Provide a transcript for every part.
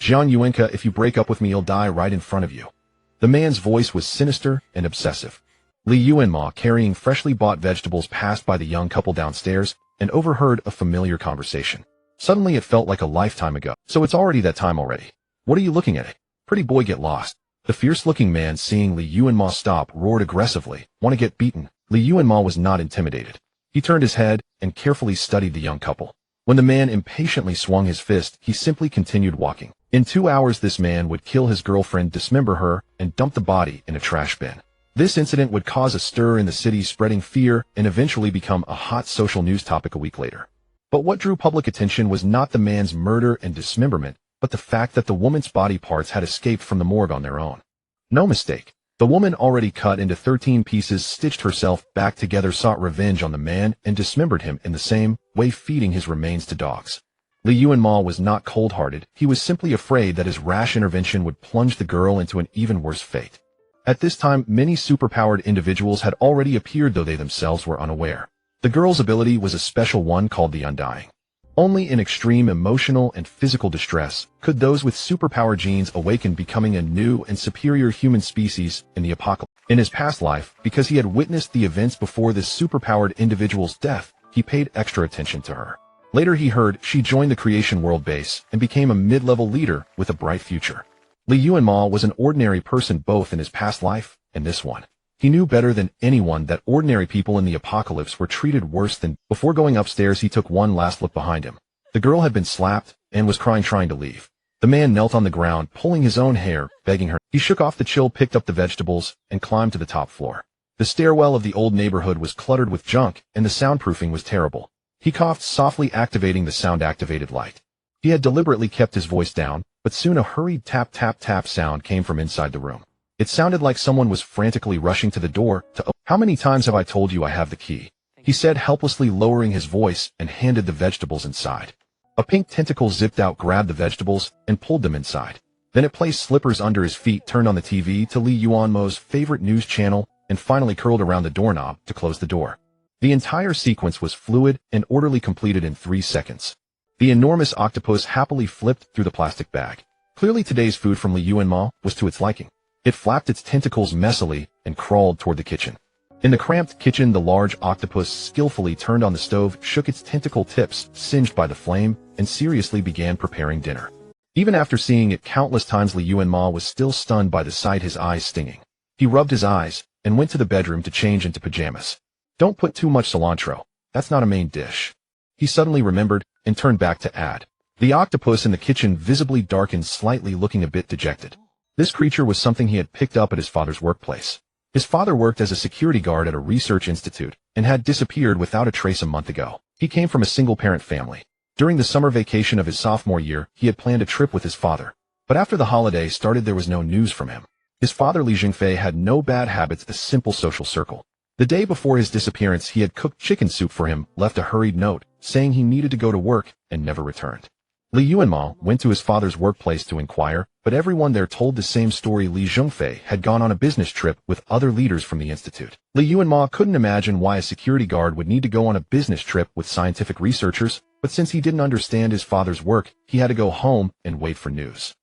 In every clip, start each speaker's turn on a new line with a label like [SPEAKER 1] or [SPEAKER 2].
[SPEAKER 1] Jian Yuanka, if you break up with me, you'll die right in front of you. The man's voice was sinister and obsessive. Li Yuanmo, carrying freshly bought vegetables, passed by the young couple downstairs and overheard a familiar conversation. Suddenly it felt like a lifetime ago. So it's already that time already. What are you looking at? Pretty boy, get lost. The fierce-looking man, seeing Li Yuanmo stop, roared aggressively. Want to get beaten? Li Yuanmo was not intimidated. He turned his head and carefully studied the young couple. When the man impatiently swung his fist, he simply continued walking. In 2 hours this man would kill his girlfriend, dismember her, and dump the body in a trash bin. This incident would cause a stir in the city, spreading fear and eventually become a hot social news topic a week later. But what drew public attention was not the man's murder and dismemberment, but the fact that the woman's body parts had escaped from the morgue on their own. No mistake. The woman, already cut into 13 pieces, stitched herself back together, sought revenge on the man, and dismembered him in the same way, feeding his remains to dogs. Li Yuanmo was not cold-hearted. He was simply afraid that his rash intervention would plunge the girl into an even worse fate. At this time, many superpowered individuals had already appeared, though they themselves were unaware. The girl's ability was a special one called the Undying. Only in extreme emotional and physical distress could those with superpower genes awaken, becoming a new and superior human species in the apocalypse. In his past life, because he had witnessed the events before this superpowered individual's death, he paid extra attention to her. Later he heard she joined the Creation World Base and became a mid-level leader with a bright future. Li Yuanmo was an ordinary person both in his past life and this one. He knew better than anyone that ordinary people in the apocalypse were treated worse than. Before going upstairs, he took one last look behind him. The girl had been slapped and was crying, trying to leave. The man knelt on the ground, pulling his own hair, begging her. He shook off the chill, picked up the vegetables, and climbed to the top floor. The stairwell of the old neighborhood was cluttered with junk, and the soundproofing was terrible. He coughed softly, activating the sound-activated light. He had deliberately kept his voice down, but soon a hurried tap-tap-tap sound came from inside the room. It sounded like someone was frantically rushing to the door to open. How many times have I told you I have the key? He said, helplessly lowering his voice, and handed the vegetables inside. A pink tentacle zipped out, grabbed the vegetables, and pulled them inside. Then it placed slippers under his feet, turned on the TV to Li Yuanmo's favorite news channel, and finally curled around the doorknob to close the door. The entire sequence was fluid and orderly, completed in 3 seconds. The enormous octopus happily flipped through the plastic bag. Clearly today's food from Li Yuanmo was to its liking. It flapped its tentacles messily and crawled toward the kitchen. In the cramped kitchen, the large octopus skillfully turned on the stove, shook its tentacle tips, singed by the flame, and seriously began preparing dinner. Even after seeing it countless times, Li Yuanmo was still stunned by the sight, his eyes stinging. He rubbed his eyes and went to the bedroom to change into pajamas. Don't put too much cilantro. That's not a main dish. He suddenly remembered and turned back to add. The octopus in the kitchen visibly darkened slightly, looking a bit dejected. This creature was something he had picked up at his father's workplace. His father worked as a security guard at a research institute and had disappeared without a trace a month ago. He came from a single-parent family. During the summer vacation of his sophomore year, he had planned a trip with his father. But after the holiday started, there was no news from him. His father, Li Jingfei, had no bad habits, a simple social circle. The day before his disappearance, he had cooked chicken soup for him, left a hurried note, saying he needed to go to work, and never returned. Li Yuanmo went to his father's workplace to inquire, but everyone there told the same story. Li Jingfei had gone on a business trip with other leaders from the institute. Li Yuanmo couldn't imagine why a security guard would need to go on a business trip with scientific researchers, but since he didn't understand his father's work, he had to go home and wait for news.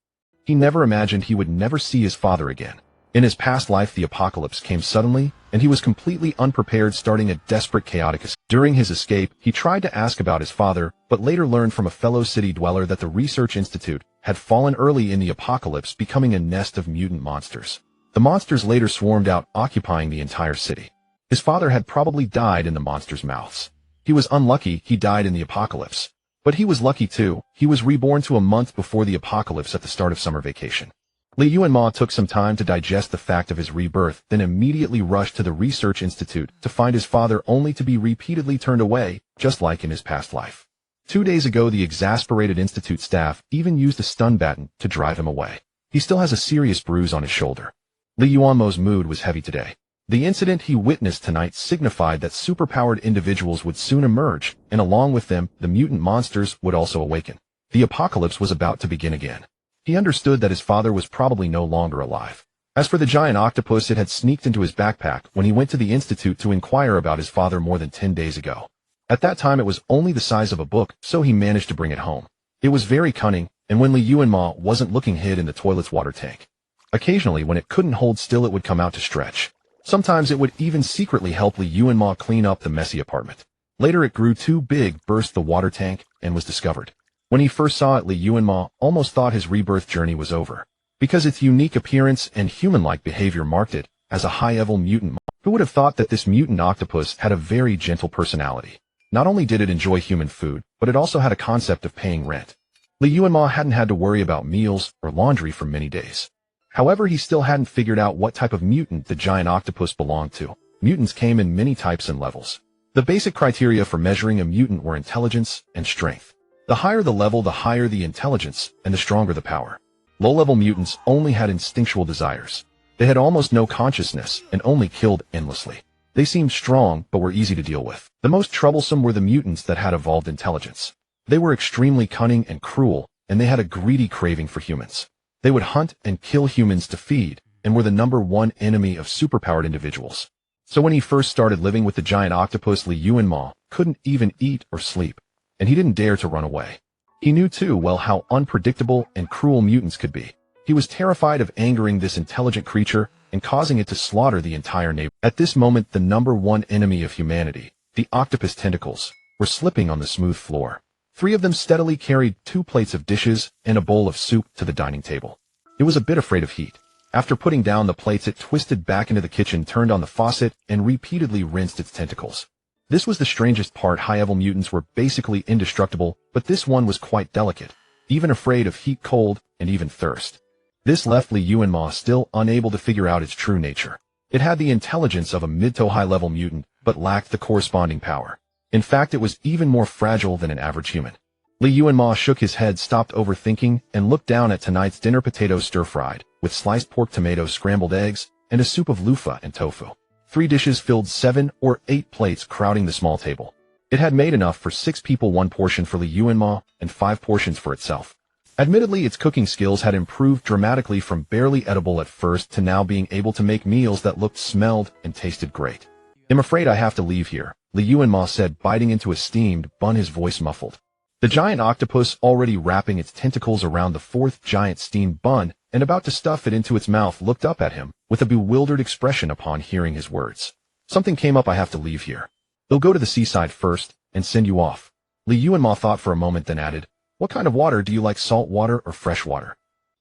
[SPEAKER 1] He never imagined he would never see his father again. In his past life, the apocalypse came suddenly, and he was completely unprepared, starting a desperate, chaotic escape. During his escape, he tried to ask about his father, but later learned from a fellow city dweller that the research institute had fallen early in the apocalypse, becoming a nest of mutant monsters. The monsters later swarmed out, occupying the entire city. His father had probably died in the monsters' mouths. He was unlucky he died in the apocalypse. But he was lucky too. He was reborn to a month before the apocalypse at the start of summer vacation. Li Yuanmo took some time to digest the fact of his rebirth, then immediately rushed to the research institute to find his father, only to be repeatedly turned away, just like in his past life. 2 days ago, the exasperated institute staff even used a stun baton to drive him away. He still has a serious bruise on his shoulder. Li Yuanmo's mood was heavy today. The incident he witnessed tonight signified that superpowered individuals would soon emerge, and along with them, the mutant monsters would also awaken. The apocalypse was about to begin again. He understood that his father was probably no longer alive. As for the giant octopus, it had sneaked into his backpack when he went to the institute to inquire about his father more than 10 days ago. At that time, it was only the size of a book, so he managed to bring it home. It was very cunning and when Li Yuanmo wasn't looking, hid in the toilet's water tank. Occasionally, when it couldn't hold still, it would come out to stretch. Sometimes it would even secretly help Li Yuanmo clean up the messy apartment. Later it grew too big, burst the water tank, and was discovered. When he first saw it, Li Yuanmo almost thought his rebirth journey was over, because its unique appearance and human-like behavior marked it as a high-level mutant. Who would have thought that this mutant octopus had a very gentle personality? Not only did it enjoy human food, but it also had a concept of paying rent. Li Yuanmo hadn't had to worry about meals or laundry for many days. However, he still hadn't figured out what type of mutant the giant octopus belonged to. Mutants came in many types and levels. The basic criteria for measuring a mutant were intelligence and strength. The higher the level, the higher the intelligence, and the stronger the power. Low-level mutants only had instinctual desires. They had almost no consciousness and only killed endlessly. They seemed strong, but were easy to deal with. The most troublesome were the mutants that had evolved intelligence. They were extremely cunning and cruel, and they had a greedy craving for humans. They would hunt and kill humans to feed, and were the #1 enemy of superpowered individuals. So when he first started living with the giant octopus, Li Yuanmo couldn't even eat or sleep, and he didn't dare to run away. He knew too well how unpredictable and cruel mutants could be. He was terrified of angering this intelligent creature and causing it to slaughter the entire neighborhood. At this moment, the #1 enemy of humanity, the octopus tentacles, were slipping on the smooth floor. 3 of them steadily carried 2 plates of dishes and a bowl of soup to the dining table. It was a bit afraid of heat. After putting down the plates, it twisted back into the kitchen, turned on the faucet, and repeatedly rinsed its tentacles. This was the strangest part. High-level mutants were basically indestructible, but this one was quite delicate, even afraid of heat, cold, and even thirst. This left Li Yuanmo still unable to figure out its true nature. It had the intelligence of a mid to high-level mutant, but lacked the corresponding power. In fact, it was even more fragile than an average human. Li Yuanmo shook his head, stopped overthinking, and looked down at tonight's dinner: potatoes stir-fried, with sliced pork, tomatoes, scrambled eggs, and a soup of loofah and tofu. 3 dishes filled 7 or 8 plates, crowding the small table. It had made enough for 6 people, 1 portion for Li Yuanmo, and 5 portions for itself. Admittedly, its cooking skills had improved dramatically from barely edible at first to now being able to make meals that looked, smelled, and tasted great. "I'm afraid I have to leave here," Li Yuanmo said, biting into a steamed bun, his voice muffled. The giant octopus, already wrapping its tentacles around the 4th giant steamed bun and about to stuff it into its mouth, looked up at him with a bewildered expression upon hearing his words. "Something came up. I have to leave here. They'll go to the seaside first and send you off." Li Yuanmo thought for a moment, then added, "What kind of water do you like, salt water or fresh water?"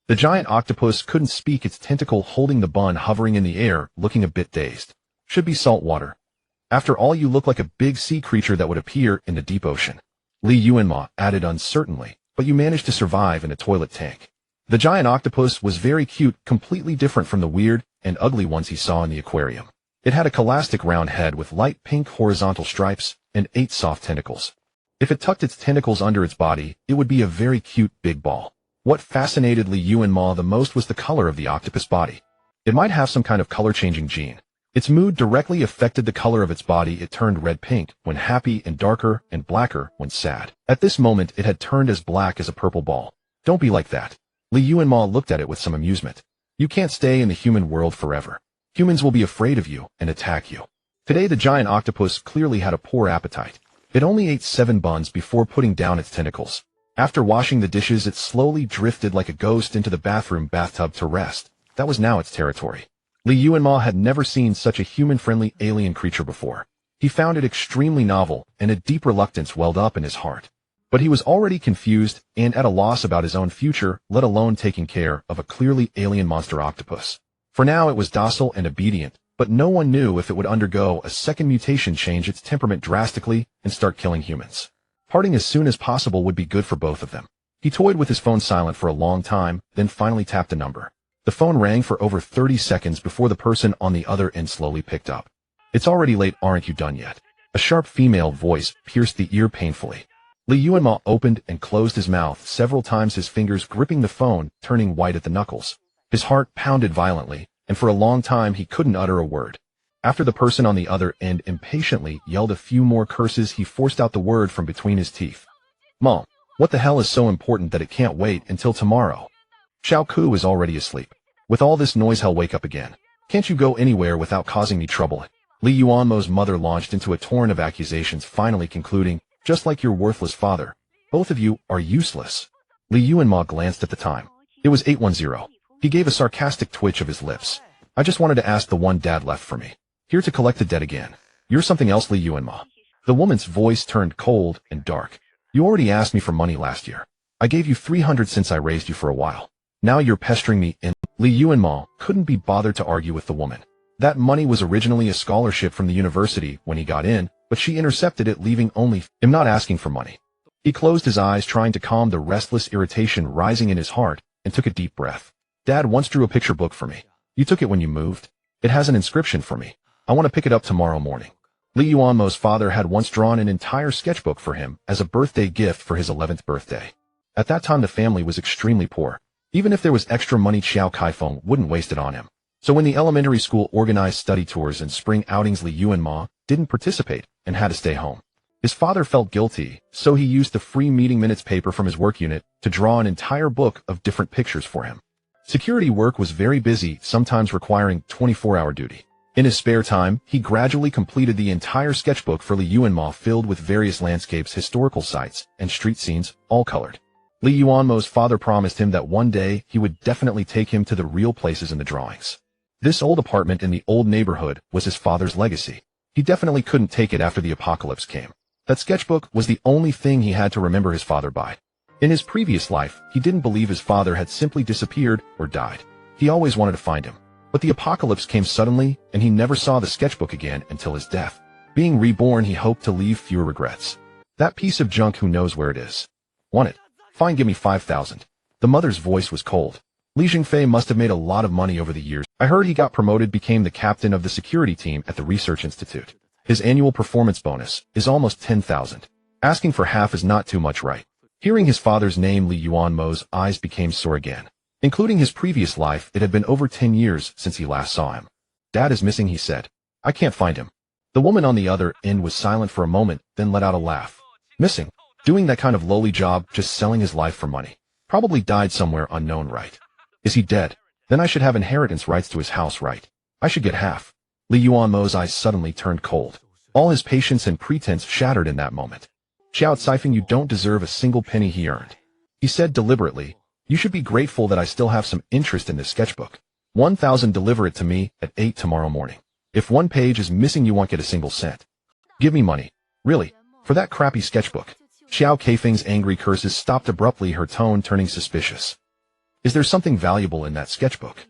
[SPEAKER 1] The giant octopus couldn't speak, its tentacle holding the bun hovering in the air, looking a bit dazed. "Should be salt water. After all, you look like a big sea creature that would appear in the deep ocean." Li Yuanmo added uncertainly, "But you managed to survive in a toilet tank." The giant octopus was very cute, completely different from the weird and ugly ones he saw in the aquarium. It had a elastic round head with light pink horizontal stripes and 8 soft tentacles. If it tucked its tentacles under its body, it would be a very cute big ball. What fascinated Li Yuanmo the most was the color of the octopus body. It might have some kind of color-changing gene. Its mood directly affected the color of its body. It turned red-pink when happy and darker and blacker when sad. At this moment, it had turned as black as a purple ball. "Don't be like that." Li Yuanmo looked at it with some amusement. "You can't stay in the human world forever. Humans will be afraid of you and attack you." Today, the giant octopus clearly had a poor appetite. It only ate 7 buns before putting down its tentacles. After washing the dishes, it slowly drifted like a ghost into the bathtub to rest. That was now its territory. Li Yuanmo had never seen such a human-friendly alien creature before. He found it extremely novel, and a deep reluctance welled up in his heart. But he was already confused and at a loss about his own future, let alone taking care of a clearly alien monster octopus. For now, it was docile and obedient, but no one knew if it would undergo a second mutation, change its temperament drastically, and start killing humans. Parting as soon as possible would be good for both of them. He toyed with his phone silent for a long time, then finally tapped a number. The phone rang for over 30 seconds before the person on the other end slowly picked up. "It's already late, aren't you done yet?" A sharp female voice pierced the ear painfully. Li Yuanmo opened and closed his mouth several times, his fingers gripping the phone, turning white at the knuckles. His heart pounded violently, and for a long time he couldn't utter a word. After the person on the other end impatiently yelled a few more curses, he forced out the word from between his teeth. "Mom, what the hell is so important that it can't wait until tomorrow? Xiao Ku is already asleep. With all this noise, he'll wake up again. Can't you go anywhere without causing me trouble?" Li Yuanmo's mother launched into a torrent of accusations, finally concluding, "Just like your worthless father. Both of you are useless." Li Yuanmo glanced at the time. It was 8:10. He gave a sarcastic twitch of his lips. I just wanted to ask the one dad left for me. Here to collect the debt again. You're something else, Li Yuanmo. The woman's voice turned cold and dark. You already asked me for money last year. I gave you 300 since I raised you for a while. Now you're pestering me in. Li Yuanmo couldn't be bothered to argue with the woman. That money was originally a scholarship from the university when he got in, but she intercepted it, leaving only him not asking for money. He closed his eyes, trying to calm the restless irritation rising in his heart, and took a deep breath. Dad once drew a picture book for me. You took it when you moved. It has an inscription for me. I want to pick it up tomorrow morning. Li Yuanmo's father had once drawn an entire sketchbook for him as a birthday gift for his 11th birthday. At that time the family was extremely poor. Even if there was extra money, Xiao Kaifeng wouldn't waste it on him. So when the elementary school organized study tours and spring outings, Li Yuanmo didn't participate and had to stay home. His father felt guilty, so he used the free meeting minutes paper from his work unit to draw an entire book of different pictures for him. Security work was very busy, sometimes requiring 24-hour duty. In his spare time, he gradually completed the entire sketchbook for Li Yuanmo, filled with various landscapes, historical sites, and street scenes, all colored. Li Yuanmo's father promised him that one day he would definitely take him to the real places in the drawings. This old apartment in the old neighborhood was his father's legacy. He definitely couldn't take it after the apocalypse came. That sketchbook was the only thing he had to remember his father by. In his previous life, he didn't believe his father had simply disappeared or died. He always wanted to find him. But the apocalypse came suddenly, and he never saw the sketchbook again until his death. Being reborn, he hoped to leave fewer regrets. That piece of junk, who knows where it is? Want it? Fine, give me 5,000. The mother's voice was cold. Li Jingfei must have made a lot of money over the years. I heard he got promoted, became the captain of the security team at the research institute. His annual performance bonus is almost 10,000. Asking for half is not too much, right? Hearing his father's name, Li Yuanmo's eyes became sore again. Including his previous life, it had been over 10 years since he last saw him. Dad is missing, he said. I can't find him. The woman on the other end was silent for a moment, then let out a laugh. Missing? Doing that kind of lowly job, just selling his life for money. Probably died somewhere unknown, right? Is he dead? Then I should have inheritance rights to his house, right? I should get half. Li Yuanmo's eyes suddenly turned cold. All his patience and pretense shattered in that moment. Xiao Caifeng, you don't deserve a single penny he earned. He said deliberately, you should be grateful that I still have some interest in this sketchbook. 1,000, deliver it to me at 8 tomorrow morning. If one page is missing, you won't get a single cent. Give me money. Really? For that crappy sketchbook? Xiao Kaifeng's angry curses stopped abruptly, her tone turning suspicious. Is there something valuable in that sketchbook?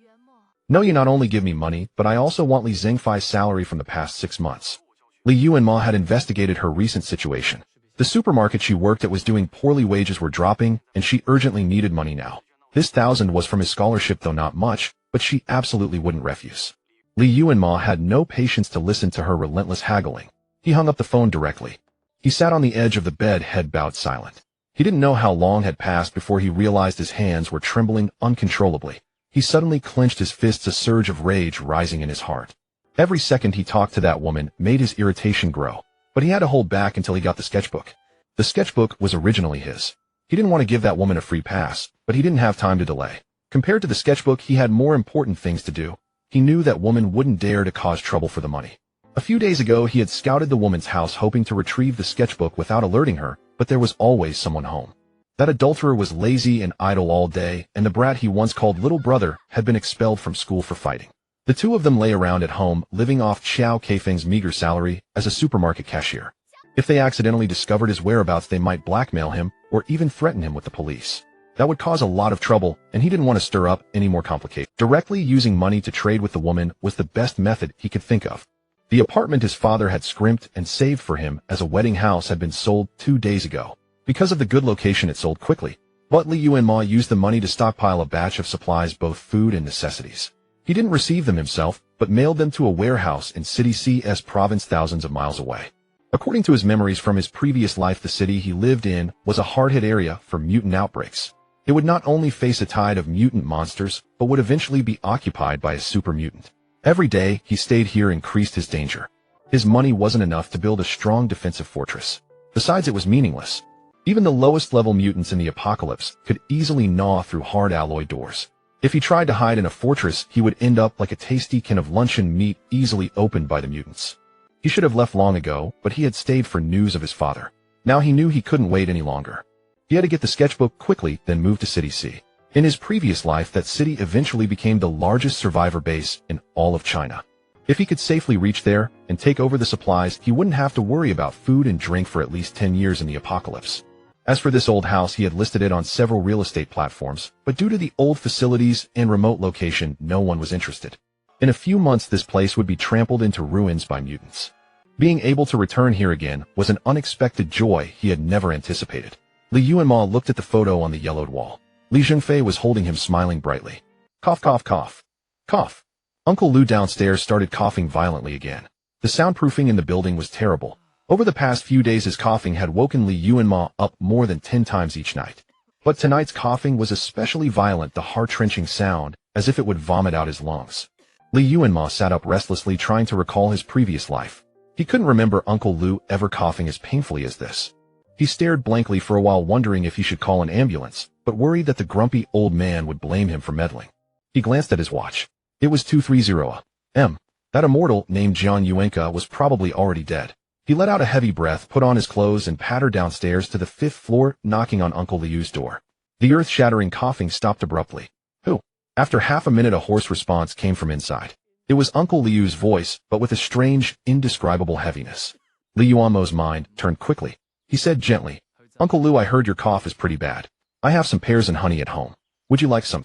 [SPEAKER 1] No, you not only give me money, but I also want Li Zhengfei's salary from the past 6 months. Li Yuanmo had investigated her recent situation. The supermarket she worked at was doing poorly, wages were dropping, and she urgently needed money now. This 1,000 was from his scholarship, though not much, but she absolutely wouldn't refuse. Li Yuanmo had no patience to listen to her relentless haggling. He hung up the phone directly. He sat on the edge of the bed, head bowed, silent. He didn't know how long had passed before he realized his hands were trembling uncontrollably. He suddenly clenched his fists, a surge of rage rising in his heart. Every second he talked to that woman made his irritation grow, but he had to hold back until he got the sketchbook. The sketchbook was originally his. He didn't want to give that woman a free pass, but he didn't have time to delay. Compared to the sketchbook, he had more important things to do. He knew that woman wouldn't dare to cause trouble for the money. A few days ago, he had scouted the woman's house hoping to retrieve the sketchbook without alerting her, but there was always someone home. That adulterer was lazy and idle all day, and the brat he once called little brother had been expelled from school for fighting. The two of them lay around at home, living off Xiao Kaifeng's meager salary as a supermarket cashier. If they accidentally discovered his whereabouts, they might blackmail him or even threaten him with the police. That would cause a lot of trouble, and he didn't want to stir up any more complications. Directly using money to trade with the woman was the best method he could think of. The apartment his father had scrimped and saved for him as a wedding house had been sold 2 days ago. Because of the good location, it sold quickly. But Li Yuanmo used the money to stockpile a batch of supplies, both food and necessities. He didn't receive them himself, but mailed them to a warehouse in City CS province, thousands of miles away. According to his memories from his previous life, the city he lived in was a hard-hit area for mutant outbreaks. It would not only face a tide of mutant monsters, but would eventually be occupied by a super mutant. Every day he stayed here increased his danger. His money wasn't enough to build a strong defensive fortress. Besides, it was meaningless. Even the lowest level mutants in the apocalypse could easily gnaw through hard alloy doors. If he tried to hide in a fortress, he would end up like a tasty can of luncheon meat easily opened by the mutants. He should have left long ago, but he had stayed for news of his father. Now he knew he couldn't wait any longer. He had to get the sketchbook quickly, then move to City C. In his previous life, that city eventually became the largest survivor base in all of China. If he could safely reach there and take over the supplies, he wouldn't have to worry about food and drink for at least 10 years in the apocalypse. As for this old house, he had listed it on several real estate platforms, but due to the old facilities and remote location, no one was interested. In a few months, this place would be trampled into ruins by mutants. Being able to return here again was an unexpected joy he had never anticipated. Li Yuanmo looked at the photo on the yellowed wall. Li Zhengfei was holding him, smiling brightly. Cough, cough, cough. Cough. Uncle Lu downstairs started coughing violently again. The soundproofing in the building was terrible. Over the past few days, his coughing had woken Li Yuanmo up more than 10 times each night. But tonight's coughing was especially violent, the heart-wrenching sound, as if it would vomit out his lungs. Li Yuanmo sat up restlessly, trying to recall his previous life. He couldn't remember Uncle Lu ever coughing as painfully as this. He stared blankly for a while, wondering if he should call an ambulance, but worried that the grumpy old man would blame him for meddling. He glanced at his watch. It was 2:30 a.m. That immortal named Jian Yuanka was probably already dead. He let out a heavy breath, put on his clothes, and pattered downstairs to the 5th floor, knocking on Uncle Liu's door. The earth-shattering coughing stopped abruptly. Who? After half a minute, a hoarse response came from inside. It was Uncle Liu's voice, but with a strange, indescribable heaviness. Li Yuanmo's mind turned quickly. He said gently, Uncle Lu, I heard your cough is pretty bad. I have some pears and honey at home. Would you like some?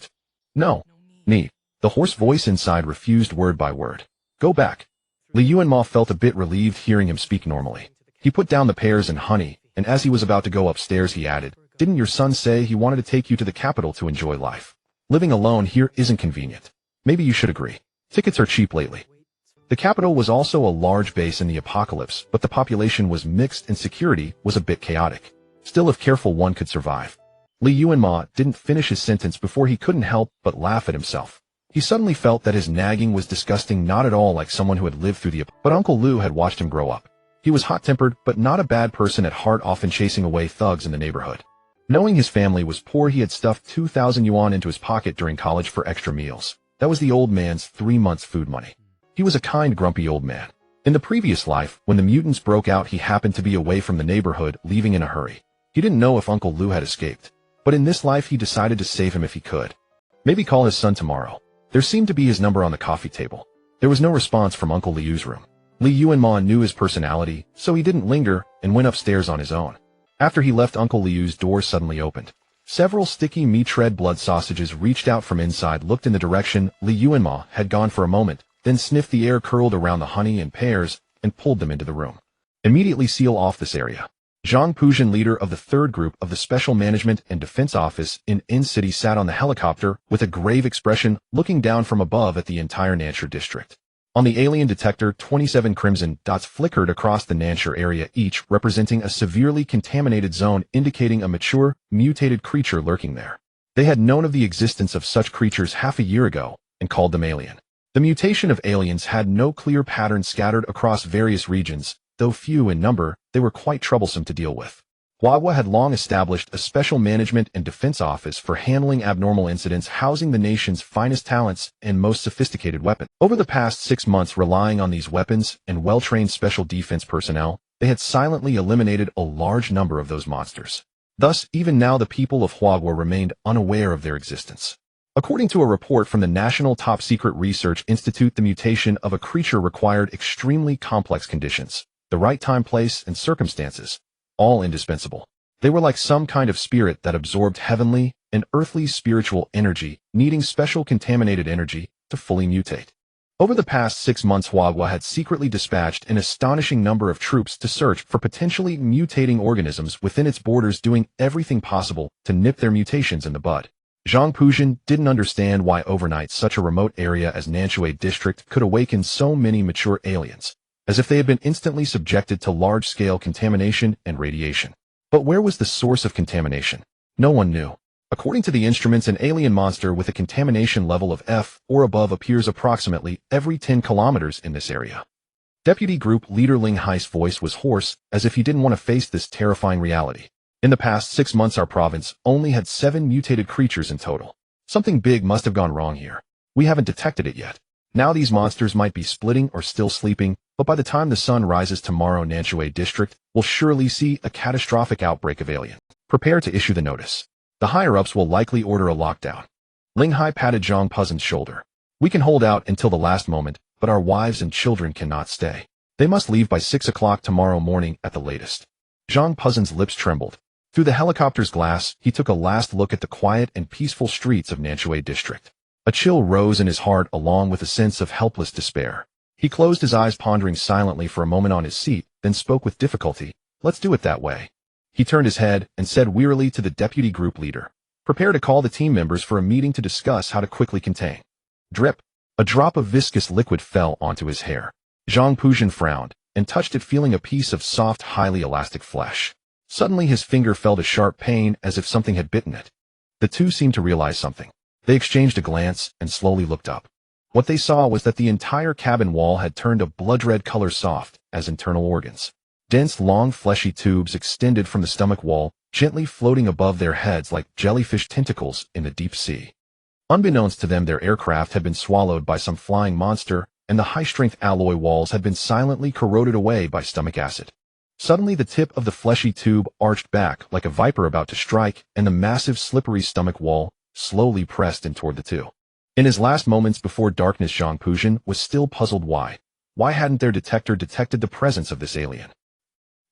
[SPEAKER 1] No. Need. The hoarse voice inside refused word by word. Go back. Li Yuanmo felt a bit relieved hearing him speak normally. He put down the pears and honey, and as he was about to go upstairs, he added, Didn't your son say he wanted to take you to the capital to enjoy life? Living alone here isn't convenient. Maybe you should agree. Tickets are cheap lately. The capital was also a large base in the apocalypse, but the population was mixed and security was a bit chaotic. Still, if careful, one could survive. Li Yuanmo didn't finish his sentence before he couldn't help but laugh at himself. He suddenly felt that his nagging was disgusting, not at all like someone who had lived through but Uncle Lu had watched him grow up. He was hot-tempered, but not a bad person at heart, often chasing away thugs in the neighborhood. Knowing his family was poor, he had stuffed 2,000 yuan into his pocket during college for extra meals. That was the old man's 3 months' food money. He was a kind, grumpy old man. In the previous life, when the mutants broke out, he happened to be away from the neighborhood, leaving in a hurry. He didn't know if Uncle Lu had escaped. But in this life, he decided to save him if he could. Maybe call his son tomorrow. There seemed to be his number on the coffee table. There was no response from Uncle Liu's room. Li Yuanmo knew his personality, so he didn't linger and went upstairs on his own. After he left, Uncle Liu's door suddenly opened. Several sticky meat-red blood sausages reached out from inside, looked in the direction Li Yuanmo had gone for a moment, then sniffed the air curled around the honey and pears and pulled them into the room. Immediately seal off this area. Zhang Puzhan, leader of the 3rd group of the Special Management and Defense Office in City, sat on the helicopter with a grave expression, looking down from above at the entire Nanshur district. On the alien detector, 27 crimson dots flickered across the Nanshur area, each representing a severely contaminated zone, indicating a mature, mutated creature lurking there. They had known of the existence of such creatures half a year ago and called them alien. The mutation of aliens had no clear pattern, scattered across various regions. Though few in number, they were quite troublesome to deal with. Huahua had long established a special management and defense office for handling abnormal incidents, housing the nation's finest talents and most sophisticated weapons. Over the past 6 months, relying on these weapons and well-trained special defense personnel, they had silently eliminated a large number of those monsters. Thus, even now, the people of Huahua remained unaware of their existence. According to a report from the National Top Secret Research Institute, the mutation of a creature required extremely complex conditions. The right time, place, and circumstances, all indispensable. They were like some kind of spirit that absorbed heavenly and earthly spiritual energy, needing special contaminated energy to fully mutate. Over the past 6 months, Huahua had secretly dispatched an astonishing number of troops to search for potentially mutating organisms within its borders, doing everything possible to nip their mutations in the bud. Zhang Puzhan didn't understand why overnight such a remote area as Nanshui District could awaken so many mature aliens, as if they had been instantly subjected to large-scale contamination and radiation. But where was the source of contamination? No one knew. According to the instruments, an alien monster with a contamination level of F or above appears approximately every 10 kilometers in this area. Deputy Group Leader Ling Hai's voice was hoarse, as if he didn't want to face this terrifying reality. In the past 6 months, our province only had 7 mutated creatures in total. Something big must have gone wrong here. We haven't detected it yet. Now these monsters might be splitting or still sleeping, but by the time the sun rises tomorrow, Nanshui District will surely see a catastrophic outbreak of alien Prepare to issue the notice. The higher-ups will likely order a lockdown. Ling Hai patted Zhang Puzin's shoulder. We can hold out until the last moment, but our wives and children cannot stay. They must leave by 6 o'clock tomorrow morning at the latest. Zhang Puzin's lips trembled. Through the helicopter's glass, he took a last look at the quiet and peaceful streets of Nanshui district. A chill rose in his heart along with a sense of helpless despair. He closed his eyes, pondering silently for a moment on his seat, then spoke with difficulty. Let's do it that way. He turned his head and said wearily to the deputy group leader, prepare to call the team members for a meeting to discuss how to quickly contain. Drip. A drop of viscous liquid fell onto his hair. Zhang Puzin frowned and touched it, feeling a piece of soft, highly elastic flesh. Suddenly his finger felt a sharp pain as if something had bitten it. The two seemed to realize something. They exchanged a glance and slowly looked up. What they saw was that the entire cabin wall had turned a blood-red color, soft as internal organs. Dense, long, fleshy tubes extended from the stomach wall, gently floating above their heads like jellyfish tentacles in the deep sea. Unbeknownst to them, their aircraft had been swallowed by some flying monster, and the high-strength alloy walls had been silently corroded away by stomach acid. Suddenly the tip of the fleshy tube arched back like a viper about to strike, and the massive, slippery stomach wall slowly pressed in toward the two. In his last moments before darkness, Zhang Puzin was still puzzled why. Why hadn't their detector detected the presence of this alien?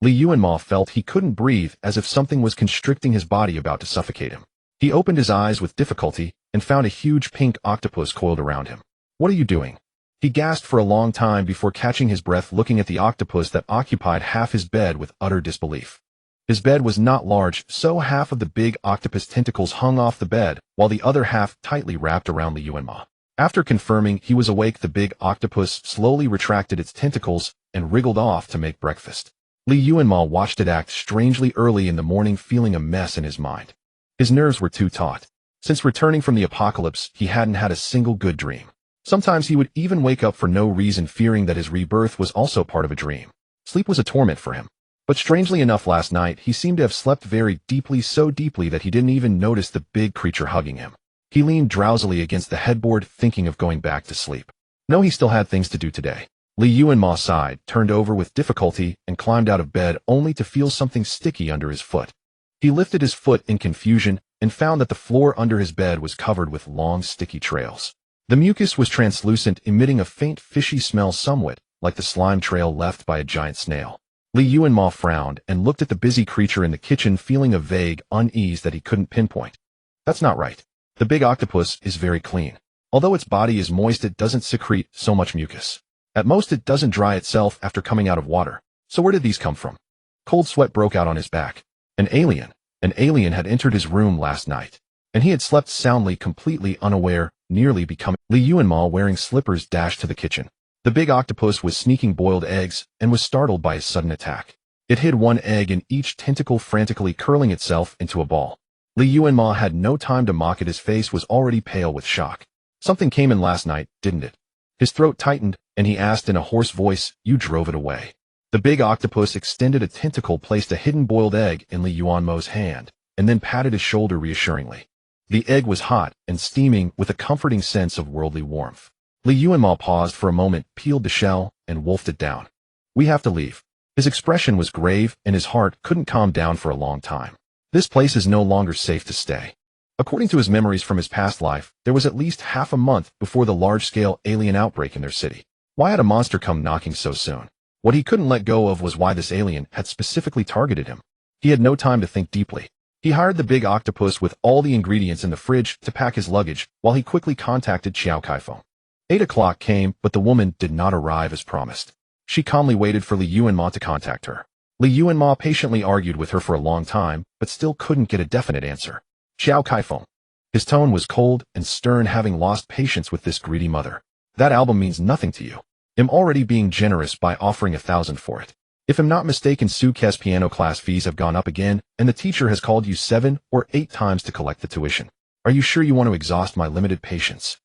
[SPEAKER 1] Li Yuanmo felt he couldn't breathe, as if something was constricting his body, about to suffocate him. He opened his eyes with difficulty and found a huge pink octopus coiled around him. What are you doing? He gasped for a long time before catching his breath, looking at the octopus that occupied half his bed with utter disbelief. His bed was not large, so half of the big octopus tentacles hung off the bed, while the other half tightly wrapped around Li Yuanmo. After confirming he was awake, the big octopus slowly retracted its tentacles and wriggled off to make breakfast. Li Yuanmo watched it act strangely early in the morning, feeling a mess in his mind. His nerves were too taut. Since returning from the apocalypse, he hadn't had a single good dream. Sometimes he would even wake up for no reason, fearing that his rebirth was also part of a dream. Sleep was a torment for him. But strangely enough, last night he seemed to have slept very deeply, so deeply that he didn't even notice the big creature hugging him. He leaned drowsily against the headboard, thinking of going back to sleep. No, he still had things to do today. Li Yuanmo sighed, turned over with difficulty, and climbed out of bed only to feel something sticky under his foot. He lifted his foot in confusion and found that the floor under his bed was covered with long, sticky trails. The mucus was translucent, emitting a faint fishy smell, somewhat like the slime trail left by a giant snail. Li Yuanmo frowned and looked at the busy creature in the kitchen, feeling a vague unease that he couldn't pinpoint. That's not right. The big octopus is very clean. Although its body is moist, it doesn't secrete so much mucus. At most, it doesn't dry itself after coming out of water. So where did these come from? Cold sweat broke out on his back. An alien had entered his room last night, and he had slept soundly, completely unaware, nearly becoming. Li Yuanmo, wearing slippers, dashed to the kitchen. The big octopus was sneaking boiled eggs and was startled by his sudden attack. It hid one egg in each tentacle, frantically curling itself into a ball. Li Yuanmo had no time to mock it. His face was already pale with shock. Something came in last night, didn't it? His throat tightened, and he asked in a hoarse voice, you drove it away. The big octopus extended a tentacle, placed a hidden boiled egg in Li Yuanmo's hand, and then patted his shoulder reassuringly. The egg was hot and steaming with a comforting sense of worldly warmth. Li Yuanmo paused for a moment, peeled the shell, and wolfed it down. We have to leave. His expression was grave, and his heart couldn't calm down for a long time. This place is no longer safe to stay. According to his memories from his past life, there was at least half a month before the large-scale alien outbreak in their city. Why had a monster come knocking so soon? What he couldn't let go of was why this alien had specifically targeted him. He had no time to think deeply. He hired the big octopus with all the ingredients in the fridge to pack his luggage, while he quickly contacted Xiao Kaifeng. 8 o'clock came, but the woman did not arrive as promised. She calmly waited for Li Yuanmo to contact her. Li Yuanmo patiently argued with her for a long time, but still couldn't get a definite answer. Xiao Kaifeng. His tone was cold and stern, having lost patience with this greedy mother. That album means nothing to you. I'm already being generous by offering 1,000 for it. If I'm not mistaken, Suke's piano class fees have gone up again, and the teacher has called you 7 or 8 times to collect the tuition. Are you sure you want to exhaust my limited patience?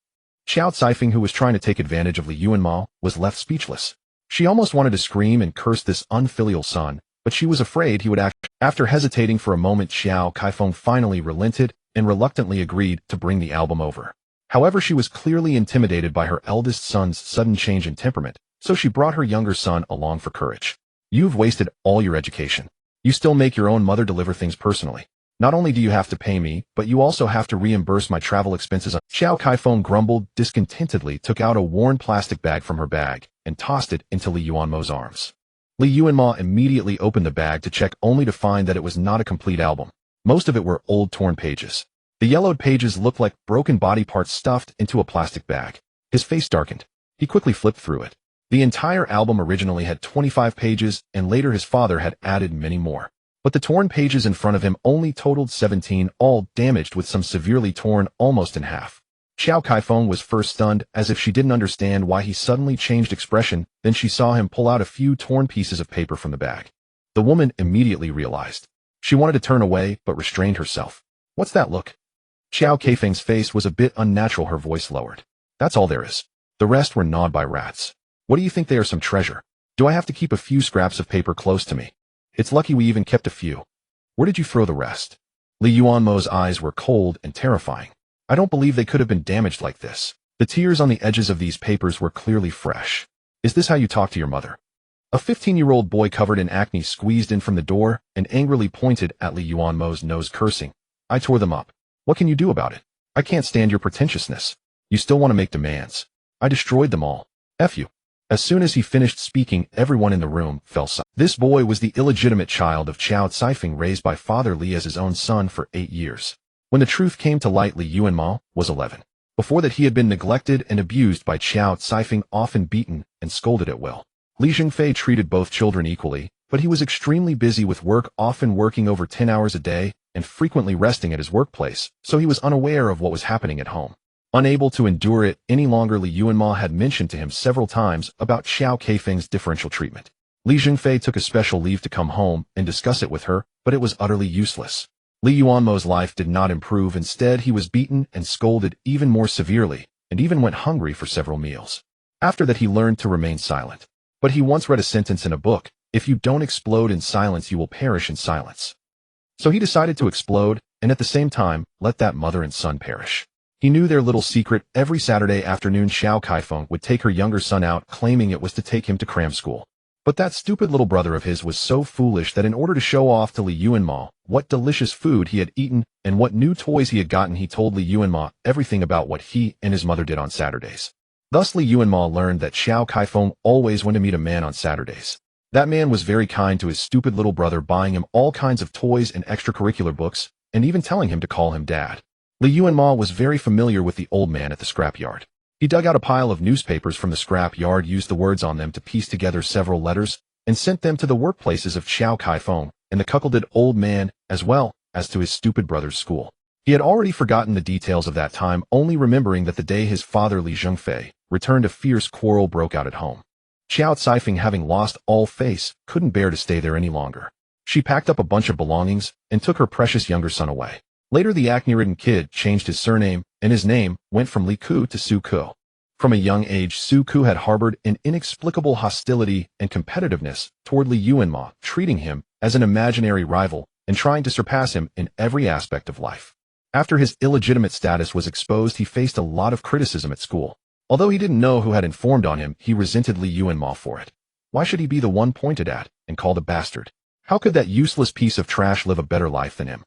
[SPEAKER 1] Xiao Caifeng, who was trying to take advantage of Li Yuanmo, was left speechless. She almost wanted to scream and curse this unfilial son, but she was afraid he would act. After hesitating for a moment, Xiao Kaifeng finally relented and reluctantly agreed to bring the album over. However, she was clearly intimidated by her eldest son's sudden change in temperament, so she brought her younger son along for courage. You've wasted all your education. You still make your own mother deliver things personally. Not only do you have to pay me, but you also have to reimburse my travel expenses. Xiao Kaifeng grumbled discontentedly, took out a worn plastic bag from her bag, and tossed it into Li Yuanmo's arms. Li Yuanmo immediately opened the bag to check, only to find that it was not a complete album. Most of it were old, torn pages. The yellowed pages looked like broken body parts stuffed into a plastic bag. His face darkened. He quickly flipped through it. The entire album originally had 25 pages, and later his father had added many more. But the torn pages in front of him only totaled 17, all damaged with some severely torn almost in half. Xiao Kaifeng was first stunned, as if she didn't understand why he suddenly changed expression, then she saw him pull out a few torn pieces of paper from the bag. The woman immediately realized. She wanted to turn away, but restrained herself. What's that look? Xiao Kaifeng's face was a bit unnatural, her voice lowered. That's all there is. The rest were gnawed by rats. What do you think they are, some treasure? Do I have to keep a few scraps of paper close to me? It's lucky we even kept a few. Where did you throw the rest? Li Yuanmo's eyes were cold and terrifying. I don't believe they could have been damaged like this. The tears on the edges of these papers were clearly fresh. Is this how you talk to your mother? A 15-year-old boy covered in acne squeezed in from the door and angrily pointed at Li Yuanmo's nose, cursing. I tore them up. What can you do about it? I can't stand your pretentiousness. You still want to make demands. I destroyed them all. F you. As soon as he finished speaking, everyone in the room fell silent. This boy was the illegitimate child of Qiao Caifeng, raised by Father Li as his own son for 8 years. When the truth came to light, Li Yuanmo was 11. Before that, he had been neglected and abused by Qiao Caifeng, often beaten and scolded at will. Li Zhengfei treated both children equally, but he was extremely busy with work, often working over 10 hours a day and frequently resting at his workplace, so he was unaware of what was happening at home. Unable to endure it any longer, Li Yuanmo had mentioned to him several times about Xiao Kaifeng's differential treatment. Li Zhengfei took a special leave to come home and discuss it with her, but it was utterly useless. Li Yuanmo's life did not improve. Instead, he was beaten and scolded even more severely, and even went hungry for several meals. After that, he learned to remain silent. But he once read a sentence in a book: if you don't explode in silence, you will perish in silence. So he decided to explode, and at the same time, let that mother and son perish. He knew their little secret. Every Saturday afternoon, Xiao Kaifeng would take her younger son out, claiming it was to take him to cram school. But that stupid little brother of his was so foolish that in order to show off to Li Yuanmo what delicious food he had eaten and what new toys he had gotten, he told Li Yuanmo everything about what he and his mother did on Saturdays. Thus, Li Yuanmo learned that Xiao Kaifeng always went to meet a man on Saturdays. That man was very kind to his stupid little brother, buying him all kinds of toys and extracurricular books, and even telling him to call him dad. Li Yuanmo was very familiar with the old man at the scrapyard. He dug out a pile of newspapers from the scrapyard, used the words on them to piece together several letters, and sent them to the workplaces of Xiao Kaifeng and the cuckolded old man, as well as to his stupid brother's school. He had already forgotten the details of that time, only remembering that the day his father Li Zhengfei returned, a fierce quarrel broke out at home. Qiao Caifeng, having lost all face, couldn't bear to stay there any longer. She packed up a bunch of belongings and took her precious younger son away. Later, the acne-ridden kid changed his surname, and his name went from Li Ku to Su Ku. From a young age, Su Ku had harbored an inexplicable hostility and competitiveness toward Li Yuanmo, treating him as an imaginary rival and trying to surpass him in every aspect of life. After his illegitimate status was exposed, he faced a lot of criticism at school. Although he didn't know who had informed on him, he resented Li Yuanmo for it. Why should he be the one pointed at and called a bastard? How could that useless piece of trash live a better life than him?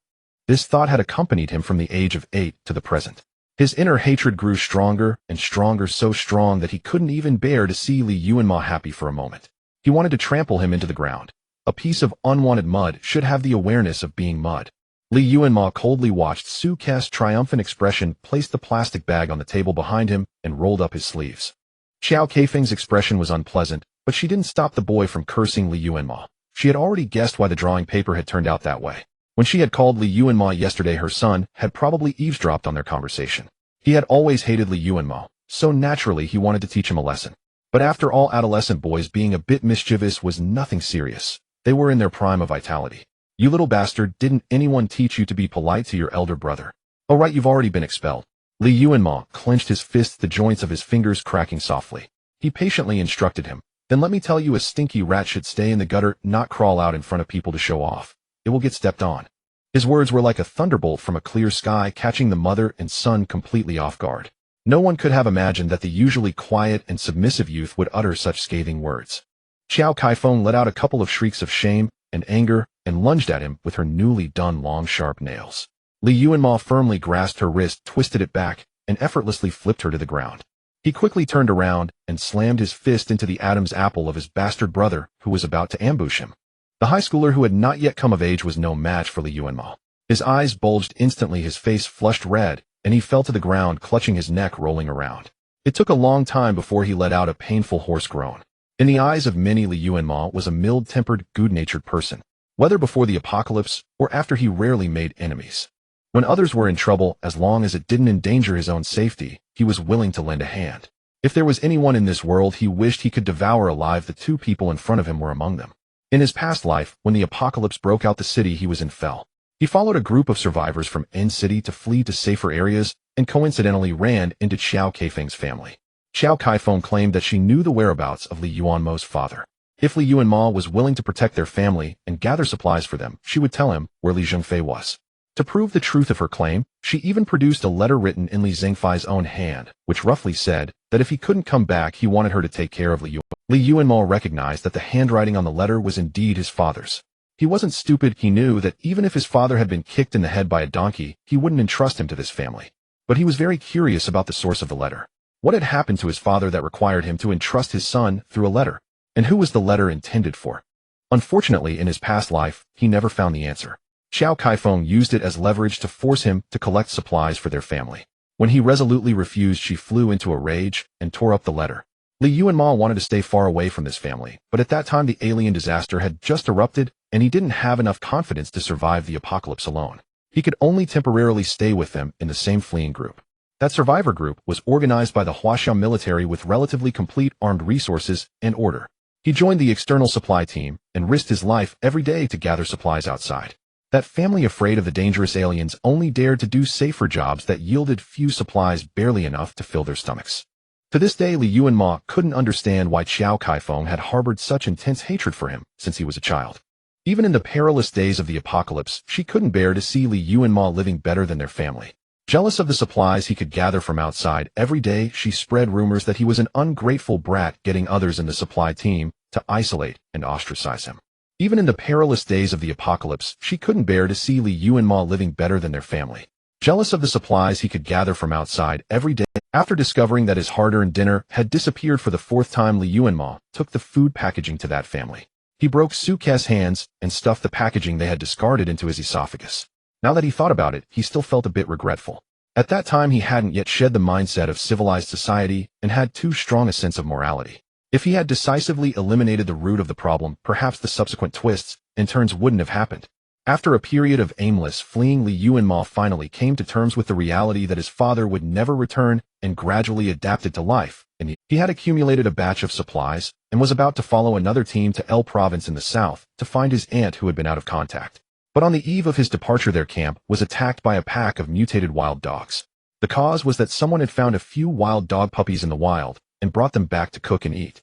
[SPEAKER 1] This thought had accompanied him from the age of 8 to the present. His inner hatred grew stronger and stronger, so strong that he couldn't even bear to see Li Yuanmo happy for a moment. He wanted to trample him into the ground. A piece of unwanted mud should have the awareness of being mud. Li Yuanmo coldly watched Su Ku's triumphant expression, placed the plastic bag on the table behind him, and rolled up his sleeves. Xiao Kaifeng's expression was unpleasant, but she didn't stop the boy from cursing Li Yuanmo. She had already guessed why the drawing paper had turned out that way. When she had called Li Yuanmo yesterday, her son had probably eavesdropped on their conversation. He had always hated Li Yuanmo, so naturally he wanted to teach him a lesson. But after all, adolescent boys being a bit mischievous was nothing serious. They were in their prime of vitality. You little bastard, didn't anyone teach you to be polite to your elder brother? Oh right, you've already been expelled. Li Yuanmo clenched his fists, the joints of his fingers cracking softly. He patiently instructed him. Then let me tell you, a stinky rat should stay in the gutter, not crawl out in front of people to show off. It will get stepped on. His words were like a thunderbolt from a clear sky, catching the mother and son completely off guard. No one could have imagined that the usually quiet and submissive youth would utter such scathing words. Xiao Kaifeng let out a couple of shrieks of shame and anger, and lunged at him with her newly done long sharp nails. Li Yuanmo firmly grasped her wrist, twisted it back, and effortlessly flipped her to the ground. He quickly turned around and slammed his fist into the Adam's apple of his bastard brother, who was about to ambush him. The high schooler who had not yet come of age was no match for Li Yuanmo. His eyes bulged instantly, his face flushed red, and he fell to the ground, clutching his neck, rolling around. It took a long time before he let out a painful hoarse groan. In the eyes of many, Li Yuanmo was a mild-tempered, good-natured person. Whether before the apocalypse or after, he rarely made enemies. When others were in trouble, as long as it didn't endanger his own safety, he was willing to lend a hand. If there was anyone in this world he wished he could devour alive, the two people in front of him were among them. In his past life, when the apocalypse broke out, the city he was in fell. He followed a group of survivors from N City to flee to safer areas and coincidentally ran into Xiao Kaifeng's family. Xiao Kaifeng claimed that she knew the whereabouts of Li Yuanmo's father. If Li Yuanmo was willing to protect their family and gather supplies for them, she would tell him where Li Zhengfei was. To prove the truth of her claim, she even produced a letter written in Li Zhengfei's own hand, which roughly said that if he couldn't come back, he wanted her to take care of Li Yuanmo. Li Yuanmo recognized that the handwriting on the letter was indeed his father's. He wasn't stupid. He knew that even if his father had been kicked in the head by a donkey, he wouldn't entrust him to this family. But he was very curious about the source of the letter. What had happened to his father that required him to entrust his son through a letter? And who was the letter intended for? Unfortunately, in his past life, he never found the answer. Xiao Kaifeng used it as leverage to force him to collect supplies for their family. When he resolutely refused, she flew into a rage and tore up the letter. Li Yuanmo wanted to stay far away from this family, but at that time the alien disaster had just erupted, and he didn't have enough confidence to survive the apocalypse alone. He could only temporarily stay with them in the same fleeing group. That survivor group was organized by the Huaxiao military with relatively complete armed resources and order. He joined the external supply team and risked his life every day to gather supplies outside. That family, afraid of the dangerous aliens, only dared to do safer jobs that yielded few supplies, barely enough to fill their stomachs. To this day, Li Yuanmo couldn't understand why Xiao Kaifeng had harbored such intense hatred for him since he was a child. Even in the perilous days of the apocalypse, she couldn't bear to see Li Yuanmo living better than their family. Jealous of the supplies he could gather from outside, every day she spread rumors that he was an ungrateful brat, getting others in the supply team to isolate and ostracize him. Even in the perilous days of the apocalypse, she couldn't bear to see Li Yuanmo living better than their family. Jealous of the supplies he could gather from outside every day, after discovering that his hard-earned dinner had disappeared for the fourth time, Li Yuanmo took the food packaging to that family. He broke Suke's hands and stuffed the packaging they had discarded into his esophagus. Now that he thought about it, he still felt a bit regretful. At that time, he hadn't yet shed the mindset of civilized society and had too strong a sense of morality. If he had decisively eliminated the root of the problem, perhaps the subsequent twists and turns wouldn't have happened. After a period of aimless fleeing, Li Yuanmo finally came to terms with the reality that his father would never return and gradually adapted to life. And he had accumulated a batch of supplies and was about to follow another team to El Province in the south to find his aunt who had been out of contact. But on the eve of his departure, their camp was attacked by a pack of mutated wild dogs. The cause was that someone had found a few wild dog puppies in the wild and brought them back to cook and eat.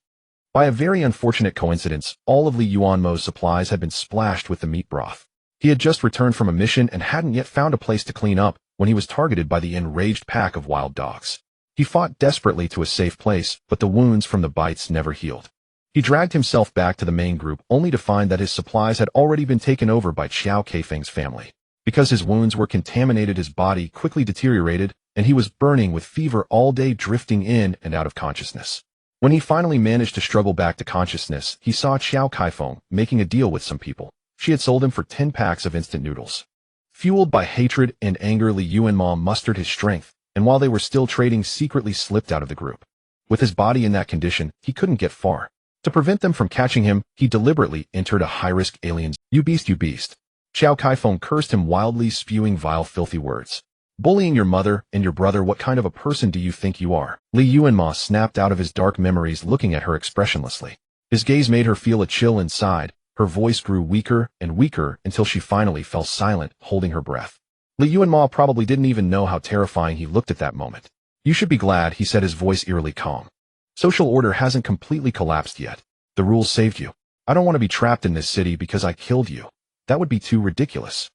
[SPEAKER 1] By a very unfortunate coincidence, all of Li Yuanmo's supplies had been splashed with the meat broth. He had just returned from a mission and hadn't yet found a place to clean up when he was targeted by the enraged pack of wild dogs. He fought desperately to a safe place, but the wounds from the bites never healed. He dragged himself back to the main group only to find that his supplies had already been taken over by Xiao Kaifeng's family. Because his wounds were contaminated, his body quickly deteriorated, and he was burning with fever all day, drifting in and out of consciousness. When he finally managed to struggle back to consciousness, he saw Xiao Kaifeng making a deal with some people. She had sold him for 10 packs of instant noodles. Fueled by hatred and anger, Li Yuanmo mustered his strength, and while they were still trading, secretly slipped out of the group. With his body in that condition, he couldn't get far. To prevent them from catching him, he deliberately entered a high-risk alien. You beast, you beast. Xiao Kaifeng cursed him wildly, spewing vile, filthy words. Bullying your mother and your brother, what kind of a person do you think you are? Li Yuanmo snapped out of his dark memories, looking at her expressionlessly. His gaze made her feel a chill inside. Her voice grew weaker and weaker until she finally fell silent, holding her breath. Li Yuanmo probably didn't even know how terrifying he looked at that moment. You should be glad, he said, his voice eerily calm. Social order hasn't completely collapsed yet. The rules saved you. I don't want to be trapped in this city because I killed you. That would be too ridiculous.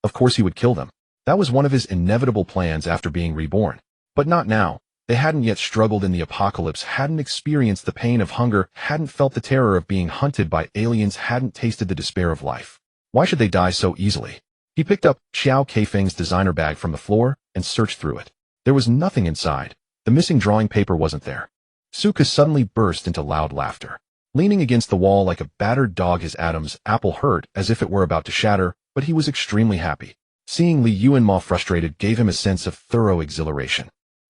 [SPEAKER 1] Of course he would kill them. That was one of his inevitable plans after being reborn. But not now. They hadn't yet struggled in the apocalypse, hadn't experienced the pain of hunger, hadn't felt the terror of being hunted by aliens, hadn't tasted the despair of life. Why should they die so easily? He picked up Xiao Keifeng's designer bag from the floor and searched through it. There was nothing inside. The missing drawing paper wasn't there. Suka suddenly burst into loud laughter. Leaning against the wall like a battered dog, his Adam's apple hurt as if it were about to shatter, but he was extremely happy. Seeing Li Yuanmo frustrated gave him a sense of thorough exhilaration.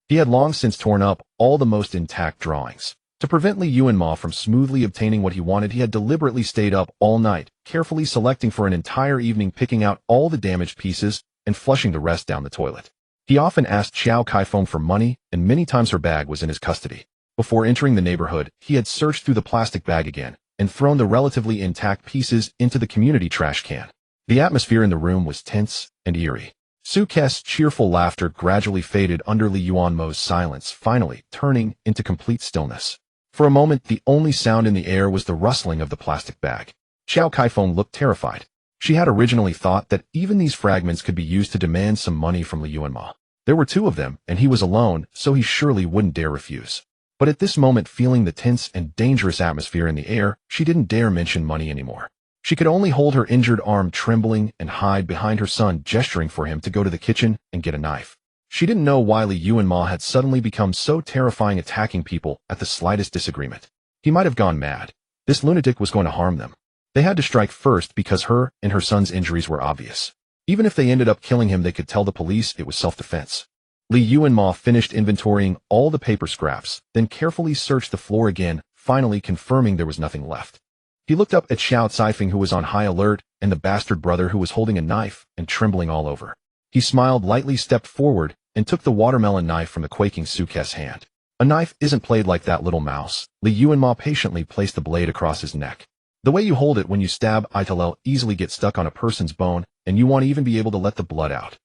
[SPEAKER 1] He had long since torn up all the most intact drawings. To prevent Li Yuanmo from smoothly obtaining what he wanted, he had deliberately stayed up all night, carefully selecting for an entire evening, picking out all the damaged pieces and flushing the rest down the toilet. He often asked Xiao Kaifeng for money, and many times her bag was in his custody. Before entering the neighborhood, he had searched through the plastic bag again and thrown the relatively intact pieces into the community trash can. The atmosphere in the room was tense and eerie. Suke's cheerful laughter gradually faded under Li Yuanmo's silence, finally turning into complete stillness. For a moment, the only sound in the air was the rustling of the plastic bag. Xiao Kaifeng looked terrified. She had originally thought that even these fragments could be used to demand some money from Li Yuanmo. There were two of them, and he was alone, so he surely wouldn't dare refuse. But at this moment, feeling the tense and dangerous atmosphere in the air, she didn't dare mention money anymore. She could only hold her injured arm trembling and hide behind her son, gesturing for him to go to the kitchen and get a knife. She didn't know why Li Yuanmo had suddenly become so terrifying, attacking people at the slightest disagreement. He might have gone mad. This lunatic was going to harm them. They had to strike first because her and her son's injuries were obvious. Even if they ended up killing him, they could tell the police it was self-defense. Li Yuanmo finished inventorying all the paper scraps, then carefully searched the floor again, finally confirming there was nothing left. He looked up at Xiao Caifeng, who was on high alert, and the bastard brother, who was holding a knife and trembling all over. He smiled lightly, stepped forward, and took the watermelon knife from the quaking Suke's hand. A knife isn't played like that, little mouse. Li Yuanmo patiently placed the blade across his neck. The way you hold it when you stab, it'll easily get stuck on a person's bone, and you won't even be able to let the blood out.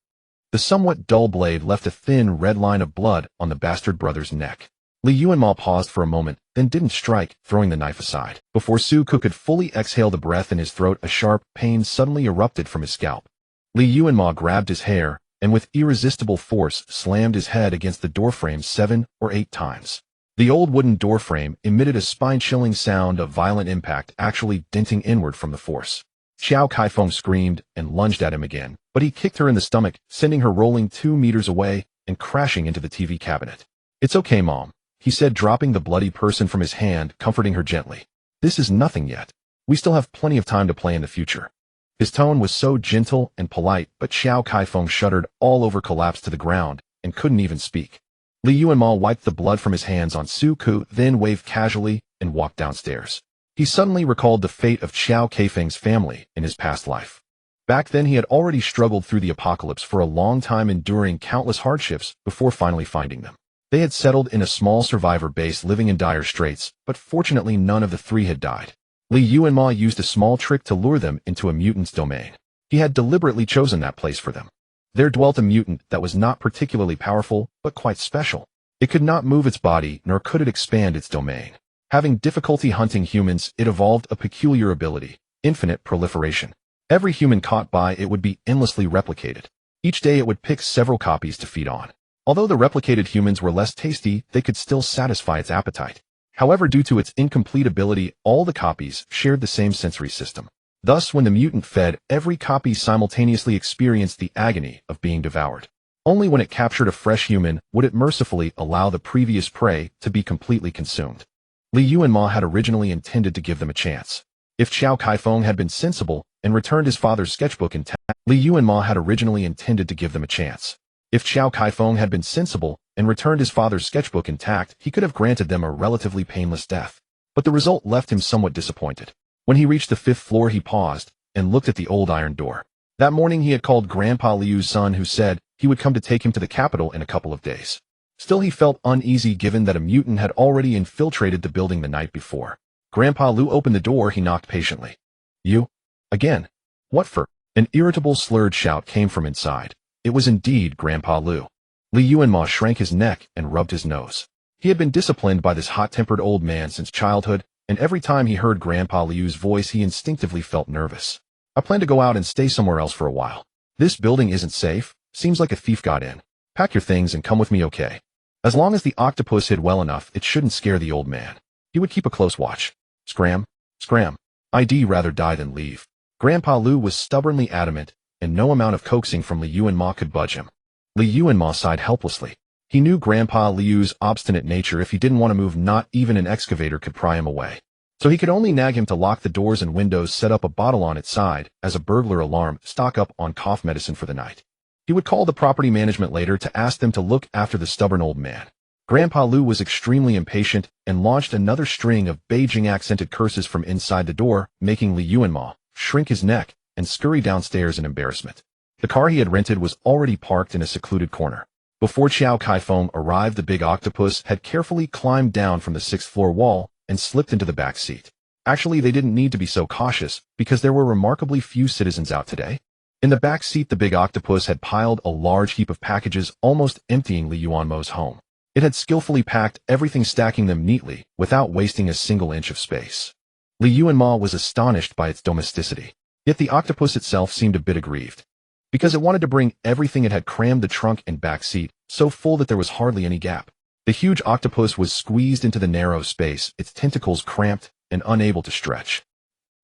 [SPEAKER 1] The somewhat dull blade left a thin red line of blood on the bastard brother's neck. Li Yuanmo paused for a moment, then didn't strike, throwing the knife aside. Before Suke could fully exhale the breath in his throat, a sharp pain suddenly erupted from his scalp. Li Yuanmo grabbed his hair, and with irresistible force slammed his head against the doorframe 7 or 8 times. The old wooden doorframe emitted a spine-chilling sound of violent impact, actually denting inward from the force. Xiao Kaifeng screamed and lunged at him again, but he kicked her in the stomach, sending her rolling 2 meters away and crashing into the TV cabinet. "It's okay, Mom," he said, dropping the bloody person from his hand, comforting her gently. "This is nothing yet. We still have plenty of time to play in the future." His tone was so gentle and polite, but Xiao Kaifeng shuddered all over, collapsed to the ground, and couldn't even speak. Li Yuanmo wiped the blood from his hands on Suku, then waved casually and walked downstairs. He suddenly recalled the fate of Xiao Keifeng's family in his past life. Back then, he had already struggled through the apocalypse for a long time, enduring countless hardships before finally finding them. They had settled in a small survivor base, living in dire straits, but fortunately none of the 3 had died. Li Yuanmo used a small trick to lure them into a mutant's domain. He had deliberately chosen that place for them. There dwelt a mutant that was not particularly powerful, but quite special. It could not move its body, nor could it expand its domain. Having difficulty hunting humans, it evolved a peculiar ability: infinite proliferation. Every human caught by it would be endlessly replicated. Each day it would pick several copies to feed on. Although the replicated humans were less tasty, they could still satisfy its appetite. However, due to its incomplete ability, all the copies shared the same sensory system. Thus, when the mutant fed, every copy simultaneously experienced the agony of being devoured. Only when it captured a fresh human would it mercifully allow the previous prey to be completely consumed. Li Yuanmo had originally intended to give them a chance. If Xiao Kaifeng had been sensible and returned his father's sketchbook intact, Li Yuanmo had originally intended to give them a chance. If Xiao Kaifeng had been sensible and returned his father's sketchbook intact, he could have granted them a relatively painless death. But the result left him somewhat disappointed. When he reached the 5th floor, he paused and looked at the old iron door. That morning he had called Grandpa Liu's son, who said he would come to take him to the capital in a couple of days. Still, he felt uneasy given that a mutant had already infiltrated the building the night before. Grandpa Liu opened the door. He knocked patiently. "You? Again? What for?" An irritable, slurred shout came from inside. It was indeed Grandpa Liu. Li Yuanmo shrank his neck and rubbed his nose. He had been disciplined by this hot-tempered old man since childhood, and every time he heard Grandpa Liu's voice, he instinctively felt nervous. "I plan to go out and stay somewhere else for a while. This building isn't safe. Seems like a thief got in. Pack your things and come with me, okay?" As long as the octopus hid well enough, it shouldn't scare the old man. He would keep a close watch. Scram. Scram. I'd rather die than leave. Grandpa Lu was stubbornly adamant, and no amount of coaxing from Li Yuanmo could budge him. Li Yuanmo sighed helplessly. He knew Grandpa Liu's obstinate nature. If he didn't want to move, not even an excavator could pry him away. So he could only nag him to lock the doors and windows, set up a bottle on its side as a burglar alarm, stock up on cough medicine for the night. He would call the property management later to ask them to look after the stubborn old man. Grandpa Lu was extremely impatient and launched another string of Beijing-accented curses from inside the door, making Li Yuanmo shrink his neck and scurry downstairs in embarrassment. The car he had rented was already parked in a secluded corner. Before Chow Kai-feng arrived, the big octopus had carefully climbed down from the 6th-floor wall and slipped into the back seat. Actually, they didn't need to be so cautious, because there were remarkably few citizens out today. In the back seat, the big octopus had piled a large heap of packages, almost emptying Li Yuanmo's home. It had skillfully packed everything, stacking them neatly, without wasting a single inch of space. Li Yuanmo was astonished by its domesticity. Yet the octopus itself seemed a bit aggrieved. Because it wanted to bring everything, it had crammed the trunk and back seat, so full that there was hardly any gap. The huge octopus was squeezed into the narrow space, its tentacles cramped and unable to stretch.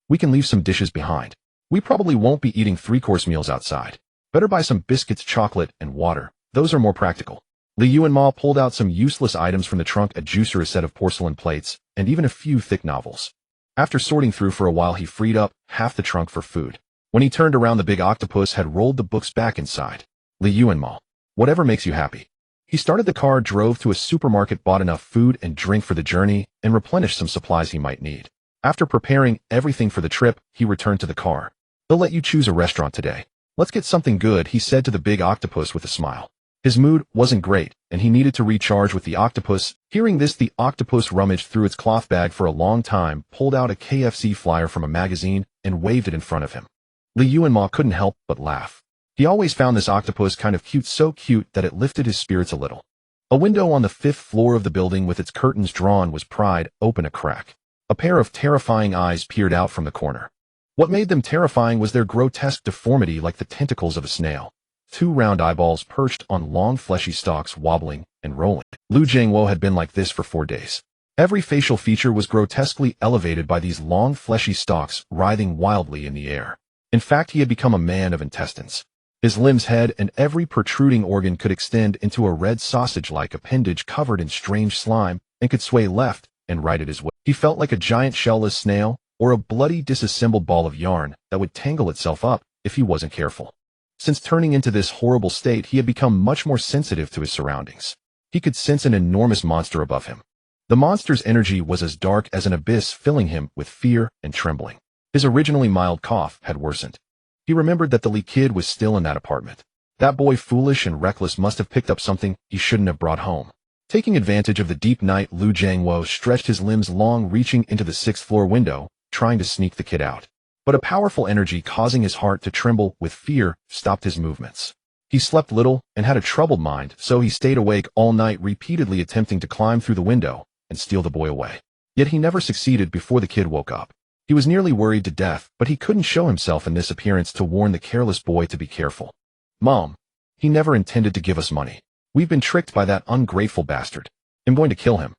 [SPEAKER 1] We can leave some dishes behind. We probably won't be eating 3-course meals outside. Better buy some biscuits, chocolate, and water. Those are more practical. Li Yuanmo pulled out some useless items from the trunk, a juicer, a set of porcelain plates, and even a few thick novels. After sorting through for a while, he freed up half the trunk for food. When he turned around, the big octopus had rolled the books back inside. Li Yuanmo, whatever makes you happy. He started the car, drove to a supermarket, bought enough food and drink for the journey, and replenished some supplies he might need. After preparing everything for the trip, he returned to the car. They'll let you choose a restaurant today. Let's get something good, he said to the big octopus with a smile. His mood wasn't great, and he needed to recharge with the octopus. Hearing this, the octopus rummaged through its cloth bag for a long time, pulled out a KFC flyer from a magazine, and waved it in front of him. Li Yuanmo couldn't help but laugh. He always found this octopus kind of cute, so cute that it lifted his spirits a little. A window on the 5th floor of the building with its curtains drawn was pried open a crack. A pair of terrifying eyes peered out from the corner. What made them terrifying was their grotesque deformity, like the tentacles of a snail. 2 round eyeballs perched on long fleshy stalks, wobbling and rolling. Lu Jiangwo had been like this for 4 days. Every facial feature was grotesquely elevated by these long fleshy stalks writhing wildly in the air. In fact, he had become a man of intestines. His limbs, head, and every protruding organ could extend into a red sausage-like appendage covered in strange slime, and could sway left and right at his will. He felt like a giant shellless snail, or a bloody disassembled ball of yarn that would tangle itself up if he wasn't careful. Since turning into this horrible state, he had become much more sensitive to his surroundings. He could sense an enormous monster above him. The monster's energy was as dark as an abyss, filling him with fear and trembling. His originally mild cough had worsened. He remembered that the Li kid was still in that apartment. That boy, foolish and reckless, must have picked up something he shouldn't have brought home. Taking advantage of the deep night, Lu Jiangwo stretched his limbs long, reaching into the 6th floor window, trying to sneak the kid out. But a powerful energy, causing his heart to tremble with fear, stopped his movements. He slept little and had a troubled mind, so he stayed awake all night, repeatedly attempting to climb through the window and steal the boy away. Yet he never succeeded before the kid woke up. He was nearly worried to death, but he couldn't show himself in this appearance to warn the careless boy to be careful. Mom, he never intended to give us money. We've been tricked by that ungrateful bastard. I'm going to kill him.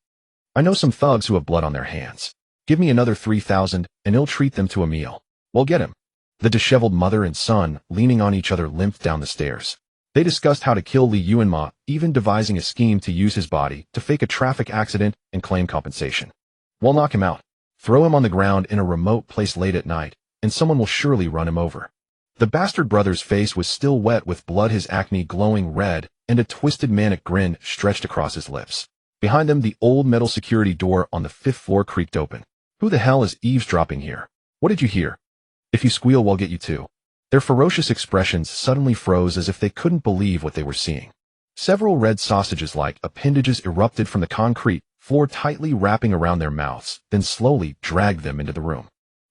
[SPEAKER 1] I know some thugs who have blood on their hands. Give me another 3,000 and he'll treat them to a meal. We'll get him. The disheveled mother and son, leaning on each other, limped down the stairs. They discussed how to kill Li Yuanmo, even devising a scheme to use his body to fake a traffic accident and claim compensation. We'll knock him out. Throw him on the ground in a remote place late at night, and someone will surely run him over. The bastard brother's face was still wet with blood, his acne glowing red, and a twisted manic grin stretched across his lips. Behind them, the old metal security door on the 5th floor creaked open. Who the hell is eavesdropping here? What did you hear? If you squeal, we'll get you too. Their ferocious expressions suddenly froze as if they couldn't believe what they were seeing. Several red sausages-like appendages erupted from the concrete floor, tightly wrapping around their mouths, then slowly dragged them into the room.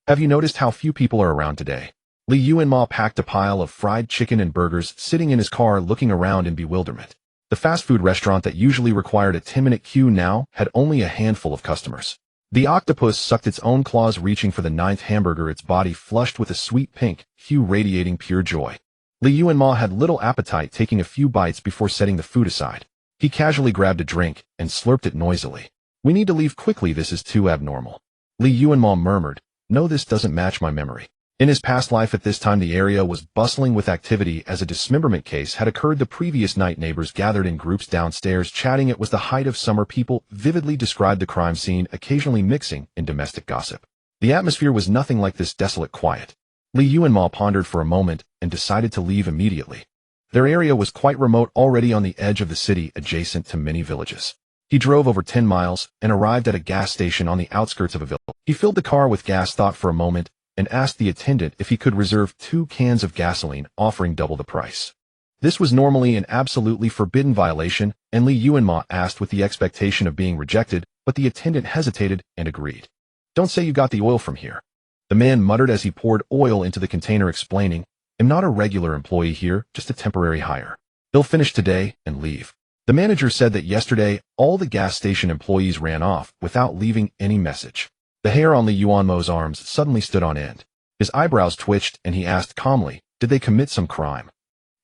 [SPEAKER 1] Have you noticed how few people are around today? Li Yuanmo packed a pile of fried chicken and burgers, sitting in his car looking around in bewilderment. The fast food restaurant that usually required a 10-minute queue now had only a handful of customers. The octopus sucked its own claws, reaching for the 9th hamburger, its body flushed with a sweet pink hue radiating pure joy. Li Yuanmo had little appetite, taking a few bites before setting the food aside. He casually grabbed a drink and slurped it noisily. We need to leave quickly, this is too abnormal. Li Yuanmo murmured, no, this doesn't match my memory. In his past life at this time, the area was bustling with activity as a dismemberment case had occurred the previous night. Neighbors gathered in groups downstairs chatting. It was the height of summer. People vividly described the crime scene, occasionally mixing in domestic gossip. The atmosphere was nothing like this desolate quiet. Yuanmo pondered for a moment and decided to leave immediately. Their area was quite remote, already on the edge of the city, adjacent to many villages. He drove over 10 miles and arrived at a gas station on the outskirts of a village. He filled the car with gas, thought for a moment, and asked the attendant if he could reserve 2 cans of gasoline, offering double the price. This was normally an absolutely forbidden violation, and Yuanmo asked with the expectation of being rejected, but the attendant hesitated and agreed. "Don't say you got the oil from here." The man muttered as he poured oil into the container, explaining, "I'm not a regular employee here, just a temporary hire. They'll finish today and leave." The manager said that yesterday, all the gas station employees ran off without leaving any message. The hair on Yuanmo's arms suddenly stood on end. His eyebrows twitched and he asked calmly, "Did they commit some crime?"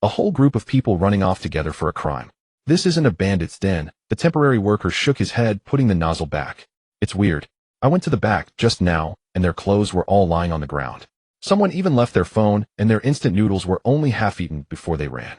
[SPEAKER 1] "A whole group of people running off together for a crime. This isn't a bandit's den." The temporary worker shook his head, putting the nozzle back. "It's weird. I went to the back just now, and their clothes were all lying on the ground. Someone even left their phone, and their instant noodles were only half-eaten before they ran."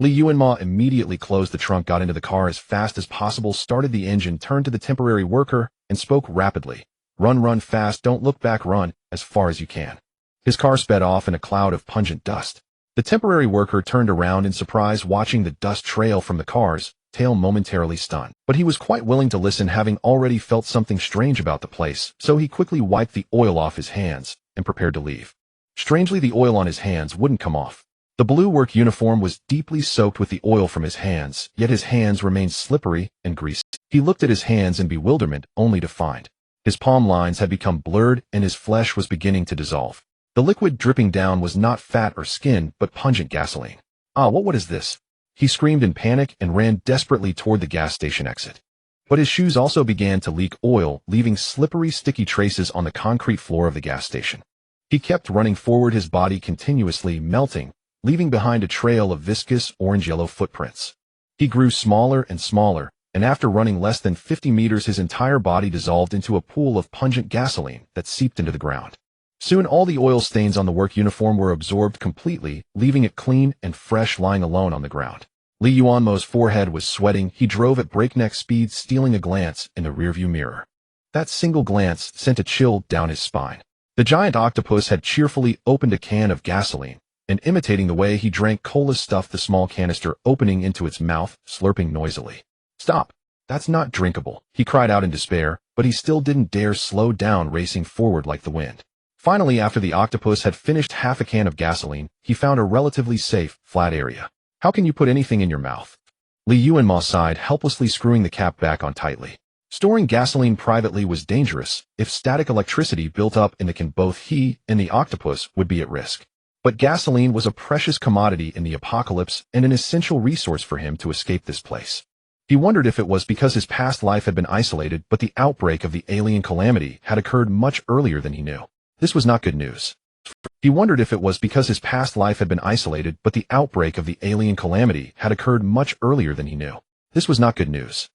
[SPEAKER 1] Yuanmo immediately closed the trunk, got into the car as fast as possible, started the engine, turned to the temporary worker, and spoke rapidly. Run fast, don't look back, run as far as you can." His car sped off in a cloud of pungent dust. The temporary worker turned around in surprise, watching the dust trail from the car's tail, momentarily stunned. But he was quite willing to listen, having already felt something strange about the place, so he quickly wiped the oil off his hands and prepared to leave. Strangely, the oil on his hands wouldn't come off. The blue work uniform was deeply soaked with the oil from his hands, yet his hands remained slippery and greasy. He looked at his hands in bewilderment, only to find his palm lines had become blurred and his flesh was beginning to dissolve. The liquid dripping down was not fat or skin, but pungent gasoline. "Ah, what is this?" He screamed in panic and ran desperately toward the gas station exit. But his shoes also began to leak oil, leaving slippery, sticky traces on the concrete floor of the gas station. He kept running forward, his body continuously melting, leaving behind a trail of viscous orange-yellow footprints. He grew smaller and smaller, and after running less than 50 meters, his entire body dissolved into a pool of pungent gasoline that seeped into the ground. Soon all the oil stains on the work uniform were absorbed completely, leaving it clean and fresh, lying alone on the ground. Yuanmo's forehead was sweating. He drove at breakneck speed, stealing a glance in the rearview mirror. That single glance sent a chill down his spine. The giant octopus had cheerfully opened a can of gasoline, and imitating the way he drank cola, stuffed the small canister, opening into its mouth, slurping noisily. "Stop! That's not drinkable," he cried out in despair, but he still didn't dare slow down, racing forward like the wind. Finally, after the octopus had finished half a can of gasoline, he found a relatively safe, flat area. "How can you put anything in your mouth?" Yuanmo sighed, helplessly screwing the cap back on tightly. Storing gasoline privately was dangerous. If static electricity built up in the can, both he and the octopus would be at risk. But gasoline was a precious commodity in the apocalypse and an essential resource for him to escape this place. He wondered if it was because his past life had been isolated, but the outbreak of the alien calamity had occurred much earlier than he knew. This was not good news. He wondered if it was because his past life had been isolated, but the outbreak of the alien calamity had occurred much earlier than he knew. This was not good news.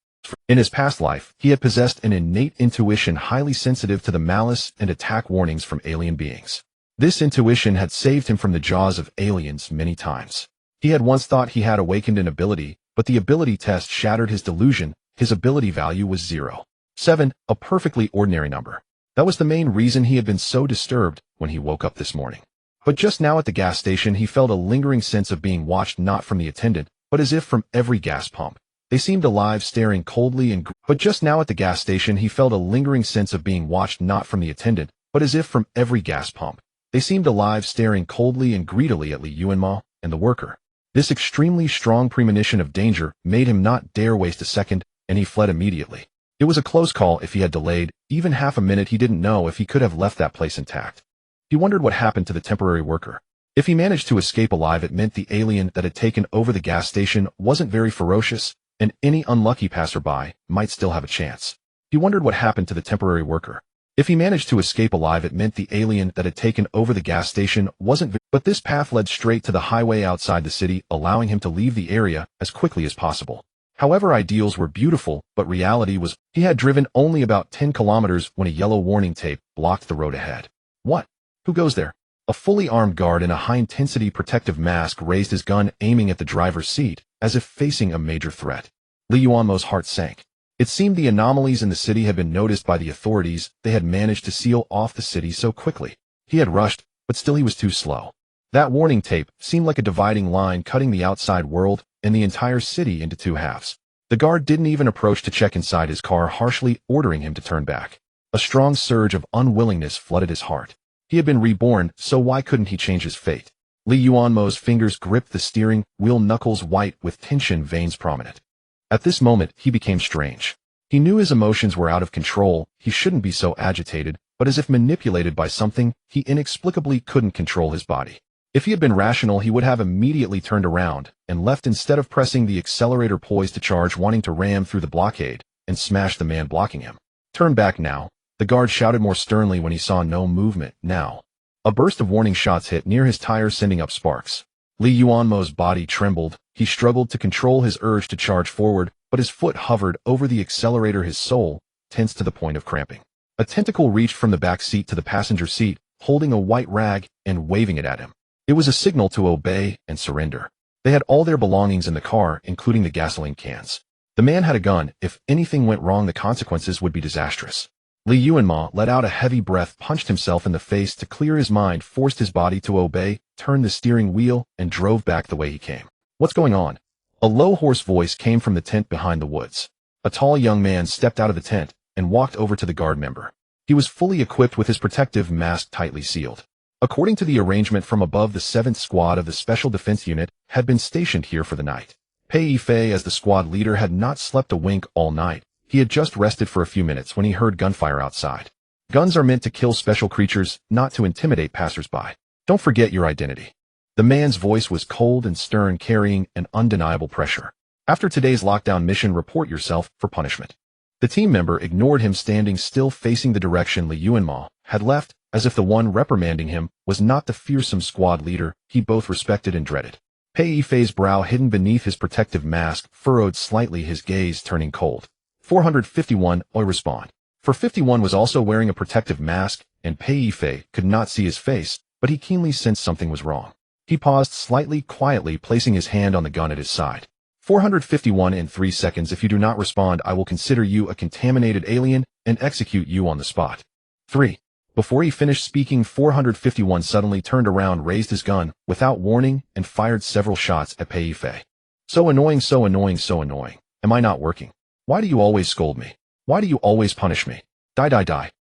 [SPEAKER 1] In his past life, he had possessed an innate intuition highly sensitive to the malice and attack warnings from alien beings. This intuition had saved him from the jaws of aliens many times. He had once thought he had awakened an ability, but the ability test shattered his delusion. His ability value was 0. 7, a perfectly ordinary number. That was the main reason he had been so disturbed when he woke up this morning. But just now at the gas station, he felt a lingering sense of being watched, not from the attendant, but as if from every gas pump. They seemed alive, staring coldly and But just now at the gas station, he felt a lingering sense of being watched, not from the attendant, but as if from every gas pump. They seemed alive, staring coldly and greedily at Yuanmo and the worker. This extremely strong premonition of danger made him not dare waste a second, and he fled immediately. It was a close call. If he had delayed even half a minute, he didn't know if he could have left that place intact. He wondered what happened to the temporary worker. If he managed to escape alive, it meant the alien that had taken over the gas station wasn't very ferocious, and any unlucky passerby might still have a chance. He wondered what happened to the temporary worker. If he managed to escape alive, it meant the alien that had taken over the gas station wasn't but this path led straight to the highway outside the city, allowing him to leave the area as quickly as possible. However, ideals were beautiful, but reality was, he had driven only about 10 kilometers when a yellow warning tape blocked the road ahead. What? Who goes there? A fully armed guard in a high-intensity protective mask raised his gun, aiming at the driver's seat, as if facing a major threat. Yuanmo's heart sank. It seemed the anomalies in the city had been noticed by the authorities. They had managed to seal off the city so quickly. He had rushed, but still he was too slow. That warning tape seemed like a dividing line cutting the outside world and the entire city into two halves. The guard didn't even approach to check inside his car, harshly ordering him to turn back. A strong surge of unwillingness flooded his heart. He had been reborn, so why couldn't he change his fate? Yuanmo's fingers gripped the steering wheel, knuckles white with tension, veins prominent. At this moment, he became strange. He knew his emotions were out of control. He shouldn't be so agitated, but as if manipulated by something, he inexplicably couldn't control his body. If he had been rational, he would have immediately turned around and left instead of pressing the accelerator, poised to charge, wanting to ram through the blockade and smash the man blocking him. Turn back now, the guard shouted more sternly when he saw no movement. Now. A burst of warning shots hit near his tires, sending up sparks. Yuanmo's body trembled. He struggled to control his urge to charge forward, but his foot hovered over the accelerator, his soul tensed to the point of cramping. A tentacle reached from the back seat to the passenger seat, holding a white rag and waving it at him. It was a signal to obey and surrender. They had all their belongings in the car, including the gasoline cans. The man had a gun. If anything went wrong, the consequences would be disastrous. Yuanmo let out a heavy breath, punched himself in the face to clear his mind, forced his body to obey, turned the steering wheel, and drove back the way he came. What's going on? A low, hoarse voice came from the tent behind the woods. A tall young man stepped out of the tent and walked over to the guard member. He was fully equipped with his protective mask tightly sealed. According to the arrangement from above, the 7th Squad of the Special Defense Unit had been stationed here for the night. Pei Yifei, as the squad leader, had not slept a wink all night. He had just rested for a few minutes when he heard gunfire outside. Guns are meant to kill special creatures, not to intimidate passersby. Don't forget your identity. The man's voice was cold and stern, carrying an undeniable pressure. After today's lockdown mission, report yourself for punishment. The team member ignored him, standing still, facing the direction Yuanmo had left, as if the one reprimanding him was not the fearsome squad leader he both respected and dreaded. Pei Yifei's brow, hidden beneath his protective mask, furrowed slightly, his gaze turning cold. 451, I respond. For 51 was also wearing a protective mask, and Pei Yifei could not see his face, but he keenly sensed something was wrong. He paused slightly, quietly placing his hand on the gun at his side. 451, in 3 seconds. If you do not respond, I will consider you a contaminated alien and execute you on the spot. 3. Before he finished speaking, 451 suddenly turned around, raised his gun without warning, and fired several shots at Pei Yifei. So annoying, so annoying, so annoying. Am I not working? Why do you always scold me? Why do you always punish me? Die, die, die.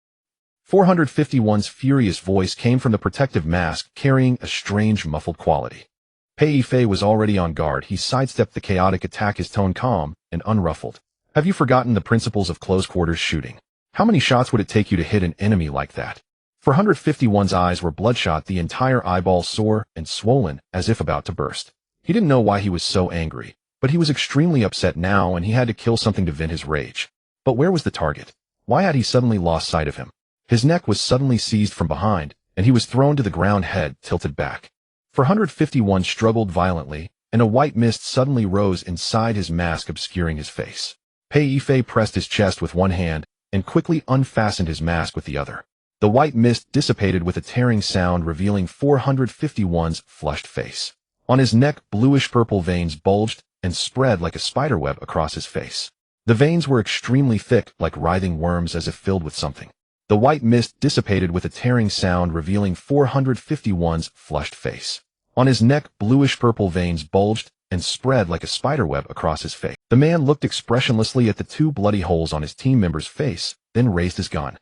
[SPEAKER 1] 451's furious voice came from the protective mask, carrying a strange, muffled quality. Pei Yifei was already on guard. He sidestepped the chaotic attack, his tone calm and unruffled. Have you forgotten the principles of close-quarters shooting? How many shots would it take you to hit an enemy like that? 451's eyes were bloodshot, the entire eyeball sore and swollen, as if about to burst. He didn't know why he was so angry, but he was extremely upset now, and he had to kill something to vent his rage. But where was the target? Why had he suddenly lost sight of him? His neck was suddenly seized from behind, and he was thrown to the ground, head tilted back. 451 struggled violently, and a white mist suddenly rose inside his mask, obscuring his face. Pei Yifei pressed his chest with one hand and quickly unfastened his mask with the other. The white mist dissipated with a tearing sound, revealing 451's flushed face. On his neck, bluish-purple veins bulged and spread like a spiderweb across his face. The veins were extremely thick, like writhing worms, as if filled with something. The white mist dissipated with a tearing sound, revealing 451's flushed face. On his neck, bluish-purple veins bulged and spread like a spiderweb across his face. The man looked expressionlessly at the 2 bloody holes on his team member's face, then raised his gun.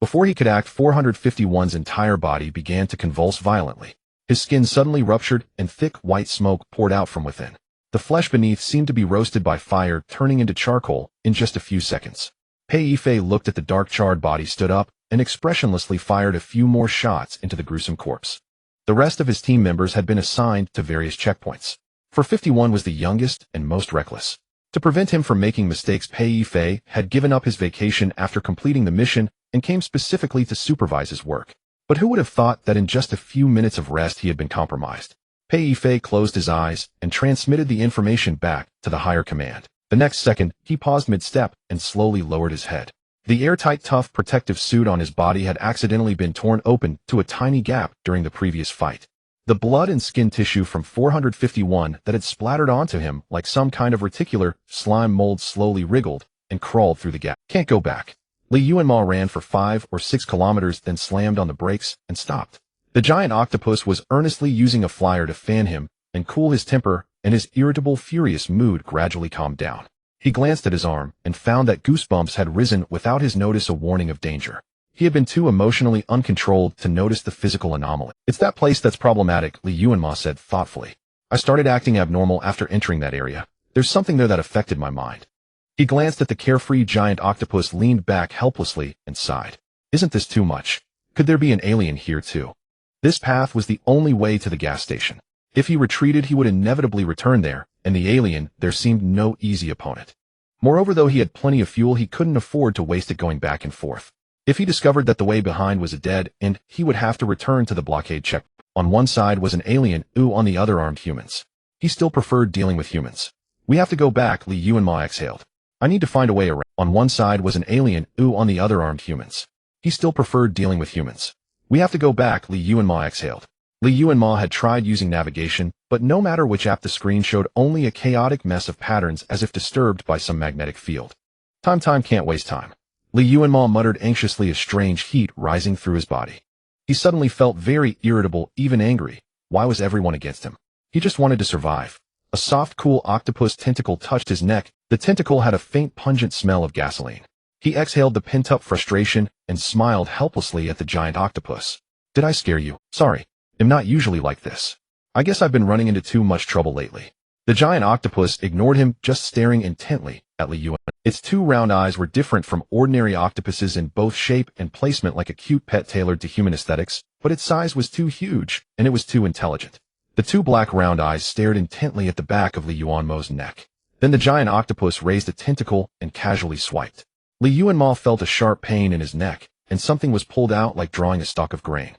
[SPEAKER 1] Before he could act, 451's entire body began to convulse violently. His skin suddenly ruptured, and thick white smoke poured out from within. The flesh beneath seemed to be roasted by fire, turning into charcoal in just a few seconds. Pei Yifei looked at the dark, charred body, stood up, and expressionlessly fired a few more shots into the gruesome corpse. The rest of his team members had been assigned to various checkpoints. 451 was the youngest and most reckless. To prevent him from making mistakes, Pei Yifei had given up his vacation after completing the mission and came specifically to supervise his work. But who would have thought that in just a few minutes of rest he had been compromised? Pei Yifei closed his eyes and transmitted the information back to the higher command. The next second, he paused mid-step and slowly lowered his head. The airtight, tough, protective suit on his body had accidentally been torn open to a tiny gap during the previous fight. The blood and skin tissue from 451 that had splattered onto him like some kind of reticular slime mold slowly wriggled and crawled through the gap. Can't go back. Li Yuanmo ran for 5 or 6 kilometers, then slammed on the brakes and stopped. The giant octopus was earnestly using a flyer to fan him and cool his temper, and his irritable, furious mood gradually calmed down. He glanced at his arm and found that goosebumps had risen without his notice, a warning of danger. He had been too emotionally uncontrolled to notice the physical anomaly. It's that place that's problematic, Li Yuanmo said thoughtfully. I started acting abnormal after entering that area. There's something there that affected my mind. He glanced at the carefree giant octopus, leaned back helplessly, and sighed. Isn't this too much? Could there be an alien here too? This path was the only way to the gas station. If he retreated, he would inevitably return there, and the alien there seemed no easy opponent. Moreover, though he had plenty of fuel, he couldn't afford to waste it going back and forth. If he discovered that the way behind was a dead end, he would have to return to the blockade check. On one side was an alien, on the other armed humans. He still preferred dealing with humans. We have to go back, Li Yuanmo exhaled. I need to find a way around. On one side was an alien, on the other armed humans. He still preferred dealing with humans. We have to go back, Li Yuanmo exhaled. Li Yuanmo had tried using navigation, but no matter which app, the screen showed only a chaotic mess of patterns as if disturbed by some magnetic field. Time can't waste time. Li Yuanmo muttered anxiously, a strange heat rising through his body. He suddenly felt very irritable, even angry. Why was everyone against him? He just wanted to survive. A soft, cool octopus tentacle touched his neck. The tentacle had a faint, pungent smell of gasoline. He exhaled the pent-up frustration and smiled helplessly at the giant octopus. Did I scare you? Sorry. I'm not usually like this. I guess I've been running into too much trouble lately. The giant octopus ignored him, just staring intently at Li Yuanmo. Its 2 round eyes were different from ordinary octopuses in both shape and placement, like a cute pet tailored to human aesthetics, but its size was too huge, and it was too intelligent. The 2 black round eyes stared intently at the back of Li Yuanmo's neck. Then the giant octopus raised a tentacle and casually swiped. Li Yuanmo felt a sharp pain in his neck, and something was pulled out like drawing a stalk of grain.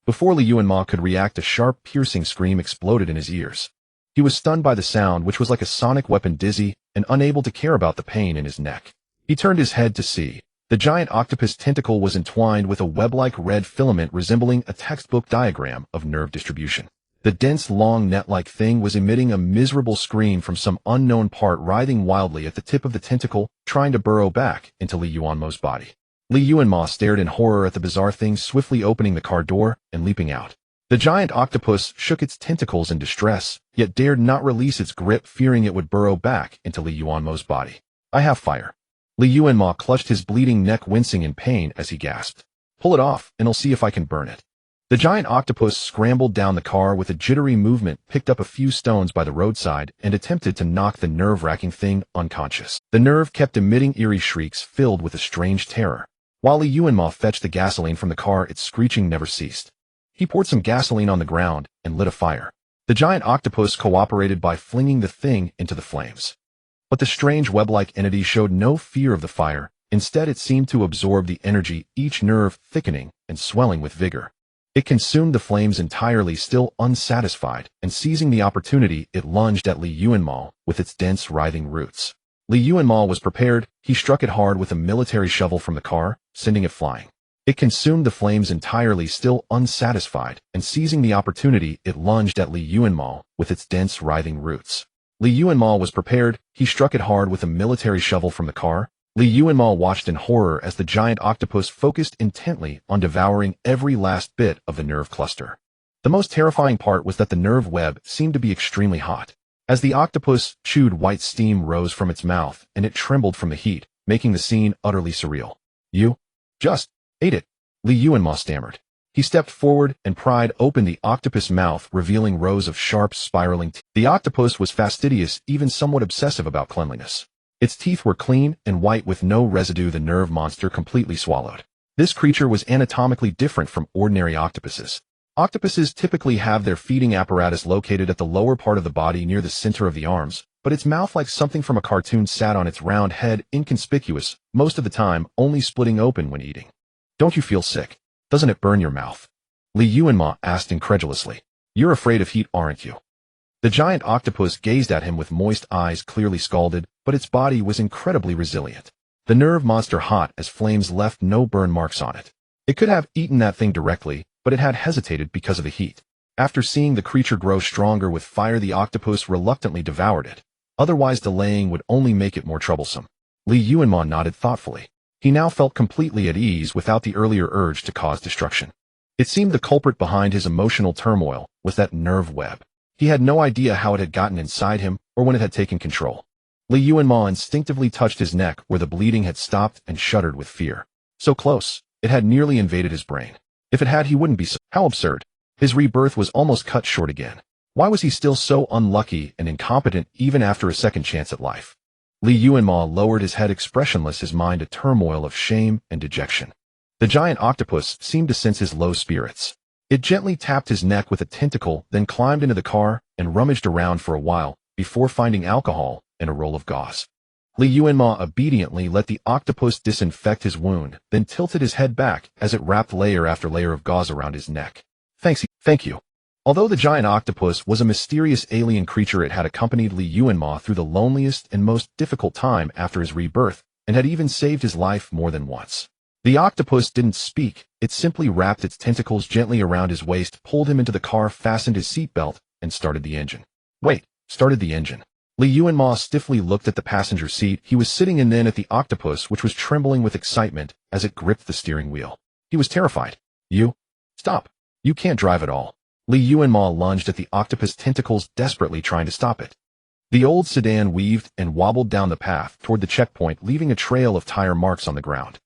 [SPEAKER 1] Before Li Yuanmo could react, a sharp, piercing scream exploded in his ears. He was stunned by the sound, which was like a sonic weapon, dizzy and unable to care about the pain in his neck. He turned his head to see. The giant octopus tentacle was entwined with a web-like red filament resembling a textbook diagram of nerve distribution. The dense, long, net-like thing was emitting a miserable scream from some unknown part, writhing wildly at the tip of the tentacle, trying to burrow back into Li Yuanmo's body. Li Yuanmo stared in horror at the bizarre thing, swiftly opening the car door and leaping out. The giant octopus shook its tentacles in distress, yet dared not release its grip, fearing it would burrow back into Li Yuanmo's body. I have fire. Li Yuanmo clutched his bleeding neck, wincing in pain as he gasped. Pull it off, and I'll see if I can burn it. The giant octopus scrambled down the car with a jittery movement, picked up a few stones by the roadside, and attempted to knock the nerve-wracking thing unconscious. The nerve kept emitting eerie shrieks filled with a strange terror. While Li Yuanmo fetched the gasoline from the car, its screeching never ceased. He poured some gasoline on the ground and lit a fire. The giant octopus cooperated by flinging the thing into the flames. But the strange web-like entity showed no fear of the fire. Instead, it seemed to absorb the energy, each nerve thickening and swelling with vigor. It consumed the flames entirely, still unsatisfied, and seizing the opportunity, it lunged at Li Yuanmo with its dense, writhing roots. Li Yuanmo was prepared. He struck it hard with a military shovel from the car, sending it flying. It consumed the flames entirely, still unsatisfied, and seizing the opportunity, it lunged at Li Yuanmo with its dense, writhing roots. Li Yuanmo was prepared. He struck it hard with a military shovel from the car. Li Yuanmo watched in horror as the giant octopus focused intently on devouring every last bit of the nerve cluster. The most terrifying part was that the nerve web seemed to be extremely hot. As the octopus chewed, white steam rose from its mouth, and it trembled from the heat, making the scene utterly surreal. You just ate it, Li Yuanmo stammered. He stepped forward and pried open the octopus mouth, revealing rows of sharp, spiraling teeth. The octopus was fastidious, even somewhat obsessive about cleanliness. Its teeth were clean and white with no residue. The nerve monster completely swallowed. This creature was anatomically different from ordinary octopuses. Octopuses typically have their feeding apparatus located at the lower part of the body near the center of the arms, but its mouth, like something from a cartoon, sat on its round head, inconspicuous, most of the time only splitting open when eating. Don't you feel sick? Doesn't it burn your mouth? Li Yuanmo asked incredulously. You're afraid of heat, aren't you? The giant octopus gazed at him with moist eyes, clearly scalded, but its body was incredibly resilient. The nerve monster hot as flames left no burn marks on it. It could have eaten that thing directly, but it had hesitated because of the heat. After seeing the creature grow stronger with fire, the octopus reluctantly devoured it. Otherwise, delaying would only make it more troublesome. Yuanmo nodded thoughtfully. He now felt completely at ease without the earlier urge to cause destruction. It seemed the culprit behind his emotional turmoil was that nerve web. He had no idea how it had gotten inside him or when it had taken control. Yuanmo instinctively touched his neck where the bleeding had stopped and shuddered with fear. So close, it had nearly invaded his brain. If it had, he wouldn't be so— How absurd. His rebirth was almost cut short again. Why was he still so unlucky and incompetent even after a second chance at life? Yuanmo lowered his head expressionless, his mind a turmoil of shame and dejection. The giant octopus seemed to sense his low spirits. It gently tapped his neck with a tentacle, then climbed into the car and rummaged around for a while before finding alcohol and a roll of gauze. Yuanmo obediently let the octopus disinfect his wound, then tilted his head back as it wrapped layer after layer of gauze around his neck. Thank you. Although the giant octopus was a mysterious alien creature, it had accompanied Yuanmo through the loneliest and most difficult time after his rebirth, and had even saved his life more than once. The octopus didn't speak, it simply wrapped its tentacles gently around his waist, pulled him into the car, fastened his seatbelt, and started the engine. Started the engine. Yuanmo stiffly looked at the passenger seat he was sitting in, then at the octopus, which was trembling with excitement as it gripped the steering wheel. He was terrified. Stop. You can't drive at all. Yuanmo lunged at the octopus tentacles, desperately trying to stop it. The old sedan weaved and wobbled down the path toward the checkpoint, leaving a trail of tire marks on the ground.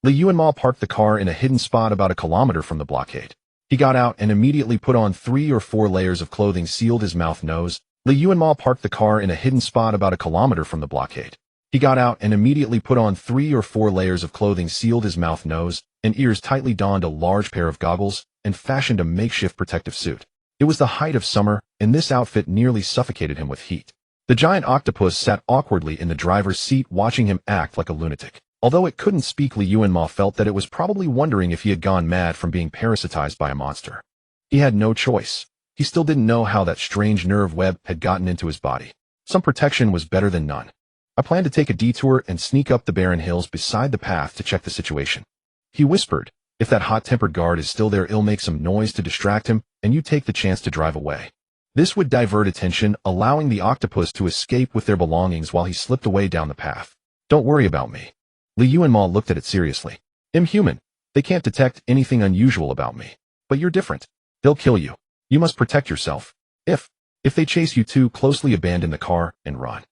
[SPEAKER 1] Yuanmo parked the car in a hidden spot about a kilometer from the blockade. He got out and immediately put on 3 or 4 layers of clothing, sealed his mouth, nose. Yuanmo parked the car in a hidden spot about a kilometer from the blockade. He got out and immediately put on 3 or 4 layers of clothing, sealed his mouth, nose, and ears tightly, donned a large pair of goggles, and fashioned a makeshift protective suit. It was the height of summer, and this outfit nearly suffocated him with heat. The giant octopus sat awkwardly in the driver's seat, watching him act like a lunatic. Although it couldn't speak, Yuanmo felt that it was probably wondering if he had gone mad from being parasitized by a monster. He had no choice. He still didn't know how that strange nerve web had gotten into his body. Some protection was better than none. I plan to take a detour and sneak up the barren hills beside the path to check the situation. He whispered. If that hot-tempered guard is still there, it'll make some noise to distract him, and you take the chance to drive away. This would divert attention, allowing the octopus to escape with their belongings while he slipped away down the path. Don't worry about me. Yuanmo looked at it seriously. I'm human. They can't detect anything unusual about me. But you're different. They'll kill you. You must protect yourself. If they chase you too closely, abandon the car and run.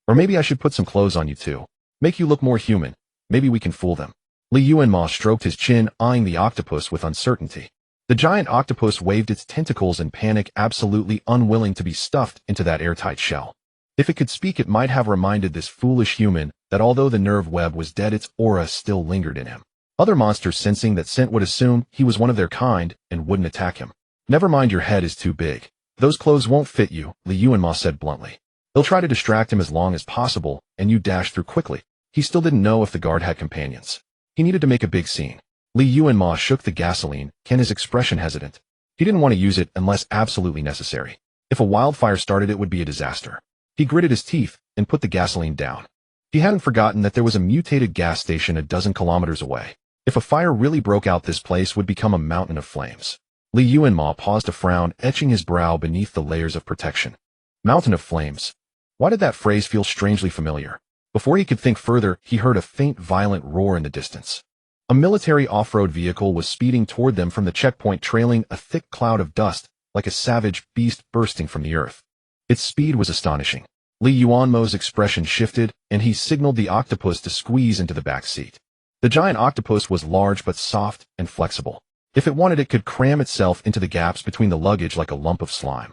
[SPEAKER 1] Or maybe I should put some clothes on you too. Make you look more human. Maybe we can fool them. Yuanmo stroked his chin, eyeing the octopus with uncertainty. The giant octopus waved its tentacles in panic, absolutely unwilling to be stuffed into that airtight shell. If it could speak, it might have reminded this foolish human that although the nerve web was dead, its aura still lingered in him. Other monsters sensing that scent would assume he was one of their kind and wouldn't attack him. Never mind, your head is too big. Those clothes won't fit you, Yuanmo said bluntly. They'll try to distract him as long as possible, and you dash through quickly. He still didn't know if the guard had companions. He needed to make a big scene. Yuanmo shook the gasoline, his expression hesitant. He didn't want to use it unless absolutely necessary. If a wildfire started, it would be a disaster. He gritted his teeth and put the gasoline down. He hadn't forgotten that there was a mutated gas station a dozen kilometers away. If a fire really broke out, this place would become a mountain of flames. Yuanmo paused, a frown etching his brow beneath the layers of protection. Mountain of flames. Why did that phrase feel strangely familiar? Before he could think further, he heard a faint, violent roar in the distance. A military off-road vehicle was speeding toward them from the checkpoint, trailing a thick cloud of dust like a savage beast bursting from the earth. Its speed was astonishing. Yuanmo's expression shifted, and he signaled the octopus to squeeze into the back seat. The giant octopus was large but soft and flexible. If it wanted, it could cram itself into the gaps between the luggage like a lump of slime.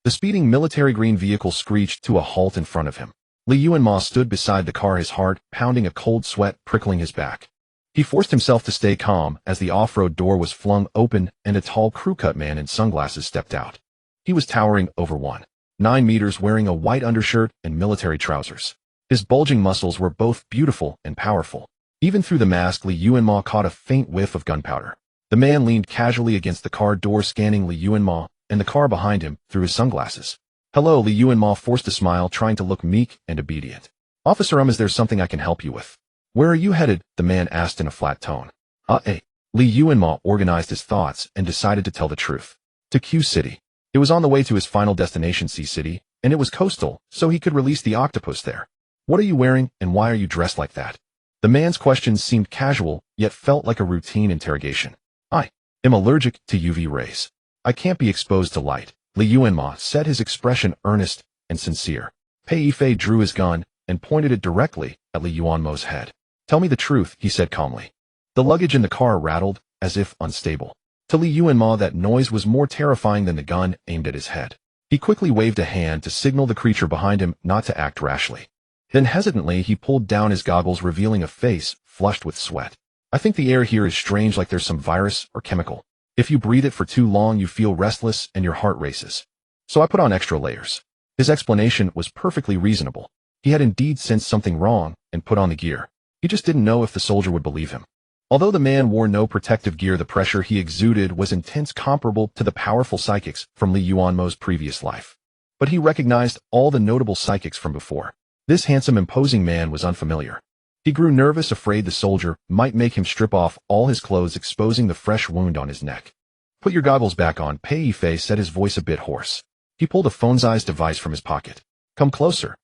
[SPEAKER 1] The speeding military green vehicle screeched to a halt in front of him. Yuanmo stood beside the car, his heart pounding, a cold sweat prickling his back. He forced himself to stay calm as the off-road door was flung open and a tall crew-cut man in sunglasses stepped out. He was towering over 1.9 meters, wearing a white undershirt and military trousers. His bulging muscles were both beautiful and powerful. Even through the mask, Yuanmo caught a faint whiff of gunpowder. The man leaned casually against the car door, scanning Yuanmo and the car behind him through his sunglasses. Hello, Yuanmo forced a smile, trying to look meek and obedient. Officer, is there something I can help you with? Where are you headed? The man asked in a flat tone. Li Yuanmo organized his thoughts and decided to tell the truth. To Q City. It was on the way to his final destination, Sea City, and it was coastal, so he could release the octopus there. What are you wearing, and why are you dressed like that? The man's questions seemed casual, yet felt like a routine interrogation. I am allergic to UV rays. I can't be exposed to light, Li Yuanmo said, his expression earnest and sincere. Pei Yifei drew his gun and pointed it directly at Li Yuanmo's head. Tell me the truth, he said calmly. The luggage in the car rattled, as if unstable. To Li Yuanmo, that noise was more terrifying than the gun aimed at his head. He quickly waved a hand to signal the creature behind him not to act rashly. Then hesitantly he pulled down his goggles, revealing a face flushed with sweat. I think the air here is strange, like there's some virus or chemical. If you breathe it for too long, you feel restless and your heart races. So I put on extra layers. His explanation was perfectly reasonable. He had indeed sensed something wrong and put on the gear. He just didn't know if the soldier would believe him. Although the man wore no protective gear, the pressure he exuded was intense, comparable to the powerful psychics from Li Yuanmo's previous life. But he recognized all the notable psychics from before. This handsome, imposing man was unfamiliar. He grew nervous, afraid the soldier might make him strip off all his clothes, exposing the fresh wound on his neck. Put your goggles back on, Pei Yifei said, his voice a bit hoarse. He pulled a phone-sized device from his pocket. Come closer.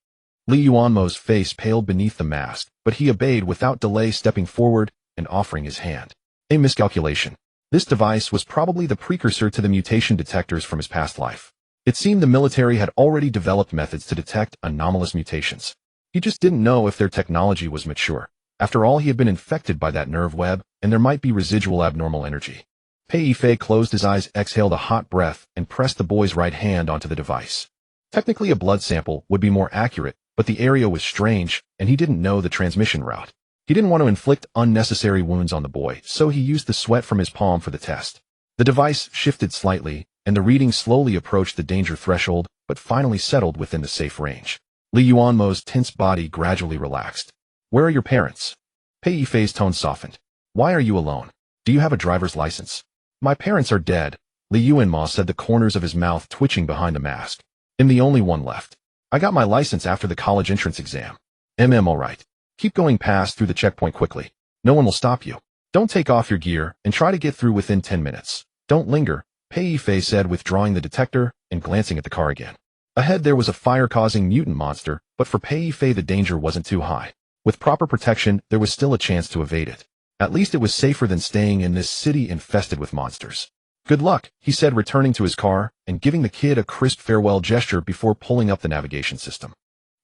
[SPEAKER 1] Li Yuanmo's face paled beneath the mask, but he obeyed without delay, stepping forward and offering his hand. A miscalculation. This device was probably the precursor to the mutation detectors from his past life. It seemed the military had already developed methods to detect anomalous mutations. He just didn't know if their technology was mature. After all, he had been infected by that nerve web, and there might be residual abnormal energy. Pei Yifei closed his eyes, exhaled a hot breath, and pressed the boy's right hand onto the device. Technically, a blood sample would be more accurate, but the area was strange, and he didn't know the transmission route. He didn't want to inflict unnecessary wounds on the boy, so he used the sweat from his palm for the test. The device shifted slightly, and the reading slowly approached the danger threshold, but finally settled within the safe range. Li Yuanmo's tense body gradually relaxed. Where are your parents? Pei Yifei's tone softened. Why are you alone? Do you have a driver's license? My parents are dead, Li Yuanmo said, the corners of his mouth twitching behind the mask. I'm the only one left. I got my license after the college entrance exam. All right. Keep going past through the checkpoint quickly. No one will stop you. Don't take off your gear and try to get through within 10 minutes. Don't linger, Pei Yifei said, withdrawing the detector and glancing at the car again. Ahead there was a fire-causing mutant monster, but for Pei Yifei the danger wasn't too high. With proper protection, there was still a chance to evade it. At least it was safer than staying in this city infested with monsters. Good luck, he said, returning to his car and giving the kid a crisp farewell gesture before pulling up the navigation system.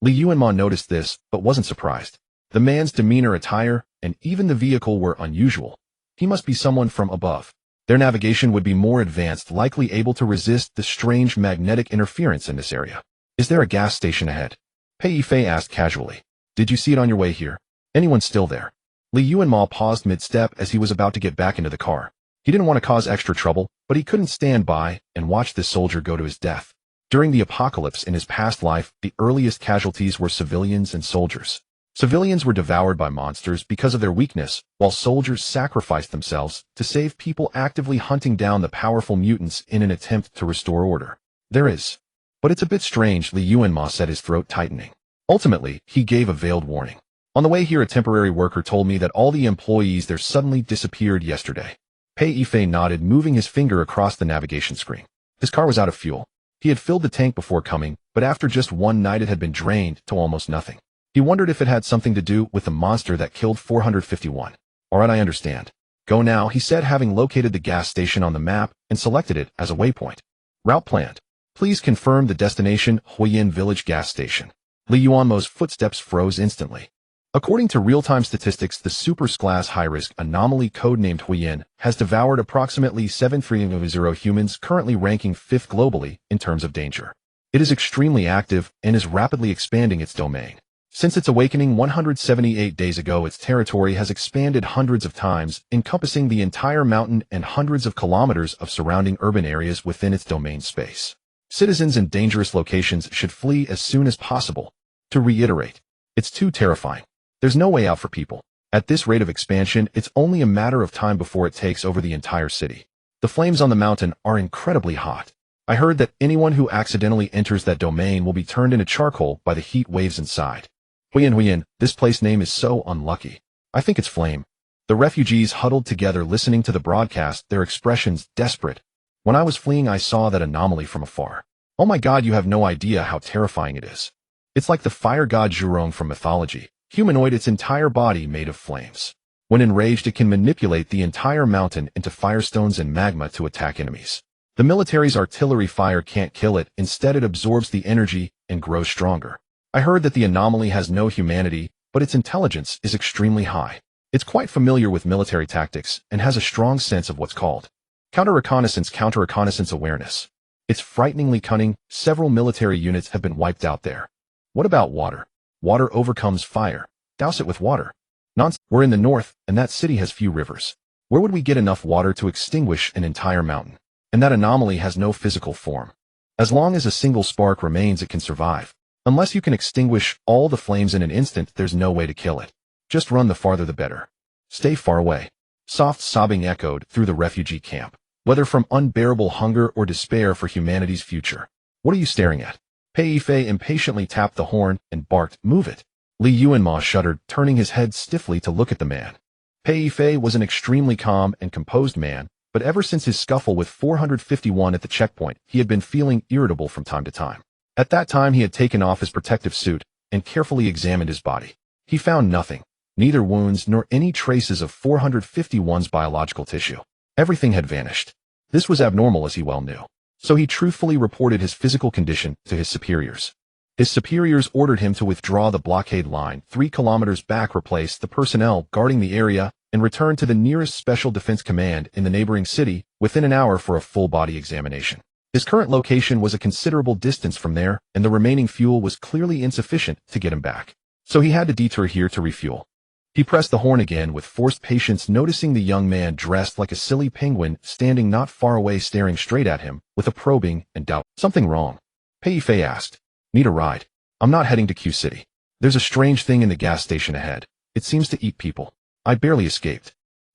[SPEAKER 1] Li Yuanmo noticed this, but wasn't surprised. The man's demeanor, attire, and even the vehicle were unusual. He must be someone from above. Their navigation would be more advanced, likely able to resist the strange magnetic interference in this area. Is there a gas station ahead? Pei Yifei asked casually. Did you see it on your way here? Anyone still there? Li Yuanmo paused mid-step as he was about to get back into the car. He didn't want to cause extra trouble, but he couldn't stand by and watch this soldier go to his death. During the apocalypse in his past life, the earliest casualties were civilians and soldiers. Civilians were devoured by monsters because of their weakness, while soldiers sacrificed themselves to save people, actively hunting down the powerful mutants in an attempt to restore order. There is. But it's a bit strange, Li Yuanmo said, his throat tightening. Ultimately, he gave a veiled warning. On the way here, a temporary worker told me that all the employees there suddenly disappeared yesterday. Pei Yifei nodded, moving his finger across the navigation screen. His car was out of fuel. He had filled the tank before coming, but after just one night it had been drained to almost nothing. He wondered if it had something to do with the monster that killed 451. Alright, I understand. Go now, he said, having located the gas station on the map and selected it as a waypoint. Route planned. Please confirm the destination, Huiyin Village gas station. Li Yuanmo's footsteps froze instantly. According to real-time statistics, the super-class high-risk anomaly codenamed Huiyin has devoured approximately 730 humans, currently ranking 5th globally in terms of danger. It is extremely active and is rapidly expanding its domain. Since its awakening 178 days ago, its territory has expanded hundreds of times, encompassing the entire mountain and hundreds of kilometers of surrounding urban areas within its domain space. Citizens in dangerous locations should flee as soon as possible. To reiterate, it's too terrifying. There's no way out for people. At this rate of expansion, it's only a matter of time before it takes over the entire city. The flames on the mountain are incredibly hot. I heard that anyone who accidentally enters that domain will be turned into charcoal by the heat waves inside. Huiyin, this place name is so unlucky. I think it's flame. The refugees huddled together listening to the broadcast, their expressions desperate. When I was fleeing, I saw that anomaly from afar. Oh my god, you have no idea how terrifying it is. It's like the fire god Zhurong from mythology. Humanoid, its entire body made of flames. When enraged, it can manipulate the entire mountain into firestones and magma to attack enemies. The military's artillery fire can't kill it, instead it absorbs the energy and grows stronger. I heard that the anomaly has no humanity, but its intelligence is extremely high. It's quite familiar with military tactics and has a strong sense of what's called counter-reconnaissance awareness. It's frighteningly cunning. Several military units have been wiped out there. What about water? Water overcomes fire. Douse it with water. Nonsense. We're in the north, and that city has few rivers. Where would we get enough water to extinguish an entire mountain? And that anomaly has no physical form. As long as a single spark remains, it can survive. Unless you can extinguish all the flames in an instant, there's no way to kill it. Just run, the farther the better. Stay far away. Soft sobbing echoed through the refugee camp, whether from unbearable hunger or despair for humanity's future. What are you staring at? Pei Yifei impatiently tapped the horn and barked, "Move it." Yuanmo shuddered, turning his head stiffly to look at the man. Pei Yifei was an extremely calm and composed man, but ever since his scuffle with 451 at the checkpoint, he had been feeling irritable from time to time. At that time, he had taken off his protective suit and carefully examined his body. He found nothing. Neither wounds nor any traces of 451's biological tissue. Everything had vanished. This was abnormal, as he well knew. So he truthfully reported his physical condition to his superiors. His superiors ordered him to withdraw the blockade line 3 kilometers back, replace the personnel guarding the area, and return to the nearest Special Defense Command in the neighboring city within an hour for a full-body examination. His current location was a considerable distance from there, and the remaining fuel was clearly insufficient to get him back. So he had to detour here to refuel. He pressed the horn again with forced patience, noticing the young man dressed like a silly penguin standing not far away, staring straight at him with a probing and doubt. Something wrong? Pei Yifei asked. Need a ride? I'm not heading to Q City. There's a strange thing in the gas station ahead. It seems to eat people. I barely escaped.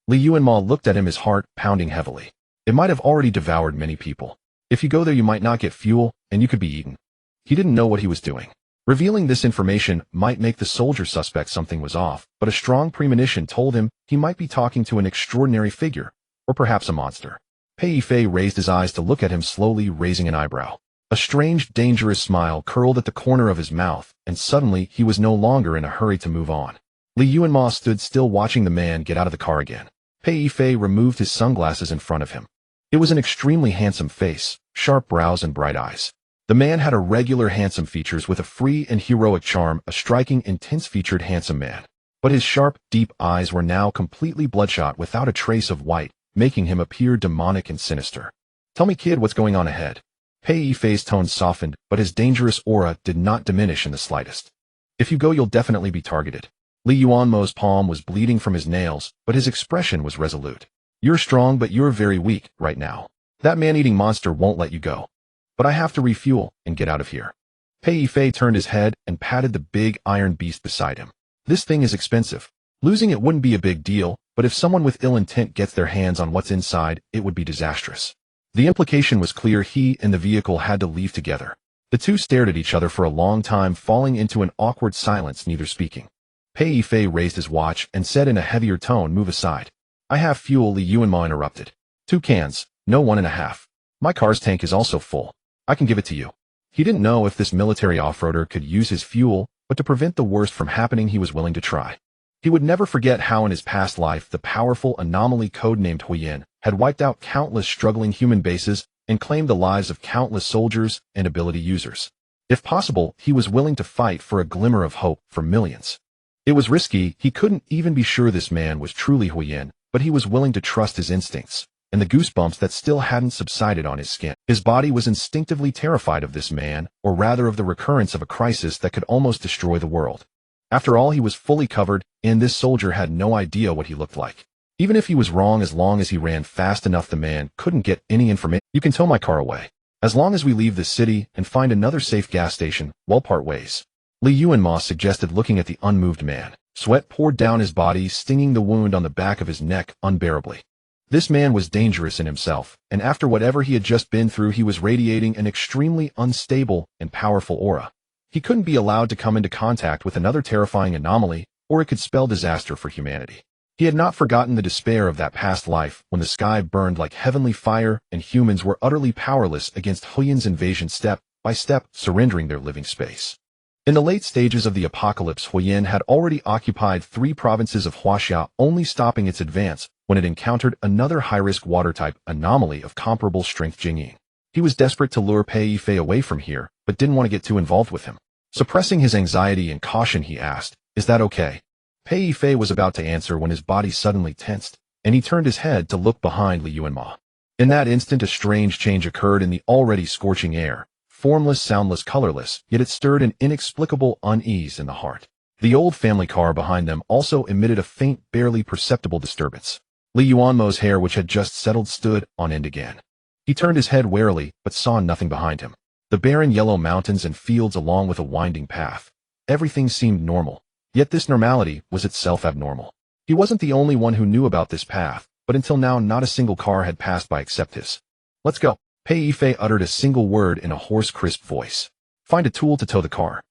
[SPEAKER 1] Yuanmo looked at him, his heart pounding heavily. It might have already devoured many people. If you go there, you might not get fuel, and you could be eaten. He didn't know what he was doing. Revealing this information might make the soldier suspect something was off, but a strong premonition told him he might be talking to an extraordinary figure, or perhaps a monster. Pei Yifei raised his eyes to look at him, slowly raising an eyebrow. A strange, dangerous smile curled at the corner of his mouth, and suddenly he was no longer in a hurry to move on. Yuanmo stood still, watching the man get out of the car again. Pei Yifei removed his sunglasses in front of him. It was an extremely handsome face, sharp brows and bright eyes. The man had irregular handsome features with a free and heroic charm, a striking, intense-featured handsome man. But his sharp, deep eyes were now completely bloodshot without a trace of white, making him appear demonic and sinister. Tell me, kid, what's going on ahead? Pei Yifei's tone softened, but his dangerous aura did not diminish in the slightest. If you go, you'll definitely be targeted. Yuanmo's palm was bleeding from his nails, but his expression was resolute. You're strong, but you're very weak right now. That man-eating monster won't let you go. But I have to refuel and get out of here. Pei Yifei turned his head and patted the big iron beast beside him. This thing is expensive. Losing it wouldn't be a big deal, but if someone with ill intent gets their hands on what's inside, it would be disastrous. The implication was clear. He and the vehicle had to leave together. The two stared at each other for a long time, falling into an awkward silence, neither speaking. Pei Yifei raised his watch and said in a heavier tone, "Move aside." "I have fuel," Yuanmo interrupted. "2 cans, no 1.5. My car's tank is also full. I can give it to you." He didn't know if this military off-roader could use his fuel, but to prevent the worst from happening, he was willing to try. He would never forget how in his past life the powerful anomaly codenamed Huiyin had wiped out countless struggling human bases and claimed the lives of countless soldiers and ability users. If possible, he was willing to fight for a glimmer of hope for millions. It was risky. He couldn't even be sure this man was truly Huiyin, but he was willing to trust his instincts and the goosebumps that still hadn't subsided on his skin. His body was instinctively terrified of this man, or rather of the recurrence of a crisis that could almost destroy the world. After all, he was fully covered, and this soldier had no idea what he looked like. Even if he was wrong, as long as he ran fast enough, the man couldn't get any information. "You can tow my car away. As long as we leave this city and find another safe gas station, we'll part ways," Yuanmo suggested, looking at the unmoved man. Sweat poured down his body, stinging the wound on the back of his neck unbearably. This man was dangerous in himself, and after whatever he had just been through, he was radiating an extremely unstable and powerful aura. He couldn't be allowed to come into contact with another terrifying anomaly, or it could spell disaster for humanity. He had not forgotten the despair of that past life when the sky burned like heavenly fire and humans were utterly powerless against Huyan's invasion, step by step surrendering their living space. In the late stages of the apocalypse, Huyan had already occupied 3 provinces of Huaxia, only stopping its advance when it encountered another high-risk water-type anomaly of comparable strength, Jingying. He was desperate to lure Pei Yifei away from here, but didn't want to get too involved with him. Suppressing his anxiety and caution, he asked, "Is that okay?" Pei Yifei was about to answer when his body suddenly tensed, and he turned his head to look behind Yuanmo. In that instant, a strange change occurred in the already scorching air. Formless, soundless, colorless, yet it stirred an inexplicable unease in the heart. The old family car behind them also emitted a faint, barely perceptible disturbance. Yuanmo's hair, which had just settled, stood on end again. He turned his head warily, but saw nothing behind him. The barren yellow mountains and fields along with a winding path. Everything seemed normal, yet this normality was itself abnormal. He wasn't the only one who knew about this path, but until now not a single car had passed by except his. "Let's go." Pei Yifei uttered a single word in a hoarse, crisp voice. "Find a tool to tow the car."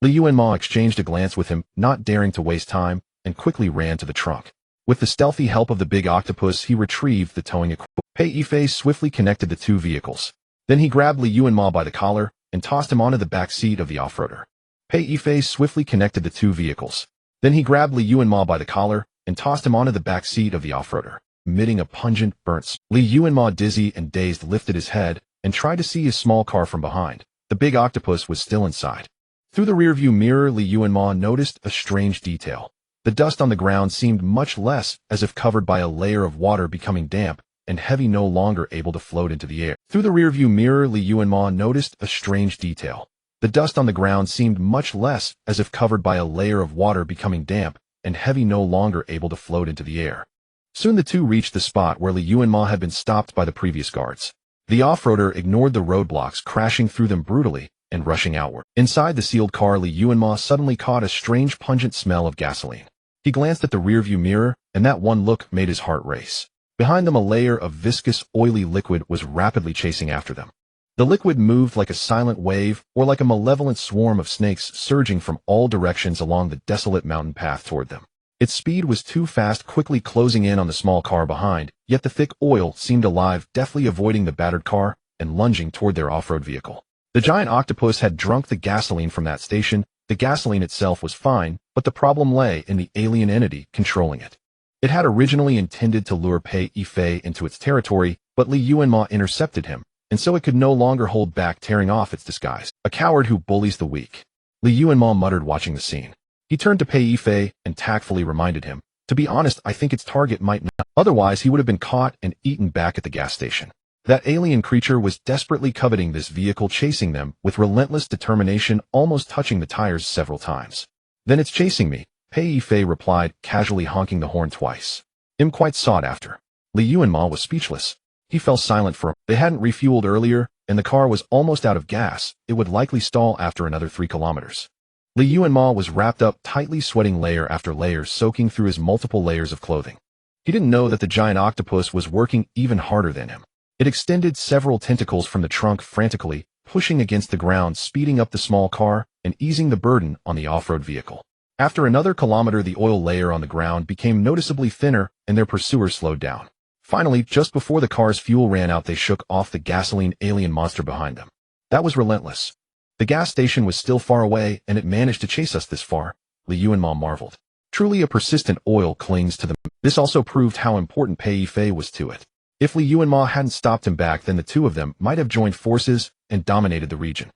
[SPEAKER 1] Yuanmo exchanged a glance with him, not daring to waste time, and quickly ran to the trunk. With the stealthy help of the big octopus, he retrieved the towing equipment. Pei Yifei swiftly connected the 2 vehicles. Then he grabbed Yuanmo by the collar and tossed him onto the back seat of the off-roader. Pei Yifei swiftly connected the 2 vehicles. Then he grabbed Yuanmo by the collar and tossed him onto the back seat of the off-roader, emitting a pungent, burnt smell. Yuanmo, dizzy and dazed, lifted his head and tried to see his small car from behind. The big octopus was still inside. Through the rearview mirror, Yuanmo noticed a strange detail. The dust on the ground seemed much less, as if covered by a layer of water, becoming damp and heavy, no longer able to float into the air. Through the rearview mirror, Yuanmo noticed a strange detail. The dust on the ground seemed much less, as if covered by a layer of water, becoming damp and heavy, no longer able to float into the air. Soon the 2 reached the spot where Yuanmo had been stopped by the previous guards. The off-roader ignored the roadblocks, crashing through them brutally and rushing outward. Inside the sealed car, Yuanmo suddenly caught a strange, pungent smell of gasoline. He glanced at the rearview mirror, and that one look made his heart race. Behind them, a layer of viscous, oily liquid was rapidly chasing after them. The liquid moved like a silent wave, or like a malevolent swarm of snakes surging from all directions along the desolate mountain path toward them. Its speed was too fast, quickly closing in on the small car behind, yet the thick oil seemed alive, deftly avoiding the battered car and lunging toward their off-road vehicle. The giant octopus had drunk the gasoline from that station. The gasoline itself was fine, but the problem lay in the alien entity controlling it. It had originally intended to lure Pei Yifei into its territory, but Yuanmo intercepted him, and so it could no longer hold back, tearing off its disguise. "A coward who bullies the weak," Yuanmo muttered, watching the scene. He turned to Pei Yifei and tactfully reminded him, "To be honest, I think its target might not. Otherwise, he would have been caught and eaten back at the gas station." That alien creature was desperately coveting this vehicle, chasing them with relentless determination, almost touching the tires several times. "Then it's chasing me," Pei Yifei replied, casually honking the horn twice. "I'm quite sought after." Yuanmo was speechless. He fell silent for a moment. They hadn't refueled earlier, and the car was almost out of gas. It would likely stall after another 3 kilometers. Yuanmo was wrapped up tightly, sweating layer after layer, soaking through his multiple layers of clothing. He didn't know that the giant octopus was working even harder than him. It extended several tentacles from the trunk, frantically pushing against the ground, speeding up the small car and easing the burden on the off-road vehicle. After another kilometer, the oil layer on the ground became noticeably thinner and their pursuers slowed down. Finally, just before the car's fuel ran out, they shook off the gasoline alien monster behind them. That was relentless. The gas station was still far away, and it managed to chase us this far, Yuanmo marveled. Truly a persistent oil clings to them. This also proved how important Pei Yifei was to it. If Yuanmo hadn't stopped him back, then the 2 of them might have joined forces and dominated the region.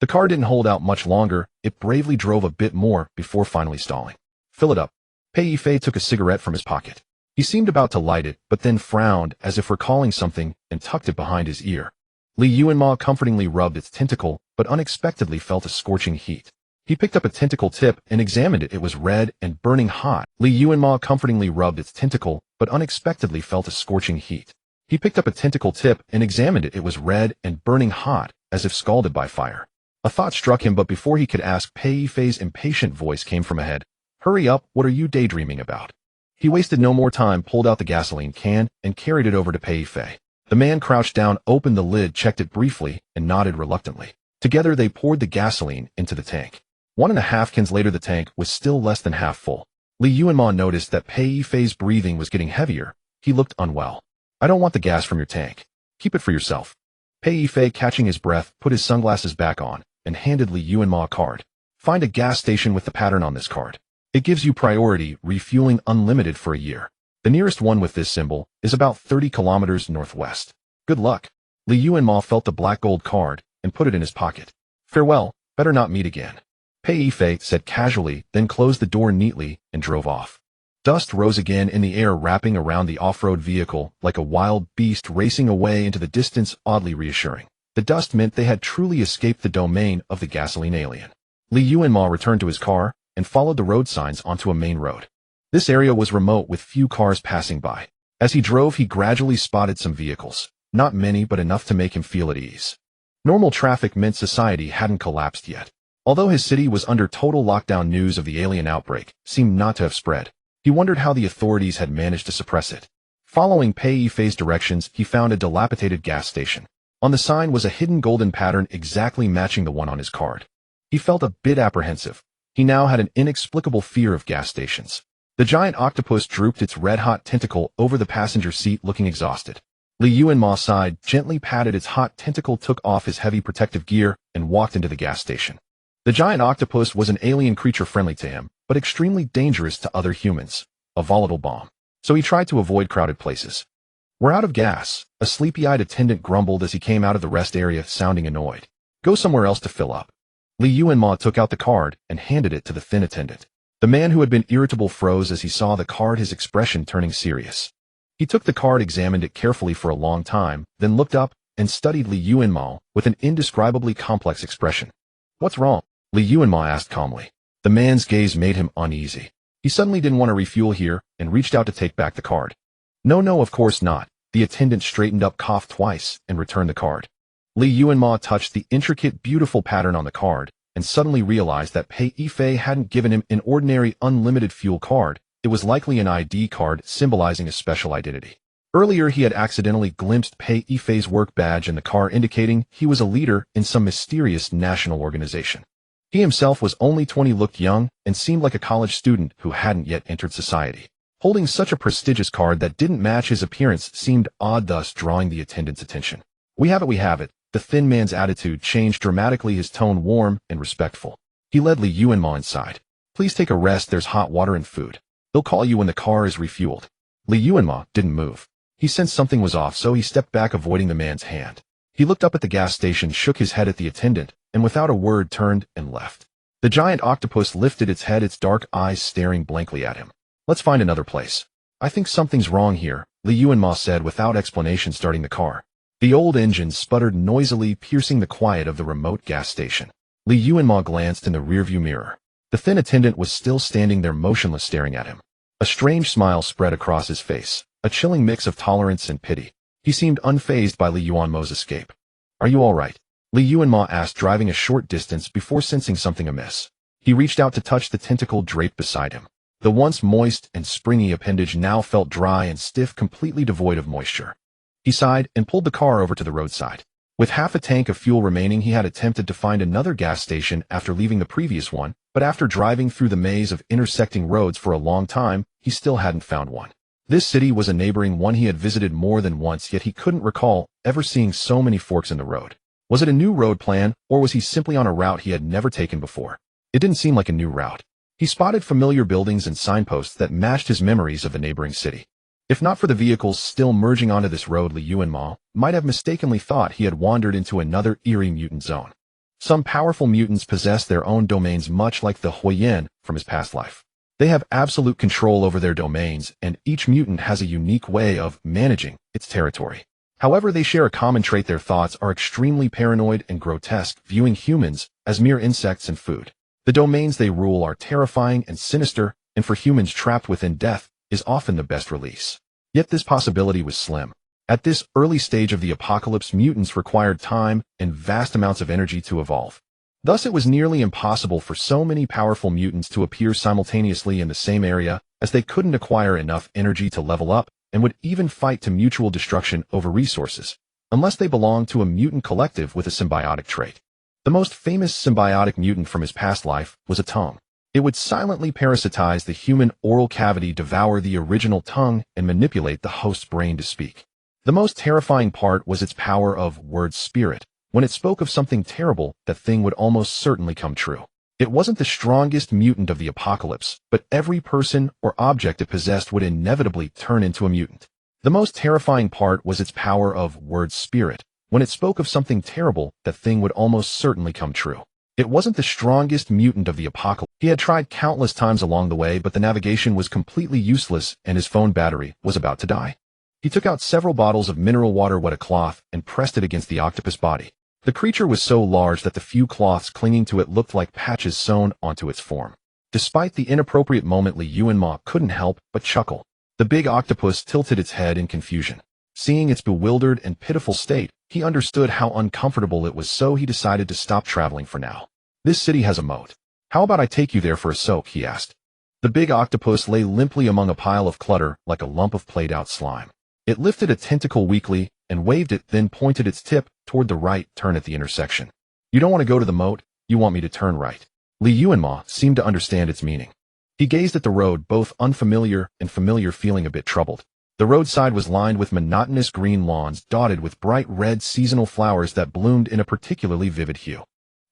[SPEAKER 1] The car didn't hold out much longer. It bravely drove a bit more before finally stalling. "Fill it up." Pei Yifei took a cigarette from his pocket. He seemed about to light it, but then frowned as if recalling something and tucked it behind his ear. Yuanmo comfortingly rubbed its tentacle, but unexpectedly felt a scorching heat. He picked up a tentacle tip and examined it. It was red and burning hot. Yuanmo comfortingly rubbed its tentacle, but unexpectedly felt a scorching heat. He picked up a tentacle tip and examined it. It was red and burning hot, as if scalded by fire. A thought struck him, but before he could ask, Pei Yifei's impatient voice came from ahead. "Hurry up, what are you daydreaming about?" He wasted no more time, pulled out the gasoline can, and carried it over to Pei Yifei. The man crouched down, opened the lid, checked it briefly, and nodded reluctantly. Together they poured the gasoline into the tank. 1.5 cans later, the tank was still less than half full. Li Yuanmo noticed that Pei Yifei's breathing was getting heavier. He looked unwell. I don't want the gas from your tank. Keep it for yourself. Pei Yifei, catching his breath, put his sunglasses back on and handed Li Yuanmo a card. Find a gas station with the pattern on this card. It gives you priority refueling unlimited for a year. The nearest one with this symbol is about 30 kilometers northwest. Good luck. Li Yuanmo felt the black gold card and put it in his pocket. Farewell, better not meet again. Pei Yifei said casually, then closed the door neatly and drove off. Dust rose again in the air, wrapping around the off-road vehicle like a wild beast racing away into the distance, oddly reassuring. The dust meant they had truly escaped the domain of the gasoline alien. Li Yuanmo returned to his car and followed the road signs onto a main road. This area was remote with few cars passing by. As he drove, he gradually spotted some vehicles. Not many, but enough to make him feel at ease. Normal traffic meant society hadn't collapsed yet. Although his city was under total lockdown, news of the alien outbreak seemed not to have spread. He wondered how the authorities had managed to suppress it. Following Pei Yifei's directions, he found a dilapidated gas station. On the sign was a hidden golden pattern exactly matching the one on his card. He felt a bit apprehensive. He now had an inexplicable fear of gas stations. The giant octopus drooped its red-hot tentacle over the passenger seat, looking exhausted. Li Yuanmo sighed, gently patted its hot tentacle, took off his heavy protective gear, and walked into the gas station. The giant octopus was an alien creature friendly to him, but extremely dangerous to other humans. A volatile bomb. So he tried to avoid crowded places. We're out of gas, a sleepy-eyed attendant grumbled as he came out of the rest area, sounding annoyed. Go somewhere else to fill up. Li Yuanmo took out the card and handed it to the thin attendant. The man who had been irritable froze as he saw the card, his expression turning serious. He took the card, examined it carefully for a long time, then looked up and studied Li Yuanmo with an indescribably complex expression. What's wrong? Li Yuanmo asked calmly. The man's gaze made him uneasy. He suddenly didn't want to refuel here and reached out to take back the card. No, of course not. The attendant straightened up, coughed twice, and returned the card. Li Yuanmo touched the intricate, beautiful pattern on the card and suddenly realized that Pei Yifei hadn't given him an ordinary unlimited fuel card. It was likely an ID card symbolizing a special identity. Earlier, he had accidentally glimpsed Pei Yifei's work badge in the car, indicating he was a leader in some mysterious national organization. He himself was only 20, looked young, and seemed like a college student who hadn't yet entered society. Holding such a prestigious card that didn't match his appearance seemed odd, thus drawing the attendant's attention. We have it. The thin man's attitude changed dramatically, his tone warm and respectful. He led Li Yuanmo inside. Please take a rest, there's hot water and food. They'll call you when the car is refueled. Li Yuanmo didn't move. He sensed something was off, so he stepped back, avoiding the man's hand. He looked up at the gas station, shook his head at the attendant, and without a word turned and left. The giant octopus lifted its head, its dark eyes staring blankly at him. Let's find another place. I think something's wrong here, Li Yuanmo said without explanation, starting the car. The old engine sputtered noisily, piercing the quiet of the remote gas station. Li Yuanmo glanced in the rearview mirror. The thin attendant was still standing there, motionless, staring at him. A strange smile spread across his face, a chilling mix of tolerance and pity. He seemed unfazed by Li Yuanmo's escape. Are you all right? Li Yuanmo asked, driving a short distance before sensing something amiss. He reached out to touch the tentacle draped beside him. The once moist and springy appendage now felt dry and stiff, completely devoid of moisture. He sighed and pulled the car over to the roadside. With half a tank of fuel remaining, he had attempted to find another gas station after leaving the previous one, but after driving through the maze of intersecting roads for a long time, he still hadn't found one. This city was a neighboring one he had visited more than once, yet he couldn't recall ever seeing so many forks in the road. Was it a new road plan, or was he simply on a route he had never taken before? It didn't seem like a new route. He spotted familiar buildings and signposts that matched his memories of the neighboring city. If not for the vehicles still merging onto this road, Li Yuanmo might have mistakenly thought he had wandered into another eerie mutant zone. Some powerful mutants possess their own domains, much like the Huoyan from his past life. They have absolute control over their domains, and each mutant has a unique way of managing its territory. However, they share a common trait: their thoughts are extremely paranoid and grotesque, viewing humans as mere insects and food. The domains they rule are terrifying and sinister, and for humans trapped within, death is often the best release. Yet this possibility was slim. At this early stage of the apocalypse, mutants required time and vast amounts of energy to evolve. Thus, it was nearly impossible for so many powerful mutants to appear simultaneously in the same area, as they couldn't acquire enough energy to level up, and would even fight to mutual destruction over resources, unless they belonged to a mutant collective with a symbiotic trait. The most famous symbiotic mutant from his past life was a tongue. It would silently parasitize the human oral cavity, devour the original tongue, and manipulate the host's brain to speak. The most terrifying part was its power of word spirit. When it spoke of something terrible, that thing would almost certainly come true. It wasn't the strongest mutant of the apocalypse, but every person or object it possessed would inevitably turn into a mutant. The most terrifying part was its power of word spirit. When it spoke of something terrible, that thing would almost certainly come true. It wasn't the strongest mutant of the apocalypse. He had tried countless times along the way, but the navigation was completely useless and his phone battery was about to die. He took out several bottles of mineral water, wet a cloth, and pressed it against the octopus body. The creature was so large that the few cloths clinging to it looked like patches sewn onto its form. Despite the inappropriate moment, Yuanmo couldn't help but chuckle. The big octopus tilted its head in confusion. Seeing its bewildered and pitiful state, he understood how uncomfortable it was, so he decided to stop traveling for now. This city has a moat. How about I take you there for a soak, he asked. The big octopus lay limply among a pile of clutter like a lump of played-out slime. It lifted a tentacle weakly and waved it, then pointed its tip toward the right turn at the intersection. You don't want to go to the moat, you want me to turn right. Yuanmo seemed to understand its meaning. He gazed at the road, both unfamiliar and familiar, feeling a bit troubled. The roadside was lined with monotonous green lawns dotted with bright red seasonal flowers that bloomed in a particularly vivid hue.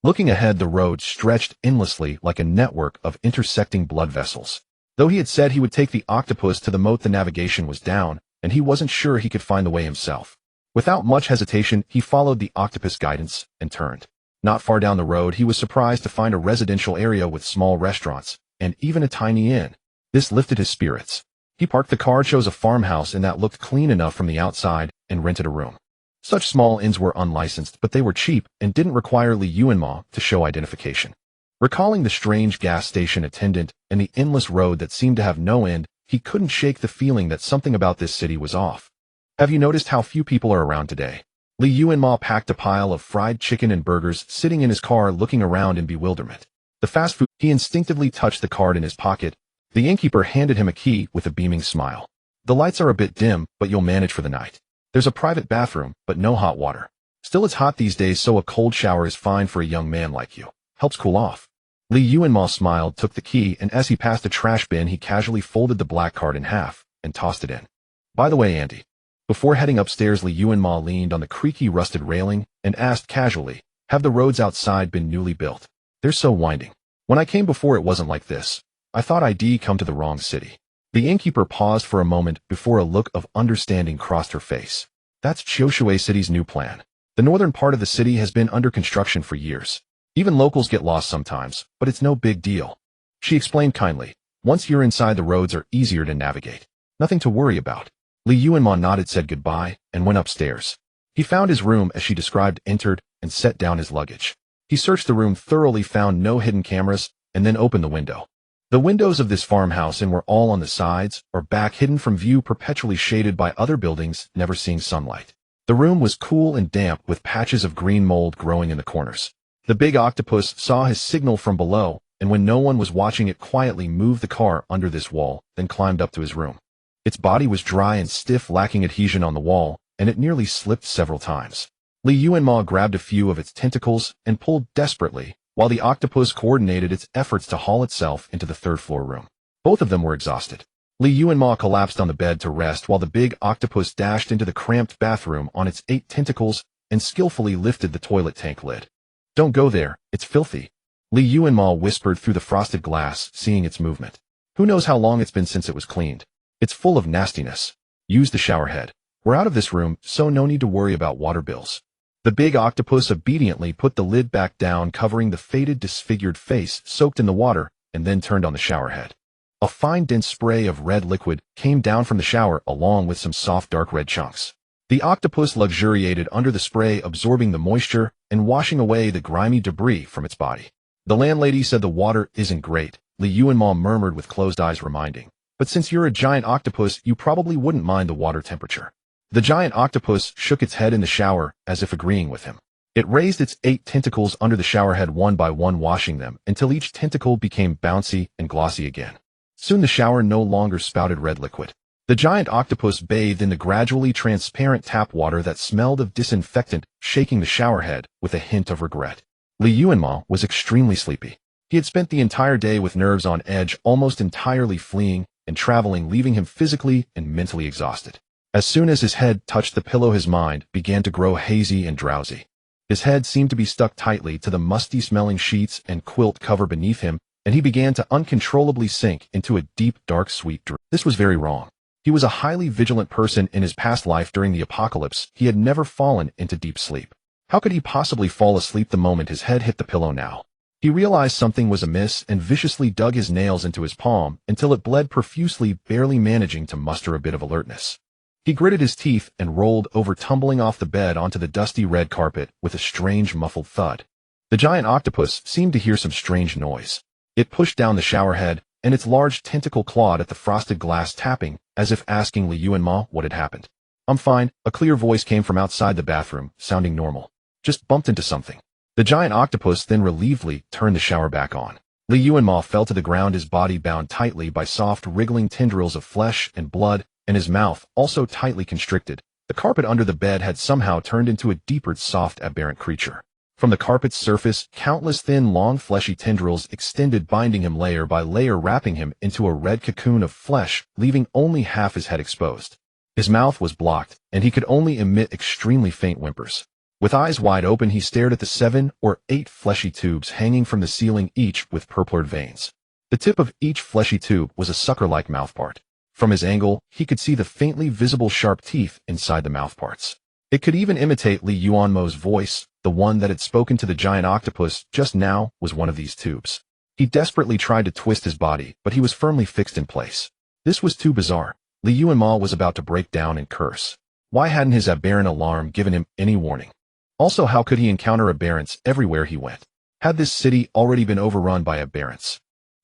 [SPEAKER 1] Looking ahead, the road stretched endlessly like a network of intersecting blood vessels. Though he had said he would take the octopus to the moat, the navigation was down, and he wasn't sure he could find the way himself. Without much hesitation, he followed the octopus guidance and turned. Not far down the road, he was surprised to find a residential area with small restaurants and even a tiny inn. This lifted his spirits. He parked the car, chose a farmhouse, and that looked clean enough from the outside, and rented a room. Such small inns were unlicensed, but they were cheap and didn't require Yuanmo to show identification. Recalling the strange gas station attendant and the endless road that seemed to have no end, he couldn't shake the feeling that something about this city was off. Have you noticed how few people are around today? Yuanmo packed a pile of fried chicken and burgers, sitting in his car looking around in bewilderment. The fast food. He instinctively touched the card in his pocket. The innkeeper handed him a key with a beaming smile. The lights are a bit dim, but you'll manage for the night. There's a private bathroom, but no hot water. Still, it's hot these days, so a cold shower is fine for a young man like you. Helps cool off. Yuanmo smiled, took the key, and as he passed a trash bin, he casually folded the black card in half and tossed it in. By the way, Andy. Before heading upstairs, Yuanmo leaned on the creaky rusted railing and asked casually, have the roads outside been newly built? They're so winding. When I came before, it wasn't like this. I thought I'd come to the wrong city. The innkeeper paused for a moment before a look of understanding crossed her face. That's Chioshui City's new plan. The northern part of the city has been under construction for years. Even locals get lost sometimes, but it's no big deal. She explained kindly. Once you're inside, the roads are easier to navigate. Nothing to worry about. Yuanmo nodded, said goodbye, and went upstairs. He found his room as she described, entered, and set down his luggage. He searched the room thoroughly, found no hidden cameras, and then opened the window. The windows of this farmhouse were all on the sides or back, hidden from view, perpetually shaded by other buildings, never seeing sunlight. The room was cool and damp, with patches of green mold growing in the corners. The big octopus saw his signal from below, and when no one was watching, it quietly moved the car under this wall, then climbed up to his room. Its body was dry and stiff, lacking adhesion on the wall, and it nearly slipped several times. Yuanmo grabbed a few of its tentacles and pulled desperately, while the octopus coordinated its efforts to haul itself into the third-floor room. Both of them were exhausted. Yuanmo collapsed on the bed to rest while the big octopus dashed into the cramped bathroom on its 8 tentacles and skillfully lifted the toilet tank lid. Don't go there, it's filthy. Yuanmo whispered through the frosted glass, seeing its movement. Who knows how long it's been since it was cleaned. It's full of nastiness. Use the shower head. We're out of this room, so no need to worry about water bills. The big octopus obediently put the lid back down, covering the faded, disfigured face soaked in the water, and then turned on the shower head. A fine, dense spray of red liquid came down from the shower, along with some soft, dark red chunks. The octopus luxuriated under the spray, absorbing the moisture and washing away the grimy debris from its body. The landlady said the water isn't great, Yuanmo murmured with closed eyes, reminding. But since you're a giant octopus, you probably wouldn't mind the water temperature. The giant octopus shook its head in the shower, as if agreeing with him. It raised its 8 tentacles under the shower head one by one, washing them until each tentacle became bouncy and glossy again. Soon the shower no longer spouted red liquid. The giant octopus bathed in the gradually transparent tap water that smelled of disinfectant, shaking the shower head with a hint of regret. Yuanmo was extremely sleepy. He had spent the entire day with nerves on edge, almost entirely fleeing and traveling, leaving him physically and mentally exhausted. As soon as his head touched the pillow, his mind began to grow hazy and drowsy. His head seemed to be stuck tightly to the musty-smelling sheets and quilt cover beneath him, and he began to uncontrollably sink into a deep, dark, sweet dream. This was very wrong. He was a highly vigilant person in his past life. During the apocalypse, he had never fallen into deep sleep. How could he possibly fall asleep the moment his head hit the pillow now? He realized something was amiss and viciously dug his nails into his palm until it bled profusely, barely managing to muster a bit of alertness. He gritted his teeth and rolled over, tumbling off the bed onto the dusty red carpet with a strange muffled thud. The giant octopus seemed to hear some strange noise. It pushed down the shower head, and its large tentacle clawed at the frosted glass, tapping, as if asking Yuanmo what had happened. "I'm fine," a clear voice came from outside the bathroom, sounding normal. "Just bumped into something." The giant octopus then relievedly turned the shower back on. Yuanmo fell to the ground, his body bound tightly by soft, wriggling tendrils of flesh and blood, and his mouth also tightly constricted. The carpet under the bed had somehow turned into a deeper, soft, aberrant creature. From the carpet's surface, countless thin, long, fleshy tendrils extended, binding him layer by layer, wrapping him into a red cocoon of flesh, leaving only half his head exposed. His mouth was blocked, and he could only emit extremely faint whimpers. With eyes wide open, he stared at the 7 or 8 fleshy tubes hanging from the ceiling, each with purplured veins. The tip of each fleshy tube was a sucker-like mouthpart. From his angle, he could see the faintly visible sharp teeth inside the mouthparts. It could even imitate Yuanmo's voice. The one that had spoken to the giant octopus just now was one of these tubes. He desperately tried to twist his body, but he was firmly fixed in place. This was too bizarre. Yuanmo was about to break down and curse. Why hadn't his aberrant alarm given him any warning? Also, how could he encounter aberrants everywhere he went? Had this city already been overrun by aberrants?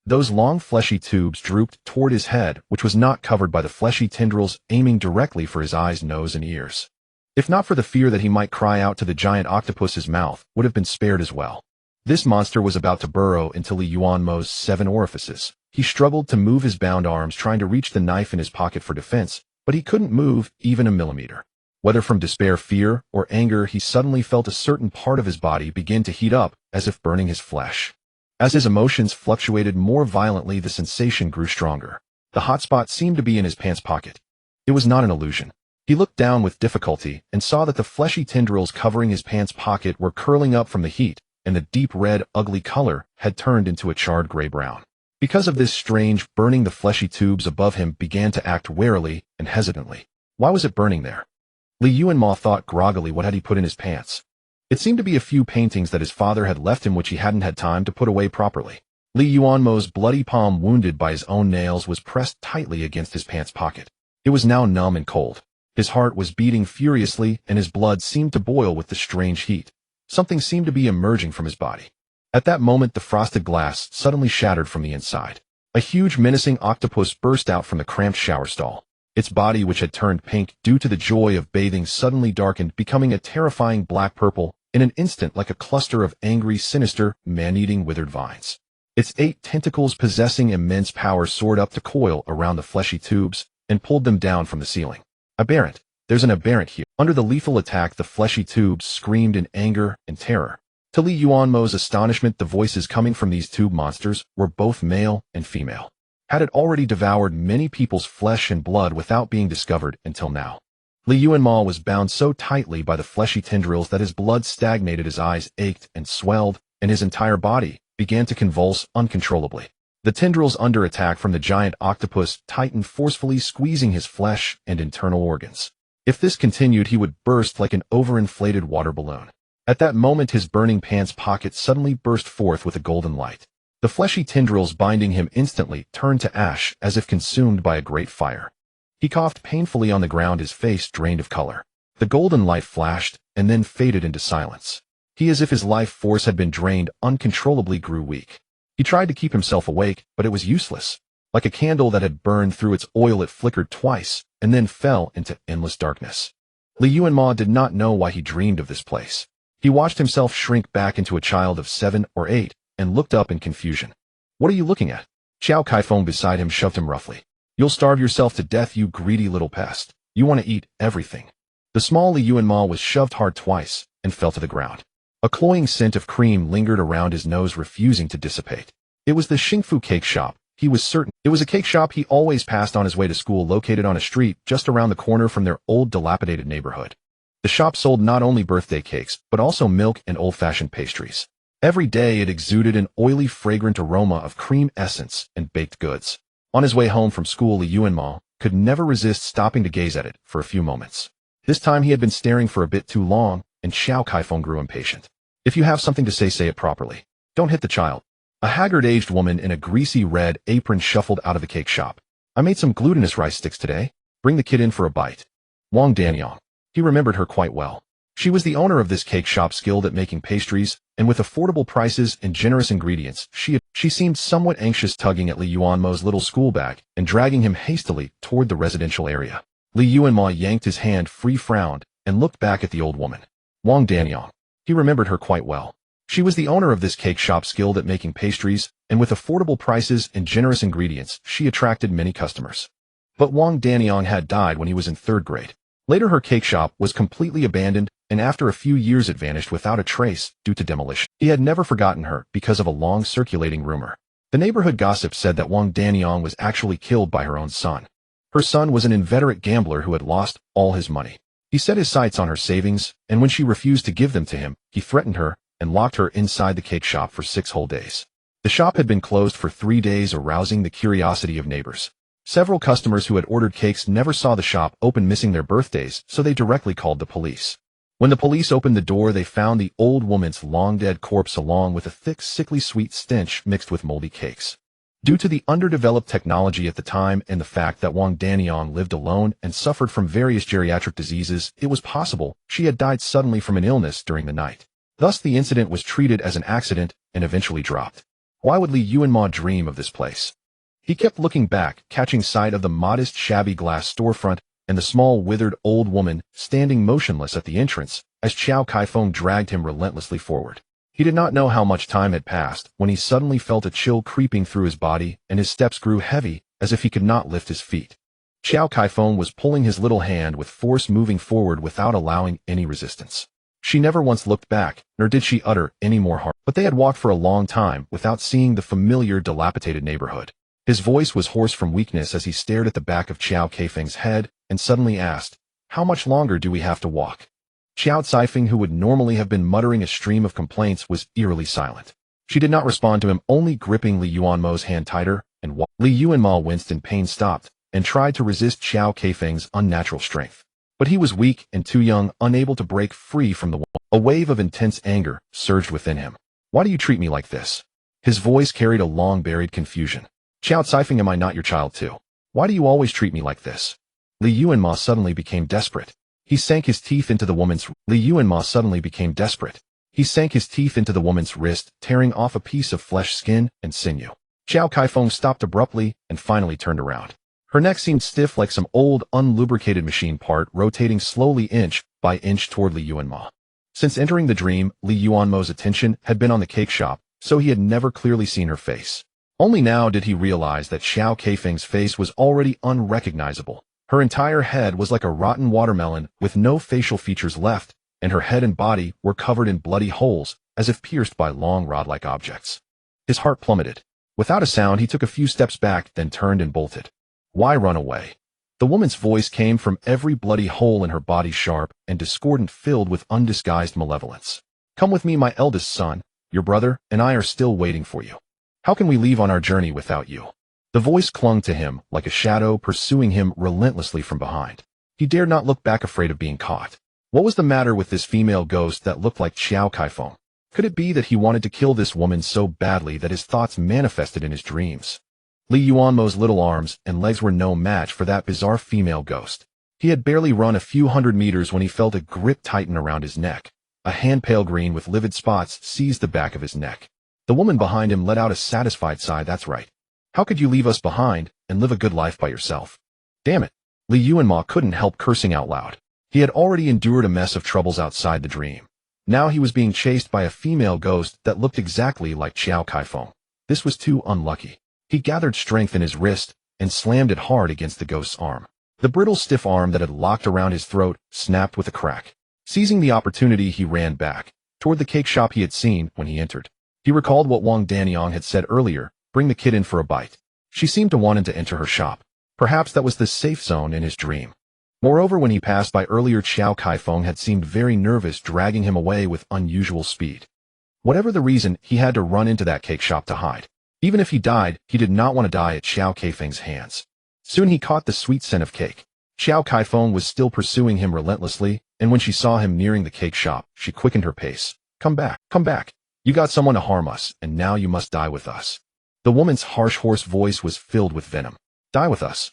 [SPEAKER 1] Those long fleshy tubes drooped toward his head, which was not covered by the fleshy tendrils, aiming directly for his eyes, nose, and ears. If not for the fear that he might cry out to the giant octopus, his mouth would have been spared as well. This monster was about to burrow into Yuanmo's 7 orifices. He struggled to move his bound arms, trying to reach the knife in his pocket for defense, but he couldn't move even a millimeter. Whether from despair, fear, or anger, he suddenly felt a certain part of his body begin to heat up, as if burning his flesh. As his emotions fluctuated more violently, the sensation grew stronger. The hot spot seemed to be in his pants pocket. It was not an illusion. He looked down with difficulty and saw that the fleshy tendrils covering his pants pocket were curling up from the heat, and the deep red, ugly color had turned into a charred gray-brown. Because of this strange burning, the fleshy tubes above him began to act warily and hesitantly. Why was it burning there? Yuanmo thought groggily. What had he put in his pants? It seemed to be a few paintings that his father had left him, which he hadn't had time to put away properly. Yuanmo's bloody palm, wounded by his own nails, was pressed tightly against his pants pocket. It was now numb and cold. His heart was beating furiously, and his blood seemed to boil with the strange heat. Something seemed to be emerging from his body. At that moment, the frosted glass suddenly shattered from the inside. A huge, menacing octopus burst out from the cramped shower stall. Its body, which had turned pink due to the joy of bathing, suddenly darkened, becoming a terrifying black-purple in an instant, like a cluster of angry, sinister, man-eating withered vines. Its 8 tentacles, possessing immense power, soared up to coil around the fleshy tubes and pulled them down from the ceiling. Aberrant. There's an aberrant here. Under the lethal attack, the fleshy tubes screamed in anger and terror. To Yuanmo's astonishment, the voices coming from these tube monsters were both male and female. Had it already devoured many people's flesh and blood without being discovered until now? Yuanmo was bound so tightly by the fleshy tendrils that his blood stagnated, his eyes ached and swelled, and his entire body began to convulse uncontrollably. The tendrils under attack from the giant octopus tightened forcefully, squeezing his flesh and internal organs. If this continued, he would burst like an overinflated water balloon. At that moment, his burning pants pocket suddenly burst forth with a golden light. The fleshy tendrils binding him instantly turned to ash, as if consumed by a great fire. He coughed painfully on the ground, his face drained of color. The golden light flashed and then faded into silence. He, as if his life force had been drained, uncontrollably grew weak. He tried to keep himself awake, but it was useless. Like a candle that had burned through its oil, it flickered twice and then fell into endless darkness. Yuanmo did not know why he dreamed of this place. He watched himself shrink back into a child of 7 or 8 and looked up in confusion. "What are you looking at?" Xiao Kaifeng beside him shoved him roughly. "You'll starve yourself to death, you greedy little pest. You want to eat everything." The small Yuanmo was shoved hard twice and fell to the ground. A cloying scent of cream lingered around his nose, refusing to dissipate. It was the Xingfu cake shop. He was certain it was a cake shop he always passed on his way to school, located on a street just around the corner from their old dilapidated neighborhood. The shop sold not only birthday cakes, but also milk and old-fashioned pastries. Every day it exuded an oily, fragrant aroma of cream essence and baked goods. On his way home from school, Yuanmo could never resist stopping to gaze at it for a few moments. This time he had been staring for a bit too long, and Xiao Kaifeng grew impatient. If you have something to say it properly. Don't hit the child. A haggard aged woman in a greasy red apron shuffled out of the cake shop. I made some glutinous rice sticks today. Bring the kid in for a bite. Wang Danyang. He remembered her quite well. She was the owner of this cake shop, skilled at making pastries, and with affordable prices and generous ingredients, she seemed somewhat anxious, tugging at Li Yuanmo's little school bag and dragging him hastily toward the residential area. Li Yuanmo yanked his hand free, frowned, and looked back at the old woman. Wang Danyang. He remembered her quite well. She was the owner of this cake shop, skilled at making pastries, and with affordable prices and generous ingredients, she attracted many customers. But Wang Danyang had died when he was in 3rd grade. Later her cake shop was completely abandoned, and after a few years it vanished without a trace due to demolition. He had never forgotten her because of a long circulating rumor. The neighborhood gossip said that Wang Danyang was actually killed by her own son. Her son was an inveterate gambler who had lost all his money. He set his sights on her savings, and when she refused to give them to him, he threatened her and locked her inside the cake shop for 6 whole days. The shop had been closed for 3 days, arousing the curiosity of neighbors. Several customers who had ordered cakes never saw the shop open, missing their birthdays, so they directly called the police. When the police opened the door, they found the old woman's long-dead corpse along with a thick, sickly sweet stench mixed with moldy cakes. Due to the underdeveloped technology at the time and the fact that Wang Danyang lived alone and suffered from various geriatric diseases, it was possible she had died suddenly from an illness during the night. Thus the incident was treated as an accident and eventually dropped. Why would Li Yuanmo dream of this place? He kept looking back, catching sight of the modest, shabby glass storefront and the small, withered old woman standing motionless at the entrance as Xiao Kaifeng dragged him relentlessly forward. He did not know how much time had passed when he suddenly felt a chill creeping through his body, and his steps grew heavy as if he could not lift his feet. Xiao Kaifeng was pulling his little hand with force, moving forward without allowing any resistance. She never once looked back, nor did she utter any more harm. But they had walked for a long time without seeing the familiar, dilapidated neighborhood. His voice was hoarse from weakness as he stared at the back of Xiao Kaifeng's head and suddenly asked, "How much longer do we have to walk?" Xiao Caifeng, who would normally have been muttering a stream of complaints, was eerily silent. She did not respond to him, only gripping Li Yuanmo's hand tighter, and Li Yuanmo winced in pain, stopped, and tried to resist Xiao Kaifeng's unnatural strength. But he was weak and too young, unable to break free from the wall. A wave of intense anger surged within him. "Why do you treat me like this?" His voice carried a long-buried confusion. "Xiao Caifeng, am I not your child too? Why do you always treat me like this?" Li Yuanmo suddenly became desperate. He sank his teeth into the woman's wrist, tearing off a piece of flesh, skin, and sinew. Xiao Kaifeng stopped abruptly and finally turned around. Her neck seemed stiff like some old, unlubricated machine part, rotating slowly inch by inch toward Li Yuanmo. Since entering the dream, Li Yuanmo's attention had been on the cake shop, so he had never clearly seen her face. Only now did he realize that Xiao Kaifeng's face was already unrecognizable. Her entire head was like a rotten watermelon with no facial features left, and her head and body were covered in bloody holes, as if pierced by long rod-like objects. His heart plummeted. Without a sound, he took a few steps back, then turned and bolted. "Why run away?" The woman's voice came from every bloody hole in her body, sharp and discordant, filled with undisguised malevolence. "Come with me, my eldest son. Your brother and I are still waiting for you. How can we leave on our journey without you?" The voice clung to him like a shadow, pursuing him relentlessly from behind. He dared not look back, afraid of being caught. What was the matter with this female ghost that looked like Xiao Kaifeng? Could it be that he wanted to kill this woman so badly that his thoughts manifested in his dreams? Li Yuanmo's little arms and legs were no match for that bizarre female ghost. He had barely run a few hundred meters when he felt a grip tighten around his neck. A hand, pale green with livid spots, seized the back of his neck. The woman behind him let out a satisfied sigh. "That's right. How could you leave us behind and live a good life by yourself?" Damn it. Li Yuanmo couldn't help cursing out loud. He had already endured a mess of troubles outside the dream. Now he was being chased by a female ghost that looked exactly like Xiao Kaifeng. This was too unlucky. He gathered strength in his wrist and slammed it hard against the ghost's arm. The brittle, stiff arm that had locked around his throat snapped with a crack. Seizing the opportunity, he ran back toward the cake shop he had seen when he entered. He recalled what Wang Danyang had said earlier, bring the kid in for a bite. She seemed to want him to enter her shop. Perhaps that was the safe zone in his dream. Moreover, when he passed by earlier, Xiao Kaifeng had seemed very nervous, dragging him away with unusual speed. Whatever the reason, he had to run into that cake shop to hide. Even if he died, he did not want to die at Xiao Kaifeng's hands. Soon he caught the sweet scent of cake. Xiao Kaifeng was still pursuing him relentlessly, and when she saw him nearing the cake shop, she quickened her pace. Come back, come back. You got someone to harm us, and now you must die with us. The woman's harsh, hoarse voice was filled with venom. Die with us.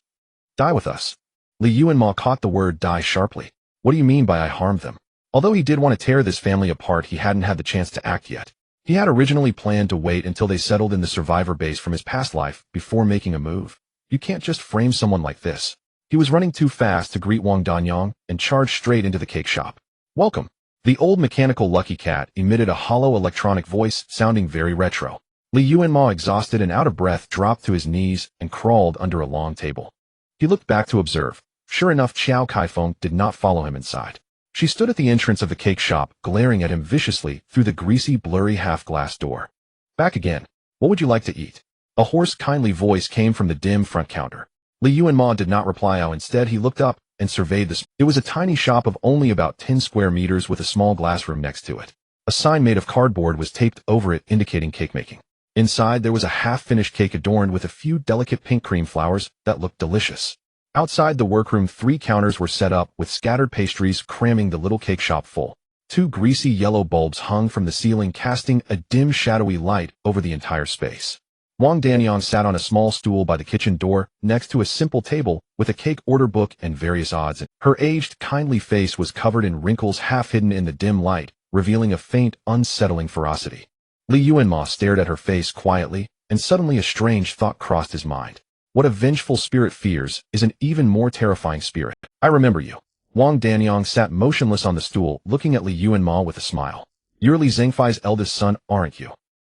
[SPEAKER 1] Die with us. Li Yuanmo caught the word die sharply. What do you mean by I harmed them? Although he did want to tear this family apart, he hadn't had the chance to act yet. He had originally planned to wait until they settled in the survivor base from his past life before making a move. You can't just frame someone like this. He was running too fast to greet Wang Danyang and charged straight into the cake shop. Welcome. The old mechanical lucky cat emitted a hollow electronic voice sounding very retro. Li Yuanmo, exhausted and out of breath, dropped to his knees and crawled under a long table. He looked back to observe. Sure enough, Xiao Kaifeng did not follow him inside. She stood at the entrance of the cake shop, glaring at him viciously through the greasy, blurry half-glass door. Back again. What would you like to eat? A hoarse, kindly voice came from the dim front counter. Li Yuanmo did not reply. Instead, he looked up and surveyed this. It was a tiny shop of only about 10 square meters with a small glass room next to it. A sign made of cardboard was taped over it indicating cake making. Inside, there was a half-finished cake adorned with a few delicate pink cream flowers that looked delicious. Outside the workroom, 3 counters were set up with scattered pastries cramming the little cake shop full. 2 greasy yellow bulbs hung from the ceiling, casting a dim shadowy light over the entire space. Wang Danyang sat on a small stool by the kitchen door next to a simple table with a cake order book and various odds. Her aged, kindly face was covered in wrinkles half hidden in the dim light, revealing a faint, unsettling ferocity. Li Yuanmo stared at her face quietly, and suddenly a strange thought crossed his mind. What a vengeful spirit fears is an even more terrifying spirit. I remember you. Wang Danyang sat motionless on the stool, looking at Li Yuanmo with a smile. You're Li Zhengfei's eldest son, aren't you?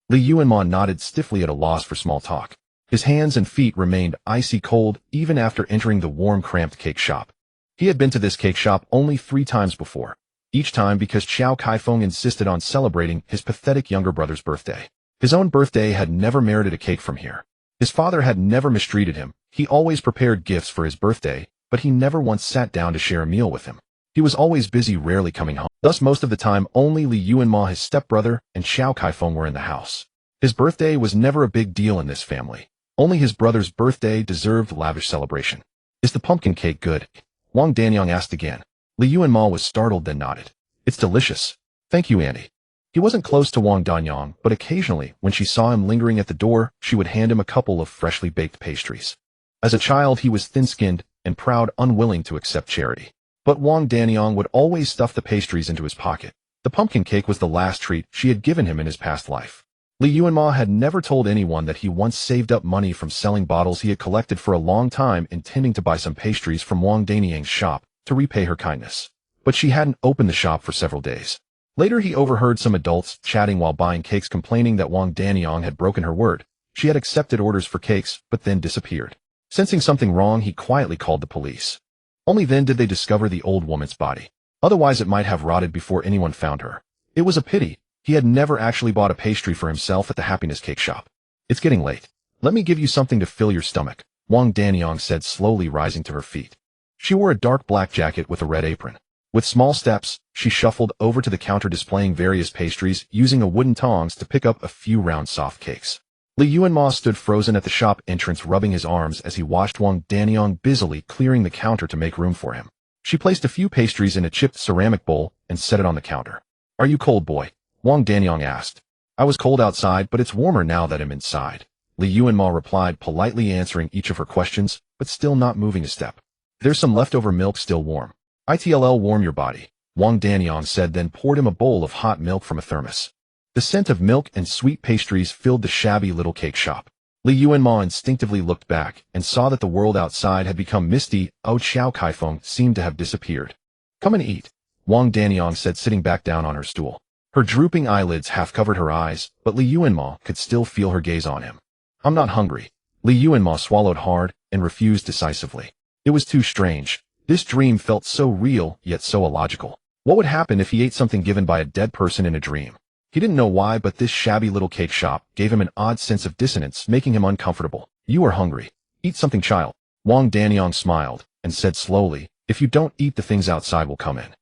[SPEAKER 1] Li Yuanmo nodded, stiffly at a loss for small talk. His hands and feet remained icy cold even after entering the warm, cramped cake shop. He had been to this cake shop only 3 times before, each time because Xiao Kaifeng insisted on celebrating his pathetic younger brother's birthday. His own birthday had never merited a cake from here. His father had never mistreated him. He always prepared gifts for his birthday, but he never once sat down to share a meal with him. He was always busy, rarely coming home. Thus, most of the time, only Li Yuanmo, his stepbrother, and Xiao Kaifeng were in the house. His birthday was never a big deal in this family. Only his brother's birthday deserved lavish celebration. Is the pumpkin cake good? Wang Danyang asked again. Li Yuanmo was startled, then nodded. It's delicious. Thank you, Auntie. He wasn't close to Wang Danyang, but occasionally, when she saw him lingering at the door, she would hand him a couple of freshly baked pastries. As a child, he was thin-skinned and proud, unwilling to accept charity. But Wang Danyang would always stuff the pastries into his pocket. The pumpkin cake was the last treat she had given him in his past life. Li Yuanmo had never told anyone that he once saved up money from selling bottles he had collected for a long time, intending to buy some pastries from Wang Danyang's shop to repay her kindness. But she hadn't opened the shop for several days. Later, he overheard some adults chatting while buying cakes, complaining that Wang Danyang had broken her word. She had accepted orders for cakes, but then disappeared. Sensing something wrong, he quietly called the police. Only then did they discover the old woman's body. Otherwise, it might have rotted before anyone found her. It was a pity. He had never actually bought a pastry for himself at the Happiness Cake Shop. It's getting late. Let me give you something to fill your stomach, Wang Danyang said, slowly rising to her feet. She wore a dark black jacket with a red apron. With small steps, she shuffled over to the counter displaying various pastries, using a wooden tongs to pick up a few round soft cakes. Li Yuanmo stood frozen at the shop entrance, rubbing his arms as he watched Wang Danyang busily clearing the counter to make room for him. She placed a few pastries in a chipped ceramic bowl and set it on the counter. Are you cold, boy? Wang Danyang asked. I was cold outside, but it's warmer now that I'm inside. Li Yuanmo replied, politely answering each of her questions, but still not moving a step. There's some leftover milk still warm. It'll warm your body, Wang Danyang said, then poured him a bowl of hot milk from a thermos. The scent of milk and sweet pastries filled the shabby little cake shop. Li Yuanmo instinctively looked back and saw that the world outside had become misty. Xiao Kaifeng seemed to have disappeared. Come and eat, Wang Danyang said, sitting back down on her stool. Her drooping eyelids half covered her eyes, but Li Yuanmo could still feel her gaze on him. I'm not hungry. Li Yuanmo swallowed hard and refused decisively. It was too strange. This dream felt so real, yet so illogical. What would happen if he ate something given by a dead person in a dream? He didn't know why, but this shabby little cake shop gave him an odd sense of dissonance, making him uncomfortable. You are hungry. Eat something, child. Wang Danyang smiled and said slowly, if you don't eat, the things outside will come in.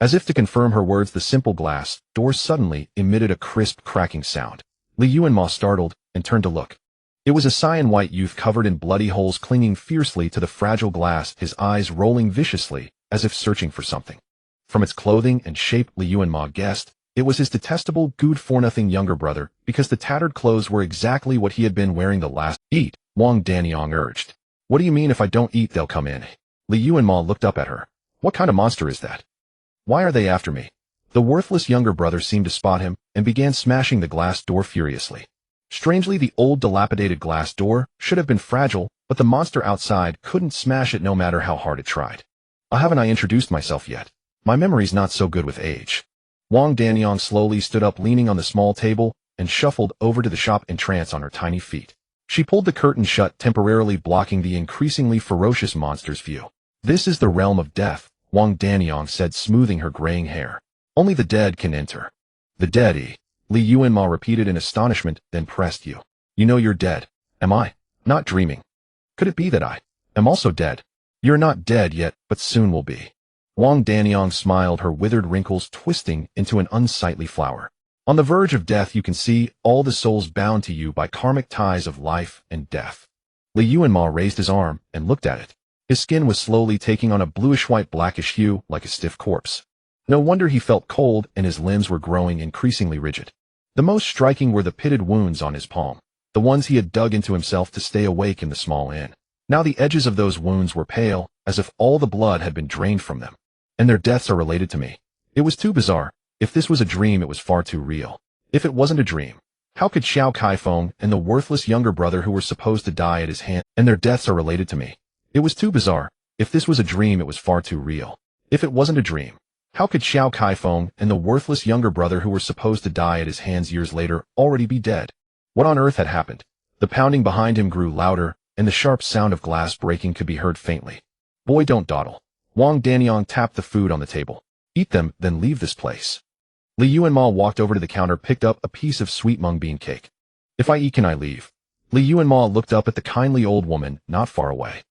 [SPEAKER 1] As if to confirm her words, the simple glass door suddenly emitted a crisp cracking sound. Li Yuanmo startled and turned to look. It was a cyan-white youth covered in bloody holes, clinging fiercely to the fragile glass, his eyes rolling viciously as if searching for something. From its clothing and shape, Li Yuanmo guessed it was his detestable, good-for-nothing younger brother, because the tattered clothes were exactly what he had been wearing the last. Eat, Wang Danyang urged. What do you mean if I don't eat they'll come in? Li Yuanmo looked up at her. What kind of monster is that? Why are they after me? The worthless younger brother seemed to spot him and began smashing the glass door furiously. Strangely, the old dilapidated glass door should have been fragile, but the monster outside couldn't smash it no matter how hard it tried. Haven't I introduced myself yet? My memory's not so good with age. Wang Danyang slowly stood up, leaning on the small table, and shuffled over to the shop in trance on her tiny feet. She pulled the curtain shut, temporarily blocking the increasingly ferocious monster's view. This is the realm of death, Wang Danyang said, smoothing her graying hair. Only the dead can enter. The dead, Li Yuanmo repeated in astonishment, then pressed you. You know you're dead. Am I? Not dreaming. Could it be that I am also dead? You're not dead yet, but soon will be. Wang Danyang smiled, her withered wrinkles twisting into an unsightly flower. On the verge of death, you can see all the souls bound to you by karmic ties of life and death. Li Yuanmo raised his arm and looked at it. His skin was slowly taking on a bluish-white blackish hue, like a stiff corpse. No wonder he felt cold, and his limbs were growing increasingly rigid. The most striking were the pitted wounds on his palm, the ones he had dug into himself to stay awake in the small inn. Now the edges of those wounds were pale, as if all the blood had been drained from them. And their deaths are related to me. It was too bizarre. If this was a dream, it was far too real. If it wasn't a dream, how could Xiao Kaifeng and the worthless younger brother who were supposed to die at his hand, and their deaths are related to me? It was too bizarre. If this was a dream, it was far too real. If it wasn't a dream, how could Xiao Kaifeng and the worthless younger brother who were supposed to die at his hands years later already be dead? What on earth had happened? The pounding behind him grew louder, and the sharp sound of glass breaking could be heard faintly. Boy, don't dawdle. Wang Danyang tapped the food on the table. Eat them, then leave this place. Li Yuanmo walked over to the counter, picked up a piece of sweet mung bean cake. If I eat, can I leave? Li Yuanmo looked up at the kindly old woman not far away.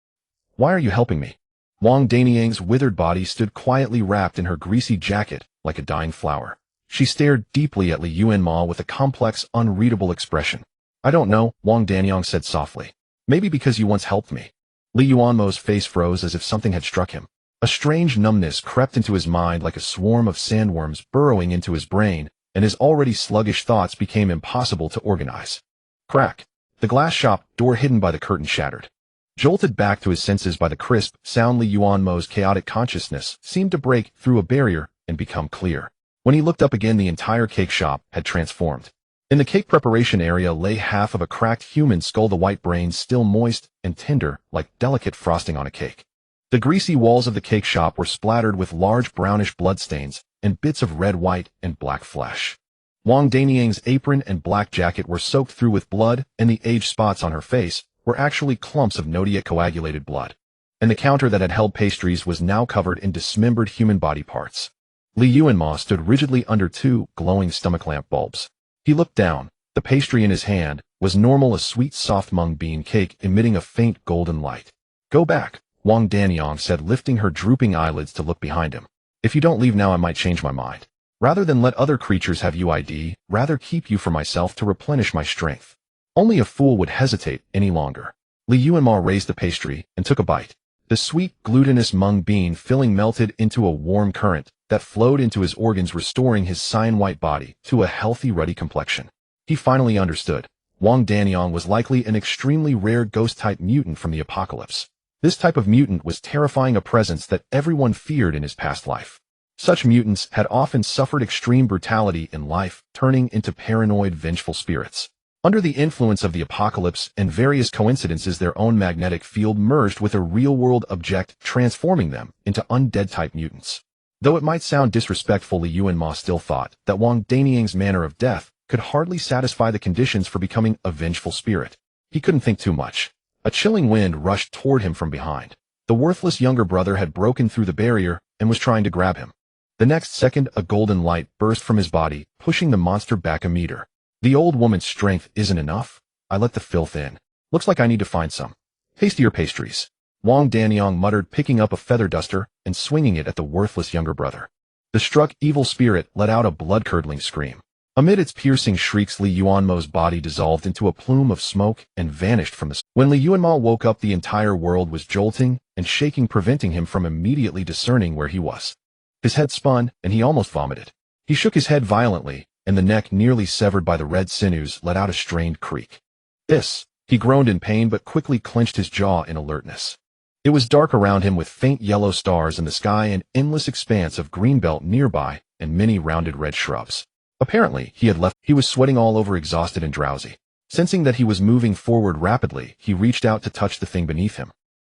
[SPEAKER 1] Why are you helping me? Wang Danyang's withered body stood quietly wrapped in her greasy jacket, like a dying flower. She stared deeply at Li Yuanmo with a complex, unreadable expression. I don't know, Wang Danyang said softly. Maybe because you once helped me. Li Yuanmo's face froze as if something had struck him. A strange numbness crept into his mind like a swarm of sandworms burrowing into his brain, and his already sluggish thoughts became impossible to organize. Crack. The glass shop door hidden by the curtain shattered. Jolted back to his senses by the crisp sound, Li Yuanmo's chaotic consciousness seemed to break through a barrier and become clear. When he looked up again, the entire cake shop had transformed. In the cake preparation area lay half of a cracked human skull, the white brains still moist and tender like delicate frosting on a cake. The greasy walls of the cake shop were splattered with large brownish bloodstains and bits of red, white, and black flesh. Wang Danyang's apron and black jacket were soaked through with blood, and the age spots on her face were actually clumps of nodia coagulated blood. And the counter that had held pastries was now covered in dismembered human body parts. Li Yuanmo stood rigidly under two glowing stomach lamp bulbs. He looked down. The pastry in his hand was normal, a sweet, soft mung bean cake emitting a faint golden light. Go back, Wang Danyang said, lifting her drooping eyelids to look behind him. If you don't leave now, I might change my mind. Rather than let other creatures have you, I'd rather keep you for myself to replenish my strength. Only a fool would hesitate any longer. Li Yuanmo raised the pastry and took a bite. The sweet, glutinous mung bean filling melted into a warm current that flowed into his organs, restoring his cyan-white body to a healthy, ruddy complexion. He finally understood. Wang Danyang was likely an extremely rare ghost-type mutant from the apocalypse. This type of mutant was terrifying, a presence that everyone feared in his past life. Such mutants had often suffered extreme brutality in life, turning into paranoid, vengeful spirits. Under the influence of the apocalypse and various coincidences, their own magnetic field merged with a real-world object, transforming them into undead-type mutants. Though it might sound disrespectful, Li Yuanmo still thought that Wang Danyang's manner of death could hardly satisfy the conditions for becoming a vengeful spirit. He couldn't think too much. A chilling wind rushed toward him from behind. The worthless younger brother had broken through the barrier and was trying to grab him. The next second, a golden light burst from his body, pushing the monster back a meter. The old woman's strength isn't enough. I let the filth in. Looks like I need to find some tastier pastries. Wang Danyang muttered, picking up a feather duster and swinging it at the worthless younger brother. The struck evil spirit let out a blood-curdling scream. Amid its piercing shrieks, Li Yuanmo's body dissolved into a plume of smoke and vanished from the sun. When Li Yuanmo woke up, the entire world was jolting and shaking, preventing him from immediately discerning where he was. His head spun, and he almost vomited. He shook his head violently, and the neck, nearly severed by the red sinews, let out a strained creak. He groaned in pain but quickly clenched his jaw in alertness. It was dark around him, with faint yellow stars in the sky, an endless expanse of greenbelt nearby, and many rounded red shrubs. Apparently, he had left. He was sweating all over, exhausted and drowsy. Sensing that he was moving forward rapidly, he reached out to touch the thing beneath him.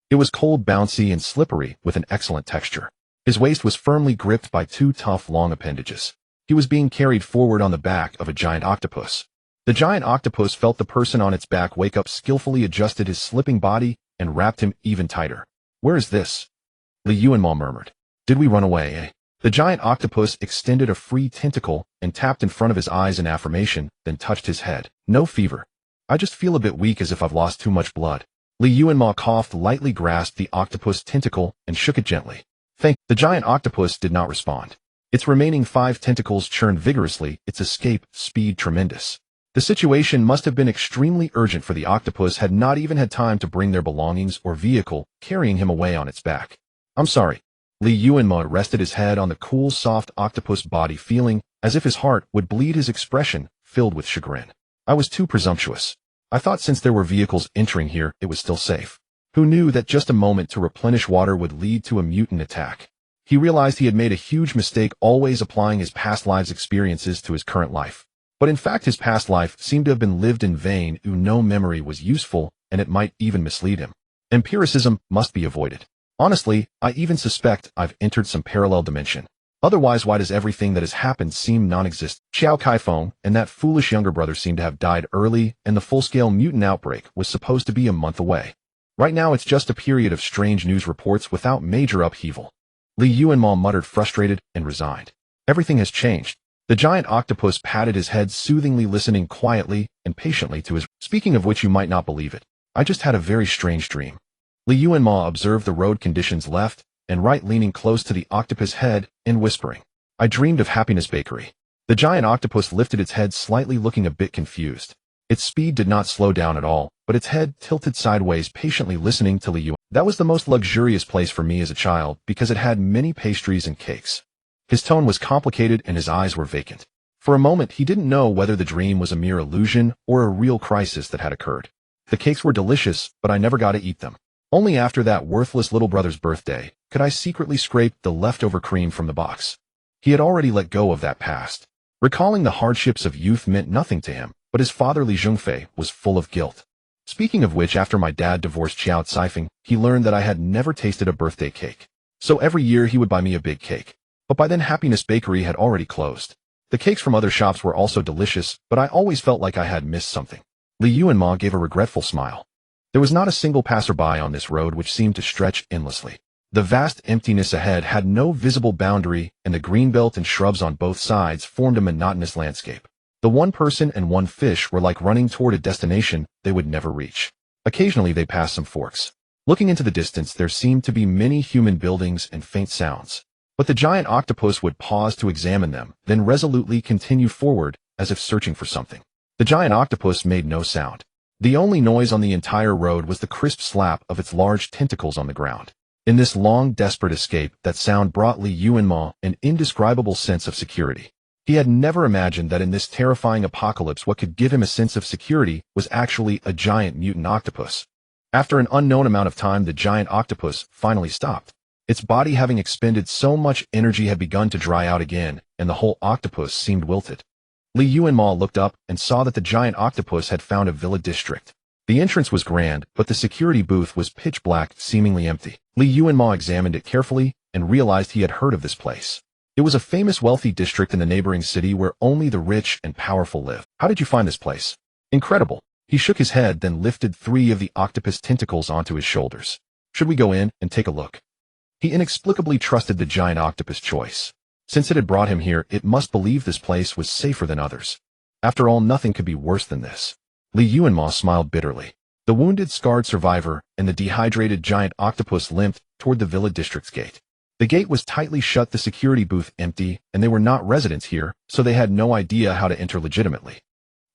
[SPEAKER 1] It was cold, bouncy, and slippery, with an excellent texture. His waist was firmly gripped by two tough, long appendages. He was being carried forward on the back of a giant octopus. The giant octopus felt the person on its back wake up, skillfully adjusted his slipping body, and wrapped him even tighter. "Where is this?" Li Yuanmo murmured. "Did we run away, eh?" The giant octopus extended a free tentacle and tapped in front of his eyes in affirmation, then touched his head. "No fever. I just feel a bit weak, as if I've lost too much blood." Li Yuanmo coughed, lightly grasped the octopus tentacle, and shook it gently. The giant octopus did not respond. Its remaining 5 tentacles churned vigorously, its escape speed tremendous. The situation must have been extremely urgent, for the octopus had not even had time to bring their belongings or vehicle, carrying him away on its back. "I'm sorry." Li Yuanmo rested his head on the cool, soft octopus body, feeling as if his heart would bleed, his expression filled with chagrin. "I was too presumptuous. I thought since there were vehicles entering here, it was still safe. Who knew that just a moment to replenish water would lead to a mutant attack?" He realized he had made a huge mistake, always applying his past lives' experiences to his current life. But in fact, his past life seemed to have been lived in vain. No memory was useful, and it might even mislead him. Empiricism must be avoided. Honestly, I even suspect I've entered some parallel dimension. Otherwise, why does everything that has happened seem non-existent? Xiao Kaifeng and that foolish younger brother seemed to have died early, and the full-scale mutant outbreak was supposed to be a month away. Right now, it's just a period of strange news reports without major upheaval. Li Yuanmo muttered, frustrated and resigned. Everything has changed. The giant octopus patted his head soothingly, listening quietly and patiently to his. "Speaking of which, you might not believe it. I just had a very strange dream." Li Yuanmo observed the road conditions left and right, leaning close to the octopus head and whispering. "I dreamed of Happiness Bakery." The giant octopus lifted its head slightly, looking a bit confused. Its speed did not slow down at all, but its head tilted sideways, patiently listening to Li Yuanmo. "That was the most luxurious place for me as a child, because it had many pastries and cakes." His tone was complicated and his eyes were vacant. For a moment, he didn't know whether the dream was a mere illusion or a real crisis that had occurred. "The cakes were delicious, but I never got to eat them. Only after that worthless little brother's birthday could I secretly scrape the leftover cream from the box." He had already let go of that past. Recalling the hardships of youth meant nothing to him, but his father Li Zhongfei was full of guilt. "Speaking of which, after my dad divorced Xiao Caifeng, he learned that I had never tasted a birthday cake. So every year he would buy me a big cake. But by then Happiness Bakery had already closed. The cakes from other shops were also delicious, but I always felt like I had missed something." Li Yuanmo gave a regretful smile. There was not a single passerby on this road, which seemed to stretch endlessly. The vast emptiness ahead had no visible boundary, and the greenbelt and shrubs on both sides formed a monotonous landscape. The one person and one fish were like running toward a destination they would never reach. Occasionally they passed some forks. Looking into the distance, there seemed to be many human buildings and faint sounds. But the giant octopus would pause to examine them, then resolutely continue forward, as if searching for something. The giant octopus made no sound. The only noise on the entire road was the crisp slap of its large tentacles on the ground. In this long, desperate escape, that sound brought Li Yuanmo an indescribable sense of security. He had never imagined that in this terrifying apocalypse what could give him a sense of security was actually a giant mutant octopus. After an unknown amount of time, the giant octopus finally stopped. Its body, having expended so much energy, had begun to dry out again, and the whole octopus seemed wilted. Li Yuanmo looked up and saw that the giant octopus had found a villa district. The entrance was grand, but the security booth was pitch black, seemingly empty. Li Yuanmo examined it carefully and realized he had heard of this place. It was a famous wealthy district in the neighboring city where only the rich and powerful live. "How did you find this place?" "Incredible." He shook his head, then lifted 3 of the octopus tentacles onto his shoulders. "Should we go in and take a look?" He inexplicably trusted the giant octopus choice. Since it had brought him here, it must believe this place was safer than others. After all, nothing could be worse than this. Li Yuanmo smiled bitterly. The wounded, scarred survivor and the dehydrated giant octopus limped toward the villa district's gate. The gate was tightly shut, the security booth empty, and they were not residents here, so they had no idea how to enter legitimately.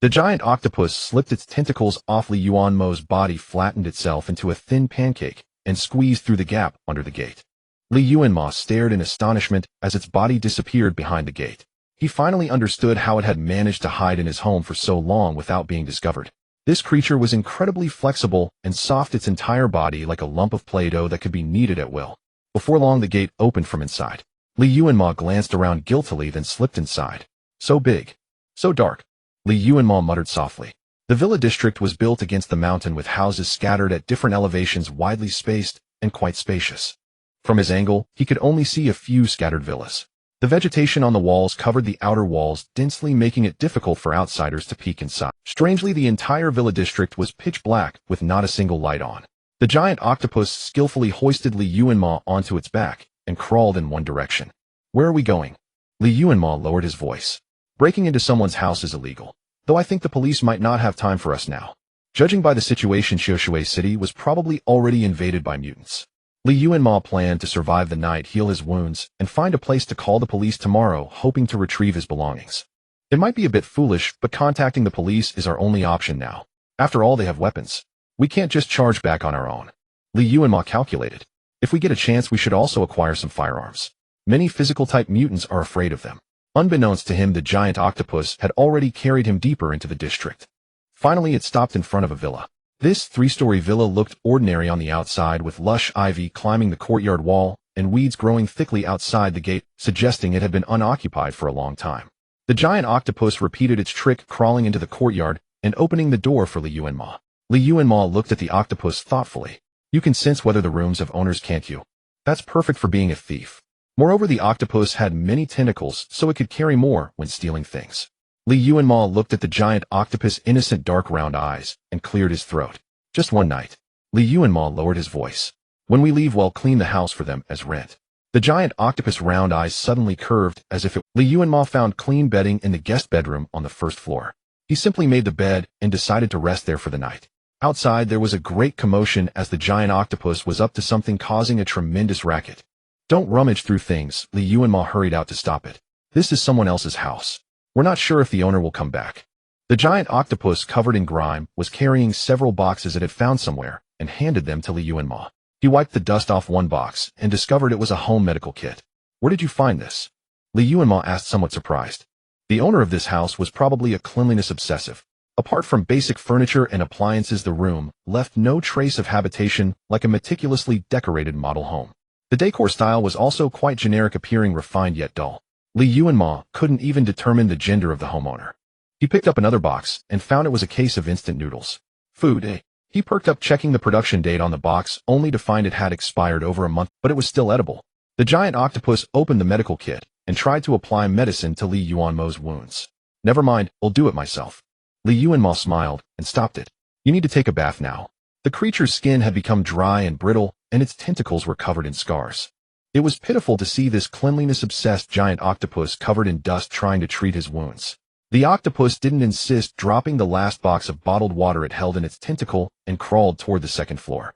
[SPEAKER 1] The giant octopus slipped its tentacles off Li Yuanmo's body, flattened itself into a thin pancake, and squeezed through the gap under the gate. Li Yuanmo stared in astonishment as its body disappeared behind the gate. He finally understood how it had managed to hide in his home for so long without being discovered. This creature was incredibly flexible and soft, its entire body like a lump of Play-Doh that could be kneaded at will. Before long, the gate opened from inside. Li Yuanmo glanced around guiltily, then slipped inside. So big. So dark. Li Yuanmo muttered softly. The villa district was built against the mountain with houses scattered at different elevations, widely spaced and quite spacious. From his angle, he could only see a few scattered villas. The vegetation on the walls covered the outer walls densely, making it difficult for outsiders to peek inside. Strangely, the entire villa district was pitch black, with not a single light on. The giant octopus skillfully hoisted Li Yuanmo onto its back and crawled in one direction. Where are we going? Li Yuanmo lowered his voice. Breaking into someone's house is illegal, though I think the police might not have time for us now. Judging by the situation, Xiushui City was probably already invaded by mutants. Li Yuanmo planned to survive the night, heal his wounds, and find a place to call the police tomorrow, hoping to retrieve his belongings. It might be a bit foolish, but contacting the police is our only option now. After all, they have weapons. We can't just charge back on our own. Li Yuanmo calculated. If we get a chance, we should also acquire some firearms. Many physical-type mutants are afraid of them. Unbeknownst to him, the giant octopus had already carried him deeper into the district. Finally, it stopped in front of a villa. This three-story villa looked ordinary on the outside, with lush ivy climbing the courtyard wall and weeds growing thickly outside the gate, suggesting it had been unoccupied for a long time. The giant octopus repeated its trick, crawling into the courtyard and opening the door for Li Yuanmo. Li Yuanmo looked at the octopus thoughtfully. You can sense whether the rooms have owners, can't you? That's perfect for being a thief. Moreover, the octopus had many tentacles, so it could carry more when stealing things. Li Yuanmo looked at the giant octopus' innocent dark round eyes and cleared his throat. Just one night. Li Yuanmo lowered his voice. When we leave, we'll clean the house for them as rent. The giant octopus' round eyes suddenly curved as if it. Li Yuanmo found clean bedding in the guest bedroom on the first floor. He simply made the bed and decided to rest there for the night. Outside, there was a great commotion as the giant octopus was up to something, causing a tremendous racket. Don't rummage through things, Li Yuanmo hurried out to stop it. This is someone else's house. We're not sure if the owner will come back. The giant octopus, covered in grime, was carrying several boxes it had found somewhere and handed them to Li Yuanmo. He wiped the dust off one box and discovered it was a home medical kit. Where did you find this? Li Yuanmo asked, somewhat surprised. The owner of this house was probably a cleanliness obsessive. Apart from basic furniture and appliances, the room left no trace of habitation, like a meticulously decorated model home. The decor style was also quite generic, appearing refined yet dull. Li Yuanmo couldn't even determine the gender of the homeowner. He picked up another box and found it was a case of instant noodles. Food, eh? He perked up, checking the production date on the box, only to find it had expired over a month, but it was still edible. The giant octopus opened the medical kit and tried to apply medicine to Li Yuanmo's wounds. Never mind, I'll do it myself. Li Yuanmo smiled and stopped it. You need to take a bath now. The creature's skin had become dry and brittle, and its tentacles were covered in scars. It was pitiful to see this cleanliness-obsessed giant octopus covered in dust trying to treat his wounds. The octopus didn't insist, dropping the last box of bottled water it held in its tentacle and crawled toward the second floor.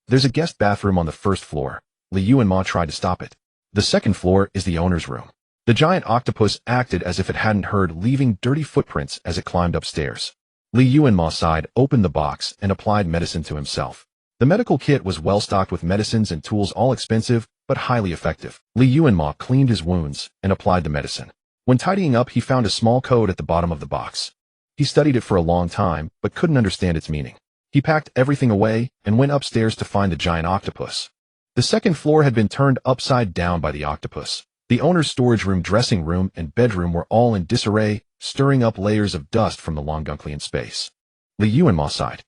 [SPEAKER 1] There's a guest bathroom on the first floor. Li Yuanmo tried to stop it. The second floor is the owner's room. The giant octopus acted as if it hadn't heard, leaving dirty footprints as it climbed upstairs. Li Yuanmo sighed, opened the box, and applied medicine to himself. The medical kit was well stocked with medicines and tools, all expensive, but highly effective. Li Yuanmo cleaned his wounds and applied the medicine. When tidying up, he found a small code at the bottom of the box. He studied it for a long time, but couldn't understand its meaning. He packed everything away and went upstairs to find the giant octopus. The second floor had been turned upside down by the octopus. The owner's storage room, dressing room, and bedroom were all in disarray, stirring up layers of dust from the Longunclian space. Li Yuanmo sighed.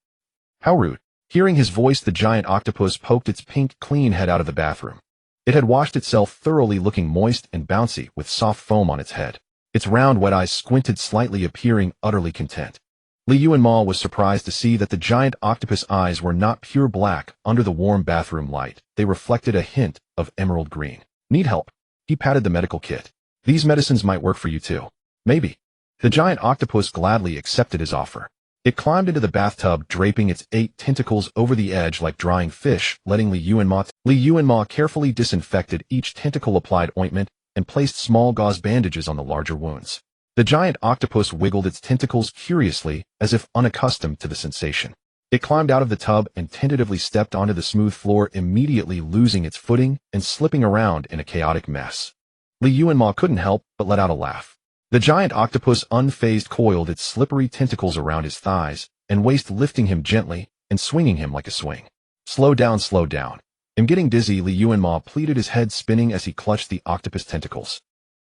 [SPEAKER 1] How rude. Hearing his voice, the giant octopus poked its pink, clean head out of the bathroom. It had washed itself thoroughly, looking moist and bouncy with soft foam on its head. Its round, wet eyes squinted slightly, appearing utterly content. Li Yuanmo was surprised to see that the giant octopus eyes were not pure black under the warm bathroom light. They reflected a hint of emerald green. Need help? He patted the medical kit. These medicines might work for you too. Maybe. The giant octopus gladly accepted his offer. It climbed into the bathtub, draping its 8 tentacles over the edge like drying fish, letting Li Yuanmo carefully disinfected each tentacle, applied ointment, and placed small gauze bandages on the larger wounds. The giant octopus wiggled its tentacles curiously, as if unaccustomed to the sensation. It climbed out of the tub and tentatively stepped onto the smooth floor, immediately losing its footing and slipping around in a chaotic mess. Li Yuanmo couldn't help but let out a laugh. The giant octopus unfazed coiled its slippery tentacles around his thighs and waist, lifting him gently and swinging him like a swing. Slow down, slow down. I'm getting dizzy, Li Yuanmo pleaded, his head spinning as he clutched the octopus tentacles.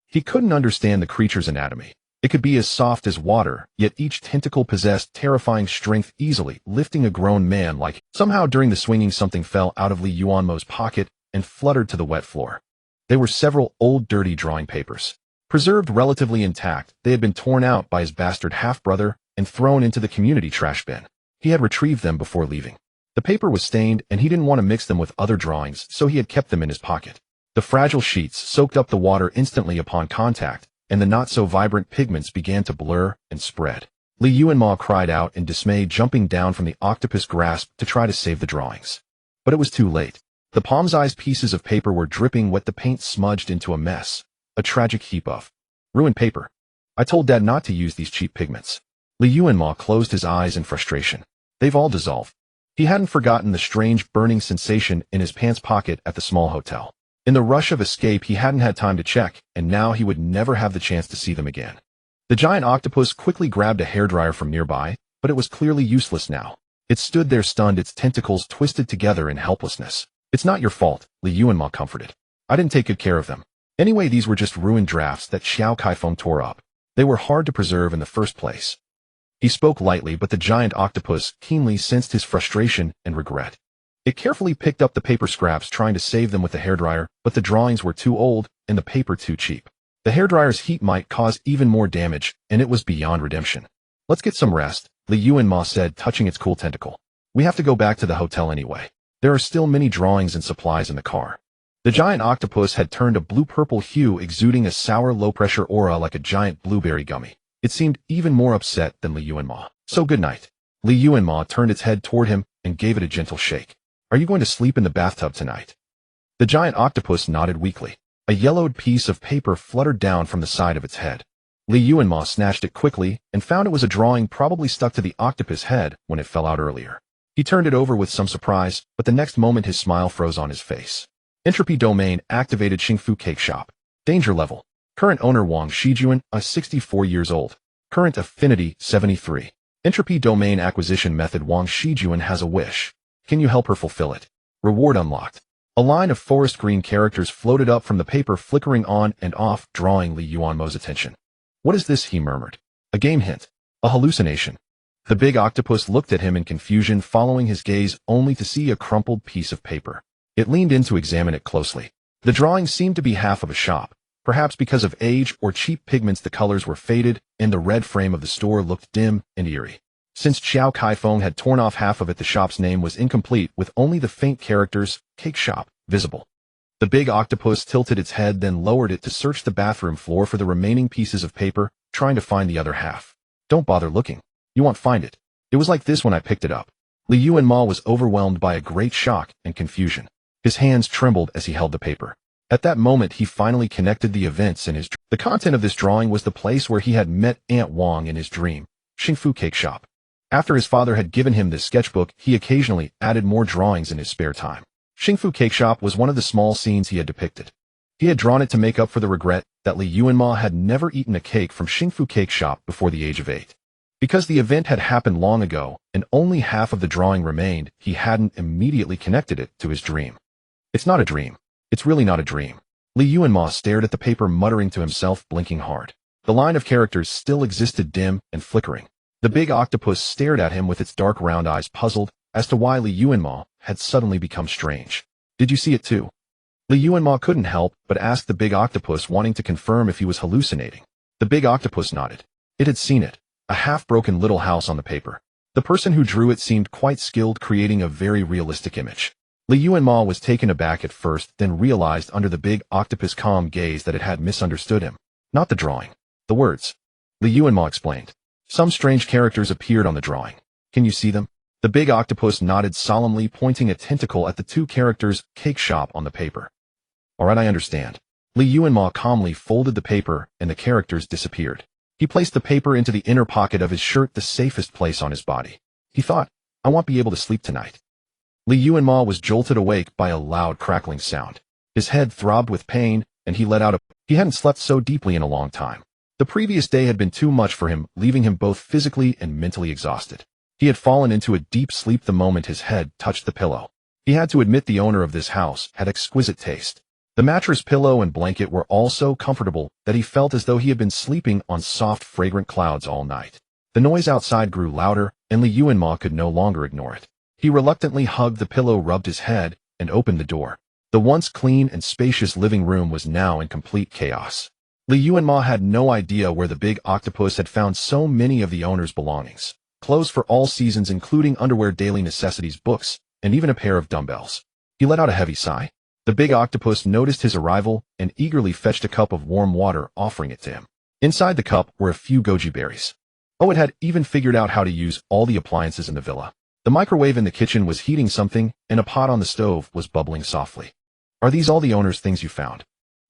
[SPEAKER 1] He couldn't understand the creature's anatomy. It could be as soft as water, yet each tentacle possessed terrifying strength, easily lifting a grown man like. Somehow during the swinging, something fell out of Li Yuanmo's pocket and fluttered to the wet floor. They were several old dirty drawing papers. Preserved relatively intact, they had been torn out by his bastard half-brother and thrown into the community trash bin. He had retrieved them before leaving. The paper was stained, and he didn't want to mix them with other drawings, so he had kept them in his pocket. The fragile sheets soaked up the water instantly upon contact, and the not-so-vibrant pigments began to blur and spread. Li Yuanmo cried out in dismay, jumping down from the octopus grasp to try to save the drawings. But it was too late. The palm-sized pieces of paper were dripping wet, the paint smudged into a mess. A tragic heap of ruined paper. I told Dad not to use these cheap pigments. Li Yuanmo closed his eyes in frustration. They've all dissolved. He hadn't forgotten the strange burning sensation in his pants pocket at the small hotel. In the rush of escape, he hadn't had time to check, and now he would never have the chance to see them again. The giant octopus quickly grabbed a hairdryer from nearby, but it was clearly useless now. It stood there stunned, its tentacles twisted together in helplessness. It's not your fault, Li Yuanmo comforted. I didn't take good care of them. Anyway, these were just ruined drafts that Xiao Kaifeng tore up. They were hard to preserve in the first place. He spoke lightly, but the giant octopus keenly sensed his frustration and regret. It carefully picked up the paper scraps, trying to save them with the hairdryer, but the drawings were too old and the paper too cheap. The hairdryer's heat might cause even more damage, and it was beyond redemption. Let's get some rest, Li Yuanmo said, touching its cool tentacle. We have to go back to the hotel anyway. There are still many drawings and supplies in the car. The giant octopus had turned a blue-purple hue, exuding a sour, low-pressure aura like a giant blueberry gummy. It seemed even more upset than Li Yuanmo. So good night. Li Yuanmo turned its head toward him and gave it a gentle shake. Are you going to sleep in the bathtub tonight? The giant octopus nodded weakly. A yellowed piece of paper fluttered down from the side of its head. Li Yuanmo snatched it quickly and found it was a drawing probably stuck to the octopus head when it fell out earlier. He turned it over with some surprise, but the next moment his smile froze on his face. Entropy domain activated. Xingfu Cake Shop. Danger level. Current owner Wang Shijuan, 64 years old. Current affinity 73. Entropy domain acquisition method. Wang Shijuan has a wish. Can you help her fulfill it? Reward unlocked. A line of forest green characters floated up from the paper, flickering on and off, drawing Li Yuanmo's attention. What is this? He murmured. A game hint. A hallucination. The big octopus looked at him in confusion, following his gaze only to see a crumpled piece of paper. It leaned in to examine it closely. The drawing seemed to be half of a shop. Perhaps because of age or cheap pigments, the colors were faded, and the red frame of the store looked dim and eerie. Since Xiao Kaifeng had torn off half of it, the shop's name was incomplete, with only the faint characters, Cake Shop, visible. The big octopus tilted its head, then lowered it to search the bathroom floor for the remaining pieces of paper, trying to find the other half. Don't bother looking. You won't find it. It was like this when I picked it up. Li Yuanmo was overwhelmed by a great shock and confusion. His hands trembled as he held the paper. At that moment, he finally connected the events in his dream. The content of this drawing was the place where he had met Aunt Wang in his dream, Xingfu Cake Shop. After his father had given him this sketchbook, he occasionally added more drawings in his spare time. Xingfu Cake Shop was one of the small scenes he had depicted. He had drawn it to make up for the regret that Li Yuanmo had never eaten a cake from Xingfu Cake Shop before the age of 8. Because the event had happened long ago and only half of the drawing remained, he hadn't immediately connected it to his dream. It's not a dream. It's really not a dream. Li Yuanmo stared at the paper, muttering to himself, blinking hard. The line of characters still existed, dim and flickering. The big octopus stared at him with its dark round eyes, puzzled as to why Li Yuanmo had suddenly become strange. Did you see it too? Li Yuanmo couldn't help but ask the big octopus, wanting to confirm if he was hallucinating. The big octopus nodded. It had seen it. A half-broken little house on the paper. The person who drew it seemed quite skilled, creating a very realistic image. Li Yuanmo was taken aback at first, then realized under the big octopus' calm gaze that it had misunderstood him. Not the drawing. The words. Li Yuanmo explained. Some strange characters appeared on the drawing. Can you see them? The big octopus nodded solemnly, pointing a tentacle at the two characters' cake shop on the paper. Alright, I understand. Li Yuanmo calmly folded the paper, and the characters disappeared. He placed the paper into the inner pocket of his shirt, the safest place on his body. He thought, I won't be able to sleep tonight. Li Yuanmo was jolted awake by a loud crackling sound. His head throbbed with pain, and he let out a... He hadn't slept so deeply in a long time. The previous day had been too much for him, leaving him both physically and mentally exhausted. He had fallen into a deep sleep the moment his head touched the pillow. He had to admit the owner of this house had exquisite taste. The mattress, pillow, and blanket were all so comfortable that he felt as though he had been sleeping on soft, fragrant clouds all night. The noise outside grew louder, and Li Yuanmo could no longer ignore it. He reluctantly hugged the pillow, rubbed his head, and opened the door. The once clean and spacious living room was now in complete chaos. Li Yuanmo had no idea where the big octopus had found so many of the owner's belongings. Clothes for all seasons, including underwear, daily necessities, books, and even a pair of dumbbells. He let out a heavy sigh. The big octopus noticed his arrival and eagerly fetched a cup of warm water, offering it to him. Inside the cup were a few goji berries. Oh, it had even figured out how to use all the appliances in the villa. The microwave in the kitchen was heating something, and a pot on the stove was bubbling softly. Are these all the owner's things you found?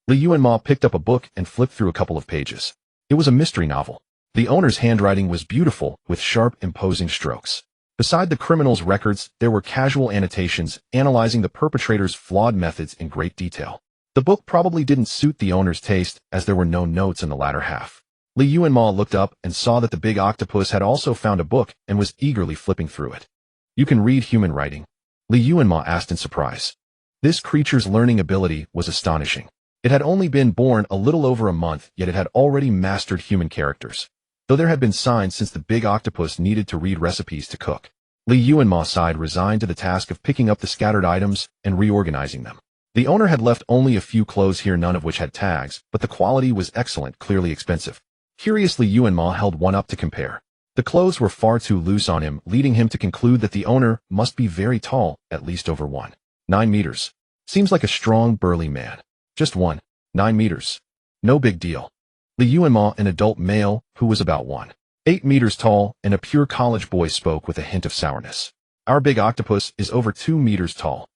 [SPEAKER 1] Li Yuanmo picked up a book and flipped through a couple of pages. It was a mystery novel. The owner's handwriting was beautiful, with sharp, imposing strokes. Beside the criminal's records, there were casual annotations analyzing the perpetrator's flawed methods in great detail. The book probably didn't suit the owner's taste, as there were no notes in the latter half. Li Yuanmo looked up and saw that the big octopus had also found a book and was eagerly flipping through it. You can read human writing? Li Yuanmo asked in surprise. This creature's learning ability was astonishing. It had only been born a little over a month, yet it had already mastered human characters. Though there had been signs since the big octopus needed to read recipes to cook. Li Yuanmo sighed, resigned to the task of picking up the scattered items and reorganizing them. The owner had left only a few clothes here, none of which had tags, but the quality was excellent, clearly expensive. Curiously, Yuanmo held one up to compare. The clothes were far too loose on him, leading him to conclude that the owner must be very tall, at least over 1.9 meters. Seems like a strong, burly man. Just 1.9 meters. No big deal. Li Yuanmo, an adult male who was about 1.8 meters tall and a pure college boy, spoke with a hint of sourness. Our big octopus is over 2 meters tall.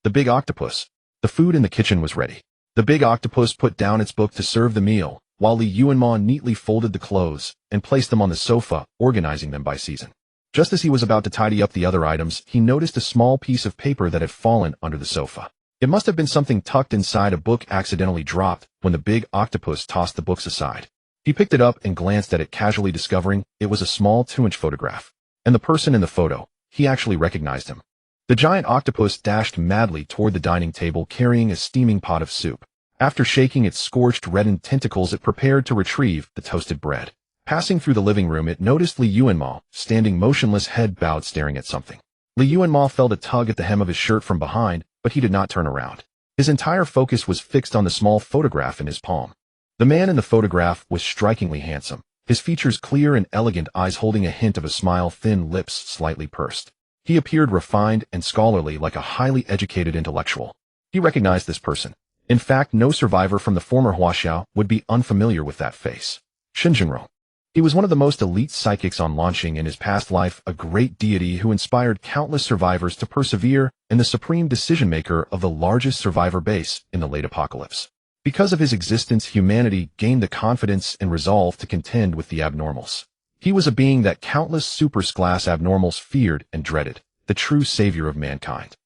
[SPEAKER 1] The big octopus. The food in the kitchen was ready. The big octopus put down its book to serve the meal, while Li Yuanmo neatly folded the clothes and placed them on the sofa, organizing them by season. Just as he was about to tidy up the other items, he noticed a small piece of paper that had fallen under the sofa. It must have been something tucked inside a book, accidentally dropped when the big octopus tossed the books aside. He picked it up and glanced at it, casually discovering it was a small 2-inch photograph. And the person in the photo, he actually recognized him. The giant octopus dashed madly toward the dining table, carrying a steaming pot of soup. After shaking its scorched, reddened tentacles, it prepared to retrieve the toasted bread. Passing through the living room, it noticed Li Yuanmo, standing motionless, head bowed, staring at something. Li Yuanmo felt a tug at the hem of his shirt from behind, but he did not turn around. His entire focus was fixed on the small photograph in his palm. The man in the photograph was strikingly handsome, his features clear and elegant, eyes holding a hint of a smile, thin lips slightly pursed. He appeared refined and scholarly, like a highly educated intellectual. He recognized this person. In fact, no survivor from the former Huaxiao would be unfamiliar with that face. Xinjingrong. He was one of the most elite psychics on launching, in his past life a great deity who inspired countless survivors to persevere, and the supreme decision-maker of the largest survivor base in the late apocalypse. Because of his existence, humanity gained the confidence and resolve to contend with the abnormals. He was a being that countless super-class abnormals feared and dreaded, the true savior of mankind.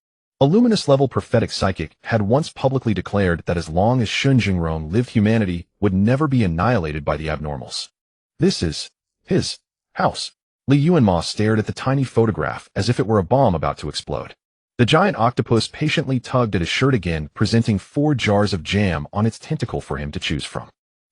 [SPEAKER 1] A luminous-level prophetic psychic had once publicly declared that as long as Xinjingrong lived, humanity would never be annihilated by the abnormals. This is his house. Li Yuanmo stared at the tiny photograph as if it were a bomb about to explode. The giant octopus patiently tugged at his shirt again, presenting 4 jars of jam on its tentacle for him to choose from.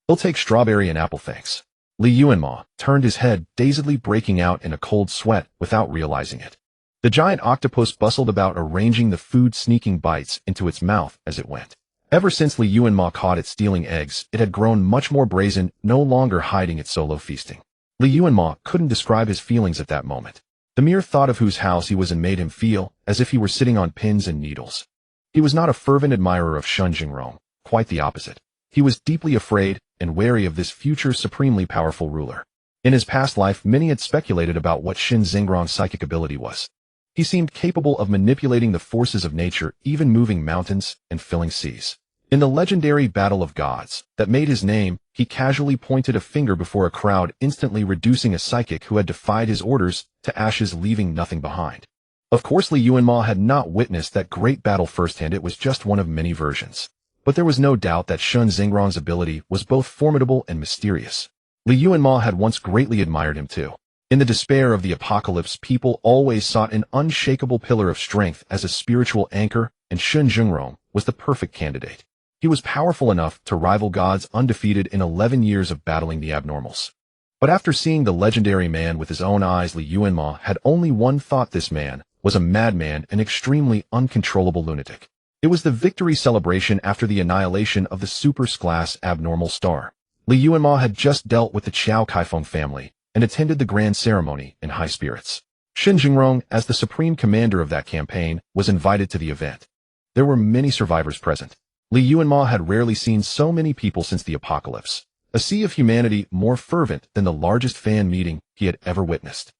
[SPEAKER 1] He'll take strawberry and apple, thanks. Li Yuanmo turned his head, dazedly breaking out in a cold sweat without realizing it. The giant octopus bustled about, arranging the food, sneaking bites into its mouth as it went. Ever since Li Yuanmo caught it stealing eggs, it had grown much more brazen, no longer hiding its solo feasting. Li Yuanmo couldn't describe his feelings at that moment. The mere thought of whose house he was in made him feel as if he were sitting on pins and needles. He was not a fervent admirer of Xinjingrong, quite the opposite. He was deeply afraid and wary of this future supremely powerful ruler. In his past life, many had speculated about what Shen Xingrong's psychic ability was. He seemed capable of manipulating the forces of nature, even moving mountains and filling seas. In the legendary Battle of Gods that made his name, he casually pointed a finger before a crowd, instantly reducing a psychic who had defied his orders to ashes, leaving nothing behind. Of course, Li Yuanmo had not witnessed that great battle firsthand. It was just one of many versions. But there was no doubt that Shen Xingrong's ability was both formidable and mysterious. Li Yuanmo had once greatly admired him too. In the despair of the apocalypse, people always sought an unshakable pillar of strength as a spiritual anchor, and Shen Xingrong was the perfect candidate. He was powerful enough to rival gods, undefeated in 11 years of battling the abnormals. But after seeing the legendary man with his own eyes, Li Yuanmo had only one thought: this man was a madman, an extremely uncontrollable lunatic. It was the victory celebration after the annihilation of the super-class abnormal star. Li Yuanmo had just dealt with the Qiao Kaifeng family and attended the grand ceremony in high spirits. Shen Xingrong, as the supreme commander of that campaign, was invited to the event. There were many survivors present. Li Yuanmo had rarely seen so many people since the apocalypse, a sea of humanity more fervent than the largest fan meeting he had ever witnessed.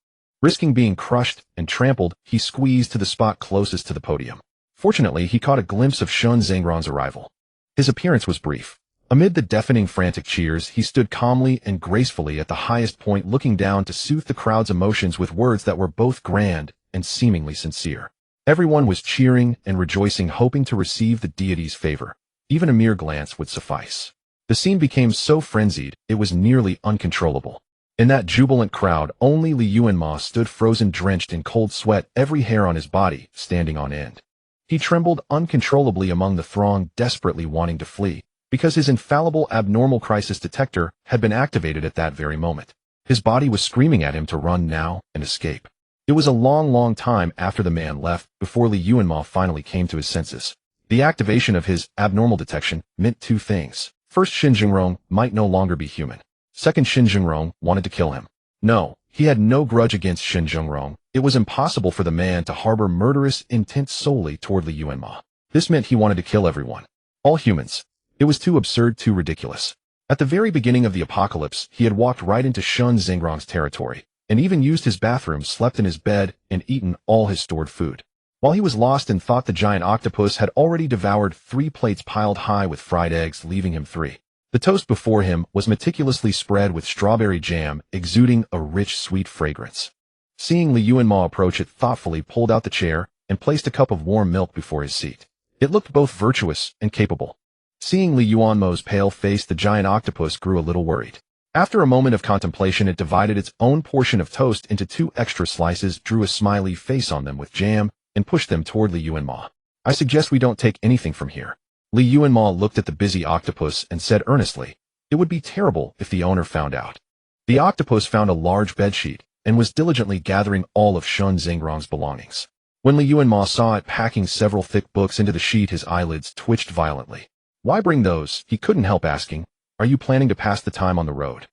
[SPEAKER 1] Risking being crushed and trampled, he squeezed to the spot closest to the podium. Fortunately, he caught a glimpse of Shen Xingrong's arrival. His appearance was brief. Amid the deafening frantic cheers, he stood calmly and gracefully at the highest point, looking down to soothe the crowd's emotions with words that were both grand and seemingly sincere. Everyone was cheering and rejoicing, hoping to receive the deity's favor. Even a mere glance would suffice. The scene became so frenzied, it was nearly uncontrollable. In that jubilant crowd, only Li Yuanmo stood frozen, drenched in cold sweat, every hair on his body standing on end. He trembled uncontrollably among the throng, desperately wanting to flee, because his infallible abnormal crisis detector had been activated at that very moment. His body was screaming at him to run now and escape. It was a long time after the man left before Li Yuanmo finally came to his senses. The activation of his abnormal detection meant two things. First, Shen Xingrong might no longer be human. Second, Shen Xingrong wanted to kill him. No, he had no grudge against Shen Xingrong. It was impossible for the man to harbor murderous intent solely toward Li Yuanmo. This meant he wanted to kill everyone. All humans. It was too absurd, too ridiculous. At the very beginning of the apocalypse, he had walked right into Shen Xingrong's territory, and even used his bathroom, slept in his bed, and eaten all his stored food. While he was lost in thought, the giant octopus had already devoured 3 plates piled high with fried eggs, leaving him 3. The toast before him was meticulously spread with strawberry jam, exuding a rich, sweet fragrance. Seeing Li Yuanmo approach, it thoughtfully pulled out the chair and placed a cup of warm milk before his seat. It looked both virtuous and capable. Seeing Li Yuanmo's pale face, the giant octopus grew a little worried. After a moment of contemplation, it divided its own portion of toast into 2 extra slices, drew a smiley face on them with jam, and pushed them toward Li Yuanmo. "I suggest we don't take anything from here." Li Yuanmo looked at the busy octopus and said earnestly, "It would be terrible if the owner found out." The octopus found a large bedsheet and was diligently gathering all of Shen Xingrong's belongings. When Li Yuanmo saw it packing several thick books into the sheet, his eyelids twitched violently. "Why bring those?" he couldn't help asking. "Are you planning to pass the time on the road?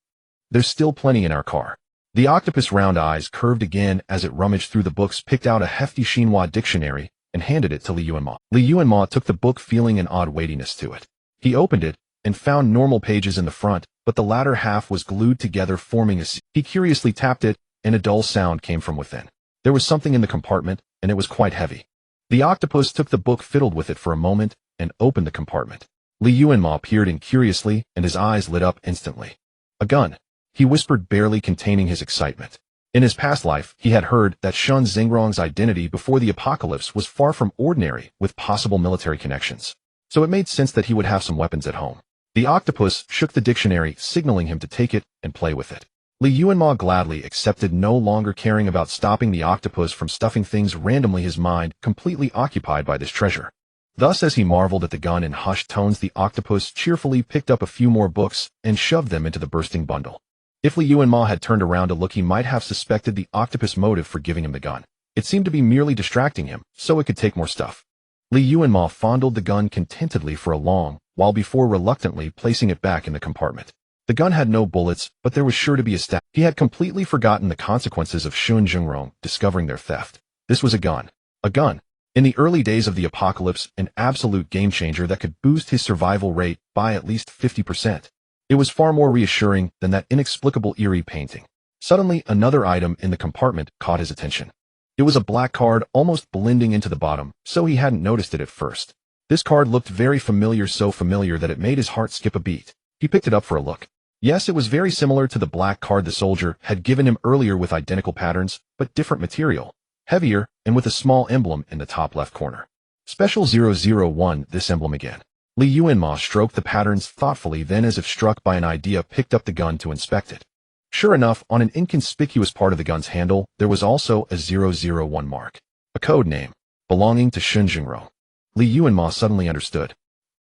[SPEAKER 1] There's still plenty in our car." The octopus' round eyes curved again as it rummaged through the books, picked out a hefty Xinhua dictionary, and handed it to Li Yuanmo. Li Yuanmo took the book, feeling an odd weightiness to it. He opened it and found normal pages in the front, but the latter half was glued together, forming a C. He curiously tapped it, and a dull sound came from within. There was something in the compartment, and it was quite heavy. The octopus took the book, fiddled with it for a moment, and opened the compartment. Li Yuanmo peered in curiously, and his eyes lit up instantly. "A gun," he whispered, barely containing his excitement. In his past life, he had heard that Shen Xingrong's identity before the apocalypse was far from ordinary, with possible military connections. So it made sense that he would have some weapons at home. The octopus shook the dictionary, signaling him to take it and play with it. Li Yuanmo gladly accepted, no longer caring about stopping the octopus from stuffing things randomly, his mind completely occupied by this treasure. Thus, as he marveled at the gun in hushed tones, the octopus cheerfully picked up a few more books and shoved them into the bursting bundle. If Li Yuanmo had turned around to look, he might have suspected the octopus' motive for giving him the gun. It seemed to be merely distracting him, so it could take more stuff. Li Yuanmo fondled the gun contentedly for a long while before reluctantly placing it back in the compartment. The gun had no bullets, but there was sure to be a stab. He had completely forgotten the consequences of Shen Xingrong discovering their theft. This was a gun. A gun. In the early days of the apocalypse, an absolute game-changer that could boost his survival rate by at least 50%. It was far more reassuring than that inexplicable eerie painting. Suddenly, another item in the compartment caught his attention. It was a black card almost blending into the bottom, so he hadn't noticed it at first. This card looked very familiar, so familiar that it made his heart skip a beat. He picked it up for a look. Yes, it was very similar to the black card the soldier had given him earlier with identical patterns, but different material. Heavier, and with a small emblem in the top left corner. Special 001, this emblem again. Yuanmo stroked the patterns thoughtfully, then as if struck by an idea picked up the gun to inspect it. Sure enough, on an inconspicuous part of the gun's handle, there was also a 001 mark. A code name, belonging to Shunjinro. Yuanmo suddenly understood.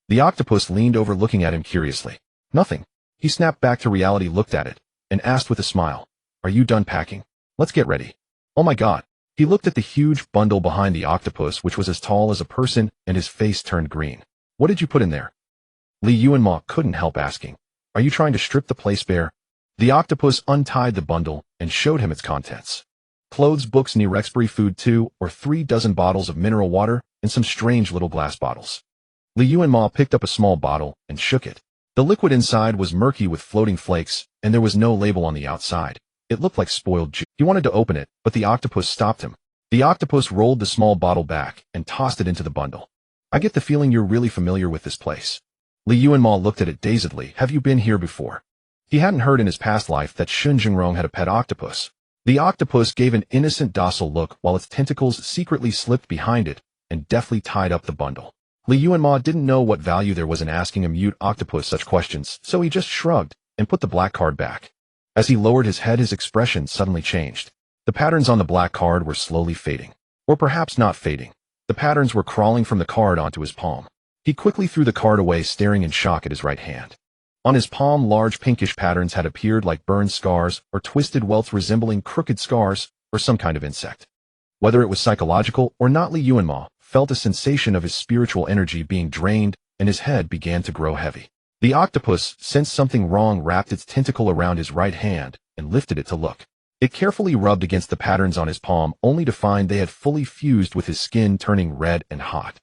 [SPEAKER 1] The octopus leaned over looking at him curiously. Nothing. He snapped back to reality, looked at it, and asked with a smile, "Are you done packing? Let's get ready." Oh my god. He looked at the huge bundle behind the octopus, which was as tall as a person, and his face turned green. "What did you put in there?" Yuanmo couldn't help asking. "Are you trying to strip the place bare?" The octopus untied the bundle and showed him its contents. Clothes, books, Nirexbury, food, 2 or 3 dozen bottles of mineral water, and some strange little glass bottles. Yuanmo picked up a small bottle and shook it. The liquid inside was murky with floating flakes, and there was no label on the outside. It looked like spoiled juice. He wanted to open it, but the octopus stopped him. The octopus rolled the small bottle back and tossed it into the bundle. "I get the feeling you're really familiar with this place." Yuanmo looked at it dazedly. "Have you been here before?" He hadn't heard in his past life that Shunjinrong had a pet octopus. The octopus gave an innocent, docile look while its tentacles secretly slipped behind it and deftly tied up the bundle. Yuanmo didn't know what value there was in asking a mute octopus such questions, so he just shrugged and put the black card back. As he lowered his head, his expression suddenly changed. The patterns on the black card were slowly fading. Or perhaps not fading. The patterns were crawling from the card onto his palm. He quickly threw the card away, staring in shock at his right hand. On his palm, large pinkish patterns had appeared like burned scars or twisted welts resembling crooked scars or some kind of insect. Whether it was psychological or not, Yuanmo felt a sensation of his spiritual energy being drained, and his head began to grow heavy. The octopus sensed something wrong, wrapped its tentacle around his right hand, and lifted it to look. It carefully rubbed against the patterns on his palm, only to find they had fully fused with his skin, turning red and hot.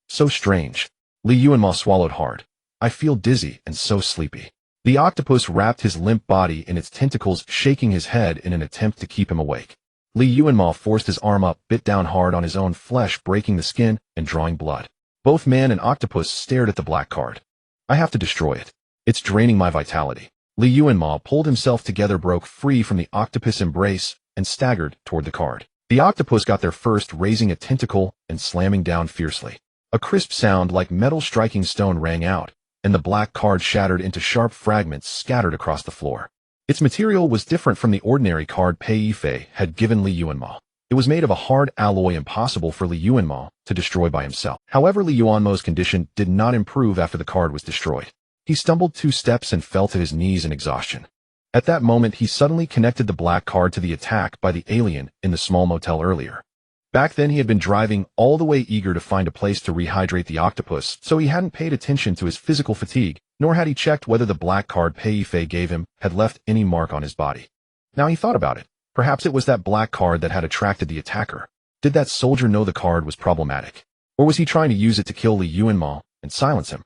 [SPEAKER 1] So strange. Yuanmo swallowed hard. "I feel dizzy and so sleepy." The octopus wrapped his limp body in its tentacles, shaking his head in an attempt to keep him awake. Yuanmo forced his arm up, bit down hard on his own flesh, breaking the skin and drawing blood. Both man and octopus stared at the black card. "I have to destroy it. It's draining my vitality." Yuanmo pulled himself together, broke free from the octopus embrace, and staggered toward the card. The octopus got there first, raising a tentacle and slamming down fiercely. A crisp sound like metal striking stone rang out, and the black card shattered into sharp fragments scattered across the floor. Its material was different from the ordinary card Pei Yifei had given Yuanmo. It was made of a hard alloy impossible for Yuanmo to destroy by himself. However, Yuanmo's condition did not improve after the card was destroyed. He stumbled 2 steps and fell to his knees in exhaustion. At that moment, he suddenly connected the black card to the attack by the alien in the small motel earlier. Back then, he had been driving all the way, eager to find a place to rehydrate the octopus, so he hadn't paid attention to his physical fatigue, nor had he checked whether the black card Pei Yifei gave him had left any mark on his body. Now he thought about it. Perhaps it was that black card that had attracted the attacker. Did that soldier know the card was problematic? Or was he trying to use it to kill Yuanmo and silence him?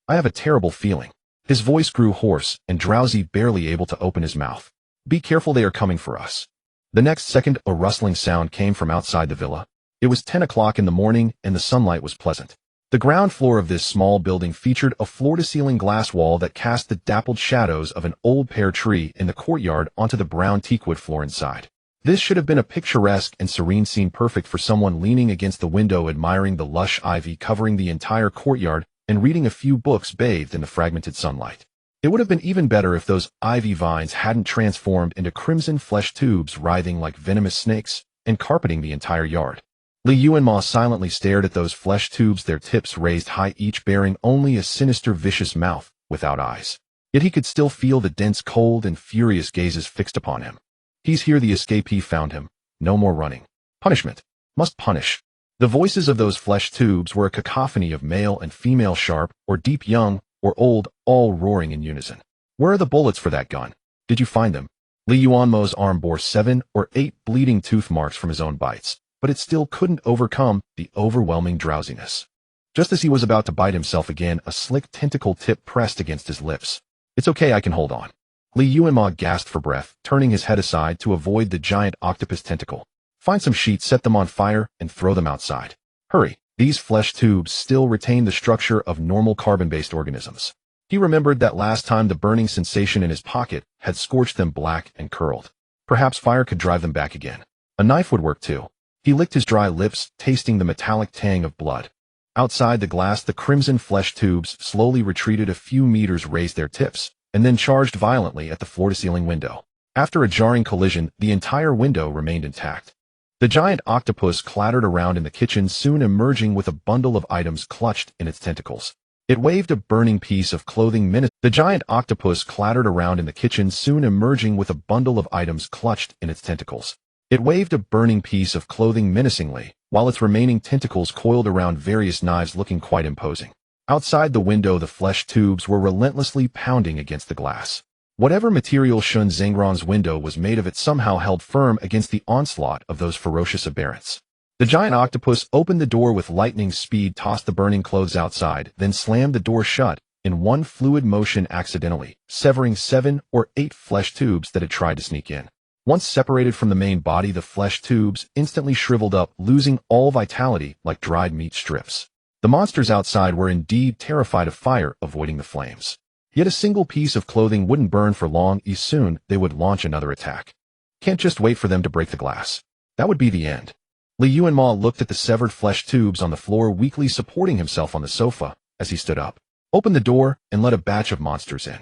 [SPEAKER 1] "I have a terrible feeling." His voice grew hoarse and drowsy, barely able to open his mouth. "Be careful, they are coming for us." The next second, a rustling sound came from outside the villa. It was 10 o'clock in the morning, and the sunlight was pleasant. The ground floor of this small building featured a floor-to-ceiling glass wall that cast the dappled shadows of an old pear tree in the courtyard onto the brown teakwood floor inside. This should have been a picturesque and serene scene, perfect for someone leaning against the window, admiring the lush ivy covering the entire courtyard and reading a few books bathed in the fragmented sunlight. It would have been even better if those ivy vines hadn't transformed into crimson flesh tubes writhing like venomous snakes and carpeting the entire yard. Yuanmo silently stared at those flesh tubes, their tips raised high, each bearing only a sinister, vicious mouth without eyes. Yet he could still feel the dense, cold, and furious gazes fixed upon him. "He's here, the escapee found him. No more running. Punishment. Must punish." The voices of those flesh tubes were a cacophony of male and female, sharp or deep, young or old, all roaring in unison. "Where are the bullets for that gun? Did you find them?" Yuanmo's arm bore 7 or 8 bleeding tooth marks from his own bites, but it still couldn't overcome the overwhelming drowsiness. Just as he was about to bite himself again, a slick tentacle tip pressed against his lips. It's okay, I can hold on. Li Yuanmo gasped for breath, turning his head aside to avoid the giant octopus tentacle. Find some sheets, set them on fire, and throw them outside. Hurry. These flesh tubes still retain the structure of normal carbon-based organisms. He remembered that last time the burning sensation in his pocket had scorched them black and curled. Perhaps fire could drive them back again. A knife would work too. He licked his dry lips, tasting the metallic tang of blood. Outside the glass, the crimson flesh tubes slowly retreated a few meters, raised their tips, and then charged violently at the floor-to-ceiling window. After a jarring collision, the entire window remained intact. The giant octopus clattered around in the kitchen, soon emerging with a bundle of items clutched in its tentacles. It waved a burning piece of clothing menacingly. The giant octopus clattered around in the kitchen, soon emerging with a bundle of items clutched in its tentacles. It waved a burning piece of clothing menacingly, while its remaining tentacles coiled around various knives, looking quite imposing. Outside the window, the flesh tubes were relentlessly pounding against the glass. Whatever material Shun Zhengran's window was made of, it somehow held firm against the onslaught of those ferocious aberrants. The giant octopus opened the door with lightning speed, tossed the burning clothes outside, then slammed the door shut in one fluid motion, accidentally severing 7 or 8 flesh tubes that had tried to sneak in. Once separated from the main body, the flesh tubes instantly shriveled up, losing all vitality like dried meat strips. The monsters outside were indeed terrified of fire, avoiding the flames. Yet a single piece of clothing wouldn't burn for long. Soon they would launch another attack. Can't just wait for them to break the glass. That would be the end. Li Yuanmo looked at the severed flesh tubes on the floor, weakly supporting himself on the sofa as he stood up, opened the door, and let a batch of monsters in.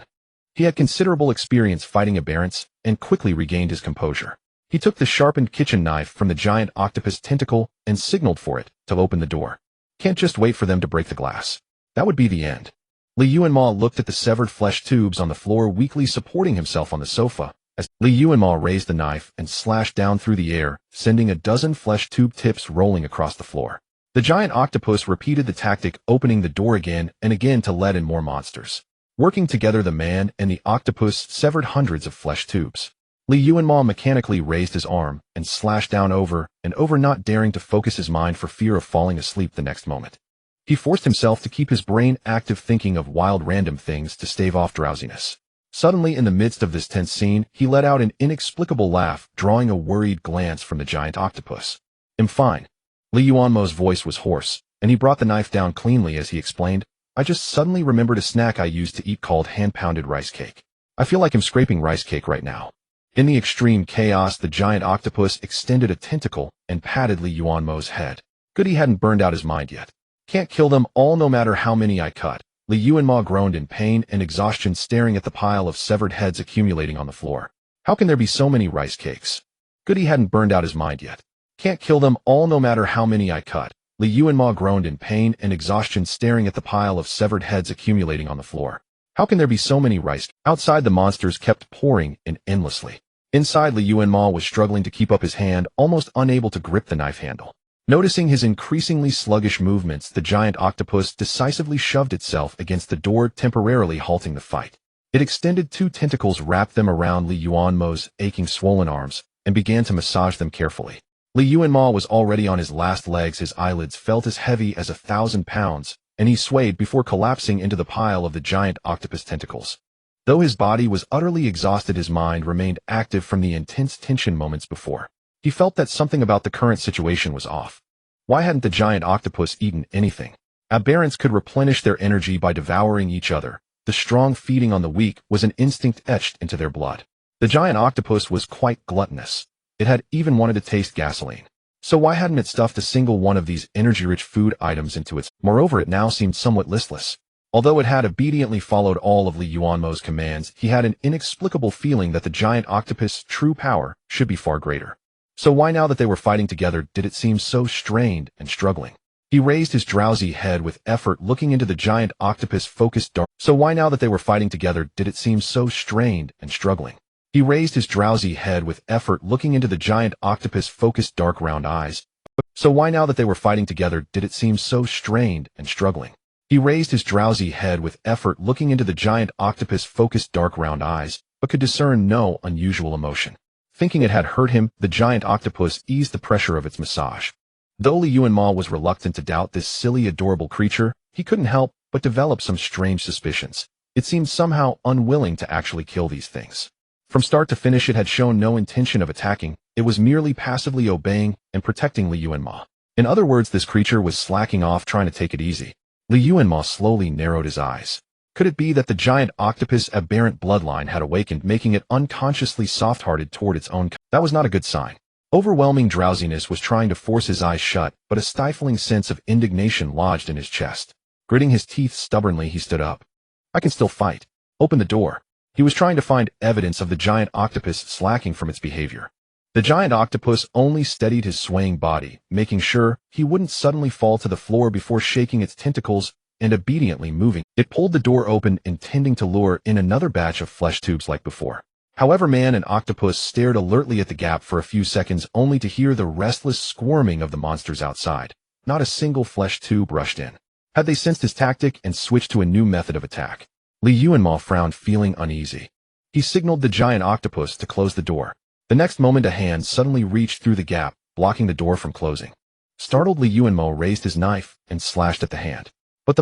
[SPEAKER 1] He had considerable experience fighting aberrants and quickly regained his composure. He took the sharpened kitchen knife from the giant octopus tentacle and signaled for it to open the door. Can't just wait for them to break the glass. That would be the end. Li Yuanmo looked at the severed flesh tubes on the floor, weakly supporting himself on the sofa, as Li Yuanmo raised the knife and slashed down through the air, sending a dozen flesh tube tips rolling across the floor. The giant octopus repeated the tactic, opening the door again and again to let in more monsters. Working together, the man and the octopus severed hundreds of flesh tubes. Li Yuanmo mechanically raised his arm and slashed down over and over, not daring to focus his mind for fear of falling asleep the next moment. He forced himself to keep his brain active, thinking of wild random things to stave off drowsiness. Suddenly, in the midst of this tense scene, he let out an inexplicable laugh, drawing a worried glance from the giant octopus. "I'm fine." Li Yuanmo's voice was hoarse, and he brought the knife down cleanly as he explained, "I just suddenly remembered a snack I used to eat called hand-pounded rice cake. I feel like I'm scraping rice cake right now." In the extreme chaos, the giant octopus extended a tentacle and patted Li Yuanmo's head. Good he hadn't burned out his mind yet. "Can't kill them all no matter how many I cut." Li Yuanmo groaned in pain and exhaustion, staring at the pile of severed heads accumulating on the floor. How can there be so many rice cakes? Good he hadn't burned out his mind yet. "Can't kill them all no matter how many I cut." Li Yuanmo groaned in pain and exhaustion, staring at the pile of severed heads accumulating on the floor. How can there be so many rice? Outside, the monsters kept pouring in endlessly. Inside, Li Yuanmo was struggling to keep up his hand, almost unable to grip the knife handle. Noticing his increasingly sluggish movements, the giant octopus decisively shoved itself against the door, temporarily halting the fight. It extended 2 tentacles, wrapped them around Li Yuanmo's aching, swollen arms, and began to massage them carefully. Li Yuanmo was already on his last legs. His eyelids felt as heavy as 1,000 pounds, and he swayed before collapsing into the pile of the giant octopus tentacles. Though his body was utterly exhausted, his mind remained active from the intense tension moments before. He felt that something about the current situation was off. Why hadn't the giant octopus eaten anything? Aberrants could replenish their energy by devouring each other. The strong feeding on the weak was an instinct etched into their blood. The giant octopus was quite gluttonous. It had even wanted to taste gasoline. So why hadn't it stuffed a single one of these energy-rich food items into its... Moreover, it now seemed somewhat listless. Although it had obediently followed all of Li Yuanmo's commands, he had an inexplicable feeling that the giant octopus' true power should be far greater. So why, now that they were fighting together, did it seem so strained and struggling? He raised his drowsy head with effort, looking into the giant octopus' focused dark... So why, now that they were fighting together, did it seem so strained and struggling? He raised his drowsy head with effort, looking into the giant octopus' focused dark round eyes. So why, now that they were fighting together, did it seem so strained and struggling? He raised his drowsy head with effort, looking into the giant octopus' focused dark round eyes, but could discern no unusual emotion. Thinking it had hurt him, the giant octopus eased the pressure of its massage. Though Li Yuanmo was reluctant to doubt this silly, adorable creature, he couldn't help but develop some strange suspicions. It seemed somehow unwilling to actually kill these things. From start to finish it had shown no intention of attacking, it was merely passively obeying and protecting Li Yuanmo. In other words, this creature was slacking off trying to take it easy. Li Yuanmo slowly narrowed his eyes. Could it be that the giant octopus aberrant bloodline had awakened, making it unconsciously soft-hearted toward its own kind? That was not a good sign. Overwhelming drowsiness was trying to force his eyes shut, but a stifling sense of indignation lodged in his chest. Gritting his teeth stubbornly, he stood up. I can still fight. Open the door. He was trying to find evidence of the giant octopus slacking from its behavior. The giant octopus only steadied his swaying body, making sure he wouldn't suddenly fall to the floor before shaking its tentacles and obediently moving. It pulled the door open, intending to lure in another batch of flesh tubes like before. However, man and octopus stared alertly at the gap for a few seconds, only to hear the restless squirming of the monsters outside. Not a single flesh tube rushed in. Had they sensed his tactic and switched to a new method of attack? Li Yuanmo frowned, feeling uneasy. He signaled the giant octopus to close the door. The next moment a hand suddenly reached through the gap, blocking the door from closing. Startled, Li Yuanmo raised his knife and slashed at the hand. But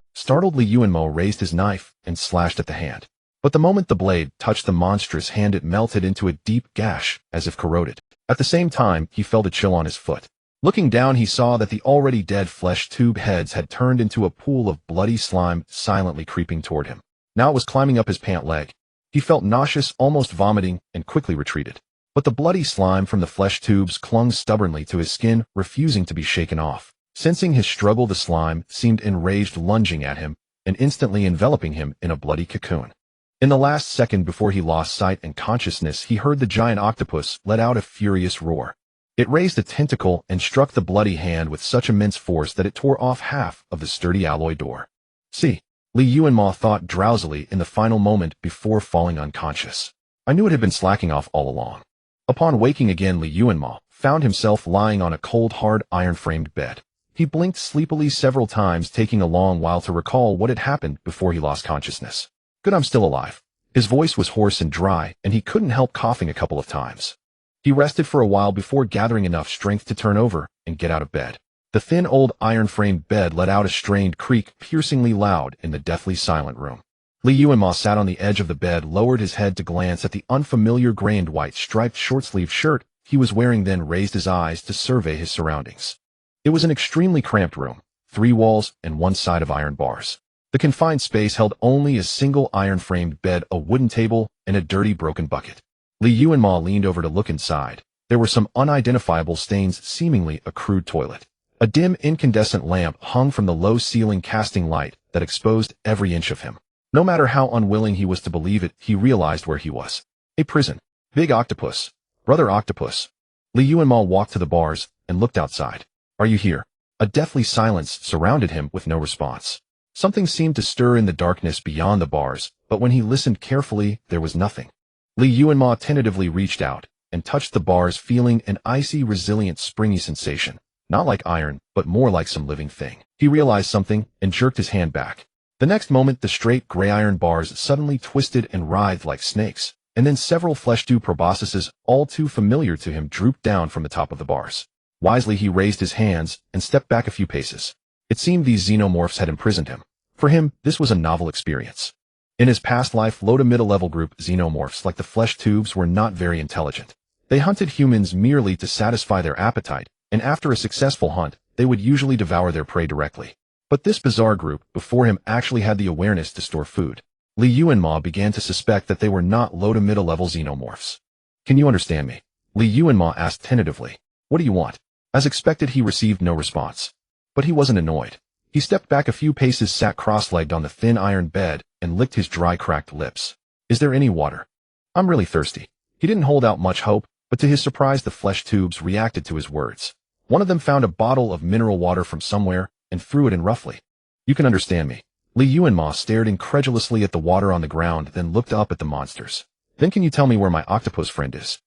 [SPEAKER 1] the moment the blade touched the monstrous hand, it melted into a deep gash, as if corroded. At the same time, he felt a chill on his foot. Looking down, he saw that the already dead flesh tube heads had turned into a pool of bloody slime, silently creeping toward him. Now it was climbing up his pant leg. He felt nauseous, almost vomiting, and quickly retreated. But the bloody slime from the flesh tubes clung stubbornly to his skin, refusing to be shaken off. Sensing his struggle, the slime seemed enraged, lunging at him, and instantly enveloping him in a bloody cocoon. In the last second before he lost sight and consciousness, he heard the giant octopus let out a furious roar. It raised a tentacle and struck the bloody hand with such immense force that it tore off half of the sturdy alloy door. See, Li Yuanmo thought drowsily in the final moment before falling unconscious. I knew it had been slacking off all along. Upon waking again, Li Yuanmo found himself lying on a cold, hard, iron-framed bed. He blinked sleepily several times, taking a long while to recall what had happened before he lost consciousness. Good, I'm still alive. His voice was hoarse and dry, and he couldn't help coughing a couple of times. He rested for a while before gathering enough strength to turn over and get out of bed. The thin old iron-framed bed let out a strained creak, piercingly loud in the deathly silent room. Li Yuanmo sat on the edge of the bed, lowered his head to glance at the unfamiliar gray and white striped short-sleeved shirt he was wearing, then raised his eyes to survey his surroundings. It was an extremely cramped room, 3 walls and 1 side of iron bars. The confined space held only a single iron-framed bed, a wooden table, and a dirty broken bucket. Li Yuanmo leaned over to look inside. There were some unidentifiable stains, seemingly a crude toilet. A dim incandescent lamp hung from the low ceiling, casting light that exposed every inch of him. No matter how unwilling he was to believe it, he realized where he was. A prison. Big octopus. Brother octopus. Li Yuanmo walked to the bars and looked outside. Are you here? A deathly silence surrounded him with no response. Something seemed to stir in the darkness beyond the bars, but when he listened carefully, there was nothing. Li Yuanmo tentatively reached out and touched the bars, feeling an icy, resilient, springy sensation. Not like iron, but more like some living thing. He realized something and jerked his hand back. The next moment, the straight gray iron bars suddenly twisted and writhed like snakes, and then several flesh tube proboscises, all too familiar to him, drooped down from the top of the bars. Wisely, he raised his hands and stepped back a few paces. It seemed these xenomorphs had imprisoned him. For him, this was a novel experience. In his past life, low to middle-level group xenomorphs like the flesh tubes were not very intelligent. They hunted humans merely to satisfy their appetite, and after a successful hunt, they would usually devour their prey directly. But this bizarre group before him actually had the awareness to store food. Li Yuanmo began to suspect that they were not low to middle-level xenomorphs. Can you understand me? Li Yuanmo asked tentatively. What do you want? As expected, he received no response. But he wasn't annoyed. He stepped back a few paces, sat cross-legged on the thin iron bed, and licked his dry, cracked lips. Is there any water? I'm really thirsty. He didn't hold out much hope, but to his surprise, the flesh tubes reacted to his words. One of them found a bottle of mineral water from somewhere and threw it in roughly. You can understand me. Li Yuanmo stared incredulously at the water on the ground, then looked up at the monsters. Then can you tell me where my octopus friend is?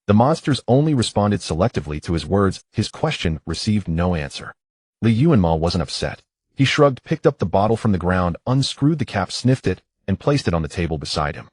[SPEAKER 1] The monsters only responded selectively to his words. His question received no answer. Li Yuanmo wasn't upset. He shrugged, picked up the bottle from the ground, unscrewed the cap, sniffed it, and placed it on the table beside him.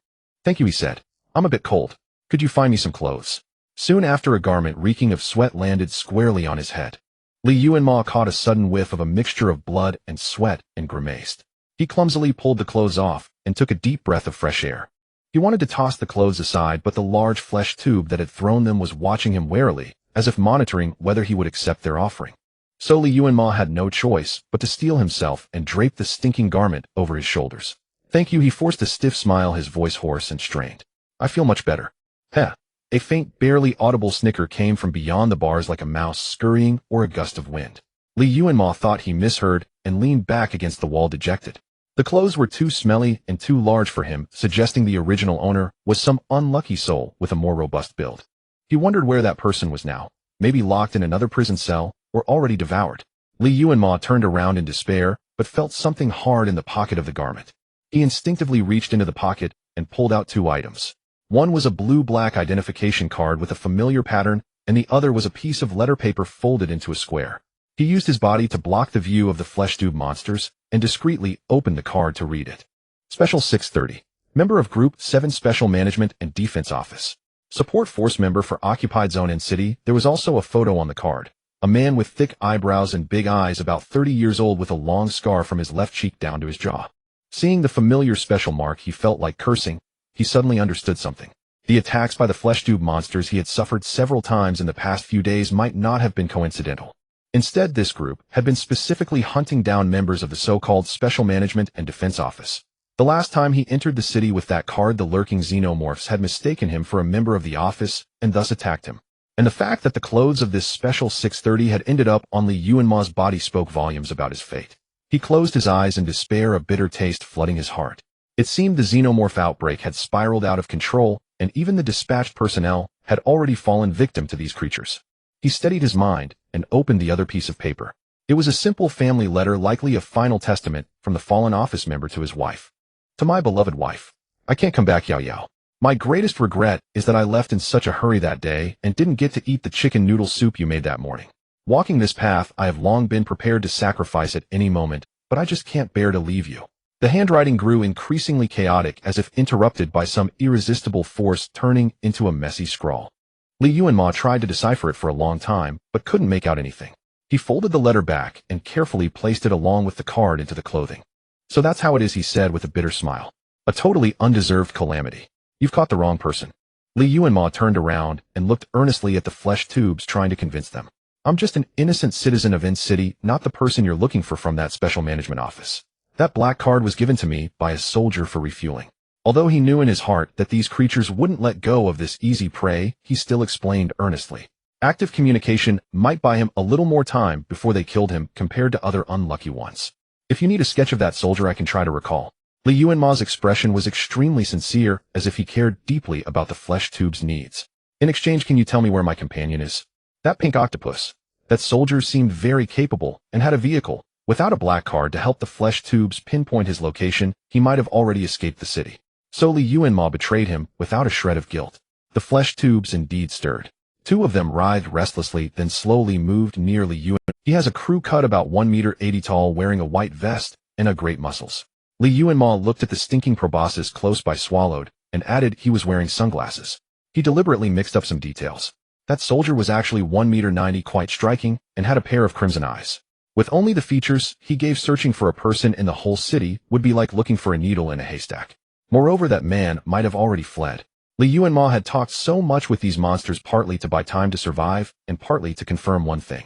[SPEAKER 1] Thank you, he said. I'm a bit cold. Could you find me some clothes? Soon after, a garment reeking of sweat landed squarely on his head. Li Yuanmo caught a sudden whiff of a mixture of blood and sweat and grimaced. He clumsily pulled the clothes off and took a deep breath of fresh air. He wanted to toss the clothes aside, but the large flesh tube that had thrown them was watching him warily, as if monitoring whether he would accept their offering. So Li Yuanmo had no choice but to steel himself and drape the stinking garment over his shoulders. Thank you, he forced a stiff smile, his voice hoarse and strained. I feel much better. Heh. A faint, barely audible snicker came from beyond the bars like a mouse scurrying or a gust of wind. Li Yuanmo thought he misheard and leaned back against the wall dejected. The clothes were too smelly and too large for him, suggesting the original owner was some unlucky soul with a more robust build. He wondered where that person was now, maybe locked in another prison cell, or already devoured. Li Yuanmo turned around in despair, but felt something hard in the pocket of the garment. He instinctively reached into the pocket and pulled out two items. One was a blue-black identification card with a familiar pattern, and the other was a piece of letter paper folded into a square. He used his body to block the view of the flesh tube monsters and discreetly opened the card to read it. Special 630. Member of Group 7 Special Management and Defense Office. Support Force member for Occupied Zone and City. There was also a photo on the card. A man with thick eyebrows and big eyes, about 30 years old, with a long scar from his left cheek down to his jaw. Seeing the familiar special mark, he felt like cursing. He suddenly understood something. The attacks by the flesh tube monsters he had suffered several times in the past few days might not have been coincidental. Instead, this group had been specifically hunting down members of the so-called Special Management and Defense Office. The last time he entered the city with that card, the lurking xenomorphs had mistaken him for a member of the office and thus attacked him. And the fact that the clothes of this Special 630 had ended up on Li Yuanmo's body spoke volumes about his fate. He closed his eyes in despair, a bitter taste flooding his heart. It seemed the xenomorph outbreak had spiraled out of control, and even the dispatched personnel had already fallen victim to these creatures. He steadied his mind and opened the other piece of paper. It was a simple family letter, likely a final testament from the fallen office member to his wife. To my beloved wife. I can't come back, Yao Yao. My greatest regret is that I left in such a hurry that day and didn't get to eat the chicken noodle soup you made that morning. Walking this path, I have long been prepared to sacrifice at any moment, but I just can't bear to leave you. The handwriting grew increasingly chaotic, as if interrupted by some irresistible force, turning into a messy scrawl. Li Yuanmo tried to decipher it for a long time, but couldn't make out anything. He folded the letter back and carefully placed it along with the card into the clothing. So that's how it is, he said with a bitter smile. A totally undeserved calamity. You've caught the wrong person. Li Yuanmo turned around and looked earnestly at the flesh tubes, trying to convince them. I'm just an innocent citizen of N City, not the person you're looking for from that special management office. That black card was given to me by a soldier for refueling. Although he knew in his heart that these creatures wouldn't let go of this easy prey, he still explained earnestly. Active communication might buy him a little more time before they killed him compared to other unlucky ones. If you need a sketch of that soldier, I can try to recall. Li Yuanmo's expression was extremely sincere, as if he cared deeply about the flesh tube's needs. In exchange, can you tell me where my companion is? That pink octopus. That soldier seemed very capable and had a vehicle. Without a black card to help the flesh tubes pinpoint his location, he might have already escaped the city. So Li Yuanmo betrayed him without a shred of guilt. The flesh tubes indeed stirred. Two of them writhed restlessly, then slowly moved near Li Yuanmo. He has a crew cut about 1.80 meters tall, wearing a white vest and a great muscles. Li Yuanmo looked at the stinking proboscis close by, swallowed, and added he was wearing sunglasses. He deliberately mixed up some details. That soldier was actually 1.90 meters, quite striking, and had a pair of crimson eyes. With only the features he gave, searching for a person in the whole city would be like looking for a needle in a haystack. Moreover, that man might have already fled. Li Yuanmo had talked so much with these monsters, partly to buy time to survive, and partly to confirm one thing.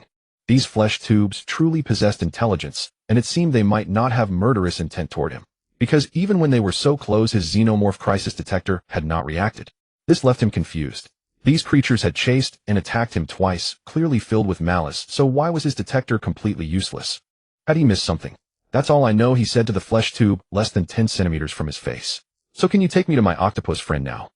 [SPEAKER 1] These flesh tubes truly possessed intelligence, and it seemed they might not have murderous intent toward him. Because even when they were so close, his xenomorph crisis detector had not reacted. This left him confused. These creatures had chased and attacked him twice, clearly filled with malice, so why was his detector completely useless? Had he missed something? That's all I know, he said to the flesh tube, less than 10 centimeters from his face. So can you take me to my octopus friend now?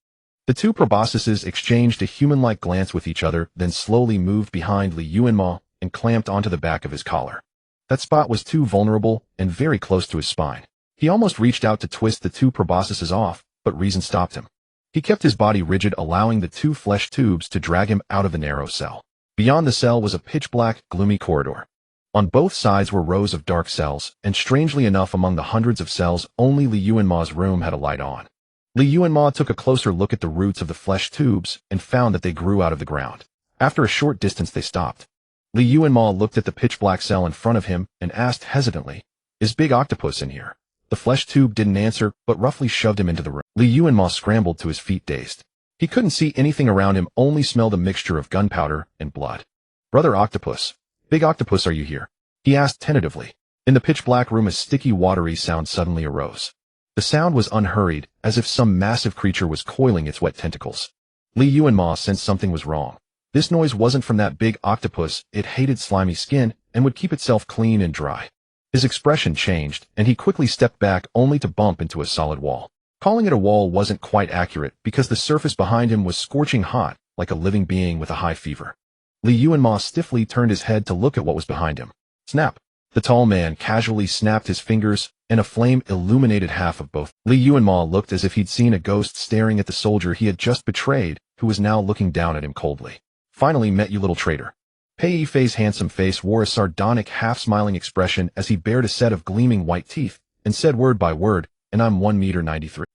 [SPEAKER 1] The two proboscises exchanged a human-like glance with each other, then slowly moved behind Li Yuanmo and clamped onto the back of his collar. That spot was too vulnerable and very close to his spine. He almost reached out to twist the two proboscises off, but reason stopped him. He kept his body rigid, allowing the two flesh tubes to drag him out of the narrow cell. Beyond the cell was a pitch-black, gloomy corridor. On both sides were rows of dark cells, and strangely enough, among the hundreds of cells, only Li Yuanmo's room had a light on. Li Yuanmo took a closer look at the roots of the flesh tubes and found that they grew out of the ground. After a short distance, they stopped. Li Yuanmo looked at the pitch-black cell in front of him and asked hesitantly, "Is Big Octopus in here?" The flesh tube didn't answer, but roughly shoved him into the room. Li Yuanmo scrambled to his feet dazed. He couldn't see anything around him, only smelled a mixture of gunpowder and blood. Brother Octopus. Big Octopus, are you here? He asked tentatively. In the pitch-black room, a sticky, watery sound suddenly arose. The sound was unhurried, as if some massive creature was coiling its wet tentacles. Li Yuanmo sensed something was wrong. This noise wasn't from that big octopus. It hated slimy skin and would keep itself clean and dry. His expression changed, and he quickly stepped back only to bump into a solid wall. Calling it a wall wasn't quite accurate because the surface behind him was scorching hot, like a living being with a high fever. Li Yuanmo stiffly turned his head to look at what was behind him. Snap! The tall man casually snapped his fingers, and a flame illuminated half of both. Li Yuanmo looked as if he'd seen a ghost staring at the soldier he had just betrayed, who was now looking down at him coldly. Finally met you, little traitor. Pei Yifei's handsome face wore a sardonic, half-smiling expression as he bared a set of gleaming white teeth, and said word by word, and I'm 1 meter.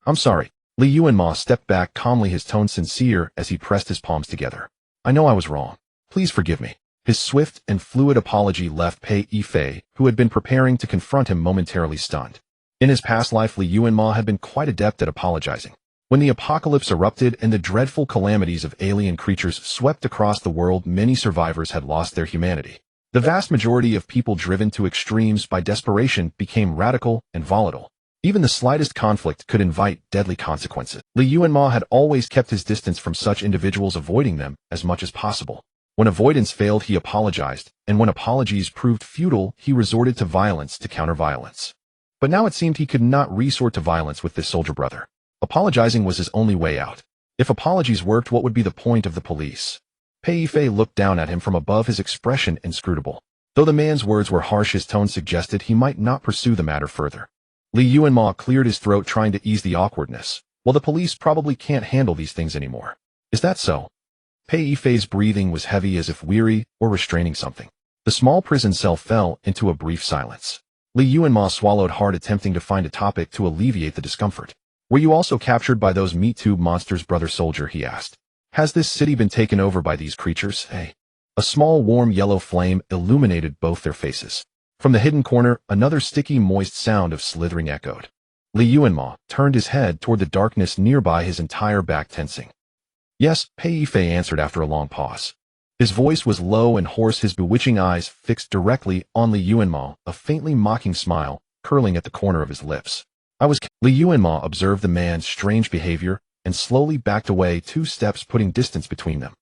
[SPEAKER 1] I'm sorry. Li Yuanmo stepped back calmly, his tone sincere as he pressed his palms together. I know I was wrong. Please forgive me. His swift and fluid apology left Pei Yifei, who had been preparing to confront him, momentarily stunned. In his past life, Li Yuanmo had been quite adept at apologizing. When the apocalypse erupted and the dreadful calamities of alien creatures swept across the world, many survivors had lost their humanity. The vast majority of people, driven to extremes by desperation, became radical and volatile. Even the slightest conflict could invite deadly consequences. Li Yuanmo had always kept his distance from such individuals, avoiding them as much as possible. When avoidance failed, he apologized, and when apologies proved futile, he resorted to violence to counter violence. But now it seemed he could not resort to violence with this soldier brother. Apologizing was his only way out. If apologies worked, what would be the point of the police? Pei Yifei looked down at him from above, his expression inscrutable. Though the man's words were harsh, his tone suggested he might not pursue the matter further. Li Yuanmo cleared his throat, trying to ease the awkwardness. Well, the police probably can't handle these things anymore. Is that so? Pei Yifei's breathing was heavy, as if weary or restraining something. The small prison cell fell into a brief silence. Li Yuanmo swallowed hard, attempting to find a topic to alleviate the discomfort. Were you also captured by those meat tube monsters, brother soldier? He asked. Has this city been taken over by these creatures? Hey. A small warm yellow flame illuminated both their faces. From the hidden corner, another sticky, moist sound of slithering echoed. Li Yuanmo turned his head toward the darkness nearby, his entire back tensing. Yes, Pei Yifei answered after a long pause. His voice was low and hoarse, his bewitching eyes fixed directly on Li Yuanmo, a faintly mocking smile curling at the corner of his lips. Li Yuanmo observed the man's strange behavior and slowly backed away 2 steps, putting distance between them.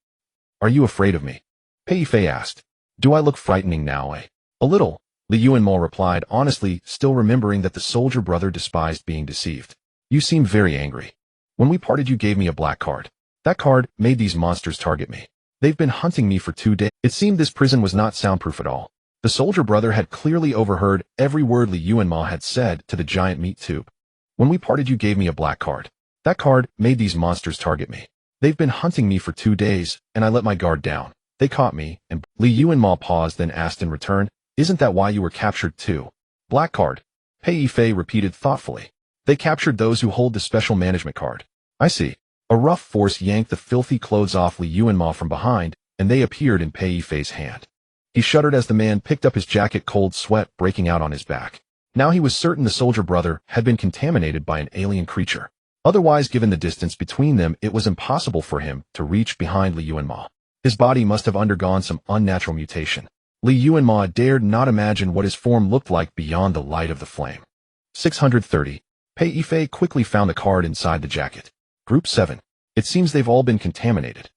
[SPEAKER 1] Are you afraid of me? Pei Yifei asked. Do I look frightening now, eh? A little, Li Yuanmo replied honestly, still remembering that the soldier brother despised being deceived. You seem very angry. When we parted, you gave me a black card. That card made these monsters target me. They've been hunting me for 2 days. It seemed this prison was not soundproof at all. The soldier brother had clearly overheard every word Li Yuanmo had said to the giant meat tube. When we parted, you gave me a black card. That card made these monsters target me. They've been hunting me for 2 days, and I let my guard down. They caught me, and Li Yuanmo paused, then asked in return, isn't that why you were captured too? Black card. Pei Yifei repeated thoughtfully. They captured those who hold the special management card. I see. A rough force yanked the filthy clothes off Li Yuanmo from behind, and they appeared in Pei Yifei's hand. He shuddered as the man picked up his jacket, cold sweat breaking out on his back. Now he was certain the soldier brother had been contaminated by an alien creature. Otherwise, given the distance between them, it was impossible for him to reach behind Li Yuanmo. His body must have undergone some unnatural mutation. Li Yuanmo dared not imagine what his form looked like beyond the light of the flame. 630. Pei Yifei quickly found the card inside the jacket. Group 7. It seems they've all been contaminated.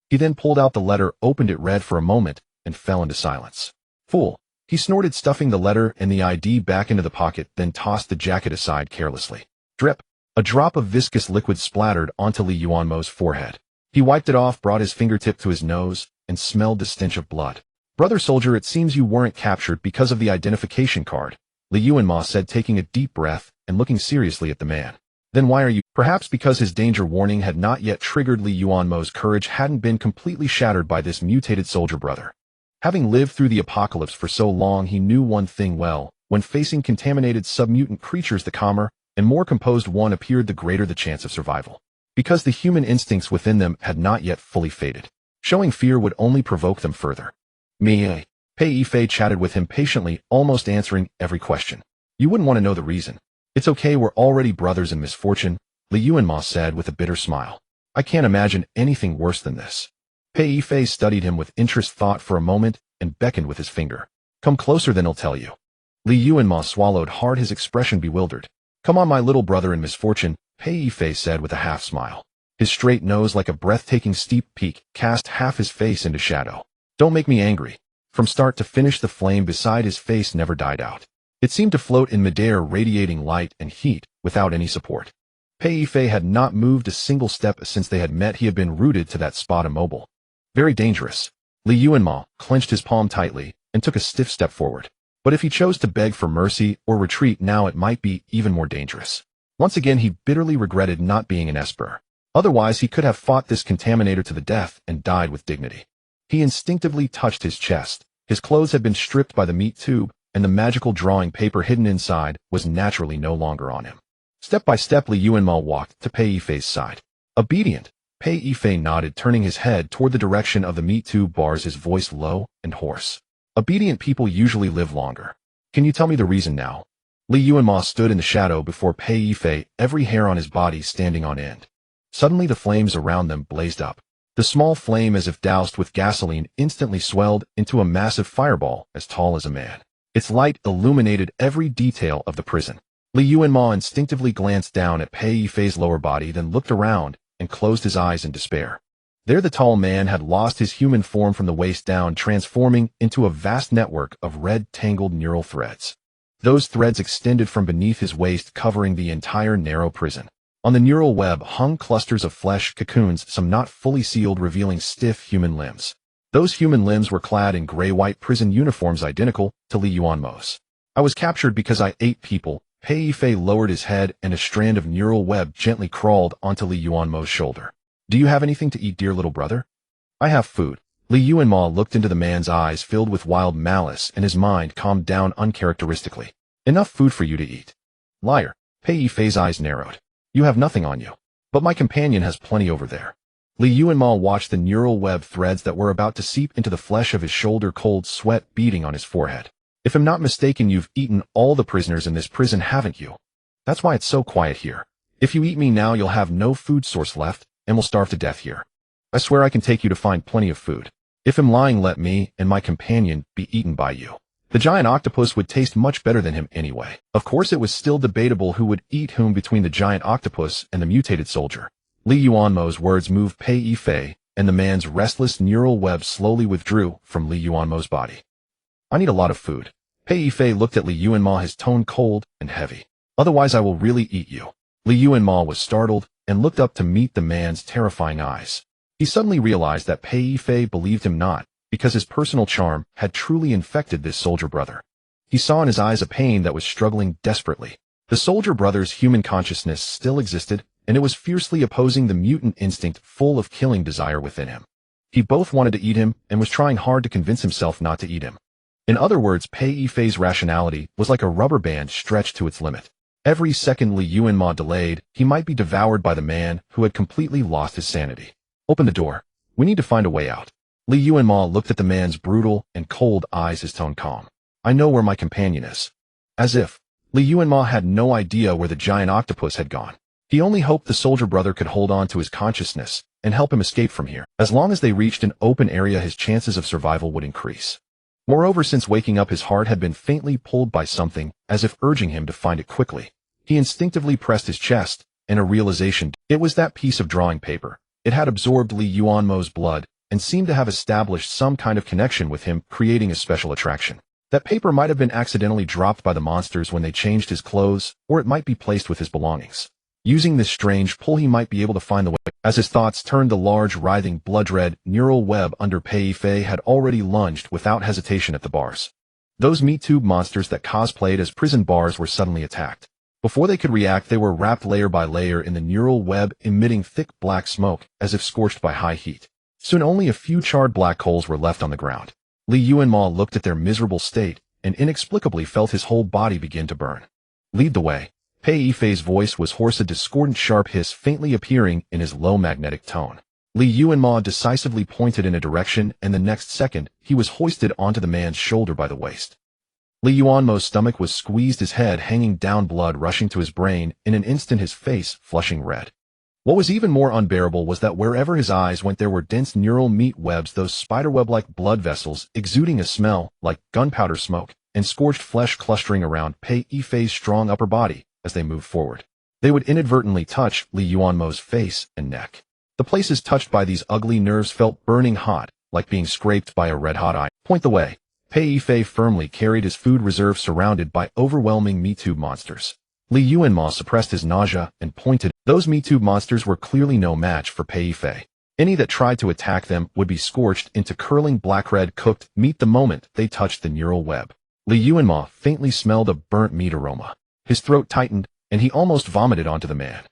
[SPEAKER 1] He then pulled out the letter, opened it, read for a moment, and fell into silence. Fool. He snorted, stuffing the letter and the ID back into the pocket, then tossed the jacket aside carelessly. Drip. A drop of viscous liquid splattered onto Li Yuanmo's forehead. He wiped it off, brought his fingertip to his nose, and smelled the stench of blood. Brother soldier, it seems you weren't captured because of the identification card, Li Yuanmo said, taking a deep breath and looking seriously at the man. Then why are you? Perhaps because his danger warning had not yet triggered. Li Yuanmo's courage hadn't been completely shattered by this mutated soldier brother. Having lived through the apocalypse for so long, he knew one thing well. When facing contaminated submutant creatures, the calmer and more composed one appeared, the greater the chance of survival. Because the human instincts within them had not yet fully faded. Showing fear would only provoke them further. Me. Pei Yifei chatted with him patiently, almost answering every question. You wouldn't want to know the reason. It's okay, we're already brothers in misfortune, Li Yuanmo said with a bitter smile. I can't imagine anything worse than this. Pei Yifei studied him with interest thought for a moment and beckoned with his finger. Come closer, then I'll tell you. Li Yuanmo swallowed hard, his expression bewildered. Come on, my little brother in misfortune, Pei Yifei said with a half smile. His straight nose, like a breathtaking steep peak, cast half his face into shadow. Don't make me angry. From start to finish, the flame beside his face never died out. It seemed to float in midair, radiating light and heat without any support. Pei Yifei had not moved a single step since they had met. He had been rooted to that spot, immobile. Very dangerous. Li Yuanmo clenched his palm tightly and took a stiff step forward. But if he chose to beg for mercy or retreat now, it might be even more dangerous. Once again, he bitterly regretted not being an Esper. Otherwise, he could have fought this contaminator to the death and died with dignity. He instinctively touched his chest. His clothes had been stripped by the meat tube, and the magical drawing paper hidden inside was naturally no longer on him. Step by step, Li Yuanmo walked to Pei Yifei's side. Obedient, Pei Yifei nodded, turning his head toward the direction of the meat tube bars, his voice low and hoarse. Obedient people usually live longer. Can you tell me the reason now? Li Yuanmo stood in the shadow before Pei Yifei, every hair on his body standing on end. Suddenly the flames around them blazed up. The small flame, as if doused with gasoline, instantly swelled into a massive fireball as tall as a man. Its light illuminated every detail of the prison. Li Yuanmo instinctively glanced down at Pei Yifei's lower body, then looked around and closed his eyes in despair. There the tall man had lost his human form from the waist down, transforming into a vast network of red, tangled neural threads. Those threads extended from beneath his waist, covering the entire narrow prison. On the neural web hung clusters of flesh cocoons, some not fully sealed, revealing stiff human limbs. Those human limbs were clad in gray-white prison uniforms identical to Li Yuanmo's. I was captured because I ate people. Pei Yifei lowered his head, and a strand of neural web gently crawled onto Li Yuanmo's shoulder. Do you have anything to eat, dear little brother? I have food. Li Yuanmo looked into the man's eyes filled with wild malice, and his mind calmed down uncharacteristically. Enough food for you to eat. Liar. Pei Yifei's eyes narrowed. You have nothing on you. But my companion has plenty over there. Li Yuanmo watched the neural web threads that were about to seep into the flesh of his shoulder, cold sweat beating on his forehead. If I'm not mistaken, you've eaten all the prisoners in this prison, haven't you? That's why it's so quiet here. If you eat me now, you'll have no food source left, and will starve to death here. I swear I can take you to find plenty of food. If I'm lying, let me and my companion be eaten by you. The giant octopus would taste much better than him anyway. Of course, it was still debatable who would eat whom between the giant octopus and the mutated soldier. Li Yuanmo's words moved Pei Yifei, and the man's restless neural web slowly withdrew from Li Yuanmo's body. I need a lot of food. Pei Yifei looked at Li Yuanmo, his tone cold and heavy. Otherwise I will really eat you. Li Yuanmo was startled and looked up to meet the man's terrifying eyes. He suddenly realized that Pei Yifei believed him not, because his personal charm had truly infected this soldier brother. He saw in his eyes a pain that was struggling desperately. The soldier brother's human consciousness still existed, and it was fiercely opposing the mutant instinct full of killing desire within him. He both wanted to eat him and was trying hard to convince himself not to eat him. In other words, Pei Yifei's rationality was like a rubber band stretched to its limit. Every second Li Yuanmo delayed, he might be devoured by the man who had completely lost his sanity. Open the door. We need to find a way out. Li Yuanmo looked at the man's brutal and cold eyes, his tone calm. I know where my companion is. As if Li Yuanmo had no idea where the giant octopus had gone. He only hoped the soldier brother could hold on to his consciousness and help him escape from here. As long as they reached an open area, his chances of survival would increase. Moreover, since waking up, his heart had been faintly pulled by something, as if urging him to find it quickly. He instinctively pressed his chest, and a realization. It was that piece of drawing paper. It had absorbed Li Yuanmo's blood, and seemed to have established some kind of connection with him, creating a special attraction. That paper might have been accidentally dropped by the monsters when they changed his clothes, or it might be placed with his belongings. Using this strange pull, he might be able to find the way. As his thoughts turned, the large, writhing, blood-red neural web under Pei Yifei had already lunged without hesitation at the bars. Those meat tube monsters that cosplayed as prison bars were suddenly attacked. Before they could react, they were wrapped layer by layer in the neural web, emitting thick black smoke, as if scorched by high heat. Soon only a few charred black coals were left on the ground. Li Yuanmo looked at their miserable state, and inexplicably felt his whole body begin to burn. Lead the way. Pei Yifei's voice was hoarse, a discordant sharp hiss faintly appearing in his low magnetic tone. Li Yuanmo decisively pointed in a direction, and the next second, he was hoisted onto the man's shoulder by the waist. Li Yuanmo's stomach was squeezed, his head hanging down, blood rushing to his brain, in an instant his face flushing red. What was even more unbearable was that wherever his eyes went there were dense neural meat webs, those spiderweb-like blood vessels exuding a smell like gunpowder smoke, and scorched flesh clustering around Pei Yifei's strong upper body as they moved forward. They would inadvertently touch Li Yuanmo's face and neck. The places touched by these ugly nerves felt burning hot, like being scraped by a red-hot iron. Point the way. Pei Yifei firmly carried his food reserve surrounded by overwhelming meat tube monsters. Li Yuanmo suppressed his nausea and pointed. Those meat tube monsters were clearly no match for Pei Yifei. Any that tried to attack them would be scorched into curling black-red cooked meat the moment they touched the neural web. Li Yuanmo faintly smelled a burnt meat aroma. His throat tightened, and he almost vomited onto the man.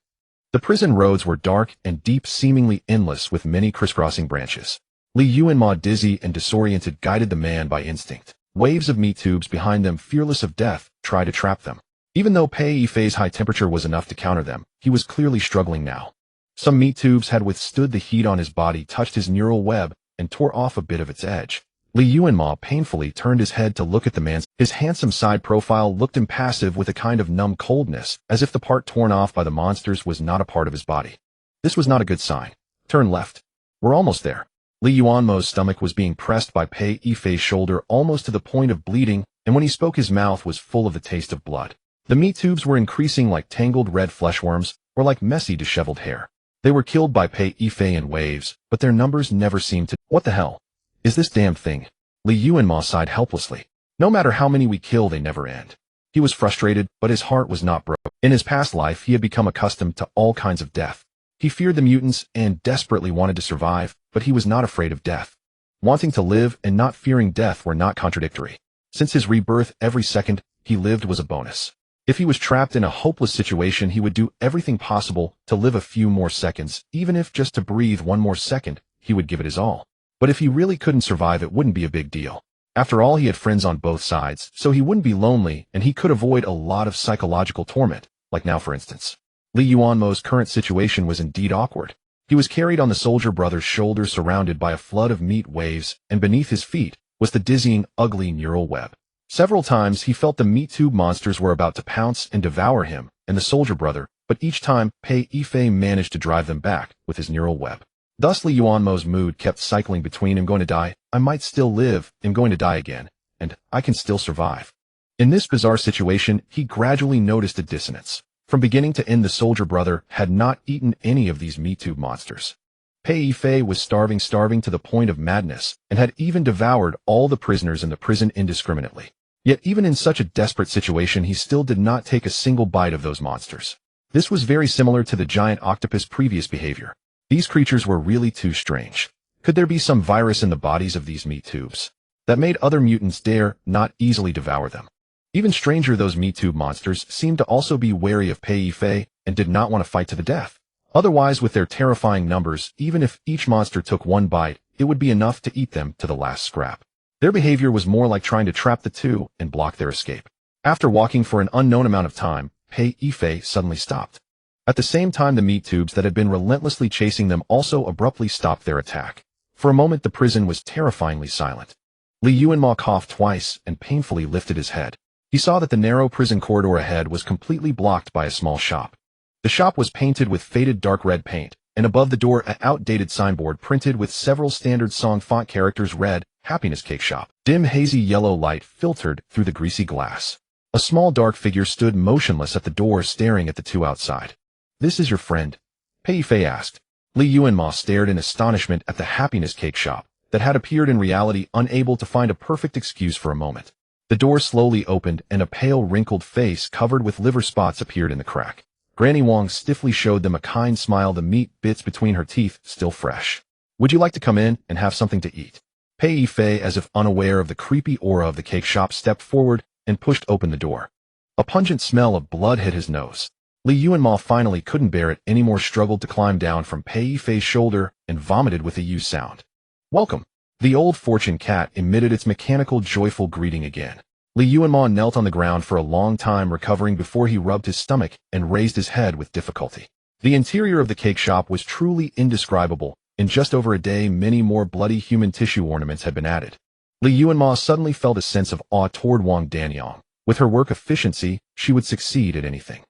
[SPEAKER 1] The prison roads were dark and deep, seemingly endless, with many crisscrossing branches. Li Yuanmo, dizzy and disoriented, guided the man by instinct. Waves of meat tubes behind them, fearless of death, tried to trap them. Even though Pei Yifei's high temperature was enough to counter them, he was clearly struggling now. Some meat tubes had withstood the heat on his body, touched his neural web, and tore off a bit of its edge. Li Yuanmo painfully turned his head to look at the man. His handsome side profile looked impassive with a kind of numb coldness, as if the part torn off by the monsters was not a part of his body. This was not a good sign. Turn left. We're almost there. Li Yuanmo's stomach was being pressed by Pei Yifei's shoulder almost to the point of bleeding, and when he spoke his mouth was full of the taste of blood. The meat tubes were increasing like tangled red fleshworms, or like messy disheveled hair. They were killed by Pei Yifei in waves, but their numbers never seemed to— What the hell is this damn thing? Li Yuanmo sighed helplessly. No matter how many we kill, they never end. He was frustrated, but his heart was not broken. In his past life, he had become accustomed to all kinds of death. He feared the mutants and desperately wanted to survive, but he was not afraid of death. Wanting to live and not fearing death were not contradictory. Since his rebirth, every second he lived was a bonus. If he was trapped in a hopeless situation, he would do everything possible to live a few more seconds. Even if just to breathe one more second, he would give it his all. But if he really couldn't survive, it wouldn't be a big deal. After all, he had friends on both sides, so he wouldn't be lonely, and he could avoid a lot of psychological torment, like now for instance. Li Yuanmo's current situation was indeed awkward. He was carried on the soldier brother's shoulders, surrounded by a flood of meat waves, and beneath his feet was the dizzying, ugly neural web. Several times he felt the meat tube monsters were about to pounce and devour him and the soldier brother, but each time Pei Yifei managed to drive them back with his neural web. Thus Li Yuanmo's mood kept cycling between "I'm going to die, I might still live, I'm going to die again, and I can still survive." In this bizarre situation, he gradually noticed a dissonance. From beginning to end, the soldier brother had not eaten any of these meat tube monsters. Pei Yifei was starving to the point of madness, and had even devoured all the prisoners in the prison indiscriminately. Yet even in such a desperate situation, he still did not take a single bite of those monsters. This was very similar to the giant octopus' previous behavior. These creatures were really too strange. Could there be some virus in the bodies of these meat tubes that made other mutants dare not easily devour them? Even stranger, those meat tube monsters seemed to also be wary of Pei Yifei and did not want to fight to the death. Otherwise, with their terrifying numbers, even if each monster took one bite, it would be enough to eat them to the last scrap. Their behavior was more like trying to trap the two and block their escape. After walking for an unknown amount of time, Pei Yifei suddenly stopped. At the same time, the meat tubes that had been relentlessly chasing them also abruptly stopped their attack. For a moment, the prison was terrifyingly silent. Li Yuanmo coughed twice and painfully lifted his head. He saw that the narrow prison corridor ahead was completely blocked by a small shop. The shop was painted with faded dark red paint, and above the door an outdated signboard printed with several standard song font characters read, "Happiness Cake Shop." Dim hazy yellow light filtered through the greasy glass. A small dark figure stood motionless at the door, staring at the two outside. "This is your friend?" Pei Yifei asked. Li Yuanmo stared in astonishment at the Happiness Cake Shop that had appeared in reality, unable to find a perfect excuse for a moment. The door slowly opened and a pale, wrinkled face covered with liver spots appeared in the crack. Granny Wang stiffly showed them a kind smile, the meat bits between her teeth still fresh. "Would you like to come in and have something to eat?" Pei Yifei, as if unaware of the creepy aura of the cake shop, stepped forward and pushed open the door. A pungent smell of blood hit his nose. Li Yuanmo finally couldn't bear it anymore, struggled to climb down from Pei Yifei's shoulder, and vomited with a "U" sound. "Welcome." The old fortune cat emitted its mechanical, joyful greeting again. Li Yuanmo knelt on the ground for a long time, recovering before he rubbed his stomach and raised his head with difficulty. The interior of the cake shop was truly indescribable. In just over a day, many more bloody human tissue ornaments had been added. Li Yuanmo suddenly felt a sense of awe toward Wang Danyang. With her work efficiency, she would succeed at anything.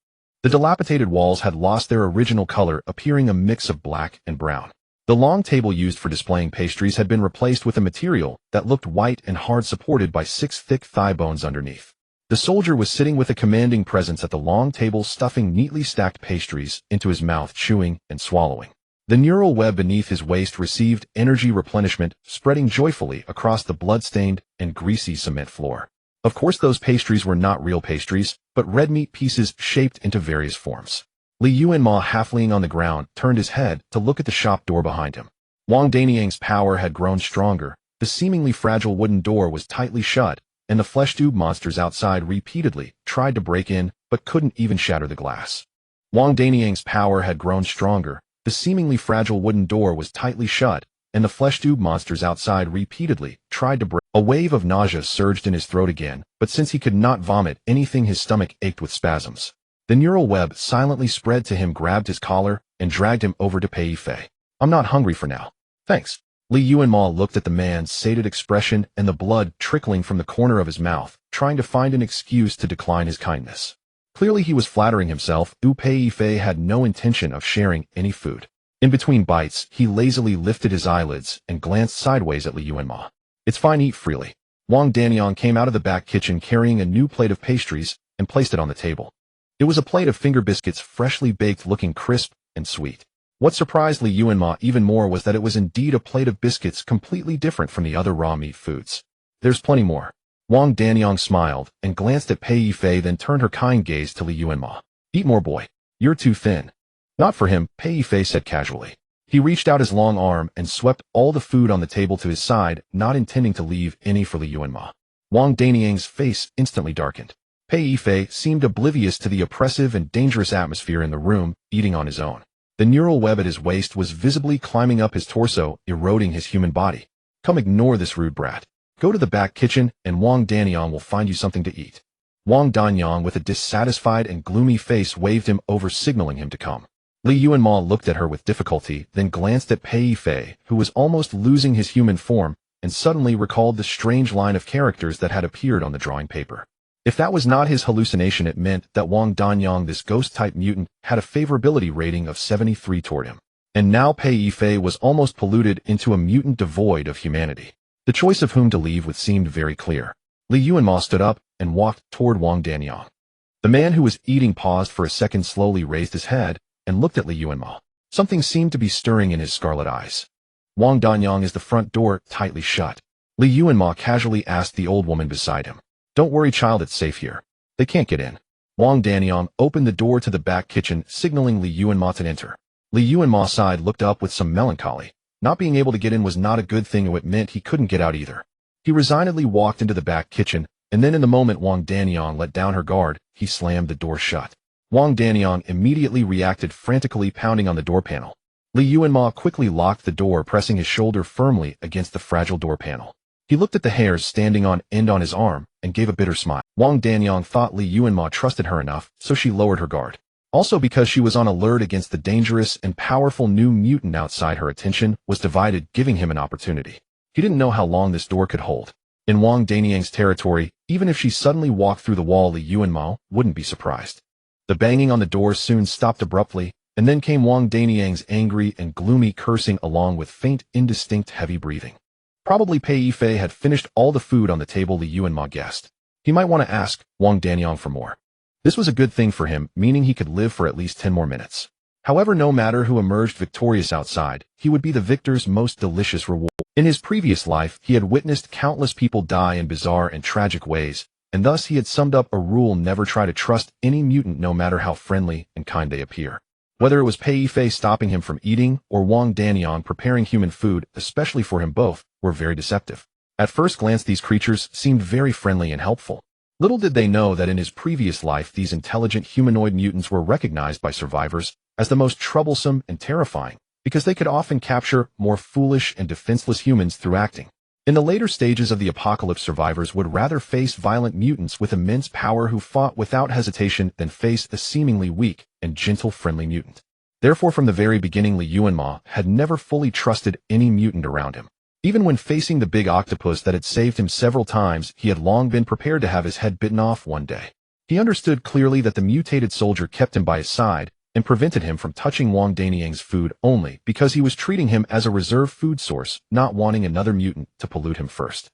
[SPEAKER 1] The dilapidated walls had lost their original color, appearing a mix of black and brown. The long table used for displaying pastries had been replaced with a material that looked white and hard, supported by 6 thick thigh bones underneath. The soldier was sitting with a commanding presence at the long table, stuffing neatly stacked pastries into his mouth, chewing and swallowing. The neural web beneath his waist received energy replenishment, spreading joyfully across the blood-stained and greasy cement floor. Of course, those pastries were not real pastries, but red meat pieces shaped into various forms. Li Yuanmo, half leaning on the ground, turned his head to look at the shop door behind him. Wang Danyang's power had grown stronger. The seemingly fragile wooden door was tightly shut, and the flesh-tube monsters outside repeatedly tried to break in, but couldn't even shatter the glass. Wang Danyang's power had grown stronger. The seemingly fragile wooden door was tightly shut, and the flesh-tube monsters outside repeatedly tried to break. A wave of nausea surged in his throat again, but since he could not vomit anything, his stomach ached with spasms. The neural web silently spread to him, grabbed his collar, and dragged him over to Pei Yifei. "I'm not hungry for now. Thanks." Li Yuanmo looked at the man's sated expression and the blood trickling from the corner of his mouth, trying to find an excuse to decline his kindness. Clearly he was flattering himself. Pei Yifei had no intention of sharing any food. In between bites, he lazily lifted his eyelids and glanced sideways at Li Yuanmo. "It's fine, eat freely." Wang Danyang came out of the back kitchen carrying a new plate of pastries and placed it on the table. It was a plate of finger biscuits, freshly baked, looking crisp and sweet. What surprised Li Yuanmo even more was that it was indeed a plate of biscuits, completely different from the other raw meat foods. "There's plenty more." Wang Danyang smiled and glanced at Pei Yifei, then turned her kind gaze to Li Yuanmo. "Eat more, boy. You're too thin." "Not for him," Pei Yifei said casually. He reached out his long arm and swept all the food on the table to his side, not intending to leave any for Li Yuanmo. Wang Danyang's face instantly darkened. Pei Yifei seemed oblivious to the oppressive and dangerous atmosphere in the room, eating on his own. The neural web at his waist was visibly climbing up his torso, eroding his human body. "Come, ignore this rude brat. Go to the back kitchen, and Wang Danyang will find you something to eat." Wang Danyang, with a dissatisfied and gloomy face, waved him over, signaling him to come. Li Yuanmo looked at her with difficulty, then glanced at Pei Yifei, who was almost losing his human form, and suddenly recalled the strange line of characters that had appeared on the drawing paper. If that was not his hallucination, it meant that Wang Danyang, this ghost-type mutant, had a favorability rating of 73 toward him. And now Pei Yifei was almost polluted into a mutant devoid of humanity. The choice of whom to leave with seemed very clear. Li Yuanmo stood up and walked toward Wang Danyang. The man who was eating paused for a second, slowly raised his head, and looked at Li Yuanmo. Something seemed to be stirring in his scarlet eyes. "Wang Danyang, is the front door tightly shut?" Li Yuanmo casually asked the old woman beside him. "Don't worry, child, it's safe here. They can't get in." Wang Danyang opened the door to the back kitchen, signaling Li Yuanmo to enter. Li Yuanmo sighed, looked up with some melancholy. Not being able to get in was not a good thing, it meant he couldn't get out either. He resignedly walked into the back kitchen, and then in the moment Wang Danyang let down her guard, he slammed the door shut. Wang Danyang immediately reacted, frantically pounding on the door panel. Li Yuanmo quickly locked the door, pressing his shoulder firmly against the fragile door panel. He looked at the hairs standing on end on his arm and gave a bitter smile. Wang Danyang thought Li Yuanmo trusted her enough, so she lowered her guard. Also, because she was on alert against the dangerous and powerful new mutant outside, her attention was divided, giving him an opportunity. He didn't know how long this door could hold. In Wang Danyang's territory, even if she suddenly walked through the wall, Li Yuanmo wouldn't be surprised. The banging on the door soon stopped abruptly, and then came Wang Danyang's angry and gloomy cursing, along with faint, indistinct, heavy breathing. Probably Pei Yifei had finished all the food on the table, Li Yuanmo guessed. He might want to ask Wang Danyang for more. This was a good thing for him, meaning he could live for at least 10 more minutes. However, no matter who emerged victorious outside, he would be the victor's most delicious reward. In his previous life, he had witnessed countless people die in bizarre and tragic ways, and thus he had summed up a rule: never try to trust any mutant, no matter how friendly and kind they appear. Whether it was Pei Yifei stopping him from eating, or Wang Danyang preparing human food, especially for him, both were very deceptive. At first glance, these creatures seemed very friendly and helpful. Little did they know that in his previous life, these intelligent humanoid mutants were recognized by survivors as the most troublesome and terrifying, because they could often capture more foolish and defenseless humans through acting. In the later stages of the apocalypse, survivors would rather face violent mutants with immense power who fought without hesitation than face a seemingly weak and gentle, friendly mutant. Therefore, from the very beginning, Li Yuanmo had never fully trusted any mutant around him. Even when facing the big octopus that had saved him several times, he had long been prepared to have his head bitten off one day. He understood clearly that the mutated soldier kept him by his side and prevented him from touching Wang Danyang's food only because he was treating him as a reserve food source, not wanting another mutant to pollute him first.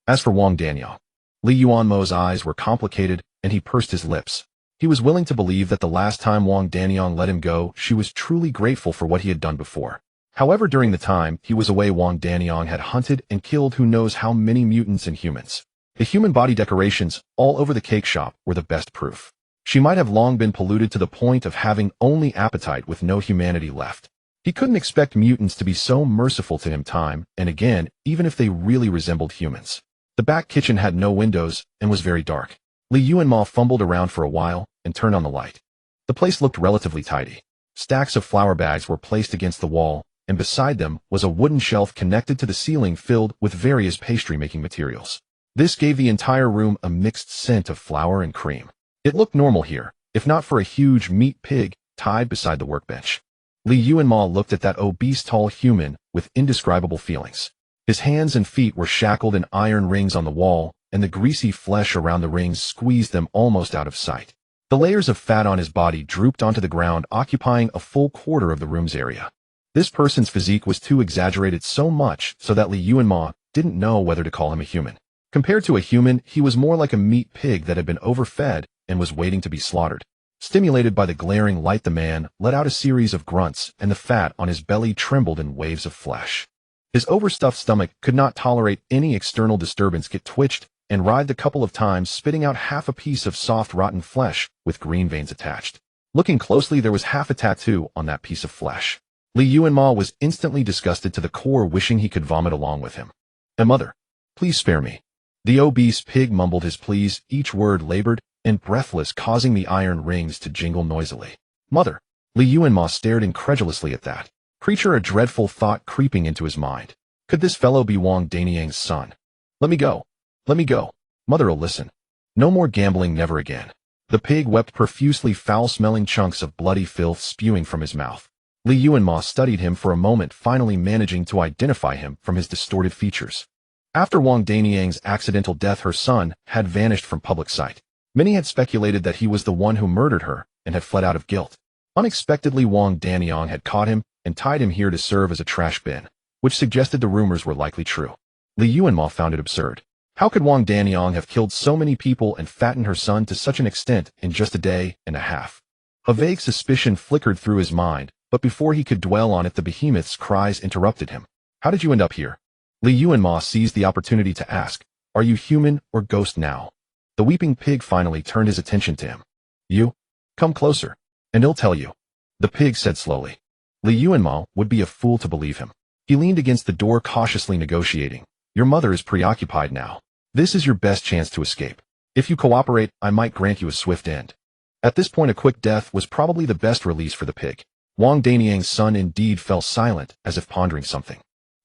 [SPEAKER 1] As for Wang Danyang, Li Yuanmo's eyes were complicated and he pursed his lips. He was willing to believe that the last time Wang Danyang let him go, she was truly grateful for what he had done before. However, during the time he was away, Wang Danyang had hunted and killed who knows how many mutants and humans. The human body decorations all over the cake shop were the best proof. She might have long been polluted to the point of having only appetite with no humanity left. He couldn't expect mutants to be so merciful to him time and again, even if they really resembled humans. The back kitchen had no windows and was very dark. Li Yuanmo fumbled around for a while and turned on the light. The place looked relatively tidy. Stacks of flour bags were placed against the wall, and beside them was a wooden shelf connected to the ceiling filled with various pastry-making materials. This gave the entire room a mixed scent of flour and cream. It looked normal here, if not for a huge meat pig tied beside the workbench. Li Yuanmo looked at that obese tall human with indescribable feelings. His hands and feet were shackled in iron rings on the wall, and the greasy flesh around the rings squeezed them almost out of sight. The layers of fat on his body drooped onto the ground, occupying a full quarter of the room's area. This person's physique was too exaggerated, so much so that Li Yuanmo didn't know whether to call him a human. Compared to a human, he was more like a meat pig that had been overfed and was waiting to be slaughtered. Stimulated by the glaring light, the man let out a series of grunts, and the fat on his belly trembled in waves of flesh. His overstuffed stomach could not tolerate any external disturbance. It twitched and writhed a couple of times, spitting out half a piece of soft, rotten flesh with green veins attached. Looking closely, there was half a tattoo on that piece of flesh. Li Yuanmo was instantly disgusted to the core, wishing he could vomit along with him. Mother, please spare me." The obese pig mumbled his pleas, each word labored and breathless, causing the iron rings to jingle noisily. "Mother." Li Yuanmo stared incredulously at that creature, a dreadful thought creeping into his mind. Could this fellow be Wang Danyang's son? "Let me go. Let me go. Mother'll listen. No more gambling, never again." The pig wept profusely, foul-smelling chunks of bloody filth spewing from his mouth. Li Yuanmo studied him for a moment, finally managing to identify him from his distorted features. After Wang Danyang's accidental death, her son had vanished from public sight. Many had speculated that he was the one who murdered her and had fled out of guilt. Unexpectedly, Wang Danyang had caught him and tied him here to serve as a trash bin, which suggested the rumors were likely true. Li Yuanmo found it absurd. How could Wang Danyang have killed so many people and fattened her son to such an extent in just a day and a half? A vague suspicion flickered through his mind, but before he could dwell on it, the behemoth's cries interrupted him. "How did you end up here?" Li Yuanmo seized the opportunity to ask, "Are you human or ghost now?" The weeping pig finally turned his attention to him. "You? Come closer, and he'll tell you," the pig said slowly. Li Yuanmo would be a fool to believe him. He leaned against the door, cautiously negotiating. "Your mother is preoccupied now. This is your best chance to escape. If you cooperate, I might grant you a swift end." At this point, a quick death was probably the best release for the pig. Wang Danyang's son indeed fell silent, as if pondering something.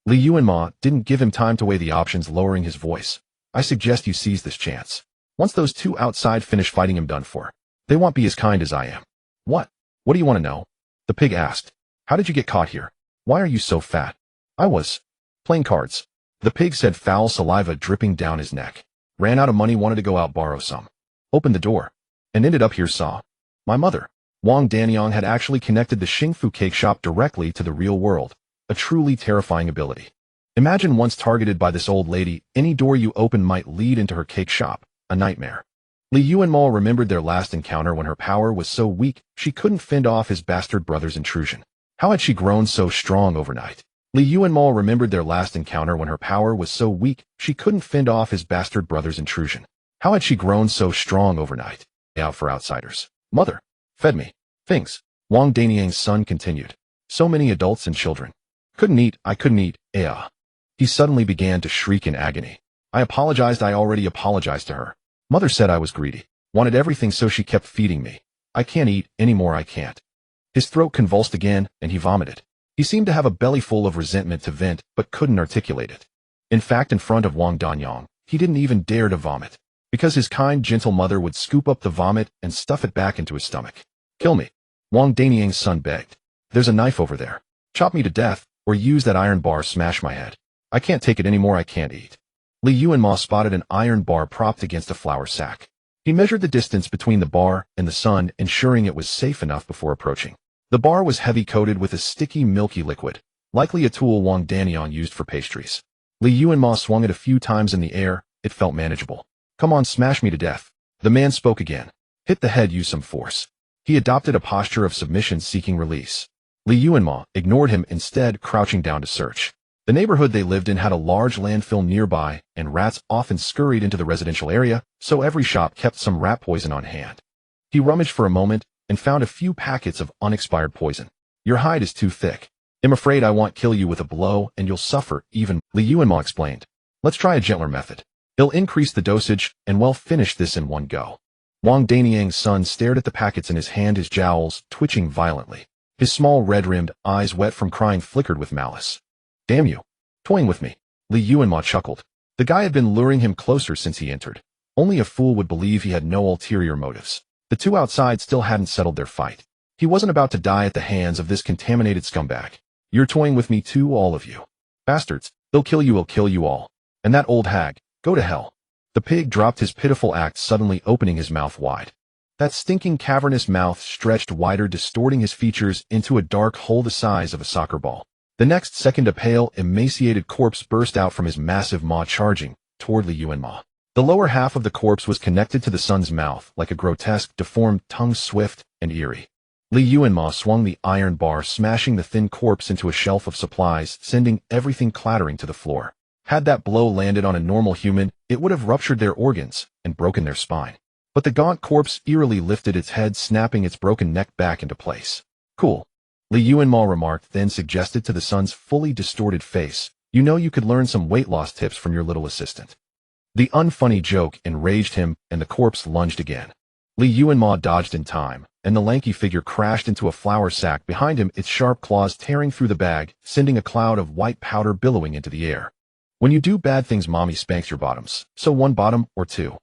[SPEAKER 1] Li Yuanmo didn't give him time to weigh the options, lowering his voice. "I suggest you seize this chance. Once those two outside finish fighting him, done for. They won't be as kind as I am." What do you want to know?" the pig asked. "How did you get caught here? Why are you so fat?" "I was playing cards," the pig said, foul saliva dripping down his neck. "Ran out of money, wanted to go out, borrow some. Opened the door, and ended up here, saw my mother." Wang Danyang had actually connected the Xingfu cake shop directly to the real world, a truly terrifying ability. Imagine once targeted by this old lady, any door you open might lead into her cake shop, a nightmare. Li Yuanmo remembered their last encounter when her power was so weak she couldn't fend off his bastard brother's intrusion. How had she grown so strong overnight? Li Yuanmo remembered their last encounter when her power was so weak she couldn't fend off his bastard brother's intrusion. How had she grown so strong overnight? Out for outsiders. "Mother fed me things," Wang Danyang's son continued. "So many adults and children. Couldn't eat, I couldn't eat, He suddenly began to shriek in agony. "I apologized, I already apologized to her. Mother said I was greedy, wanted everything, so she kept feeding me. I can't eat anymore, I can't." His throat convulsed again, and he vomited. He seemed to have a belly full of resentment to vent, but couldn't articulate it. In fact, in front of Wang Danyang, he didn't even dare to vomit, because his kind, gentle mother would scoop up the vomit and stuff it back into his stomach. "Kill me," Wang Danyang's son begged. "There's a knife over there. Chop me to death, or use that iron bar, smash my head." I can't take it anymore, I can't eat. Li Yuanmo spotted an iron bar propped against a flour sack. He measured the distance between the bar and the sun, ensuring it was safe enough before approaching. The bar was heavy coated with a sticky, milky liquid, likely a tool Wang Danian used for pastries. Li Yuanmo swung it a few times in the air. It felt manageable. Come on, smash me to death. The man spoke again. Hit the head, use some force. He adopted a posture of submission, seeking release. Li Yuanmo ignored him, instead crouching down to search. The neighborhood they lived in had a large landfill nearby, and rats often scurried into the residential area, so every shop kept some rat poison on hand. He rummaged for a moment and found a few packets of unexpired poison. Your hide is too thick. I'm afraid I won't kill you with a blow, and you'll suffer even, Li Yuanmo explained. Let's try a gentler method. It'll increase the dosage, and we'll finish this in one go. Wang Danian's son stared at the packets in his hand, his jowls twitching violently. His small red-rimmed eyes, wet from crying, flickered with malice. Damn you. Toying with me. Li Yuanmo chuckled. The guy had been luring him closer since he entered. Only a fool would believe he had no ulterior motives. The two outside still hadn't settled their fight. He wasn't about to die at the hands of this contaminated scumbag. You're toying with me too, all of you. Bastards, they'll kill you all. And that old hag, go to hell. The pig dropped his pitiful act, suddenly opening his mouth wide. That stinking cavernous mouth stretched wider, distorting his features into a dark hole the size of a soccer ball. The next second, a pale, emaciated corpse burst out from his massive maw, charging toward Li Yuanmo. The lower half of the corpse was connected to the son's mouth like a grotesque, deformed tongue, swift and eerie. Li Yuanmo swung the iron bar, smashing the thin corpse into a shelf of supplies, sending everything clattering to the floor. Had that blow landed on a normal human, it would have ruptured their organs and broken their spine. But the gaunt corpse eerily lifted its head, snapping its broken neck back into place. Cool. Li Yuanmo remarked, then suggested to the son's fully distorted face, you know, you could learn some weight loss tips from your little assistant. The unfunny joke enraged him, and the corpse lunged again. Li Yuanmo dodged in time, and the lanky figure crashed into a flour sack behind him, its sharp claws tearing through the bag, sending a cloud of white powder billowing into the air. When you do bad things, mommy spanks your bottoms, so one bottom or two.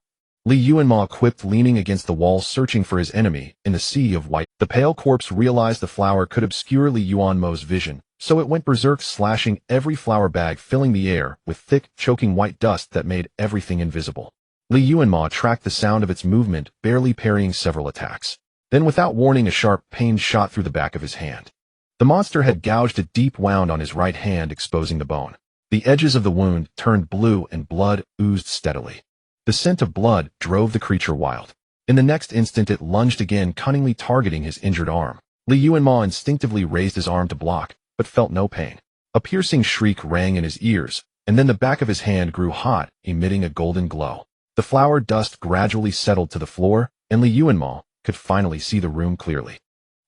[SPEAKER 1] Li Yuanmo quipped, leaning against the wall, searching for his enemy in the sea of white. The pale corpse realized the flour could obscure Li Yuanmo's vision, so it went berserk, slashing every flour bag, filling the air with thick, choking white dust that made everything invisible. Li Yuanmo tracked the sound of its movement, barely parrying several attacks. Then, without warning, a sharp pain shot through the back of his hand. The monster had gouged a deep wound on his right hand, exposing the bone. The edges of the wound turned blue and blood oozed steadily. The scent of blood drove the creature wild. In the next instant, it lunged again, cunningly targeting his injured arm. Li Yuanmo instinctively raised his arm to block, but felt no pain. A piercing shriek rang in his ears, and then the back of his hand grew hot, emitting a golden glow. The flour dust gradually settled to the floor, and Li Yuanmo could finally see the room clearly.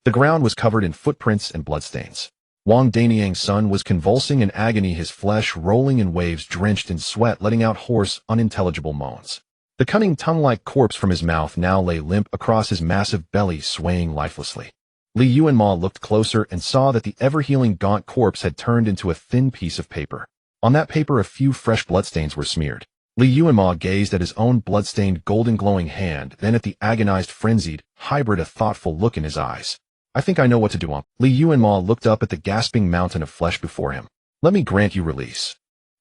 [SPEAKER 1] The ground was covered in footprints and bloodstains. Wang Danian's son was convulsing in agony, his flesh rolling in waves, drenched in sweat, letting out hoarse, unintelligible moans. The cunning tongue-like corpse from his mouth now lay limp across his massive belly, swaying lifelessly. Li Yuanmo looked closer and saw that the ever-healing gaunt corpse had turned into a thin piece of paper. On that paper, a few fresh bloodstains were smeared. Li Yuanmo gazed at his own blood-stained, golden glowing hand, then at the agonized, frenzied hybrid, a thoughtful look in his eyes. I think I know what to do. Li Yuanmo looked up at the gasping mountain of flesh before him. Let me grant you release.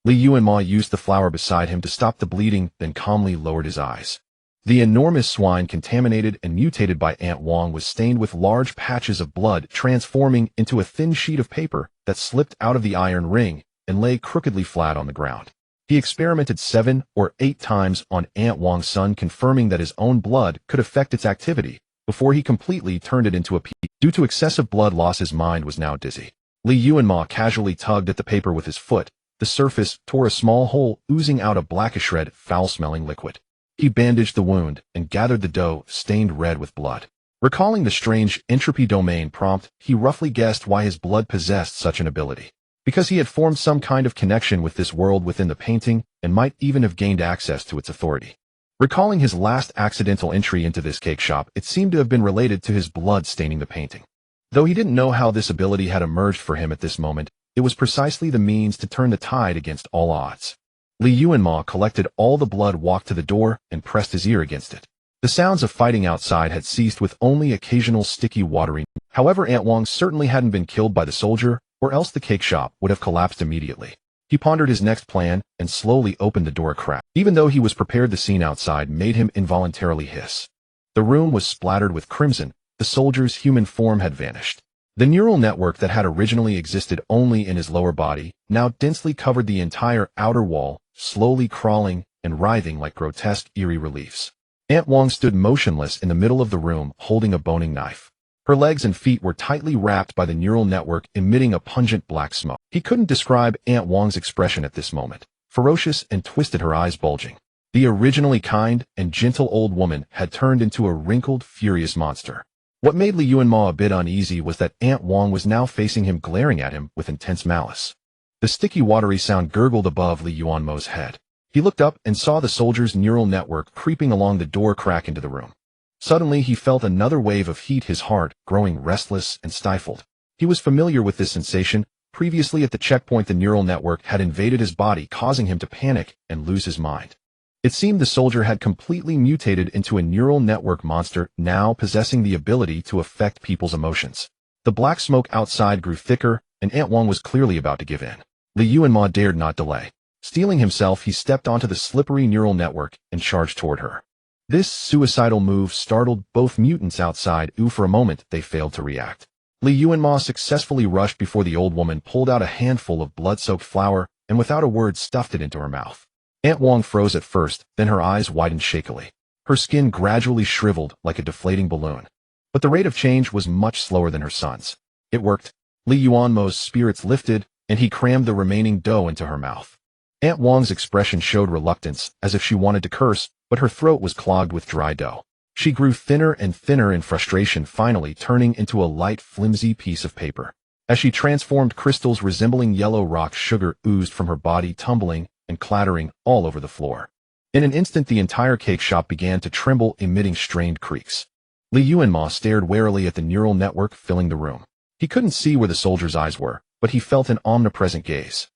[SPEAKER 1] Li Yuanmo used the flour beside him to stop the bleeding, then calmly lowered his eyes. The enormous swine, contaminated and mutated by Aunt Wang, was stained with large patches of blood, transforming into a thin sheet of paper that slipped out of the iron ring and lay crookedly flat on the ground. He experimented 7 or 8 times on Aunt Wang's son, confirming that his own blood could affect its activity, before he completely turned it into a pea. Due to excessive blood loss, his mind was now dizzy. Li Yuanmo casually tugged at the paper with his foot. The surface tore a small hole, oozing out a blackish red, foul-smelling liquid. He bandaged the wound and gathered the dough, stained red with blood. Recalling the strange entropy domain prompt, he roughly guessed why his blood possessed such an ability. Because he had formed some kind of connection with this world within the painting, and might even have gained access to its authority. Recalling his last accidental entry into this cake shop, it seemed to have been related to his blood staining the painting. Though he didn't know how this ability had emerged for him at this moment, it was precisely the means to turn the tide against all odds. Li Yuanmo collected all the blood, walked to the door, and pressed his ear against it. The sounds of fighting outside had ceased, with only occasional sticky, watery. However, Aunt Wang certainly hadn't been killed by the soldier, or else the cake shop would have collapsed immediately. He pondered his next plan and slowly opened the door a crack. Even though he was prepared, the scene outside made him involuntarily hiss. The room was splattered with crimson. The soldier's human form had vanished. The neural network that had originally existed only in his lower body now densely covered the entire outer wall, slowly crawling and writhing like grotesque, eerie reliefs. Aunt Wang stood motionless in the middle of the room, holding a boning knife. Her legs and feet were tightly wrapped by the neural network, emitting a pungent black smoke. He couldn't describe Aunt Wang's expression at this moment, ferocious and twisted, her eyes bulging. The originally kind and gentle old woman had turned into a wrinkled, furious monster. What made Li Yuanmo a bit uneasy was that Aunt Wang was now facing him, glaring at him with intense malice. The sticky, watery sound gurgled above Li Yuanmo's head. He looked up and saw the soldier's neural network creeping along the door crack into the room. Suddenly, he felt another wave of heat, his heart growing restless and stifled. He was familiar with this sensation. Previously at the checkpoint, the neural network had invaded his body, causing him to panic and lose his mind. It seemed the soldier had completely mutated into a neural network monster, now possessing the ability to affect people's emotions. The black smoke outside grew thicker, and Aunt Wang was clearly about to give in. Li Yuanmo dared not delay. Steeling himself, he stepped onto the slippery neural network and charged toward her. This suicidal move startled both mutants outside. For a moment, they failed to react. Li Yuanmo successfully rushed before the old woman pulled out a handful of blood-soaked flour and without a word stuffed it into her mouth. Aunt Wang froze at first, then her eyes widened shakily. Her skin gradually shriveled like a deflating balloon. But the rate of change was much slower than her son's. It worked. Li Yuanmo's spirits lifted, and he crammed the remaining dough into her mouth. Aunt Wang's expression showed reluctance, as if she wanted to curse, but her throat was clogged with dry dough. She grew thinner and thinner in frustration, finally turning into a light, flimsy piece of paper. As she transformed, crystals resembling yellow rock sugar oozed from her body, tumbling and clattering all over the floor. In an instant, the entire cake shop began to tremble, emitting strained creaks. Li Yuanmo stared warily at the neural network filling the room. He couldn't see where the soldier's eyes were, but he felt an omnipresent gaze.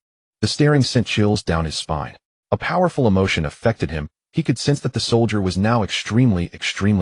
[SPEAKER 1] The staring sent chills down his spine. A powerful emotion affected him. He could sense that the soldier was now extremely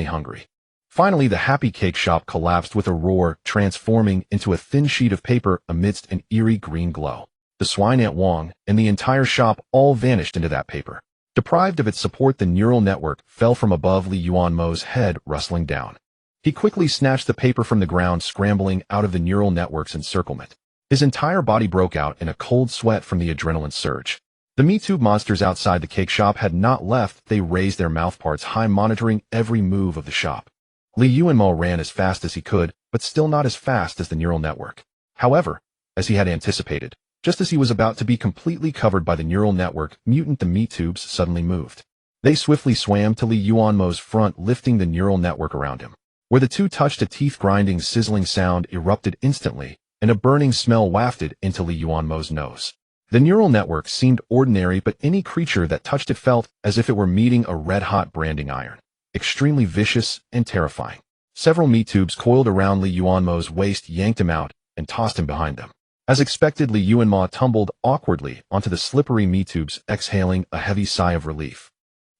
[SPEAKER 1] hungry. Finally, the happy cake shop collapsed with a roar, transforming into a thin sheet of paper amidst an eerie green glow. The swine, Aunt Wang, and the entire shop all vanished into that paper. Deprived of its support, the neural network fell from above Li Yuanmo's head, rustling down. He quickly snatched the paper from the ground, scrambling out of the neural network's encirclement. His entire body broke out in a cold sweat from the adrenaline surge. The MeTube monsters outside the cake shop had not left. They raised their mouthparts high, monitoring every move of the shop. Li Yuanmo ran as fast as he could, but still not as fast as the neural network. However, as he had anticipated, just as he was about to be completely covered by the neural network, the MeTubes suddenly moved. They swiftly swam to Li Yuanmo's front, lifting the neural network around him. Where the two touched, a teeth-grinding, sizzling sound erupted instantly, and a burning smell wafted into Li Yuanmo's nose. The neural network seemed ordinary, but any creature that touched it felt as if it were meeting a red-hot branding iron. Extremely vicious and terrifying. Several MeTubes coiled around Li Yuanmo's waist, yanked him out, and tossed him behind them. As expected, Li Yuanmo tumbled awkwardly onto the slippery MeTubes, exhaling a heavy sigh of relief.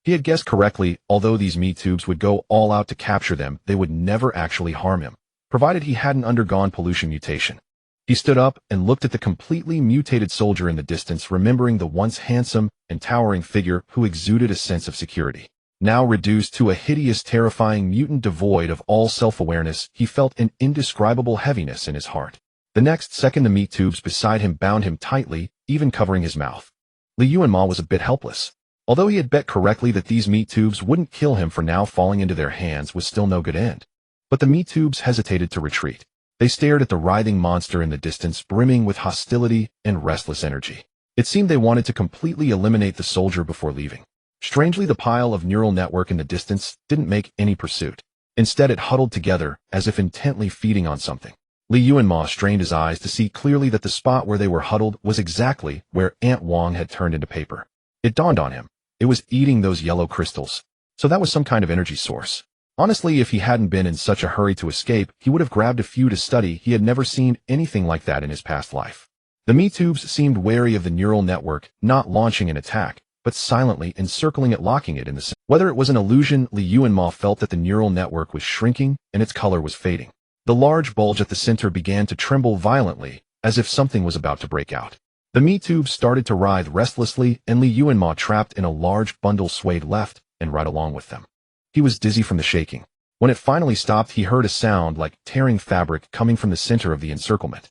[SPEAKER 1] He had guessed correctly. Although these MeTubes would go all out to capture them, they would never actually harm him, provided he hadn't undergone pollution mutation. He stood up and looked at the completely mutated soldier in the distance, remembering the once handsome and towering figure who exuded a sense of security. Now reduced to a hideous, terrifying mutant devoid of all self-awareness, he felt an indescribable heaviness in his heart. The next second, the MeTubes beside him bound him tightly, even covering his mouth. Li Yuanmo was a bit helpless. Although he had bet correctly that these MeTubes wouldn't kill him, for now falling into their hands was still no good end. But the MeTubes hesitated to retreat. They stared at the writhing monster in the distance, brimming with hostility and restless energy. It seemed they wanted to completely eliminate the soldier before leaving. Strangely, the pile of neural network in the distance didn't make any pursuit. Instead, it huddled together, as if intently feeding on something. Li Yuanmo strained his eyes to see clearly that the spot where they were huddled was exactly where Aunt Wang had turned into paper. It dawned on him. It was eating those yellow crystals. So that was some kind of energy source. Honestly, if he hadn't been in such a hurry to escape, he would have grabbed a few to study. He had never seen anything like that in his past life. The MeTubes seemed wary of the neural network, not launching an attack, but silently encircling it, locking it in the center. Whether it was an illusion, Li Yuanmo felt that the neural network was shrinking and its color was fading. The large bulge at the center began to tremble violently, as if something was about to break out. The meat tubes started to writhe restlessly, and Li Yuanmo, trapped in a large bundle, swayed left and right along with them. He was dizzy from the shaking. When it finally stopped, he heard a sound like tearing fabric coming from the center of the encirclement.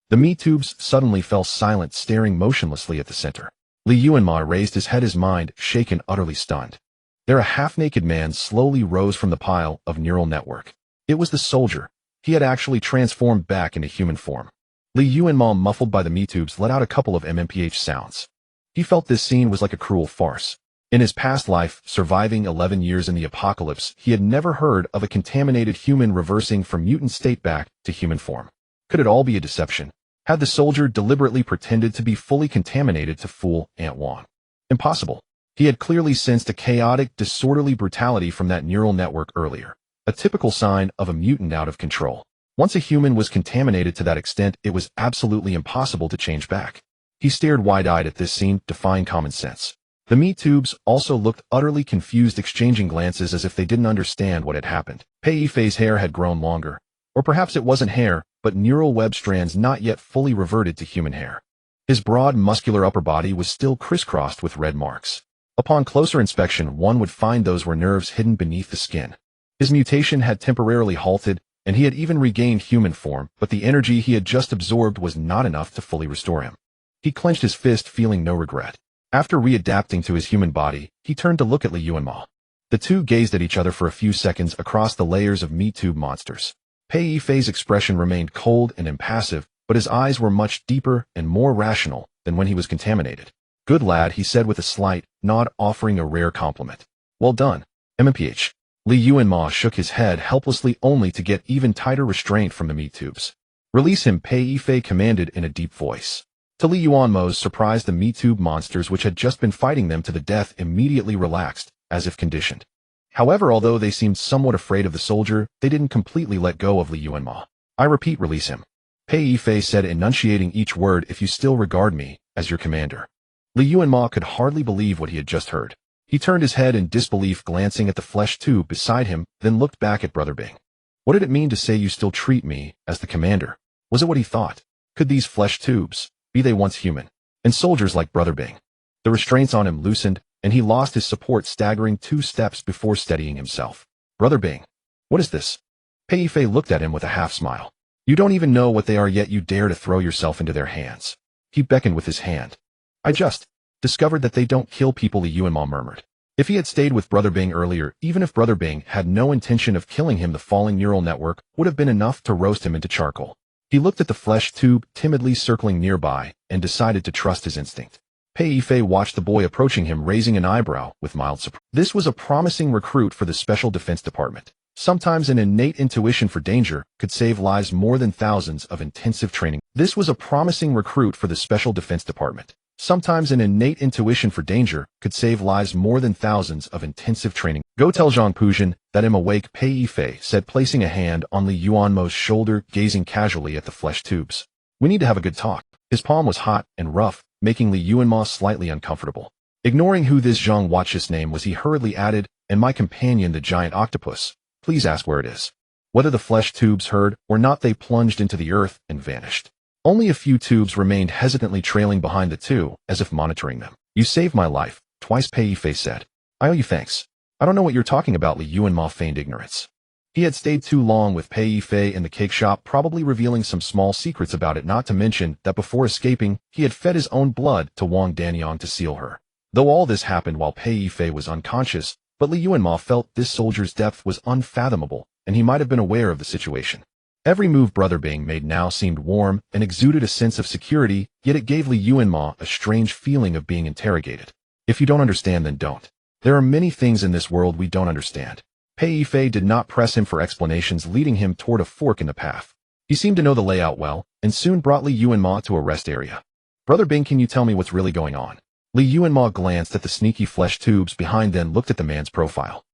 [SPEAKER 1] The meat tubes suddenly fell silent, staring motionlessly at the center. Li Yuanmo raised his head, his mind shaken, utterly stunned. There, a half-naked man slowly rose from the pile of neural network. It was the soldier. He had actually transformed back into human form. Li Yuanmo, muffled by the meat tubes, let out a couple of MMPH sounds. He felt this scene was like a cruel farce. In his past life, surviving 11 years in the apocalypse, he had never heard of a contaminated human reversing from mutant state back to human form. Could it all be a deception? Had the soldier deliberately pretended to be fully contaminated to fool Aunt Wang? Impossible. He had clearly sensed a chaotic, disorderly brutality from that neural network earlier, a typical sign of a mutant out of control. Once a human was contaminated to that extent, it was absolutely impossible to change back. He stared wide-eyed at this scene, defying common sense. The meat tubes also looked utterly confused, exchanging glances as if they didn't understand what had happened. Pei Yifei's hair had grown longer. Or perhaps it wasn't hair, but neural web strands not yet fully reverted to human hair. His broad, muscular upper body was still crisscrossed with red marks. Upon closer inspection, one would find those were nerves hidden beneath the skin. His mutation had temporarily halted, and he had even regained human form, but the energy he had just absorbed was not enough to fully restore him. He clenched his fist, feeling no regret. After readapting to his human body, he turned to look at Li Yuanmo. The two gazed at each other for a few seconds across the layers of meat tube monsters. Pei Yifei's expression remained cold and impassive, but his eyes were much deeper and more rational than when he was contaminated. "Good lad," he said with a slight nod, offering a rare compliment. "Well done, MMPH." Li Yuanmo shook his head helplessly, only to get even tighter restraint from the meat tubes. "Release him," Pei Yifei commanded in a deep voice. To Li Yuanmo's surprise, the meat tube monsters, which had just been fighting them to the death, immediately relaxed, as if conditioned. However, although they seemed somewhat afraid of the soldier, they didn't completely let go of Li Yuanmo. "I repeat, release him," Pei Yifei said, enunciating each word. "If you still regard me as your commander." Li Yuanmo could hardly believe what he had just heard. He turned his head in disbelief, glancing at the flesh tube beside him, then looked back at Brother Bing. What did it mean to say you still treat me as the commander? Was it what he thought? Could these flesh tubes, be they once human, and soldiers like Brother Bing? The restraints on him loosened, and he lost his support, staggering 2 steps before steadying himself. "Brother Bing, what is this?" Pei Yifei looked at him with a half-smile. "You don't even know what they are, yet you dare to throw yourself into their hands." He beckoned with his hand. "I just discovered that they don't kill people," Li Yuanmo murmured. If he had stayed with Brother Bing earlier, even if Brother Bing had no intention of killing him, the falling neural network would have been enough to roast him into charcoal. He looked at the flesh tube timidly circling nearby and decided to trust his instinct. Pei Yifei watched the boy approaching him, raising an eyebrow with mild surprise. This was a promising recruit for the Special Defense Department. Sometimes an innate intuition for danger could save lives more than thousands of intensive training. This was a promising recruit for the Special Defense Department. Sometimes an innate intuition for danger could save lives more than thousands of intensive training. "Go tell Zhang Pujin that I'm awake," Pei Yifei said, placing a hand on Li Yuanmo's shoulder, gazing casually at the flesh tubes. "We need to have a good talk." His palm was hot and rough, making Li Yuanmo slightly uncomfortable. Ignoring who this Zhang Watch's name was, he hurriedly added, "And my companion, the giant octopus. Please ask where it is." Whether the flesh tubes heard or not, they plunged into the earth and vanished. Only a few tubes remained hesitantly trailing behind the two, as if monitoring them. "You saved my life," twice Pei Yifei said. "I owe you thanks." "I don't know what you're talking about," Li Yuanmo feigned ignorance. He had stayed too long with Pei Yifei in the cake shop, probably revealing some small secrets about it, not to mention that before escaping, he had fed his own blood to Wang Danyang to seal her. Though all this happened while Pei Yifei was unconscious, but Li Yuanmo felt this soldier's depth was unfathomable, and he might have been aware of the situation. Every move Brother Bing made now seemed warm and exuded a sense of security, yet it gave Li Yuanmo a strange feeling of being interrogated. "If you don't understand, then don't. There are many things in this world we don't understand." Pei Yifei did not press him for explanations, leading him toward a fork in the path. He seemed to know the layout well, and soon brought Li Yuanmo to a rest area. "Brother Bing, can you tell me what's really going on?" Li Yuanmo glanced at the sneaky flesh tubes behind, then looked at the man's profile.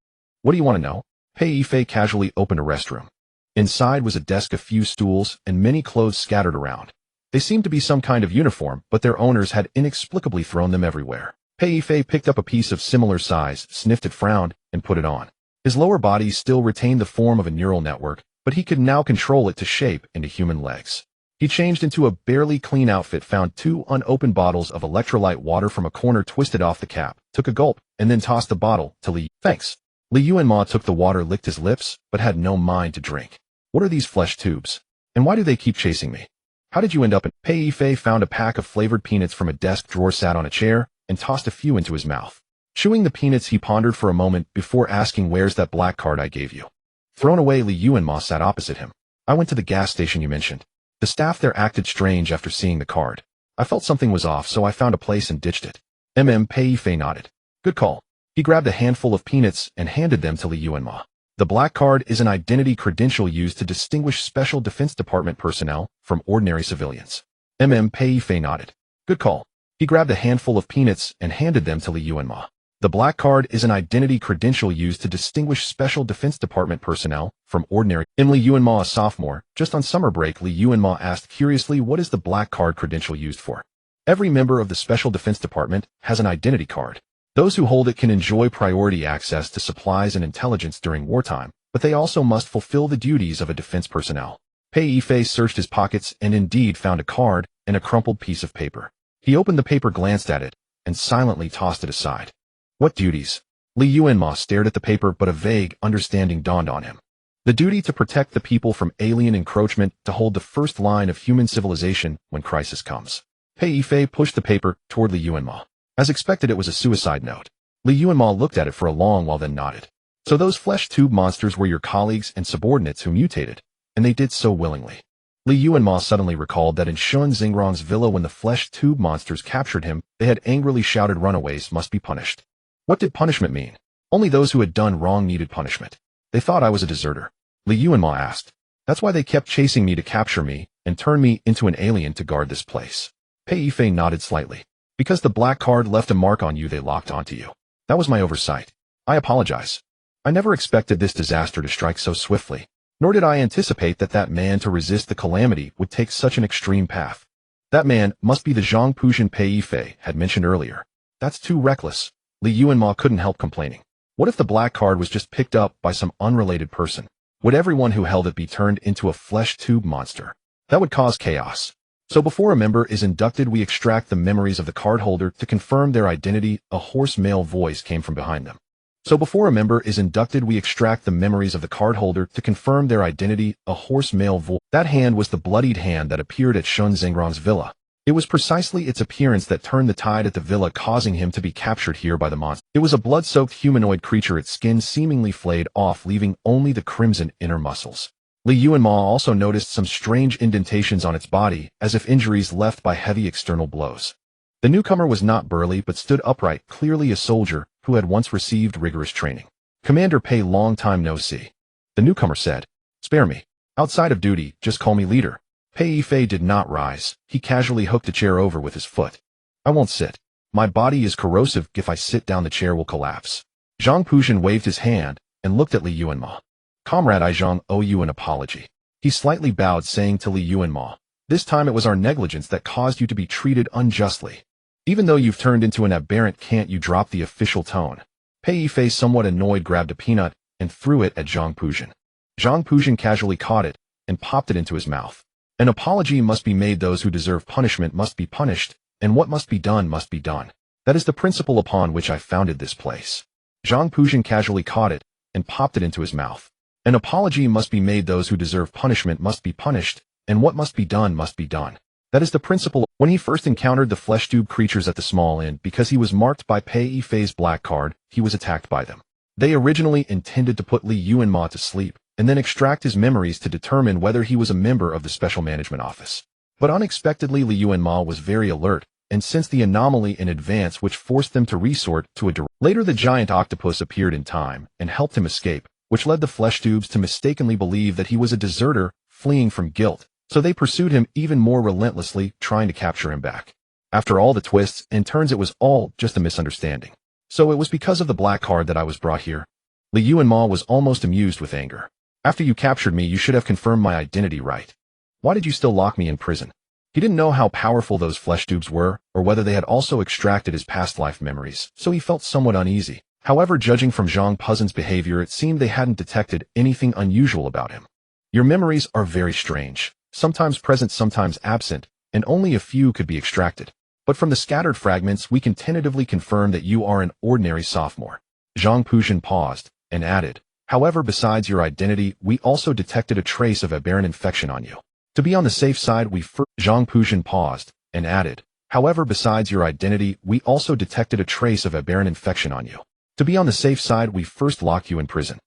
[SPEAKER 1] "What do you want to know?" Pei Yifei casually opened a restroom. Inside was a desk, a few stools, and many clothes scattered around. They seemed to be some kind of uniform, but their owners had inexplicably thrown them everywhere. Pei Yifei picked up a piece of similar size, sniffed it, frowned, and put it on. His lower body still retained the form of a neural network, but he could now control it to shape into human legs. He changed into a barely clean outfit, found 2 unopened bottles of electrolyte water from a corner, twisted off the cap, took a gulp, and then tossed the bottle to Li. Thanks. Li Yuanmo took the water, licked his lips, but had no mind to drink. What are these flesh tubes? And why do they keep chasing me? How did you end up in? Pei Yifei found a pack of flavored peanuts from a desk drawer, sat on a chair, and tossed a few into his mouth. Chewing the peanuts, he pondered for a moment before asking, "Where's that black card I gave you?" Thrown away. Li Yuanmo sat opposite him. "I went to the gas station you mentioned. The staff there acted strange after seeing the card. I felt something was off, so I found a place and ditched it." Pei Yifei nodded. "Good call." He grabbed a handful of peanuts and handed them to Li Yuanmo. The black card is an identity credential used to distinguish Special Defense Department personnel from ordinary civilians. Pei Yifei nodded. "Good call." He grabbed a handful of peanuts and handed them to Li Yuanmo. The black card is an identity credential used to distinguish Special Defense Department personnel from ordinary. Li Yuanmo, a sophomore, just on summer break, Li Yuanmo asked curiously, "What is the black card credential used for?" "Every member of the Special Defense Department has an identity card. Those who hold it can enjoy priority access to supplies and intelligence during wartime, but they also must fulfill the duties of a defense personnel." Pei Yifei searched his pockets and indeed found a card and a crumpled piece of paper. He opened the paper, glanced at it, and silently tossed it aside. "What duties?" Li Yuanmo stared at the paper, but a vague understanding dawned on him. "The duty to protect the people from alien encroachment, to hold the first line of human civilization when crisis comes." Pei Yifei pushed the paper toward Li Yuanmo. As expected, it was a suicide note. Li Yuanmo looked at it for a long while, then nodded. "So those flesh tube monsters were your colleagues and subordinates who mutated, and they did so willingly." Li Yuanmo suddenly recalled that in Shun Xingrong's villa, when the flesh tube monsters captured him, they had angrily shouted, "Runaways must be punished." What did punishment mean? Only those who had done wrong needed punishment. They thought I was a deserter. Li Yuanmo asked. "That's why they kept chasing me, to capture me and turn me into an alien to guard this place." Pei Yifei nodded slightly. "Because the black card left a mark on you, they locked onto you. That was my oversight. I apologize. I never expected this disaster to strike so swiftly, nor did I anticipate that man to resist the calamity would take such an extreme path. That man must be the Zhang Puzhen Pei Yifei had mentioned earlier. That's too reckless." Li Yuanmo couldn't help complaining. What if the black card was just picked up by some unrelated person? Would everyone who held it be turned into a flesh tube monster? That would cause chaos. "So before a member is inducted, we extract the memories of the card holder to confirm their identity," a hoarse male voice came from behind them. "So before a member is inducted, we extract the memories of the card holder to confirm their identity," a hoarse male voice. That hand was the bloodied hand that appeared at Shun Xingrong's villa. It was precisely its appearance that turned the tide at the villa, causing him to be captured here by the monster. It was a blood-soaked humanoid creature, its skin seemingly flayed off, leaving only the crimson inner muscles. Li Yuanmo also noticed some strange indentations on its body, as if injuries left by heavy external blows. The newcomer was not burly, but stood upright, clearly a soldier who had once received rigorous training. "Commander Pei, long time no see." The newcomer said. "Spare me. Outside of duty, just call me leader." Pei Yifei did not rise. He casually hooked a chair over with his foot. "I won't sit. My body is corrosive. If I sit down, the chair will collapse." Zhang Puzhen waved his hand and looked at Li Yuanmo. "Comrade, I Zhang owe you an apology." He slightly bowed, saying to Li Yuanmo, "This time it was our negligence that caused you to be treated unjustly. Even though you've turned into an aberrant, can't you drop the official tone?" Pei Yifei, somewhat annoyed, grabbed a peanut and threw it at Zhang Puzhen. Zhang Puzhen casually caught it and popped it into his mouth. "An apology must be made. Those who deserve punishment must be punished, and what must be done must be done. That is the principle upon which I founded this place." Zhang Puzhen casually caught it and popped it into his mouth. "An apology must be made. Those who deserve punishment must be punished, and what must be done must be done. That is the principle." When he first encountered the flesh tube creatures at the small inn, because he was marked by Pei Yifei's black card, he was attacked by them. They originally intended to put Li Yuanmo to sleep, and then extract his memories to determine whether he was a member of the Special Management Office. But unexpectedly, Li Yuanmo was very alert, and sensed the anomaly in advance, which forced them to resort to a Later, the giant octopus appeared in time and helped him escape, which led the flesh tubes to mistakenly believe that he was a deserter fleeing from guilt, so they pursued him even more relentlessly, trying to capture him back. After all the twists and turns, it was all just a misunderstanding. "So it was because of the black card that I was brought here?" Li Yuanmo was almost amused with anger. "After you captured me, you should have confirmed my identity, right? Why did you still lock me in prison?" He didn't know how powerful those flesh tubes were, or whether they had also extracted his past life memories, so he felt somewhat uneasy. However, judging from Zhang Puzhen's behavior, it seemed they hadn't detected anything unusual about him. "Your memories are very strange." sometimes present, sometimes absent, and only a few could be extracted. But from the scattered fragments, we can tentatively confirm that you are an ordinary sophomore. Zhang Puzhen paused, and added, however, besides your identity, we also detected a trace of aberrant infection on you. To be on the safe side, Zhang Puzhen paused, and added, however, besides your identity, we also detected a trace of aberrant infection on you. To be on the safe side, we first locked you in prison.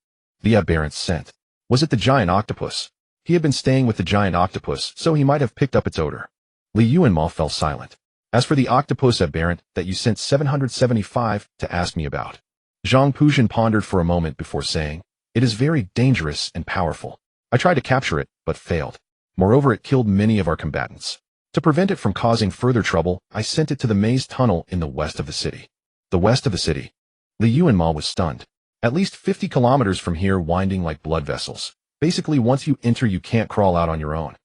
[SPEAKER 1] The aberrant scent. Was it the giant octopus? He had been staying with the giant octopus, so he might have picked up its odor. Li Yuanmo fell silent. As for the octopus aberrant that you sent 775 to ask me about, Zhang Puzhen pondered for a moment before saying, it is very dangerous and powerful. I tried to capture it, but failed. Moreover, it killed many of our combatants. To prevent it from causing further trouble, I sent it to the maze tunnel in the west of the city. The west of the city? Li Yuanmo was stunned. At least 50 kilometers from here, winding like blood vessels. Basically, once you enter, you can't crawl out on your own.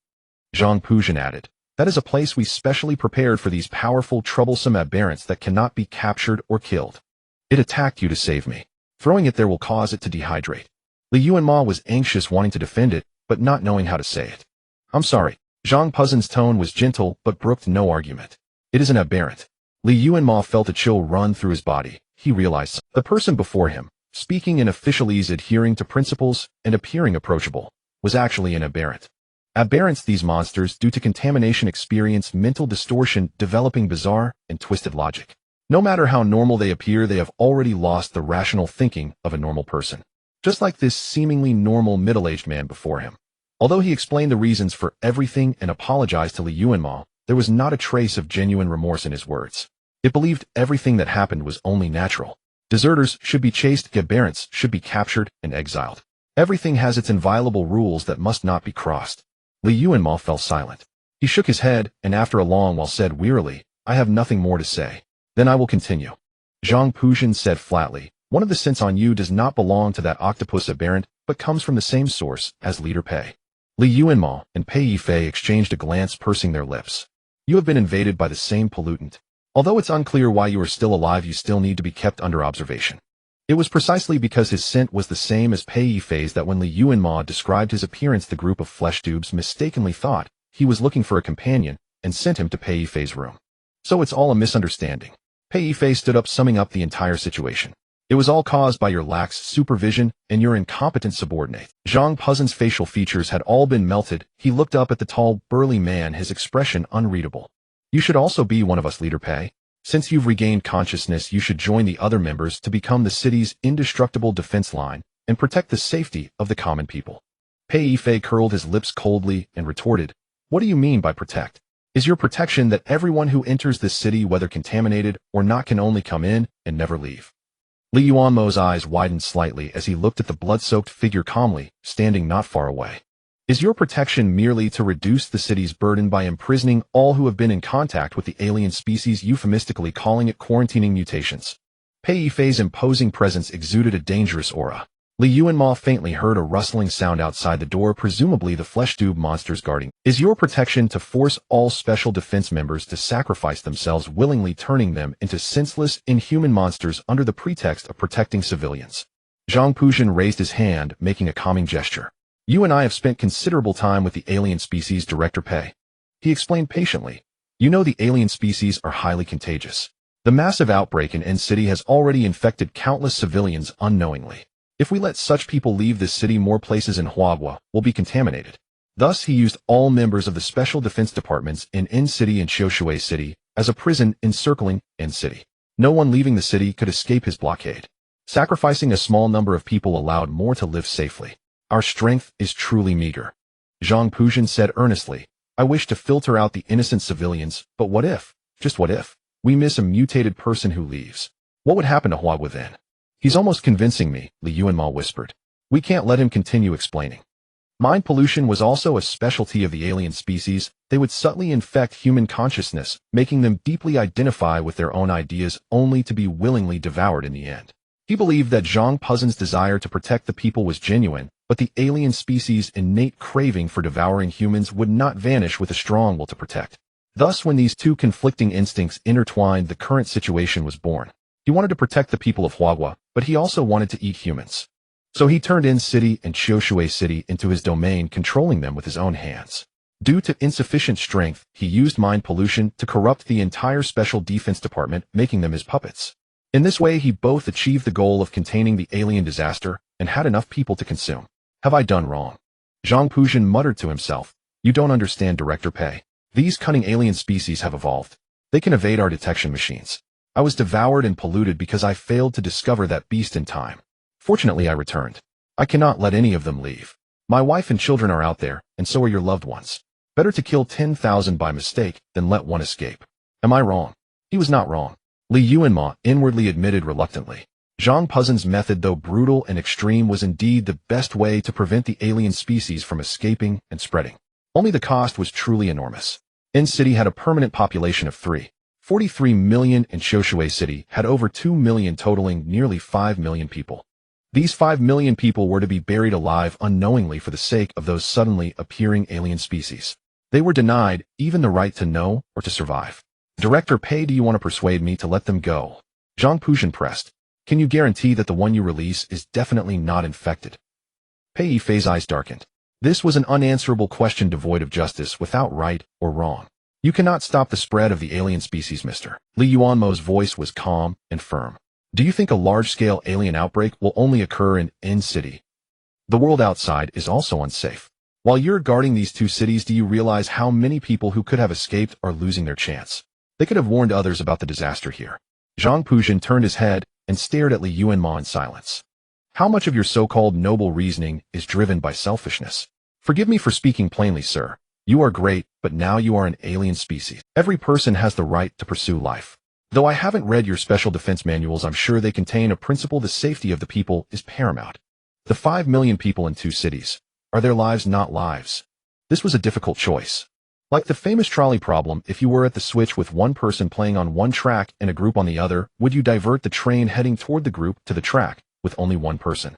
[SPEAKER 1] Zhang Puzhen added, that is a place we specially prepared for these powerful, troublesome aberrants that cannot be captured or killed. It attacked you to save me. Throwing it there will cause it to dehydrate. Li Yuanmo was anxious, wanting to defend it, but not knowing how to say it. I'm sorry. Zhang Puzhen's tone was gentle, but brooked no argument. It is an aberrant. Li Yuanmo felt a chill run through his body. He realized the person before him, speaking in officialese, adhering to principles, and appearing approachable, was actually an aberrant. Aberrants, these monsters, due to contamination, experience mental distortion, developing bizarre and twisted logic. No matter how normal they appear, they have already lost the rational thinking of a normal person. Just like this seemingly normal middle-aged man before him. Although he explained the reasons for everything and apologized to Li Yuanmo, there was not a trace of genuine remorse in his words. It believed everything that happened was only natural. Deserters should be chased, aberrants should be captured and exiled. Everything has its inviolable rules that must not be crossed. Li Yuanmo fell silent. He shook his head, and after a long while said wearily, I have nothing more to say. Then I will continue. Zhang Puzhen said flatly, one of the scents on you does not belong to that octopus aberrant, but comes from the same source as Leader Pei. Li Yuanmo and Pei Yifei exchanged a glance, pursing their lips. You have been invaded by the same pollutant. Although it's unclear why you are still alive, you still need to be kept under observation. It was precisely because his scent was the same as Pei Yifei's that when Li Yuanmo described his appearance, the group of flesh tubes mistakenly thought he was looking for a companion and sent him to Pei Yifei's room. So it's all a misunderstanding. Pei Yifei stood up, summing up the entire situation. It was all caused by your lax supervision and your incompetent subordinate. Zhang Puzhen's facial features had all been melted. He looked up at the tall, burly man, his expression unreadable. You should also be one of us, Leader Pei. Since you've regained consciousness, you should join the other members to become the city's indestructible defense line and protect the safety of the common people. Pei Yifei curled his lips coldly and retorted, what do you mean by protect? Is your protection that everyone who enters this city, whether contaminated or not, can only come in and never leave? Li Yuanmo's eyes widened slightly as he looked at the blood-soaked figure calmly, standing not far away. Is your protection merely to reduce the city's burden by imprisoning all who have been in contact with the alien species, euphemistically calling it quarantining mutations? Pei Yifei's imposing presence exuded a dangerous aura. Li Yuanmo faintly heard a rustling sound outside the door, presumably the flesh tube monsters guarding. Is your protection to force all special defense members to sacrifice themselves willingly, turning them into senseless, inhuman monsters under the pretext of protecting civilians? Zhang Puzhen raised his hand, making a calming gesture. You and I have spent considerable time with the alien species, Director Pei. He explained patiently. You know the alien species are highly contagious. The massive outbreak in N City has already infected countless civilians unknowingly. If we let such people leave this city, more places in Huagua will be contaminated. Thus, he used all members of the special defense departments in N City and Xiushui City as a prison encircling N City. No one leaving the city could escape his blockade. Sacrificing a small number of people allowed more to live safely. Our strength is truly meager. Zhang Puzhen said earnestly, I wish to filter out the innocent civilians, but what if, just what if, we miss a mutated person who leaves? What would happen to Huagua then? He's almost convincing me, Li Yuanmo whispered. We can't let him continue explaining. Mind pollution was also a specialty of the alien species. They would subtly infect human consciousness, making them deeply identify with their own ideas, only to be willingly devoured in the end. He believed that Zhang Puzhen's desire to protect the people was genuine, but the alien species' innate craving for devouring humans would not vanish with a strong will to protect. Thus, when these two conflicting instincts intertwined, the current situation was born. He wanted to protect the people of Huagua, but he also wanted to eat humans. So he turned N City and Xiushui City into his domain, controlling them with his own hands. Due to insufficient strength, he used mind pollution to corrupt the entire special defense department, making them his puppets. In this way, he both achieved the goal of containing the alien disaster and had enough people to consume. Have I done wrong? Zhang Puzhen muttered to himself. You don't understand, Director Pei. These cunning alien species have evolved. They can evade our detection machines. I was devoured and polluted because I failed to discover that beast in time. Fortunately, I returned. I cannot let any of them leave. My wife and children are out there, and so are your loved ones. Better to kill 10,000 by mistake than let one escape. Am I wrong? He was not wrong. Li Yuanmo inwardly admitted reluctantly. Zhang Puzhen's method, though brutal and extreme, was indeed the best way to prevent the alien species from escaping and spreading. Only the cost was truly enormous. N-City had a permanent population of 43 million, and Shoshui City had over 2 million, totaling nearly 5 million people. These 5 million people were to be buried alive unknowingly for the sake of those suddenly appearing alien species. They were denied even the right to know or to survive. Director Pei, do you want to persuade me to let them go? Zhang Puzhen pressed. Can you guarantee that the one you release is definitely not infected? Pei Yifei's eyes darkened. This was an unanswerable question devoid of justice, without right or wrong. You cannot stop the spread of the alien species, Mr. Li Yuanmo's voice was calm and firm. Do you think a large-scale alien outbreak will only occur in N-City? The world outside is also unsafe. While you're guarding these two cities, do you realize how many people who could have escaped are losing their chance? They could have warned others about the disaster here. Zhang Puzhen turned his head and stared at Li Yuanmo in silence. How much of your so-called noble reasoning is driven by selfishness? Forgive me for speaking plainly, sir. You are great, but now you are an alien species. Every person has the right to pursue life. Though I haven't read your special defense manuals, I'm sure they contain a principle: the safety of the people is paramount. The 5 million people in 2 cities. Are their lives not lives? This was a difficult choice. Like the famous trolley problem, if you were at the switch with one person playing on one track and a group on the other, would you divert the train heading toward the group to the track with only one person?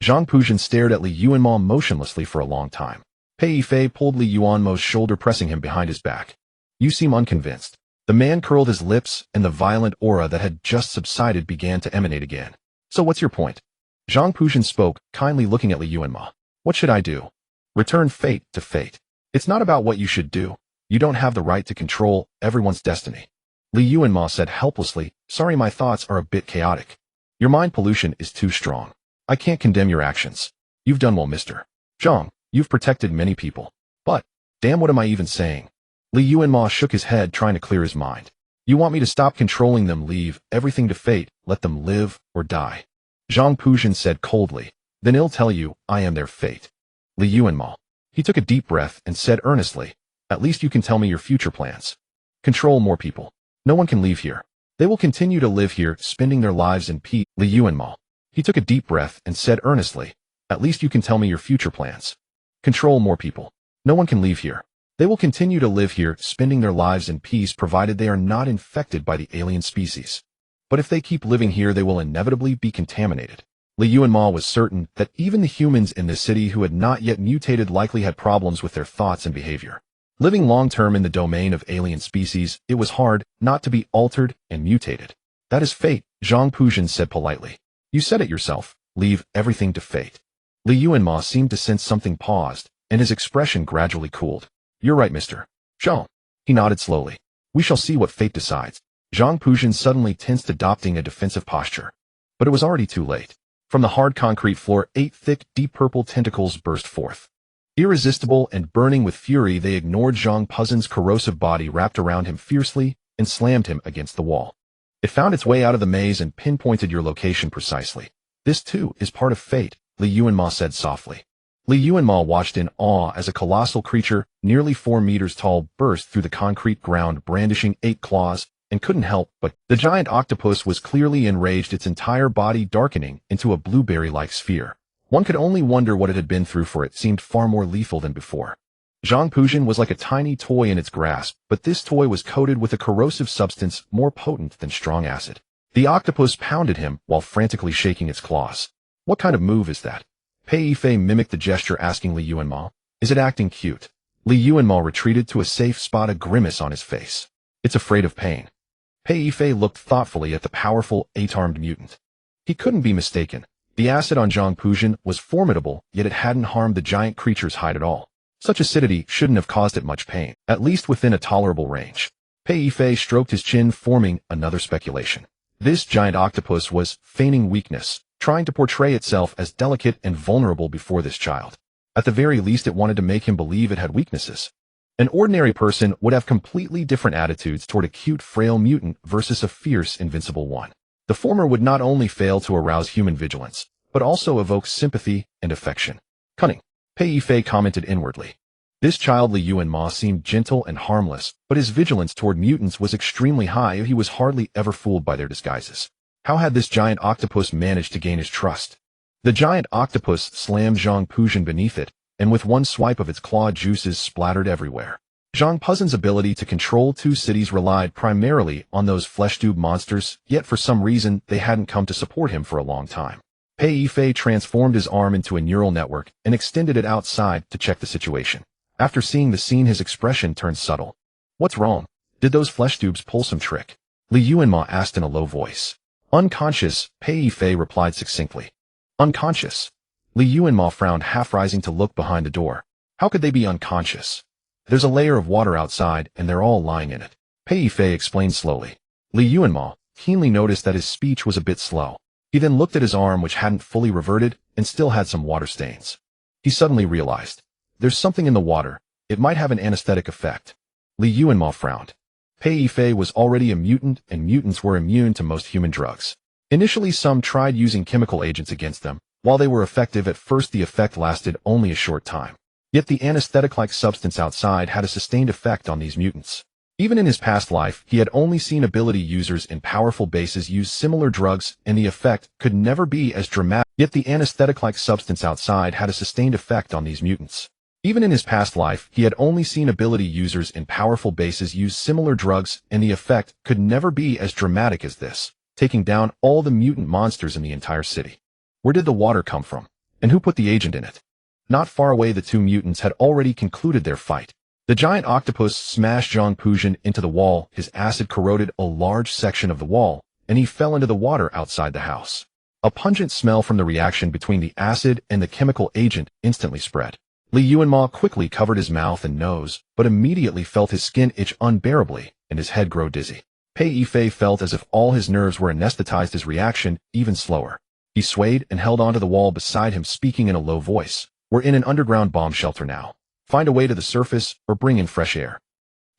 [SPEAKER 1] Zhang Puzhen stared at Li Yuanmo motionlessly for a long time. Pei Yifei pulled Li Yuanmo's shoulder, pressing him behind his back. You seem unconvinced. The man curled his lips, and the violent aura that had just subsided began to emanate again. So what's your point? Zhang Puzhen spoke, kindly looking at Li Yuanmo. What should I do? Return fate to fate. It's not about what you should do. You don't have the right to control everyone's destiny. Li Yuanmo said helplessly, sorry, my thoughts are a bit chaotic. Your mind pollution is too strong. I can't condemn your actions. You've done well, Mr. Zhang. You've protected many people. But, damn, what am I even saying? Li Yuanmo shook his head, trying to clear his mind. You want me to stop controlling them, leave everything to fate, let them live or die? Zhang Puzhen said coldly. Then I'll tell you, I am their fate. Li Yuanmo. He took a deep breath and said earnestly, at least you can tell me your future plans. Control more people. No one can leave here. They will continue to live here, spending their lives in peace. Li Yuanmo. He took a deep breath and said earnestly, at least you can tell me your future plans. Control more people. No one can leave here. They will continue to live here, spending their lives in peace, provided they are not infected by the alien species. But if they keep living here, they will inevitably be contaminated. Li Yuanmo was certain that even the humans in this city who had not yet mutated likely had problems with their thoughts and behavior. Living long-term in the domain of alien species, it was hard not to be altered and mutated. That is fate, Zhang Puzhen said politely. You said it yourself, leave everything to fate. Li Yuanmo seemed to sense something, paused, and his expression gradually cooled. You're right, Mr. Zhang. He nodded slowly. We shall see what fate decides. Zhang Puzhen suddenly tensed, adopting a defensive posture. But it was already too late. From the hard concrete floor, 8 thick, deep purple tentacles burst forth. Irresistible and burning with fury, they ignored Zhang Puzhen's corrosive body, wrapped around him fiercely, and slammed him against the wall. It found its way out of the maze and pinpointed your location precisely. This, too, is part of fate, Li Yuanmo said softly. Li Yuanmo watched in awe as a colossal creature, nearly 4 meters tall, burst through the concrete ground, brandishing 8 claws, and couldn't help but the giant octopus was clearly enraged, its entire body darkening into a blueberry-like sphere. One could only wonder what it had been through, for it seemed far more lethal than before. Zhang Puzhen was like a tiny toy in its grasp, but this toy was coated with a corrosive substance more potent than strong acid. The octopus pounded him while frantically shaking its claws. What kind of move is that? Pei Yifei mimicked the gesture, asking Li Yuanmo, is it acting cute? Li Yuanmo retreated to a safe spot, a grimace on his face. It's afraid of pain. Pei Yifei looked thoughtfully at the powerful, 8-armed mutant. He couldn't be mistaken. The acid on Zhang Puzhen was formidable, yet it hadn't harmed the giant creature's hide at all. Such acidity shouldn't have caused it much pain, at least within a tolerable range. Pei Yifei stroked his chin, forming another speculation. This giant octopus was feigning weakness, trying to portray itself as delicate and vulnerable before this child. At the very least, it wanted to make him believe it had weaknesses. An ordinary person would have completely different attitudes toward a cute, frail mutant versus a fierce, invincible one. The former would not only fail to arouse human vigilance, but also evoke sympathy and affection. Cunning, Pei Yifei commented inwardly. This child Yuanmo seemed gentle and harmless, but his vigilance toward mutants was extremely high. He was hardly ever fooled by their disguises. How had this giant octopus managed to gain his trust? The giant octopus slammed Zhang Puzhen beneath it, and with one swipe of its claw, juices splattered everywhere. Zhang Puzhen's ability to control two cities relied primarily on those flesh-tube monsters, yet for some reason they hadn't come to support him for a long time. Pei Yifei transformed his arm into a neural network and extended it outside to check the situation. After seeing the scene, his expression turned subtle. What's wrong? Did those flesh tubes pull some trick? Yuanmo asked in a low voice. Unconscious, Pei Yifei replied succinctly. Unconscious? Yuanmo frowned, half rising to look behind the door. How could they be unconscious? There's a layer of water outside, and they're all lying in it. Pei Yifei explained slowly. Yuanmo keenly noticed that his speech was a bit slow. He then looked at his arm, which hadn't fully reverted and still had some water stains. He suddenly realized. There's something in the water. It might have an anesthetic effect. Yuanmo frowned. Pei Yifei was already a mutant, and mutants were immune to most human drugs. Initially, some tried using chemical agents against them. While they were effective at first, the effect lasted only a short time. Yet the anesthetic-like substance outside had a sustained effect on these mutants. Even in his past life, he had only seen ability users in powerful bases use similar drugs, and the effect could never be as dramatic. Yet the anesthetic-like substance outside had a sustained effect on these mutants. Even in his past life, he had only seen ability users in powerful bases use similar drugs, and the effect could never be as dramatic as this, taking down all the mutant monsters in the entire city. Where did the water come from? And who put the agent in it? Not far away, the two mutants had already concluded their fight. The giant octopus smashed Zhang Puzhen into the wall. His acid corroded a large section of the wall, and he fell into the water outside the house. A pungent smell from the reaction between the acid and the chemical agent instantly spread. Yuanmo quickly covered his mouth and nose, but immediately felt his skin itch unbearably and his head grow dizzy. Pei Yifei felt as if all his nerves were anesthetized, his reaction even slower. He swayed and held onto the wall beside him, speaking in a low voice. We're in an underground bomb shelter now. Find a way to the surface or bring in fresh air.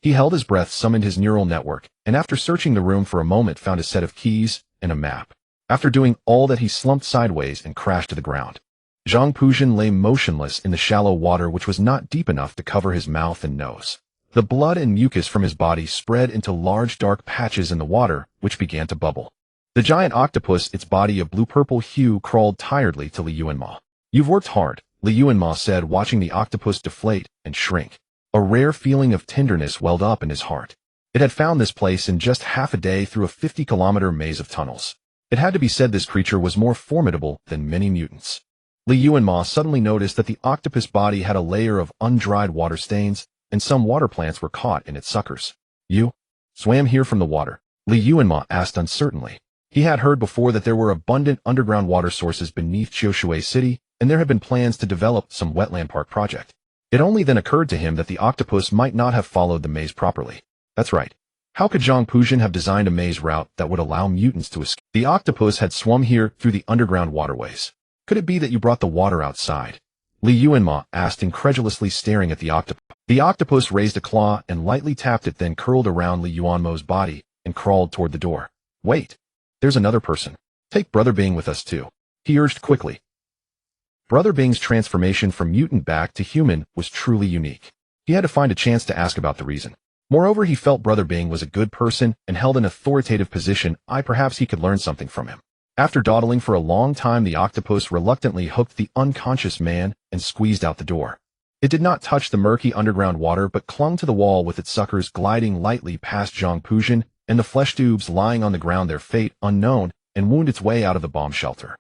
[SPEAKER 1] He held his breath, summoned his neural network, and after searching the room for a moment found a set of keys and a map. After doing all that, he slumped sideways and crashed to the ground. Zhang Puzhen lay motionless in the shallow water, which was not deep enough to cover his mouth and nose. The blood and mucus from his body spread into large dark patches in the water, which began to bubble. The giant octopus, its body a blue-purple hue, crawled tiredly to Yuanmo. You've worked hard, Yuanmo said, watching the octopus deflate and shrink. A rare feeling of tenderness welled up in his heart. It had found this place in just half a day through a 50-kilometer maze of tunnels. It had to be said this creature was more formidable than many mutants. Yuanmo suddenly noticed that the octopus body had a layer of undried water stains, and some water plants were caught in its suckers. You swam here from the water? Yuanmo asked uncertainly. He had heard before that there were abundant underground water sources beneath Qiushui City, and there had been plans to develop some wetland park project. It only then occurred to him that the octopus might not have followed the maze properly. That's right. How could Zhang Puzhen have designed a maze route that would allow mutants to escape? The octopus had swum here through the underground waterways. Could it be that you brought the water outside? Yuanmo asked incredulously, staring at the octopus. The octopus raised a claw and lightly tapped it, then curled around Yuanmo's body and crawled toward the door. Wait. There's another person. Take Brother Bing with us too, he urged quickly. Brother Bing's transformation from mutant back to human was truly unique. He had to find a chance to ask about the reason. Moreover, he felt Brother Bing was a good person and held an authoritative position. Perhaps he could learn something from him. After dawdling for a long time, the octopus reluctantly hooked the unconscious man and squeezed out the door. It did not touch the murky underground water, but clung to the wall with its suckers gliding lightly past Zhang Puzhen and the flesh tubes lying on the ground, their fate unknown, and wound its way out of the bomb shelter.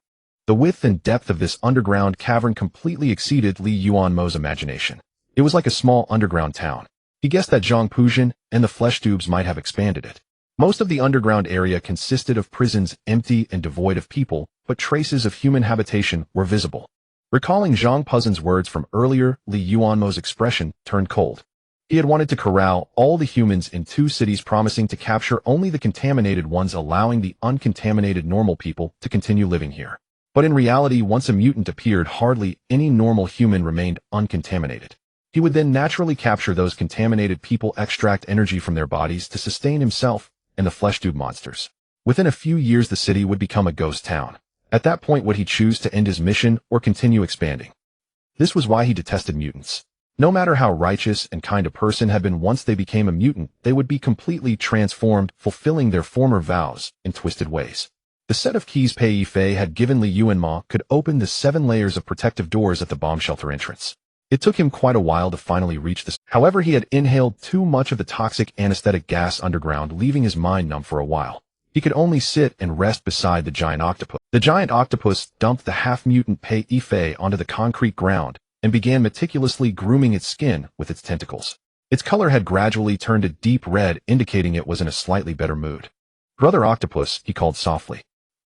[SPEAKER 1] The width and depth of this underground cavern completely exceeded Yuanmo's imagination. It was like a small underground town. He guessed that Zhang Puzhen and the flesh tubes might have expanded it. Most of the underground area consisted of prisons, empty and devoid of people, but traces of human habitation were visible. Recalling Zhang Puzin's words from earlier, Li Yuanmo's expression turned cold. He had wanted to corral all the humans in 2 cities, promising to capture only the contaminated ones, allowing the uncontaminated normal people to continue living here. But in reality, once a mutant appeared, hardly any normal human remained uncontaminated. He would then naturally capture those contaminated people, extract energy from their bodies to sustain himself and the flesh tube monsters. Within a few years, the city would become a ghost town. At that point, would he choose to end his mission or continue expanding? This was why he detested mutants. No matter how righteous and kind a person had been, once they became a mutant, they would be completely transformed, fulfilling their former vows in twisted ways. The set of keys Pei Yifei had given Li Yuanmo could open the 7 layers of protective doors at the bomb shelter entrance. It took him quite a while to finally reach this. However, he had inhaled too much of the toxic anesthetic gas underground, leaving his mind numb for a while. He could only sit and rest beside the giant octopus. The giant octopus dumped the half-mutant Pei Yifei onto the concrete ground and began meticulously grooming its skin with its tentacles. Its color had gradually turned a deep red, indicating it was in a slightly better mood. "Brother Octopus," he called softly.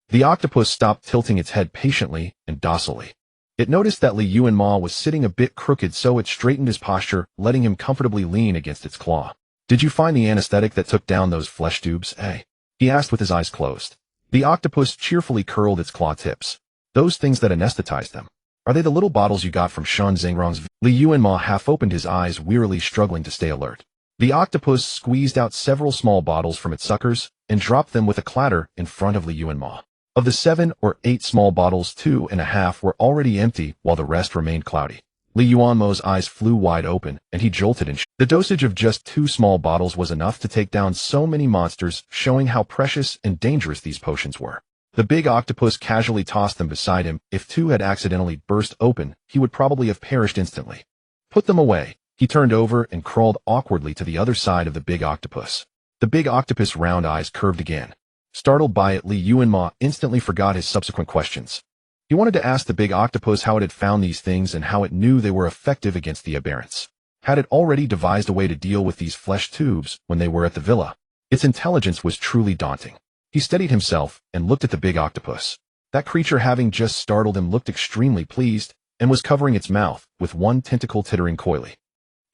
[SPEAKER 1] The octopus stopped tilting its head patiently and docilely. It noticed that Li Yuanmo was sitting a bit crooked, so it straightened his posture, letting him comfortably lean against its claw. "Did you find the anesthetic that took down those flesh tubes, eh?" he asked with his eyes closed. The octopus cheerfully curled its claw tips. "Those things that anesthetized them. Are they the little bottles you got from Shan Zhengrong's?" Li Yuanmo half opened his eyes, wearily struggling to stay alert. The octopus squeezed out several small bottles from its suckers and dropped them with a clatter in front of Li Yuanmo. Of the 7 or 8 small bottles, 2.5 were already empty, while the rest remained cloudy. Li Yuanmo's eyes flew wide open, and he jolted in shock. The dosage of just 2 small bottles was enough to take down so many monsters, showing how precious and dangerous these potions were. The big octopus casually tossed them beside him. If 2 had accidentally burst open, he would probably have perished instantly. "Put them away." He turned over and crawled awkwardly to the other side of the big octopus. The big octopus' round eyes curved again. Startled by it, Li Yuanmo instantly forgot his subsequent questions. He wanted to ask the big octopus how it had found these things and how it knew they were effective against the Aberrants. Had it already devised a way to deal with these flesh tubes when they were at the villa? Its intelligence was truly daunting. He steadied himself and looked at the big octopus. That creature, having just startled him, looked extremely pleased and was covering its mouth with one tentacle, tittering coyly.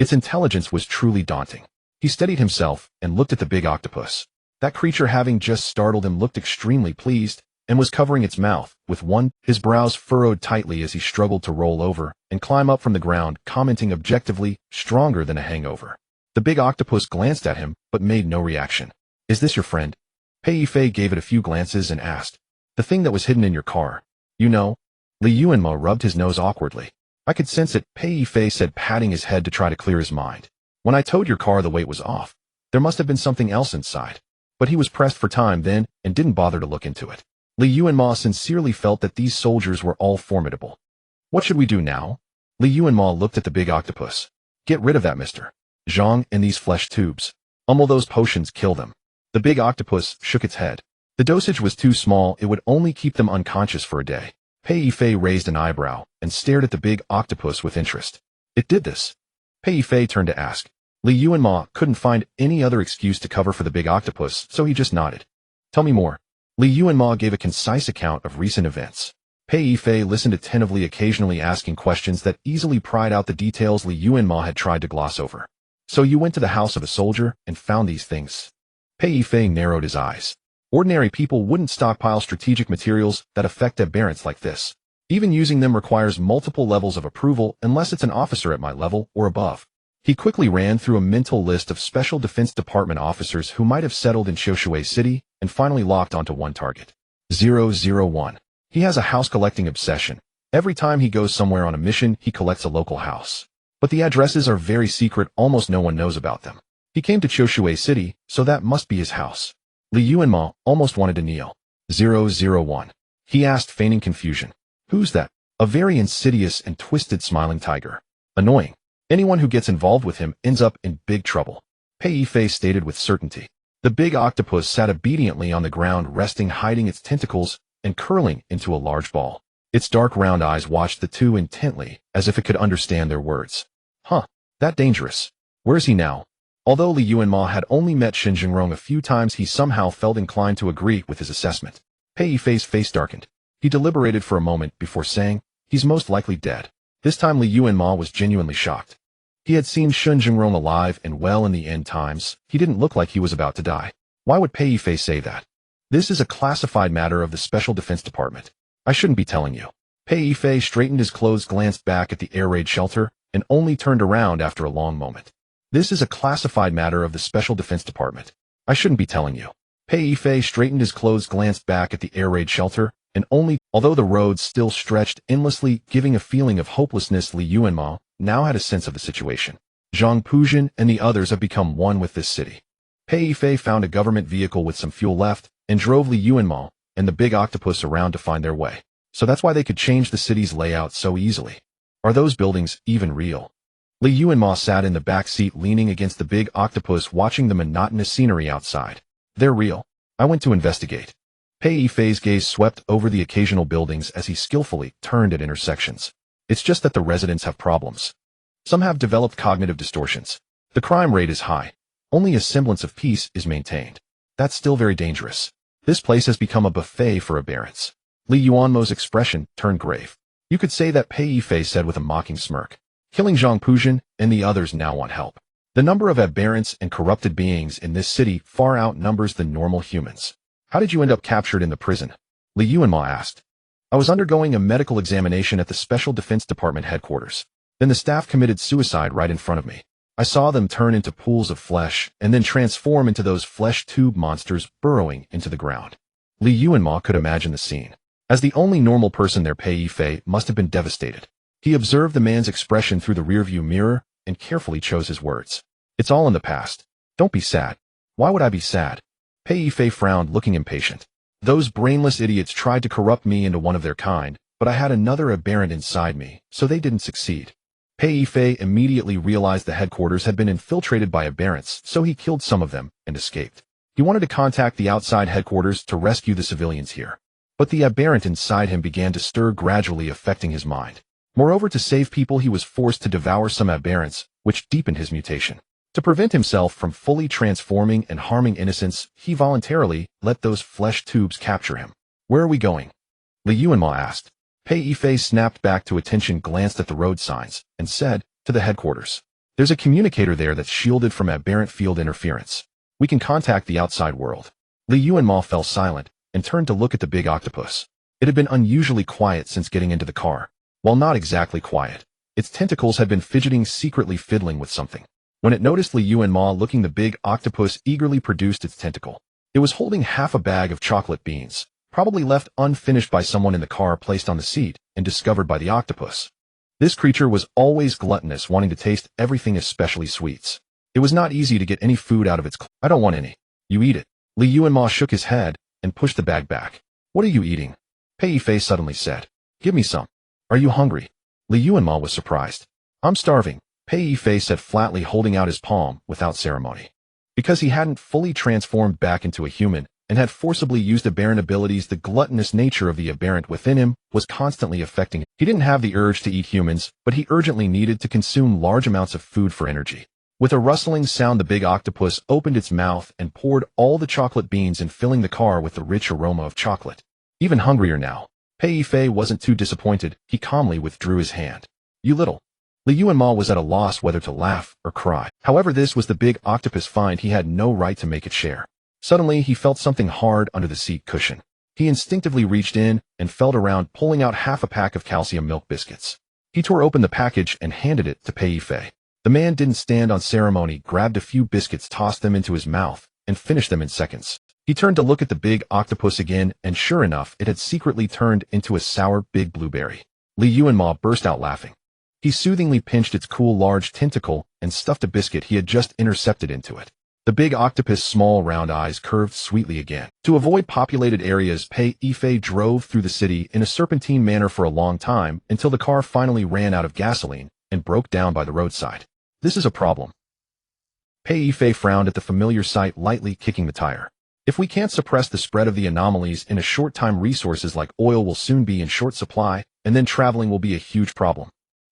[SPEAKER 1] Its intelligence was truly daunting. He steadied himself and looked at the big octopus. That creature, having just startled him, looked extremely pleased and was covering its mouth with one. His brows furrowed tightly as he struggled to roll over and climb up from the ground, commenting objectively, "Stronger than a hangover." The big octopus glanced at him, but made no reaction. "Is this your friend?" Pei Yifei gave it a few glances and asked. "The thing that was hidden in your car. You know?" Li Yuanmo rubbed his nose awkwardly. "I could sense it," Pei Yifei said, patting his head to try to clear his mind. "When I towed your car, the weight was off. There must have been something else inside." But he was pressed for time then and didn't bother to look into it. Li Yuanmo sincerely felt that these soldiers were all formidable. "What should we do now?" Li Yuanmo looked at the big octopus. "Get rid of that Mr. Zhang and these flesh tubes. Will those potions kill them?" The big octopus shook its head. The dosage was too small, it would only keep them unconscious for a day. Pei Yifei raised an eyebrow and stared at the big octopus with interest. "It did this?" Pei Yifei turned to ask. Li Yuanmo couldn't find any other excuse to cover for the big octopus, so he just nodded. "Tell me more." Li Yuanmo gave a concise account of recent events. Pei Yifei listened attentively, occasionally asking questions that easily pried out the details Li Yuanmo had tried to gloss over. "So you went to the house of a soldier and found these things?" Pei Yifei narrowed his eyes. Ordinary people wouldn't stockpile strategic materials that affect Aberrants like this. Even using them requires multiple levels of approval unless it's an officer at my level or above. He quickly ran through a mental list of Special Defense Department officers who might have settled in Xiushui City and finally locked onto one target. 001. He has a house-collecting obsession. Every time he goes somewhere on a mission, he collects a local house. But the addresses are very secret, almost no one knows about them. He came to Xiushui City, so that must be his house. Li Yuanmo almost wanted to kneel. 001. He asked, feigning confusion. "Who's that?" "A very insidious and twisted smiling tiger. Annoying. Anyone who gets involved with him ends up in big trouble," Pei Yifei stated with certainty. The big octopus sat obediently on the ground, resting, hiding its tentacles, and curling into a large ball. Its dark round eyes watched the two intently, as if it could understand their words. "Huh, that dangerous. Where's he now?" Although Li Yuanmo had only met Shen Jingrong a few times, he somehow felt inclined to agree with his assessment. Pei Yifei's face darkened. He deliberated for a moment before saying, He's most likely dead. This time Li Yuanmo was genuinely shocked. He had seen Shun Jingrong alive and well in the end times. He didn't look like he was about to die. Why would Pei Yifei say that? This is a classified matter of the Special Defense Department. I shouldn't be telling you. Pei Yifei straightened his clothes, glanced back at the air raid shelter, and only turned around after a long moment. This is a classified matter of the Special Defense Department. I shouldn't be telling you. Pei Yifei straightened his clothes, glanced back at the air raid shelter, and although the roads still stretched endlessly, giving a feeling of hopelessness, Li Yuanmo now had a sense of the situation. Zhang Puzhen and the others have become one with this city. Pei Yifei found a government vehicle with some fuel left, and drove Li Yuanmo and the big octopus around to find their way. So that's why they could change the city's layout so easily. Are those buildings even real? Li Yuanmo sat in the back seat leaning against the big octopus, watching the monotonous scenery outside. They're real. I went to investigate. Pei Yifei's gaze swept over the occasional buildings as he skillfully turned at intersections. It's just that the residents have problems. Some have developed cognitive distortions. The crime rate is high. Only a semblance of peace is maintained. That's still very dangerous. This place has become a buffet for Aberrants. Li Yuanmo's expression turned grave. You could say that, Pei Yifei said with a mocking smirk. Killing Zhang Puzhen and the others now want help. The number of Aberrants and corrupted beings in this city far outnumbers the normal humans. How did you end up captured in the prison? Li Yuanmo asked. I was undergoing a medical examination at the Special Defense Department headquarters. Then the staff committed suicide right in front of me. I saw them turn into pools of flesh and then transform into those flesh tube monsters burrowing into the ground. Li Yuanmo could imagine the scene. As the only normal person there, Pei Yifei must have been devastated. He observed the man's expression through the rearview mirror and carefully chose his words. It's all in the past. Don't be sad. Why would I be sad? Pei Yifei frowned, looking impatient. Those brainless idiots tried to corrupt me into one of their kind, but I had another aberrant inside me, so they didn't succeed. Pei Yifei immediately realized the headquarters had been infiltrated by Aberrants, so he killed some of them and escaped. He wanted to contact the outside headquarters to rescue the civilians here. But the aberrant inside him began to stir, gradually affecting his mind. Moreover, to save people, he was forced to devour some Aberrants, which deepened his mutation. To prevent himself from fully transforming and harming innocents, he voluntarily let those flesh tubes capture him. Where are we going? Li Yuanmo asked. Pei Yifei snapped back to attention, glanced at the road signs, and said, to the headquarters. There's a communicator there that's shielded from aberrant field interference. We can contact the outside world. Li Yuanmo fell silent and turned to look at the big octopus. It had been unusually quiet since getting into the car. While not exactly quiet, its tentacles had been fidgeting, secretly fiddling with something. When it noticed Li Yuanmo looking, the big octopus eagerly produced its tentacle. It was holding half a bag of chocolate beans, probably left unfinished by someone in the car, placed on the seat and discovered by the octopus. This creature was always gluttonous, wanting to taste everything, especially sweets. It was not easy to get any food out of its I don't want any. You eat it. Li Yuanmo shook his head and pushed the bag back. What are you eating? Pei Yifei suddenly said. Give me some. Are you hungry? Li Yuanmo was surprised. I'm starving, Pei Yifei said flatly, holding out his palm without ceremony. Because he hadn't fully transformed back into a human and had forcibly used aberrant abilities, the gluttonous nature of the aberrant within him was constantly affecting him. He didn't have the urge to eat humans, but he urgently needed to consume large amounts of food for energy. With a rustling sound, the big octopus opened its mouth and poured all the chocolate beans in, filling the car with the rich aroma of chocolate. Even hungrier now, Pei Yifei wasn't too disappointed. He calmly withdrew his hand. You little. Li Yuanmo was at a loss whether to laugh or cry. However, this was the big octopus find. He had no right to make it share. Suddenly, he felt something hard under the seat cushion. He instinctively reached in and felt around, pulling out half a pack of calcium milk biscuits. He tore open the package and handed it to Pei Yifei. The man didn't stand on ceremony, grabbed a few biscuits, tossed them into his mouth, and finished them in seconds. He turned to look at the big octopus again, and sure enough, it had secretly turned into a sour big blueberry. Li Yuanmo burst out laughing. He soothingly pinched its cool large tentacle and stuffed a biscuit he had just intercepted into it. The big octopus' small round eyes curved sweetly again. To avoid populated areas, Pei Yifei drove through the city in a serpentine manner for a long time, until the car finally ran out of gasoline and broke down by the roadside. This is a problem. Pei Yifei frowned at the familiar sight, lightly kicking the tire. If we can't suppress the spread of the anomalies in a short time, resources like oil will soon be in short supply, and then traveling will be a huge problem.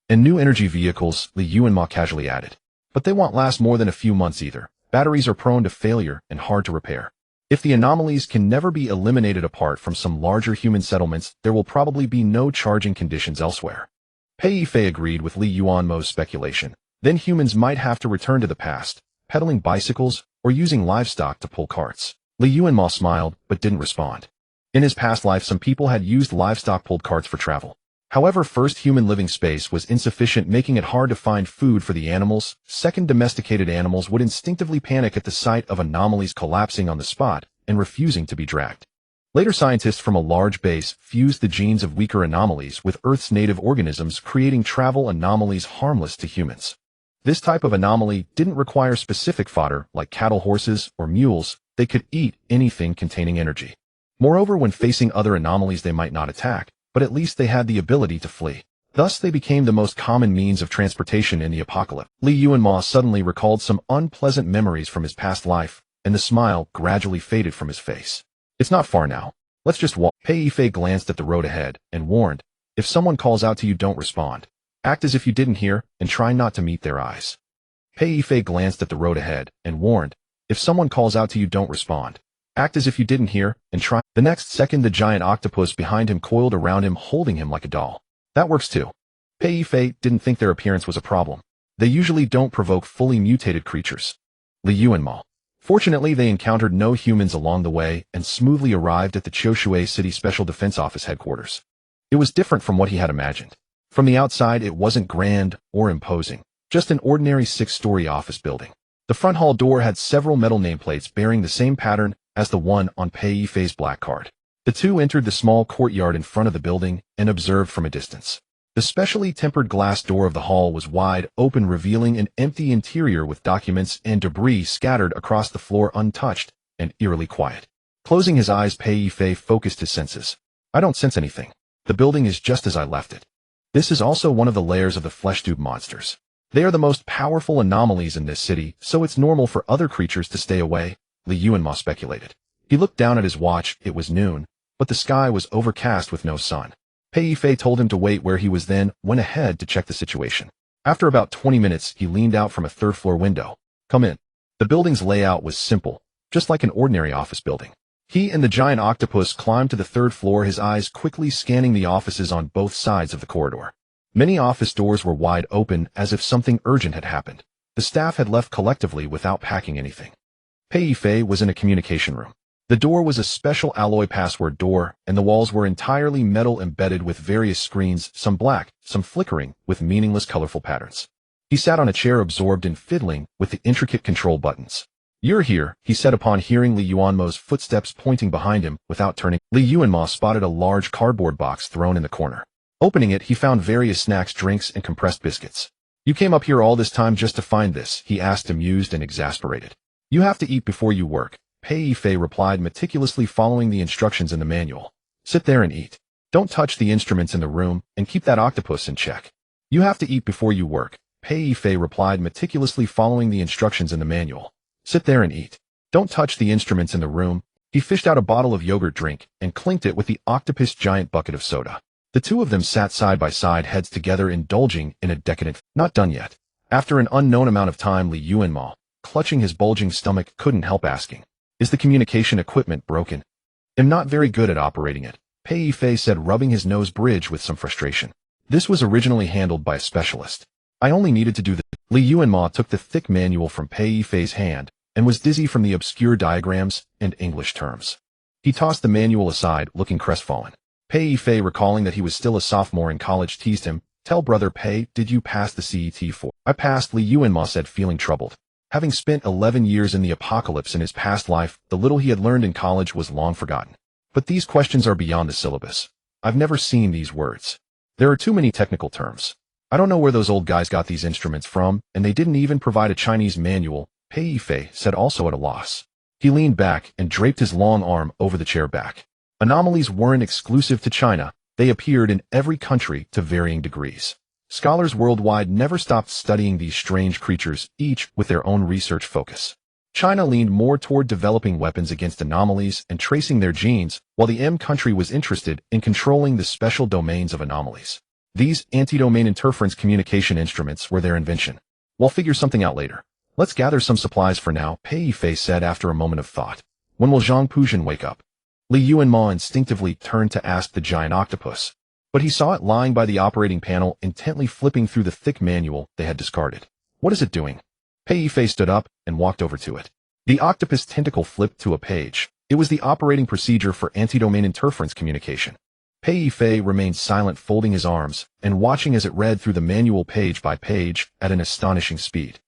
[SPEAKER 1] And new energy vehicles, Li Yuanmo casually added. But they won't last more than a few months either. Batteries are prone to failure and hard to repair. If the anomalies can never be eliminated apart from some larger human settlements, there will probably be no charging conditions elsewhere. Pei Yifei agreed with Li Yuanmo's speculation. Then humans might have to return to the past, pedaling bicycles or using livestock to pull carts. Li Yuanmo smiled, but didn't respond. In his past life, some people had used livestock-pulled carts for travel. However, first, human living space was insufficient, making it hard to find food for the animals. Second, domesticated animals would instinctively panic at the sight of anomalies collapsing on the spot and refusing to be dragged. Later, scientists from a large base fused the genes of weaker anomalies with Earth's native organisms, creating travel anomalies harmless to humans. This type of anomaly didn't require specific fodder like cattle, horses, or mules. They could eat anything containing energy. Moreover, when facing other anomalies, they might not attack, but at least they had the ability to flee. Thus, they became the most common means of transportation in the apocalypse. Li Yuanmo suddenly recalled some unpleasant memories from his past life, and the smile gradually faded from his face. It's not far now. Let's just walk. Pei Yifei glanced at the road ahead and warned, if someone calls out to you, don't respond. Act as if you didn't hear and try not to meet their eyes. Pei Yifei glanced at the road ahead and warned, if someone calls out to you, don't respond. Act as if you didn't hear and try. The next second, the giant octopus behind him coiled around him, holding him like a doll. That works too. Pei Yifei didn't think their appearance was a problem. They usually don't provoke fully mutated creatures. Li Yuanmo. Fortunately, they encountered no humans along the way and smoothly arrived at the Qiushui City Special Defense Office headquarters. It was different from what he had imagined. From the outside, it wasn't grand or imposing, just an ordinary 6-story office building. The front hall door had several metal nameplates bearing the same pattern as the one on Pei Yifei's black card. The two entered the small courtyard in front of the building and observed from a distance. The specially tempered glass door of the hall was wide open, revealing an empty interior with documents and debris scattered across the floor, untouched and eerily quiet. Closing his eyes, Pei Yifei focused his senses. I don't sense anything. The building is just as I left it. This is also one of the layers of the flesh tube monsters. They are the most powerful anomalies in this city, so it's normal for other creatures to stay away, Li Yuanmo speculated. He looked down at his watch. It was noon, but the sky was overcast with no sun. Pei Yifei told him to wait where he was, then went ahead to check the situation. After about 20 minutes, he leaned out from a third-floor window. Come in. The building's layout was simple, just like an ordinary office building. He and the giant octopus climbed to the third floor, his eyes quickly scanning the offices on both sides of the corridor. Many office doors were wide open, as if something urgent had happened. The staff had left collectively without packing anything. Pei Yifei was in a communication room. The door was a special alloy password door, and the walls were entirely metal, embedded with various screens, some black, some flickering, with meaningless colorful patterns. He sat on a chair, absorbed in fiddling with the intricate control buttons. You're here, he said upon hearing Li Yuanmo's footsteps pointing behind him. Without turning, Li Yuanmo spotted a large cardboard box thrown in the corner. Opening it, he found various snacks, drinks, and compressed biscuits. You came up here all this time just to find this? He asked, amused and exasperated. You have to eat before you work, Pei Yifei replied, meticulously following the instructions in the manual. Sit there and eat. Don't touch the instruments in the room, and keep that octopus in check. You have to eat before you work, Pei Yifei replied, meticulously following the instructions in the manual. Sit there and eat. Don't touch the instruments in the room. He fished out a bottle of yogurt drink and clinked it with the octopus giant bucket of soda. The two of them sat side by side, heads together, indulging in a decadent. Not done yet. After an unknown amount of time, Li Yuanmo, clutching his bulging stomach, couldn't help asking, is the communication equipment broken? I'm not very good at operating it, Pei Yifei said, rubbing his nose bridge with some frustration. This was originally handled by a specialist. I only needed to do this. Li Yuanmo took the thick manual from Pei Yifei's hand and was dizzy from the obscure diagrams and English terms. He tossed the manual aside, looking crestfallen. Pei Yifei, recalling that he was still a sophomore in college, teased him. Tell brother Pei, did you pass the CET-4? I passed, Li Yuanmo said, feeling troubled. Having spent 11 years in the apocalypse in his past life, the little he had learned in college was long forgotten. But these questions are beyond the syllabus. I've never seen these words. There are too many technical terms. I don't know where those old guys got these instruments from, and they didn't even provide a Chinese manual, Pei Yifei said, also at a loss. He leaned back and draped his long arm over the chair back. Anomalies weren't exclusive to China. They appeared in every country to varying degrees. Scholars worldwide never stopped studying these strange creatures, each with their own research focus. China leaned more toward developing weapons against anomalies and tracing their genes, while the M country was interested in controlling the special domains of anomalies. These anti-domain interference communication instruments were their invention. We'll figure something out later. Let's gather some supplies for now, Pei Yifei said after a moment of thought. When will Zhang Puzhen wake up? Li Yuanmo instinctively turned to ask the giant octopus, but he saw it lying by the operating panel, intently flipping through the thick manual they had discarded. What is it doing? Pei Yifei stood up and walked over to it. The octopus tentacle flipped to a page. It was the operating procedure for anti-domain interference communication. Pei Yifei remained silent, folding his arms and watching as it read through the manual page by page at an astonishing speed.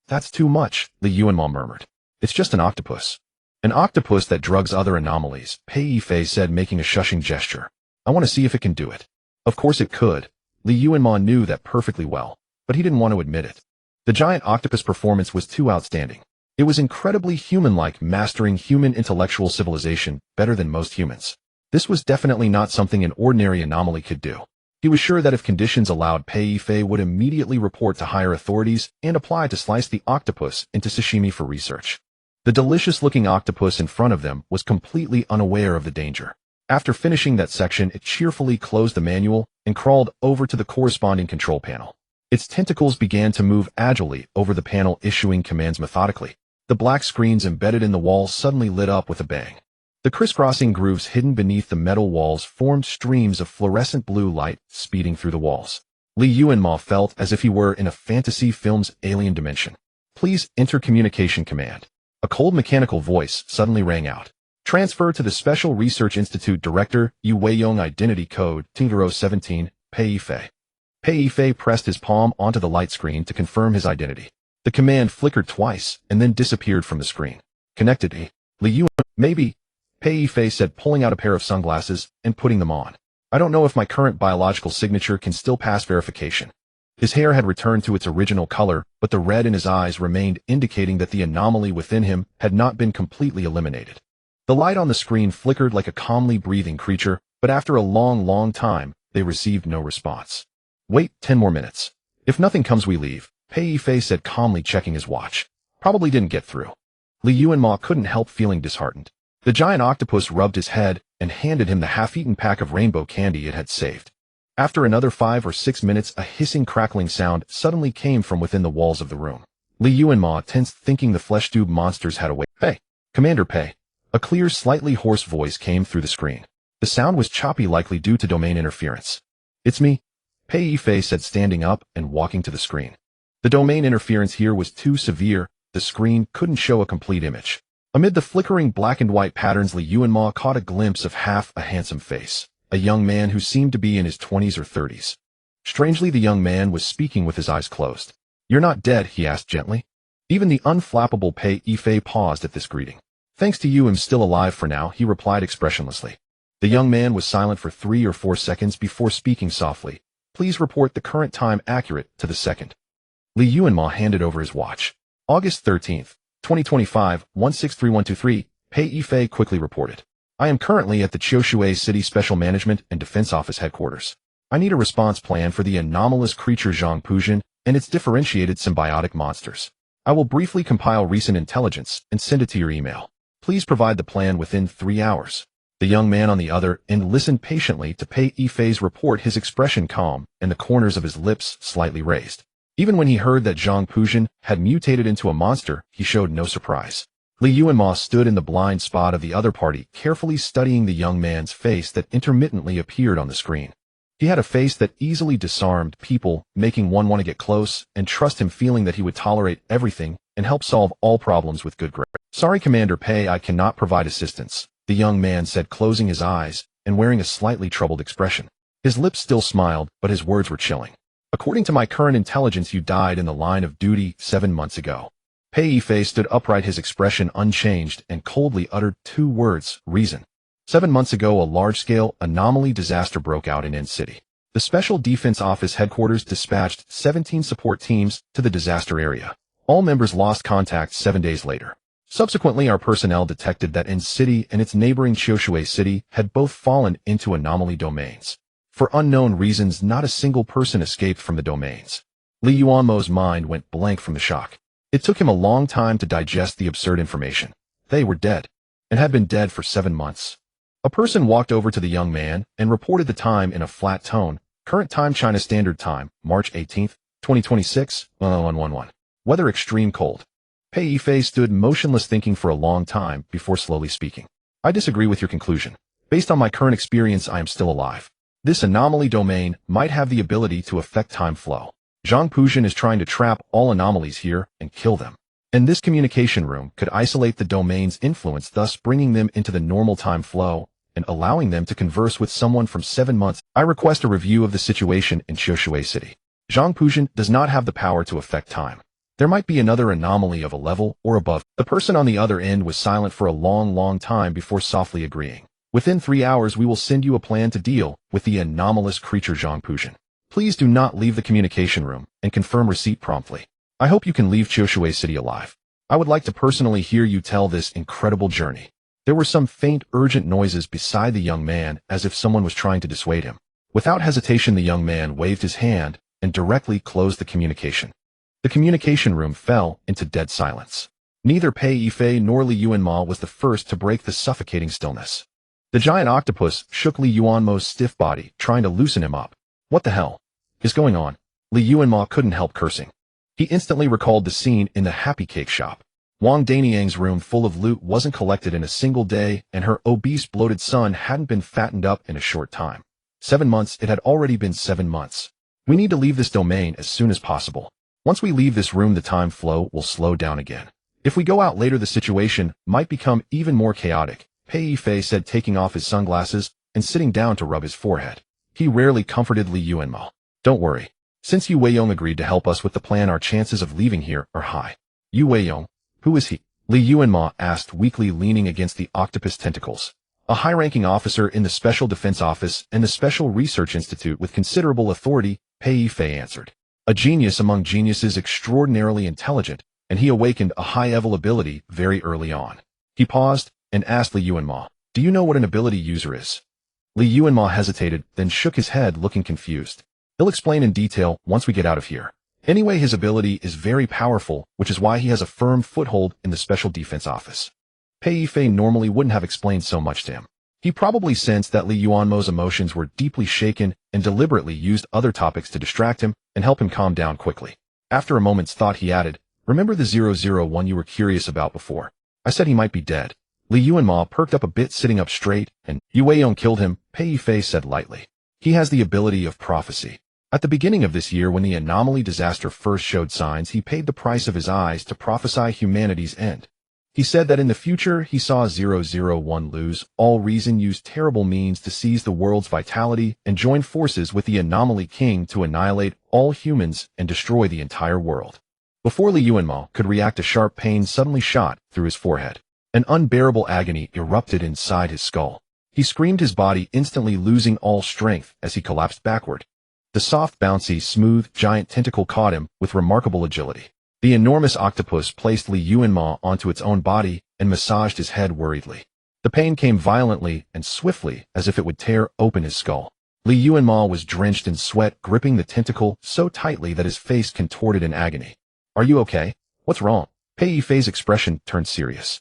[SPEAKER 1] That's too much, Li Yuanmo murmured. It's just an octopus. An octopus that drugs other anomalies, Pei Yifei said, making a shushing gesture. I want to see if it can do it. Of course it could. Li Yuanmo knew that perfectly well, but he didn't want to admit it. The giant octopus performance was too outstanding. It was incredibly human-like, mastering human intellectual civilization better than most humans. This was definitely not something an ordinary anomaly could do. He was sure that if conditions allowed, Pei Yifei would immediately report to higher authorities and apply to slice the octopus into sashimi for research. The delicious-looking octopus in front of them was completely unaware of the danger. After finishing that section, it cheerfully closed the manual and crawled over to the corresponding control panel. Its tentacles began to move agilely over the panel, issuing commands methodically. The black screens embedded in the wall suddenly lit up with a bang. The crisscrossing grooves hidden beneath the metal walls formed streams of fluorescent blue light speeding through the walls. Li Yuanmo felt as if he were in a fantasy film's alien dimension. Please enter communication command. A cold mechanical voice suddenly rang out. Transfer to the Special Research Institute Director, Yu Weiyong, identity code, Tingaro 17, Pei Yifei. Pei Yifei pressed his palm onto the light screen to confirm his identity. The command flickered twice and then disappeared from the screen. Connected, Li Yuanmo, maybe, Pei Yifei said, pulling out a pair of sunglasses and putting them on. I don't know if my current biological signature can still pass verification. His hair had returned to its original color, but the red in his eyes remained, indicating that the anomaly within him had not been completely eliminated. The light on the screen flickered like a calmly breathing creature, but after a long time, they received no response. Wait 10 more minutes. If nothing comes, we leave, Pei Yifei said, calmly checking his watch. Probably didn't get through. Li Yuanmo couldn't help feeling disheartened. The giant octopus rubbed his head and handed him the half-eaten pack of rainbow candy it had saved. After another 5 or 6 minutes, a hissing, crackling sound suddenly came from within the walls of the room. Li Yuanmo tensed, thinking the flesh tube monsters had awaked. Hey, Commander Pei. A clear, slightly hoarse voice came through the screen. The sound was choppy, likely due to domain interference. It's me, Pei Yifei said, standing up and walking to the screen. The domain interference here was too severe. The screen couldn't show a complete image. Amid the flickering black and white patterns, Li Yuanmo caught a glimpse of half a handsome face. A young man who seemed to be in his 20s or 30s. Strangely, the young man was speaking with his eyes closed. You're not dead, he asked gently. Even the unflappable Pei Yifei paused at this greeting. Thanks to you, I'm still alive for now, he replied expressionlessly. The young man was silent for 3 or 4 seconds before speaking softly. Please report the current time accurate to the second. Li Yuanmo handed over his watch. August 13th, 2025, 163123, Pei Yifei quickly reported. I am currently at the Qiushui City Special Management and Defense Office headquarters. I need a response plan for the anomalous creature Zhang Puzhen and its differentiated symbiotic monsters. I will briefly compile recent intelligence and send it to your email. Please provide the plan within 3 hours. The young man on the other end listened patiently to Pei Yifei's report, his expression calm and the corners of his lips slightly raised. Even when he heard that Zhang Puzhen had mutated into a monster, he showed no surprise. Li Yuanmo stood in the blind spot of the other party, carefully studying the young man's face that intermittently appeared on the screen. He had a face that easily disarmed people, making one want to get close and trust him, feeling that he would tolerate everything and help solve all problems with good grace. Sorry, Commander Pei, I cannot provide assistance, the young man said, closing his eyes and wearing a slightly troubled expression. His lips still smiled, but his words were chilling. According to my current intelligence, you died in the line of duty 7 months ago. Pei Yifei stood upright, his expression unchanged, and coldly uttered 2 words, reason. 7 months ago, a large-scale anomaly disaster broke out in N City. The Special Defense Office headquarters dispatched 17 support teams to the disaster area. All members lost contact 7 days later. Subsequently, our personnel detected that N City and its neighboring Qiushui City had both fallen into anomaly domains. For unknown reasons, not a single person escaped from the domains. Li Yuanmo's mind went blank from the shock. It took him a long time to digest the absurd information. They were dead, and had been dead for 7 months. A person walked over to the young man and reported the time in a flat tone. Current time, China Standard Time, March 18th, 2026, 1111. Weather extreme cold. Pei Yifei stood motionless thinking for a long time before slowly speaking. I disagree with your conclusion. Based on my current experience, I am still alive. This anomaly domain might have the ability to affect time flow. Zhang Puzhen is trying to trap all anomalies here and kill them. And this communication room could isolate the domain's influence, thus bringing them into the normal time flow and allowing them to converse with someone from 7 months. I request a review of the situation in Qiushui City. Zhang Puzhen does not have the power to affect time. There might be another anomaly of a level or above. The person on the other end was silent for a long time before softly agreeing. Within 3 hours, we will send you a plan to deal with the anomalous creature Zhang Puzhen. Please do not leave the communication room and confirm receipt promptly. I hope you can leave Qiushui City alive. I would like to personally hear you tell this incredible journey. There were some faint, urgent noises beside the young man as if someone was trying to dissuade him. Without hesitation, the young man waved his hand and directly closed the communication. The communication room fell into dead silence. Neither Pei Yifei nor Li Yuanmo was the first to break the suffocating stillness. The giant octopus shook Li Yuanmo's stiff body, trying to loosen him up. What the hell is going on? Li Yuanmo couldn't help cursing. He instantly recalled the scene in the Happy Cake shop. Wang Daniang's room full of loot wasn't collected in a single day, and her obese, bloated son hadn't been fattened up in a short time. 7 months, it had already been 7 months. We need to leave this domain as soon as possible. Once we leave this room, the time flow will slow down again. If we go out later, the situation might become even more chaotic, Pei Yifei said, taking off his sunglasses and sitting down to rub his forehead. He rarely comforted Li Yuanmo. Don't worry. Since Yu Weiyong agreed to help us with the plan, our chances of leaving here are high. Yu Weiyong? Who is he? Li Yuanmo asked weakly, leaning against the octopus tentacles. A high-ranking officer in the Special Defense Office and the Special Research Institute with considerable authority, Pei Yifei answered. A genius among geniuses, extraordinarily intelligent, and he awakened a high-level ability very early on. He paused and asked Li Yuanmo, "Do you know what an ability user is?" Li Yuanmo hesitated, then shook his head, looking confused. "He'll explain in detail once we get out of here. Anyway, his ability is very powerful, which is why he has a firm foothold in the Special Defense Office." Pei Yifei normally wouldn't have explained so much to him. He probably sensed that Li Yuanmo's emotions were deeply shaken and deliberately used other topics to distract him and help him calm down quickly. After a moment's thought, he added, "Remember the 001 you were curious about before? I said he might be dead." Li Yuanmo perked up a bit, sitting up straight, and Yu Weiyong killed him, Pei Yifei said lightly. He has the ability of prophecy. At the beginning of this year, when the anomaly disaster first showed signs, he paid the price of his eyes to prophesy humanity's end. He said that in the future, he saw 001 lose all reason, use terrible means to seize the world's vitality, and join forces with the Anomaly King to annihilate all humans and destroy the entire world. Before Li Yuanmo could react, a sharp pain suddenly shot through his forehead. An unbearable agony erupted inside his skull. He screamed, his body instantly losing all strength as he collapsed backward. The soft, bouncy, smooth, giant tentacle caught him with remarkable agility. The enormous octopus placed Li Yuanmo onto its own body and massaged his head worriedly. The pain came violently and swiftly, as if it would tear open his skull. Li Yuanmo was drenched in sweat, gripping the tentacle so tightly that his face contorted in agony. "Are you okay? What's wrong?" Pei Yifei's expression turned serious.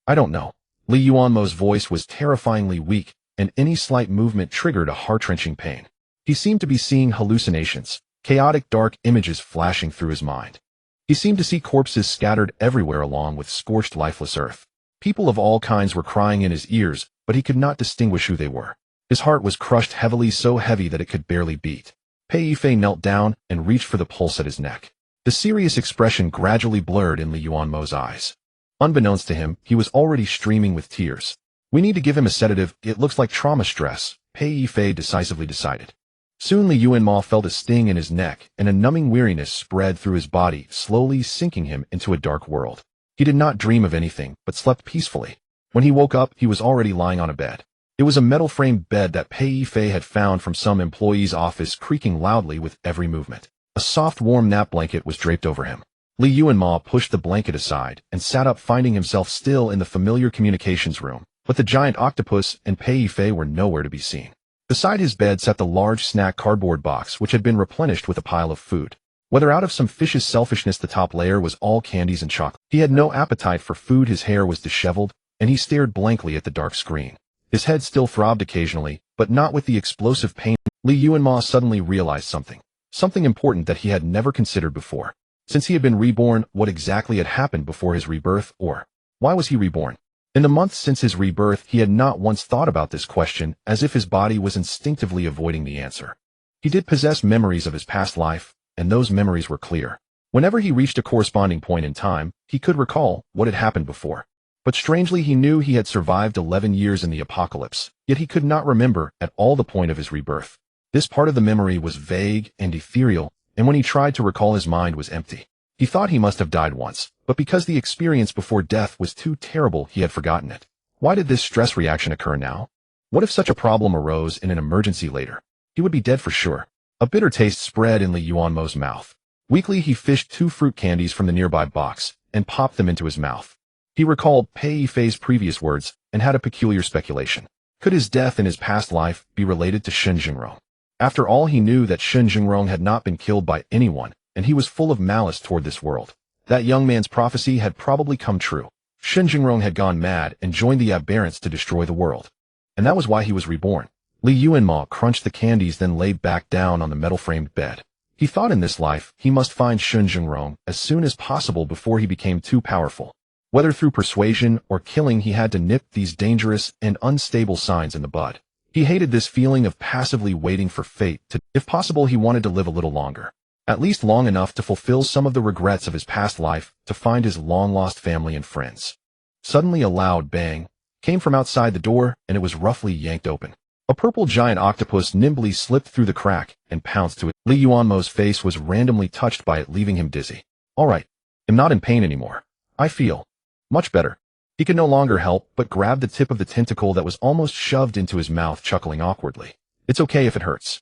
[SPEAKER 1] I don't know." Li Yuanmo's voice was terrifyingly weak, and any slight movement triggered a heart-wrenching pain. He seemed to be seeing hallucinations, chaotic dark images flashing through his mind. He seemed to see corpses scattered everywhere along with scorched, lifeless earth. People of all kinds were crying in his ears, but he could not distinguish who they were. His heart was crushed heavily, so heavy that it could barely beat. Pei Yifei knelt down and reached for the pulse at his neck. The serious expression gradually blurred in Li Yuanmo's eyes. Unbeknownst to him, he was already streaming with tears. "We need to give him a sedative. It looks like trauma stress," Pei Yifei decisively decided. Soon Li Yuanmo felt a sting in his neck, and a numbing weariness spread through his body, slowly sinking him into a dark world. He did not dream of anything, but slept peacefully. When he woke up, he was already lying on a bed. It was a metal-framed bed that Pei Yifei had found from some employee's office, creaking loudly with every movement. A soft, warm nap blanket was draped over him. Li Yuanmo pushed the blanket aside and sat up, finding himself still in the familiar communications room, but the giant octopus and Pei Yifei were nowhere to be seen. Beside his bed sat the large snack cardboard box, which had been replenished with a pile of food. Whether out of some fish's selfishness, the top layer was all candies and chocolate. He had no appetite for food, his hair was disheveled, and he stared blankly at the dark screen. His head still throbbed occasionally, but not with the explosive pain. Li Yuanmo suddenly realized something important that he had never considered before. Since he had been reborn, what exactly had happened before his rebirth, or why was he reborn? In the months since his rebirth, he had not once thought about this question, as if his body was instinctively avoiding the answer. He did possess memories of his past life, and those memories were clear. Whenever he reached a corresponding point in time, he could recall what had happened before. But strangely, he knew he had survived 11 years in the apocalypse, yet he could not remember at all the point of his rebirth. This part of the memory was vague and ethereal, and when he tried to recall, his mind was empty. He thought he must have died once, but because the experience before death was too terrible, he had forgotten it. Why did this stress reaction occur now? What if such a problem arose in an emergency later? He would be dead for sure. A bitter taste spread in Yuanmo's mouth. Weakly, he fished 2 fruit candies from the nearby box and popped them into his mouth. He recalled Pei Yifei's previous words and had a peculiar speculation. Could his death in his past life be related to Shen Jingrong? After all, he knew that Shen Jingrong had not been killed by anyone, and he was full of malice toward this world. That young man's prophecy had probably come true. Shen Jingrong had gone mad and joined the Aberrants to destroy the world. And that was why he was reborn. Yuanmo crunched the candies, then lay back down on the metal-framed bed. He thought in this life he must find Shen Jingrong as soon as possible before he became too powerful. Whether through persuasion or killing, he had to nip these dangerous and unstable signs in the bud. He hated this feeling of passively waiting for fate to, if possible, he wanted to live a little longer. At least long enough to fulfill some of the regrets of his past life, to find his long-lost family and friends. Suddenly a loud bang came from outside the door, and it was roughly yanked open. A purple giant octopus nimbly slipped through the crack and pounced to it. Yuanmo's face was randomly touched by it, leaving him dizzy. All right. I'm not in pain anymore. I feel much better. He could no longer help but grab the tip of the tentacle that was almost shoved into his mouth, chuckling awkwardly. It's okay if it hurts.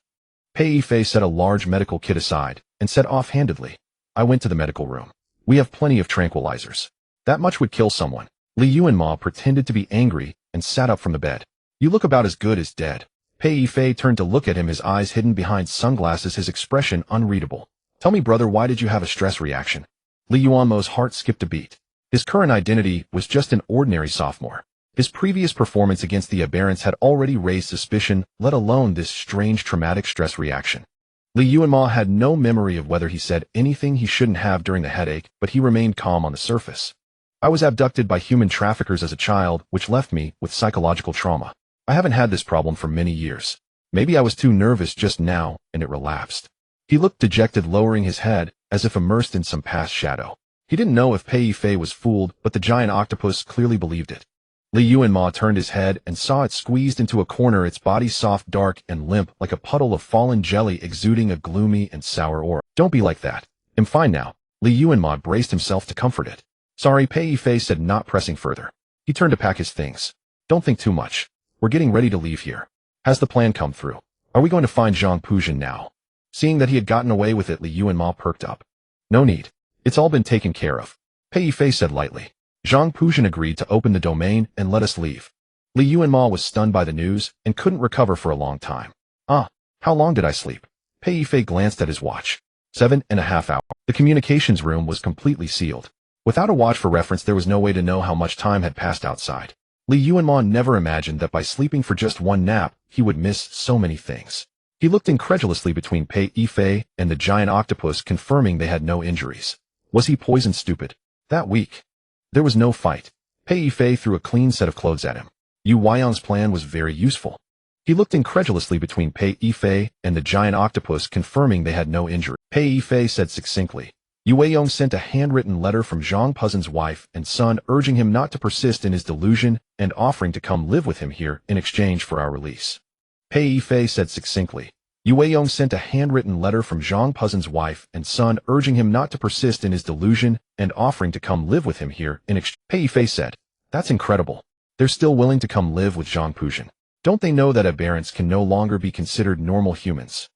[SPEAKER 1] Pei Yifei set a large medical kit aside and said offhandedly, I went to the medical room. We have plenty of tranquilizers. That much would kill someone. Yuanmo pretended to be angry and sat up from the bed. You look about as good as dead. Pei Yifei turned to look at him, his eyes hidden behind sunglasses, his expression unreadable. Tell me, brother, why did you have a stress reaction? Yuanmo's heart skipped a beat. His current identity was just an ordinary sophomore. His previous performance against the Aberrants had already raised suspicion, let alone this strange traumatic stress reaction. Yuanmo had no memory of whether he said anything he shouldn't have during the headache, but he remained calm on the surface. I was abducted by human traffickers as a child, which left me with psychological trauma. I haven't had this problem for many years. Maybe I was too nervous just now, and it relapsed. He looked dejected, lowering his head, as if immersed in some past shadow. He didn't know if Pei Yifei was fooled, but the giant octopus clearly believed it. Yuanmo turned his head and saw it squeezed into a corner, its body soft, dark, and limp, like a puddle of fallen jelly, exuding a gloomy and sour aura. Don't be like that. I'm fine now. Yuanmo braced himself to comfort it. Sorry, Pei Yifei said, not pressing further. He turned to pack his things. Don't think too much. We're getting ready to leave here. Has the plan come through? Are we going to find Zhang Puzhen now? Seeing that he had gotten away with it, Yuanmo perked up. No need. It's all been taken care of. Pei Yifei said lightly. Zhang Puzhen agreed to open the domain and let us leave. Yuanmo was stunned by the news and couldn't recover for a long time. How long did I sleep? Pei Yifei glanced at his watch. 7.5 hours. The communications room was completely sealed. Without a watch for reference, there was no way to know how much time had passed outside. Yuanmo never imagined that by sleeping for just one nap, he would miss so many things. He looked incredulously between Pei Yifei and the giant octopus, confirming they had no injuries. Was he poison stupid? That weak. There was no fight. Pei Yifei threw a clean set of clothes at him. Yu Weiyang's plan was very useful. He looked incredulously between Pei Yifei and the giant octopus, confirming they had no injury. Pei Yifei said succinctly. Yu Weiyang sent a handwritten letter from Zhang Puzhen's wife and son, urging him not to persist in his delusion and offering to come live with him here in exchange for our release. Pei Yifei said succinctly. Yu Weiyang sent a handwritten letter from Zhang Puzhen's wife and son, urging him not to persist in his delusion and offering to come live with him here in exchange. Pei Yifei said, that's incredible. They're still willing to come live with Zhang Puzhen. Don't they know that Aberrants can no longer be considered normal humans?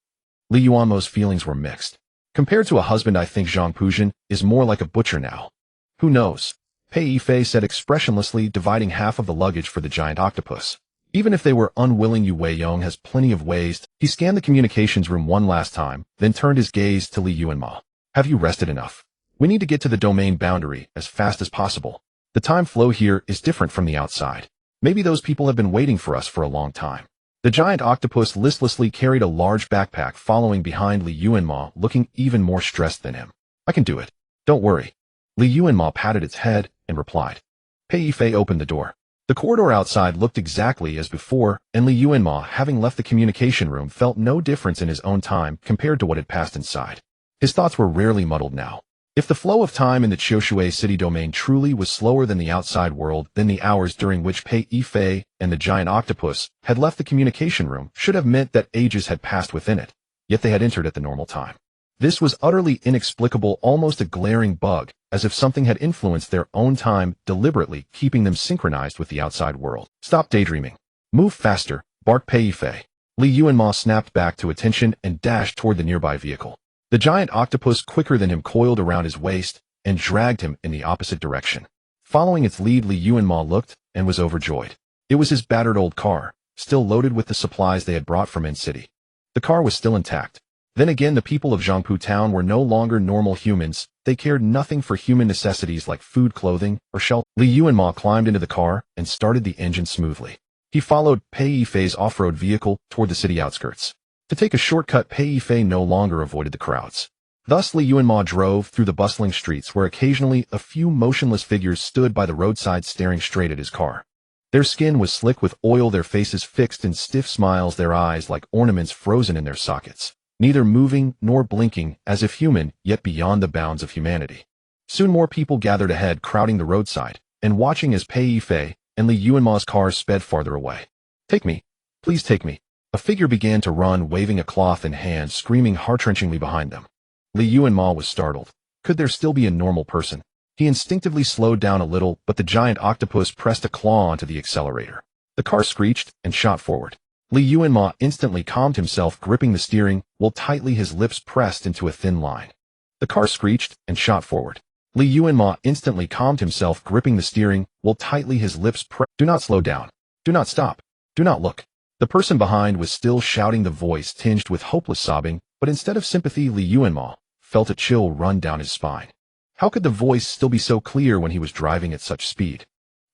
[SPEAKER 1] Yuanmo's feelings were mixed. Compared to a husband, I think Zhang Puzhen is more like a butcher now. Who knows? Pei Yifei said expressionlessly, dividing half of the luggage for the giant octopus. Even if they were unwilling, Yu Weiyang has plenty of ways. He scanned the communications room one last time, then turned his gaze to Yuanmo. Have you rested enough? We need to get to the domain boundary as fast as possible. The time flow here is different from the outside. Maybe those people have been waiting for us for a long time. The giant octopus listlessly carried a large backpack, following behind Yuanmo, looking even more stressed than him. I can do it. Don't worry. Li Yuanmo patted its head and replied. Pei Yifei opened the door. The corridor outside looked exactly as before, and Li Yuanmo, having left the communication room, felt no difference in his own time compared to what had passed inside. His thoughts were rarely muddled now. If the flow of time in the Qiushui city domain truly was slower than the outside world, then the hours during which Pei Yifei and the giant octopus had left the communication room should have meant that ages had passed within it, yet they had entered at the normal time. This was utterly inexplicable, almost a glaring bug, as if something had influenced their own time, deliberately keeping them synchronized with the outside world. Stop daydreaming. Move faster, barked Pei Yifei. Li Yuanmo snapped back to attention and dashed toward the nearby vehicle. The giant octopus, quicker than him, coiled around his waist and dragged him in the opposite direction. Following its lead, Li Yuanmo looked and was overjoyed. It was his battered old car, still loaded with the supplies they had brought from N-City. The car was still intact. Then again, the people of Zhangpu Town were no longer normal humans. They cared nothing for human necessities like food, clothing, or shelter. Li Yuanmo climbed into the car and started the engine smoothly. He followed Pei Yifei's off-road vehicle toward the city outskirts. To take a shortcut, Pei Yifei no longer avoided the crowds. Thus, Li Yuanmo drove through the bustling streets where occasionally a few motionless figures stood by the roadside staring straight at his car. Their skin was slick with oil, their faces fixed in stiff smiles, their eyes like ornaments frozen in their sockets, neither moving nor blinking, as if human, yet beyond the bounds of humanity. Soon more people gathered ahead, crowding the roadside, and watching as Pei Yifei and Li Yuanmo's car sped farther away. Take me. Please take me. A figure began to run, waving a cloth in hand, screaming heart-wrenchingly behind them. Li Yuanmo was startled. Could there still be a normal person? He instinctively slowed down a little, but the giant octopus pressed a claw onto the accelerator. The car screeched and shot forward. Li Yuanmo instantly calmed himself, gripping the steering, while tightly his lips pressed into a thin line. The car screeched and shot forward. Li Yuanmo instantly calmed himself, gripping the steering, while tightly his lips pressed. Do not slow down. Do not stop. Do not look. The person behind was still shouting, the voice tinged with hopeless sobbing, but instead of sympathy, Li Yuanmo felt a chill run down his spine. How could the voice still be so clear when he was driving at such speed?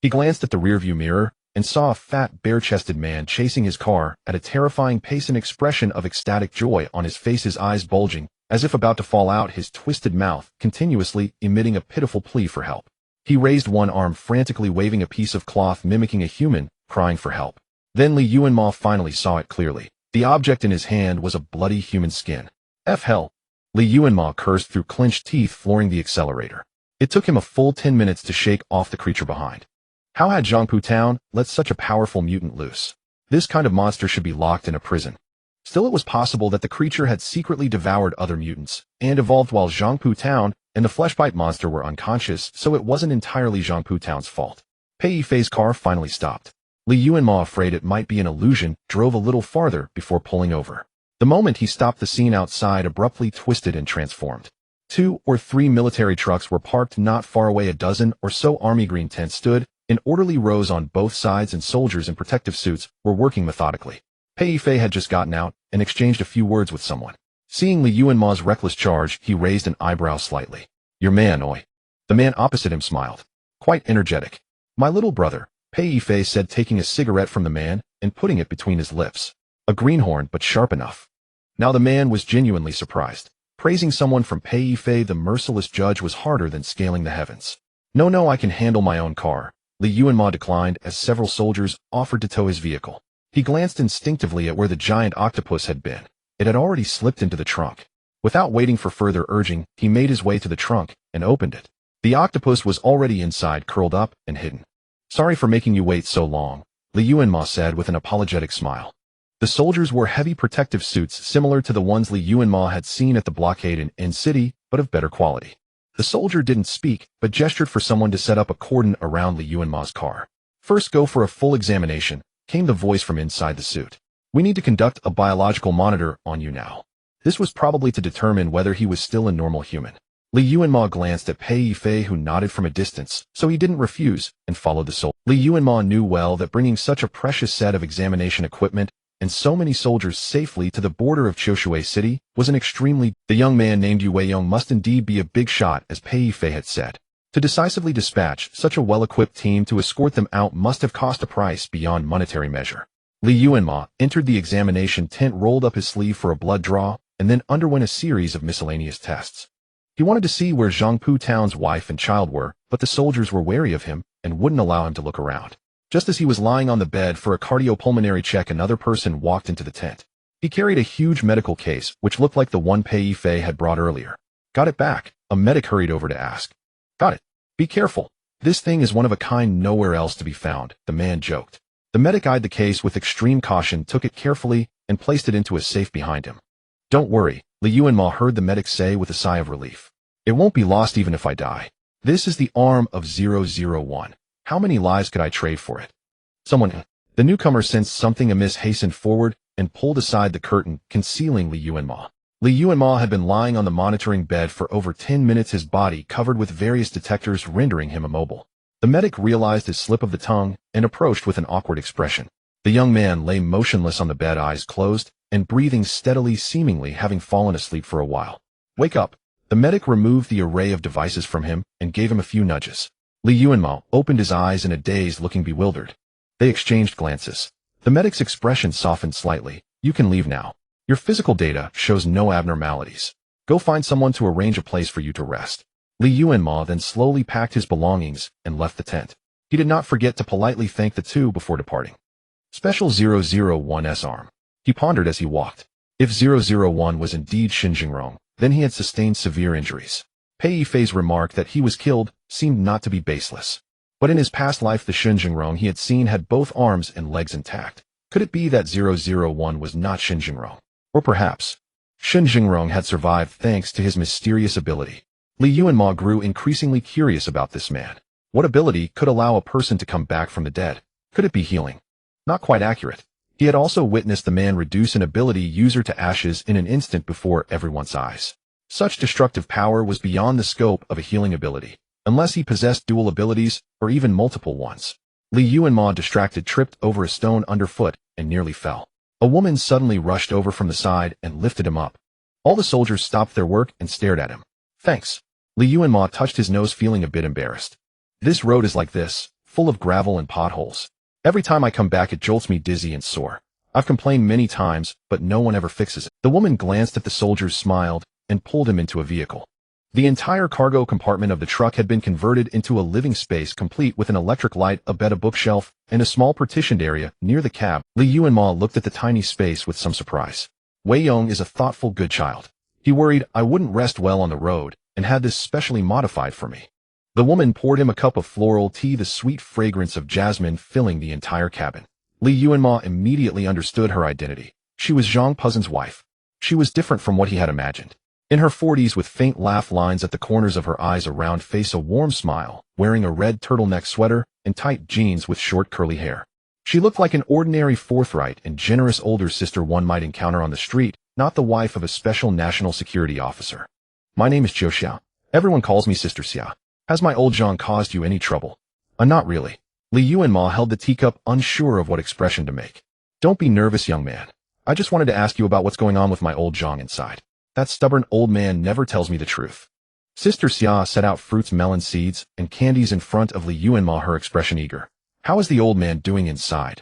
[SPEAKER 1] He glanced at the rearview mirror and saw a fat, bare-chested man chasing his car at a terrifying pace, an expression of ecstatic joy on his face, his eyes bulging, as if about to fall out, his twisted mouth continuously emitting a pitiful plea for help. He raised one arm, frantically waving a piece of cloth mimicking a human, crying for help. Then Li Yuanmo finally saw it clearly. The object in his hand was a bloody human skin. F hell. Li Yuanmo cursed through clenched teeth, flooring the accelerator. It took him a full 10 minutes to shake off the creature behind. How had Zhangpu Town let such a powerful mutant loose? This kind of monster should be locked in a prison. Still, it was possible that the creature had secretly devoured other mutants and evolved while Zhangpu Town and the fleshbite monster were unconscious, so it wasn't entirely Zhangpu Town's fault. Pei Yifei's car finally stopped. Li Yuanmo, afraid it might be an illusion, drove a little farther before pulling over. The moment he stopped, the scene outside abruptly twisted and transformed. 2 or 3 military trucks were parked not far away. A dozen or so army green tents stood in orderly rows on both sides, and soldiers in protective suits were working methodically. Pei Yifei had just gotten out and exchanged a few words with someone. Seeing Li Yuanmo's reckless charge, he raised an eyebrow slightly. Your man, oi. The man opposite him smiled. Quite energetic. My little brother, Pei Yifei said, taking a cigarette from the man and putting it between his lips. A greenhorn, but sharp enough. Now the man was genuinely surprised. Praising someone from Pei Yifei, the merciless judge, was harder than scaling the heavens. No, I can handle my own car. Li Yuanmo declined as several soldiers offered to tow his vehicle. He glanced instinctively at where the giant octopus had been. It had already slipped into the trunk. Without waiting for further urging, he made his way to the trunk and opened it. The octopus was already inside, curled up and hidden. Sorry for making you wait so long, Li Yuanmo said with an apologetic smile. The soldiers wore heavy protective suits similar to the ones Li Yuanmo had seen at the blockade in N-City, but of better quality. The soldier didn't speak, but gestured for someone to set up a cordon around Li Yuanmo's car. First, go for a full examination, came the voice from inside the suit. We need to conduct a biological monitor on you now. This was probably to determine whether he was still a normal human. Li Yuanmo glanced at Pei Yifei, who nodded from a distance, so he didn't refuse and followed the soldier. Li Yuanmo knew well that bringing such a precious set of examination equipment and so many soldiers safely to the border of Qiushui City was an extremely... The young man named Yue Yong must indeed be a big shot, as Pei Yifei had said. To decisively dispatch such a well-equipped team to escort them out must have cost a price beyond monetary measure. Li Yuanmo entered the examination tent, rolled up his sleeve for a blood draw, and then underwent a series of miscellaneous tests. He wanted to see where Zhangpu Town's wife and child were, but the soldiers were wary of him and wouldn't allow him to look around. Just as he was lying on the bed for a cardiopulmonary check, another person walked into the tent. He carried a huge medical case, which looked like the one Pei Yifei had brought earlier. Got it back? A medic hurried over to ask. Got it. Be careful. This thing is one of a kind nowhere else to be found, the man joked. The medic eyed the case with extreme caution, took it carefully, and placed it into a safe behind him. Don't worry, Yuanmo heard the medic say with a sigh of relief. It won't be lost even if I die. This is the arm of 001. How many lives could I trade for it? Someone. The newcomer sensed something amiss, hastened forward, and pulled aside the curtain, concealing Yuanmo. Yuanmo had been lying on the monitoring bed for over 10 minutes, his body covered with various detectors, rendering him immobile. The medic realized his slip of the tongue and approached with an awkward expression. The young man lay motionless on the bed, eyes closed, and breathing steadily, seemingly having fallen asleep for a while. Wake up. The medic removed the array of devices from him and gave him a few nudges. Yuanmo opened his eyes in a daze, looking bewildered. They exchanged glances. The medic's expression softened slightly. You can leave now. Your physical data shows no abnormalities. Go find someone to arrange a place for you to rest. Yuanmo then slowly packed his belongings and left the tent. He did not forget to politely thank the two before departing. Special 001's arm. He pondered as he walked. If 001 was indeed Xinjiangrong, then he had sustained severe injuries. Pei Yifei's remark that he was killed seemed not to be baseless. But in his past life, the Xinjiangrong he had seen had both arms and legs intact. Could it be that 001 was not Xinjiangrong? Or perhaps Xinjiangrong had survived thanks to his mysterious ability. Yuanmo grew increasingly curious about this man. What ability could allow a person to come back from the dead? Could it be healing? Not quite accurate. He had also witnessed the man reduce an ability user to ashes in an instant before everyone's eyes. Such destructive power was beyond the scope of a healing ability, unless he possessed dual abilities or even multiple ones. Yuanmo, distracted, tripped over a stone underfoot and nearly fell. A woman suddenly rushed over from the side and lifted him up. All the soldiers stopped their work and stared at him. Thanks. Yuanmo touched his nose, feeling a bit embarrassed. This road is like this, full of gravel and potholes. Every time I come back, it jolts me dizzy and sore. I've complained many times, but no one ever fixes it. The woman glanced at the soldiers, smiled, and pulled him into a vehicle. The entire cargo compartment of the truck had been converted into a living space, complete with an electric light, a bed, a bookshelf, and a small partitioned area near the cab. Yuanmo looked at the tiny space with some surprise. Wei Yong is a thoughtful, good child. He worried I wouldn't rest well on the road, and had this specially modified for me. The woman poured him a cup of floral tea, the sweet fragrance of jasmine filling the entire cabin. Yuanmo immediately understood her identity. She was Zhang Puzin's wife. She was different from what he had imagined. In her 40s, with faint laugh lines at the corners of her eyes, a round face, a warm smile, wearing a red turtleneck sweater and tight jeans with short curly hair. She looked like an ordinary, forthright, and generous older sister one might encounter on the street, not the wife of a special national security officer. My name is Zhou Xia. Everyone calls me Sister Xia. Has my old Zhang caused you any trouble? Not really. Yuanmo held the teacup, unsure of what expression to make. Don't be nervous, young man. I just wanted to ask you about what's going on with my old Zhang inside. That stubborn old man never tells me the truth. Sister Xia set out fruits, melon seeds, and candies in front of Yuanmo, her expression eager. How is the old man doing inside?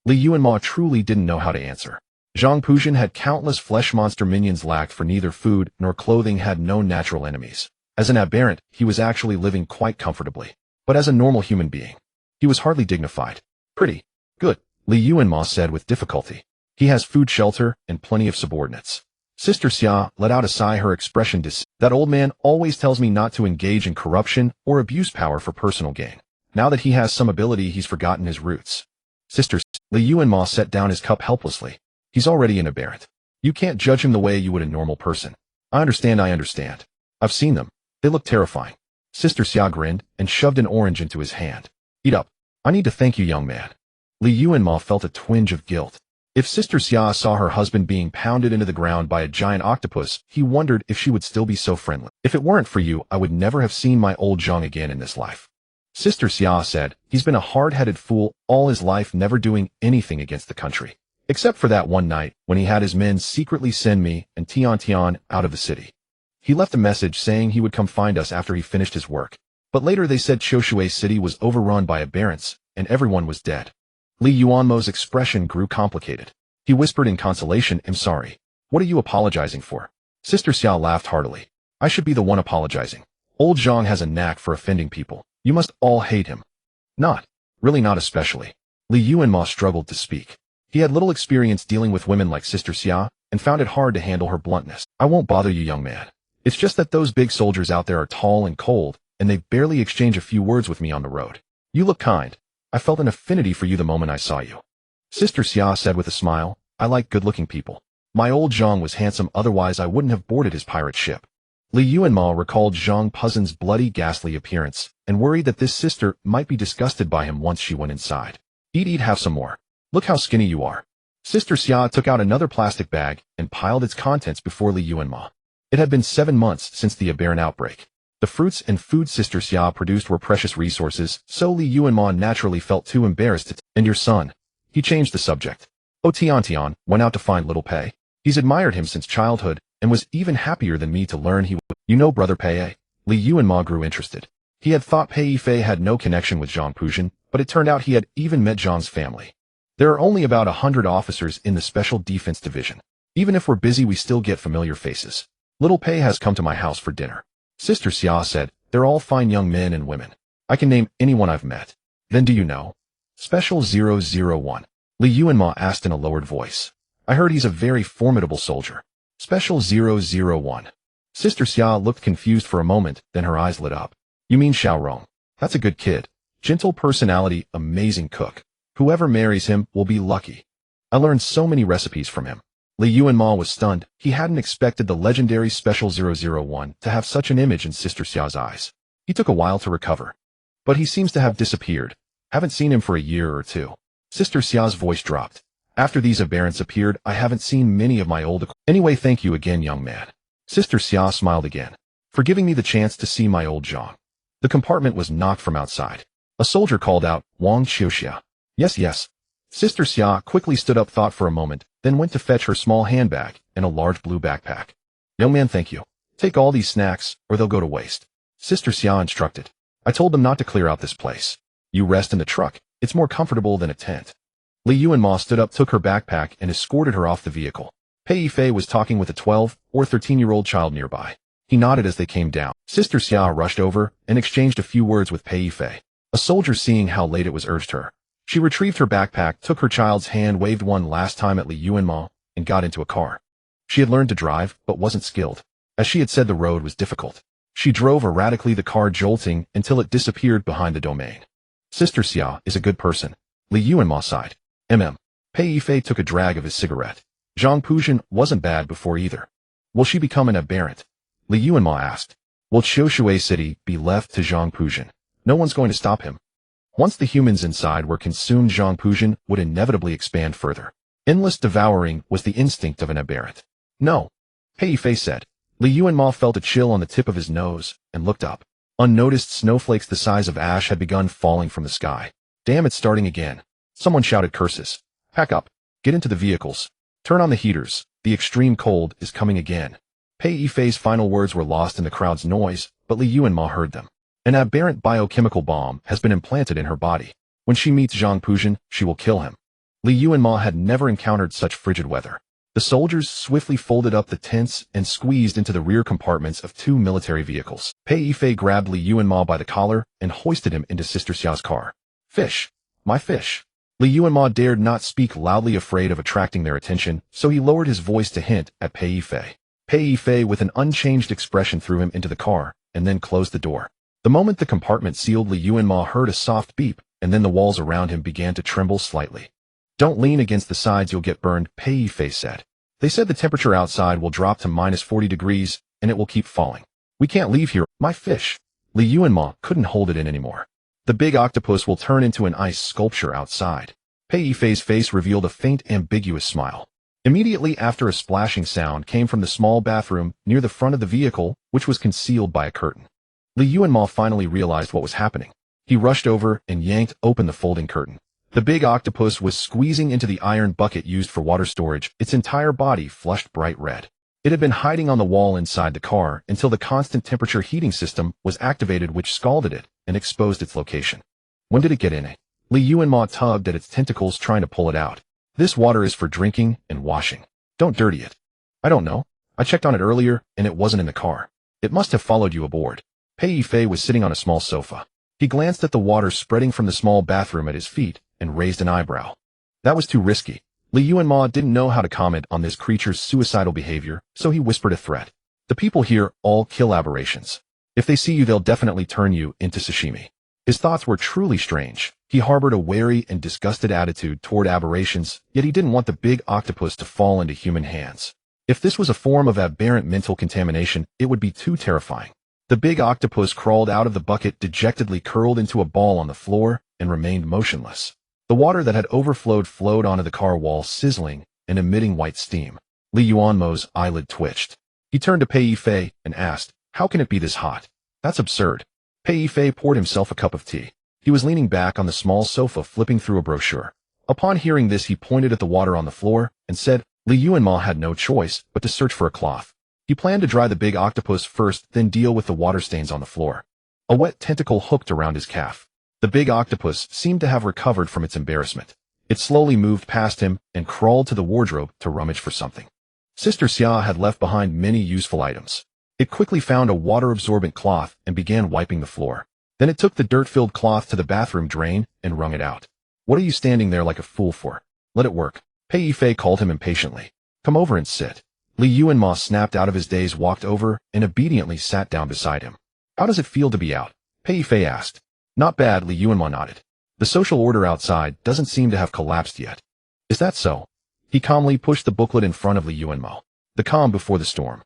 [SPEAKER 1] Yuanmo truly didn't know how to answer. Zhang Puzhen had countless flesh monster minions, lacked for neither food nor clothing, had no natural enemies. As an aberrant, he was actually living quite comfortably. But as a normal human being, he was hardly dignified. Pretty good, Yuanmo said with difficulty. He has food, shelter, and plenty of subordinates. Sister Xia let out a sigh, her expression that old man always tells me not to engage in corruption or abuse power for personal gain. Now that he has some ability, he's forgotten his roots. Sister Yuanmo set down his cup helplessly. He's already an aberrant. You can't judge him the way you would a normal person. I understand. I've seen them. They look terrifying. Sister Xia grinned and shoved an orange into his hand. Eat up. I need to thank you, young man. Yuanmo felt a twinge of guilt. If Sister Xia saw her husband being pounded into the ground by a giant octopus, he wondered if she would still be so friendly. If it weren't for you, I would never have seen my old Zhang again in this life. Sister Xia said, he's been a hard-headed fool all his life, never doing anything against the country. Except for that one night when he had his men secretly send me and Tian out of the city. He left a message saying he would come find us after he finished his work. But later they said Choshui City was overrun by Aberrants, and everyone was dead. Yuanmo's expression grew complicated. He whispered in consolation, I'm sorry. What are you apologizing for? Sister Xia laughed heartily. I should be the one apologizing. Old Zhang has a knack for offending people. You must all hate him. Not. Really not especially. Li Yuanmo struggled to speak. He had little experience dealing with women like Sister Xia, and found it hard to handle her bluntness. I won't bother you, young man. It's just that those big soldiers out there are tall and cold, and they barely exchange a few words with me on the road. You look kind. I felt an affinity for you the moment I saw you. Sister Xia said with a smile, I like good-looking people. My old Zhang was handsome, otherwise I wouldn't have boarded his pirate ship. Li Yuanmo recalled Zhang Puzin's bloody, ghastly appearance, and worried that this sister might be disgusted by him once she went inside. Eat, have some more. Look how skinny you are. Sister Xia took out another plastic bag and piled its contents before Li Yuanmo. It had been 7 months since the Aberrant outbreak. The fruits and food Sister Xia produced were precious resources, so Li Yuanmo naturally felt too embarrassed to And your son? He changed the subject. Oh, Tian went out to find little Pei. He's admired him since childhood, and was even happier than me to learn he would. You know brother Pei? Li Yuanmo grew interested. He had thought Pei Yifei had no connection with Zhang Puxin, but it turned out he had even met Zhang's family. There are only about 100 officers in the Special Defense Division. Even if we're busy, we still get familiar faces. Little Pei has come to my house for dinner. Sister Xia said, they're all fine young men and women. I can name anyone I've met. Then do you know? Special 001. Li Yuanmo asked in a lowered voice. I heard he's a very formidable soldier. Special 001. Sister Xia looked confused for a moment, then her eyes lit up. You mean Xiaorong? That's a good kid. Gentle personality, amazing cook. Whoever marries him will be lucky. I learned so many recipes from him. Li Yuanmo was stunned. He hadn't expected the legendary Special 001 to have such an image in Sister Xia's eyes. He took a while to recover. But he seems to have disappeared. Haven't seen him for a year or two. Sister Xia's voice dropped. After these Aberrants appeared, I haven't seen many of my old acquaintances. Anyway, thank you again, young man. Sister Xia smiled again, for giving me the chance to see my old Zhang. The compartment was knocked from outside. A soldier called out, Wang Xiuxia. Yes. Sister Xia quickly stood up, thought for a moment, then went to fetch her small handbag and a large blue backpack. Young man, thank you. Take all these snacks, or they'll go to waste. Sister Xia instructed. I told them not to clear out this place. You rest in the truck. It's more comfortable than a tent. Li Yuanmo stood up, took her backpack, and escorted her off the vehicle. Pei Yifei was talking with a 12 or 13-year-old child nearby. He nodded as they came down. Sister Xia rushed over and exchanged a few words with Pei Yifei. A soldier, seeing how late it was, urged her. She retrieved her backpack, took her child's hand, waved one last time at Li Yuanmo, and got into a car. She had learned to drive, but wasn't skilled. As she had said, the road was difficult. She drove erratically, the car jolting until it disappeared behind the domain. Sister Xia is a good person. Li Yuanmo sighed. Pei Yifei took a drag of his cigarette. Zhang Puxin wasn't bad before either. Will she become an Aberrant? Li Yuanmo asked. Will Qiushui City be left to Zhang Puxin? No one's going to stop him. Once the humans inside were consumed, Zhang Puxin would inevitably expand further. Endless devouring was the instinct of an Aberrant. No. Pei Yifei said. Li Yuanmo felt a chill on the tip of his nose and looked up. Unnoticed snowflakes the size of ash had begun falling from the sky. Damn, it's starting again. Someone shouted curses. Pack up. Get into the vehicles. Turn on the heaters. The extreme cold is coming again. Pei Yifei's final words were lost in the crowd's noise, but Li Yuanmo heard them. An aberrant biochemical bomb has been implanted in her body. When she meets Zhang Puxin, she will kill him. Li Yuanmo had never encountered such frigid weather. The soldiers swiftly folded up the tents and squeezed into the rear compartments of 2 military vehicles. Pei Yifei grabbed Li Yuanmo by the collar and hoisted him into Sister Xia's car. Fish. My fish. Li Yuanmo dared not speak loudly, afraid of attracting their attention, so he lowered his voice to hint at Pei Yifei. Pei Yifei, with an unchanged expression, threw him into the car, and then closed the door. The moment the compartment sealed, Li Yuanmo heard a soft beep, and then the walls around him began to tremble slightly. Don't lean against the sides, you'll get burned, Pei Yifei said. They said the temperature outside will drop to -40 degrees, and it will keep falling. We can't leave here. My fish. Li Yuanmo couldn't hold it in anymore. The big octopus will turn into an ice sculpture outside. Pei Yifei's face revealed a faint, ambiguous smile. Immediately after, a splashing sound came from the small bathroom near the front of the vehicle, which was concealed by a curtain. Li Yuanmo finally realized what was happening. He rushed over and yanked open the folding curtain. The big octopus was squeezing into the iron bucket used for water storage, its entire body flushed bright red. It had been hiding on the wall inside the car until the constant temperature heating system was activated, which scalded it and exposed its location. When did it get in it? Li Yuanmo tugged at its tentacles, trying to pull it out. This water is for drinking and washing. Don't dirty it. I don't know. I checked on it earlier, and it wasn't in the car. It must have followed you aboard. Pei Yifei was sitting on a small sofa. He glanced at the water spreading from the small bathroom at his feet and raised an eyebrow. That was too risky. Yuanmo didn't know how to comment on this creature's suicidal behavior, so he whispered a threat. The people here all kill aberrations. If they see you, they'll definitely turn you into sashimi. His thoughts were truly strange. He harbored a wary and disgusted attitude toward aberrations, yet he didn't want the big octopus to fall into human hands. If this was a form of aberrant mental contamination, it would be too terrifying. The big octopus crawled out of the bucket, dejectedly curled into a ball on the floor, and remained motionless. The water that had overflowed flowed onto the car wall, sizzling and emitting white steam. Yuanmo's eyelid twitched. He turned to Pei Yifei and asked, "How can it be this hot?" "That's absurd." Pei Yifei poured himself a cup of tea. He was leaning back on the small sofa, flipping through a brochure. Upon hearing this, he pointed at the water on the floor and said, Yuanmo had no choice but to search for a cloth. He planned to dry the big octopus first, then deal with the water stains on the floor. A wet tentacle hooked around his calf. The big octopus seemed to have recovered from its embarrassment. It slowly moved past him and crawled to the wardrobe to rummage for something. Sister Xia had left behind many useful items. It quickly found a water-absorbent cloth and began wiping the floor. Then it took the dirt-filled cloth to the bathroom drain and wrung it out. "What are you standing there like a fool for? Let it work." Pei Yifei called him impatiently. "Come over and sit." Yuanmo snapped out of his daze, walked over, and obediently sat down beside him. "How does it feel to be out?" Pei Yifei asked. "Not bad," Yuanmo nodded. "The social order outside doesn't seem to have collapsed yet." "Is that so?" He calmly pushed the booklet in front of Yuanmo. "The calm before the storm."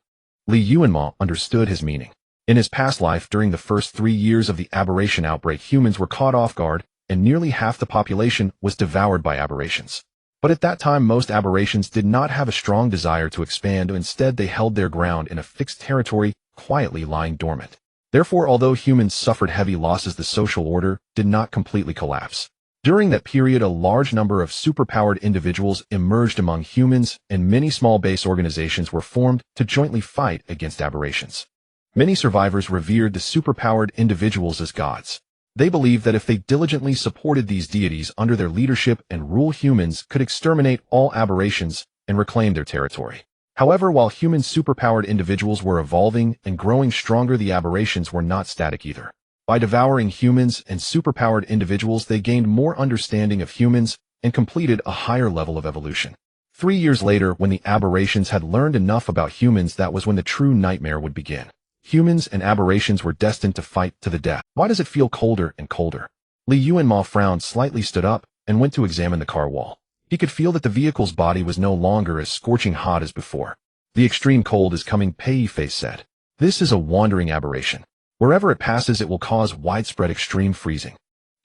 [SPEAKER 1] Yuanmo understood his meaning. In his past life, during the first 3 years of the aberration outbreak, humans were caught off guard, and nearly half the population was devoured by aberrations. But at that time, most aberrations did not have a strong desire to expand. Instead, they held their ground in a fixed territory, quietly lying dormant. Therefore, although humans suffered heavy losses, the social order did not completely collapse. During that period, a large number of superpowered individuals emerged among humans, and many small base organizations were formed to jointly fight against aberrations. Many survivors revered the superpowered individuals as gods. They believed that if they diligently supported these deities under their leadership and rule, humans could exterminate all aberrations and reclaim their territory. However, while human superpowered individuals were evolving and growing stronger, the aberrations were not static either. By devouring humans and superpowered individuals, they gained more understanding of humans and completed a higher level of evolution. 3 years later, when the aberrations had learned enough about humans, that was when the true nightmare would begin. Humans and aberrations were destined to fight to the death. "Why does it feel colder and colder?" Yuanmo frowned slightly, stood up, and went to examine the car wall. He could feel that the vehicle's body was no longer as scorching hot as before. "The extreme cold is coming," Pei Yifei said. "This is a wandering aberration. Wherever it passes, it will cause widespread extreme freezing."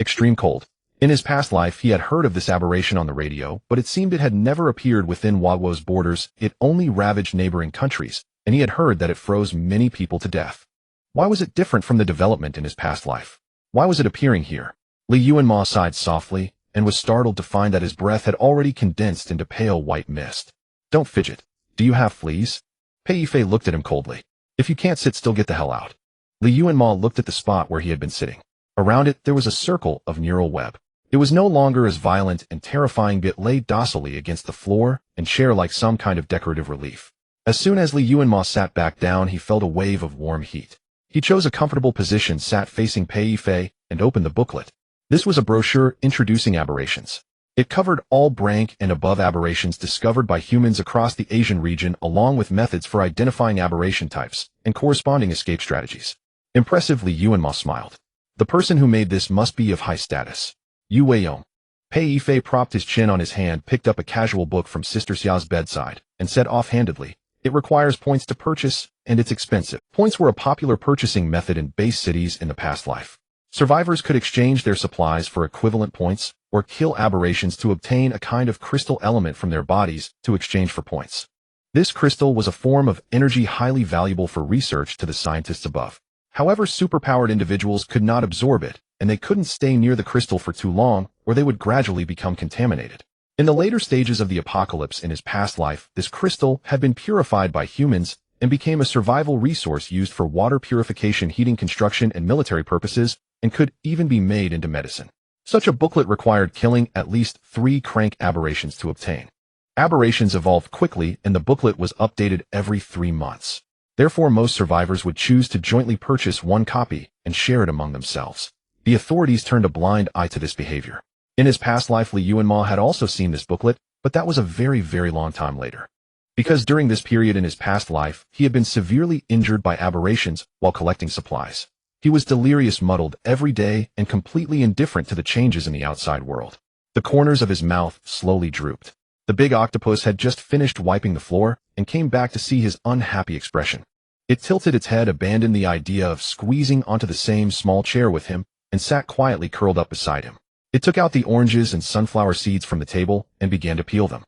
[SPEAKER 1] Extreme cold. In his past life, he had heard of this aberration on the radio, but it seemed it had never appeared within Wagwo's borders. It only ravaged neighboring countries, and he had heard that it froze many people to death. Why was it different from the development in his past life? Why was it appearing here? Yuanmo sighed softly and was startled to find that his breath had already condensed into pale white mist. "Don't fidget. Do you have fleas?" Pei Yifei looked at him coldly. "If you can't sit still, get the hell out." Yuanmo looked at the spot where he had been sitting. Around it, there was a circle of neural web. It was no longer as violent and terrifying, but lay docilely against the floor and chair like some kind of decorative relief. As soon as Yuanmo sat back down, he felt a wave of warm heat. He chose a comfortable position, sat facing Pei Yifei, and opened the booklet. This was a brochure introducing aberrations. It covered all rank and above aberrations discovered by humans across the Asian region, along with methods for identifying aberration types and corresponding escape strategies. Impressively, Yuanmo smiled. The person who made this must be of high status. Yu Weiyong. Pei Yifei propped his chin on his hand, picked up a casual book from Sister Xia's bedside, and said offhandedly, "It requires points to purchase, and it's expensive." Points were a popular purchasing method in base cities in the past life. Survivors could exchange their supplies for equivalent points, or kill aberrations to obtain a kind of crystal element from their bodies to exchange for points. This crystal was a form of energy highly valuable for research to the scientists above. However, superpowered individuals could not absorb it, and they couldn't stay near the crystal for too long, or they would gradually become contaminated. In the later stages of the apocalypse in his past life, this crystal had been purified by humans and became a survival resource used for water purification, heating, construction, and military purposes, and could even be made into medicine. Such a booklet required killing at least 3 crank aberrations to obtain. Aberrations evolved quickly, and the booklet was updated every 3 months. Therefore, most survivors would choose to jointly purchase one copy and share it among themselves. The authorities turned a blind eye to this behavior. In his past life, Li Yuanmo had also seen this booklet, but that was a very, very long time later. Because during this period in his past life, he had been severely injured by aberrations while collecting supplies. He was delirious, muddled every day, and completely indifferent to the changes in the outside world. The corners of his mouth slowly drooped. The big octopus had just finished wiping the floor and came back to see his unhappy expression. It tilted its head, abandoned the idea of squeezing onto the same small chair with him, and sat quietly curled up beside him. It took out the oranges and sunflower seeds from the table and began to peel them.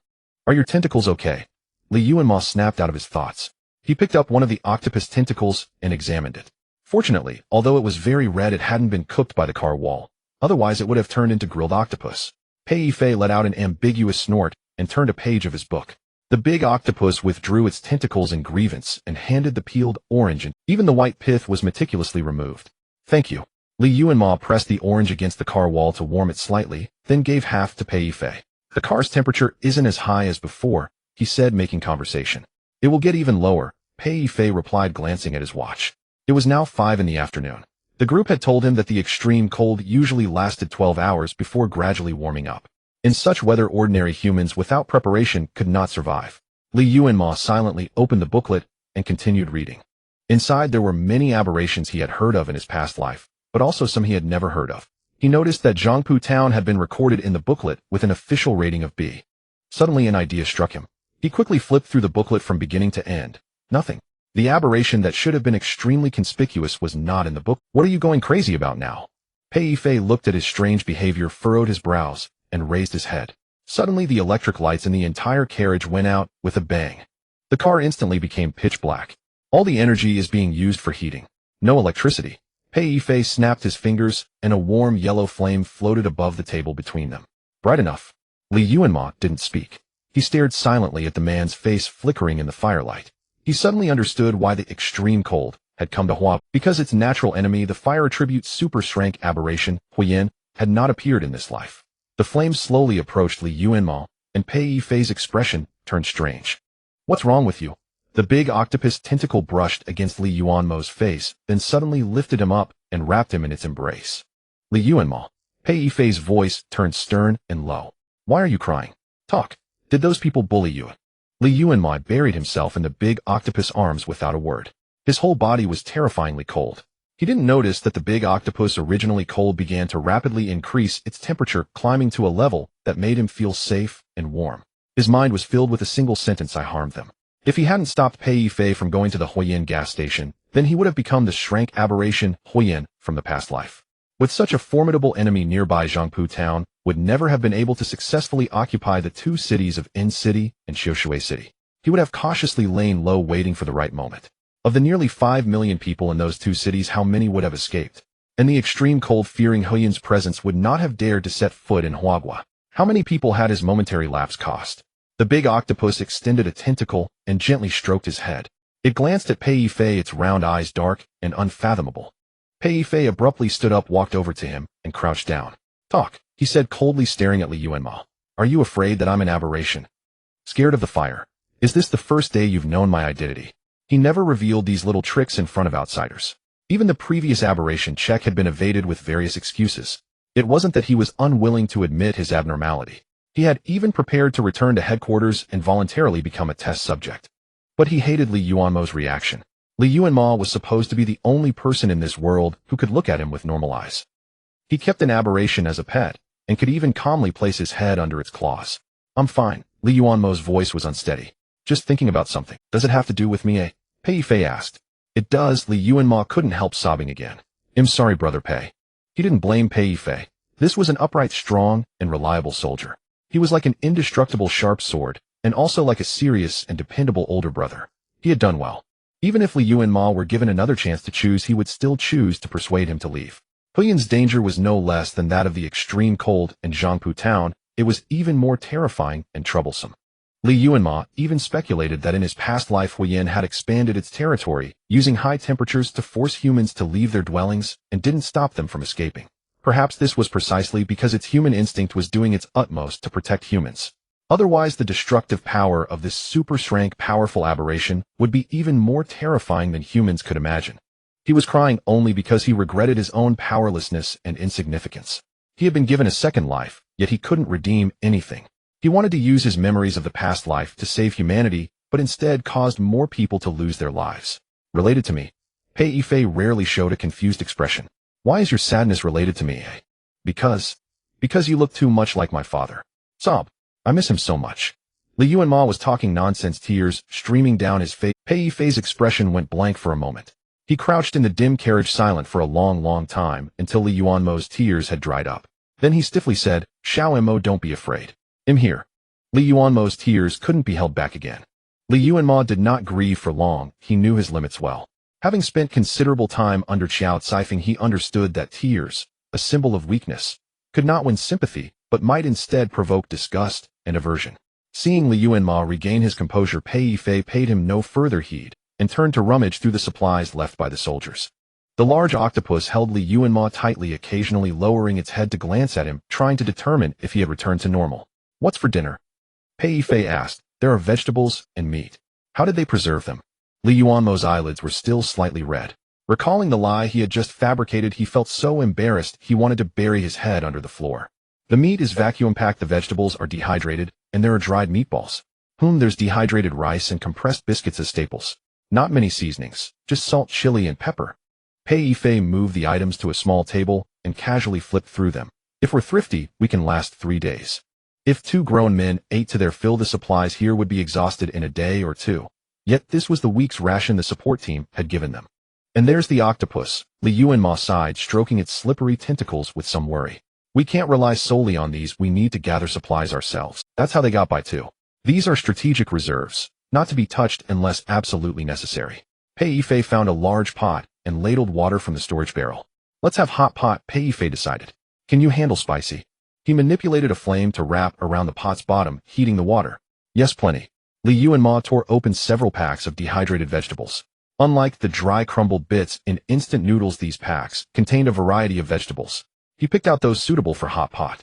[SPEAKER 1] "Are your tentacles okay?" Li Yuanmo snapped out of his thoughts. He picked up one of the octopus tentacles and examined it. Fortunately, although it was very red, it hadn't been cooked by the car wall. Otherwise, it would have turned into grilled octopus. Pei Yifei let out an ambiguous snort and turned a page of his book. The big octopus withdrew its tentacles in grievance and handed the peeled orange, and even the white pith was meticulously removed. "Thank you." Li Yuanmo pressed the orange against the car wall to warm it slightly, then gave half to Pei Yifei. "The car's temperature isn't as high as before," he said, making conversation. "It will get even lower," Pei Yifei replied, glancing at his watch. It was now 5 in the afternoon. The group had told him that the extreme cold usually lasted 12 hours before gradually warming up. In such weather, ordinary humans without preparation could not survive. Li Yuanmo silently opened the booklet and continued reading. Inside there were many aberrations he had heard of in his past life, but also some he had never heard of. He noticed that Zhangpu Town had been recorded in the booklet with an official rating of B. Suddenly an idea struck him. He quickly flipped through the booklet from beginning to end. Nothing. The aberration that should have been extremely conspicuous was not in the book. "What are you going crazy about now?" Pei Yifei looked at his strange behavior, furrowed his brows, and raised his head. Suddenly the electric lights in the entire carriage went out with a bang. The car instantly became pitch black. All the energy is being used for heating. No electricity. Pei Yifei snapped his fingers, and a warm yellow flame floated above the table between them. Bright enough. Li Yuanmo didn't speak. He stared silently at the man's face flickering in the firelight. He suddenly understood why the extreme cold had come to Hua, because its natural enemy, the fire attribute super strength aberration, Huiyan, had not appeared in this life. The flame slowly approached Li Yuanmo, and Pei Yifei's expression turned strange. "What's wrong with you?" The big octopus tentacle brushed against Li Yuanmo's face, then suddenly lifted him up and wrapped him in its embrace. "Li Yuanmo." Pei Yifei's voice turned stern and low. "Why are you crying? Talk. Did those people bully you?" Li Yuanmo buried himself in the big octopus arms without a word. His whole body was terrifyingly cold. He didn't notice that the big octopus, originally cold, began to rapidly increase its temperature, climbing to a level that made him feel safe and warm. His mind was filled with a single sentence: "I harmed them." If he hadn't stopped Pei Yifei from going to the Huiyan gas station, then he would have become the shrank aberration Huiyan from the past life. With such a formidable enemy nearby, Zhangpu Town would never have been able to successfully occupy the 2 cities of N City and Xiushui City. He would have cautiously lain low, waiting for the right moment. Of the nearly 5 million people in those 2 cities, how many would have escaped? In the extreme cold, fearing Huiyan's presence, would not have dared to set foot in Huagua. How many people had his momentary lapse cost? The big octopus extended a tentacle and gently stroked his head. It glanced at Pei Yifei, its round eyes dark and unfathomable. Pei Yifei abruptly stood up, walked over to him, and crouched down. "Talk," he said coldly, staring at Li Yuanmo. "Are you afraid that I'm an aberration? Scared of the fire? Is this the first day you've known my identity?" He never revealed these little tricks in front of outsiders. Even the previous aberration check had been evaded with various excuses. It wasn't that he was unwilling to admit his abnormality. He had even prepared to return to headquarters and voluntarily become a test subject. But he hated Li Yuanmo's reaction. Li Yuanmo was supposed to be the only person in this world who could look at him with normal eyes. He kept an aberration as a pet, and could even calmly place his head under its claws. "I'm fine." Li Yuanmo's voice was unsteady. "Just thinking about something." "Does it have to do with me, eh?" Pei Yifei asked. "It does." Li Yuanmo couldn't help sobbing again. "I'm sorry, brother Pei." He didn't blame Pei Yifei. This was an upright, strong, and reliable soldier. He was like an indestructible sharp sword, and also like a serious and dependable older brother. He had done well. Even if Li Yuanmo were given another chance to choose, he would still choose to persuade him to leave. Huiyan's danger was no less than that of the extreme cold in Zhangpu Town. It was even more terrifying and troublesome. Li Yuanmo even speculated that in his past life Huiyan had expanded its territory, using high temperatures to force humans to leave their dwellings, and didn't stop them from escaping. Perhaps this was precisely because its human instinct was doing its utmost to protect humans. Otherwise, the destructive power of this super-strength, powerful aberration would be even more terrifying than humans could imagine. He was crying only because he regretted his own powerlessness and insignificance. He had been given a second life, yet he couldn't redeem anything. He wanted to use his memories of the past life to save humanity, but instead caused more people to lose their lives. Related to me? Pei Yifei rarely showed a confused expression. Why is your sadness related to me, eh? Because you look too much like my father. Sob. I miss him so much. Yuanmo was talking nonsense, tears streaming down his face. Pei Yifei's expression went blank for a moment. He crouched in the dim carriage silent for a long time until Yuanmo's tears had dried up. Then he stiffly said, Xiao, don't be afraid. I'm here. Yuanmo's tears couldn't be held back again. Yuanmo did not grieve for long. He knew his limits well. Having spent considerable time under Qiao Caifeng, he understood that tears, a symbol of weakness, could not win sympathy, but might instead provoke disgust and aversion. Seeing Yuanmo regain his composure, Pei Yifei paid him no further heed and turned to rummage through the supplies left by the soldiers. The large octopus held Yuanmo tightly, occasionally lowering its head to glance at him, trying to determine if he had returned to normal. What's for dinner? Pei Yifei asked. There are vegetables and meat. How did they preserve them? Yuanmo's eyelids were still slightly red. Recalling the lie he had just fabricated, he felt so embarrassed he wanted to bury his head under the floor. The meat is vacuum-packed, the vegetables are dehydrated, and there are dried meatballs. There's dehydrated rice and compressed biscuits as staples. Not many seasonings, just salt, chili, and pepper. Pei Yifei moved the items to a small table and casually flipped through them. If we're thrifty, we can last 3 days. If 2 grown men ate to their fill, the supplies here would be exhausted in a day or 2. Yet this was the week's ration the support team had given them. And there's the octopus, Yuanmo sighed, stroking its slippery tentacles with some worry. We can't rely solely on these, we need to gather supplies ourselves. That's how they got by too. These are strategic reserves, not to be touched unless absolutely necessary. Pei Yifei found a large pot and ladled water from the storage barrel. Let's have hot pot, Pei Yifei decided. Can you handle spicy? He manipulated a flame to wrap around the pot's bottom, heating the water. Yes, plenty. Yuanmo tore open several packs of dehydrated vegetables. Unlike the dry crumbled bits in instant noodles, these packs contained a variety of vegetables. He picked out those suitable for hot pot.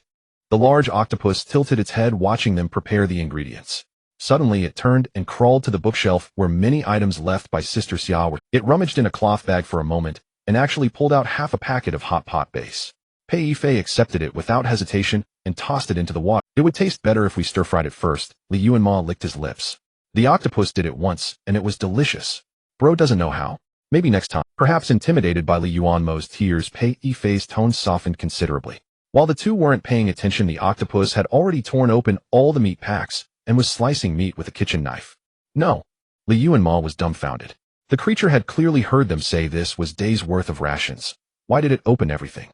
[SPEAKER 1] The large octopus tilted its head, watching them prepare the ingredients. Suddenly it turned and crawled to the bookshelf where many items left by Sister Xia were. It rummaged in a cloth bag for a moment and actually pulled out half a packet of hot pot base. Pei Yifei accepted it without hesitation and tossed it into the water. It would taste better if we stir-fried it first. Yuanmo licked his lips. The octopus did it once, and it was delicious. Bro doesn't know how. Maybe next time. Perhaps intimidated by Yuanmo's tears, Pei Yifei's tone softened considerably. While the two weren't paying attention, the octopus had already torn open all the meat packs and was slicing meat with a kitchen knife. No. Yuanmo was dumbfounded. The creature had clearly heard them say this was days' worth of rations. Why did it open everything?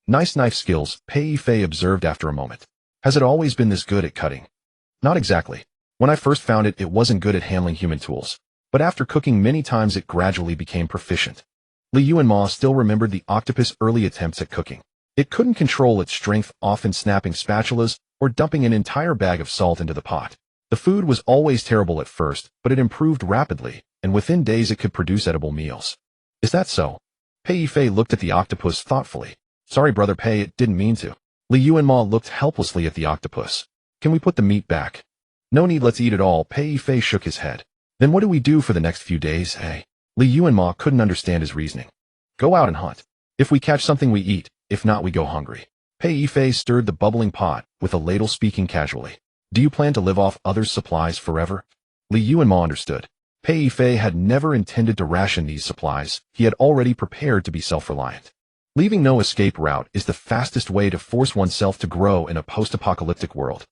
[SPEAKER 1] Nice knife skills, Pei Yifei observed after a moment. Has it always been this good at cutting? Not exactly. When I first found it, it wasn't good at handling human tools. But after cooking many times, it gradually became proficient. Yuanmo still remembered the octopus' early attempts at cooking. It couldn't control its strength, often snapping spatulas or dumping an entire bag of salt into the pot. The food was always terrible at first, but it improved rapidly, and within days it could produce edible meals. Is that so? Pei Yifei looked at the octopus thoughtfully. Sorry, brother Pei, it didn't mean to. Yuanmo looked helplessly at the octopus. Can we put the meat back? No need, let's eat it all. Pei Yifei shook his head. Then what do we do for the next few days, eh? Yuanmo couldn't understand his reasoning. Go out and hunt. If we catch something, we eat. If not, we go hungry. Pei Yifei stirred the bubbling pot with a ladle, speaking casually. Do you plan to live off others' supplies forever? Yuanmo understood. Pei Yifei had never intended to ration these supplies. He had already prepared to be self-reliant. Leaving no escape route is the fastest way to force oneself to grow in a post-apocalyptic world.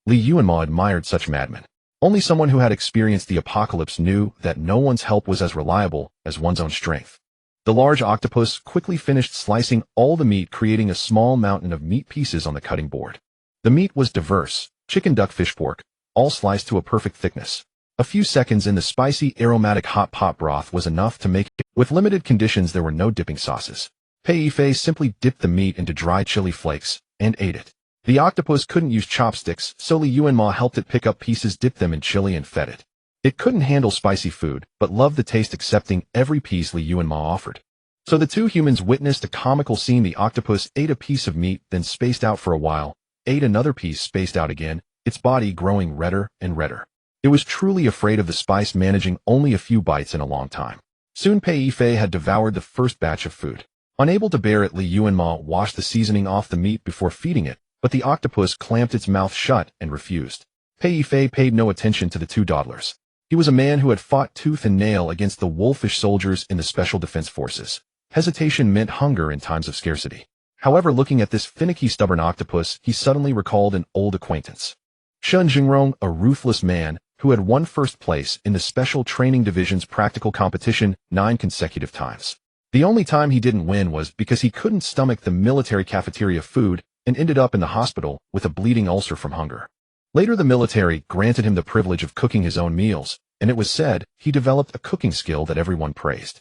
[SPEAKER 1] Yuanmo admired such madmen. Only someone who had experienced the apocalypse knew that no one's help was as reliable as one's own strength. The large octopus quickly finished slicing all the meat, creating a small mountain of meat pieces on the cutting board. The meat was diverse: chicken, duck, fish, pork, all sliced to a perfect thickness. A few seconds in the spicy, aromatic hot pot broth was enough to make it. With limited conditions, there were no dipping sauces. Pei Yifei simply dipped the meat into dry chili flakes and ate it. The octopus couldn't use chopsticks, so Yuanmo helped it pick up pieces, dipped them in chili, and fed it. It couldn't handle spicy food, but loved the taste, accepting every piece Yuanmo offered. So the two humans witnessed a comical scene. The octopus ate a piece of meat, then spaced out for a while, ate another piece, spaced out again, its body growing redder and redder. It was truly afraid of the spice, managing only a few bites in a long time. Soon Pei Yifei had devoured the first batch of food. Unable to bear it, Yuanmo washed the seasoning off the meat before feeding it, but the octopus clamped its mouth shut and refused. Pei Yifei paid no attention to the two dawdlers. He was a man who had fought tooth and nail against the wolfish soldiers in the Special Defense Forces. Hesitation meant hunger in times of scarcity. However, looking at this finicky, stubborn octopus, he suddenly recalled an old acquaintance. Shen Jingrong, a ruthless man who had won first place in the Special Training Division's practical competition 9 consecutive times. The only time he didn't win was because he couldn't stomach the military cafeteria food and ended up in the hospital with a bleeding ulcer from hunger. Later, the military granted him the privilege of cooking his own meals, and it was said he developed a cooking skill that everyone praised.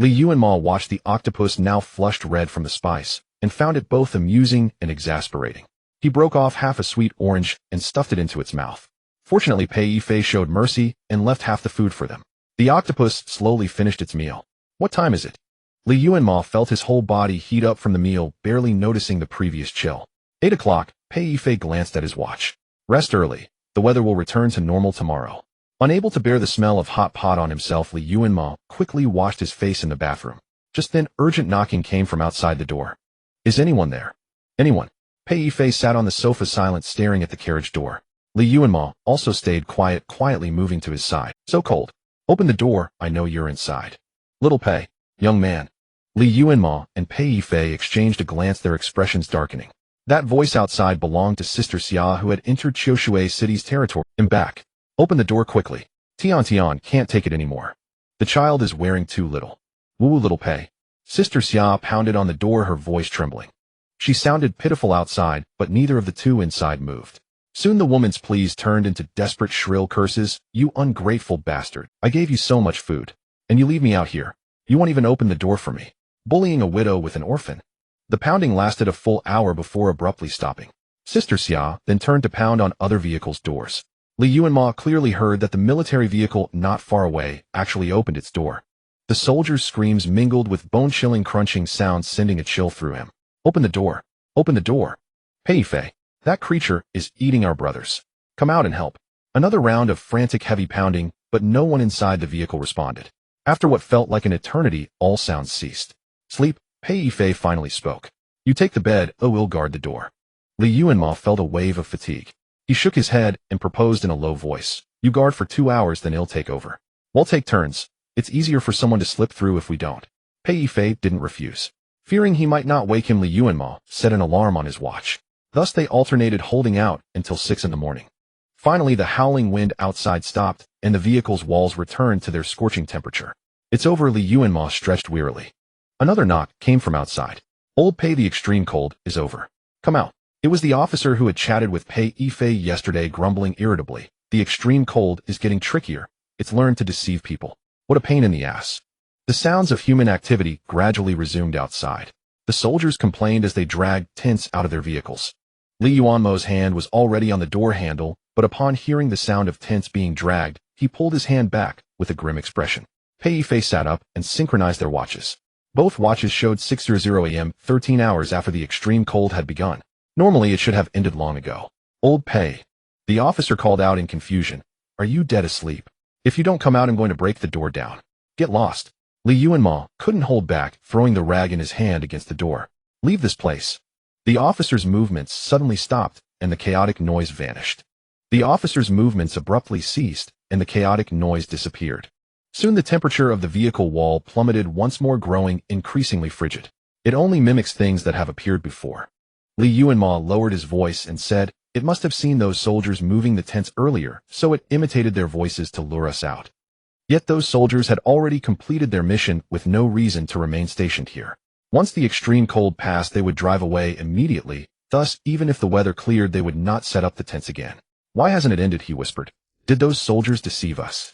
[SPEAKER 1] Yuanmo watched the octopus, now flushed red from the spice, and found it both amusing and exasperating. He broke off half a sweet orange and stuffed it into its mouth. Fortunately, Pei Yifei showed mercy and left half the food for them. The octopus slowly finished its meal. What time is it? Yuanmo felt his whole body heat up from the meal, barely noticing the previous chill. 8 o'clock, Pei Yifei glanced at his watch. Rest early. The weather will return to normal tomorrow. Unable to bear the smell of hot pot on himself, Yuanmo quickly washed his face in the bathroom. Just then, urgent knocking came from outside the door. Is anyone there? Anyone? Pei Yifei sat on the sofa, silent, staring at the carriage door. Yuanmo also stayed quiet, quietly moving to his side. So cold. Open the door, I know you're inside. Little Pei. Young man. Yuanmo and Pei Yifei exchanged a glance, their expressions darkening. That voice outside belonged to Sister Xia, who had entered Qiushui City's territory. And back. Open the door quickly. Tian can't take it anymore. The child is wearing too little. Woo, little Pei. Sister Xia pounded on the door, her voice trembling. She sounded pitiful outside, but neither of the two inside moved. Soon the woman's pleas turned into desperate, shrill curses. You ungrateful bastard. I gave you so much food. And you leave me out here. You won't even open the door for me. Bullying a widow with an orphan. The pounding lasted a full hour before abruptly stopping. Sister Xia then turned to pound on other vehicles' doors. Yuanmo clearly heard that the military vehicle not far away actually opened its door. The soldiers' screams mingled with bone-chilling crunching sounds, sending a chill through him. Open the door. Open the door. Pei Yifei. That creature is eating our brothers. Come out and help. Another round of frantic, heavy pounding, but no one inside the vehicle responded. After what felt like an eternity, all sounds ceased. Sleep. Pei Yifei finally spoke. You take the bed, we'll guard the door. Yuanmo felt a wave of fatigue. He shook his head and proposed in a low voice. You guard for 2 hours, then he'll take over. We'll take turns. It's easier for someone to slip through if we don't. Pei Yifei didn't refuse. Fearing he might not wake him, Yuanmo set an alarm on his watch. Thus they alternated holding out until 6 in the morning. Finally, the howling wind outside stopped, and the vehicle's walls returned to their scorching temperature. It's over, Yuanmo stretched wearily. Another knock came from outside. Old Pei, the extreme cold is over. Come out. It was the officer who had chatted with Pei Yifei yesterday, grumbling irritably. The extreme cold is getting trickier. It's learned to deceive people. What a pain in the ass. The sounds of human activity gradually resumed outside. The soldiers complained as they dragged tents out of their vehicles. Yuanmo's hand was already on the door handle, but upon hearing the sound of tents being dragged, he pulled his hand back with a grim expression. Pei Yifei sat up and synchronized their watches. Both watches showed 6:00 a.m., 13 hours after the extreme cold had begun. Normally, it should have ended long ago. Old Pei. The officer called out in confusion. Are you dead asleep? If you don't come out, I'm going to break the door down. Get lost. Yuanmo couldn't hold back, throwing the rag in his hand against the door. Leave this place. The officer's movements suddenly stopped, and the chaotic noise vanished. The officer's movements abruptly ceased, and the chaotic noise disappeared. Soon the temperature of the vehicle wall plummeted, once more growing increasingly frigid. It only mimics things that have appeared before. Yuanmo lowered his voice and said, it must have seen those soldiers moving the tents earlier, so it imitated their voices to lure us out. Yet those soldiers had already completed their mission with no reason to remain stationed here. Once the extreme cold passed, they would drive away immediately. Thus, even if the weather cleared, they would not set up the tents again. Why hasn't it ended? He whispered. Did those soldiers deceive us?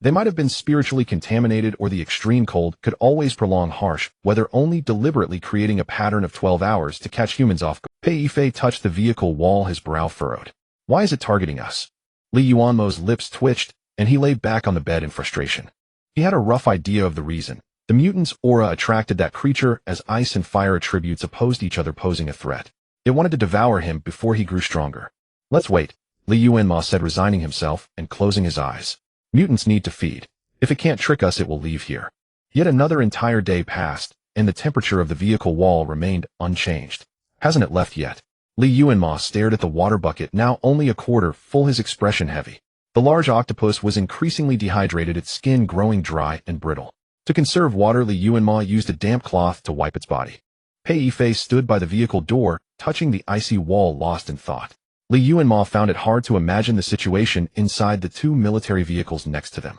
[SPEAKER 1] They might have been spiritually contaminated, or the extreme cold could always prolong harsh weather, only deliberately creating a pattern of 12 hours to catch humans off guard. Pei Yifei touched the vehicle wall, his brow furrowed. Why is it targeting us? Yuanmo's lips twitched, and he lay back on the bed in frustration. He had a rough idea of the reason. The mutant's aura attracted that creature as ice and fire attributes opposed each other, posing a threat. It wanted to devour him before he grew stronger. Let's wait. Li Yuanmo said, resigning himself and closing his eyes. Mutants need to feed. If it can't trick us, it will leave here. Yet another entire day passed, and the temperature of the vehicle wall remained unchanged. Hasn't it left yet? Li Yuanmo stared at the water bucket, now only a quarter full, his expression heavy. The large octopus was increasingly dehydrated, its skin growing dry and brittle. To conserve water, Li Yuanmo used a damp cloth to wipe its body. Pei Yifei stood by the vehicle door, touching the icy wall, lost in thought. Li Yuanmo found it hard to imagine the situation inside the two military vehicles next to them.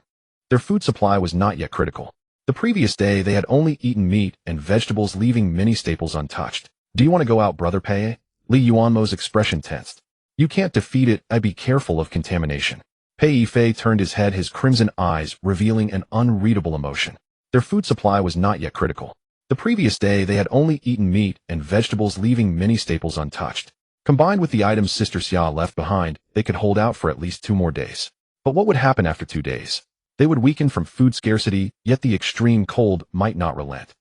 [SPEAKER 1] Their food supply was not yet critical. The previous day they had only eaten meat and vegetables, leaving many staples untouched. Do you want to go out, brother Pei? Li Yuanmo's expression tensed. You can't defeat it, I'd be careful of contamination. Pei Yifei turned his head, his crimson eyes revealing an unreadable emotion. Their food supply was not yet critical. The previous day they had only eaten meat and vegetables, leaving many staples untouched. Combined with the items Sister Xia left behind, they could hold out for at least 2 more days. But what would happen after 2 days? They would weaken from food scarcity, yet the extreme cold might not relent.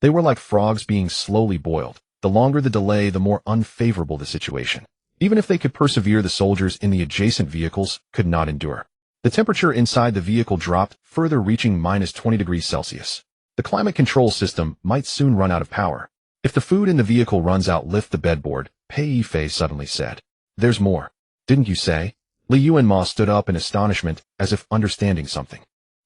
[SPEAKER 1] They were like frogs being slowly boiled. The longer the delay, the more unfavorable the situation. Even if they could persevere, the soldiers in the adjacent vehicles could not endure. The temperature inside the vehicle dropped further, reaching -20°C. The climate control system might soon run out of power. If the food in the vehicle runs out, lift the bedboard, Pei Yifei suddenly said. There's more. Didn't you say? Li Yuanmo stood up in astonishment, as if understanding something.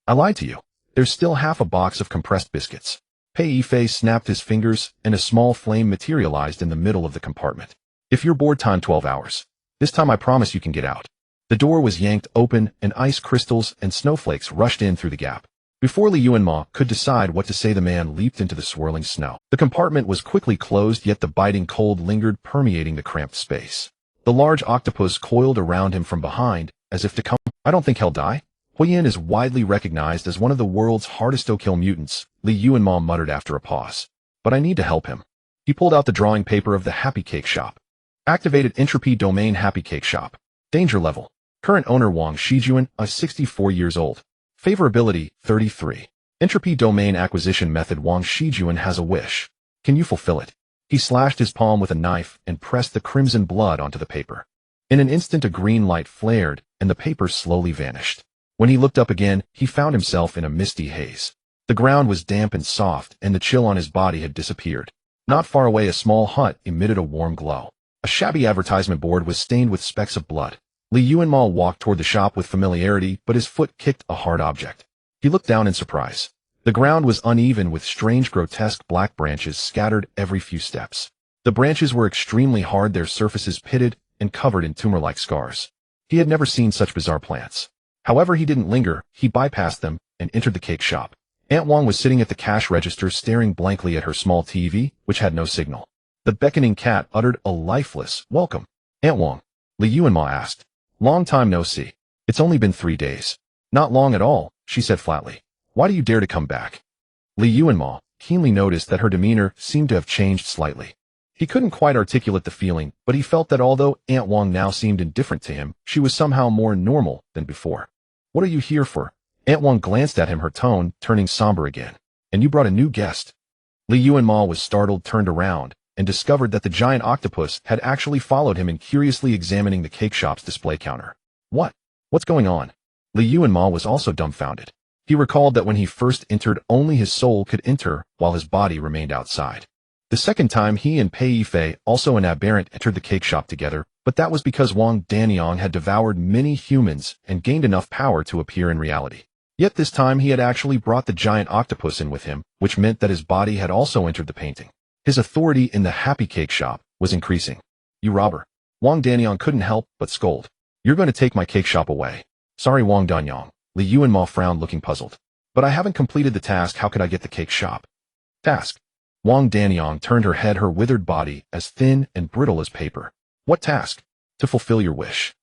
[SPEAKER 1] I lied to you. There's still half a box of compressed biscuits. Pei Yifei snapped his fingers, and a small flame materialized in the middle of the compartment. If you're bored, time 12 hours. This time I promise you can get out. The door was yanked open, and ice crystals and snowflakes rushed in through the gap. Before Li Yuanmo could decide what to say, the man leaped into the swirling snow. The compartment was quickly closed, yet the biting cold lingered, permeating the cramped space. The large octopus coiled around him from behind, as if to come. I don't think he'll die. Huiyin is widely recognized as one of the world's hardest to kill mutants, Li Yuanmo muttered after a pause. But I need to help him. He pulled out the drawing paper of the Happy Cake Shop. Activated entropy domain, Happy Cake Shop. Danger level. Current owner Wang, 64 years old. Favorability, 33. Entropy domain acquisition method. Wang Shijuan has a wish. Can you fulfill it? He slashed his palm with a knife and pressed the crimson blood onto the paper. In an instant a green light flared, and the paper slowly vanished. When he looked up again, he found himself in a misty haze. The ground was damp and soft, and the chill on his body had disappeared. Not far away, a small hut emitted a warm glow. A shabby advertisement board was stained with specks of blood. Li Yuanmo walked toward the shop with familiarity, but his foot kicked a hard object. He looked down in surprise. The ground was uneven, with strange, grotesque black branches scattered every few steps. The branches were extremely hard, their surfaces pitted and covered in tumor-like scars. He had never seen such bizarre plants. However, he didn't linger. He bypassed them and entered the cake shop. Aunt Wang was sitting at the cash register, staring blankly at her small TV, which had no signal. The beckoning cat uttered a lifeless welcome. Aunt Wang, Li Yuanmo asked. Long time no see. It's only been 3 days. Not long at all, she said flatly. Why do you dare to come back? Li Yuanmo keenly noticed that her demeanor seemed to have changed slightly. He couldn't quite articulate the feeling, but he felt that although Aunt Wang now seemed indifferent to him, she was somehow more normal than before. What are you here for? Aunt Wang glanced at him, her tone turning somber again. And you brought a new guest. Li Yuanmo was startled, turned around, and discovered that the giant octopus had actually followed him and curiously examining the cake shop's display counter. What's going on? Li Yuanmo was also dumbfounded. He recalled that when he first entered, only his soul could enter while his body remained outside. The second time, he and Pei Yifei, also an Aberrant, entered the cake shop together, but that was because Wang Danyang had devoured many humans and gained enough power to appear in reality. Yet this time he had actually brought the giant octopus in with him, which meant that his body had also entered the painting. His authority in the Happy Cake Shop was increasing. You robber. Wang Danyang couldn't help but scold. You're going to take my cake shop away. Sorry, Wang Danyang. Li Yuanmo frowned, looking puzzled. But I haven't completed the task. How could I get the cake shop? Task. Wang Danyang turned her head, her withered body as thin and brittle as paper. What task? To fulfill your wish.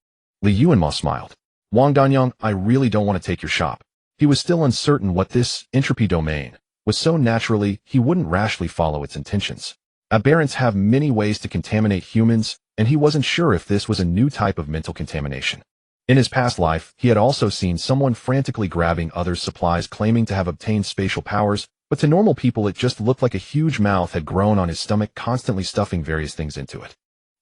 [SPEAKER 1] Li Yuanmo smiled. Wang Danyang, I really don't want to take your shop. He was still uncertain what this entropy domain was, so naturally he wouldn't rashly follow its intentions. Aberrants have many ways to contaminate humans, and he wasn't sure if this was a new type of mental contamination. In his past life, he had also seen someone frantically grabbing others' supplies, claiming to have obtained spatial powers, but to normal people it just looked like a huge mouth had grown on his stomach, constantly stuffing various things into it.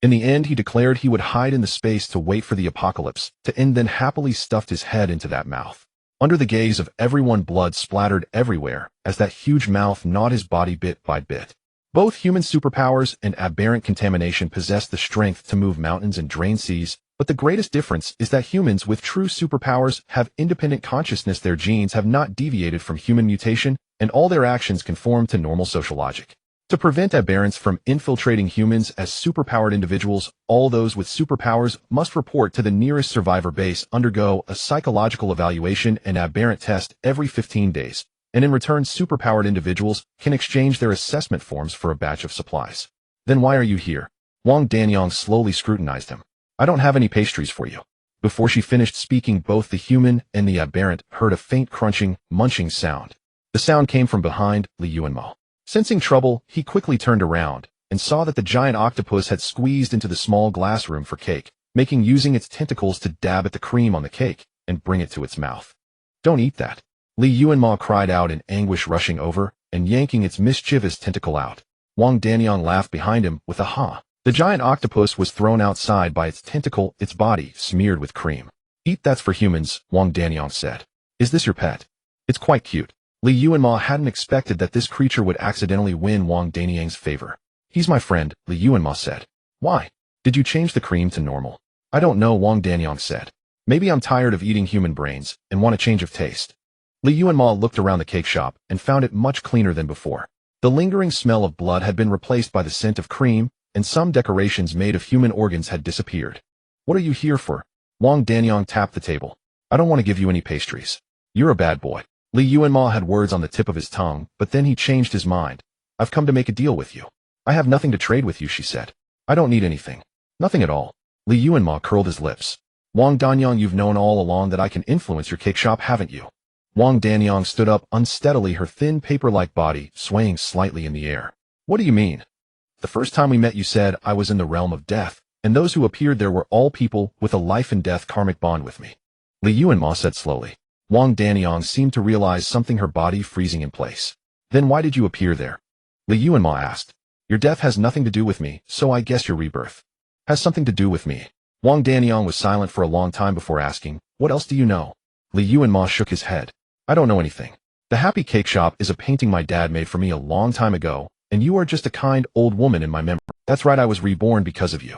[SPEAKER 1] In the end, he declared he would hide in the space to wait for the apocalypse to end, then happily stuffed his head into that mouth. Under the gaze of everyone, blood splattered everywhere as that huge mouth gnawed his body bit by bit. Both human superpowers and aberrant contamination possess the strength to move mountains and drain seas, but the greatest difference is that humans with true superpowers have independent consciousness. Their genes have not deviated from human mutation, and all their actions conform to normal social logic. To prevent aberrants from infiltrating humans as superpowered individuals, all those with superpowers must report to the nearest survivor base, undergo a psychological evaluation and aberrant test every 15 days, and in return superpowered individuals can exchange their assessment forms for a batch of supplies. Then why are you here? Wang Danyang slowly scrutinized him. I don't have any pastries for you. Before she finished speaking, both the human and the aberrant heard a faint crunching, munching sound. The sound came from behind Yuanmo. Sensing trouble, he quickly turned around and saw that the giant octopus had squeezed into the small glass room for cake, using its tentacles to dab at the cream on the cake and bring it to its mouth. Don't eat that. Yuanmo cried out in anguish, rushing over and yanking its mischievous tentacle out. Wang Danyang laughed behind him with a ha. The giant octopus was thrown outside by its tentacle, its body smeared with cream. Eat, that's for humans, Wang Danyang said. Is this your pet? It's quite cute. Yuanmo hadn't expected that this creature would accidentally win Wang Danyang's favor. He's my friend, Yuanmo said. Why? Did you change the cream to normal? I don't know, Wang Danyang said. Maybe I'm tired of eating human brains and want a change of taste. Yuanmo looked around the cake shop and found it much cleaner than before. The lingering smell of blood had been replaced by the scent of cream, and some decorations made of human organs had disappeared. What are you here for? Wang Danyang tapped the table. I don't want to give you any pastries. You're a bad boy. Yuanmo had words on the tip of his tongue, but then he changed his mind. I've come to make a deal with you. I have nothing to trade with you, she said. I don't need anything. Nothing at all. Yuanmo curled his lips. Wang Danyang, you've known all along that I can influence your cake shop, haven't you? Wang Danyang stood up unsteadily, her thin paper-like body swaying slightly in the air. What do you mean? The first time we met you said I was in the realm of death, and those who appeared there were all people with a life and death karmic bond with me. Yuanmo said slowly. Wang Danyang seemed to realize something, her body freezing in place. Then why did you appear there? Yuanmo asked. Your death has nothing to do with me, so I guess your rebirth has something to do with me. Wang Danyang was silent for a long time before asking, what else do you know? Yuanmo shook his head. I don't know anything. The Happy Cake Shop is a painting my dad made for me a long time ago, and you are just a kind old woman in my memory. That's right, I was reborn because of you.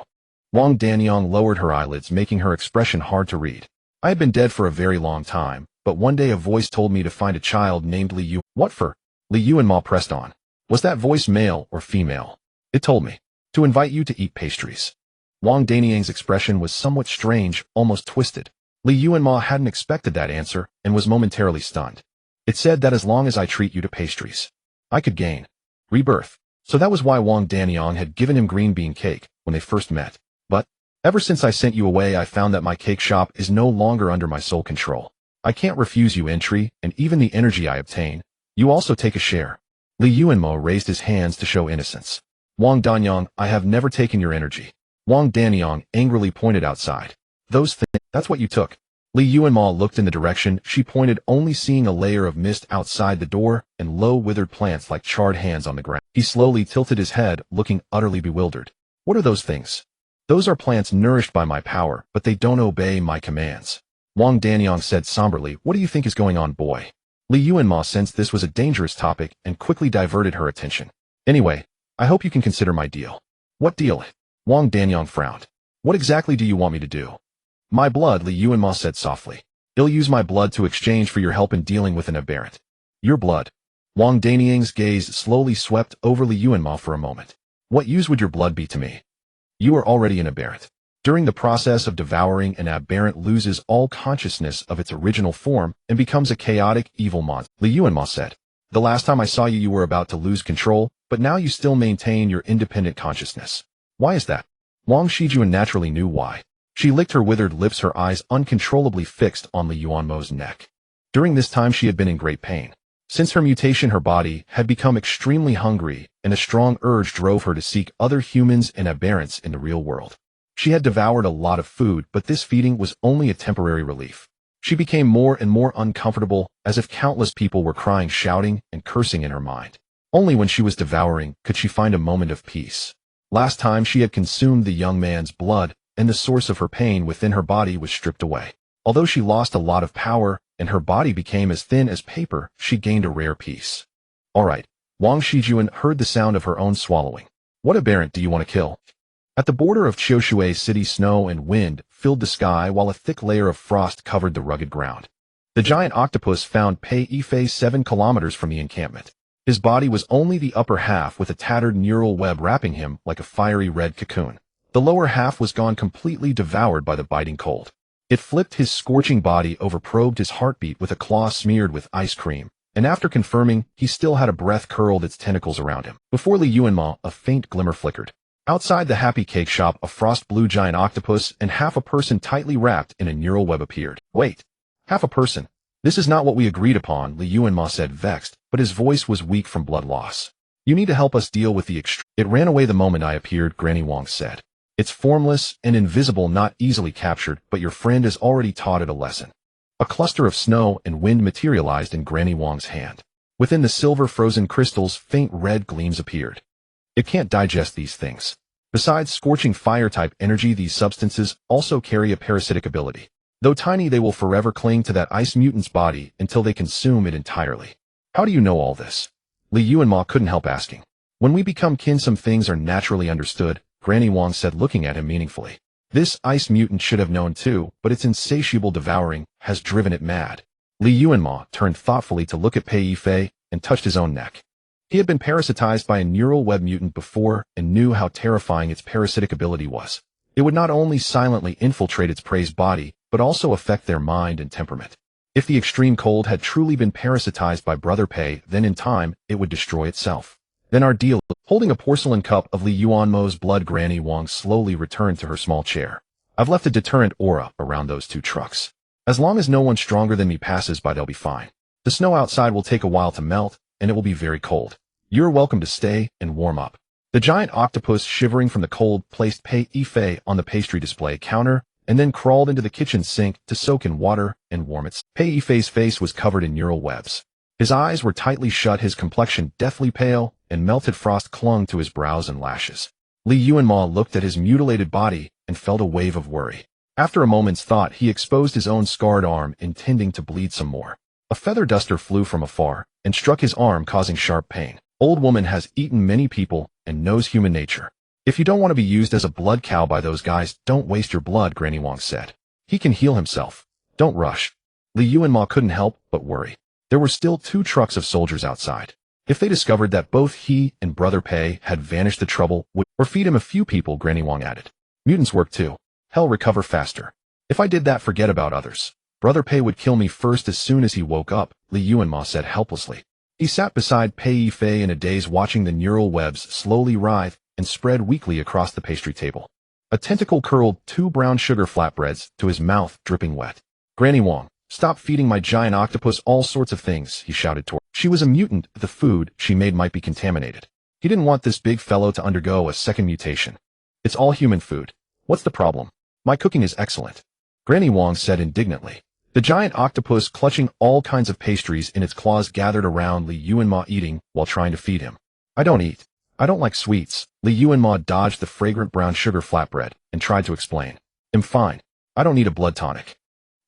[SPEAKER 1] Wang Danyang lowered her eyelids, making her expression hard to read. I had been dead for a very long time, but one day a voice told me to find a child named Liu. What for? Yuanmo pressed on. Was that voice male or female? It told me to invite you to eat pastries. Wang Danyang's expression was somewhat strange, almost twisted. Yuanmo hadn't expected that answer and was momentarily stunned. It said that as long as I treat you to pastries, I could gain rebirth. So that was why Wang Danyang had given him green bean cake when they first met. But ever since I sent you away, I found that my cake shop is no longer under my sole control. I can't refuse you entry, and even the energy I obtain, you also take a share. Yuanmo raised his hands to show innocence. Wang Danyang, I have never taken your energy. Wang Danyang angrily pointed outside. Those things, that's what you took. Yuanmo looked in the direction she pointed, only seeing a layer of mist outside the door and low withered plants like charred hands on the ground. He slowly tilted his head, looking utterly bewildered. What are those things? Those are plants nourished by my power, but they don't obey my commands. Wang Danyang said somberly. What do you think is going on, boy? Yuanmo sensed this was a dangerous topic and quickly diverted her attention. Anyway, I hope you can consider my deal. What deal? Wang Danyang frowned. What exactly do you want me to do? My blood, Yuanmo said softly. I'll use my blood to exchange for your help in dealing with an aberrant. Your blood? Wang Danyang's gaze slowly swept over Yuanmo for a moment. What use would your blood be to me? You are already an aberrant. During the process of devouring, an aberrant loses all consciousness of its original form and becomes a chaotic, evil monster. Yuanmo said. The last time I saw you, you were about to lose control, but now you still maintain your independent consciousness. Why is that? Wang Shijuan naturally knew why. She licked her withered lips, her eyes uncontrollably fixed on Yuanmo's neck. During this time she had been in great pain. Since her mutation, her body had become extremely hungry, and a strong urge drove her to seek other humans and aberrants in the real world. She had devoured a lot of food, but this feeding was only a temporary relief. She became more and more uncomfortable, as if countless people were crying, shouting, and cursing in her mind. Only when she was devouring could she find a moment of peace. Last time she had consumed the young man's blood, and the source of her pain within her body was stripped away. Although she lost a lot of power, and her body became as thin as paper, she gained a rare peace. All right. Wang Shijuan heard the sound of her own swallowing. What aberrant do you want to kill? At the border of Qiushui City, snow and wind filled the sky while a thick layer of frost covered the rugged ground. The giant octopus found Pei Yifei 7 kilometers from the encampment. His body was only the upper half with a tattered neural web wrapping him like a fiery red cocoon. The lower half was gone completely devoured by the biting cold. It flipped his scorching body over, probed his heartbeat with a claw smeared with ice cream, and after confirming he still had a breath, curled its tentacles around him. Before Yuanmo, a faint glimmer flickered. Outside the happy cake shop, a frost-blue giant octopus and half a person tightly wrapped in a neural web appeared. Wait, half a person? This is not what we agreed upon, Yuanmo said, vexed, but his voice was weak from blood loss. You need to help us deal with the extreme. It ran away the moment I appeared, Granny Wang said. It's formless and invisible, not easily captured, but your friend has already taught it a lesson. A cluster of snow and wind materialized in Granny Wang's hand. Within the silver frozen crystals, faint red gleams appeared. It can't digest these things. Besides scorching fire-type energy, these substances also carry a parasitic ability. Though tiny, they will forever cling to that ice mutant's body until they consume it entirely. How do you know all this? Yuanmo couldn't help asking. When we become kin, some things are naturally understood, Granny Wang said, looking at him meaningfully. This ice mutant should have known too, but its insatiable devouring has driven it mad. Yuanmo turned thoughtfully to look at Pei Yifei and touched his own neck. He had been parasitized by a neural web mutant before and knew how terrifying its parasitic ability was. It would not only silently infiltrate its prey's body, but also affect their mind and temperament. If the extreme cold had truly been parasitized by Brother Pei, then in time, it would destroy itself. Then our deal. Holding a porcelain cup of Yuanmo's blood, Granny Wang slowly returned to her small chair. I've left a deterrent aura around those 2 trucks. As long as no one stronger than me passes by, they'll be fine. The snow outside will take a while to melt, and it will be very cold. You're welcome to stay and warm up. The giant octopus, shivering from the cold, placed Pei Yifei on the pastry display counter, and then crawled into the kitchen sink to soak in water and warm it. Pei Yifei's face was covered in neural webs. His eyes were tightly shut, his complexion deathly pale, and melted frost clung to his brows and lashes. Yuanmo looked at his mutilated body and felt a wave of worry. After a moment's thought, he exposed his own scarred arm, intending to bleed some more. A feather duster flew from afar and struck his arm, causing sharp pain. Old woman has eaten many people and knows human nature. If you don't want to be used as a blood cow by those guys, don't waste your blood, Granny Wang said. He can heal himself. Don't rush. Yuanmo couldn't help but worry. There were still 2 trucks of soldiers outside. If they discovered that both he and Brother Pei had vanished, the trouble would, or feed him a few people, Granny Wang added. Mutants work too. Hell, recover faster. If I did that, forget about others. Brother Pei would kill me first as soon as he woke up, Yuanmo said helplessly. He sat beside Pei Yifei in a daze, watching the neural webs slowly writhe and spread weakly across the pastry table. A tentacle curled 2 brown sugar flatbreads to his mouth, dripping wet. Granny Wang, stop feeding my giant octopus all sorts of things, he shouted toward her. She was a mutant, the food she made might be contaminated. He didn't want this big fellow to undergo a second mutation. It's all human food. What's the problem? My cooking is excellent. Granny Wang said indignantly. The giant octopus, clutching all kinds of pastries in its claws, gathered around Yuanmo, eating while trying to feed him. I don't eat. I don't like sweets. Yuanmo dodged the fragrant brown sugar flatbread and tried to explain. I'm fine. I don't need a blood tonic.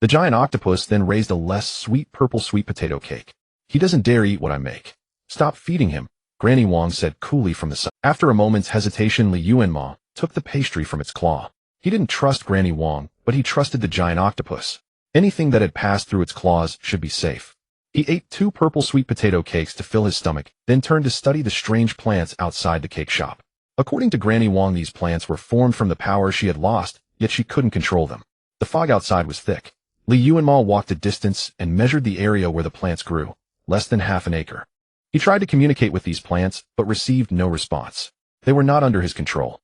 [SPEAKER 1] The giant octopus then raised a less sweet purple sweet potato cake. He doesn't dare eat what I make. Stop feeding him, Granny Wang said coolly from the side. After a moment's hesitation, Yuanmo took the pastry from its claw. He didn't trust Granny Wang, but he trusted the giant octopus. Anything that had passed through its claws should be safe. He ate 2 purple sweet potato cakes to fill his stomach, then turned to study the strange plants outside the cake shop. According to Granny Wang, these plants were formed from the power she had lost, yet she couldn't control them. The fog outside was thick. Yuanmo walked a distance and measured the area where the plants grew, less than half an acre. He tried to communicate with these plants, but received no response. They were not under his control.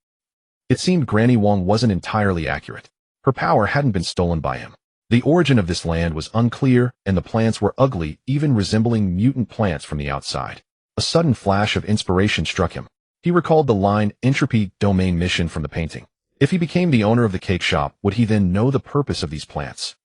[SPEAKER 1] It seemed Granny Wang wasn't entirely accurate. Her power hadn't been stolen by him. The origin of this land was unclear, and the plants were ugly, even resembling mutant plants from the outside. A sudden flash of inspiration struck him. He recalled the line entropy domain mission from the painting. If he became the owner of the cake shop, would he then know the purpose of these plants?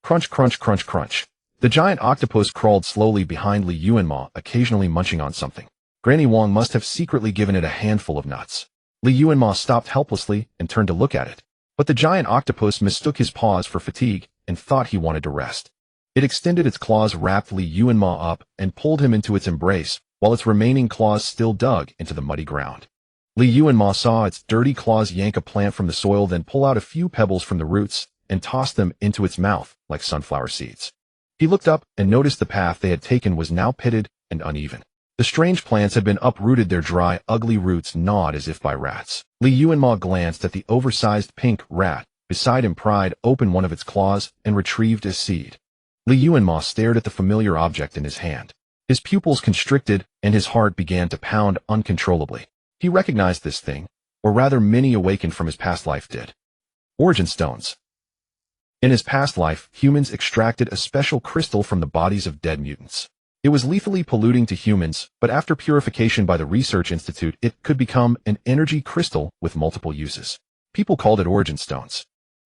[SPEAKER 1] Crunch, crunch, crunch, crunch. The giant octopus crawled slowly behind Yuanmo, occasionally munching on something. Granny Wang must have secretly given it a handful of nuts. Li Yuanmo stopped helplessly and turned to look at it. But the giant octopus mistook his pause for fatigue and thought he wanted to rest. It extended its claws, wrapped Li Yuanmo up, and pulled him into its embrace, while its remaining claws still dug into the muddy ground. Li Yuanmo saw its dirty claws yank a plant from the soil, then pull out a few pebbles from the roots and toss them into its mouth like sunflower seeds. He looked up and noticed the path they had taken was now pitted and uneven. The strange plants had been uprooted, their dry, ugly roots gnawed as if by rats. Li Yuanmo glanced at the oversized pink rat beside him, pried open one of its claws, and retrieved a seed. Li Yuanmo stared at the familiar object in his hand. His pupils constricted, and his heart began to pound uncontrollably. He recognized this thing, or rather many awakened from his past life did. Origin stones. In his past life, humans extracted a special crystal from the bodies of dead mutants. It was lethally polluting to humans, but after purification by the Research Institute, it could become an energy crystal with multiple uses. People called it origin stones.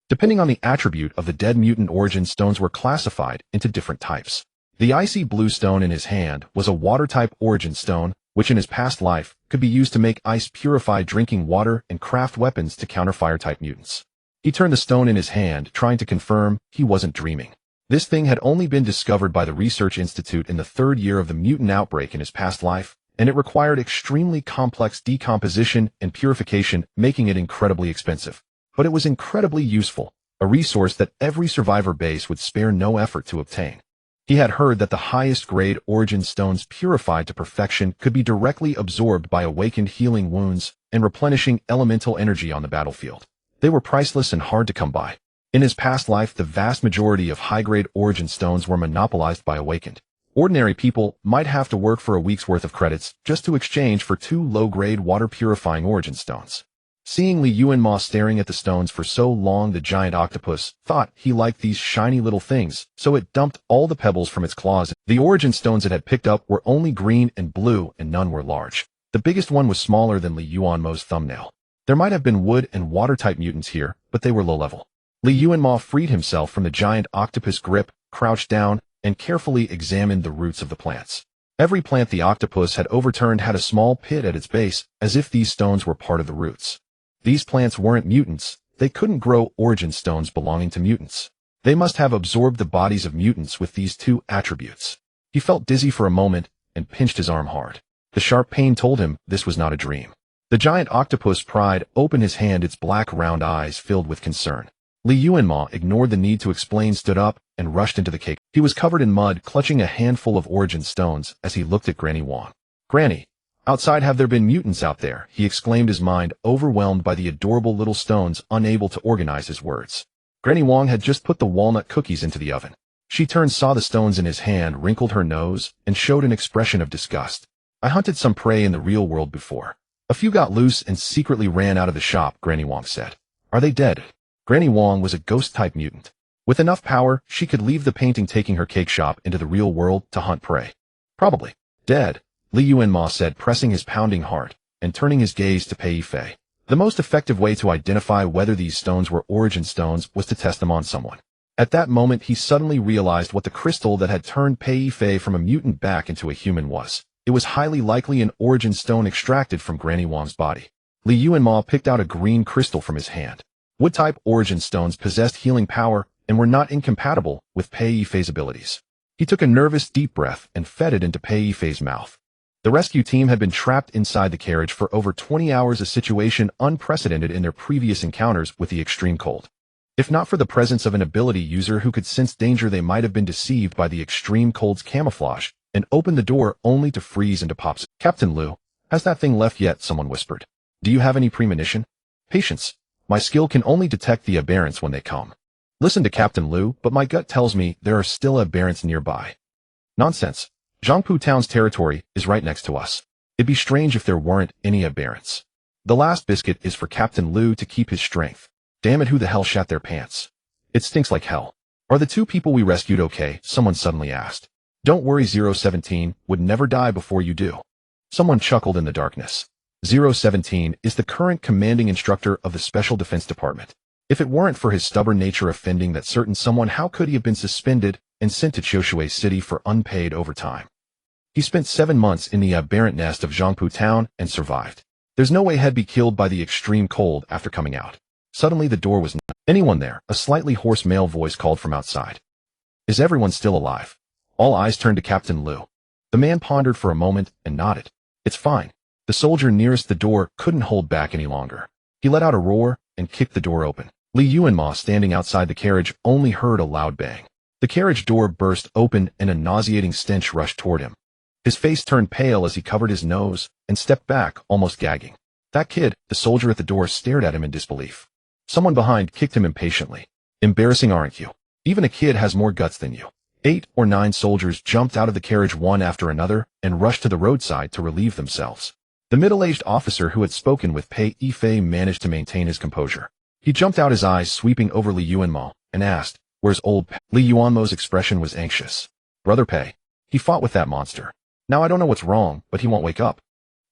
[SPEAKER 1] Depending on the attribute of the dead mutant, origin stones were classified into different types. The icy blue stone in his hand was a water-type origin stone, which in his past life could be used to make ice, purify drinking water, and craft weapons to counter fire-type mutants. He turned the stone in his hand, trying to confirm he wasn't dreaming. This thing had only been discovered by the Research Institute in the 3rd year of the mutant outbreak in his past life, and it required extremely complex decomposition and purification, making it incredibly expensive. But it was incredibly useful, a resource that every survivor base would spare no effort to obtain. He had heard that the highest grade origin stones, purified to perfection, could be directly absorbed by awakened, healing wounds and replenishing elemental energy on the battlefield. They were priceless and hard to come by. In his past life, the vast majority of high-grade origin stones were monopolized by awakened. Ordinary people might have to work for a week's worth of credits just to exchange for 2 low-grade water-purifying origin stones. Seeing Li Yuanmo staring at the stones for so long, the giant octopus thought he liked these shiny little things, so it dumped all the pebbles from its claws. The origin stones it had picked up were only green and blue, and none were large. The biggest one was smaller than Li Yuanmo's thumbnail. There might have been wood and water-type mutants here, but they were low-level. Li Yuanmo freed himself from the giant octopus grip, crouched down, and carefully examined the roots of the plants. Every plant the octopus had overturned had a small pit at its base, as if these stones were part of the roots. These plants weren't mutants. They couldn't grow origin stones belonging to mutants. They must have absorbed the bodies of mutants with these 2 attributes. He felt dizzy for a moment and pinched his arm hard. The sharp pain told him this was not a dream. The giant octopus pried open his hand, its black round eyes filled with concern. Li Yuanmo ignored the need to explain, stood up, and rushed into the cake. He was covered in mud, clutching a handful of origin stones as he looked at Granny Wang. "Granny, outside, have there been mutants out there?" he exclaimed, his mind overwhelmed by the adorable little stones, unable to organize his words. Granny Wang had just put the walnut cookies into the oven. She turned, saw the stones in his hand, wrinkled her nose, and showed an expression of disgust. "I hunted some prey in the real world before. A few got loose and secretly ran out of the shop," Granny Wang said. "Are they dead?" Granny Wang was a ghost-type mutant. With enough power, she could leave the painting, taking her cake shop into the real world to hunt prey. "Probably dead," Li Yuanmo said, pressing his pounding heart and turning his gaze to Pei Yifei. The most effective way to identify whether these stones were origin stones was to test them on someone. At that moment, he suddenly realized what the crystal that had turned Pei Yifei from a mutant back into a human was. It was highly likely an origin stone extracted from Granny Wang's body. Li Yuanmo picked out a green crystal from his hand. Wood-type origin stones possessed healing power and were not incompatible with Pei Yifei's abilities. He took a nervous, deep breath and fed it into Pei Yifei's mouth. The rescue team had been trapped inside the carriage for over 20 hours, a situation unprecedented in their previous encounters with the extreme cold. If not for the presence of an ability user who could sense danger, they might have been deceived by the extreme cold's camouflage and opened the door only to freeze into pops. "Captain Liu, has that thing left yet?" someone whispered. "Do you have any premonition?" "Patience. My skill can only detect the Aberrants when they come." "Listen to Captain Liu, but my gut tells me there are still Aberrants nearby." "Nonsense. Zhangpu Town's territory is right next to us. It'd be strange if there weren't any Aberrants." "The last biscuit is for Captain Liu to keep his strength. Damn it, who the hell shat their pants? It stinks like hell." "Are the 2 people we rescued okay?" someone suddenly asked. "Don't worry, 017 would never die before you do." Someone chuckled in the darkness. 017 is the current commanding instructor of the Special Defense Department. If it weren't for his stubborn nature offending that certain someone, how could he have been suspended and sent to Choshui City for unpaid overtime? He spent 7 months in the aberrant nest of Zhangpu Town and survived. There's no way he'd be killed by the extreme cold after coming out. Suddenly the door was not anyone there. A slightly hoarse male voice called from outside. Is everyone still alive? All eyes turned to Captain Liu. The man pondered for a moment and nodded. It's fine. The soldier nearest the door couldn't hold back any longer. He let out a roar and kicked the door open. Yuanmo, standing outside the carriage, only heard a loud bang. The carriage door burst open and a nauseating stench rushed toward him. His face turned pale as he covered his nose and stepped back, almost gagging. That kid, the soldier at the door, stared at him in disbelief. Someone behind kicked him impatiently. Embarrassing, aren't you? Even a kid has more guts than you. 8 or 9 soldiers jumped out of the carriage one after another and rushed to the roadside to relieve themselves. The middle-aged officer who had spoken with Pei Yifei managed to maintain his composure. He jumped out, his eyes sweeping over Yuanmo, and asked, "Where's old Pei?" Yuanmo's expression was anxious. "Brother Pei. He fought with that monster. Now I don't know what's wrong, but he won't wake up."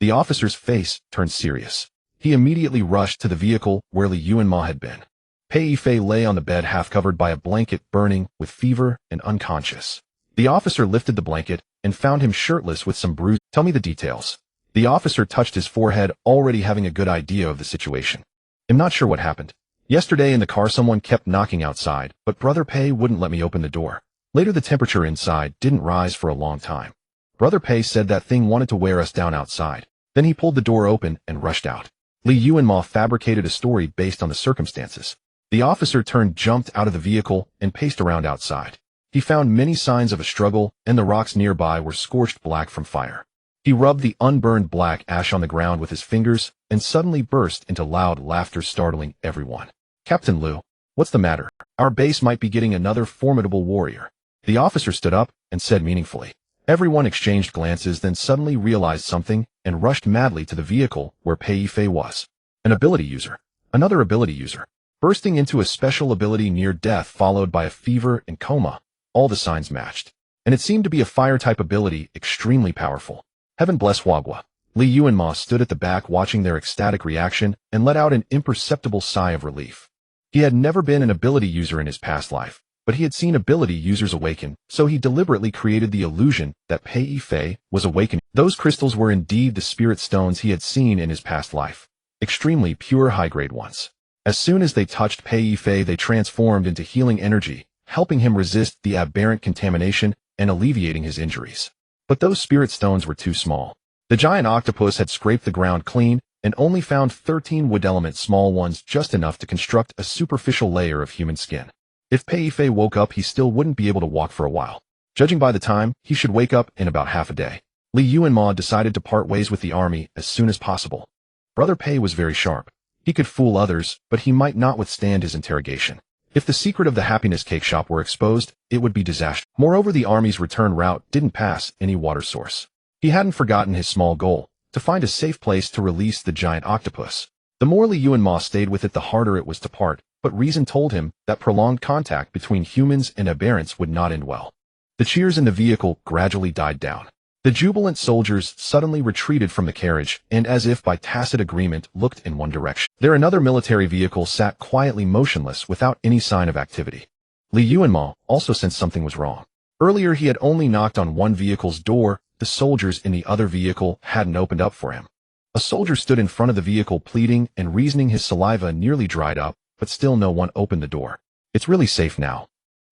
[SPEAKER 1] The officer's face turned serious. He immediately rushed to the vehicle where Yuanmo had been. Pei Yifei lay on the bed, half covered by a blanket, burning with fever and unconscious. The officer lifted the blanket and found him shirtless with some bruises. "Tell me the details." The officer touched his forehead, already having a good idea of the situation. "I'm not sure what happened. Yesterday in the car someone kept knocking outside, but Brother Pei wouldn't let me open the door. Later the temperature inside didn't rise for a long time. Brother Pei said that thing wanted to wear us down outside. Then he pulled the door open and rushed out." Yuanmo fabricated a story based on the circumstances. The officer jumped out of the vehicle and paced around outside. He found many signs of a struggle, and the rocks nearby were scorched black from fire. He rubbed the unburned black ash on the ground with his fingers and suddenly burst into loud laughter, startling everyone. "Captain Liu, what's the matter? Our base might be getting another formidable warrior." The officer stood up and said meaningfully. Everyone exchanged glances, then suddenly realized something and rushed madly to the vehicle where Pei Yifei was. An ability user. Another ability user. Bursting into a special ability near death followed by a fever and coma. All the signs matched. And it seemed to be a fire-type ability, extremely powerful. Heaven bless Wagwa. Yuanmo stood at the back watching their ecstatic reaction and let out an imperceptible sigh of relief. He had never been an ability user in his past life, but he had seen ability users awaken, so he deliberately created the illusion that Pei Yifei was awakening. Those crystals were indeed the spirit stones he had seen in his past life. Extremely pure high-grade ones. As soon as they touched Pei Yifei, they transformed into healing energy, helping him resist the aberrant contamination and alleviating his injuries. But those spirit stones were too small. The giant octopus had scraped the ground clean and only found 13 wood element small ones, just enough to construct a superficial layer of human skin. If Pei Yifei woke up, he still wouldn't be able to walk for a while. Judging by the time, he should wake up in about half a day. Yuanmo decided to part ways with the army as soon as possible. Brother Pei was very sharp. He could fool others, but he might not withstand his interrogation. If the secret of the happiness cake shop were exposed, it would be disaster. Moreover, the army's return route didn't pass any water source. He hadn't forgotten his small goal, to find a safe place to release the giant octopus. The more Yuanmo stayed with it, the harder it was to part, but reason told him that prolonged contact between humans and aberrants would not end well. The cheers in the vehicle gradually died down. The jubilant soldiers suddenly retreated from the carriage and, as if by tacit agreement, looked in one direction. There another military vehicle sat quietly motionless without any sign of activity. Yuanmo also sensed something was wrong. Earlier he had only knocked on one vehicle's door. The soldiers in the other vehicle hadn't opened up for him. A soldier stood in front of the vehicle pleading and reasoning, his saliva nearly dried up, but still no one opened the door. "It's really safe now."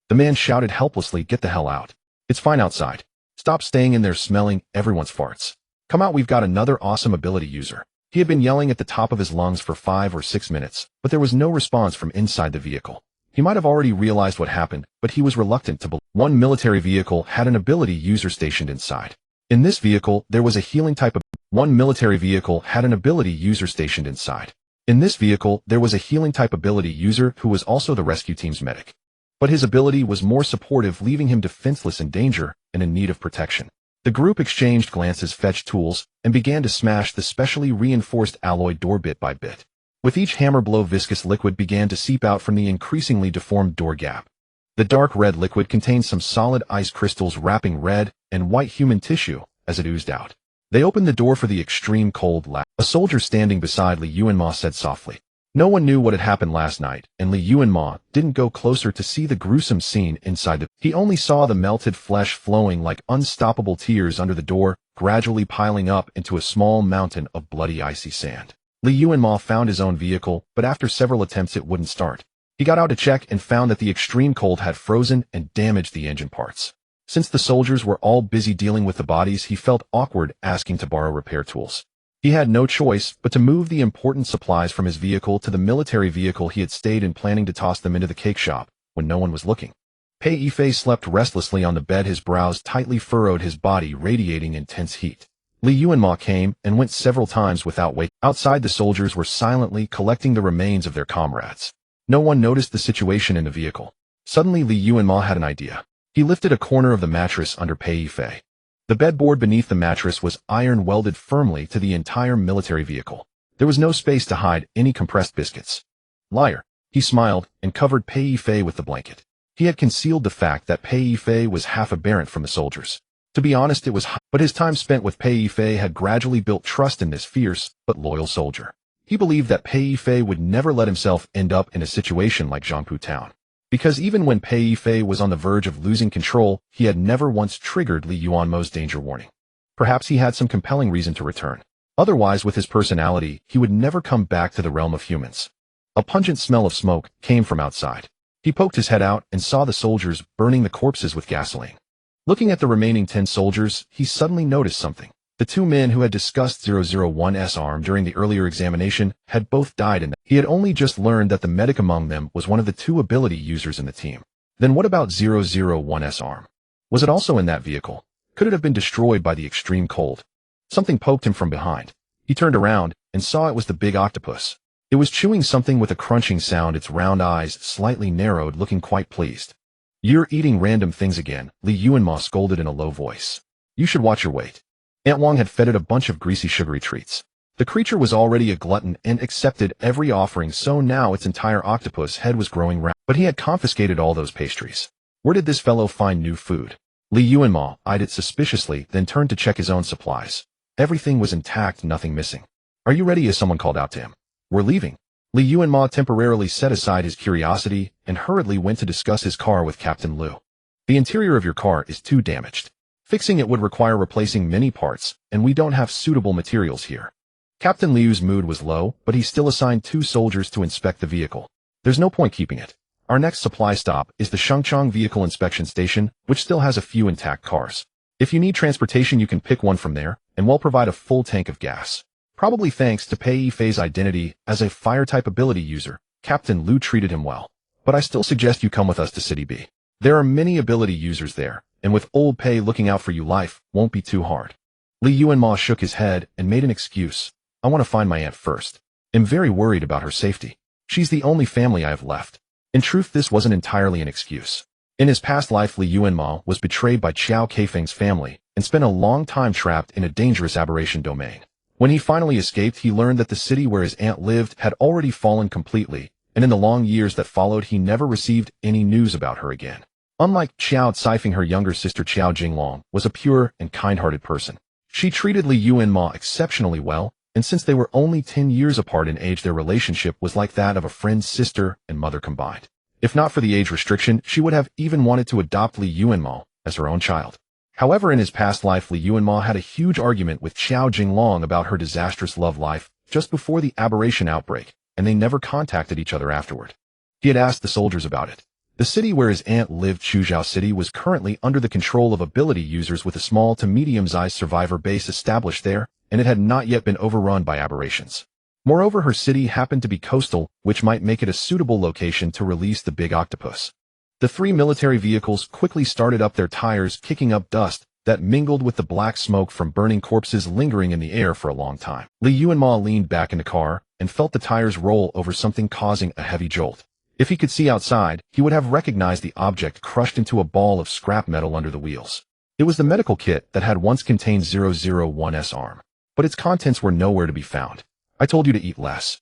[SPEAKER 1] The man shouted helplessly, "Get the hell out. It's fine outside. Stop staying in there smelling everyone's farts. Come out, we've got another awesome ability user." He had been yelling at the top of his lungs for 5 or 6 minutes, but there was no response from inside the vehicle. He might have already realized what happened, but he was reluctant to believe. One military vehicle had an ability user stationed inside. In this vehicle, there was a healing type of One military vehicle had an ability user stationed inside. In this vehicle, there was a healing type ability user who was also the rescue team's medic. But his ability was more supportive, leaving him defenseless in danger and in need of protection. The group exchanged glances, fetched tools, and began to smash the specially reinforced alloy door bit by bit. With each hammer blow, viscous liquid began to seep out from the increasingly deformed door gap. The dark red liquid contained some solid ice crystals wrapping red and white human tissue as it oozed out. They opened the door for the extreme cold lab. A soldier standing beside Yuanmo said softly, No one knew what had happened last night, and Li Yuanmo didn't go closer to see the gruesome scene inside the... He only saw the melted flesh flowing like unstoppable tears under the door, gradually piling up into a small mountain of bloody icy sand. Li Yuanmo found his own vehicle, but after several attempts it wouldn't start. He got out to check and found that the extreme cold had frozen and damaged the engine parts. Since the soldiers were all busy dealing with the bodies, he felt awkward asking to borrow repair tools. He had no choice but to move the important supplies from his vehicle to the military vehicle he had stayed in, planning to toss them into the cake shop when no one was looking. Pei Yifei slept restlessly on the bed, his brows tightly furrowed, his body radiating intense heat. Li Yuanmo came and went several times without waking. Outside, the soldiers were silently collecting the remains of their comrades. No one noticed the situation in the vehicle. Suddenly, Li Yuanmo had an idea. He lifted a corner of the mattress under Pei Yifei. The bedboard beneath the mattress was iron welded firmly to the entire military vehicle. There was no space to hide any compressed biscuits. Liar. He smiled and covered Pei Yifei with the blanket. He had concealed the fact that Pei Yifei was half Aberrant from the soldiers. To be honest, it was but his time spent with Pei Yifei had gradually built trust in this fierce but loyal soldier. He believed that Pei Yifei would never let himself end up in a situation like Zhangpu Town. Because even when Pei Yifei was on the verge of losing control, he had never once triggered Li Yuanmo's danger warning. Perhaps he had some compelling reason to return. Otherwise, with his personality, he would never come back to the realm of humans. A pungent smell of smoke came from outside. He poked his head out and saw the soldiers burning the corpses with gasoline. Looking at the remaining 10 soldiers, he suddenly noticed something. The 2 men who had discussed 001's arm during the earlier examination had both died, and he had only just learned that the medic among them was one of the 2 ability users in the team. Then what about 001's arm? Was it also in that vehicle? Could it have been destroyed by the extreme cold? Something poked him from behind. He turned around and saw it was the big octopus. It was chewing something with a crunching sound, its round eyes slightly narrowed, looking quite pleased. "You're eating random things again," Li Yuanmo scolded in a low voice. "You should watch your weight." Aunt Wang had fed it a bunch of greasy sugary treats. The creature was already a glutton and accepted every offering, so now its entire octopus head was growing round. But he had confiscated all those pastries. Where did this fellow find new food? Li Yuanmo eyed it suspiciously, then turned to check his own supplies. Everything was intact, nothing missing. "Are you ready?" as someone called out to him. "We're leaving." Li Yuanmo temporarily set aside his curiosity and hurriedly went to discuss his car with Captain Liu. "The interior of your car is too damaged. Fixing it would require replacing many parts, and we don't have suitable materials here." Captain Liu's mood was low, but he still assigned 2 soldiers to inspect the vehicle. "There's no point keeping it. Our next supply stop is the Shengchang Vehicle Inspection Station, which still has a few intact cars. If you need transportation, you can pick one from there, and we'll provide a full tank of gas." Probably thanks to Pei Yifei's identity as a fire-type ability user, Captain Liu treated him well. "But I still suggest you come with us to City B. There are many ability users there, and with old Pei looking out for you, life won't be too hard." Li Yuanmo shook his head and made an excuse. "I want to find my aunt first. I'm very worried about her safety. She's the only family I have left." In truth, this wasn't entirely an excuse. In his past life, Li Yuanmo was betrayed by Qiao Keifeng's family and spent a long time trapped in a dangerous aberration domain. When he finally escaped, he learned that the city where his aunt lived had already fallen completely, and in the long years that followed, he never received any news about her again. Unlike Qiao Caifeng, her younger sister Qiao Jinglong was a pure and kind-hearted person. She treated Li Yuanmo exceptionally well, and since they were only 10 years apart in age, their relationship was like that of a friend's sister and mother combined. If not for the age restriction, she would have even wanted to adopt Li Yuanmo as her own child. However, in his past life, Li Yuanmo had a huge argument with Qiao Jinglong about her disastrous love life just before the aberration outbreak, and they never contacted each other afterward. He had asked the soldiers about it. The city where his aunt lived, Chuzhou City, was currently under the control of ability users with a small to medium-sized survivor base established there, and it had not yet been overrun by aberrations. Moreover, her city happened to be coastal, which might make it a suitable location to release the big octopus. The 3 military vehicles quickly started up their tires, kicking up dust that mingled with the black smoke from burning corpses lingering in the air for a long time. Li Yuanmo leaned back in the car and felt the tires roll over something, causing a heavy jolt. If he could see outside, he would have recognized the object crushed into a ball of scrap metal under the wheels. It was the medical kit that had once contained 001's arm, but its contents were nowhere to be found. "I told you to eat less."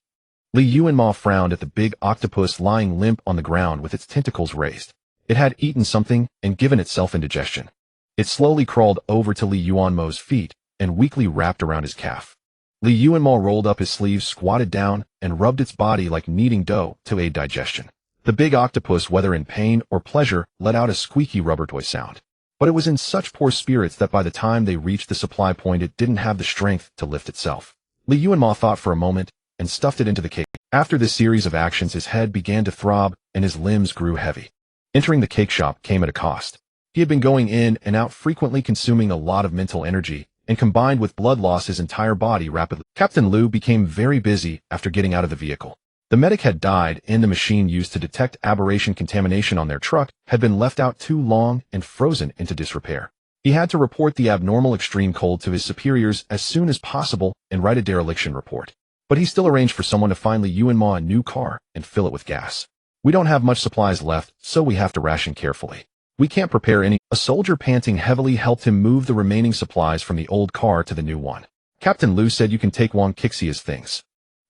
[SPEAKER 1] Li Yuanmo frowned at the big octopus lying limp on the ground with its tentacles raised. It had eaten something and given itself indigestion. It slowly crawled over to Li Yuanmo's feet and weakly wrapped around his calf. Li Yuanmo rolled up his sleeves, squatted down, and rubbed its body like kneading dough to aid digestion. The big octopus, whether in pain or pleasure, let out a squeaky rubber toy sound. But it was in such poor spirits that by the time they reached the supply point it didn't have the strength to lift itself. Li Yuanmo thought for a moment and stuffed it into the cake. After this series of actions his head began to throb and his limbs grew heavy. Entering the cake shop came at a cost. He had been going in and out frequently, consuming a lot of mental energy, and combined with blood loss his entire body rapidly. Captain Liu became very busy after getting out of the vehicle. The medic had died and the machine used to detect aberration contamination on their truck had been left out too long and frozen into disrepair. He had to report the abnormal extreme cold to his superiors as soon as possible and write a dereliction report. But he still arranged for someone to find Li Yuanmo a new car and fill it with gas. We don't have much supplies left, so we have to ration carefully. We can't prepare any. A soldier panting heavily helped him move the remaining supplies from the old car to the new one. Captain Liu said, "You can take Wang Xia's things."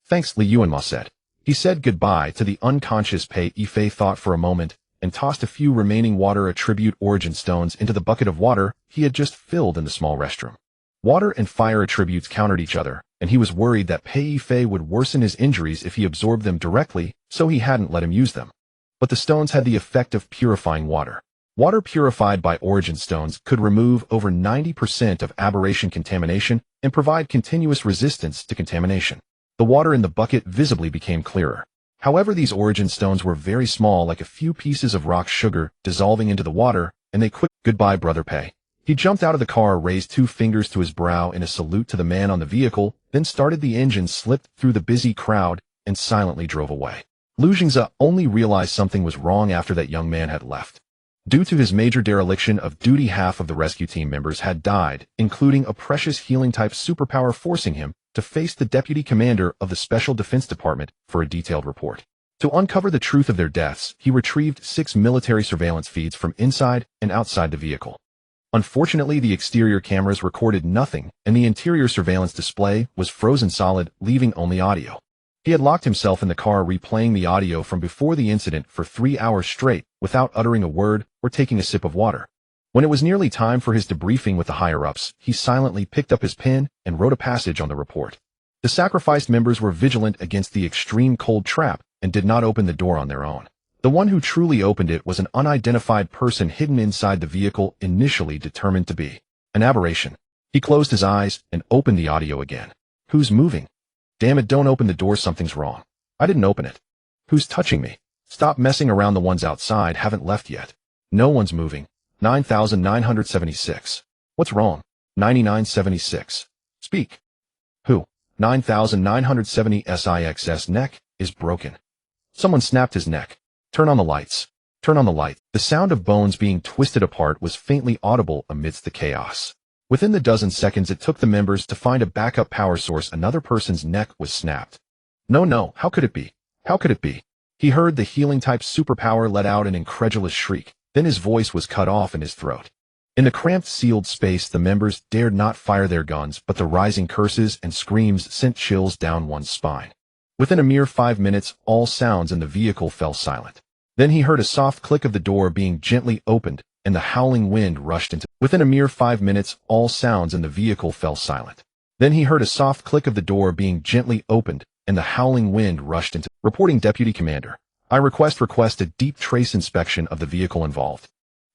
[SPEAKER 1] "Thanks," Li Yuanmo said. He said goodbye to the unconscious Pei Yifei, thought for a moment, and tossed a few remaining water attribute origin stones into the bucket of water he had just filled in the small restroom. Water and fire attributes countered each other, and he was worried that Pei Yifei would worsen his injuries if he absorbed them directly, so he hadn't let him use them. But the stones had the effect of purifying water. Water purified by origin stones could remove over 90% of aberration contamination and provide continuous resistance to contamination. The water in the bucket visibly became clearer. However, these origin stones were very small, like a few pieces of rock sugar dissolving into the water, and they quickly. "Goodbye, Brother Pei." He jumped out of the car, raised 2 fingers to his brow in a salute to the man on the vehicle, then started the engine, slipped through the busy crowd, and silently drove away. Lu Jingze only realized something was wrong after that young man had left. Due to his major dereliction of duty, half of the rescue team members had died, including a precious healing-type superpower, forcing him to face the deputy commander of the Special Defense Department for a detailed report. To uncover the truth of their deaths, he retrieved 6 military surveillance feeds from inside and outside the vehicle. Unfortunately, the exterior cameras recorded nothing, and the interior surveillance display was frozen solid, leaving only audio. He had locked himself in the car, replaying the audio from before the incident for 3 hours straight without uttering a word or taking a sip of water. When it was nearly time for his debriefing with the higher-ups, he silently picked up his pen and wrote a passage on the report. The sacrificed members were vigilant against the extreme cold trap and did not open the door on their own. The one who truly opened it was an unidentified person hidden inside the vehicle, initially determined to be an aberration. He closed his eyes and opened the audio again. "Who's moving? Damn it, don't open the door, something's wrong. I didn't open it. Who's touching me? Stop messing around, the ones outside haven't left yet. No one's moving. 9,976. What's wrong? 9976. Speak. Who? 9,970. Neck is broken. Someone snapped his neck. Turn on the lights. Turn on the light." The sound of bones being twisted apart was faintly audible amidst the chaos. Within the dozen seconds it took the members to find a backup power source, another person's neck was snapped. No, how could it be? How could it be? He heard the healing-type superpower let out an incredulous shriek. Then his voice was cut off in his throat. In the cramped, sealed space, the members dared not fire their guns, but the rising curses and screams sent chills down one's spine. Within a mere 5 minutes, all sounds in the vehicle fell silent. Then he heard a soft click of the door being gently opened, and the howling wind rushed into. Within a mere 5 minutes, all sounds in the vehicle fell silent. Then he heard a soft click of the door being gently opened, and the howling wind rushed into. Reporting Deputy Commander. I request a deep trace inspection of the vehicle involved.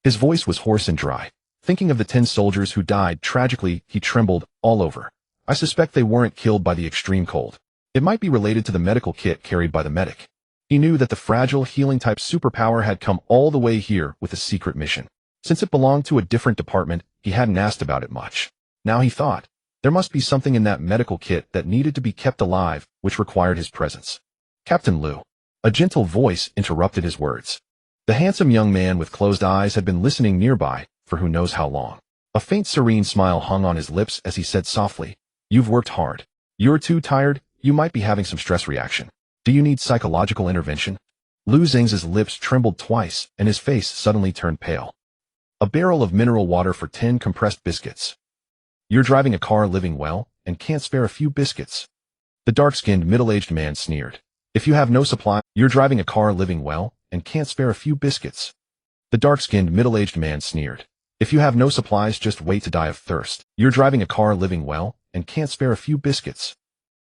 [SPEAKER 1] His voice was hoarse and dry. Thinking of the 10 soldiers who died tragically, he trembled all over. I suspect they weren't killed by the extreme cold. It might be related to the medical kit carried by the medic. He knew that the fragile healing-type superpower had come all the way here with a secret mission. Since it belonged to a different department, he hadn't asked about it much. Now he thought, there must be something in that medical kit that needed to be kept alive, which required his presence. Captain Liu. A gentle voice interrupted his words. The handsome young man with closed eyes had been listening nearby for who knows how long. A faint serene smile hung on his lips as he said softly, "You've worked hard. You're too tired, you might be having some stress reaction. Do you need psychological intervention?" Lu Zing's lips trembled twice, and his face suddenly turned pale. "A barrel of mineral water for 10 compressed biscuits. You're driving a car living well, and can't spare a few biscuits." The dark-skinned middle-aged man sneered. "If you have no supply, you're driving a car living well, and can't spare a few biscuits." The dark-skinned middle-aged man sneered. "If you have no supplies, just wait to die of thirst. You're driving a car living well, and can't spare a few biscuits."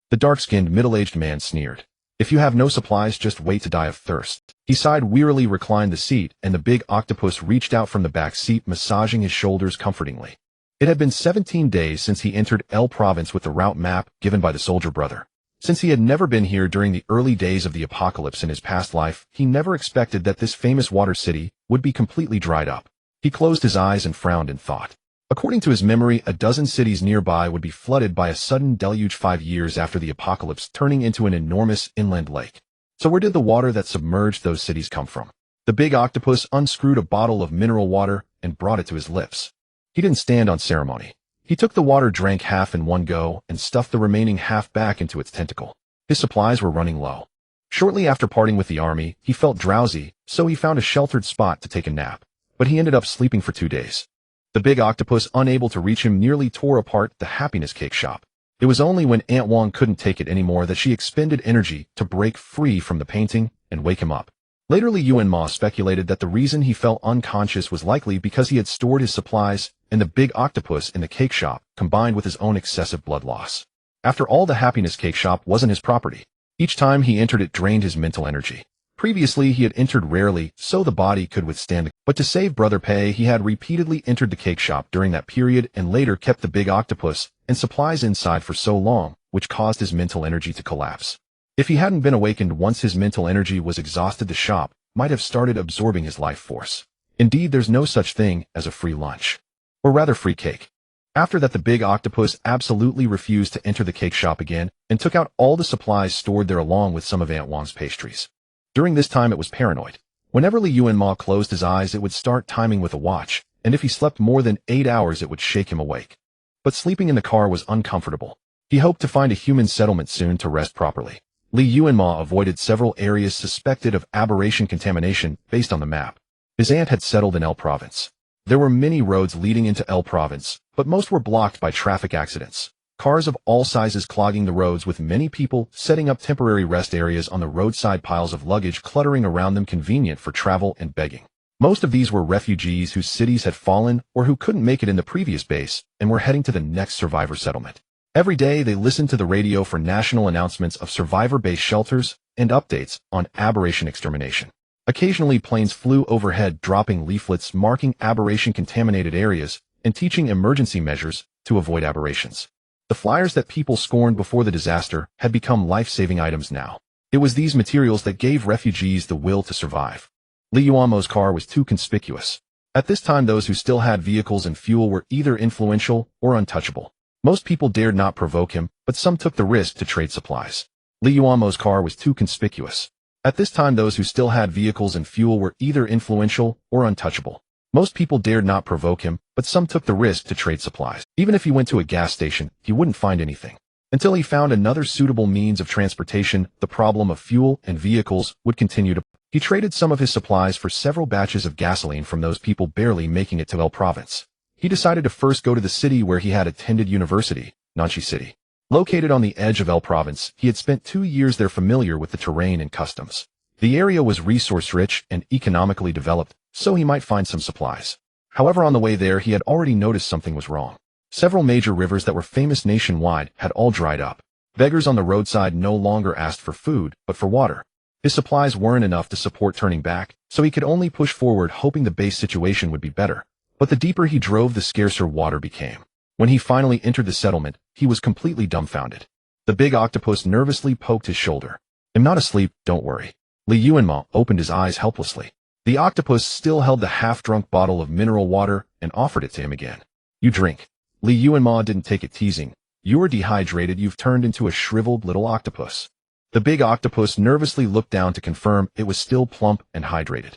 [SPEAKER 1] The dark-skinned, middle-aged man sneered. If you have no supplies, just wait to die of thirst. He sighed, wearily reclined the seat, and the big octopus reached out from the back seat, massaging his shoulders comfortingly. It had been 17 days since he entered El Province with the route map given by the soldier brother. Since he had never been here during the early days of the apocalypse in his past life, he never expected that this famous water city would be completely dried up. He closed his eyes and frowned in thought. According to his memory, a dozen cities nearby would be flooded by a sudden deluge 5 years after the apocalypse, turning into an enormous inland lake. So where did the water that submerged those cities come from? The big octopus unscrewed a bottle of mineral water and brought it to his lips. He didn't stand on ceremony. He took the water, drank half in one go, and stuffed the remaining half back into its tentacle. His supplies were running low. Shortly after parting with the army, he felt drowsy, so he found a sheltered spot to take a nap. But he ended up sleeping for 2 days. The big octopus, unable to reach him, nearly tore apart the happiness cake shop. It was only when Aunt Wang couldn't take it anymore that she expended energy to break free from the painting and wake him up. Later, Yuanmo speculated that the reason he fell unconscious was likely because he had stored his supplies and the big octopus in the cake shop, combined with his own excessive blood loss. After all, the happiness cake shop wasn't his property. Each time he entered, it drained his mental energy. Previously, he had entered rarely, so the body could withstand it. But to save Brother Pei, he had repeatedly entered the cake shop during that period and later kept the big octopus and supplies inside for so long, which caused his mental energy to collapse. If he hadn't been awakened once his mental energy was exhausted, the shop might have started absorbing his life force. Indeed, there's no such thing as a free lunch. Or rather, free cake. After that, the big octopus absolutely refused to enter the cake shop again and took out all the supplies stored there along with some of Aunt Wang's pastries. During this time, it was paranoid. Whenever Yuanmo closed his eyes, it would start timing with a watch, and if he slept more than 8 hours, it would shake him awake. But sleeping in the car was uncomfortable. He hoped to find a human settlement soon to rest properly. Yuanmo avoided several areas suspected of aberration contamination based on the map. His aunt had settled in El Province. There were many roads leading into El Province, but most were blocked by traffic accidents. Cars of all sizes clogging the roads, with many people setting up temporary rest areas on the roadside, piles of luggage cluttering around them, convenient for travel and begging. Most of these were refugees whose cities had fallen or who couldn't make it in the previous base and were heading to the next survivor settlement. Every day they listened to the radio for national announcements of survivor-based shelters and updates on aberration extermination. Occasionally planes flew overhead, dropping leaflets marking aberration-contaminated areas and teaching emergency measures to avoid aberrations. The flyers that people scorned before the disaster had become life-saving items now. It was these materials that gave refugees the will to survive. Yuanmo's car was too conspicuous. At this time, those who still had vehicles and fuel were either influential or untouchable. Most people dared not provoke him, but some took the risk to trade supplies. Yuanmo's car was too conspicuous. At this time, those who still had vehicles and fuel were either influential or untouchable. Most people dared not provoke him, but some took the risk to trade supplies. Even if he went to a gas station, he wouldn't find anything. Until he found another suitable means of transportation, the problem of fuel and vehicles would continue to. He traded some of his supplies for several batches of gasoline from those people barely making it to El Province. He decided to first go to the city where he had attended university, Nanchi City. Located on the edge of El Province, he had spent 2 years there, familiar with the terrain and customs. The area was resource-rich and economically developed, so he might find some supplies. However, on the way there, he had already noticed something was wrong. Several major rivers that were famous nationwide had all dried up. Beggars on the roadside no longer asked for food, but for water. His supplies weren't enough to support turning back, so he could only push forward, hoping the base situation would be better. But the deeper he drove, the scarcer water became. When he finally entered the settlement, he was completely dumbfounded. The big octopus nervously poked his shoulder. "I'm not asleep, don't worry." Yuanmo opened his eyes helplessly. The octopus still held the half-drunk bottle of mineral water and offered it to him again. "You drink." Yuanmo didn't take it, teasing. "You're dehydrated, you've turned into a shriveled little octopus." The big octopus nervously looked down to confirm it was still plump and hydrated.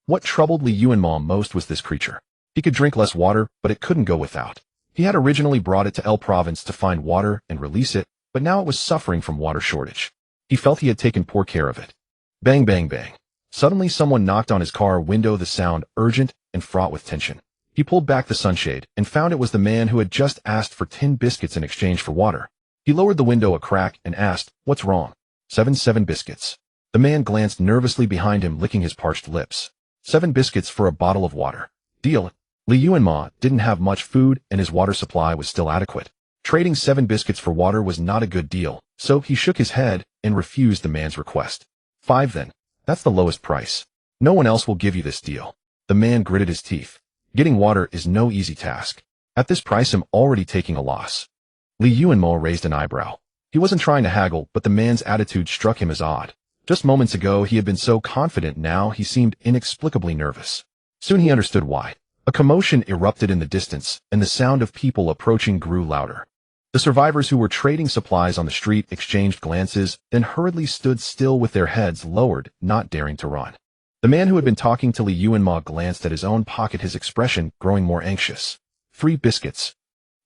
[SPEAKER 1] What troubled Yuanmo most was this creature. He could drink less water, but it couldn't go without. He had originally brought it to El Province to find water and release it, but now it was suffering from water shortage. He felt he had taken poor care of it. Bang, bang, bang. Suddenly someone knocked on his car window, the sound urgent and fraught with tension. He pulled back the sunshade and found it was the man who had just asked for 10 biscuits in exchange for water. He lowered the window a crack and asked, "What's wrong?" Seven biscuits. The man glanced nervously behind him, licking his parched lips. 7 biscuits for a bottle of water. Deal. Yuanmo didn't have much food and his water supply was still adequate. Trading 7 biscuits for water was not a good deal, so he shook his head and refused the man's request. 5 then. That's the lowest price. No one else will give you this deal. The man gritted his teeth. Getting water is no easy task. At this price I'm already taking a loss. Yuanmo raised an eyebrow. He wasn't trying to haggle, but the man's attitude struck him as odd. Just moments ago he had been so confident, now he seemed inexplicably nervous. Soon he understood why. A commotion erupted in the distance, and the sound of people approaching grew louder. The survivors who were trading supplies on the street exchanged glances, then hurriedly stood still with their heads lowered, not daring to run. The man who had been talking to Yuanmo glanced at his own pocket, his expression growing more anxious. 3 biscuits.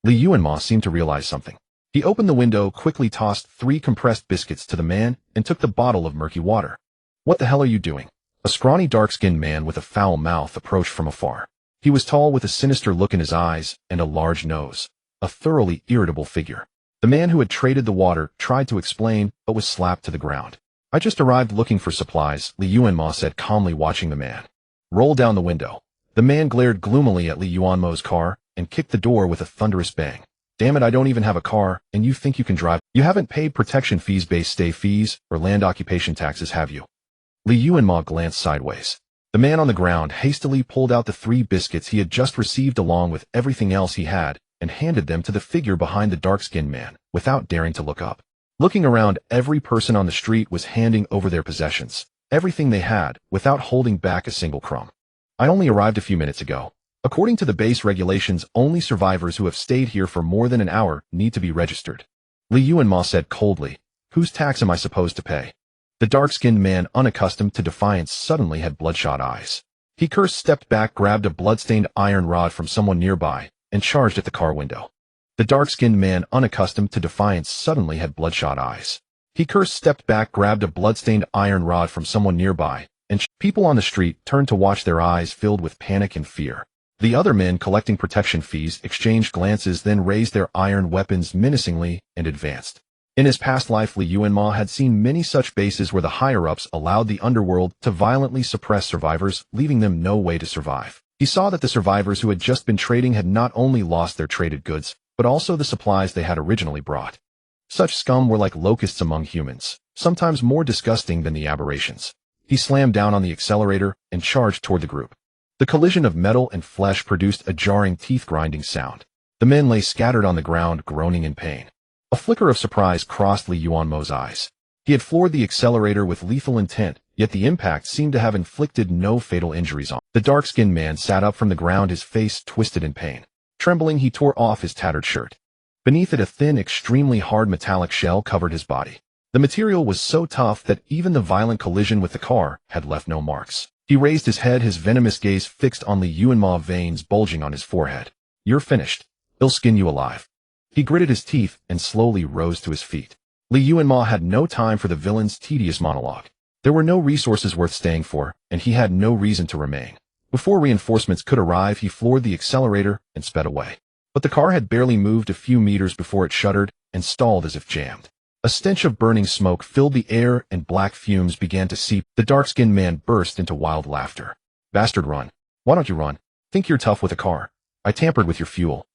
[SPEAKER 1] Yuanmo seemed to realize something. He opened the window, quickly tossed 3 compressed biscuits to the man, and took the bottle of murky water. What the hell are you doing? A scrawny dark-skinned man with a foul mouth approached from afar. He was tall with a sinister look in his eyes and a large nose. A thoroughly irritable figure. The man who had traded the water tried to explain, but was slapped to the ground. I just arrived looking for supplies, Yuanmo said calmly, watching the man. Roll down the window. The man glared gloomily at Yuanmo's car and kicked the door with a thunderous bang. Damn it, I don't even have a car, and you think you can drive? You haven't paid protection fees, base stay fees, or land occupation taxes, have you? Yuanmo glanced sideways. The man on the ground hastily pulled out the 3 biscuits he had just received along with everything else he had, and handed them to the figure behind the dark-skinned man, without daring to look up. Looking around, every person on the street was handing over their possessions, everything they had, without holding back a single crumb. I only arrived a few minutes ago. According to the base regulations, only survivors who have stayed here for more than an hour need to be registered. Yuanmo said coldly. Whose tax am I supposed to pay? The dark-skinned man, unaccustomed to defiance, suddenly had bloodshot eyes. He cursed, stepped back, grabbed a blood-stained iron rod from someone nearby, and charged at the car window. The dark-skinned man, unaccustomed to defiance, suddenly had bloodshot eyes. He cursed, stepped back, grabbed a blood-stained iron rod from someone nearby, and people on the street turned to watch, their eyes filled with panic and fear. The other men collecting protection fees exchanged glances, then raised their iron weapons menacingly and advanced. In his past life, Yuanmo had seen many such bases where the higher-ups allowed the underworld to violently suppress survivors, leaving them no way to survive. He saw that the survivors who had just been trading had not only lost their traded goods, but also the supplies they had originally brought. Such scum were like locusts among humans, sometimes more disgusting than the aberrations. He slammed down on the accelerator and charged toward the group. The collision of metal and flesh produced a jarring, teeth-grinding sound. The men lay scattered on the ground, groaning in pain. A flicker of surprise crossed Yuanmo's eyes. He had floored the accelerator with lethal intent, yet the impact seemed to have inflicted no fatal injuries on. The dark-skinned man sat up from the ground, his face twisted in pain. Trembling, he tore off his tattered shirt. Beneath it, a thin, extremely hard metallic shell covered his body. The material was so tough that even the violent collision with the car had left no marks. He raised his head, his venomous gaze fixed on Yuanmo, veins bulging on his forehead. You're finished. He'll skin you alive. He gritted his teeth and slowly rose to his feet. Yuanmo had no time for the villain's tedious monologue. There were no resources worth staying for, and he had no reason to remain. Before reinforcements could arrive, he floored the accelerator and sped away. But the car had barely moved a few meters before it shuddered and stalled as if jammed. A stench of burning smoke filled the air and black fumes began to seep. The dark-skinned man burst into wild laughter. Bastard, run. Why don't you run? Think you're tough with a car. I tampered with your fuel.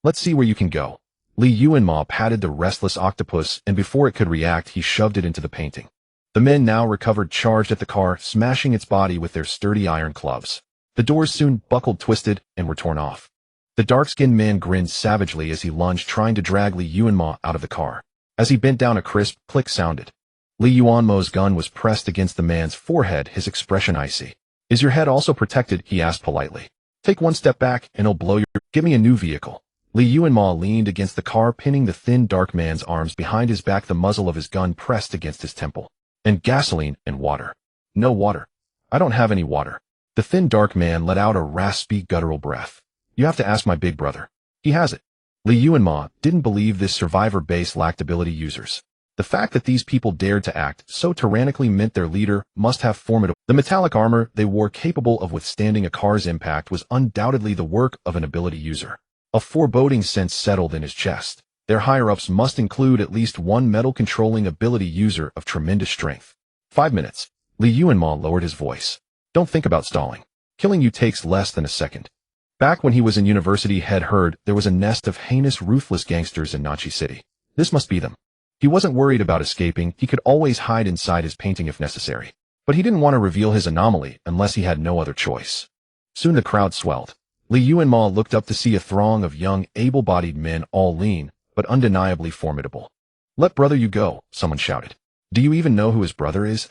[SPEAKER 1] Let's see where you can go. Yuanmo patted the restless octopus, and before it could react, he shoved it into the painting. The men, now recovered, charged at the car, smashing its body with their sturdy iron clubs. The doors soon buckled, twisted, and were torn off. The dark-skinned man grinned savagely as he lunged, trying to drag Yuanmo out of the car. As he bent down, a crisp click sounded. Yuanmo's gun was pressed against the man's forehead, his expression icy. Is your head also protected? He asked politely. Take one step back, and it'll blow your... Give me a new vehicle. Yuanmo leaned against the car, pinning the thin, dark man's arms behind his back, the muzzle of his gun pressed against his temple. And gasoline and water. No water. I don't have any water. The thin, dark man let out a raspy, guttural breath. You have to ask my big brother. He has it. Yuanmo didn't believe this survivor base lacked ability users. The fact that these people dared to act so tyrannically meant their leader must have formidable. The metallic armor they wore, capable of withstanding a car's impact, was undoubtedly the work of an ability user. A foreboding sense settled in his chest. Their higher-ups must include at least one metal-controlling ability user of tremendous strength. 5 minutes. Yuanmo lowered his voice. Don't think about stalling. Killing you takes less than a second. Back when he was in university, had heard there was a nest of heinous, ruthless gangsters in Nachi City. This must be them. He wasn't worried about escaping. He could always hide inside his painting if necessary. But he didn't want to reveal his anomaly unless he had no other choice. Soon the crowd swelled. Li Yuanmo looked up to see a throng of young, able-bodied men, all lean, but undeniably formidable. "Let brother you go," someone shouted. "Do you even know who his brother is?"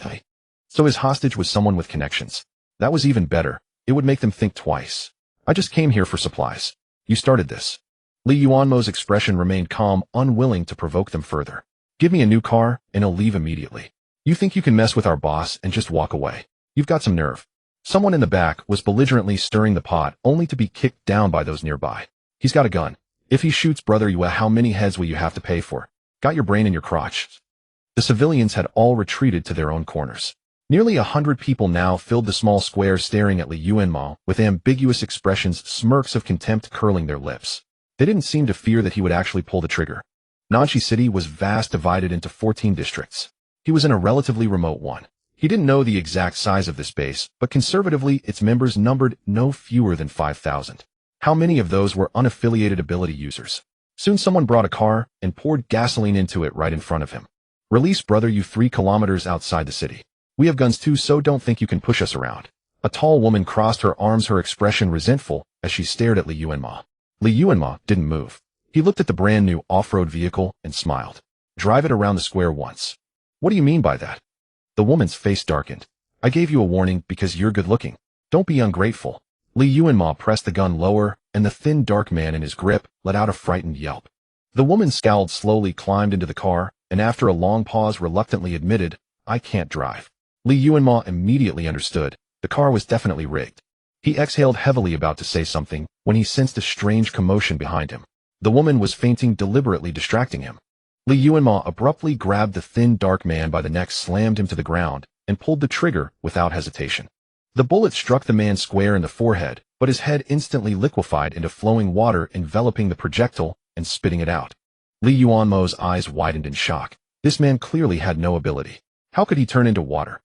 [SPEAKER 1] So his hostage was someone with connections. That was even better. It would make them think twice. "I just came here for supplies. You started this." Li Yuanmo's expression remained calm, unwilling to provoke them further. "Give me a new car, and I'll leave immediately. You think you can mess with our boss and just walk away? You've got some nerve." Someone in the back was belligerently stirring the pot, only to be kicked down by those nearby. "He's got a gun. If he shoots brother you, how many heads will you have to pay for? Got your brain in your crotch." The civilians had all retreated to their own corners. Nearly 100 people now filled the small square, staring at Li Yuanmo with ambiguous expressions, smirks of contempt curling their lips. They didn't seem to fear that he would actually pull the trigger. Nachi City was vast, divided into 14 districts. He was in a relatively remote one. He didn't know the exact size of this base, but conservatively its members numbered no fewer than 5,000. How many of those were unaffiliated ability users? Soon someone brought a car and poured gasoline into it right in front of him. "Release brother you 3 kilometers outside the city. We have guns too, so don't think you can push us around." A tall woman crossed her arms, her expression resentful as she stared at Li Yuanmo. Li Yuanmo didn't move. He looked at the brand new off-road vehicle and smiled. "Drive it around the square once." "What do you mean by that?" The woman's face darkened. "I gave you a warning because you're good looking. Don't be ungrateful." Li Yuanmo pressed the gun lower, and the thin dark man in his grip let out a frightened yelp. The woman scowled, slowly climbed into the car, and after a long pause reluctantly admitted, "I can't drive." Li Yuanmo immediately understood. The car was definitely rigged. He exhaled heavily, about to say something, when he sensed a strange commotion behind him. The woman was fainting, deliberately distracting him. Li Yuanmo abruptly grabbed the thin dark man by the neck, slammed him to the ground, and pulled the trigger without hesitation. The bullet struck the man square in the forehead, but his head instantly liquefied into flowing water, enveloping the projectile and spitting it out. Li Yuanmo's eyes widened in shock. This man clearly had no ability. How could he turn into water?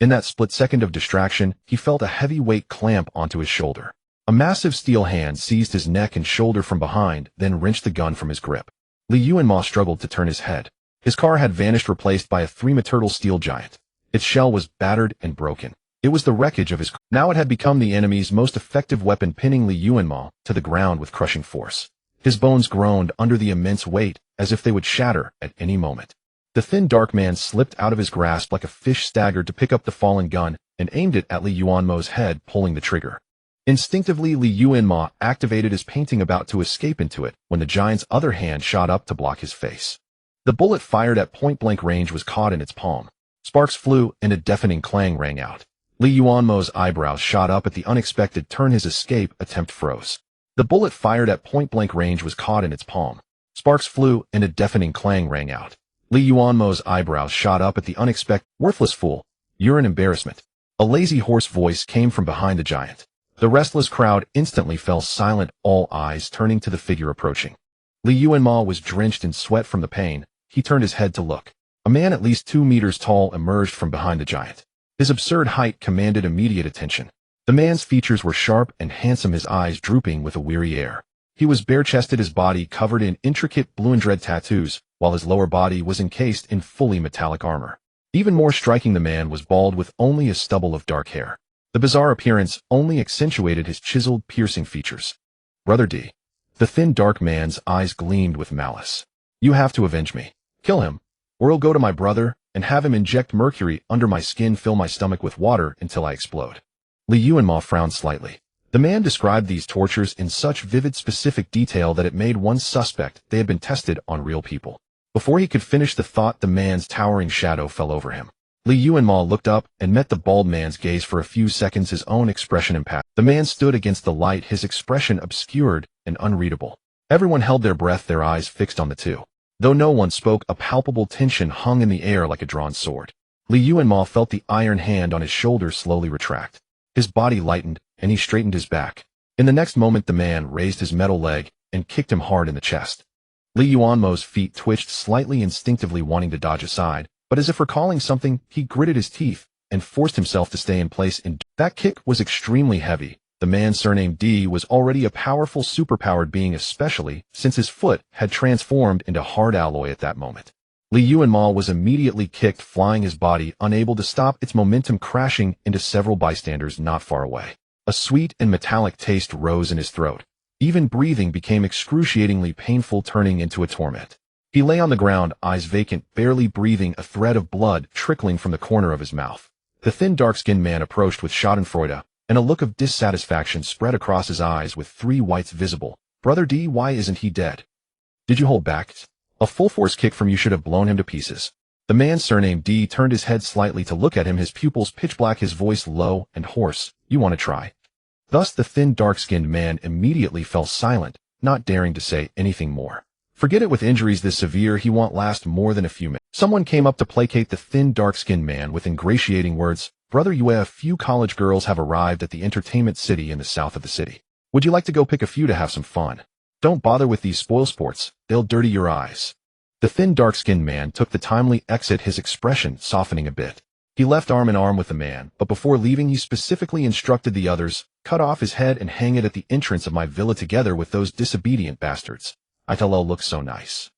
[SPEAKER 1] In that split second of distraction, he felt a heavy weight clamp onto his shoulder. A massive steel hand seized his neck and shoulder from behind, then wrenched the gun from his grip. Li Yuanmo struggled to turn his head. His car had vanished, replaced by a 3-meter steel giant. Its shell was battered and broken. It was the wreckage of his car. Now it had become the enemy's most effective weapon, pinning Li Yuanmo to the ground with crushing force. His bones groaned under the immense weight, as if they would shatter at any moment. The thin dark man slipped out of his grasp like a fish, staggered to pick up the fallen gun, and aimed it at Li Yuanmo's head, pulling the trigger. Instinctively, Li Yuanmo activated his painting, about to escape into it, when the giant's other hand shot up to block his face. The bullet, fired at point-blank range, was caught in its palm. Sparks flew, and a deafening clang rang out. Li Yuanmo's eyebrows shot up at the unexpected turn. His escape attempt froze. The bullet, fired at point-blank range, was caught in its palm. Sparks flew, and a deafening clang rang out. Li Yuanmo's eyebrows shot up at the unexpected. "Worthless fool. You're an embarrassment." A lazy, hoarse voice came from behind the giant. The restless crowd instantly fell silent, all eyes turning to the figure approaching. Li Yuanmo was drenched in sweat from the pain. He turned his head to look. A man at least 2 meters tall emerged from behind the giant. His absurd height commanded immediate attention. The man's features were sharp and handsome, his eyes drooping with a weary air. He was bare-chested, his body covered in intricate blue and red tattoos, while his lower body was encased in fully metallic armor. Even more striking, the man was bald with only a stubble of dark hair. The bizarre appearance only accentuated his chiseled, piercing features. "Brother D." The thin dark man's eyes gleamed with malice. "You have to avenge me. Kill him, or I'll go to my brother and have him inject mercury under my skin, fill my stomach with water until I explode." Li Yuanmo frowned slightly. The man described these tortures in such vivid, specific detail that it made one suspect they had been tested on real people. Before he could finish the thought, the man's towering shadow fell over him. Li Yuanmo looked up and met the bald man's gaze for a few seconds, his own expression impacted. The man stood against the light, his expression obscured and unreadable. Everyone held their breath, their eyes fixed on the two. Though no one spoke, a palpable tension hung in the air like a drawn sword. Li Yuanmo felt the iron hand on his shoulder slowly retract. His body lightened, and he straightened his back. In the next moment, the man raised his metal leg and kicked him hard in the chest. Li Yuanmo's feet twitched slightly, instinctively wanting to dodge aside, but as if recalling something, he gritted his teeth and forced himself to stay in place. That kick was extremely heavy, The man surnamed D was already a powerful superpowered being, especially since his foot had transformed into hard alloy at that moment. Li Yuanmo was immediately kicked, flying his body, unable to stop its momentum, crashing into several bystanders not far away. A sweet and metallic taste rose in his throat. Even breathing became excruciatingly painful, turning into a torment. He lay on the ground, eyes vacant, barely breathing, a thread of blood trickling from the corner of his mouth. The thin, dark-skinned man approached with schadenfreude, and a look of dissatisfaction spread across his eyes with 3 whites visible. Brother D, why isn't he dead? Did you hold back? A full-force kick from you should have blown him to pieces. The man surnamed D turned his head slightly to look at him, his pupils pitch black, his voice low and hoarse. You want to try? Thus the thin, dark-skinned man immediately fell silent, not daring to say anything more. Forget it, with injuries this severe he won't last more than a few minutes. Someone came up to placate the thin, dark-skinned man with ingratiating words. Brother Yue, a few college girls have arrived at the entertainment city in the south of the city. Would you like to go pick a few to have some fun? Don't bother with these spoil sports, they'll dirty your eyes. The thin, dark-skinned man took the timely exit, his expression softening a bit. He left arm in arm with the man, but before leaving he specifically instructed the others, cut off his head and hang it at the entrance of my villa together with those disobedient bastards. It'll look so nice.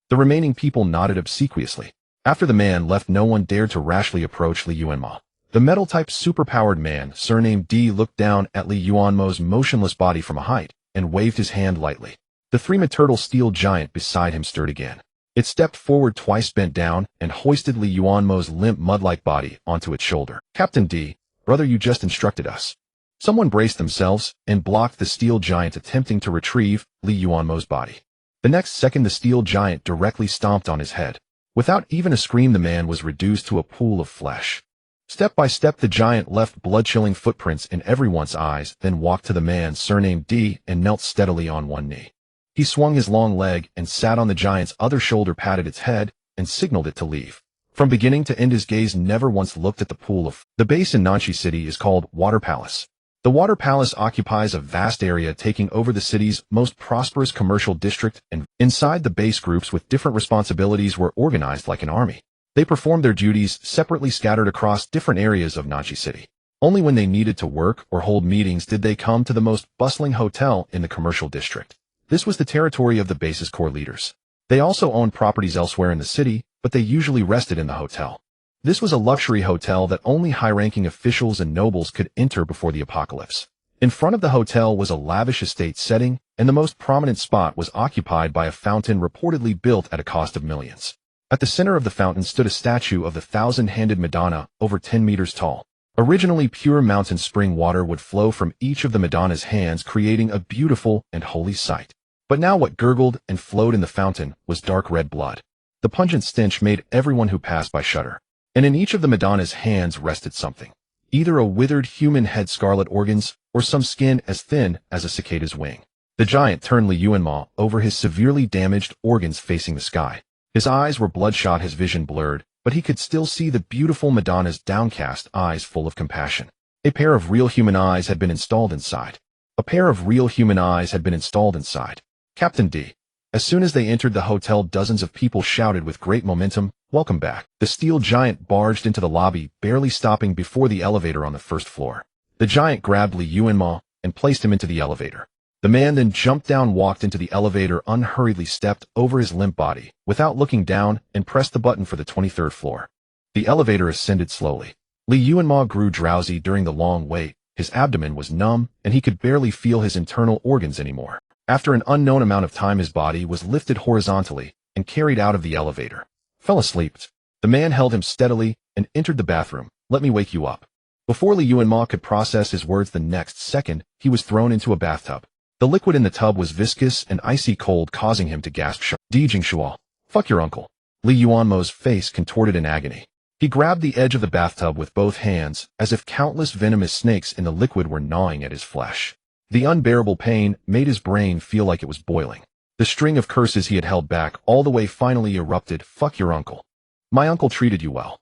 [SPEAKER 1] The remaining people nodded obsequiously. After the man left, no one dared to rashly approach Li Yuanmo. The metal-type superpowered man, surnamed D, looked down at Li Yuanmo's motionless body from a height, and waved his hand lightly. The 3-meter steel giant beside him stirred again. It stepped forward twice, bent down, and hoisted Li Yuanmo's limp mud-like body onto its shoulder. Captain D, brother, you just instructed us. Someone braced themselves and blocked the steel giant attempting to retrieve Li Yuanmo's body. The next second the steel giant directly stomped on his head. Without even a scream, the man was reduced to a pool of flesh. Step by step the giant left blood-chilling footprints in everyone's eyes, then walked to the man surnamed D and knelt steadily on one knee. He swung his long leg and sat on the giant's other shoulder, patted its head, and signaled it to leave. From beginning to end his gaze never once looked at the pool of. The base in Nanshi City is called Water Palace. The Water Palace occupies a vast area, taking over the city's most prosperous commercial district, and inside the base groups with different responsibilities were organized like an army. They performed their duties separately, scattered across different areas of Nanshi City. Only when they needed to work or hold meetings did they come to the most bustling hotel in the commercial district. This was the territory of the base's core leaders. They also owned properties elsewhere in the city, but they usually rested in the hotel. This was a luxury hotel that only high-ranking officials and nobles could enter before the apocalypse. In front of the hotel was a lavish estate setting, and the most prominent spot was occupied by a fountain reportedly built at a cost of millions. At the center of the fountain stood a statue of the 1,000-handed Madonna, over 10 meters tall. Originally, pure mountain spring water would flow from each of the Madonna's hands, creating a beautiful and holy sight. But now what gurgled and flowed in the fountain was dark red blood. The pungent stench made everyone who passed by shudder. And in each of the Madonna's hands rested something. Either a withered human head, scarlet organs, or some skin as thin as a cicada's wing. The giant turned Li Yuanmo over, his severely damaged organs facing the sky. His eyes were bloodshot, his vision blurred, but he could still see the beautiful Madonna's downcast eyes full of compassion. A pair of real human eyes had been installed inside. A pair of real human eyes had been installed inside. Captain D. As soon as they entered the hotel, dozens of people shouted with great momentum, "Welcome back." The steel giant barged into the lobby, barely stopping before the elevator on the first floor. The giant grabbed Li Yuanmo and placed him into the elevator. The man then jumped down, walked into the elevator, unhurriedly stepped over his limp body, without looking down, and pressed the button for the 23rd floor. The elevator ascended slowly. Li Yuanmo grew drowsy during the long wait. His abdomen was numb, and he could barely feel his internal organs anymore. After an unknown amount of time, his body was lifted horizontally and carried out of the elevator. Fell asleep. The man held him steadily and entered the bathroom. "Let me wake you up." Before Li Yuanmo could process his words, the next second, he was thrown into a bathtub. The liquid in the tub was viscous and icy cold, causing him to gasp. Di Jingshuo, fuck your uncle. Li Yuanmo's face contorted in agony. He grabbed the edge of the bathtub with both hands, as if countless venomous snakes in the liquid were gnawing at his flesh. The unbearable pain made his brain feel like it was boiling. The string of curses he had held back all the way finally erupted. "Fuck your uncle. My uncle treated you well."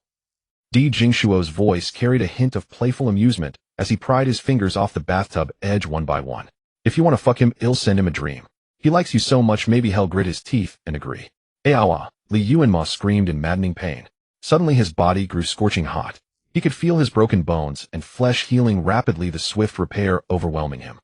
[SPEAKER 1] Di Jingshuo's voice carried a hint of playful amusement as he pried his fingers off the bathtub edge one by one. "If you want to fuck him, I'll send him a dream. He likes you so much, maybe he'll grit his teeth and agree." "Aowa!" Li Yuanmo screamed in maddening pain. Suddenly his body grew scorching hot. He could feel his broken bones and flesh healing rapidly, the swift repair overwhelming him.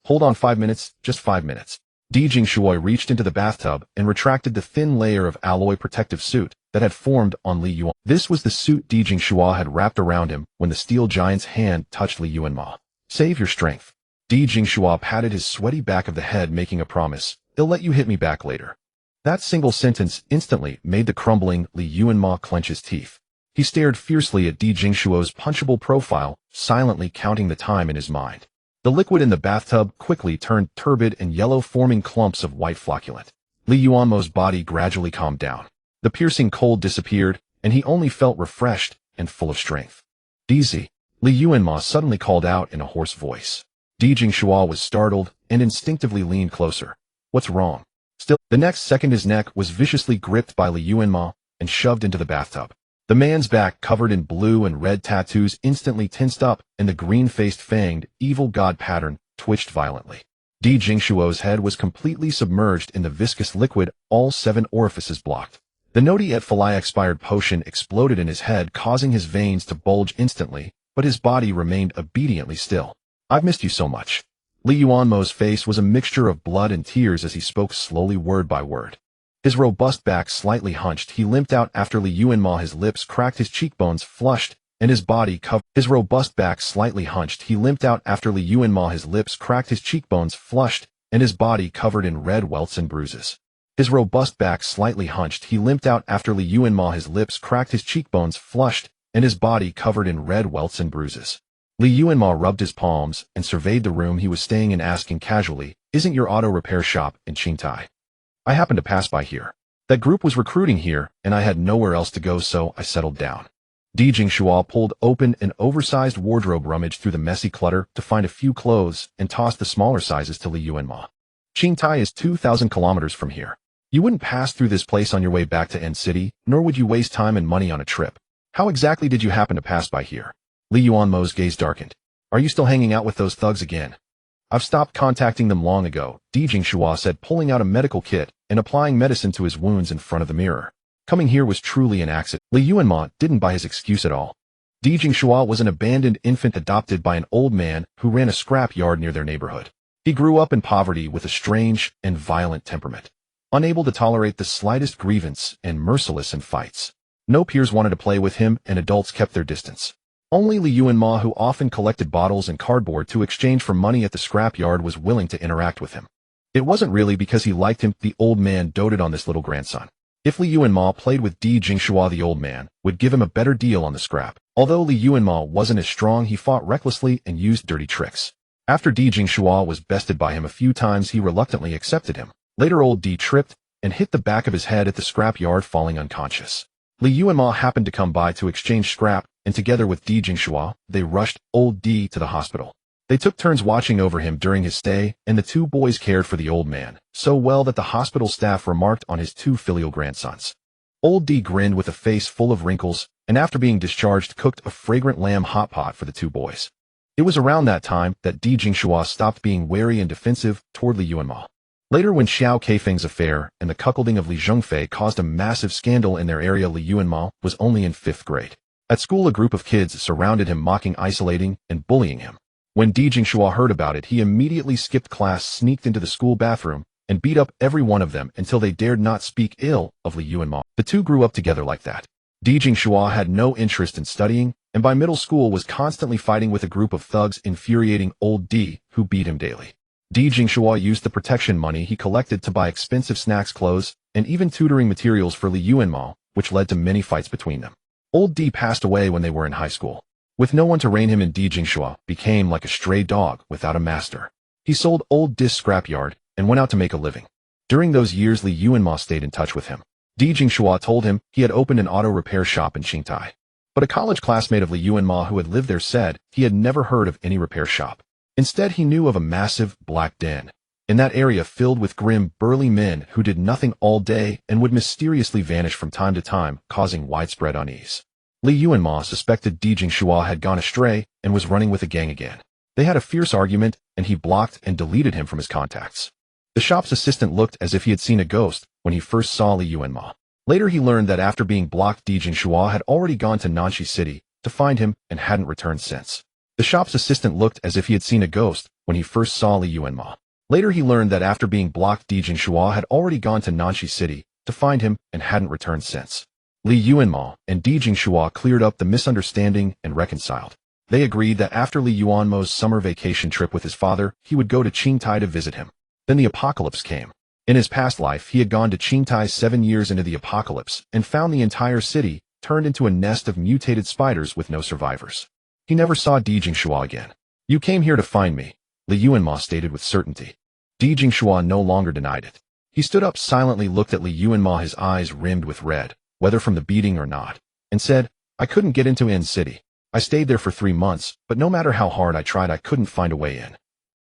[SPEAKER 1] Hold on 5 minutes, just 5 minutes. Di Jingshuo reached into the bathtub and retracted the thin layer of alloy protective suit that had formed on Li Yuan. This was the suit Di Jingshuo had wrapped around him when the steel giant's hand touched Li Yuanmo. Save your strength. Di Jingshuo patted his sweaty back of the head, making a promise. They'll let you hit me back later. That single sentence instantly made the crumbling Li Yuanmo clench his teeth. He stared fiercely at Di Jingshuo's punchable profile, silently counting the time in his mind. The liquid in the bathtub quickly turned turbid and yellow, forming clumps of white flocculent. Li Yuanmo's body gradually calmed down. The piercing cold disappeared, and he only felt refreshed and full of strength. "DZ," Li Yuanmo suddenly called out in a hoarse voice. Di Jingshuo was startled and instinctively leaned closer. "What's wrong?" Still, the next second his neck was viciously gripped by Li Yuanmo and shoved into the bathtub. The man's back, covered in blue and red tattoos, instantly tensed up, and the green-faced fanged, evil god pattern twitched violently. Di Jingshuo's head was completely submerged in the viscous liquid, all 7 orifices blocked. The Noti et Fili expired potion exploded in his head, causing his veins to bulge instantly, but his body remained obediently still. "I've missed you so much." Li Yuanmo's face was a mixture of blood and tears as he spoke slowly, word by word. His robust back slightly hunched, he limped out after Li Yuanmo. His lips cracked, his cheekbones flushed, and his body covered. His robust back slightly hunched, he limped out after Li Yuanmo. His lips cracked, his cheekbones flushed, and his body covered in red welts and bruises. His robust back slightly hunched, he limped out after Li Yuanmo. His lips cracked, his cheekbones flushed, and his body covered in red welts and bruises. Li Yuanmo rubbed his palms and surveyed the room he was staying in, asking casually, "Isn't your auto repair shop in Qingtai? I happened to pass by here. That group was recruiting here, and I had nowhere else to go, so I settled down." Di Jingshuo pulled open an oversized wardrobe, rummaged through the messy clutter to find a few clothes, and tossed the smaller sizes to Li Yuanmo. "Qingtai is 2,000 kilometers from here. You wouldn't pass through this place on your way back to N City, nor would you waste time and money on a trip. How exactly did you happen to pass by here?" Li Yuanmo's gaze darkened. "Are you still hanging out with those thugs again?" "I've stopped contacting them long ago," Di Jingshuo said, pulling out a medical kit and applying medicine to his wounds in front of the mirror. Coming here was truly an accident. Li Yuanmo didn't buy his excuse at all. Di Jingshuo was an abandoned infant adopted by an old man who ran a scrap yard near their neighborhood. He grew up in poverty with a strange and violent temperament, unable to tolerate the slightest grievance and merciless in fights. No peers wanted to play with him, and adults kept their distance. Only Li Yuanmo, who often collected bottles and cardboard to exchange for money at the scrap yard, was willing to interact with him. It wasn't really because he liked him. The old man doted on this little grandson. If Li Yuanmo played with Di Jingshuo, the old man would give him a better deal on the scrap. Although Li Yuanmo wasn't as strong, he fought recklessly and used dirty tricks. After Di Jingshuo was bested by him a few times, he reluctantly accepted him. Later, old Di tripped and hit the back of his head at the scrap yard, falling unconscious. Li Yuanmo happened to come by to exchange scrap, and together with Di Jingshuo, they rushed old Di to the hospital. They took turns watching over him during his stay, and the two boys cared for the old man so well that the hospital staff remarked on his 2 filial grandsons. Old Di grinned with a face full of wrinkles, and after being discharged, cooked a fragrant lamb hot pot for the 2 boys. It was around that time that Di Jingshuo stopped being wary and defensive toward Li Yuanmo. Later, when Xiao Keifeng's affair and the cuckolding of Li Zhongfei caused a massive scandal in their area, Li Yuanmo was only in 5th grade. At school, a group of kids surrounded him, mocking, isolating, and bullying him. When Di Jingshuo heard about it, he immediately skipped class, sneaked into the school bathroom, and beat up every one of them until they dared not speak ill of Li Yuanmo. The two grew up together like that. Di Jingshuo had no interest in studying, and by middle school was constantly fighting with a group of thugs, infuriating old Di, who beat him daily. Di Jingshuo used the protection money he collected to buy expensive snacks, clothes, and even tutoring materials for Li Yuanmo, which led to many fights between them. Old Di passed away when they were in high school. With no one to rein him in, Di Jingshuo became like a stray dog without a master. He sold old Di's scrapyard and went out to make a living. During those years, Li Yuanmo stayed in touch with him. Di Jingshuo told him he had opened an auto repair shop in Qingtai. But a college classmate of Li Yuanmo who had lived there said he had never heard of any repair shop. Instead, he knew of a massive black den in that area filled with grim, burly men who did nothing all day and would mysteriously vanish from time to time, causing widespread unease. Li Yuanmo suspected Di Jingshuo had gone astray and was running with a gang again. They had a fierce argument, and he blocked and deleted him from his contacts. The shop's assistant looked as if he had seen a ghost when he first saw Li Yuanmo. Later, he learned that after being blocked, Di Jingshuo had already gone to Nanxi City to find him and hadn't returned since. The shop's assistant looked as if he had seen a ghost when he first saw Li Yuanmo. Later he learned that after being blocked, Di Jingxua had already gone to Nanxi City to find him and hadn't returned since. Li Yuanmo and Di Jingxua cleared up the misunderstanding and reconciled. They agreed that after Li Yuanmo's summer vacation trip with his father, he would go to Qingtai to visit him. Then the apocalypse came. In his past life, he had gone to Qingtai 7 years into the apocalypse and found the entire city turned into a nest of mutated spiders with no survivors. He never saw Di Jingxua again. "You came here to find me," Li Yuanmo stated with certainty. Di Jingxua no longer denied it. He stood up silently, looked at Li Yuanmo, his eyes rimmed with red, whether from the beating or not, and said, "I couldn't get into N City. I stayed there for 3 months, but no matter how hard I tried, I couldn't find a way in."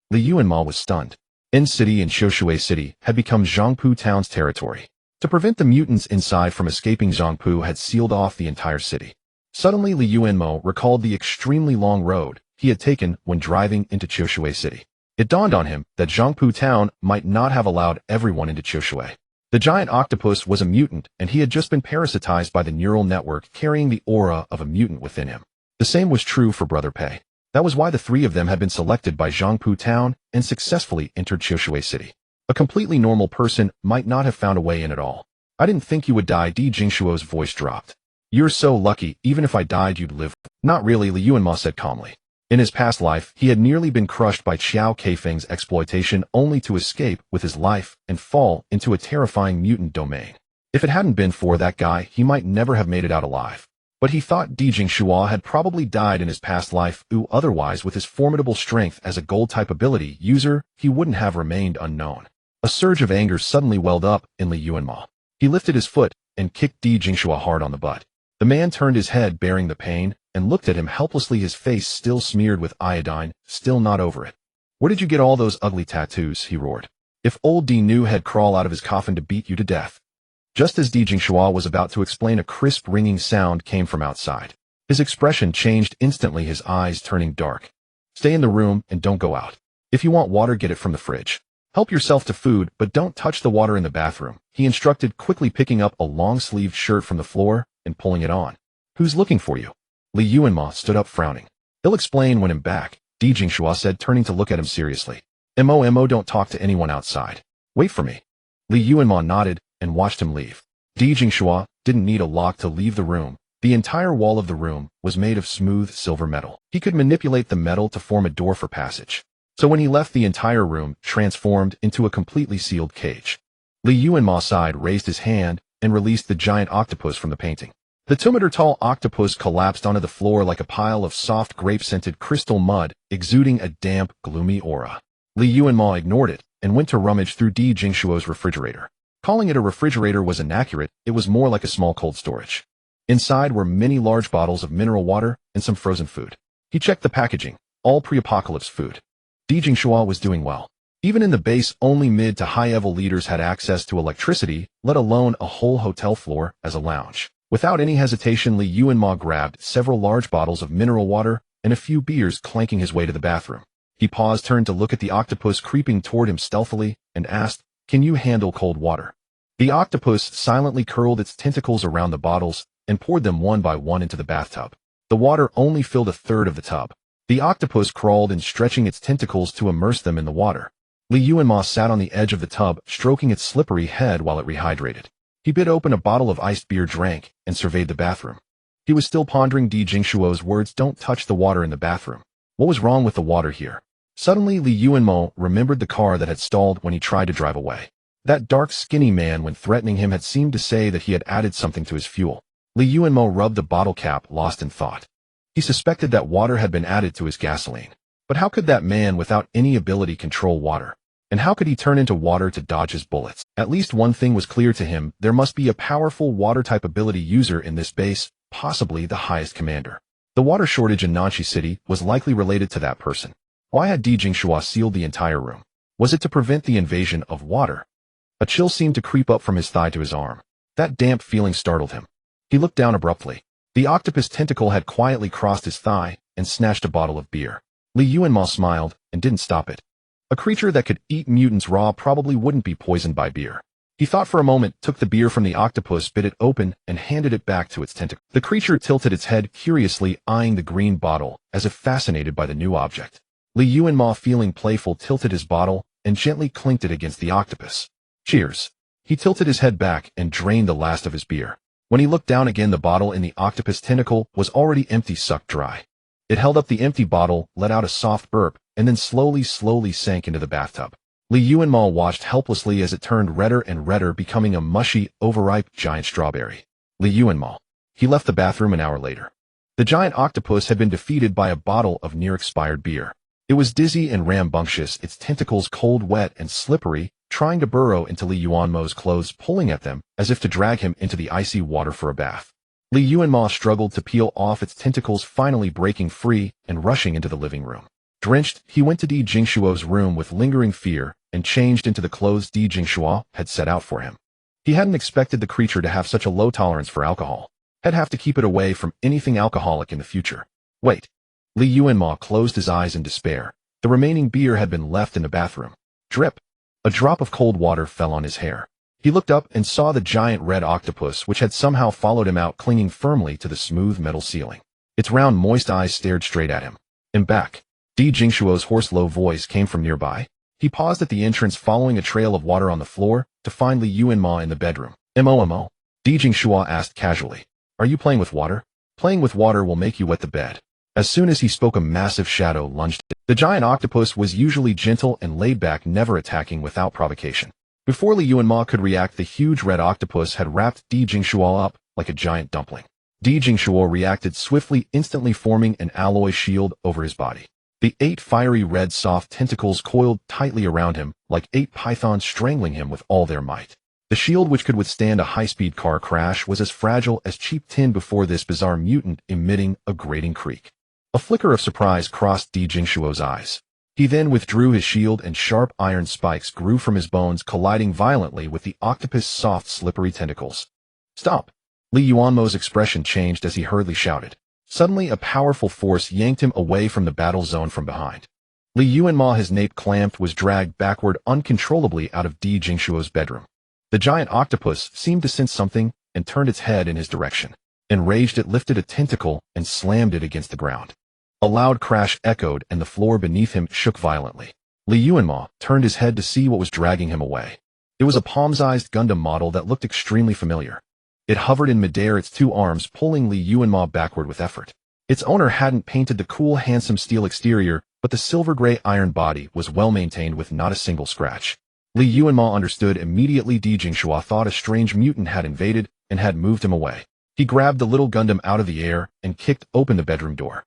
[SPEAKER 1] Li Yuanmo was stunned. N City and Xiushui City had become Zhangpu Town's territory. To prevent the mutants inside from escaping, Zhangpu had sealed off the entire city. Suddenly, Li Yuanmo recalled the extremely long road he had taken when driving into Xiushui City. It dawned on him that Zhangpu Town might not have allowed everyone into Xiushui. The giant octopus was a mutant, and he had just been parasitized by the neural network carrying the aura of a mutant within him. The same was true for Brother Pei. That was why the 3 of them had been selected by Zhangpu Town and successfully entered Xiushui City. A completely normal person might not have found a way in at all. "I didn't think you would die," Di Jingshuo's voice dropped. "You're so lucky. Even if I died, you'd live." "Not really," Li Yuanmo said calmly. In his past life, he had nearly been crushed by Qiao Keifeng's exploitation, only to escape with his life and fall into a terrifying mutant domain. If it hadn't been for that guy, he might never have made it out alive. But he thought Di Jingxua had probably died in his past life, otherwise with his formidable strength as a gold-type ability user, he wouldn't have remained unknown. A surge of anger suddenly welled up in Li Yuanmo. He lifted his foot and kicked Di Jingxua hard on the butt. The man turned his head, bearing the pain, and looked at him helplessly, his face still smeared with iodine, still not over it. "Where did you get all those ugly tattoos?" he roared. "If old Di knew, he'd crawl out of his coffin to beat you to death." Just as Di Jingxua was about to explain, a crisp ringing sound came from outside. His expression changed instantly, his eyes turning dark. "Stay in the room and don't go out. If you want water, get it from the fridge. Help yourself to food, but don't touch the water in the bathroom," he instructed, quickly picking up a long-sleeved shirt from the floor and pulling it on. "Who's looking for you?" Li Yuanmo stood up, frowning. "He'll explain when I'm back," Di Jingxua said, turning to look at him seriously. "Mo, don't talk to anyone outside. Wait for me." Li Yuanmo nodded and watched him leave. Di Jingxua didn't need a lock to leave the room. The entire wall of the room was made of smooth silver metal. He could manipulate the metal to form a door for passage. So when he left, the entire room transformed into a completely sealed cage. Li Yuanmo sighed, raised his hand, and released the giant octopus from the painting. The 2-meter-tall octopus collapsed onto the floor like a pile of soft grape-scented crystal mud, exuding a damp, gloomy aura. Li Yuanmo ignored it and went to rummage through Di Jingshuo's refrigerator. Calling it a refrigerator was inaccurate. It was more like a small cold storage. Inside were many large bottles of mineral water and some frozen food. He checked the packaging, all pre-apocalypse food. Di Jingxua was doing well. Even in the base, only mid to high-level leaders had access to electricity, let alone a whole hotel floor as a lounge. Without any hesitation, Li Yuanmo grabbed several large bottles of mineral water and a few beers, clanking his way to the bathroom. He paused, turned to look at the octopus creeping toward him stealthily, and asked, "Can you handle cold water?" The octopus silently curled its tentacles around the bottles and poured them one by one into the bathtub. The water only filled a third of the tub. The octopus crawled in, stretching its tentacles to immerse them in the water. Li Yuanmo sat on the edge of the tub, stroking its slippery head while it rehydrated. He bit open a bottle of iced beer, drank, and surveyed the bathroom. He was still pondering Di Jingshuo's words, "Don't touch the water in the bathroom." What was wrong with the water here? Suddenly, Li Yuanmo remembered the car that had stalled when he tried to drive away. That dark, skinny man, when threatening him, had seemed to say that he had added something to his fuel. Li Yuanmo rubbed the bottle cap, lost in thought. He suspected that water had been added to his gasoline. But how could that man without any ability control water? And how could he turn into water to dodge his bullets? At least one thing was clear to him: there must be a powerful water-type ability user in this base, possibly the highest commander. The water shortage in Nanxi City was likely related to that person. Why had Di Jingxua sealed the entire room? Was it to prevent the invasion of water? A chill seemed to creep up from his thigh to his arm. That damp feeling startled him. He looked down abruptly. The octopus tentacle had quietly crossed his thigh and snatched a bottle of beer. Li Yuanmo smiled and didn't stop it. A creature that could eat mutants raw probably wouldn't be poisoned by beer. He thought for a moment, took the beer from the octopus, bit it open, and handed it back to its tentacle. The creature tilted its head, curiously eyeing the green bottle, as if fascinated by the new object. Li Yuanmo, feeling playful, tilted his bottle and gently clinked it against the octopus. Cheers. He tilted his head back and drained the last of his beer. When he looked down again, the bottle in the octopus tentacle was already empty, sucked dry. It held up the empty bottle, let out a soft burp, and then slowly sank into the bathtub. Li Yuanmo watched helplessly as it turned redder and redder, becoming a mushy, overripe giant strawberry. Li Yuanmo. He left the bathroom an hour later. The giant octopus had been defeated by a bottle of near-expired beer. It was dizzy and rambunctious, its tentacles cold, wet, and slippery, trying to burrow into Li Yuanmo's clothes, pulling at them, as if to drag him into the icy water for a bath. Li Yuanmo struggled to peel off its tentacles, finally breaking free and rushing into the living room. Drenched, he went to Di Jingshuo's room with lingering fear and changed into the clothes Di Jingshuo had set out for him. He hadn't expected the creature to have such a low tolerance for alcohol. He'd have to keep it away from anything alcoholic in the future. Wait. Li Yuanmo closed his eyes in despair. The remaining beer had been left in the bathroom. Drip. A drop of cold water fell on his hair. He looked up and saw the giant red octopus, which had somehow followed him out, clinging firmly to the smooth metal ceiling. Its round, moist eyes stared straight at him. And back. Di Jingshuo's hoarse, low voice came from nearby. He paused at the entrance, following a trail of water on the floor, to find Li Yuanmo in the bedroom. Mo. Di Jingshuo asked casually. Are you playing with water? Playing with water will make you wet the bed. As soon as he spoke, a massive shadow lunged. The giant octopus was usually gentle and laid back, never attacking without provocation. Before Li Yuanmo could react, the huge red octopus had wrapped Di Jingshuo up like a giant dumpling. Di Jingshuo reacted swiftly, instantly forming an alloy shield over his body. The 8 fiery red soft tentacles coiled tightly around him, like 8 pythons strangling him with all their might. The shield, which could withstand a high-speed car crash, was as fragile as cheap tin before this bizarre mutant, emitting a grating creak. A flicker of surprise crossed Di Jingshuo's eyes. He then withdrew his shield, and sharp iron spikes grew from his bones, colliding violently with the octopus' soft, slippery tentacles. Stop! Li Yuanmo's expression changed as he hurriedly shouted. Suddenly, a powerful force yanked him away from the battle zone from behind. Li Yuanmo, his nape clamped, was dragged backward uncontrollably out of Di Jingshuo's bedroom. The giant octopus seemed to sense something and turned its head in his direction. Enraged, it lifted a tentacle and slammed it against the ground. A loud crash echoed, and the floor beneath him shook violently. Li Yuanmo turned his head to see what was dragging him away. It was a palm-sized Gundam model that looked extremely familiar. It hovered in midair, its 2 arms pulling Li Yuanmo backward with effort. Its owner hadn't painted the cool, handsome steel exterior, but the silver-gray iron body was well-maintained with not a single scratch. Li Yuanmo understood immediately. Di Jingshuo thought a strange mutant had invaded and had moved him away. He grabbed the little Gundam out of the air and kicked open the bedroom door.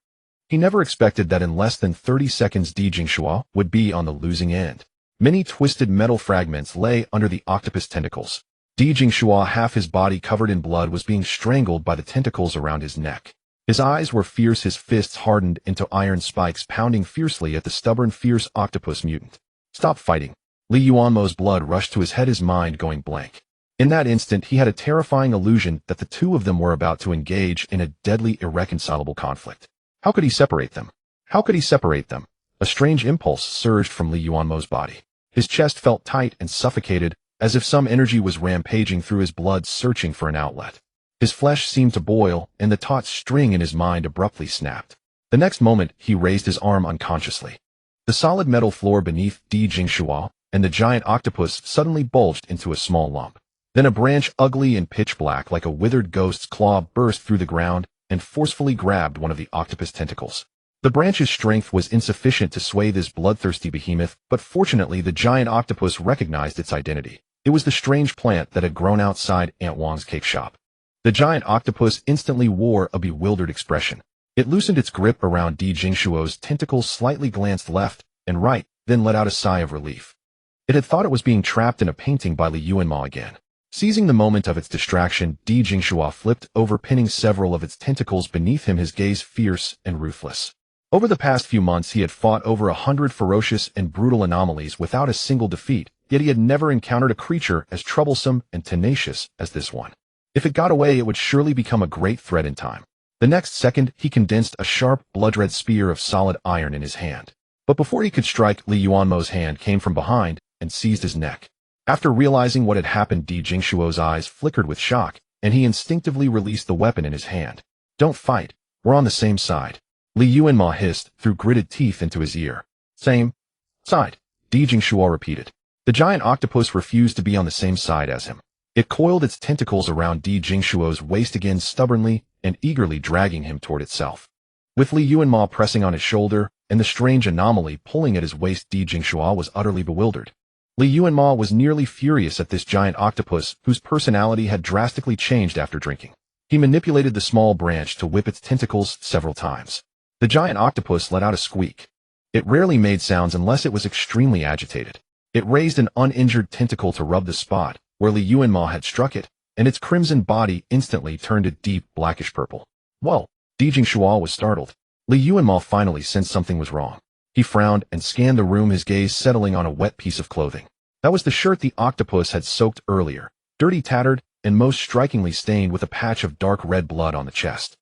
[SPEAKER 1] He never expected that in less than 30 seconds Di Jingshuo would be on the losing end. Many twisted metal fragments lay under the octopus tentacles. Di Jingshuo, half his body covered in blood, was being strangled by the tentacles around his neck. His eyes were fierce, his fists hardened into iron spikes, pounding fiercely at the stubborn, fierce octopus mutant. Stop fighting. Li Yuanmo's blood rushed to his head, his mind going blank. In that instant, he had a terrifying illusion that the two of them were about to engage in a deadly, irreconcilable conflict. How could he separate them? How could he separate them? A strange impulse surged from Li Yuanmo's body. His chest felt tight and suffocated, as if some energy was rampaging through his blood, searching for an outlet. His flesh seemed to boil, and the taut string in his mind abruptly snapped. The next moment, he raised his arm unconsciously. The solid metal floor beneath Di Jingshuo and the giant octopus suddenly bulged into a small lump. Then a branch, ugly and pitch black like a withered ghost's claw, burst through the ground and forcefully grabbed one of the octopus tentacles. The branch's strength was insufficient to sway this bloodthirsty behemoth, but fortunately the giant octopus recognized its identity. It was the strange plant that had grown outside Aunt Wang's cake shop. The giant octopus instantly wore a bewildered expression. It loosened its grip around Di Jingshuo's tentacles, slightly glanced left and right, then let out a sigh of relief. It had thought it was being trapped in a painting by Li Yuanmo again. Seizing the moment of its distraction, Di Jingshuo flipped over, pinning several of its tentacles beneath him, his gaze fierce and ruthless. Over the past few months, he had fought over 100 ferocious and brutal anomalies without a single defeat, yet he had never encountered a creature as troublesome and tenacious as this one. If it got away, it would surely become a great threat in time. The next second, he condensed a sharp, blood-red spear of solid iron in his hand. But before he could strike, Li Yuanmo's hand came from behind and seized his neck. After realizing what had happened, Di Jingshuo's eyes flickered with shock, and he instinctively released the weapon in his hand. Don't fight. We're on the same side. Li Yuanmo hissed through gritted teeth into his ear. Same side, Di Jingshuo repeated. The giant octopus refused to be on the same side as him. It coiled its tentacles around Di Jingshuo's waist again stubbornly and eagerly dragging him toward itself. With Li Yuanmo pressing on his shoulder and the strange anomaly pulling at his waist, Di Jingshuo was utterly bewildered. Li Yuanmo was nearly furious at this giant octopus whose personality had drastically changed after drinking. He manipulated the small branch to whip its tentacles several times. The giant octopus let out a squeak. It rarely made sounds unless it was extremely agitated. It raised an uninjured tentacle to rub the spot where Li Yuanmo had struck it, and its crimson body instantly turned a deep blackish purple. Whoa! Di Jingshuo was startled. Li Yuanmo finally sensed something was wrong. He frowned and scanned the room, his gaze settling on a wet piece of clothing. That was the shirt the octopus had soaked earlier, dirty, tattered, and most strikingly stained with a patch of dark red blood on the chest.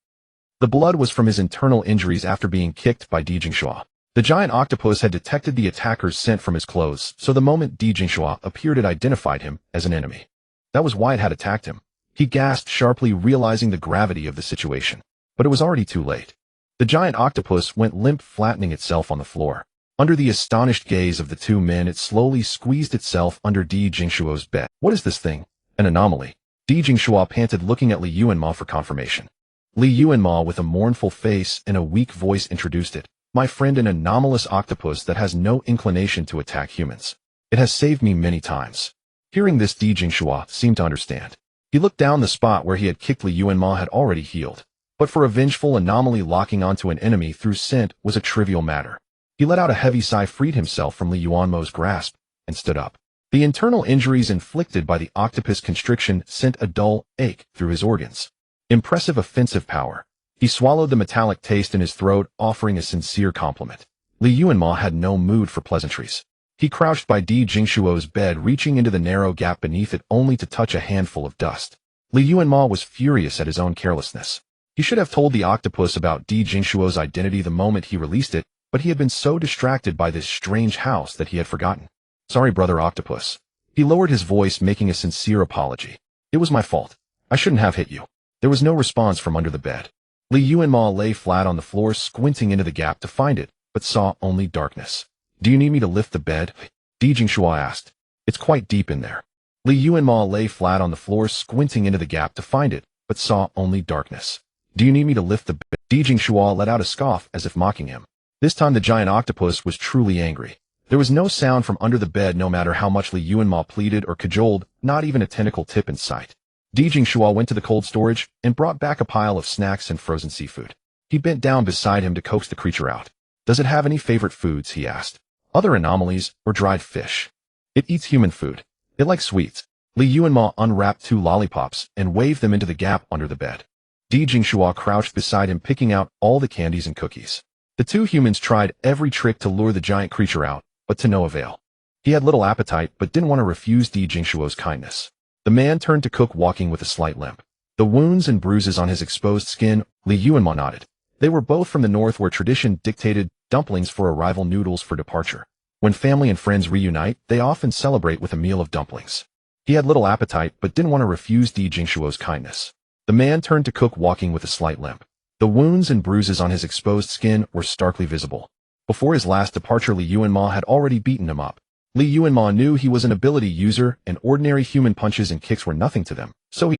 [SPEAKER 1] The blood was from his internal injuries after being kicked by Di Jingshuo. The giant octopus had detected the attacker's scent from his clothes, so the moment Di Jingshuo appeared it identified him as an enemy. That was why it had attacked him. He gasped sharply, realizing the gravity of the situation. But it was already too late. The giant octopus went limp, flattening itself on the floor. Under the astonished gaze of the two men, it slowly squeezed itself under Di Jingshuo's bed. What is this thing? An anomaly. Di Jingshuo panted, looking at Li Yuanmo for confirmation. Li Yuanmo, with a mournful face and a weak voice, introduced it. My friend, an anomalous octopus that has no inclination to attack humans. It has saved me many times. Hearing this, Di Jingshuo seemed to understand. He looked down. The spot where he had kicked Li Yuanmo had already healed. But for a vengeful anomaly, locking onto an enemy through scent was a trivial matter. He let out a heavy sigh, freed himself from Li Yuanmo's grasp, and stood up. The internal injuries inflicted by the octopus constriction sent a dull ache through his organs. Impressive offensive power. He swallowed the metallic taste in his throat, offering a sincere compliment. Li Yuanmo had no mood for pleasantries. He crouched by Di Jingshuo's bed, reaching into the narrow gap beneath it only to touch a handful of dust. Li Yuanmo was furious at his own carelessness. He should have told the octopus about Di Jingshuo's identity the moment he released it, but he had been so distracted by this strange house that he had forgotten. Sorry, brother octopus. He lowered his voice, making a sincere apology. It was my fault. I shouldn't have hit you. There was no response from under the bed. Li Yuanmo lay flat on the floor, squinting into the gap to find it, but saw only darkness. Do you need me to lift the bed? Di Jingshuo asked. It's quite deep in there. Li Yuanmo lay flat on the floor, squinting into the gap to find it, but saw only darkness. Do you need me to lift the bed? Di Jingshuo let out a scoff as if mocking him. This time the giant octopus was truly angry. There was no sound from under the bed, no matter how much Li Yuanmo pleaded or cajoled, not even a tentacle tip in sight. Di Jingshuo went to the cold storage and brought back a pile of snacks and frozen seafood. He bent down beside him to coax the creature out. Does it have any favorite foods? He asked. Other anomalies or dried fish? It eats human food. It likes sweets. Li Yuanmo unwrapped 2 lollipops and waved them into the gap under the bed. Di Jingshuo crouched beside him, picking out all the candies and cookies. The two humans tried every trick to lure the giant creature out, but to no avail. He had little appetite, but didn't want to refuse Di Jingshuo's kindness. The man turned to cook, walking with a slight limp. The wounds and bruises on his exposed skin, Li Yuanmo nodded. They were both from the north, where tradition dictated dumplings for arrival, noodles for departure. When family and friends reunite, they often celebrate with a meal of dumplings. He had little appetite, but didn't want to refuse Di Jingshuo's kindness. The man turned to cook, walking with a slight limp. The wounds and bruises on his exposed skin were starkly visible. Before his last departure, Li Yuanmo had already beaten him up. Li Yuanmo knew he was an ability user, and ordinary human punches and kicks were nothing to them.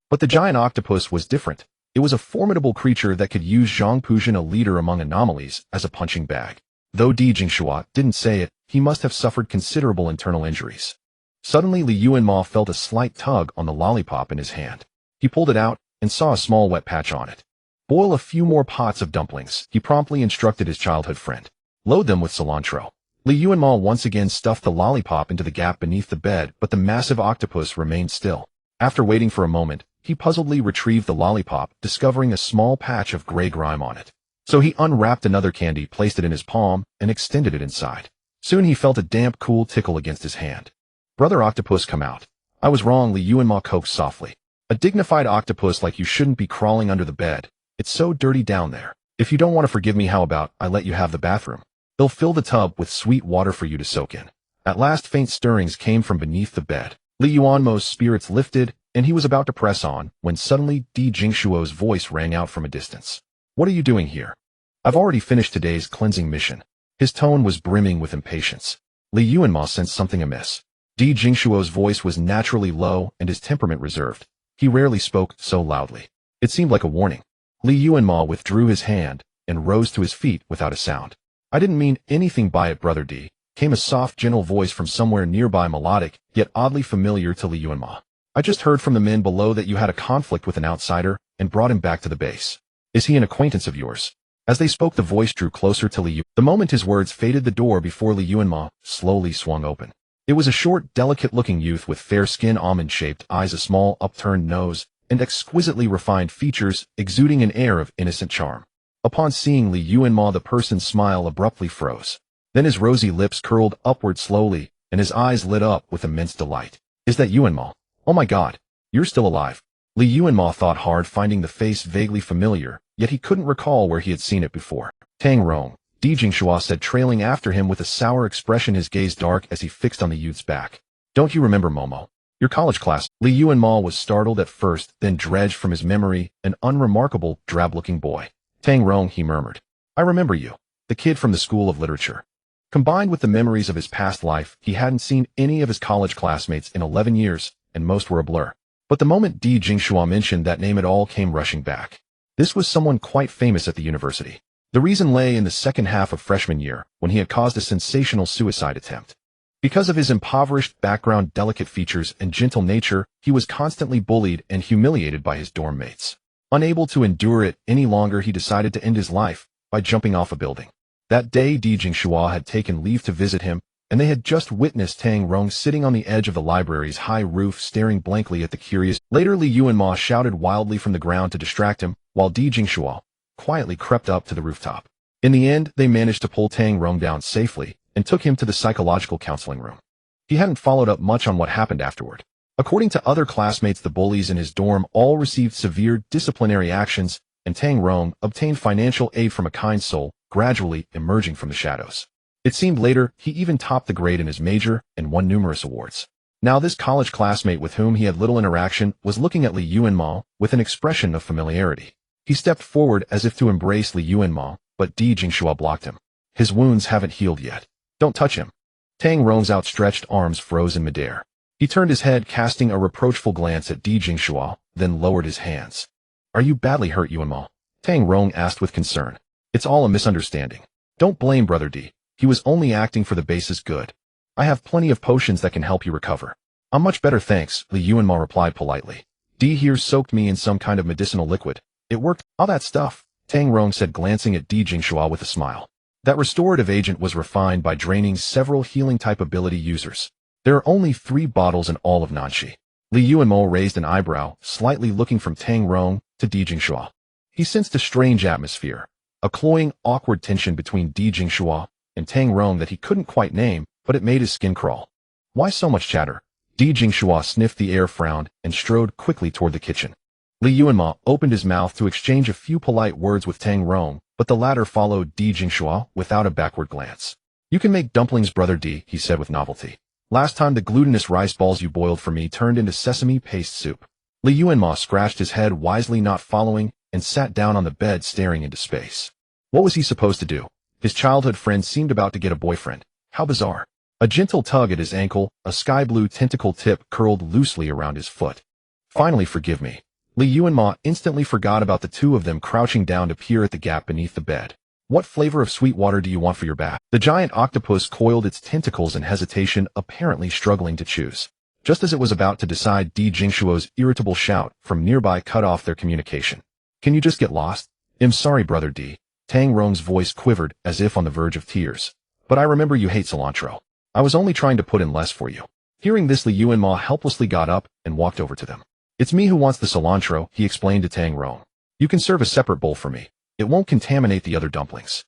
[SPEAKER 1] But the giant octopus was different. It was a formidable creature that could use Zhang Puzhen, a leader among anomalies, as a punching bag. Though Di Jingshuo didn't say it, he must have suffered considerable internal injuries. Suddenly, Li Yuanmo felt a slight tug on the lollipop in his hand. He pulled it out and saw a small wet patch on it. Boil a few more pots of dumplings, he promptly instructed his childhood friend. Load them with cilantro. Li Yuanmo once again stuffed the lollipop into the gap beneath the bed, but the massive octopus remained still. After waiting for a moment, he puzzledly retrieved the lollipop, discovering a small patch of gray grime on it. So he unwrapped another candy, placed it in his palm, and extended it inside. Soon he felt a damp, cool tickle against his hand. Brother octopus, come out. I was wrong, Li Yuanmo coaxed softly. A dignified octopus like you shouldn't be crawling under the bed. It's so dirty down there. If you don't want to forgive me, how about I let you have the bathroom? They'll fill the tub with sweet water for you to soak in. At last, faint stirrings came from beneath the bed. Li Yuanmo's spirits lifted, and he was about to press on, when suddenly Di Jingshuo's voice rang out from a distance. What are you doing here? I've already finished today's cleansing mission. His tone was brimming with impatience. Li Yuanmo sensed something amiss. Di Jingshuo's voice was naturally low and his temperament reserved. He rarely spoke so loudly. It seemed like a warning. Li Yuanmo withdrew his hand and rose to his feet without a sound. I didn't mean anything by it, Brother Di, came a soft, gentle voice from somewhere nearby, melodic, yet oddly familiar to Li Yuanmo. I just heard from the men below that you had a conflict with an outsider and brought him back to the base. Is he an acquaintance of yours? As they spoke, the voice drew closer to Li Yu. The moment his words faded, the door before Li Yuanmo slowly swung open. It was a short, delicate-looking youth with fair skin, almond-shaped eyes, a small, upturned nose, and exquisitely refined features, exuding an air of innocent charm. Upon seeing Li Yuanmo, the person's smile abruptly froze. Then his rosy lips curled upward slowly, and his eyes lit up with immense delight. Is that Yuanmo? Oh my God, you're still alive. Li Yuanmo thought hard, finding the face vaguely familiar, yet he couldn't recall where he had seen it before. Tang Rong, Di Jingshuo said, trailing after him with a sour expression, his gaze dark as he fixed on the youth's back. Don't you remember Momo? Your college class? Li Yuanmo was startled at first, then dredged from his memory an unremarkable, drab-looking boy. Tang Rong, he murmured. I remember you. The kid from the School of Literature. Combined with the memories of his past life, he hadn't seen any of his college classmates in 11 years, and most were a blur. But the moment Di Jingshuo mentioned that name, it all came rushing back. This was someone quite famous at the university. The reason lay in the second half of freshman year, when he had caused a sensational suicide attempt. Because of his impoverished background, delicate features, and gentle nature, he was constantly bullied and humiliated by his dorm mates. Unable to endure it any longer, he decided to end his life by jumping off a building. That day, Di Jingshuo had taken leave to visit him, and they had just witnessed Tang Rong sitting on the edge of the library's high roof, staring blankly at the curious. Later, Li Yuanmo shouted wildly from the ground to distract him, while Di Jingshuo quietly crept up to the rooftop. In the end, they managed to pull Tang Rong down safely and took him to the psychological counseling room. He hadn't followed up much on what happened afterward. According to other classmates, the bullies in his dorm all received severe disciplinary actions, and Tang Rong obtained financial aid from a kind soul, gradually emerging from the shadows. It seemed later he even topped the grade in his major and won numerous awards. Now this college classmate with whom he had little interaction was looking at Li Yuanmo with an expression of familiarity. He stepped forward as if to embrace Li Yuanmo, but Di Jingshuo blocked him. His wounds haven't healed yet. Don't touch him. Tang Rong's outstretched arms froze in midair. He turned his head, casting a reproachful glance at Di Jingshuo, then lowered his hands. Are you badly hurt, Yuanmo? Tang Rong asked with concern. It's all a misunderstanding. Don't blame Brother Di. He was only acting for the base's good. I have plenty of potions that can help you recover. I'm much better, thanks, Li Yuanmo replied politely. Di here soaked me in some kind of medicinal liquid. It worked, all that stuff, Tang Rong said, glancing at Di Jingshuo with a smile. That restorative agent was refined by draining several healing-type ability users. There are only 3 bottles in all of Nanxi. Li Yuanmo raised an eyebrow, slightly looking from Tang Rong to Di Jingshuo. He sensed a strange atmosphere, a cloying, awkward tension between Di Jingshuo and Tang Rong that he couldn't quite name, but it made his skin crawl. Why so much chatter? Di Jingshuo sniffed the air, frowned, and strode quickly toward the kitchen. Li Yuanmo opened his mouth to exchange a few polite words with Tang Rong, but the latter followed Di Jingshuo without a backward glance. You can make dumplings, Brother Di, he said with novelty. Last time the glutinous rice balls you boiled for me turned into sesame paste soup. Li Yuanmo scratched his head, wisely not following, and sat down on the bed, staring into space. What was he supposed to do? His childhood friend seemed about to get a boyfriend. How bizarre. A gentle tug at his ankle, a sky-blue tentacle tip curled loosely around his foot. Finally, forgive me. Li Yuanmo instantly forgot about the two of them crouching down to peer at the gap beneath the bed. What flavor of sweet water do you want for your bath? The giant octopus coiled its tentacles in hesitation, apparently struggling to choose. Just as it was about to decide, Di Jingshuo's irritable shout from nearby cut off their communication. Can you just get lost? I'm sorry, Brother Di. Tang Rong's voice quivered as if on the verge of tears. But I remember you hate cilantro. I was only trying to put in less for you. Hearing this, Li Yuanmo helplessly got up and walked over to them. It's me who wants the cilantro, he explained to Tang Rong. You can serve a separate bowl for me. It won't contaminate the other dumplings.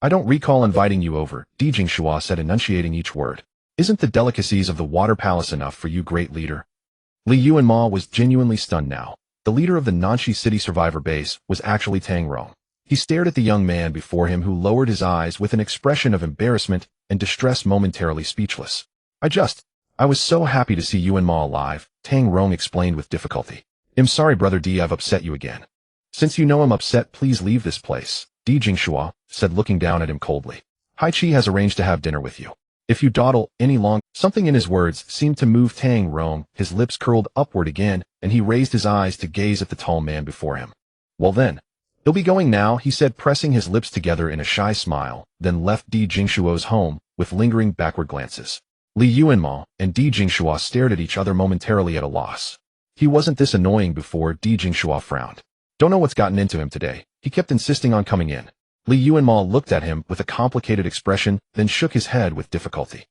[SPEAKER 1] I don't recall inviting you over, Di Jingshuo said, enunciating each word. Isn't the delicacies of the water palace enough for you, great leader? Li Yuanmo was genuinely stunned now. The leader of the Nanxi City survivor base was actually Tang Rong. He stared at the young man before him, who lowered his eyes with an expression of embarrassment and distress, momentarily speechless. I I was so happy to see Yuanmo alive, Tang Rong explained with difficulty. I'm sorry Brother D, I've upset you again. Since you know I'm upset, please leave this place, Di Jingshua said, looking down at him coldly. Hai Chi has arranged to have dinner with you. If you dawdle any longer. Something in his words seemed to move Tang Rong. His lips curled upward again, and he raised his eyes to gaze at the tall man before him. Well then, he'll be going now, he said, pressing his lips together in a shy smile, then left Di Jingshuo's home with lingering backward glances. Li Yuanmo and Di Jingshua stared at each other momentarily at a loss. He wasn't this annoying before. Di Jingshua frowned. Don't know what's gotten into him today. He kept insisting on coming in. Li Yuanmo looked at him with a complicated expression, then shook his head with difficulty.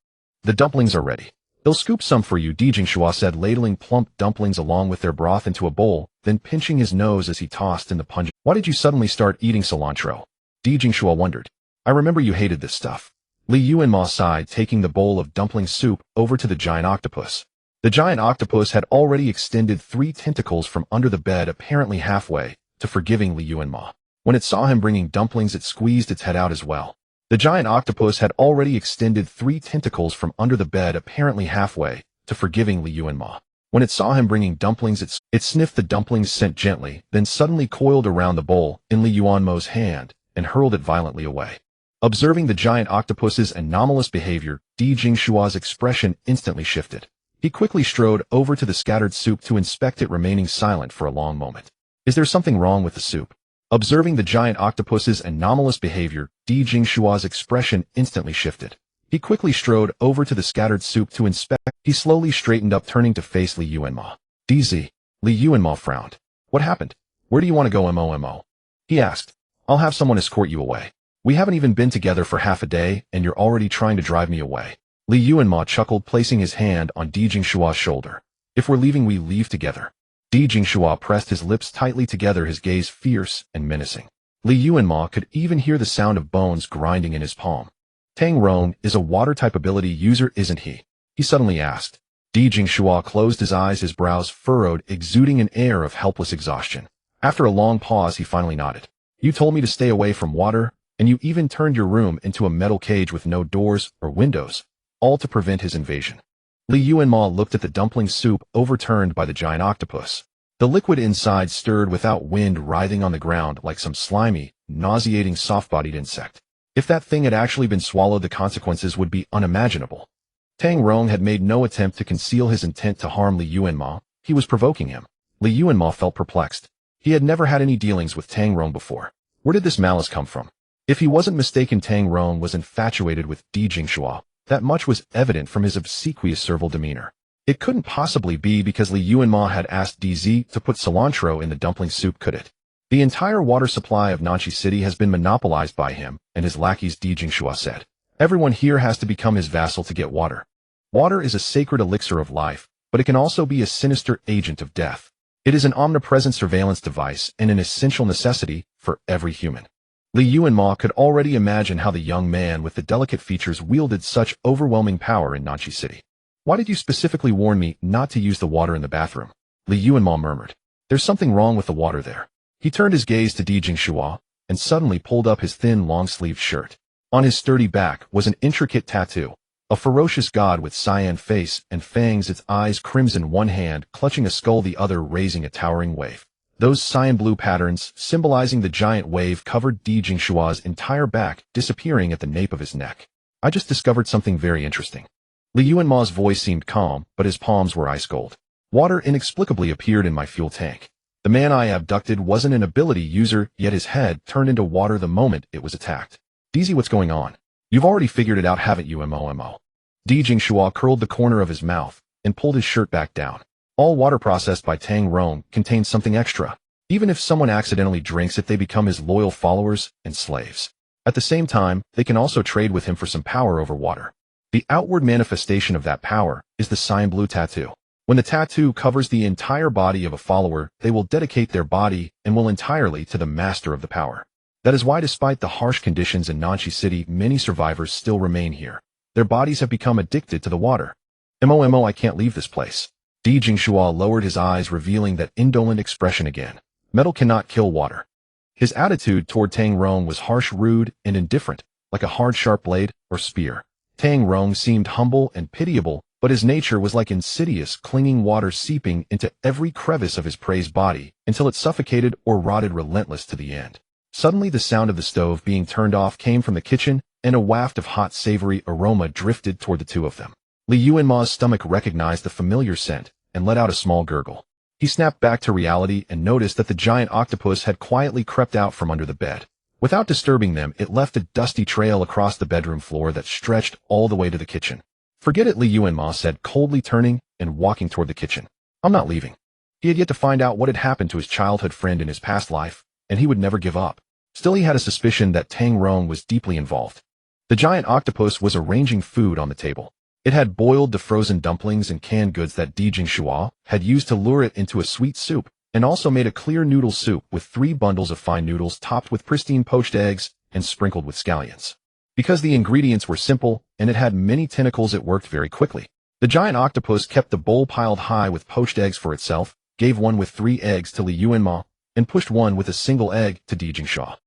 [SPEAKER 1] The dumplings are ready. They'll scoop some for you, Di Jingshua said, ladling plump dumplings along with their broth into a bowl, then pinching his nose as he tossed in the pungent. Why did you suddenly start eating cilantro? Di Jingshua wondered. I remember you hated this stuff. Li Yuanmo sighed, taking the bowl of dumpling soup over to the giant octopus. The giant octopus had already extended 3 tentacles from under the bed, apparently halfway to forgiving Li Yuanmo. When it saw him bringing dumplings, it squeezed its head out as well. The giant octopus had already extended 3 tentacles from under the bed, apparently halfway to forgiving Li Yuanmo. When it saw him bringing dumplings, it sniffed the dumplings scent gently, then suddenly coiled around the bowl in Li Yuanmo's hand and hurled it violently away. Observing the giant octopus's anomalous behavior, Di Jingshua's expression instantly shifted. He quickly strode over to the scattered soup to inspect it, remaining silent for a long moment. Is there something wrong with the soup? Observing the giant octopus's anomalous behavior, Di Jingshua's expression instantly shifted. He quickly strode over to the scattered soup to inspect. He slowly straightened up, turning to face Li Yuanmo. DZ. Li Yuanmo frowned. What happened? Where do you want to go, Mo? He asked. I'll have someone escort you away. We haven't even been together for half a day, and you're already trying to drive me away. Li Yuanmo chuckled, placing his hand on Di Jingshua's shoulder. If we're leaving, we leave together. Di Jingshua pressed his lips tightly together, his gaze fierce and menacing. Li Yuanmo could even hear the sound of bones grinding in his palm. Tang Rong is a water-type ability user, isn't he? He suddenly asked. Di Jingshua closed his eyes, his brows furrowed, exuding an air of helpless exhaustion. After a long pause, he finally nodded. You told me to stay away from water, and you even turned your room into a metal cage with no doors or windows, all to prevent his invasion. Li Yuanmo looked at the dumpling soup overturned by the giant octopus. The liquid inside stirred without wind, writhing on the ground like some slimy, nauseating, soft-bodied insect. If that thing had actually been swallowed, the consequences would be unimaginable. Tang Rong had made no attempt to conceal his intent to harm Li Yuanmo. He was provoking him. Li Yuanmo felt perplexed. He had never had any dealings with Tang Rong before. Where did this malice come from? If he wasn't mistaken, Tang Rong was infatuated with Di Jingshua. That much was evident from his obsequious servile demeanor. It couldn't possibly be because Li Yuanmo had asked DZ to put cilantro in the dumpling soup, could it? The entire water supply of Nanchi City has been monopolized by him and his lackeys, Di Jingshua said. Everyone here has to become his vassal to get water. Water is a sacred elixir of life, but it can also be a sinister agent of death. It is an omnipresent surveillance device and an essential necessity for every human. Li Yuanmo could already imagine how the young man with the delicate features wielded such overwhelming power in Nanchi City. Why did you specifically warn me not to use the water in the bathroom? Li Yuanmo murmured. There's something wrong with the water there. He turned his gaze to Di Jingshua and suddenly pulled up his thin, long-sleeved shirt. On his sturdy back was an intricate tattoo, a ferocious god with cyan face and fangs, its eyes crimson, one hand clutching a skull, the other raising a towering wave. Those cyan blue patterns, symbolizing the giant wave, covered Di Jingshua's entire back, disappearing at the nape of his neck. I just discovered something very interesting. Li Yuanmo's voice seemed calm, but his palms were ice cold. Water inexplicably appeared in my fuel tank. The man I abducted wasn't an ability user, yet his head turned into water the moment it was attacked. DZ, what's going on? You've already figured it out, haven't you, Mo? Di Jingshua curled the corner of his mouth and pulled his shirt back down. All water processed by Tang Rong contains something extra. Even if someone accidentally drinks it, they become his loyal followers and slaves. At the same time, they can also trade with him for some power over water. The outward manifestation of that power is the cyan blue tattoo. When the tattoo covers the entire body of a follower, they will dedicate their body and will entirely to the master of the power. That is why, despite the harsh conditions in Nanchi City, many survivors still remain here. Their bodies have become addicted to the water. Mo, I can't leave this place. Di Jingshua lowered his eyes, revealing that indolent expression again. Metal cannot kill water. His attitude toward Tang Rong was harsh, rude, and indifferent, like a hard, sharp blade or spear. Tang Rong seemed humble and pitiable, but his nature was like insidious, clinging water seeping into every crevice of his prey's body until it suffocated or rotted relentless to the end. Suddenly the sound of the stove being turned off came from the kitchen, and a waft of hot savory aroma drifted toward the two of them. Li Yuanma's stomach recognized the familiar scent and let out a small gurgle. He snapped back to reality and noticed that the giant octopus had quietly crept out from under the bed. Without disturbing them, it left a dusty trail across the bedroom floor that stretched all the way to the kitchen. "Forget it," Li Yuanmo said, coldly turning and walking toward the kitchen. "I'm not leaving." He had yet to find out what had happened to his childhood friend in his past life, and he would never give up. Still, he had a suspicion that Tang Rong was deeply involved. The giant octopus was arranging food on the table. It had boiled the frozen dumplings and canned goods that Di Jingxua had used to lure it into a sweet soup, and also made a clear noodle soup with 3 bundles of fine noodles topped with pristine poached eggs and sprinkled with scallions. Because the ingredients were simple and it had many tentacles, it worked very quickly. The giant octopus kept the bowl piled high with poached eggs for itself, gave one with 3 eggs to Li Yuanmo, and pushed one with a single egg to Di Jingxua.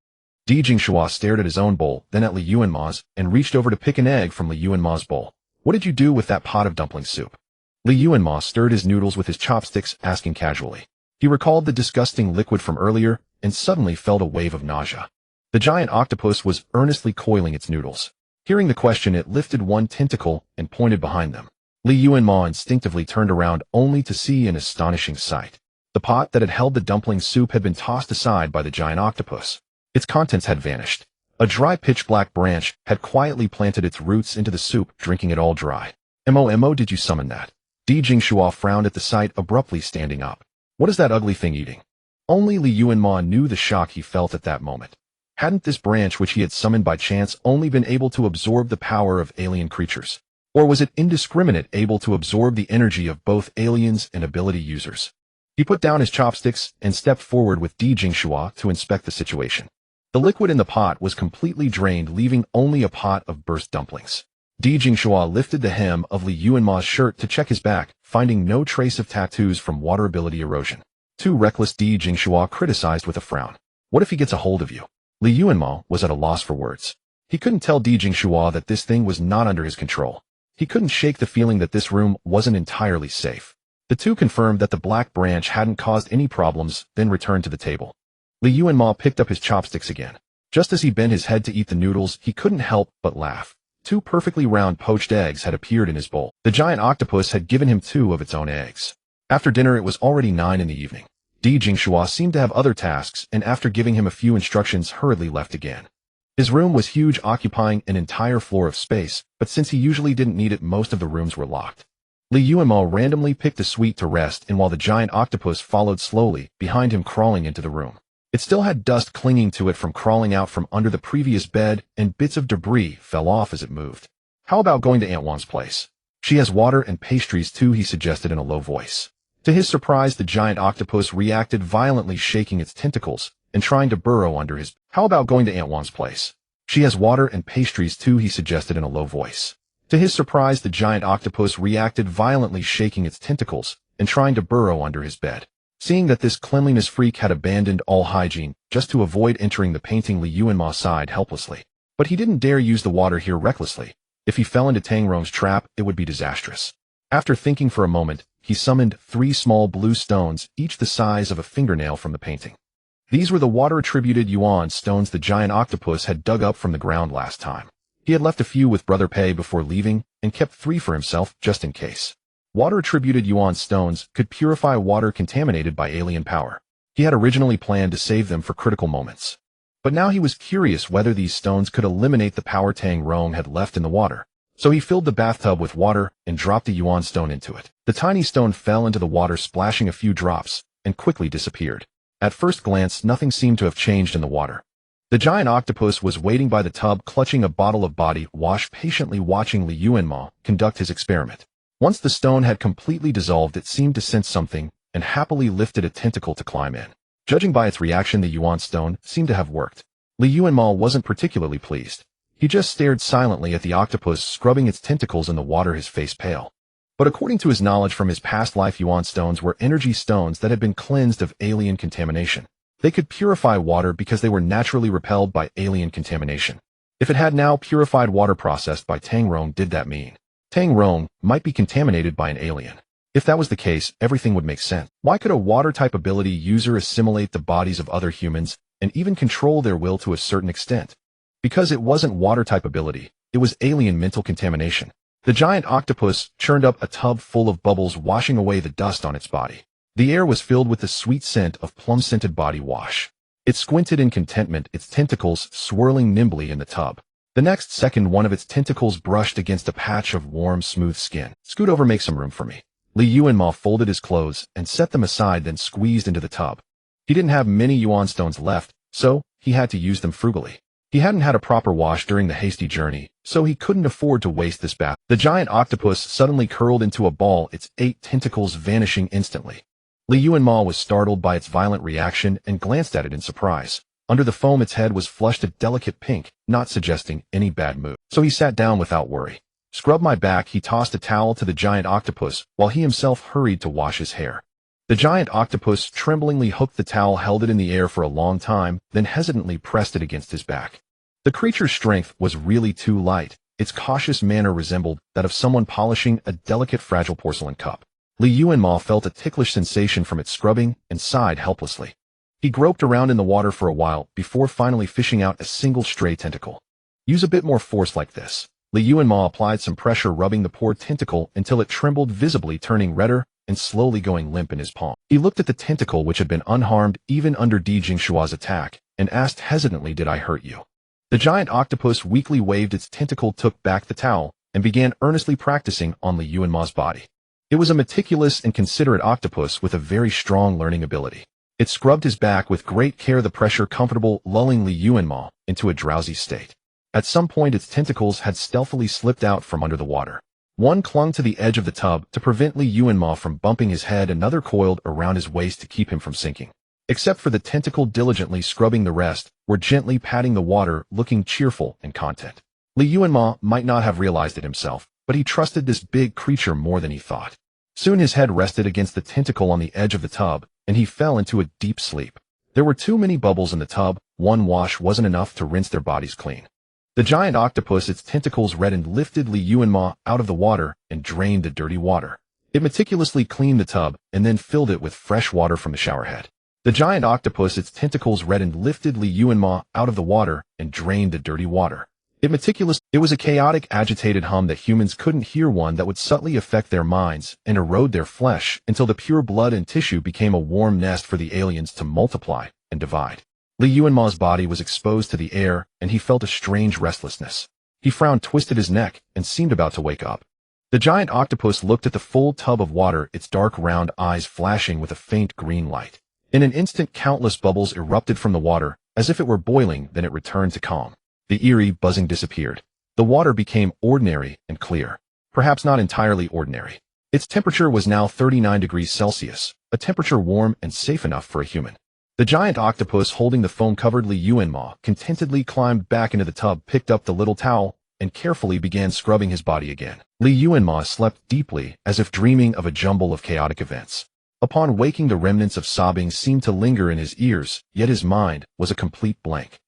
[SPEAKER 1] Di Jingxua stared at his own bowl, then at Li Yuanmo's, and reached over to pick an egg from Li Yuanmo's bowl. "What did you do with that pot of dumpling soup?" Li Yuanmo stirred his noodles with his chopsticks, asking casually. He recalled the disgusting liquid from earlier, and suddenly felt a wave of nausea. The giant octopus was earnestly coiling its noodles. Hearing the question, it lifted one tentacle and pointed behind them. Li Yuanmo instinctively turned around only to see an astonishing sight. The pot that had held the dumpling soup had been tossed aside by the giant octopus. Its contents had vanished. A dry pitch-black branch had quietly planted its roots into the soup, drinking it all dry. "Mo, did you summon that?" Di Jingxua frowned at the sight, abruptly standing up. "What is that ugly thing eating?" Only Li Yuanmo knew the shock he felt at that moment. Hadn't this branch, which he had summoned by chance, only been able to absorb the power of alien creatures? Or was it indiscriminate, able to absorb the energy of both aliens and ability users? He put down his chopsticks and stepped forward with Di Jingxua to inspect the situation. The liquid in the pot was completely drained, leaving only a pot of burst dumplings. Di Jingxua lifted the hem of Li Yuanmo's shirt to check his back, finding no trace of tattoos from water ability erosion. "Too reckless," Di Jingxua criticized with a frown. "What if he gets a hold of you?" Li Yuanmo was at a loss for words. He couldn't tell Di Jingxua that this thing was not under his control. He couldn't shake the feeling that this room wasn't entirely safe. The two confirmed that the black branch hadn't caused any problems, then returned to the table. Li Yuanmo picked up his chopsticks again. Just as he bent his head to eat the noodles, he couldn't help but laugh. 2 perfectly round poached eggs had appeared in his bowl. The giant octopus had given him 2 of its own eggs. After dinner, it was already 9 in the evening. Di Jingxua seemed to have other tasks, and after giving him a few instructions, hurriedly left again. His room was huge, occupying an entire floor of space, but since he usually didn't need it, most of the rooms were locked. Li Yuanmo randomly picked a suite to rest in while the giant octopus followed slowly, behind him, crawling into the room. It still had dust clinging to it from crawling out from under the previous bed, and bits of debris fell off as it moved. "How about going to Aunt Wang's place? She has water and pastries too," he suggested in a low voice. To his surprise, the giant octopus reacted violently, shaking its tentacles and trying to burrow under his. "How about going to Aunt Wang's place? She has water and pastries too," he suggested in a low voice. To his surprise, the giant octopus reacted violently, shaking its tentacles and trying to burrow under his bed. Seeing that this cleanliness freak had abandoned all hygiene just to avoid entering the painting, Li Yuanmo sighed helplessly. But he didn't dare use the water here recklessly. If he fell into Tang Rong's trap, it would be disastrous. After thinking for a moment, he summoned 3 small blue stones, each the size of a fingernail, from the painting. These were the water-attributed yuan stones the giant octopus had dug up from the ground last time. He had left a few with Brother Pei before leaving, and kept 3 for himself, just in case. Water-attributed yuan stones could purify water contaminated by alien power. He had originally planned to save them for critical moments. But now he was curious whether these stones could eliminate the power Tang Rong had left in the water. So he filled the bathtub with water and dropped a yuan stone into it. The tiny stone fell into the water, splashing a few drops, and quickly disappeared. At first glance, nothing seemed to have changed in the water. The giant octopus was waiting by the tub, clutching a bottle of body wash, patiently watching Li Yuanmo conduct his experiment. Once the stone had completely dissolved, it seemed to sense something and happily lifted a tentacle to climb in. Judging by its reaction, the yuan stone seemed to have worked. Li Yuanmo wasn't particularly pleased. He just stared silently at the octopus scrubbing its tentacles in the water, his face pale. But according to his knowledge from his past life, yuan stones were energy stones that had been cleansed of alien contamination. They could purify water because they were naturally repelled by alien contamination. If it had now purified water processed by Tang Rong, did that mean Tang Rong might be contaminated by an alien. If that was the case, everything would make sense. Why could a water-type ability user assimilate the bodies of other humans and even control their will to a certain extent? Because it wasn't water-type ability, it was alien mental contamination. The giant octopus churned up a tub full of bubbles, washing away the dust on its body. The air was filled with the sweet scent of plum-scented body wash. It squinted in contentment, its tentacles swirling nimbly in the tub. The next second, one of its tentacles brushed against a patch of warm, smooth skin. Scoot over, make some room for me. Yuanmo folded his clothes and set them aside, then squeezed into the tub. He didn't have many yuan stones left, so he had to use them frugally. He hadn't had a proper wash during the hasty journey, so he couldn't afford to waste this bath. The giant octopus suddenly curled into a ball, its 8 tentacles vanishing instantly. Yuanmo was startled by its violent reaction and glanced at it in surprise. Under the foam, its head was flushed a delicate pink, not suggesting any bad mood. So he sat down without worry. Scrub my back, he tossed a towel to the giant octopus, while he himself hurried to wash his hair. The giant octopus tremblingly hooked the towel, held it in the air for a long time, then hesitantly pressed it against his back. The creature's strength was really too light. Its cautious manner resembled that of someone polishing a delicate, fragile porcelain cup. Yuanmo felt a ticklish sensation from its scrubbing and sighed helplessly. He groped around in the water for a while before finally fishing out a single stray tentacle. Use a bit more force like this. Yuanmo applied some pressure, rubbing the poor tentacle until it trembled visibly, turning redder and slowly going limp in his palm. He looked at the tentacle, which had been unharmed even under Di Jingshua's attack, and asked hesitantly, "Did I hurt you?" The giant octopus weakly waved its tentacle, took back the towel, and began earnestly practicing on Yuanmo's body. It was a meticulous and considerate octopus with a very strong learning ability. It scrubbed his back with great care, the pressure comfortable, lulling Yuanmo into a drowsy state. At some point, its tentacles had stealthily slipped out from under the water. One clung to the edge of the tub to prevent Yuanmo from bumping his head, another coiled around his waist to keep him from sinking. Except for the tentacle diligently scrubbing, the rest were gently patting the water, looking cheerful and content. Yuanmo might not have realized it himself, but he trusted this big creature more than he thought. Soon his head rested against the tentacle on the edge of the tub, and he fell into a deep sleep. There were too many bubbles in the tub. One wash wasn't enough to rinse their bodies clean. The giant octopus, its tentacles reddened, lifted Yuanmo out of the water and drained the dirty water. It meticulously cleaned the tub and then filled it with fresh water from the showerhead. The giant octopus, its tentacles reddened, lifted Yuanmo out of the water and drained the dirty water. It was a chaotic, agitated hum that humans couldn't hear, one that would subtly affect their minds and erode their flesh until the pure blood and tissue became a warm nest for the aliens to multiply and divide. Yuanmo's body was exposed to the air, and he felt a strange restlessness. He frowned, twisted his neck, and seemed about to wake up. The giant octopus looked at the full tub of water, its dark round eyes flashing with a faint green light. In an instant, countless bubbles erupted from the water, as if it were boiling, then it returned to calm. The eerie buzzing disappeared. The water became ordinary and clear. Perhaps not entirely ordinary. Its temperature was now 39 degrees Celsius, a temperature warm and safe enough for a human. The giant octopus, holding the foam-covered Yuanmo, contentedly climbed back into the tub, picked up the little towel, and carefully began scrubbing his body again. Yuanmo slept deeply, as if dreaming of a jumble of chaotic events. Upon waking, the remnants of sobbing seemed to linger in his ears, yet his mind was a complete blank.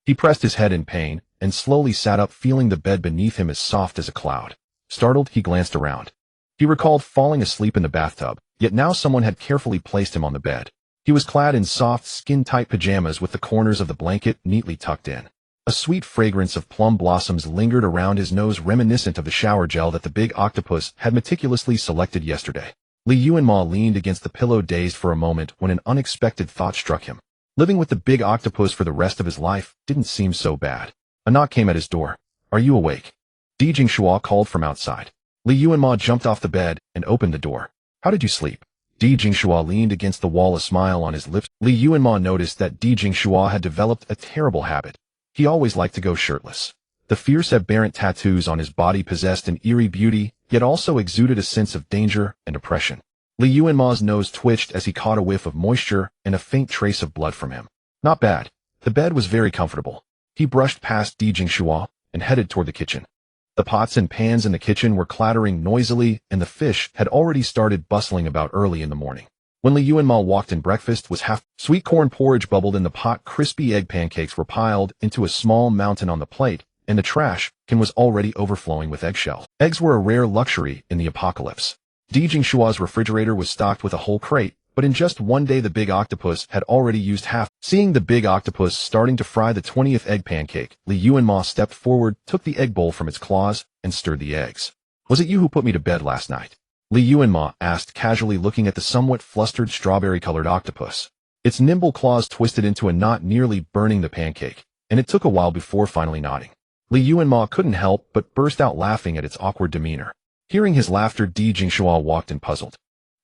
[SPEAKER 1] He pressed his head in pain, and slowly sat up, feeling the bed beneath him as soft as a cloud. Startled, he glanced around. He recalled falling asleep in the bathtub, yet now someone had carefully placed him on the bed. He was clad in soft, skin-tight pajamas with the corners of the blanket neatly tucked in. A sweet fragrance of plum blossoms lingered around his nose, reminiscent of the shower gel that the big octopus had meticulously selected yesterday. Yuanmo leaned against the pillow, dazed for a moment, when an unexpected thought struck him. Living with the big octopus for the rest of his life didn't seem so bad. A knock came at his door. "Are you awake?" Di Jingshua called from outside. Yuanmo jumped off the bed and opened the door. "How did you sleep?" Di Jingshua leaned against the wall, a smile on his lips. Yuanmo noticed that Di Jingshua had developed a terrible habit. He always liked to go shirtless. The fierce aberrant tattoos on his body possessed an eerie beauty, yet also exuded a sense of danger and oppression. Yuanmo's nose twitched as he caught a whiff of moisture and a faint trace of blood from him. Not bad. The bed was very comfortable. He brushed past Di Jingshua and headed toward the kitchen. The pots and pans in the kitchen were clattering noisily, and the fish had already started bustling about early in the morning. When Yuanmo walked in, breakfast was half. Sweet corn porridge bubbled in the pot, crispy egg pancakes were piled into a small mountain on the plate, and the trash can was already overflowing with eggshells. Eggs were a rare luxury in the apocalypse. Di Jingshua's refrigerator was stocked with a whole crate, but in just one day the big octopus had already used half. Seeing the big octopus starting to fry the 20th egg pancake, Li Yuanmo stepped forward, took the egg bowl from its claws, and stirred the eggs. "Was it you who put me to bed last night?" Li Yuanmo asked, casually looking at the somewhat flustered strawberry-colored octopus. Its nimble claws twisted into a knot, nearly burning the pancake, and it took a while before finally nodding. Li Yuanmo couldn't help but burst out laughing at its awkward demeanor. Hearing his laughter, Di Jingshua walked in puzzled.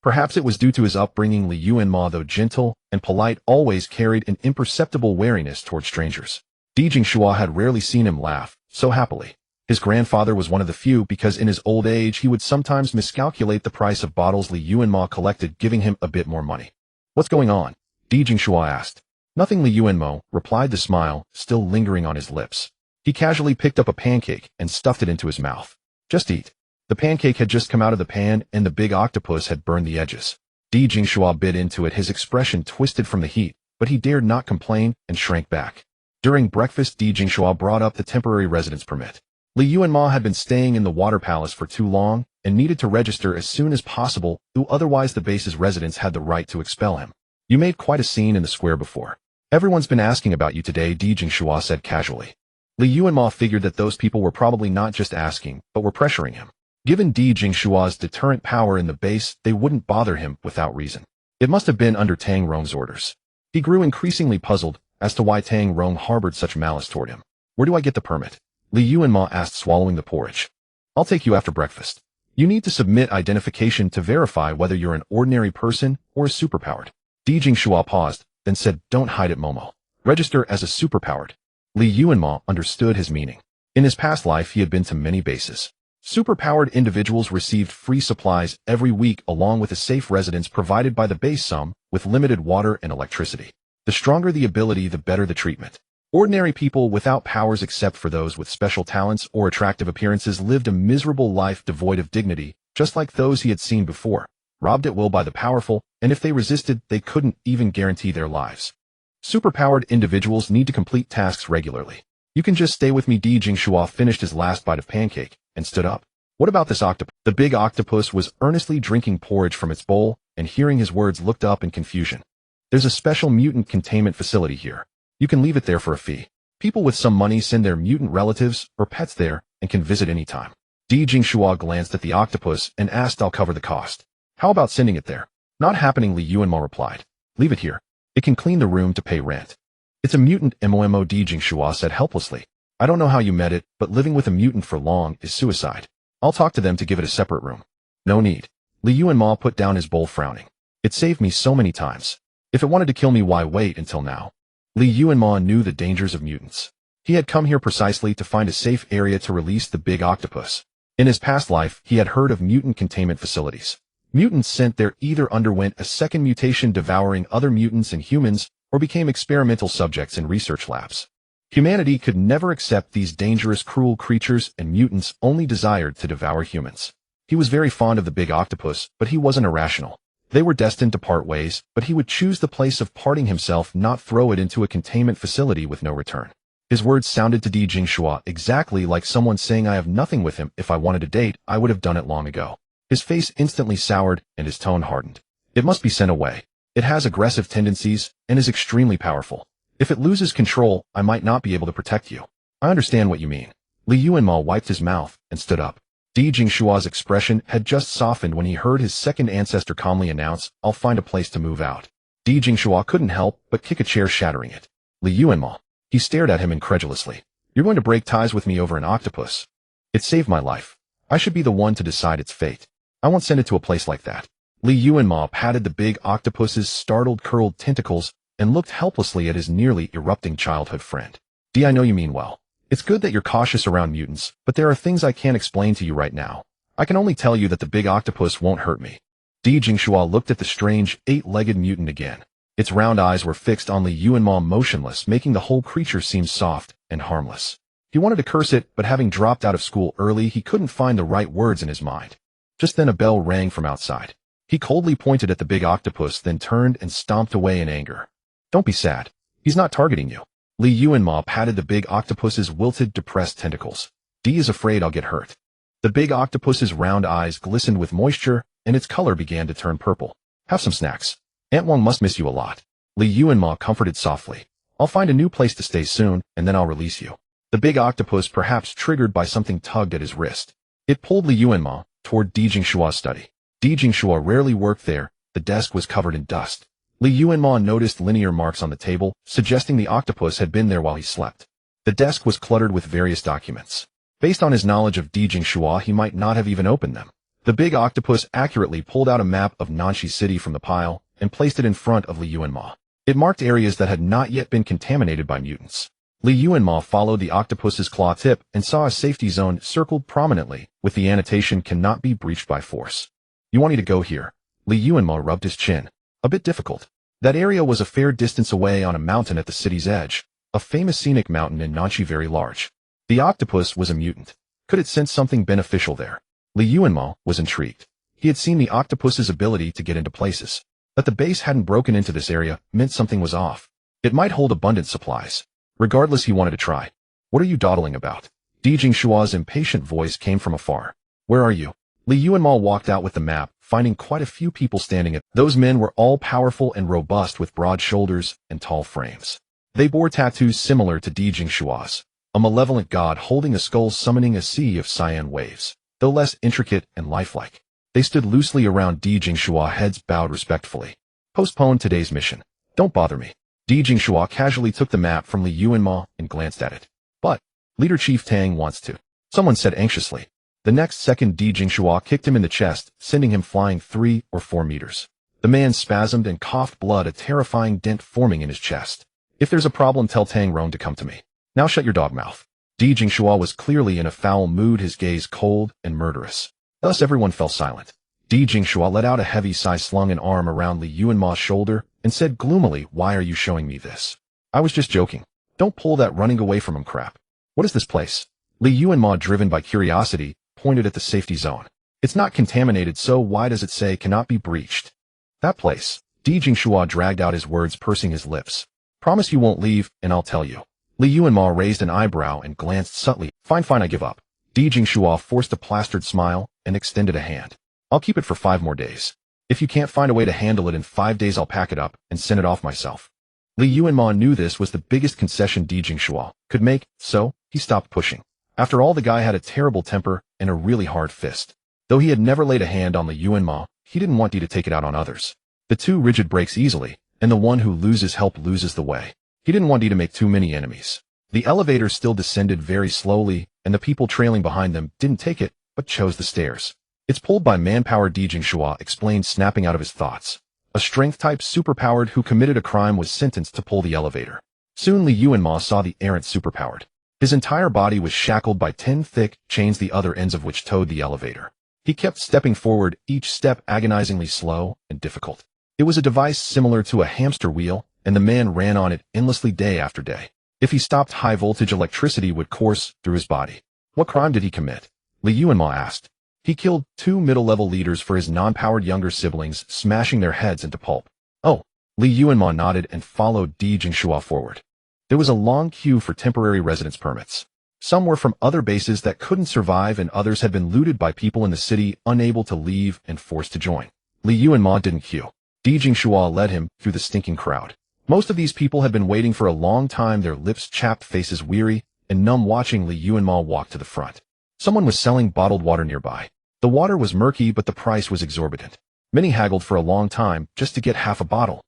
[SPEAKER 1] Perhaps it was due to his upbringing. Li Yuanmo, though gentle and polite, always carried an imperceptible wariness toward strangers. Di Jingshua had rarely seen him laugh so happily. His grandfather was one of the few, because in his old age he would sometimes miscalculate the price of bottles Li Yuanmo collected, giving him a bit more money. "What's going on?" Di Jingshua asked. "Nothing," Li Yuanmo replied, the smile still lingering on his lips. He casually picked up a pancake and stuffed it into his mouth. "Just eat." The pancake had just come out of the pan, and the big octopus had burned the edges. Di Jingshua bit into it, his expression twisted from the heat, but he dared not complain and shrank back. During breakfast, Di Jingshua brought up the temporary residence permit. Li Yuanmo had been staying in the water palace for too long and needed to register as soon as possible, otherwise the base's residents had the right to expel him. "You made quite a scene in the square before. Everyone's been asking about you today," Di Jingshua said casually. Li Yuanmo figured that those people were probably not just asking, but were pressuring him. Given Di Jingshua's deterrent power in the base, they wouldn't bother him without reason. It must have been under Tang Rong's orders. He grew increasingly puzzled as to why Tang Rong harbored such malice toward him. "Where do I get the permit?" Li Yuanmo asked, swallowing the porridge. "I'll take you after breakfast. You need to submit identification to verify whether you're an ordinary person or a superpowered." Di Jingshua paused, then said, "Don't hide it, Momo. Register as a superpowered." Li Yuanmo understood his meaning. In his past life, he had been to many bases. Superpowered individuals received free supplies every week, along with a safe residence provided by the base, some with limited water and electricity. The stronger the ability, the better the treatment. Ordinary people without powers, except for those with special talents or attractive appearances, lived a miserable life devoid of dignity, just like those he had seen before, robbed at will by the powerful, and if they resisted, they couldn't even guarantee their lives. Superpowered individuals need to complete tasks regularly. "You can just stay with me." Di Jingshua finished his last bite of pancake and stood up. "What about this octopus?" The big octopus was earnestly drinking porridge from its bowl, and hearing his words looked up in confusion. "There's a special mutant containment facility here. You can leave it there for a fee. People with some money send their mutant relatives or pets there and can visit anytime." Di Jingshua glanced at the octopus and asked, "I'll cover the cost. How about sending it there?" "Not happening," Li Yuanmo replied. "Leave it here. It can clean the room to pay rent." "It's a mutant MOMO," Di Jingshua said helplessly. "I don't know how you met it, but living with a mutant for long is suicide. I'll talk to them to give it a separate room." "No need." Li Yuanmo put down his bowl, frowning. "It saved me so many times. If it wanted to kill me, why wait until now?" Li Yuanmo knew the dangers of mutants. He had come here precisely to find a safe area to release the big octopus. In his past life, he had heard of mutant containment facilities. Mutants sent there either underwent a second mutation, devouring other mutants and humans, or became experimental subjects in research labs. Humanity could never accept these dangerous, cruel creatures, and mutants only desired to devour humans. He was very fond of the big octopus, but he wasn't irrational. They were destined to part ways, but he would choose the place of parting himself, not throw it into a containment facility with no return. His words sounded to Di Jingshua exactly like someone saying, "I have nothing with him. If I wanted to date, I would have done it long ago." His face instantly soured, and his tone hardened. "It must be sent away. It has aggressive tendencies and is extremely powerful. If it loses control, I might not be able to protect you." "I understand what you mean." Li Yuanmo wiped his mouth and stood up. Di Jingshua's expression had just softened when he heard his second ancestor calmly announce, "I'll find a place to move out." Di Jingshua couldn't help but kick a chair, shattering it. "Li Yuanmo." He stared at him incredulously. "You're going to break ties with me over an octopus?" "It saved my life. I should be the one to decide its fate. I won't send it to a place like that." Li Yuanmo patted the big octopus's startled, curled tentacles and looked helplessly at his nearly erupting childhood friend. "Di, I know you mean well. It's good that you're cautious around mutants, but there are things I can't explain to you right now. I can only tell you that the big octopus won't hurt me." Di Jingshua looked at the strange, eight-legged mutant again. Its round eyes were fixed on Li Yuanmo, motionless, making the whole creature seem soft and harmless. He wanted to curse it, but having dropped out of school early, he couldn't find the right words in his mind. Just then a bell rang from outside. He coldly pointed at the big octopus, then turned and stomped away in anger. "Don't be sad. He's not targeting you." Li Yuanmo patted the big octopus's wilted, depressed tentacles. D is afraid I'll get hurt. The big octopus's round eyes glistened with moisture, and its color began to turn purple. Have some snacks. Aunt Wang must miss you a lot. Li Yuanmo comforted softly. I'll find a new place to stay soon, and then I'll release you. The big octopus, perhaps triggered by something, tugged at his wrist. It pulled Li Yuanmo toward Di Jingshua's study. Di Jingshua rarely worked there. The desk was covered in dust. Li Yuanmo noticed linear marks on the table, suggesting the octopus had been there while he slept. The desk was cluttered with various documents. Based on his knowledge of Di Jingshua, he might not have even opened them. The big octopus accurately pulled out a map of Nanxi City from the pile and placed it in front of Li Yuanmo. It marked areas that had not yet been contaminated by mutants. Li Yuanmo followed the octopus's claw tip and saw a safety zone circled prominently with the annotation "cannot be breached by force." You want me to go here? Li Yuanmo rubbed his chin. A bit difficult. That area was a fair distance away on a mountain at the city's edge, a famous scenic mountain in Nanxi, very large. The octopus was a mutant. Could it sense something beneficial there? Li Yuanmo was intrigued. He had seen the octopus's ability to get into places. That the base hadn't broken into this area meant something was off. It might hold abundant supplies. Regardless, he wanted to try. What are you dawdling about? Di Jingshua's impatient voice came from afar. Where are you? Li Yuanmo walked out with the map, finding quite a few people standing. Those men were all powerful and robust with broad shoulders and tall frames. They bore tattoos similar to Di Jingshua's. A malevolent god holding a skull summoning a sea of cyan waves, though less intricate and lifelike. They stood loosely around Di Jingshua, heads bowed respectfully. Postpone today's mission. Don't bother me. Di Jingshua casually took the map from Li Yuanmo and glanced at it. But Leader Chief Tang wants to, someone said anxiously. The next second, Di Jingshua kicked him in the chest, sending him flying 3 or 4 meters. The man spasmed and coughed blood, a terrifying dent forming in his chest. If there's a problem, tell Tang Roan to come to me. Now shut your dog mouth. Di Jingshua was clearly in a foul mood, his gaze cold and murderous. Thus everyone fell silent. Di Jingshua let out a heavy sigh, slung an arm around Li Yuanmo's shoulder, and said gloomily, Why are you showing me this? I was just joking. Don't pull that running away from him crap. What is this place? Li Yuanmo, driven by curiosity, pointed at the safety zone. It's not contaminated, so why does it say cannot be breached? That place. Di Jingshua dragged out his words, pursing his lips. Promise you won't leave, and I'll tell you. Li Yuanmo raised an eyebrow and glanced subtly. Fine, I give up. Di Jingshua forced a plastered smile and extended a hand. I'll keep it for 5 more days. If you can't find a way to handle it in 5 days, I'll pack it up and send it off myself. Li Yuanmo knew this was the biggest concession Di Jingshua could make, so he stopped pushing. After all, the guy had a terrible temper and a really hard fist. Though he had never laid a hand on Li Yuanmo, he didn't want Di to take it out on others. The too rigid breaks easily, and the one who loses help loses the way. He didn't want Di to make too many enemies. The elevator still descended very slowly, and the people trailing behind them didn't take it, but chose the stairs. It's pulled by manpower, Di Jingshua explained, snapping out of his thoughts. A strength-type superpowered who committed a crime was sentenced to pull the elevator. Soon Li Yuanmo saw the errant superpowered. His entire body was shackled by 10 thick chains, the other ends of which towed the elevator. He kept stepping forward, each step agonizingly slow and difficult. It was a device similar to a hamster wheel, and the man ran on it endlessly day after day. If he stopped, high-voltage electricity would course through his body. What crime did he commit? Li Yuanmo asked. He killed 2 middle-level leaders for his non-powered younger siblings, smashing their heads into pulp. Oh. Li Yuanmo nodded and followed Di Jingshua forward. There was a long queue for temporary residence permits. Some were from other bases that couldn't survive, and others had been looted by people in the city unable to leave and forced to join. Li Yuanmo didn't queue. Di Jingshua led him through the stinking crowd. Most of these people had been waiting for a long time, their lips chapped, faces weary and numb, watching Li Yuanmo walk to the front. Someone was selling bottled water nearby. The water was murky, but the price was exorbitant. Many haggled for a long time just to get half a bottle.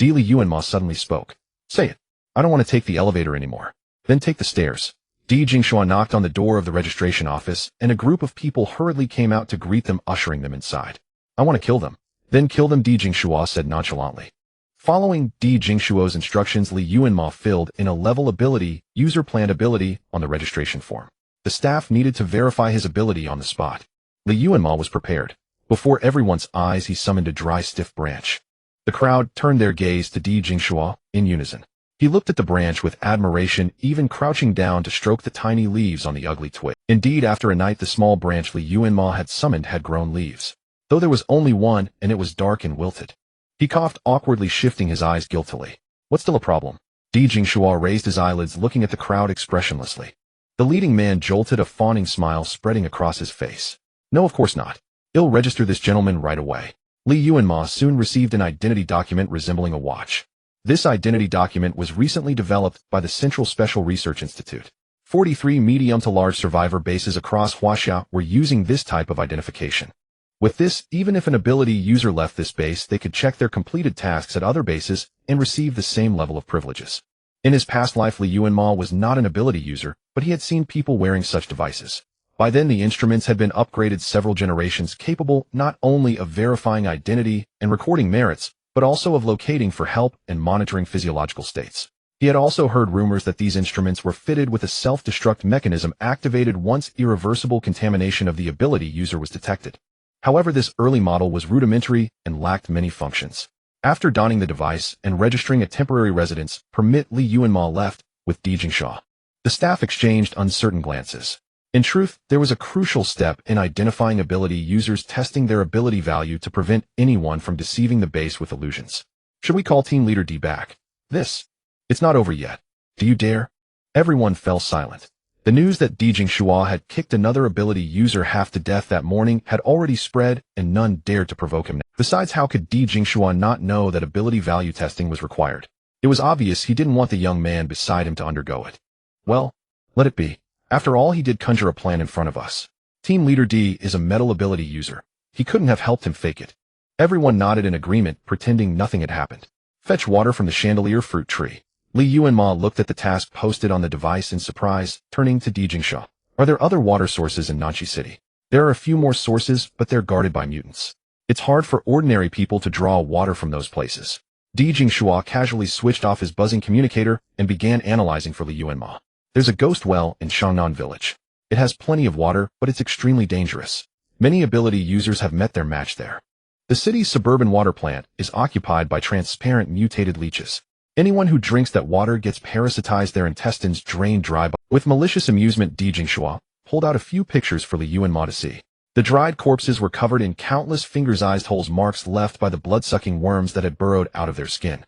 [SPEAKER 1] Li Yuanmo suddenly spoke. Say it. I don't want to take the elevator anymore. Then take the stairs. Di Jingshua knocked on the door of the registration office, and a group of people hurriedly came out to greet them, ushering them inside. I want to kill them. Then kill them, Di Jingshua said nonchalantly. Following Di Jingshua's instructions, Li Yuanmo filled in a level ability, user planned ability, on the registration form. The staff needed to verify his ability on the spot. Li Yuanmo was prepared. Before everyone's eyes, he summoned a dry, stiff branch. The crowd turned their gaze to Di Jingshua in unison. He looked at the branch with admiration, even crouching down to stroke the tiny leaves on the ugly twig. Indeed, after a night, the small branch Li Yuanmo had summoned had grown leaves, though there was only one, and it was dark and wilted. He coughed awkwardly, shifting his eyes guiltily. What's still a problem? Di Jingshua raised his eyelids, looking at the crowd expressionlessly. The leading man jolted, a fawning smile spreading across his face. No, of course not. I'll register this gentleman right away. Li Yuanmo soon received an identity document resembling a watch. This identity document was recently developed by the Central Special Research Institute. 43 medium to large survivor bases across Huaxia were using this type of identification. With this, even if an ability user left this base, they could check their completed tasks at other bases and receive the same level of privileges. In his past life, Li Yuanmo was not an ability user, but he had seen people wearing such devices. By then, the instruments had been upgraded several generations, capable not only of verifying identity and recording merits, but also of locating for help and monitoring physiological states. He had also heard rumors that these instruments were fitted with a self-destruct mechanism activated once irreversible contamination of the ability user was detected. However, this early model was rudimentary and lacked many functions. After donning the device and registering a temporary residence permit, Li Yuanmo left with Di Jingshua. The staff exchanged uncertain glances. In truth, there was a crucial step in identifying ability users, testing their ability value to prevent anyone from deceiving the base with illusions. Should we call Team Leader D back? It's not over yet. Do you dare? Everyone fell silent. The news that Di Jingshua had kicked another ability user half to death that morning had already spread, and none dared to provoke him. Besides, how could Di Jingshua not know that ability value testing was required? It was obvious he didn't want the young man beside him to undergo it. Well, let it be. After all, he did conjure a plan in front of us. Team Leader D is a metal ability user. He couldn't have helped him fake it. Everyone nodded in agreement, pretending nothing had happened. Fetch water from the chandelier fruit tree. Li Yuanmo looked at the task posted on the device in surprise, turning to Di Jingshua. Are there other water sources in Nanchi City? There are a few more sources, but they're guarded by mutants. It's hard for ordinary people to draw water from those places. Di Jingshua casually switched off his buzzing communicator and began analyzing for Li Yuanmo. There's a ghost well in Shangnan village. It has plenty of water, but it's extremely dangerous. Many ability users have met their match there. The city's suburban water plant is occupied by transparent mutated leeches. Anyone who drinks that water gets parasitized, their intestines drained dry. With malicious amusement, Di Jingshua pulled out a few pictures for Li Yuanmo to see. The dried corpses were covered in countless finger-sized holes, marks left by the blood-sucking worms that had burrowed out of their skin.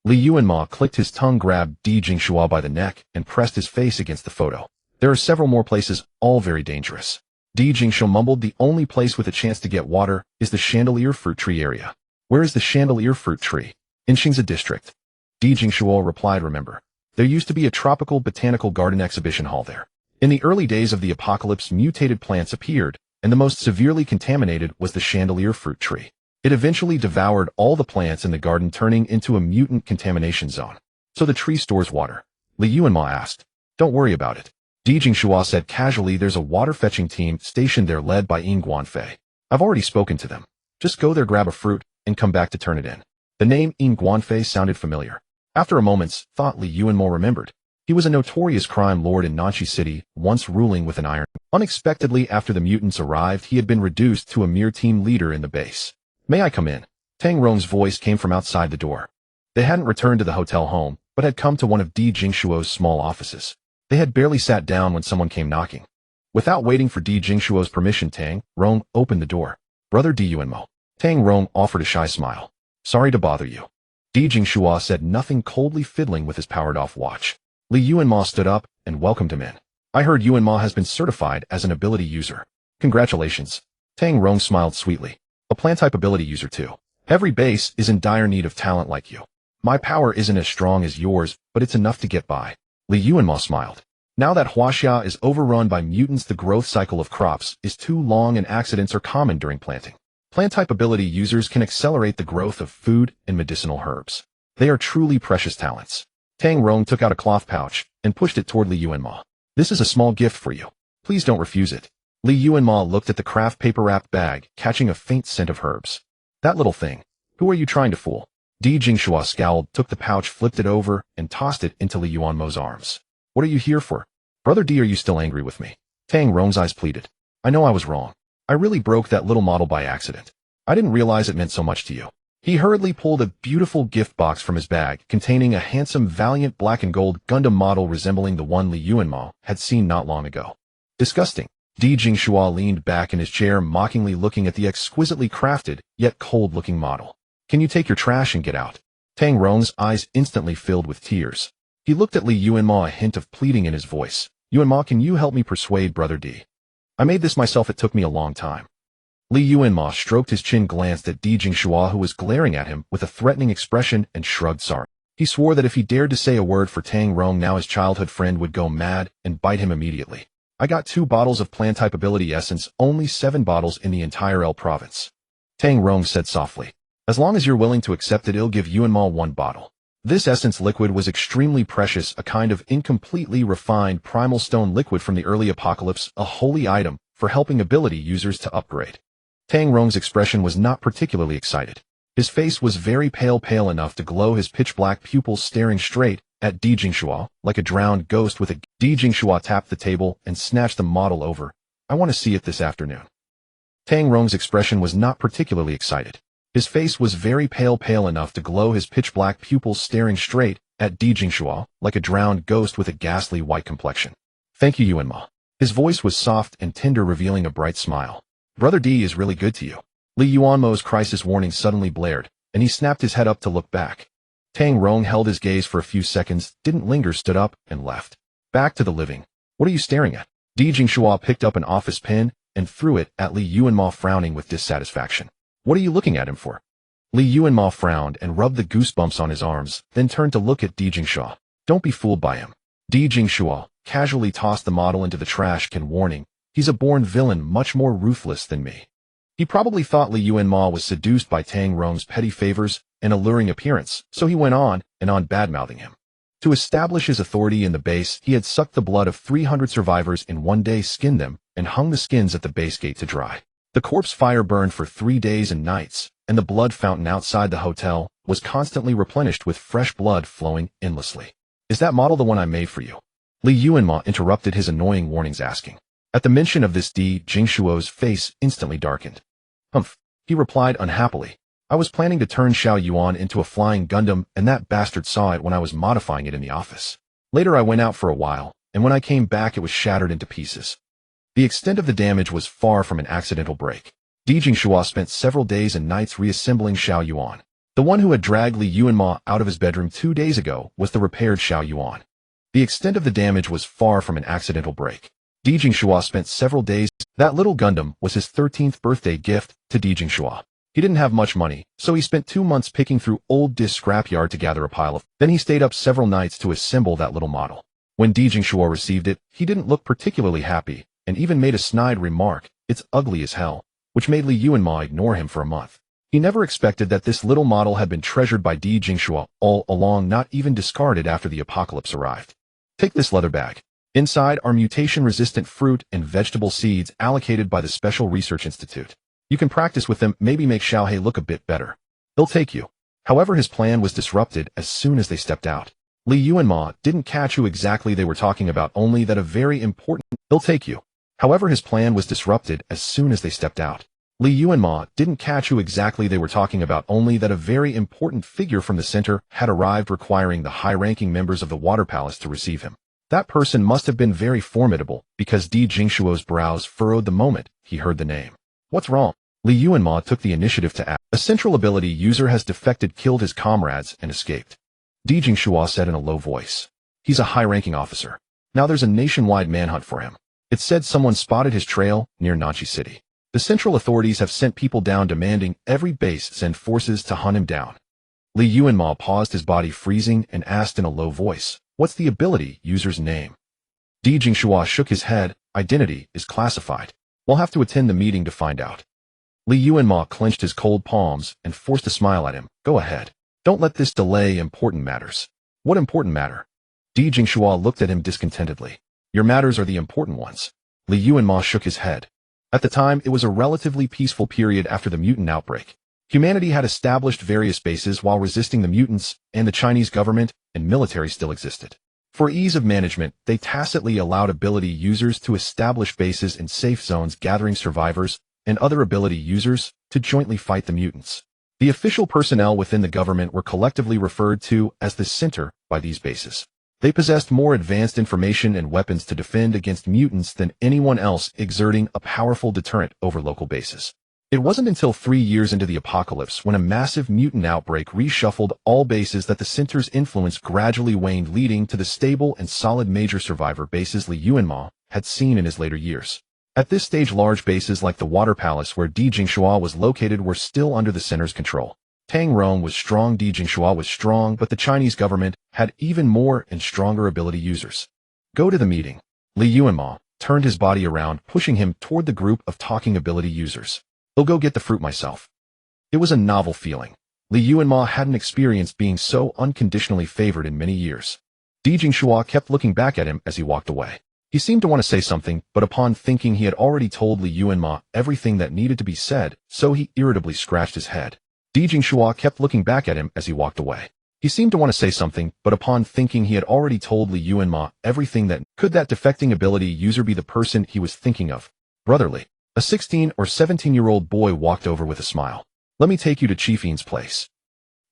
[SPEAKER 1] Li Yuanmo clicked his tongue, grabbed Di Jingshua by the neck, and pressed his face against the photo. There are several more places, all very dangerous. Di Jingshua mumbled, the only place with a chance to get water is the chandelier fruit tree area. Where is the chandelier fruit tree? In Xingzi district. Di Jingshua replied, remember. There used to be a tropical botanical garden exhibition hall there. In the early days of the apocalypse, mutated plants appeared, and the most severely contaminated was the chandelier fruit tree. It eventually devoured all the plants in the garden, turning into a mutant contamination zone. So the tree stores water? Li Yuanmo asked. Don't worry about it. Di Jingshua said casually, there's a water-fetching team stationed there led by Guanfei. I've already spoken to them. Just go there, grab a fruit, and come back to turn it in. The name Guanfei sounded familiar. After a moment's thought, Li Yuanmo remembered. He was a notorious crime lord in Nanchi City, once ruling with an iron. Unexpectedly, after the mutants arrived, he had been reduced to a mere team leader in the base. May I come in? Tang Rong's voice came from outside the door. They hadn't returned to the hotel home, but had come to one of Di Jingshuo's small offices. They had barely sat down when someone came knocking. Without waiting for Di Jingshuo's permission, Tang Rong opened the door. Brother Di Yuanmo. Tang Rong offered a shy smile. Sorry to bother you. Di Jingshua said nothing, coldly fiddling with his powered-off watch. Li Yuanmo stood up and welcomed him in. I heard Yuanmo has been certified as an ability user. Congratulations. Tang Rong smiled sweetly. A plant-type ability user too. Every base is in dire need of talent like you. My power isn't as strong as yours, but it's enough to get by. Li Yuanmo smiled. Now that Huaxia is overrun by mutants, the growth cycle of crops is too long and accidents are common during planting. Plant-type ability users can accelerate the growth of food and medicinal herbs. They are truly precious talents. Tang Rong took out a cloth pouch and pushed it toward Li Yuanmo. This is a small gift for you. Please don't refuse it. Li Yuanmo looked at the craft paper-wrapped bag, catching a faint scent of herbs. That little thing. Who are you trying to fool? Di Jingshua scowled, took the pouch, flipped it over, and tossed it into Li Yuanmo's arms. What are you here for? Brother Di, are you still angry with me? Tang Rong's eyes pleaded. I know I was wrong. I really broke that little model by accident. I didn't realize it meant so much to you. He hurriedly pulled a beautiful gift box from his bag, containing a handsome Valiant black and gold Gundam model resembling the one Li Yuanmo had seen not long ago. Disgusting. Di Jingshua leaned back in his chair, mockingly looking at the exquisitely crafted, yet cold-looking model. Can you take your trash and get out? Tang Rong's eyes instantly filled with tears. He looked at Li Yuanmo, a hint of pleading in his voice. Yuanmo, can you help me persuade Brother D? I made this myself, it took me a long time. Li Yuanmo stroked his chin, glanced at Di Jingshua, who was glaring at him with a threatening expression, and shrugged sorry. He swore that if he dared to say a word for Tang Rong, now his childhood friend, would go mad and bite him immediately. I got 2 bottles of plant-type ability essence, only 7 bottles in the entire L province. Tang Rong said softly. As long as you're willing to accept it, I'll give Yuanmo 1 bottle. This essence liquid was extremely precious, a kind of incompletely refined primal stone liquid from the early apocalypse, a holy item for helping ability users to upgrade. Tang Rong's expression was not particularly excited. His face was very pale enough to glow, his pitch-black pupils staring straight at Di Jingshua like a drowned ghost with a... Di Jingshua tapped the table and snatched the model over. I want to see it this afternoon. Tang Rong's expression was not particularly excited. His face was very pale enough to glow, his pitch-black pupils staring straight at Di Jingshua like a drowned ghost with a ghastly white complexion. Thank you, Yuanmo. His voice was soft and tender, revealing a bright smile. Brother D is really good to you. Li Yuanmo's crisis warning suddenly blared, and he snapped his head up to look back. Tang Rong held his gaze for a few seconds, didn't linger, stood up, and left. Back to the living. What are you staring at? Di Jingshua picked up an office pen and threw it at Li Yuanmo, frowning with dissatisfaction. What are you looking at him for? Li Yuanmo frowned and rubbed the goosebumps on his arms, then turned to look at Di Jingshua. Don't be fooled by him. Di Jingshua casually tossed the model into the trash can, warning, he's a born villain, much more ruthless than me. He probably thought Li Yuanmo was seduced by Tang Rong's petty favors and alluring appearance, so he went on and on badmouthing him. To establish his authority in the base, he had sucked the blood of 300 survivors in one day, skinned them, and hung the skins at the base gate to dry. The corpse fire burned for 3 days and nights, and the blood fountain outside the hotel was constantly replenished with fresh blood flowing endlessly. Is that model the one I made for you? Li Yuanmo interrupted his annoying warnings, asking. At the mention of this, Di Jingshuo's face instantly darkened. Humph, he replied unhappily. I was planning to turn Xiao Yuan into a flying Gundam, and that bastard saw it when I was modifying it in the office. Later I went out for a while, and when I came back it was shattered into pieces. The extent of the damage was far from an accidental break. Di Jingshua spent several days and nights reassembling Xiao Yuan. The one who had dragged Li Yuanmo out of his bedroom 2 days ago was the repaired Xiao Yuan. The extent of the damage was far from an accidental break. Di Jingshua spent several days. That little Gundam was his 13th birthday gift to Di Jingshua. He didn't have much money, so he spent 2 months picking through old disc scrapyard to gather a pile of. Then he stayed up several nights to assemble that little model. When Di Jingshua received it, he didn't look particularly happy, and even made a snide remark, "It's ugly as hell," which made Li Yuanmo ignore him for a month. He never expected that this little model had been treasured by Di Jingshua all along, not even discarded after the apocalypse arrived. Take this leather bag. Inside are mutation-resistant fruit and vegetable seeds allocated by the Special Research Institute. You can practice with them, maybe make Xiaohe look a bit better. They'll take you. However, his plan was disrupted as soon as they stepped out. Li Yuanmo didn't catch who exactly they were talking about, only that a very important... They'll take you. However, his plan was disrupted as soon as they stepped out. Li Yuanmo didn't catch who exactly they were talking about, only that a very important figure from the center had arrived, requiring the high-ranking members of the Water Palace to receive him. That person must have been very formidable, because Di Jingshuo's brows furrowed the moment he heard the name. What's wrong? Li Yuanmo took the initiative to ask. A central ability user has defected, killed his comrades, and escaped. Di Jingshua said in a low voice. He's a high-ranking officer. Now there's a nationwide manhunt for him. It said someone spotted his trail near Nanchi City. The central authorities have sent people down, demanding every base send forces to hunt him down. Li Yuanmo paused, his body freezing, and asked in a low voice, "What's the ability user's name?" Di Jingshua shook his head. Identity is classified. We'll have to attend the meeting to find out. Li Yuanmo clenched his cold palms and forced a smile at him. Go ahead. Don't let this delay important matters. What important matter? Di Jingshua looked at him discontentedly. Your matters are the important ones. Li Yuanmo shook his head. At the time, it was a relatively peaceful period after the mutant outbreak. Humanity had established various bases while resisting the mutants, and the Chinese government and military still existed. For ease of management, they tacitly allowed ability users to establish bases in safe zones, gathering survivors and other ability users to jointly fight the mutants. The official personnel within the government were collectively referred to as the Center by these bases. They possessed more advanced information and weapons to defend against mutants than anyone else, exerting a powerful deterrent over local bases. It wasn't until 3 years into the apocalypse, when a massive mutant outbreak reshuffled all bases, that the center's influence gradually waned, leading to the stable and solid major survivor bases Yuanmo had seen in his later years. At this stage, large bases like the Water Palace, where Di Jingshua was located, were still under the center's control. Tang Rong was strong, Di Jingshua was strong, but the Chinese government had even more and stronger ability users. Go to the meeting. Yuanmo turned his body around, pushing him toward the group of talking ability users. I'll go get the fruit myself. It was a novel feeling. Yuanmo hadn't experienced being so unconditionally favored in many years. Di Jingshua kept looking back at him as he walked away. He seemed to want to say something, but upon thinking he had already told Yuanmo everything that needed to be said, so he irritably scratched his head. Di Jingshua kept looking back at him as he walked away. He seemed to want to say something, but upon thinking he had already told Yuanmo everything that could that defecting ability user be the person he was thinking of? Brotherly. A 16 or 17-year-old boy walked over with a smile. Let me take you to Chifine's place.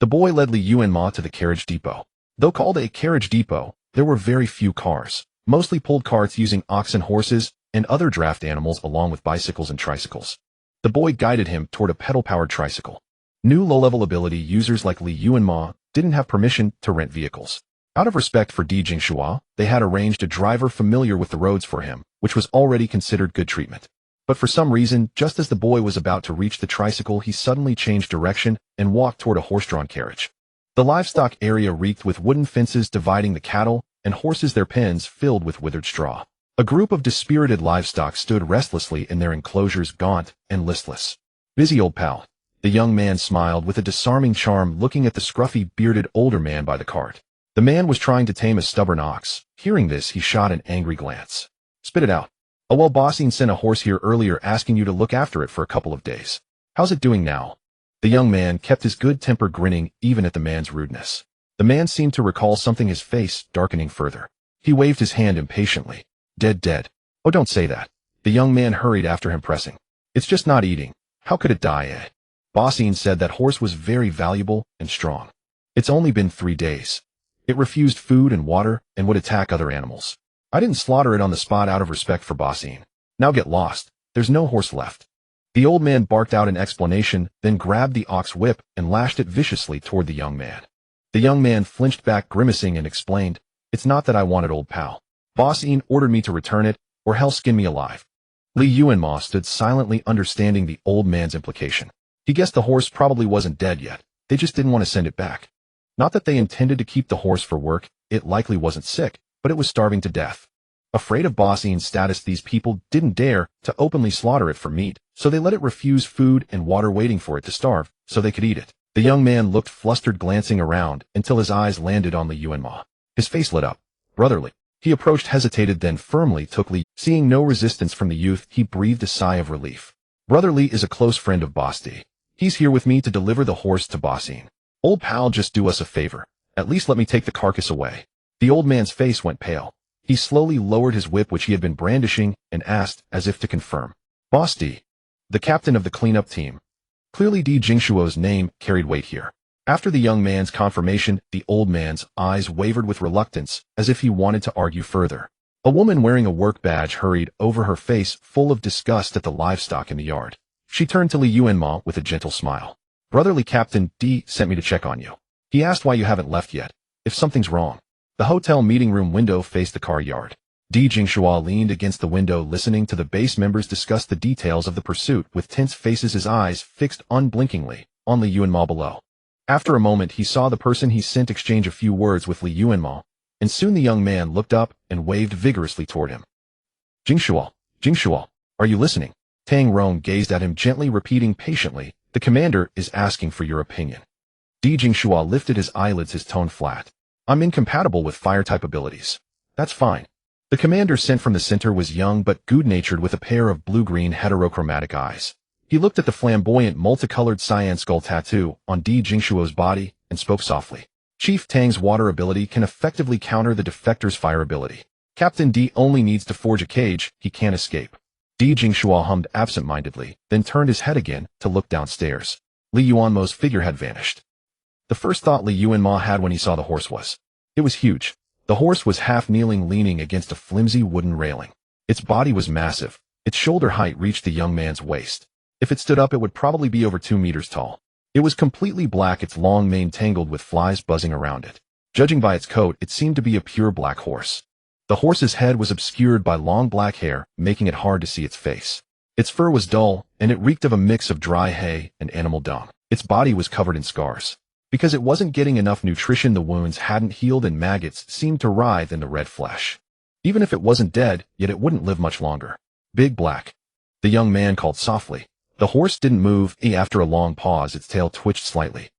[SPEAKER 1] The boy led Yuanmo to the carriage depot. Though called a carriage depot, there were very few cars, mostly pulled carts using oxen, horses, and other draft animals, along with bicycles and tricycles. The boy guided him toward a pedal-powered tricycle. New low-level ability users like Yuanmo didn't have permission to rent vehicles. Out of respect for Di Jingshua, they had arranged a driver familiar with the roads for him, which was already considered good treatment. But for some reason, just as the boy was about to reach the tricycle, he suddenly changed direction and walked toward a horse-drawn carriage. The livestock area reeked with wooden fences dividing the cattle and horses, their pens filled with withered straw. A group of dispirited livestock stood restlessly in their enclosures, gaunt and listless. Busy, old pal. The young man smiled with a disarming charm, looking at the scruffy, bearded older man by the cart. The man was trying to tame a stubborn ox. Hearing this, he shot an angry glance. Spit it out. Oh well, Bossine sent a horse here earlier asking you to look after it for a couple of days. How's it doing now? The young man kept his good temper, grinning even at the man's rudeness. The man seemed to recall something, his face darkening further. He waved his hand impatiently. Dead. Oh, don't say that. The young man hurried after him, pressing. It's just not eating. How could it die, eh? Bossine said that horse was very valuable and strong. It's only been 3 days. It refused food and water and would attack other animals. I didn't slaughter it on the spot out of respect for Bossine. Now get lost. There's no horse left. The old man barked out an explanation, then grabbed the ox whip and lashed it viciously toward the young man. The young man flinched back, grimacing, and explained, It's not that I want it, old pal. Bossine ordered me to return it, or hell skin me alive. Yuanmo stood silently, understanding the old man's implication. He guessed the horse probably wasn't dead yet. They just didn't want to send it back. Not that they intended to keep the horse for work. It likely wasn't sick, but it was starving to death. Afraid of Bossine's status, these people didn't dare to openly slaughter it for meat, so they let it refuse food and water, waiting for it to starve so they could eat it. The young man looked flustered, glancing around until his eyes landed on Yuanmo. His face lit up. Brotherly. He approached, hesitated, then firmly took Li. Seeing no resistance from the youth, he breathed a sigh of relief. Brotherly is a close friend of Bosti. He's here with me to deliver the horse to Bossine. Old pal, just do us a favor. At least let me take the carcass away. The old man's face went pale. He slowly lowered his whip, which he had been brandishing, and asked, as if to confirm. Bosti, the captain of the cleanup team. Clearly Di Jingshuo's name carried weight here. After the young man's confirmation, the old man's eyes wavered with reluctance, as if he wanted to argue further. A woman wearing a work badge hurried over, her face full of disgust at the livestock in the yard. She turned to Yuanmo with a gentle smile. Brotherly, Captain D sent me to check on you. He asked why you haven't left yet, if something's wrong. The hotel meeting room window faced the car yard. Di Jingshua leaned against the window, listening to the base members discuss the details of the pursuit with tense faces, his eyes fixed unblinkingly on Yuanmo below. After a moment, he saw the person he sent exchange a few words with Yuanmo, and soon the young man looked up and waved vigorously toward him. Jingshua, are you listening? Tang Rong gazed at him gently, repeating patiently, the commander is asking for your opinion. Di Jingshua lifted his eyelids, his tone flat. I'm incompatible with fire-type abilities. That's fine. The commander sent from the center was young but good-natured, with a pair of blue-green heterochromatic eyes. He looked at the flamboyant multicolored cyan skull tattoo on Di Jingshuo's body and spoke softly. Chief Tang's water ability can effectively counter the defector's fire ability. Captain D only needs to forge a cage, he can't escape. Di Jingshua hummed absent-mindedly, then turned his head again to look downstairs. Yuanmo's figure had vanished. The first thought Yuanmo had when he saw the horse was, it was huge. The horse was half-kneeling, leaning against a flimsy wooden railing. Its body was massive. Its shoulder height reached the young man's waist. If it stood up, it would probably be over 2 meters tall. It was completely black, its long mane tangled with flies buzzing around it. Judging by its coat, it seemed to be a pure black horse. The horse's head was obscured by long black hair, making it hard to see its face. Its fur was dull, and it reeked of a mix of dry hay and animal dung. Its body was covered in scars. Because it wasn't getting enough nutrition, the wounds hadn't healed and maggots seemed to writhe in the red flesh. Even if it wasn't dead, yet it wouldn't live much longer. Big Black. The young man called softly. The horse didn't move. After a long pause, its tail twitched slightly.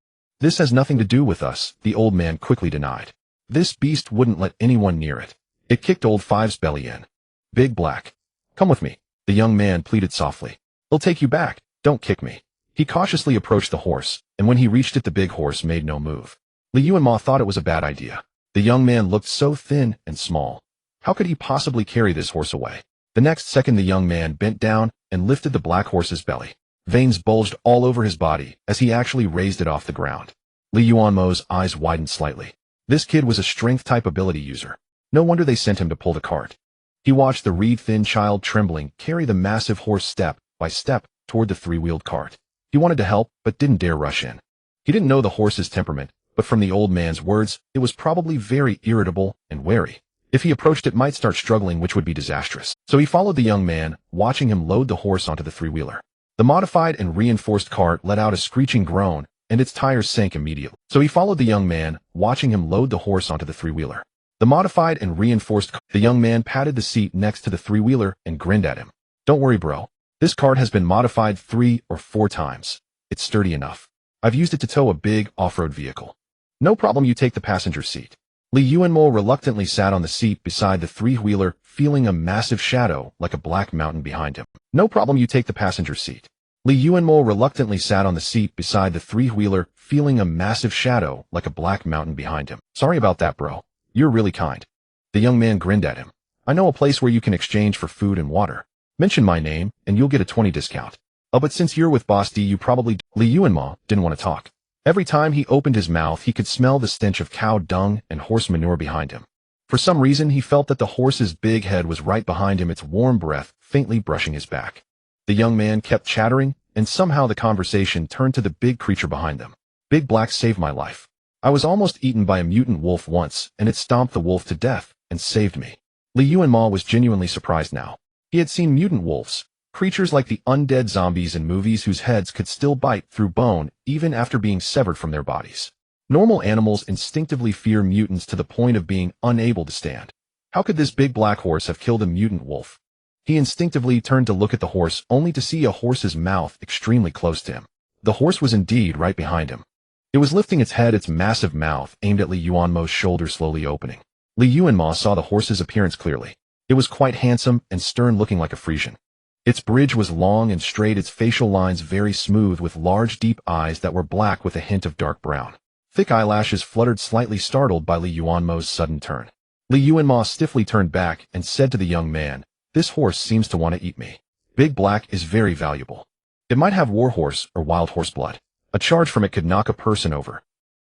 [SPEAKER 1] This has nothing to do with us, the old man quickly denied. This beast wouldn't let anyone near it. It kicked old Five's belly in. Big Black. Come with me, the young man pleaded softly. I'll take you back. Don't kick me. He cautiously approached the horse, and when he reached it, the big horse made no move. Yuanmo thought it was a bad idea. The young man looked so thin and small. How could he possibly carry this horse away? The next second, the young man bent down and lifted the black horse's belly. Veins bulged all over his body as he actually raised it off the ground. Yuanmo's eyes widened slightly. This kid was a strength-type ability user. No wonder they sent him to pull the cart. He watched the reed-thin child trembling carry the massive horse step by step toward the three-wheeled cart. He wanted to help, but didn't dare rush in. He didn't know the horse's temperament, but from the old man's words, it was probably very irritable and wary. If he approached it, might start struggling, which would be disastrous. So he followed the young man, watching him load the horse onto the three-wheeler. The modified and reinforced cart let out a screeching groan, and its tires sank immediately. So he followed the young man, watching him load the horse onto the three-wheeler. The modified and reinforced the young man patted the seat next to the three-wheeler and grinned at him. Don't worry, bro. This cart has been modified 3 or 4 times. It's sturdy enough. I've used it to tow a big off-road vehicle. No problem, you take the passenger seat. Yuanmo reluctantly sat on the seat beside the three-wheeler, feeling a massive shadow like a black mountain behind him. No problem, you take the passenger seat. Yuanmo reluctantly sat on the seat beside the three-wheeler, feeling a massive shadow like a black mountain behind him. Sorry about that, bro. You're really kind. The young man grinned at him. I know a place where you can exchange for food and water. Mention my name, and you'll get a 20 discount. Oh, but since you're with Boss D, you probably... Yuanmo didn't want to talk. Every time he opened his mouth, he could smell the stench of cow dung and horse manure behind him. For some reason, he felt that the horse's big head was right behind him, its warm breath faintly brushing his back. The young man kept chattering, and somehow the conversation turned to the big creature behind them. Big Black saved my life. I was almost eaten by a mutant wolf once, and it stomped the wolf to death and saved me. Yuanmo was genuinely surprised now. He had seen mutant wolves, creatures like the undead zombies in movies whose heads could still bite through bone even after being severed from their bodies. Normal animals instinctively fear mutants to the point of being unable to stand. How could this big black horse have killed a mutant wolf? He instinctively turned to look at the horse, only to see a horse's mouth extremely close to him. The horse was indeed right behind him. It was lifting its head, its massive mouth aimed at Yuanmo's shoulder slowly opening. Yuanmo saw the horse's appearance clearly. It was quite handsome and stern, looking like a Frisian. Its bridge was long and straight, its facial lines very smooth, with large deep eyes that were black with a hint of dark brown. Thick eyelashes fluttered, slightly startled by Yuanmo's sudden turn. Yuanmo stiffly turned back and said to the young man, "This horse seems to want to eat me. Big Black is very valuable. It might have warhorse or wild horse blood. A charge from it could knock a person over."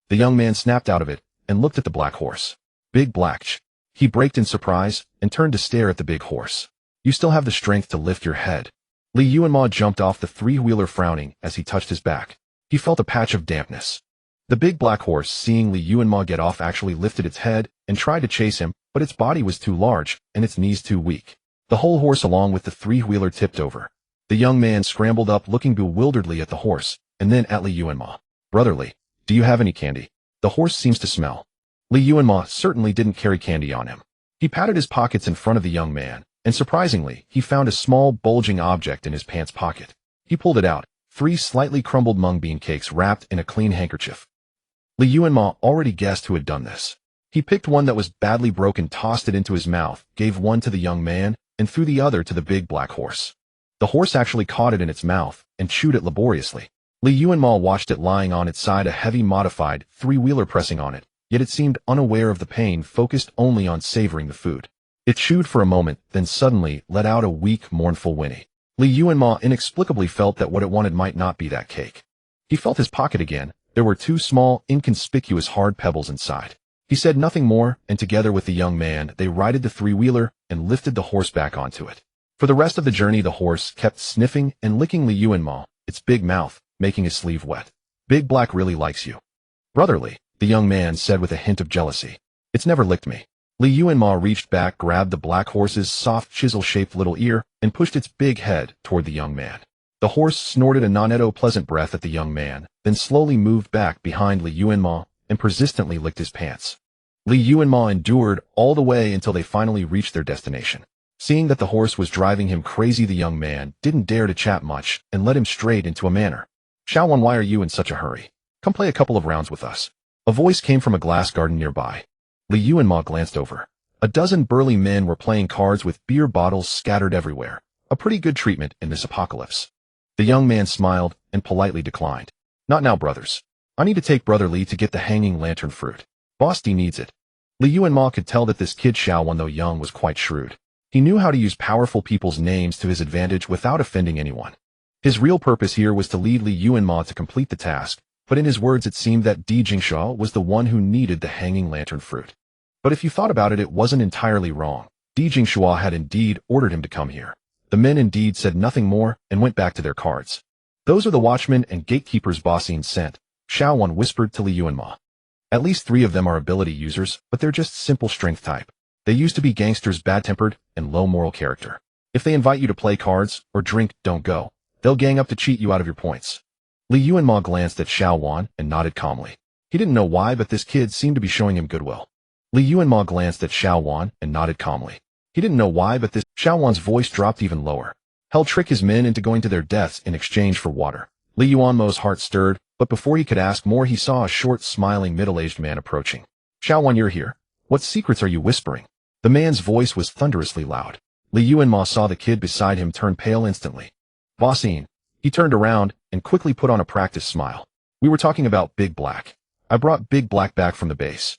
[SPEAKER 1] The young man snapped out of it and looked at the black horse. Big Black. He braked in surprise and turned to stare at the big horse. "You still have the strength to lift your head." Yuanmo jumped off the three-wheeler, frowning as he touched his back. He felt a patch of dampness. The big black horse, seeing Yuanmo get off, actually lifted its head and tried to chase him, but its body was too large and its knees too weak. The whole horse along with the three-wheeler tipped over. The young man scrambled up, looking bewilderedly at the horse, and then at Yuanmo. "Brotherly, do you have any candy? The horse seems to smell." Yuanmo certainly didn't carry candy on him. He patted his pockets in front of the young man, and surprisingly, he found a small, bulging object in his pants pocket. He pulled it out, 3 slightly crumbled mung bean cakes wrapped in a clean handkerchief. Yuanmo already guessed who had done this. He picked one that was badly broken, tossed it into his mouth, gave one to the young man, and threw the other to the big black horse. The horse actually caught it in its mouth and chewed it laboriously. Yuanmo watched it lying on its side, a heavy modified three-wheeler pressing on it, yet it seemed unaware of the pain, focused only on savoring the food. It chewed for a moment, then suddenly let out a weak, mournful whinny. Yuanmo inexplicably felt that what it wanted might not be that cake. He felt his pocket again. There were 2 small, inconspicuous hard pebbles inside. He said nothing more, and together with the young man, they righted the three-wheeler and lifted the horse back onto it. For the rest of the journey, the horse kept sniffing and licking Li Yuanmo, its big mouth, making his sleeve wet. Big Black really likes you. Brotherly, the young man said with a hint of jealousy. It's never licked me. Li Yuanmo reached back, grabbed the black horse's soft chisel-shaped little ear, and pushed its big head toward the young man. The horse snorted a non-pleasant breath at the young man, then slowly moved back behind Li Yuanmo and persistently licked his pants. Li Yuanmo endured all the way until they finally reached their destination. Seeing that the horse was driving him crazy, the young man didn't dare to chat much and led him straight into a manor. Xiaowan, why are you in such a hurry? Come play a couple of rounds with us. A voice came from a glass garden nearby. Li Yuanmo glanced over. A dozen burly men were playing cards with beer bottles scattered everywhere. A pretty good treatment in this apocalypse. The young man smiled and politely declined. Not now, brothers. I need to take Brother Li to get the hanging lantern fruit. Boss D needs it. Li Yuanmo could tell that this kid Xiaowan, though young, was quite shrewd. He knew how to use powerful people's names to his advantage without offending anyone. His real purpose here was to lead Li Yuanmo to complete the task, but in his words it seemed that Di Jingshuo was the one who needed the hanging lantern fruit. But if you thought about it, it wasn't entirely wrong. Di Jingshuo had indeed ordered him to come here. The men indeed said nothing more and went back to their cards. Those are the watchmen and gatekeepers Bossine sent, Xiaowan whispered to Li Yuanmo. At least 3 of them are ability users, but they're just simple strength type. They used to be gangsters, bad-tempered, and low moral character. If they invite you to play cards or drink, don't go. They'll gang up to cheat you out of your points. Li Yuanmo glanced at Xiaowan and nodded calmly. He didn't know why, but this kid seemed to be showing him goodwill. Li Yuanmo glanced at Xiaowan and nodded calmly. He didn't know why, but this Xiaowan's voice dropped even lower. He'll trick his men into going to their deaths in exchange for water. Li Yuanmo's heart stirred, but before he could ask more, he saw a short, smiling, middle-aged man approaching. Xiaowan, you're here. What secrets are you whispering? The man's voice was thunderously loud. Li Yuanmo saw the kid beside him turn pale instantly. Bossine. He turned around and quickly put on a practiced smile. We were talking about Big Black. I brought Big Black back from the base.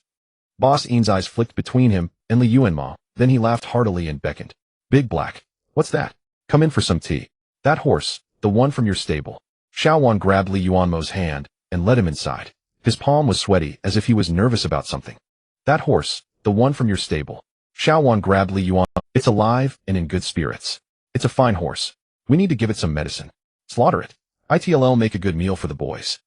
[SPEAKER 1] Bossine's eyes flicked between him and Li Yuanmo, then he laughed heartily and beckoned. Big Black. What's that? Come in for some tea. That horse, the one from your stable. Xiaowan grabbed Li Yuanmo's hand and led him inside. His palm was sweaty as if he was nervous about something. That horse, the one from your stable. Xiaowan grabbed Li Yuanmo. It's alive and in good spirits. It's a fine horse. We need to give it some medicine. Slaughter it. It'll make a good meal for the boys.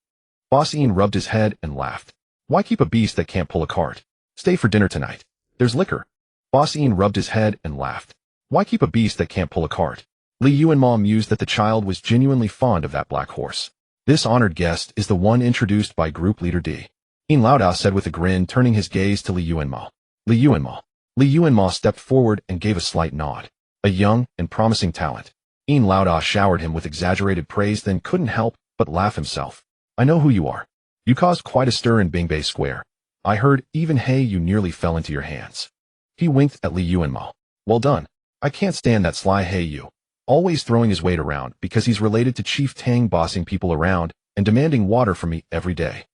[SPEAKER 1] Bossine rubbed his head and laughed. Why keep a beast that can't pull a cart? Stay for dinner tonight. There's liquor. Bossine rubbed his head and laughed. Why keep a beast that can't pull a cart? Li Yuanmo mused that the child was genuinely fond of that black horse. This honored guest is the one introduced by group leader D. In Laoda said with a grin, turning his gaze to Li Yuanmo. Li Yuanmo. Li Yuanmo stepped forward and gave a slight nod. A young and promising talent. In Laoda showered him with exaggerated praise, then couldn't help but laugh himself. I know who you are. You caused quite a stir in Bingbei Square. I heard even hey you nearly fell into your hands. He winked at Li Yuanmo. Well done. I can't stand that sly hey you. Always throwing his weight around because he's related to Chief Tang, bossing people around and demanding water from me every day.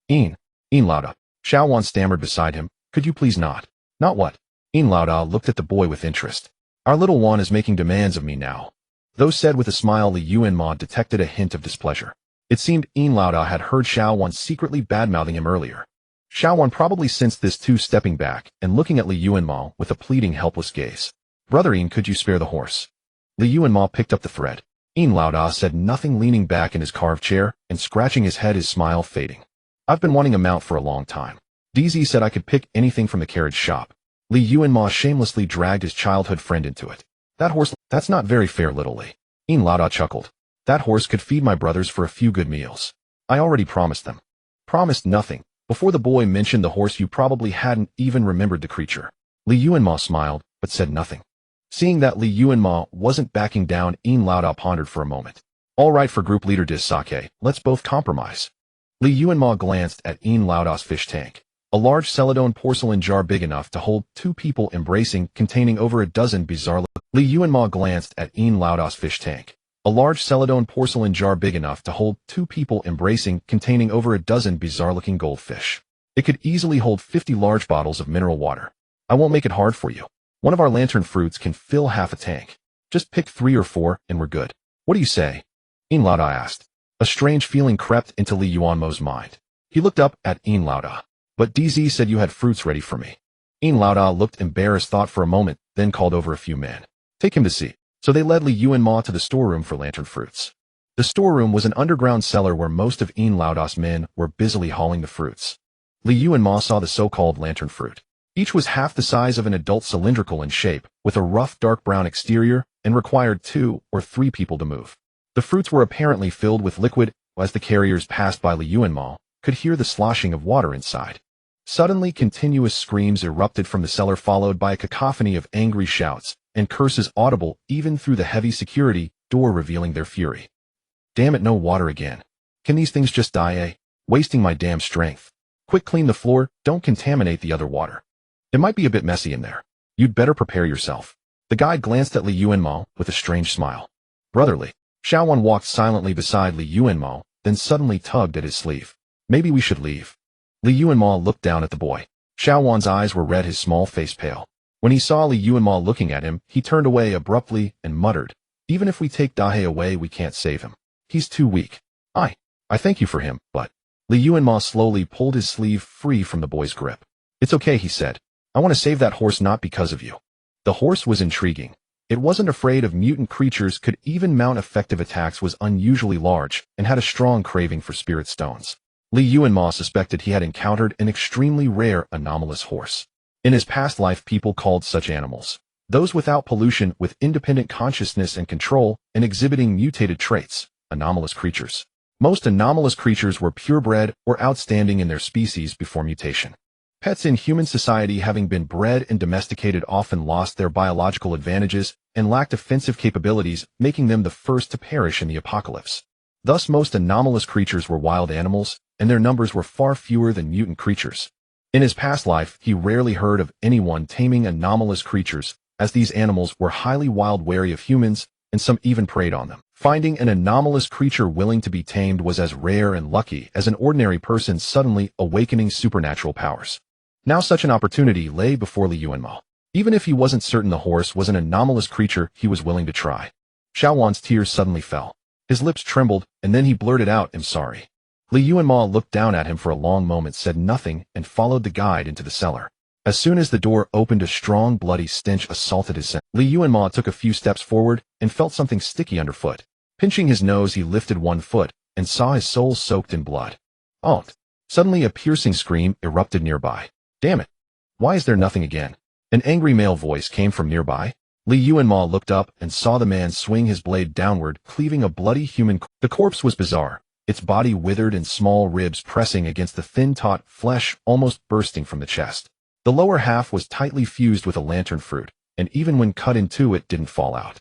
[SPEAKER 1] In Laoda. Xiaowan stammered beside him. Could you please not? Not what? In Laoda looked at the boy with interest. Our little one is making demands of me now. Though said with a smile, Li Yuanmo detected a hint of displeasure. It seemed In Laoda had heard Xiaowan secretly badmouthing him earlier. Xiaowan probably sensed this too, stepping back and looking at Li Yuanmo with a pleading, helpless gaze. Brother In, could you spare the horse? Li Yuanmo picked up the thread. In Laoda said nothing, leaning back in his carved chair and scratching his head, his smile fading. I've been wanting a mount for a long time. DZ said I could pick anything from the carriage shop. Li Yuanmo shamelessly dragged his childhood friend into it. That horse, that's not very fair, little Li. In Laoda chuckled. That horse could feed my brothers for a few good meals. I already promised them. Promised nothing. Before the boy mentioned the horse, you probably hadn't even remembered the creature. Li Yuanmo smiled, but said nothing. Seeing that Li Yuanmo wasn't backing down, In Laoda pondered for a moment. All right, for group leader Sake, let's both compromise. Li Yuanmo glanced at In Laoda's fish tank. A large celadone porcelain jar big enough to hold 2 people embracing, containing over a dozen bizarre. Li Yuanmo glanced at In Laoda's fish tank. A large celadone porcelain jar big enough to hold 2 people embracing, containing over a dozen bizarre-looking goldfish. It could easily hold 50 large bottles of mineral water. I won't make it hard for you. One of our lantern fruits can fill half a tank. Just pick 3 or 4 and we're good. What do you say? In Laoda asked. A strange feeling crept into Li Yuanmo's mind. He looked up at In Laoda. But DZ said you had fruits ready for me. In Laoda looked embarrassed, thought for a moment, then called over a few men. Take him to see. So they led Li Yuanmo to the storeroom for lantern fruits. The storeroom was an underground cellar where most of Yin Laoda's men were busily hauling the fruits. Li Yuanmo saw the so-called lantern fruit. Each was half the size of an adult, cylindrical in shape, with a rough dark brown exterior, and required 2 or 3 people to move. The fruits were apparently filled with liquid. As the carriers passed by Li Yuanmo, could hear the sloshing of water inside. Suddenly, continuous screams erupted from the cellar, followed by a cacophony of angry shouts and curses audible even through the heavy security door, revealing their fury. Damn it, no water again. Can these things just die, eh? Wasting my damn strength. Quick, clean the floor, don't contaminate the other water. It might be a bit messy in there. You'd better prepare yourself. The guide glanced at Li Yuanmo with a strange smile. Brotherly. Xiaowan walked silently beside Li Yuanmo, then suddenly tugged at his sleeve. Maybe we should leave. Li Yuanmo looked down at the boy. Xiaowan's eyes were red, his small face pale. When he saw Li Yuanmo looking at him, he turned away abruptly and muttered, "Even if we take Dahe away, we can't save him. He's too weak. I thank you for him, but..." Li Yuanmo slowly pulled his sleeve free from the boy's grip. "It's okay," he said. "I want to save that horse not because of you." The horse was intriguing. It wasn't afraid of mutant creatures, could even mount effective attacks, was unusually large, and had a strong craving for spirit stones. Li Yuanmo suspected he had encountered an extremely rare anomalous horse. In his past life, people called such animals those without pollution, with independent consciousness and control, and exhibiting mutated traits, anomalous creatures. Most anomalous creatures were purebred or outstanding in their species before mutation. Pets in human society, having been bred and domesticated, often lost their biological advantages and lacked offensive capabilities, making them the first to perish in the apocalypse. Thus, most anomalous creatures were wild animals, and their numbers were far fewer than mutant creatures. In his past life, he rarely heard of anyone taming anomalous creatures, as these animals were highly wild, wary of humans, and some even preyed on them. Finding an anomalous creature willing to be tamed was as rare and lucky as an ordinary person suddenly awakening supernatural powers. Now such an opportunity lay before Li Yuanmo. Even if he wasn't certain the horse was an anomalous creature, he was willing to try. Xiaowan's tears suddenly fell. His lips trembled, and then he blurted out, "I'm sorry." Li Yuanmo looked down at him for a long moment, said nothing, and followed the guide into the cellar. As soon as the door opened, a strong bloody stench assaulted his sense. Li Yuanmo took a few steps forward and felt something sticky underfoot. Pinching his nose, he lifted one foot and saw his soul soaked in blood. Oh! Suddenly a piercing scream erupted nearby. "Damn it! Why is there nothing again?" An angry male voice came from nearby. Li Yuanmo looked up and saw the man swing his blade downward, cleaving a bloody human corpse. The corpse was bizarre, its body withered and small ribs pressing against the thin, taut flesh, almost bursting from the chest. The lower half was tightly fused with a lantern fruit, and even when cut in two, it didn't fall out.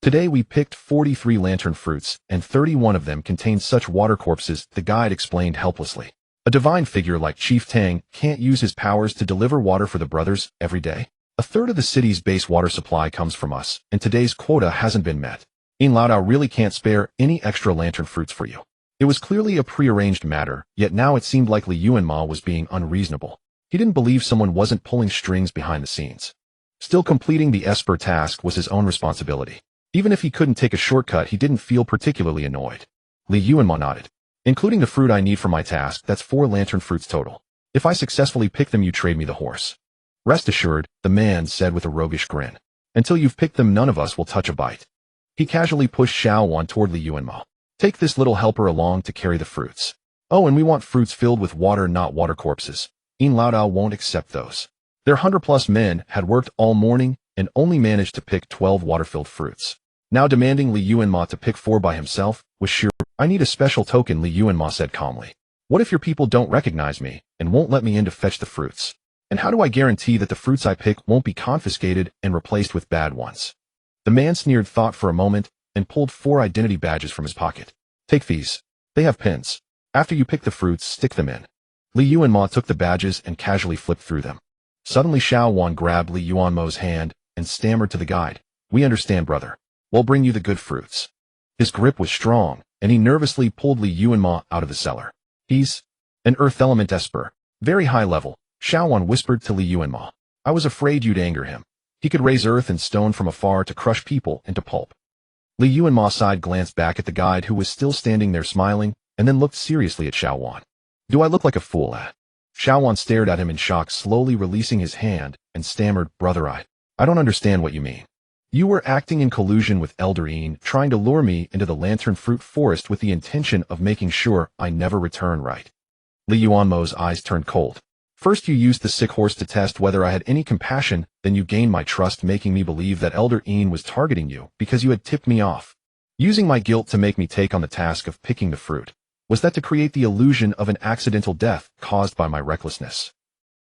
[SPEAKER 1] "Today we picked 43 lantern fruits, and 31 of them contained such water corpses," the guide explained helplessly. "A divine figure like Chief Tang can't use his powers to deliver water for the brothers every day. A third of the city's base water supply comes from us, and today's quota hasn't been met. Yin Laodao really can't spare any extra lantern fruits for you." It was clearly a prearranged matter, yet now it seemed like Li Yuanmo was being unreasonable. He didn't believe someone wasn't pulling strings behind the scenes. Still, completing the Esper task was his own responsibility. Even if he couldn't take a shortcut, he didn't feel particularly annoyed. Li Yuanmo nodded. "Including the fruit I need for my task, that's 4 lantern fruits total. If I successfully pick them, you trade me the horse." "Rest assured," the man said with a roguish grin. "Until you've picked them, none of us will touch a bite." He casually pushed Xiaowan toward Li Yuanmo. "Take this little helper along to carry the fruits. Oh, and we want fruits filled with water, not water corpses. Yin Laodao won't accept those." Their 100+ men had worked all morning and only managed to pick 12 water-filled fruits. Now demanding Li Yuanmo to pick 4 by himself was sheer. "I need a special token," Li Yuanmo said calmly. "What if your people don't recognize me and won't let me in to fetch the fruits? And how do I guarantee that the fruits I pick won't be confiscated and replaced with bad ones?" The man sneered thought for a moment and pulled 4 identity badges from his pocket. "Take these. They have pins. After you pick the fruits, stick them in." Li Yuanmo took the badges and casually flipped through them. Suddenly Xiaowan grabbed Li Yuanmo's hand and stammered to the guide, "We understand, brother. We'll bring you the good fruits." His grip was strong, and he nervously pulled Li Yuanmo out of the cellar. "He's an earth element esper. Very high level," Xiaowan whispered to Li Yuanmo. "I was afraid you'd anger him. He could raise earth and stone from afar to crush people into pulp." Li Yuanmo sighed, glanced back at the guide who was still standing there smiling, and then looked seriously at Xiaowan. "Do I look like a fool, eh?" Xiaowan stared at him in shock, slowly releasing his hand, and stammered, "Brother, I don't understand what you mean." You were acting in collusion with Elder Een, trying to lure me into the lantern fruit forest with the intention of making sure I never return, right? Li Yuanmo's eyes turned cold. First you used the sick horse to test whether I had any compassion, then you gained my trust, making me believe that Elder Een was targeting you because you had tipped me off. Using my guilt to make me take on the task of picking the fruit. Was that to create the illusion of an accidental death caused by my recklessness?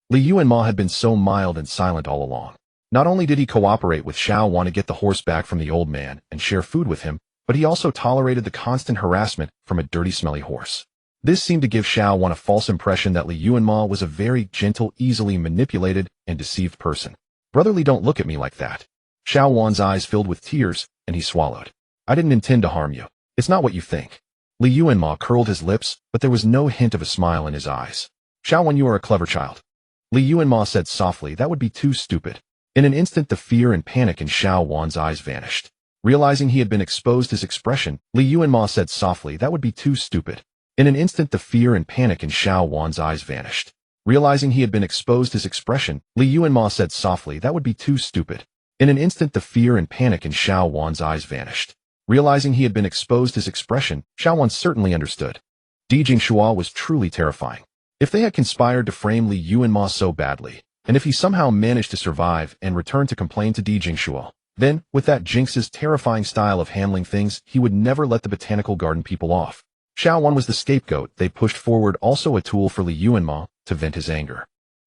[SPEAKER 1] Li Yuanmo had been so mild and silent all along. Not only did he cooperate with Xiao Wan to get the horse back from the old man and share food with him, but he also tolerated the constant harassment from a dirty, smelly horse. This seemed to give Xiao Wan a false impression that Li Yuanmo was a very gentle, easily manipulated, and deceived person. Brotherly, don't look at me like that. Xiao Wan's eyes filled with tears, and he swallowed. I didn't intend to harm you. It's not what you think. Li Yuanmo curled his lips, but there was no hint of a smile in his eyes. Xiao Wan, you are a clever child. Li Yuanmo said softly, that would be too stupid. In an instant the fear and panic in Xiao Wan's eyes vanished. Realizing he had been exposed his expression, Li Yuanmo said softly, that would be too stupid. In an instant the fear and panic in Xiao Wan's eyes vanished. Realizing he had been exposed his expression, Li Yuanmo said softly, that would be too stupid. In an instant the fear and panic in Xiao Wan's eyes vanished. Realizing he had been exposed his expression, Xiao Wan certainly understood. Di Jingxua was truly terrifying. If they had conspired to frame Li Yuanmo so badly, and if he somehow managed to survive and return to complain to Di Jingxua, then, with that Jinx's terrifying style of handling things, he would never let the botanical garden people off. Xiao Wan was the scapegoat they pushed forward, also a tool for Li Yuanmo to vent his anger.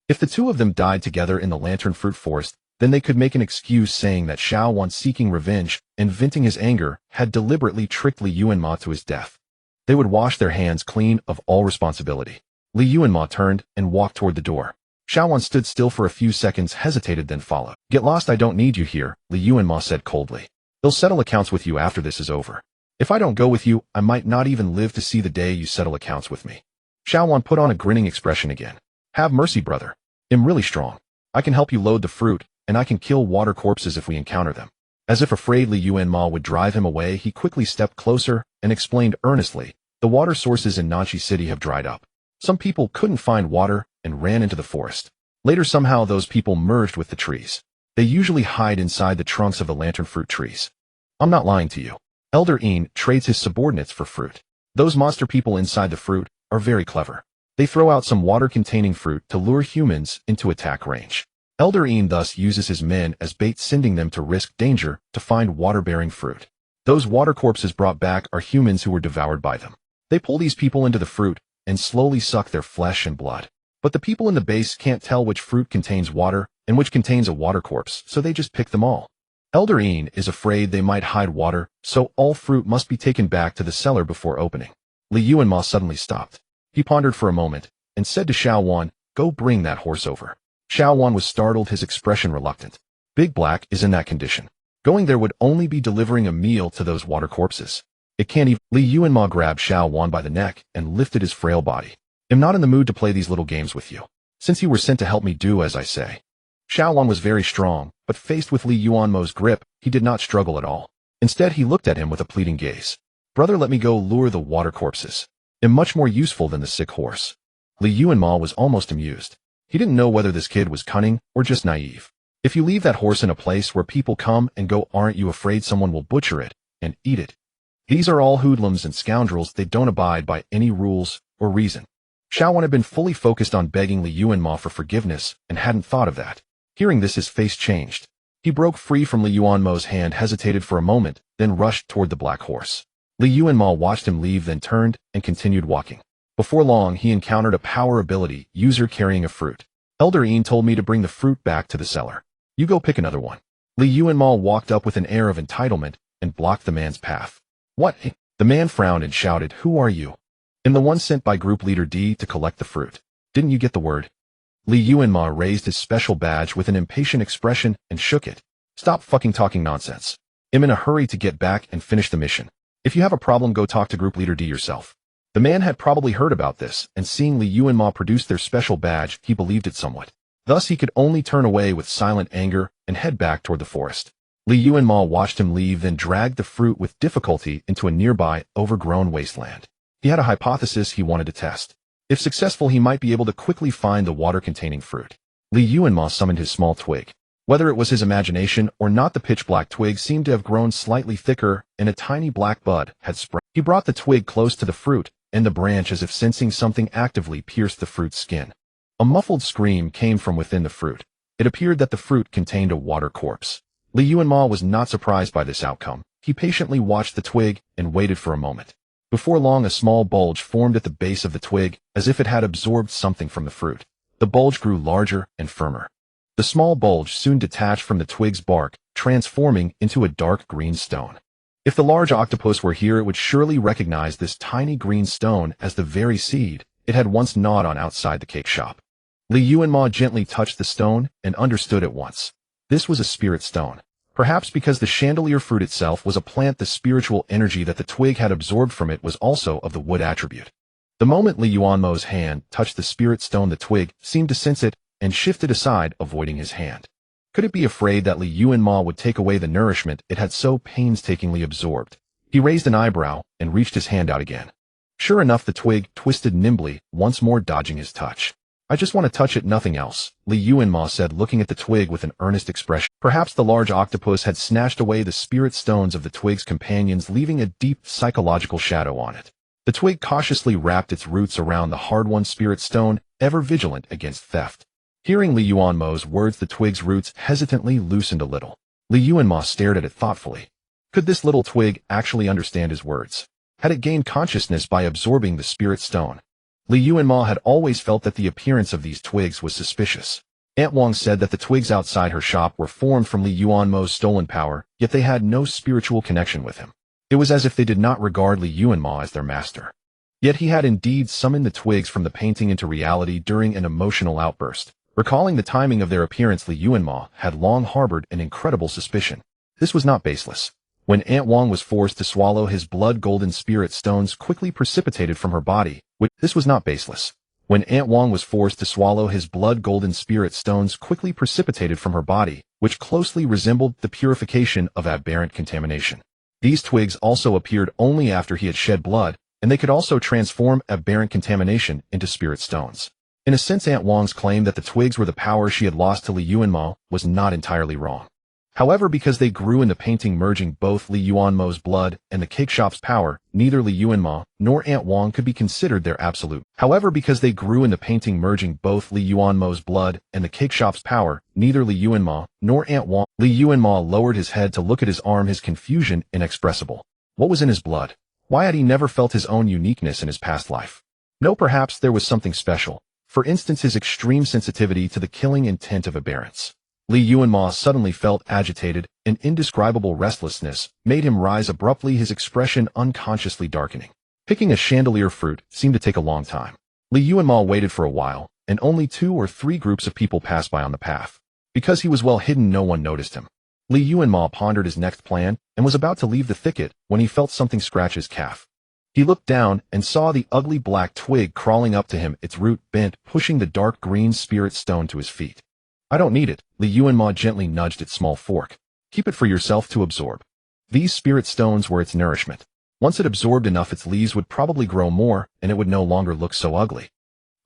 [SPEAKER 1] If the two of them died together in the lantern fruit forest, then they could make an excuse saying that Xiao Wan, seeking revenge and venting his anger, had deliberately tricked Li Yuanmo to his death. They would wash their hands clean of all responsibility. Li Yuanmo turned and walked toward the door. Xiao Wan stood still for a few seconds, hesitated, then followed. Get lost, I don't need you here, Li Yuanmo said coldly. They'll settle accounts with you after this is over. If I don't go with you, I might not even live to see the day you settle accounts with me. Xiao Wan put on a grinning expression again. Have mercy, brother. I'm really strong. I can help you load the fruit, and I can kill water corpses if we encounter them. As if afraid Li Yuanmo would drive him away, he quickly stepped closer and explained earnestly, the water sources in Nanchi City have dried up. Some people couldn't find water and ran into the forest. Later somehow those people merged with the trees. They usually hide inside the trunks of the lantern fruit trees. I'm not lying to you. Elder Een trades his subordinates for fruit. Those monster people inside the fruit are very clever. They throw out some water-containing fruit to lure humans into attack range. Elder Een thus uses his men as bait, sending them to risk danger to find water-bearing fruit. Those water corpses brought back are humans who were devoured by them. They pull these people into the fruit and slowly suck their flesh and blood. But the people in the base can't tell which fruit contains water and which contains a water corpse, so they just pick them all. Elder Een is afraid they might hide water, so all fruit must be taken back to the cellar before opening. Li Yuanmo suddenly stopped. He pondered for a moment and said to Xiao Wan, go bring that horse over. Xiao Wan was startled, his expression reluctant. Big Black is in that condition. Going there would only be delivering a meal to those water corpses. It can't even. Li Yuanmo grabbed Xiao Wan by the neck and lifted his frail body. I'm not in the mood to play these little games with you. Since you were sent to help me do as I say. Xiao Wan was very strong, but faced with Li Yuanmo's grip, he did not struggle at all. Instead, he looked at him with a pleading gaze. Brother, let me go lure the water corpses. I'm much more useful than the sick horse. Li Yuanmo was almost amused. He didn't know whether this kid was cunning or just naive. If you leave that horse in a place where people come and go, aren't you afraid someone will butcher it and eat it? These are all hoodlums and scoundrels. They don't abide by any rules or reason. Xiao Wan had been fully focused on begging Li Yuanmo for forgiveness and hadn't thought of that. Hearing this, his face changed. He broke free from Li Yuanmo's hand, hesitated for a moment, then rushed toward the black horse. Li Yuanmo watched him leave, then turned and continued walking. Before long, he encountered a power ability user carrying a fruit. Elder Een told me to bring the fruit back to the cellar. You go pick another one. Li Yuanmo walked up with an air of entitlement and blocked the man's path. What? The man frowned and shouted, who are you? I'm the one sent by group leader D to collect the fruit. Didn't you get the word? Li Yuanmo raised his special badge with an impatient expression and shook it. Stop fucking talking nonsense. I'm in a hurry to get back and finish the mission. If you have a problem, go talk to group leader D yourself. The man had probably heard about this, and seeing Li Yuanmo produce their special badge, he believed it somewhat. Thus he could only turn away with silent anger and head back toward the forest. Li Yuanmo watched him leave, then dragged the fruit with difficulty into a nearby, overgrown wasteland. He had a hypothesis he wanted to test. If successful, he might be able to quickly find the water-containing fruit. Li Yuanmo summoned his small twig. Whether it was his imagination or not, the pitch-black twig seemed to have grown slightly thicker, and a tiny black bud had spread. He brought the twig close to the fruit, and the branch, as if sensing something, actively pierced the fruit's skin. A muffled scream came from within the fruit. It appeared that the fruit contained a water corpse. Li Yuanmo was not surprised by this outcome. He patiently watched the twig and waited for a moment. Before long, a small bulge formed at the base of the twig, as if it had absorbed something from the fruit. The bulge grew larger and firmer. The small bulge soon detached from the twig's bark, transforming into a dark green stone. If the large octopus were here, it would surely recognize this tiny green stone as the very seed it had once gnawed on outside the cake shop. Li Yuanmo gently touched the stone and understood at once. This was a spirit stone. Perhaps because the chandelier fruit itself was a plant, the spiritual energy that the twig had absorbed from it was also of the wood attribute. The moment Li Yuanmo's hand touched the spirit stone, the twig seemed to sense it and shifted aside, avoiding his hand. Could it be afraid that Li Yuanmo would take away the nourishment it had so painstakingly absorbed? He raised an eyebrow and reached his hand out again. Sure enough, the twig twisted nimbly, once more dodging his touch. "I just want to touch it, nothing else," Li Yuanmo said, looking at the twig with an earnest expression. Perhaps the large octopus had snatched away the spirit stones of the twig's companions, leaving a deep psychological shadow on it. The twig cautiously wrapped its roots around the hard-won spirit stone, ever vigilant against theft. Hearing Li Yuanmo's words, the twig's roots hesitantly loosened a little. Li Yuanmo stared at it thoughtfully. Could this little twig actually understand his words? Had it gained consciousness by absorbing the spirit stone? Li Yuanmo had always felt that the appearance of these twigs was suspicious. Aunt Wang said that the twigs outside her shop were formed from Li Yuanmo's stolen power, yet they had no spiritual connection with him. It was as if they did not regard Li Yuanmo as their master. Yet he had indeed summoned the twigs from the painting into reality during an emotional outburst. Recalling the timing of their appearance, Li Yuanmo had long harbored an incredible suspicion. This was not baseless. When Aunt Wang was forced to swallow his blood, golden spirit stones quickly precipitated from her body. This was not baseless. When Aunt Wang was forced to swallow his blood, golden spirit stones quickly precipitated from her body, which closely resembled the purification of aberrant contamination. These twigs also appeared only after he had shed blood, and they could also transform aberrant contamination into spirit stones. In a sense, Aunt Wang's claim that the twigs were the power she had lost to Li Yuanmo was not entirely wrong. However, because they grew in the painting, merging both Li Yuanmo's blood and the cake shop's power, neither Li Yuanmo nor Aunt Wang could be considered their absolute. However, because they grew in the painting, merging both Li Yuanmo's blood and the cake shop's power, neither Li Yuanmo nor Aunt Wang. Li Yuanmo lowered his head to look at his arm, his confusion inexpressible. What was in his blood? Why had he never felt his own uniqueness in his past life? No, perhaps there was something special. For instance, his extreme sensitivity to the killing intent of Aberrants. Li Yuanmo suddenly felt agitated. An indescribable restlessness made him rise abruptly, his expression unconsciously darkening. Picking a chandelier fruit seemed to take a long time. Li Yuanmo waited for a while, and only 2 or 3 groups of people passed by on the path. Because he was well hidden, no one noticed him. Li Yuanmo pondered his next plan and was about to leave the thicket when he felt something scratch his calf. He looked down and saw the ugly black twig crawling up to him, its root bent, pushing the dark green spirit stone to his feet. "I don't need it," Li Yuanmo gently nudged its small fork. "Keep it for yourself to absorb." These spirit stones were its nourishment. Once it absorbed enough, its leaves would probably grow more, and it would no longer look so ugly.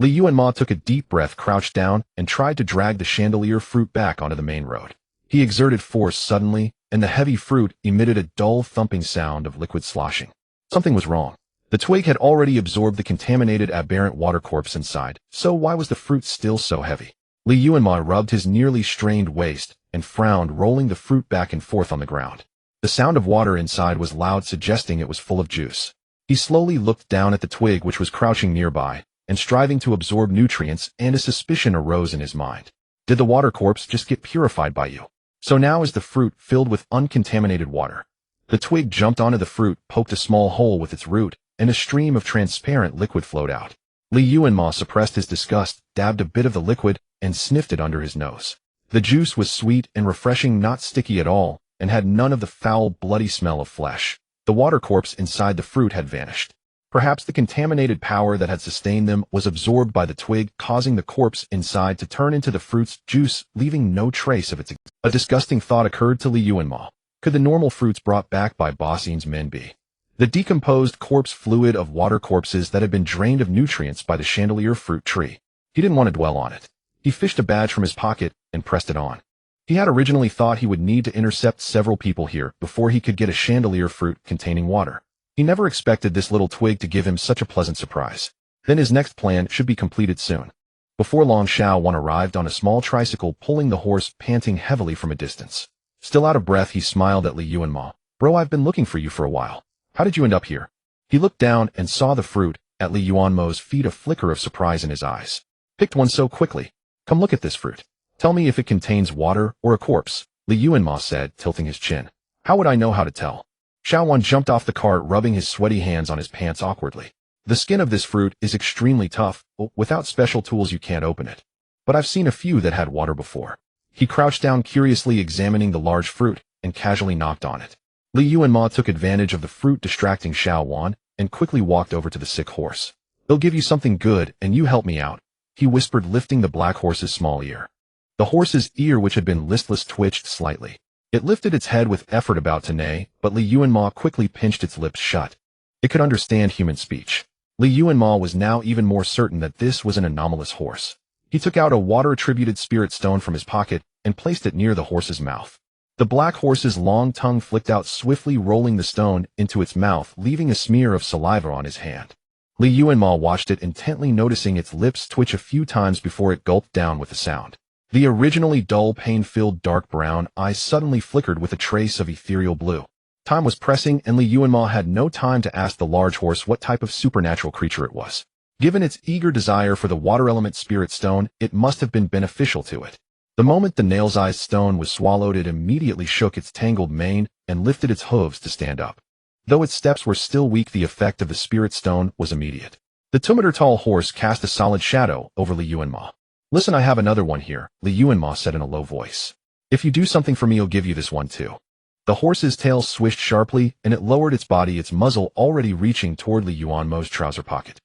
[SPEAKER 1] Li Yuanmo took a deep breath, crouched down, and tried to drag the chandelier fruit back onto the main road. He exerted force suddenly, and the heavy fruit emitted a dull thumping sound of liquid sloshing. Something was wrong. The twig had already absorbed the contaminated aberrant water corpse inside, so why was the fruit still so heavy? Li Yuanmo rubbed his nearly strained waist and frowned, rolling the fruit back and forth on the ground. The sound of water inside was loud, suggesting it was full of juice. He slowly looked down at the twig, which was crouching nearby and striving to absorb nutrients, and a suspicion arose in his mind. Did the water corpse just get purified by you? So now is the fruit filled with uncontaminated water? The twig jumped onto the fruit, poked a small hole with its root, and a stream of transparent liquid flowed out. Li Yuanmo suppressed his disgust, dabbed a bit of the liquid, and sniffed it under his nose. The juice was sweet and refreshing, not sticky at all, and had none of the foul, bloody smell of flesh. The water corpse inside the fruit had vanished. Perhaps the contaminated power that had sustained them was absorbed by the twig, causing the corpse inside to turn into the fruit's juice, leaving no trace of its existence. A disgusting thought occurred to Li Yuanmo. Could the normal fruits brought back by Bossing's men be the decomposed corpse fluid of water corpses that had been drained of nutrients by the chandelier fruit tree? He didn't want to dwell on it. He fished a badge from his pocket and pressed it on. He had originally thought he would need to intercept several people here before he could get a chandelier fruit containing water. He never expected this little twig to give him such a pleasant surprise. Then his next plan should be completed soon. Before long, Wan arrived on a small tricycle, pulling the horse, panting heavily from a distance. Still out of breath, he smiled at Yuanmo. Bro, I've been looking for you for a while. How did you end up here? He looked down and saw the fruit at Yuanmo's feet, a flicker of surprise in his eyes. Picked one so quickly. Come look at this fruit. Tell me if it contains water or a corpse, Yuanmo said, tilting his chin. How would I know how to tell? Wan jumped off the cart, rubbing his sweaty hands on his pants awkwardly. The skin of this fruit is extremely tough. Without special tools you can't open it. But I've seen a few that had water before. He crouched down, curiously examining the large fruit, and casually knocked on it. Yuanmo took advantage of the fruit distracting Wan, and quickly walked over to the sick horse. They'll give you something good, and you help me out, he whispered, lifting the black horse's small ear. The horse's ear, which had been listless, twitched slightly. It lifted its head with effort, about to neigh, but Yuanmo quickly pinched its lips shut. It could understand human speech. Yuanmo was now even more certain that this was an anomalous horse. He took out a water-attributed spirit stone from his pocket and placed it near the horse's mouth. The black horse's long tongue flicked out swiftly, rolling the stone into its mouth, leaving a smear of saliva on his hand. Yuanmo watched it intently, noticing its lips twitch a few times before it gulped down with a sound. The originally dull, pain-filled dark brown eyes suddenly flickered with a trace of ethereal blue. Time was pressing, and Yuanmo had no time to ask the large horse what type of supernatural creature it was. Given its eager desire for the water element spirit stone, it must have been beneficial to it. The moment the nail-sized stone was swallowed, it immediately shook its tangled mane and lifted its hooves to stand up. Though its steps were still weak, the effect of the spirit stone was immediate. The 2-meter-tall horse cast a solid shadow over Yuanmo. Listen, I have another one here, Yuanmo said in a low voice. If you do something for me, I'll give you this one too. The horse's tail swished sharply, and it lowered its body, its muzzle already reaching toward Yuanmo's trouser pocket.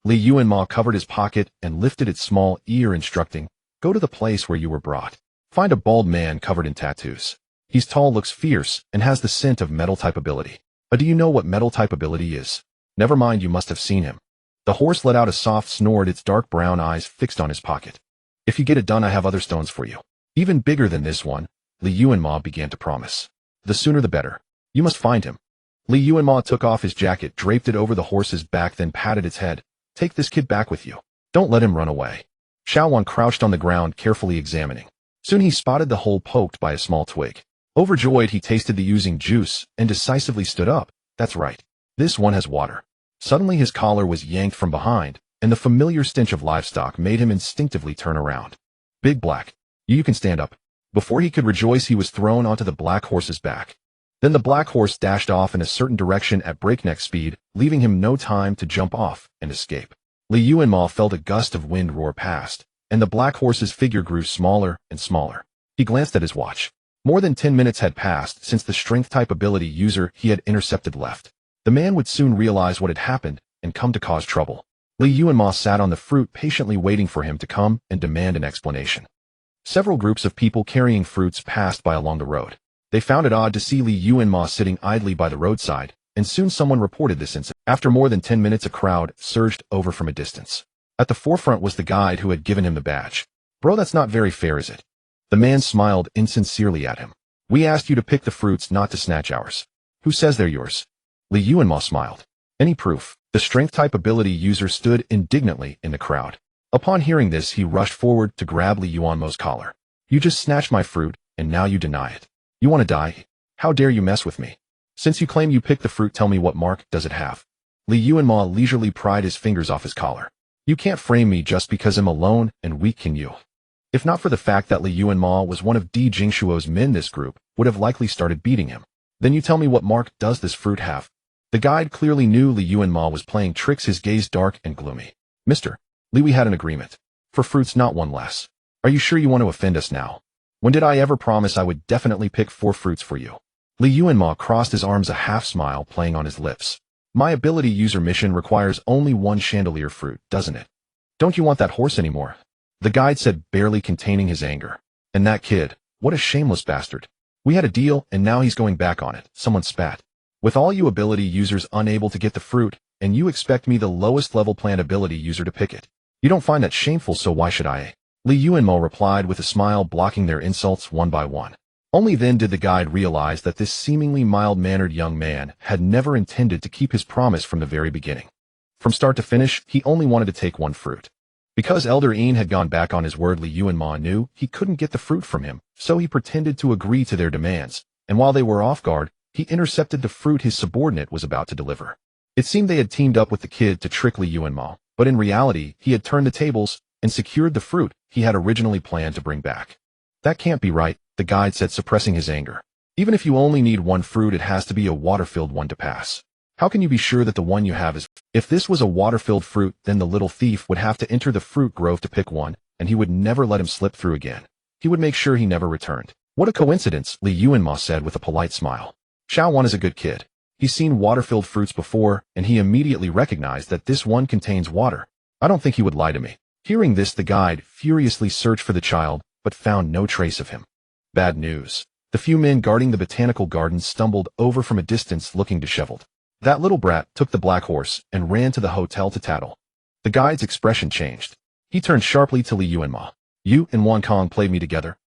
[SPEAKER 1] Yuanmo covered his pocket and lifted its small ear, instructing, go to the place where you were brought. Find a bald man covered in tattoos. He's tall, looks fierce, and has the scent of metal-type ability. Do you know what metal-type ability is? Never mind, you must have seen him. The horse let out a soft snort, its dark brown eyes fixed on his pocket. If you get it done, I have other stones for you. Even bigger than this one, Yuanmo began to promise. The sooner the better. You must find him. Yuanmo took off his jacket, draped it over the horse's back, then patted its head. Take this kid back with you. Don't let him run away. Wan crouched on the ground, carefully examining. Soon he spotted the hole poked by a small twig. Overjoyed, he tasted the oozing juice and decisively stood up. That's right. This one has water. Suddenly his collar was yanked from behind, and the familiar stench of livestock made him instinctively turn around. Big Black, you can stand up. Before he could rejoice, he was thrown onto the black horse's back. Then the black horse dashed off in a certain direction at breakneck speed, leaving him no time to jump off and escape. Yuanmo felt a gust of wind roar past, and the black horse's figure grew smaller and smaller. He glanced at his watch. More than 10 minutes had passed since the strength-type ability user he had intercepted left. The man would soon realize what had happened and come to cause trouble. Yuanmo sat on the fruit, patiently waiting for him to come and demand an explanation. Several groups of people carrying fruits passed by along the road. They found it odd to see Yuanmo sitting idly by the roadside, and soon someone reported this incident. After more than 10 minutes, a crowd surged over from a distance. At the forefront was the guide who had given him the badge. Bro, that's not very fair, is it? The man smiled insincerely at him. We asked you to pick the fruits, not to snatch ours. Who says they're yours? Yuanmo smiled. Any proof? The strength-type ability user stood indignantly in the crowd. Upon hearing this, he rushed forward to grab Yuanmo's collar. You just snatched my fruit, and now you deny it. You want to die? How dare you mess with me? Since you claim you picked the fruit, tell me, what mark does it have? Yuanmo leisurely pried his fingers off his collar. You can't frame me just because I'm alone and weak, can you? If not for the fact that Yuanmo was one of Di Jingshuo's men, this group would have likely started beating him. Then you tell me, what mark does this fruit have? The guide clearly knew Yuanmo was playing tricks, his gaze dark and gloomy. Mr. Li, we had an agreement. For fruits, not one less. Are you sure you want to offend us now? When did I ever promise I would definitely pick 4 fruits for you? Yuanmo crossed his arms, a half-smile playing on his lips. My ability user mission requires only 1 chandelier fruit, doesn't it? Don't you want that horse anymore? The guide said, barely containing his anger. And that kid, what a shameless bastard. We had a deal, and now he's going back on it, someone spat. With all you ability users unable to get the fruit, and you expect me, the lowest level plant ability user, to pick it. You don't find that shameful, so why should I? Li Yuanmo replied with a smile, blocking their insults one by one. Only then did the guide realize that this seemingly mild-mannered young man had never intended to keep his promise from the very beginning. From start to finish, he only wanted to take one fruit. Because Elder Ian had gone back on his word, Li Yuanmo knew he couldn't get the fruit from him, so he pretended to agree to their demands, and while they were off guard, he intercepted the fruit his subordinate was about to deliver. It seemed they had teamed up with the kid to trick Li Yuanmo, but in reality, he had turned the tables and secured the fruit he had originally planned to bring back. That can't be right, the guide said, suppressing his anger. Even if you only need one fruit, it has to be a water-filled one to pass. How can you be sure that the one you have is? If this was a water-filled fruit, then the little thief would have to enter the fruit grove to pick one, and he would never let him slip through again. He would make sure he never returned. What a coincidence, Li Yuanmo said with a polite smile. Xiaowan is a good kid. He's seen water-filled fruits before, and he immediately recognized that this one contains water. I don't think he would lie to me. Hearing this, the guide furiously searched for the child, but found no trace of him. Bad news. The few men guarding the botanical gardens stumbled over from a distance, looking disheveled. That little brat took the black horse and ran to the hotel to tattle. The guide's expression changed. He turned sharply to Li Yuanmo. You and Wang Kong played me together.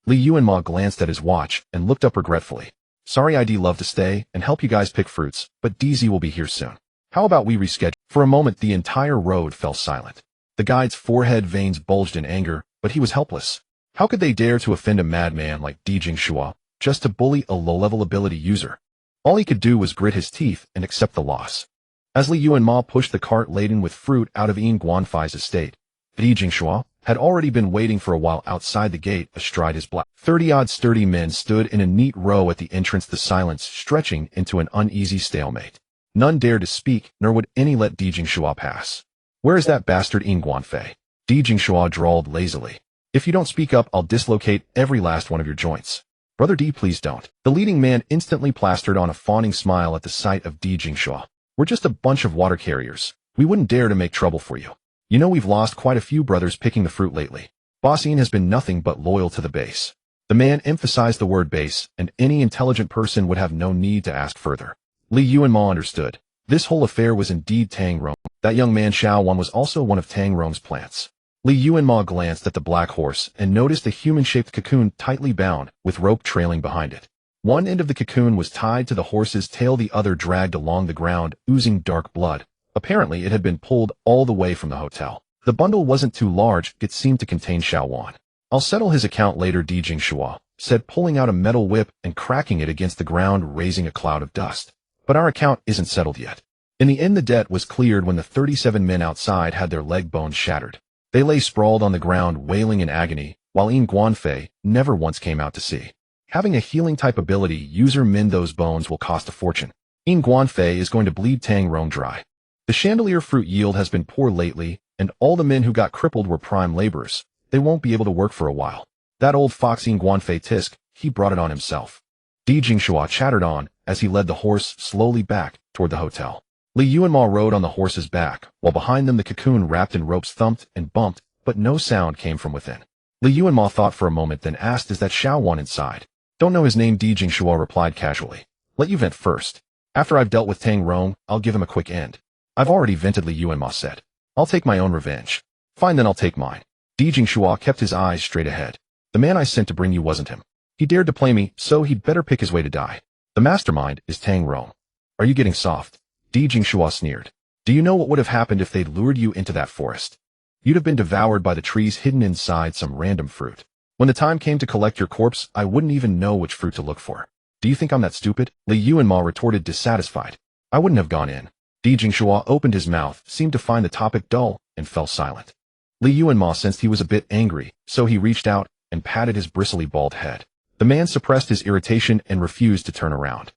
[SPEAKER 1] Li Yuanmo glanced at his watch and looked up regretfully. Sorry, I'd love to stay and help you guys pick fruits, but DZ will be here soon. How about we reschedule? For a moment, the entire road fell silent. The guide's forehead veins bulged in anger, but he was helpless. How could they dare to offend a madman like Di Jingshua, just to bully a low-level ability user? All he could do was grit his teeth and accept the loss. As Li Yuanmo pushed the cart laden with fruit out of Yin Guanfei's estate, Di Jingshua had already been waiting for a while outside the gate astride his black. 30-odd sturdy men stood in a neat row at the entrance, the silence stretching into an uneasy stalemate. None dared to speak, nor would any let Di Jingshua pass. Where is that bastard Yin Guanfei? Di Jingshua drawled lazily. If you don't speak up, I'll dislocate every last one of your joints. Brother D, please don't. The leading man instantly plastered on a fawning smile at the sight of Di Jingshua. We're just a bunch of water carriers. We wouldn't dare to make trouble for you. You know we've lost quite a few brothers picking the fruit lately. Boss Ian has been nothing but loyal to the base. The man emphasized the word base, and any intelligent person would have no need to ask further. Li Yuanmo understood. This whole affair was indeed Tang Rong. That young man Xiaowan was also one of Tang Rong's plants. Li Yuanmo glanced at the black horse and noticed a human-shaped cocoon tightly bound, with rope trailing behind it. One end of the cocoon was tied to the horse's tail, the other dragged along the ground, oozing dark blood. Apparently, it had been pulled all the way from the hotel. The bundle wasn't too large, it seemed to contain Xiaowan. I'll settle his account later, Di Jingshua said, pulling out a metal whip and cracking it against the ground, raising a cloud of dust. But our account isn't settled yet. In the end, the debt was cleared when the 37 men outside had their leg bones shattered. They lay sprawled on the ground, wailing in agony, while Yin Guanfei never once came out to see. Having a healing-type ability, user mend those bones will cost a fortune. Yin Guanfei is going to bleed Tang Rong dry. The chandelier fruit yield has been poor lately, and all the men who got crippled were prime laborers. They won't be able to work for a while. That old fox Yin Guanfei tisk, he brought it on himself. Di Jingshua chattered on as he led the horse slowly back toward the hotel. Li Yuanmo rode on the horse's back, while behind them the cocoon wrapped in ropes thumped and bumped, but no sound came from within. Li Yuanmo thought for a moment, then asked, is that Xiaowan inside? Don't know his name, Di Jingshua replied casually. Let you vent first. After I've dealt with Tang Rong, I'll give him a quick end. I've already vented, Li Yuanmo said. I'll take my own revenge. Fine, then I'll take mine. Di Jingshua kept his eyes straight ahead. The man I sent to bring you wasn't him. He dared to play me, so he'd better pick his way to die. The mastermind is Tang Rong. Are you getting soft? Di Jingshua sneered. Do you know what would have happened if they'd lured you into that forest? You'd have been devoured by the trees hidden inside some random fruit. When the time came to collect your corpse, I wouldn't even know which fruit to look for. Do you think I'm that stupid? Li Yuanmo retorted, dissatisfied. I wouldn't have gone in. Di Jingshua opened his mouth, seemed to find the topic dull, and fell silent. Li Yuanmo sensed he was a bit angry, so he reached out and patted his bristly bald head. The man suppressed his irritation and refused to turn around.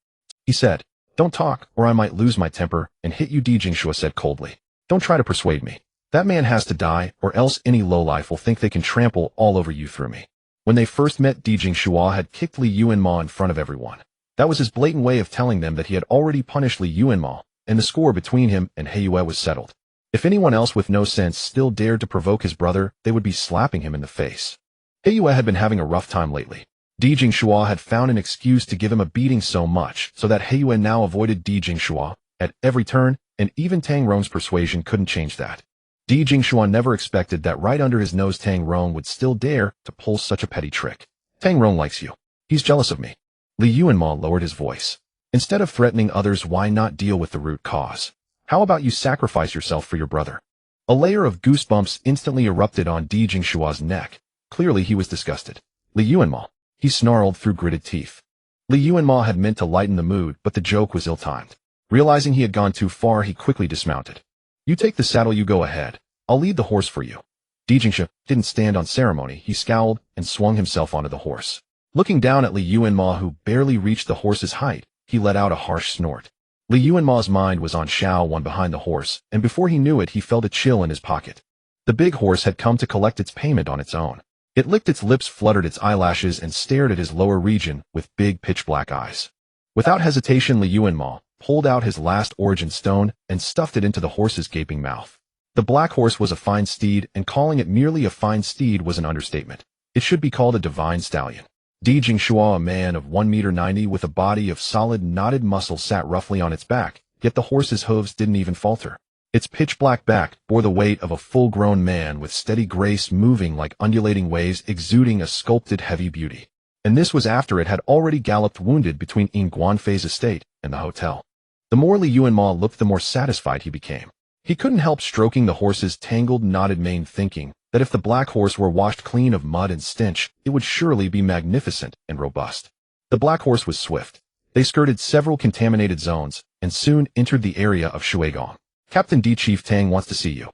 [SPEAKER 1] He said, don't talk, or I might lose my temper and hit you, Di Jingshua said coldly. Don't try to persuade me. That man has to die, or else any lowlife will think they can trample all over you through me. When they first met, Di Jingshua had kicked Li Yuanmo in front of everyone. That was his blatant way of telling them that he had already punished Li Yuanmo, and the score between him and Heiyue was settled. If anyone else with no sense still dared to provoke his brother, they would be slapping him in the face. Heiyue had been having a rough time lately. Di Jingshua had found an excuse to give him a beating so much so that Heiyue now avoided Di Jingshua at every turn, and even Tang Rong's persuasion couldn't change that. Di Jingxuan never expected that right under his nose Tang Rong would still dare to pull such a petty trick. Tang Rong likes you. He's jealous of me. Li Yuanmo lowered his voice. Instead of threatening others, why not deal with the root cause? How about you sacrifice yourself for your brother? A layer of goosebumps instantly erupted on Di Jingshua's neck. Clearly he was disgusted. Li Yuanmo, he snarled through gritted teeth. Li Yuanmo had meant to lighten the mood, but the joke was ill-timed. Realizing he had gone too far, he quickly dismounted. You take the saddle, you go ahead. I'll lead the horse for you. Di Jingshu didn't stand on ceremony. He scowled and swung himself onto the horse. Looking down at Li Yuanmo, who barely reached the horse's height, he let out a harsh snort. Li Yuanmo's mind was on Xiao Wan behind the horse, and before he knew it, he felt a chill in his pocket. The big horse had come to collect its payment on its own. It licked its lips, fluttered its eyelashes, and stared at his lower region with big pitch-black eyes. Without hesitation, Li Yuanmo pulled out his last origin stone and stuffed it into the horse's gaping mouth. The black horse was a fine steed, and calling it merely a fine steed was an understatement. It should be called a divine stallion. Di Jingshua, a man of 1.90 m with a body of solid knotted muscle, sat roughly on its back, yet the horse's hooves didn't even falter. Its pitch-black back bore the weight of a full-grown man with steady grace, moving like undulating waves, exuding a sculpted heavy beauty. And this was after it had already galloped wounded between Yin Guanfei's estate and the hotel. The more Li Yuanmo looked, the more satisfied he became. He couldn't help stroking the horse's tangled, knotted mane, thinking that if the black horse were washed clean of mud and stench, it would surely be magnificent and robust. The black horse was swift. They skirted several contaminated zones and soon entered the area of Shuigong. Captain D, Chief Tang wants to see you.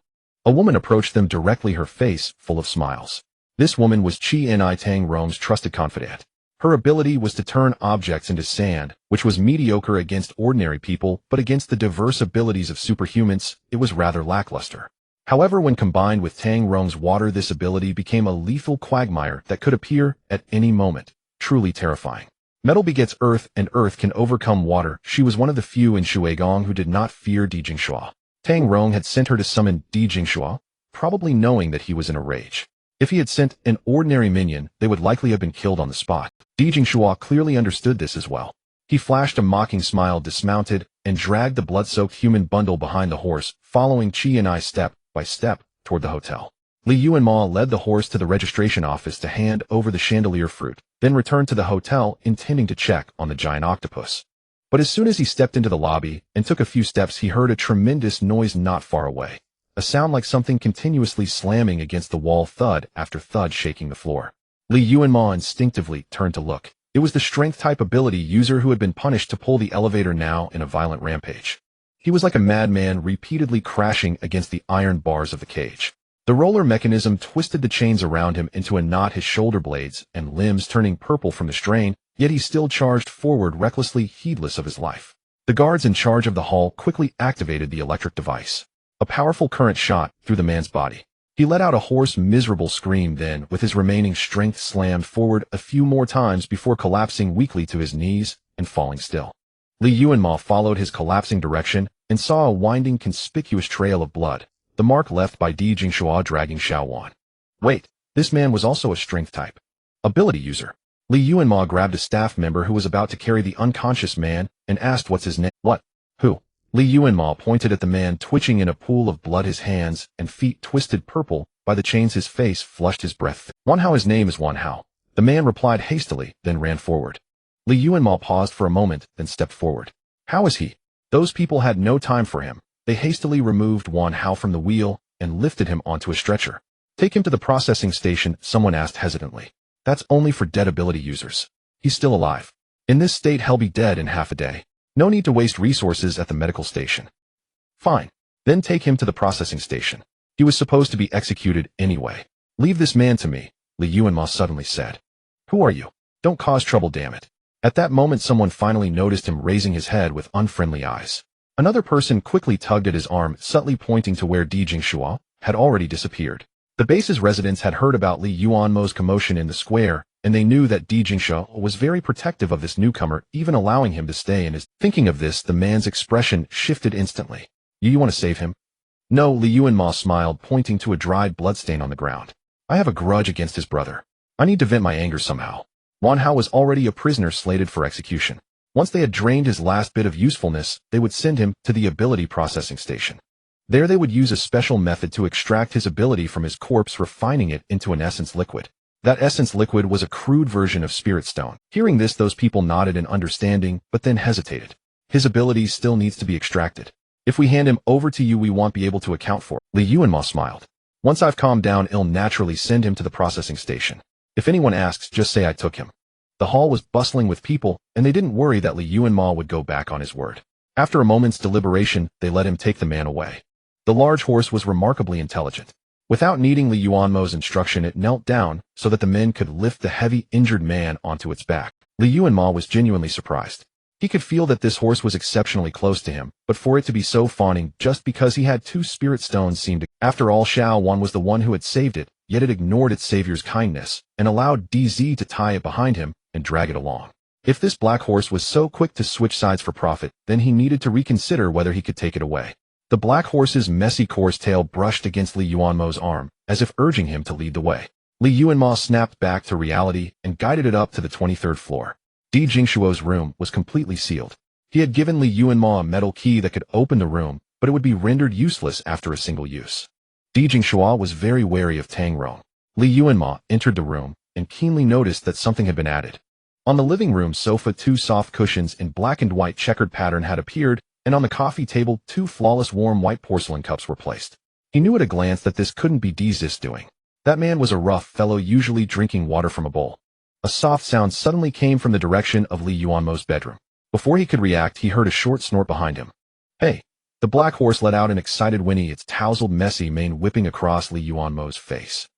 [SPEAKER 1] A woman approached them directly, her face full of smiles. This woman was Chi Ni, Tang Rong's trusted confidant. Her ability was to turn objects into sand, which was mediocre against ordinary people, but against the diverse abilities of superhumans, it was rather lackluster. However, when combined with Tang Rong's water, this ability became a lethal quagmire that could appear at any moment, truly terrifying. Metal begets earth, and earth can overcome water. She was one of the few in Shuigong who did not fear Di Jingshua. Tang Rong had sent her to summon Di Jingshua, probably knowing that he was in a rage. If he had sent an ordinary minion, they would likely have been killed on the spot. Di Jingshua clearly understood this as well. He flashed a mocking smile, dismounted, and dragged the blood-soaked human bundle behind the horse, following Chi and I step by step toward the hotel. Li Yuanmo led the horse to the registration office to hand over the chandelier fruit, then returned to the hotel, intending to check on the giant octopus. But as soon as he stepped into the lobby and took a few steps, he heard a tremendous noise not far away. A sound like something continuously slamming against the wall, thud after thud, shaking the floor. Li Yuanmo instinctively turned to look. It was the strength-type ability user who had been punished to pull the elevator, now in a violent rampage. He was like a madman, repeatedly crashing against the iron bars of the cage. The roller mechanism twisted the chains around him into a knot, his shoulder blades and limbs turning purple from the strain, yet he still charged forward, recklessly heedless of his life. The guards in charge of the hall quickly activated the electric device. A powerful current shot through the man's body. He let out a hoarse, miserable scream, then, with his remaining strength, slammed forward a few more times before collapsing weakly to his knees and falling still. Li Yuanmo followed his collapsing direction and saw a winding, conspicuous trail of blood, the mark left by Di Jingshua dragging Xiao Wan. Wait, this man was also a strength type. Ability user. Li Yuanmo grabbed a staff member who was about to carry the unconscious man and asked, what's his name? What? Who? Li Yuanmo pointed at the man twitching in a pool of blood, his hands and feet twisted purple by the chains, his face flushed, his breath. Wanhao, his name is Wanhao. The man replied hastily, then ran forward. Li Yuanmo paused for a moment, then stepped forward. How is he? Those people had no time for him. They hastily removed Wanhao from the wheel and lifted him onto a stretcher. Take him to the processing station, someone asked hesitantly. That's only for dead ability users. He's still alive. In this state, he'll be dead in half a day. No need to waste resources at the medical station. Fine. Then take him to the processing station. He was supposed to be executed anyway. Leave this man to me, Li Yuanmo suddenly said. Who are you? Don't cause trouble, damn it. At that moment, someone finally noticed him, raising his head with unfriendly eyes. Another person quickly tugged at his arm, subtly pointing to where Di Jingshua had already disappeared. The base's residents had heard about Li Yuanmo's commotion in the square, and they knew that Di Jingshua was very protective of this newcomer, even allowing him to stay in his... Thinking of this, the man's expression shifted instantly. You want to save him? No, Li Yuanmo smiled, pointing to a dried bloodstain on the ground. I have a grudge against his brother. I need to vent my anger somehow. Wanhao was already a prisoner slated for execution. Once they had drained his last bit of usefulness, they would send him to the ability processing station. There they would use a special method to extract his ability from his corpse, refining it into an essence liquid. That essence liquid was a crude version of spirit stone. Hearing this, those people nodded in understanding, but then hesitated. His ability still needs to be extracted. If we hand him over to you, we won't be able to account for it. Li Yuanmo smiled. Once I've calmed down, I'll naturally send him to the processing station. If anyone asks, just say I took him. The hall was bustling with people, and they didn't worry that Li Yuanmo would go back on his word. After a moment's deliberation, they let him take the man away. The large horse was remarkably intelligent. Without needing Li Yuanmo's instruction, it knelt down so that the men could lift the heavy, injured man onto its back. Li Yuanmo was genuinely surprised. He could feel that this horse was exceptionally close to him, but for it to be so fawning just because he had 2 spirit stones seemed to... After all, Xiao Wan was the one who had saved it, yet it ignored its savior's kindness and allowed DZ to tie it behind him and drag it along. If this black horse was so quick to switch sides for profit, then he needed to reconsider whether he could take it away. The black horse's messy coarse tail brushed against Li Yuanmo's arm, as if urging him to lead the way. Li Yuanmo snapped back to reality and guided it up to the 23rd floor. Di Jingshuo's room was completely sealed. He had given Li Yuanmo a metal key that could open the room, but it would be rendered useless after a single use. Di Jingshuo was very wary of Tang Rong. Li Yuanmo entered the room and keenly noticed that something had been added. On the living room sofa, 2 soft cushions in black and white checkered pattern had appeared, and on the coffee table 2 flawless warm white porcelain cups were placed. He knew at a glance that this couldn't be Diz's doing. That man was a rough fellow, usually drinking water from a bowl. A soft sound suddenly came from the direction of Li Yuanmo's bedroom. Before he could react, he heard a short snort behind him. Hey! The black horse let out an excited whinny, its tousled, messy mane whipping across Li Yuanmo's face.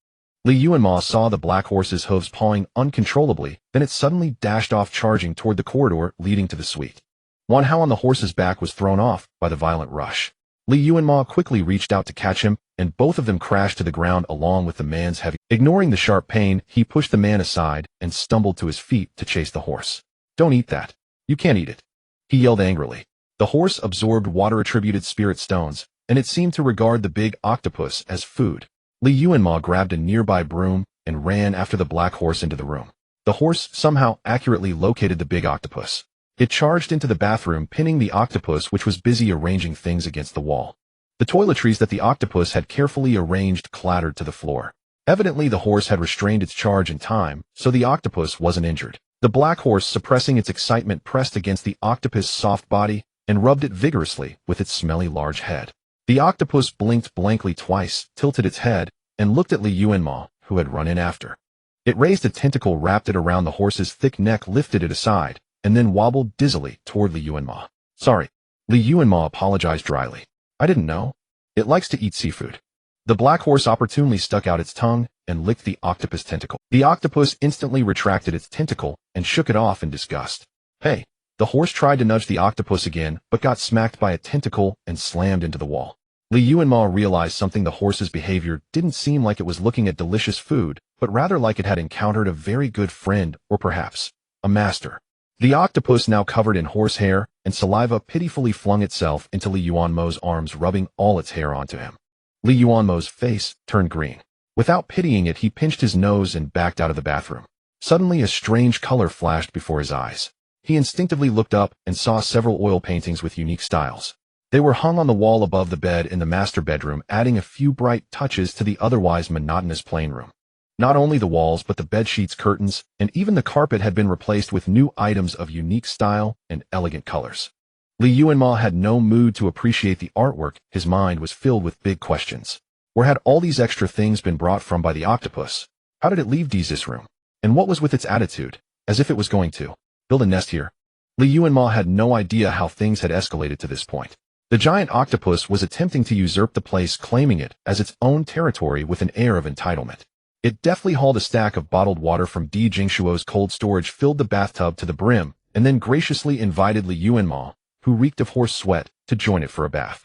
[SPEAKER 1] Li Yuanmo saw the black horse's hooves pawing uncontrollably, then it suddenly dashed off, charging toward the corridor leading to the suite. Wan Hao on the horse's back was thrown off by the violent rush. Li Yuanmo quickly reached out to catch him, and both of them crashed to the ground along with the man's heavy. Ignoring the sharp pain, he pushed the man aside and stumbled to his feet to chase the horse. Don't eat that. You can't eat it. He yelled angrily. The horse absorbed water-attributed spirit stones, and it seemed to regard the big octopus as food. Li Yuanmo grabbed a nearby broom and ran after the black horse into the room. The horse somehow accurately located the big octopus. It charged into the bathroom, pinning the octopus, which was busy arranging things against the wall. The toiletries that the octopus had carefully arranged clattered to the floor. Evidently, the horse had restrained its charge in time, so the octopus wasn't injured. The black horse, suppressing its excitement, pressed against the octopus' soft body and rubbed it vigorously with its smelly large head. The octopus blinked blankly twice, tilted its head, and looked at Li Yuanmo, who had run in after. It raised a tentacle, wrapped it around the horse's thick neck, lifted it aside, and then wobbled dizzily toward Li Yuanmo. Sorry. Li Yuanmo apologized dryly. I didn't know. It likes to eat seafood. The black horse opportunely stuck out its tongue and licked the octopus tentacle. The octopus instantly retracted its tentacle and shook it off in disgust. Hey! The horse tried to nudge the octopus again, but got smacked by a tentacle and slammed into the wall. Li Yuanmo realized something. The horse's behavior didn't seem like it was looking at delicious food, but rather like it had encountered a very good friend, or perhaps a master. The octopus, now covered in horsehair and saliva, pitifully flung itself into Li Yuanmo's arms, rubbing all its hair onto him. Li Yuanmo's face turned green. Without pitying it, he pinched his nose and backed out of the bathroom. Suddenly, a strange color flashed before his eyes. He instinctively looked up and saw several oil paintings with unique styles. They were hung on the wall above the bed in the master bedroom, adding a few bright touches to the otherwise monotonous plain room. Not only the walls, but the bedsheets, curtains, and even the carpet had been replaced with new items of unique style and elegant colors. Li Yuanmo had no mood to appreciate the artwork. His mind was filled with big questions. Where had all these extra things been brought from by the octopus? How did it leave Diz's room? And what was with its attitude? As if it was going to build a nest here. Li Yuanmo had no idea how things had escalated to this point. The giant octopus was attempting to usurp the place, claiming it as its own territory with an air of entitlement. It deftly hauled a stack of bottled water from Di Jingshuo's cold storage, filled the bathtub to the brim, and then graciously invited Li Yuanmo, who reeked of horse sweat, to join it for a bath.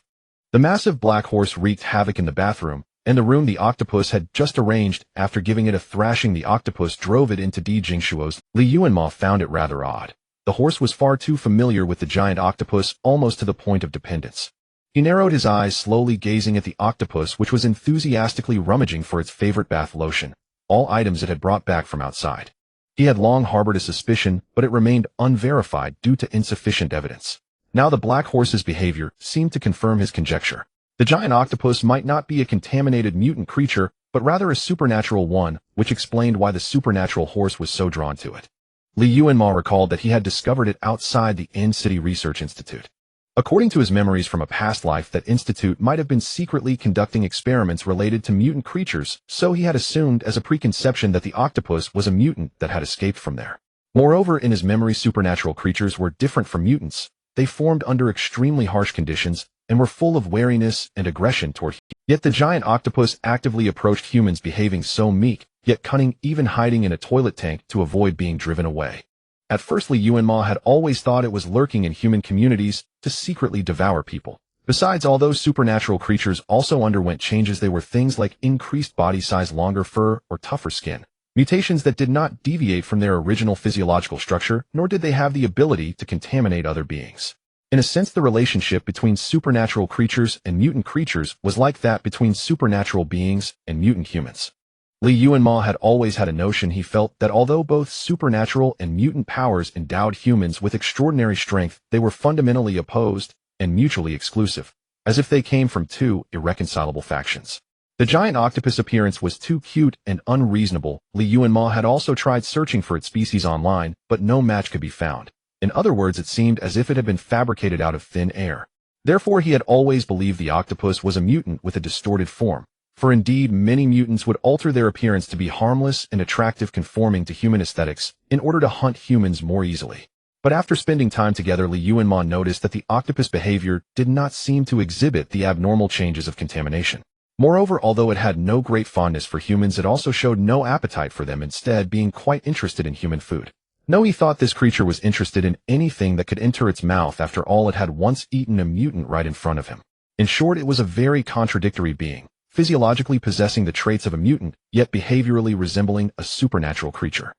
[SPEAKER 1] The massive black horse wreaked havoc in the bathroom, and the room the octopus had just arranged. After giving it a thrashing, the octopus drove it into Di Jingshuo's. Li Yuanmo found it rather odd. The horse was far too familiar with the giant octopus, almost to the point of dependence. He narrowed his eyes, slowly gazing at the octopus, which was enthusiastically rummaging for its favorite bath lotion, all items it had brought back from outside. He had long harbored a suspicion, but it remained unverified due to insufficient evidence. Now the black horse's behavior seemed to confirm his conjecture. The giant octopus might not be a contaminated mutant creature, but rather a supernatural one, which explained why the supernatural horse was so drawn to it. Li Yuanmo recalled that he had discovered it outside the In-City Research Institute. According to his memories from a past life, that institute might have been secretly conducting experiments related to mutant creatures, so he had assumed as a preconception that the octopus was a mutant that had escaped from there. Moreover, in his memory, supernatural creatures were different from mutants. They formed under extremely harsh conditions and were full of wariness and aggression toward humans. Yet the giant octopus actively approached humans, behaving so meek, yet cunning, even hiding in a toilet tank to avoid being driven away. At first, Li Yuanmo had always thought it was lurking in human communities to secretly devour people. Besides, all those supernatural creatures also underwent changes. They were things like increased body size, longer fur, or tougher skin. Mutations that did not deviate from their original physiological structure, nor did they have the ability to contaminate other beings. In a sense, the relationship between supernatural creatures and mutant creatures was like that between supernatural beings and mutant humans. Li Yuanmo had always had a notion. He felt that although both supernatural and mutant powers endowed humans with extraordinary strength, they were fundamentally opposed and mutually exclusive, as if they came from two irreconcilable factions. The giant octopus appearance was too cute and unreasonable. Li Yuanmo had also tried searching for its species online, but no match could be found. In other words, it seemed as if it had been fabricated out of thin air. Therefore, he had always believed the octopus was a mutant with a distorted form. For indeed, many mutants would alter their appearance to be harmless and attractive, conforming to human aesthetics, in order to hunt humans more easily. But after spending time together, Li Yuanmo noticed that the octopus behavior did not seem to exhibit the abnormal changes of contamination. Moreover, although it had no great fondness for humans, it also showed no appetite for them, instead being quite interested in human food. No, he thought this creature was interested in anything that could enter its mouth. After all, it had once eaten a mutant right in front of him. In short, it was a very contradictory being, physiologically possessing the traits of a mutant, yet behaviorally resembling a supernatural creature.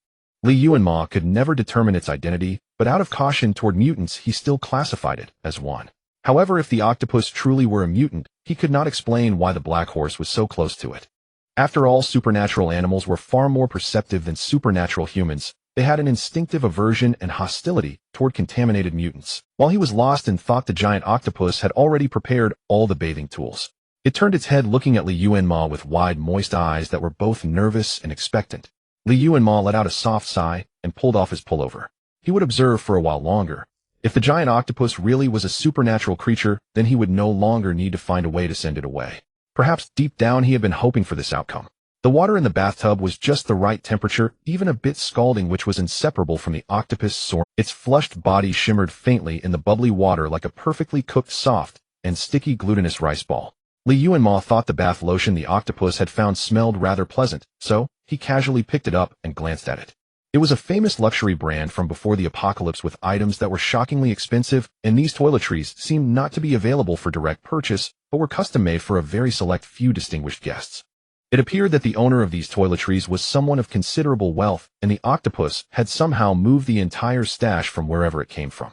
[SPEAKER 1] Li Yuanmo could never determine its identity, but out of caution toward mutants, he still classified it as one. However, if the octopus truly were a mutant, he could not explain why the black horse was so close to it. After all, supernatural animals were far more perceptive than supernatural humans. They had an instinctive aversion and hostility toward contaminated mutants. While he was lost and thought the giant octopus had already prepared all the bathing tools, it turned its head, looking at Li Yuanmo with wide, moist eyes that were both nervous and expectant. Li Yuanmo let out a soft sigh and pulled off his pullover. He would observe for a while longer. If the giant octopus really was a supernatural creature, then he would no longer need to find a way to send it away. Perhaps deep down he had been hoping for this outcome. The water in the bathtub was just the right temperature, even a bit scalding, which was inseparable from the octopus soaring. Its flushed body shimmered faintly in the bubbly water like a perfectly cooked, soft, and sticky glutinous rice ball. Li Yuanmo thought the bath lotion the octopus had found smelled rather pleasant, so he casually picked it up and glanced at it. It was a famous luxury brand from before the apocalypse, with items that were shockingly expensive, and these toiletries seemed not to be available for direct purchase, but were custom-made for a very select few distinguished guests. It appeared that the owner of these toiletries was someone of considerable wealth, and the octopus had somehow moved the entire stash from wherever it came from.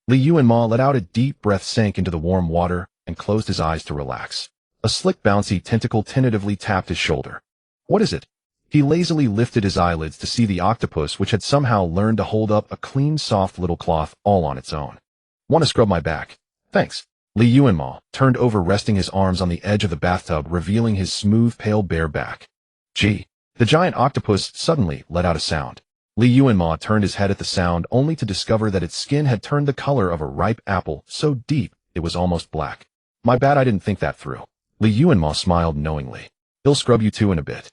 [SPEAKER 1] Li Yuanmo let out a deep breath, sank into the warm water, and closed his eyes to relax. A slick, bouncy tentacle tentatively tapped his shoulder. What is it? He lazily lifted his eyelids to see the octopus, which had somehow learned to hold up a clean, soft little cloth all on its own. Want to scrub my back? Thanks. Li Yuanmo turned over, resting his arms on the edge of the bathtub, revealing his smooth, pale, bare back. Gee! The giant octopus suddenly let out a sound. Li Yuanmo turned his head at the sound, only to discover that its skin had turned the color of a ripe apple, so deep it was almost black. My bad, I didn't think that through. Li Yuanmo smiled knowingly. He'll scrub you too in a bit.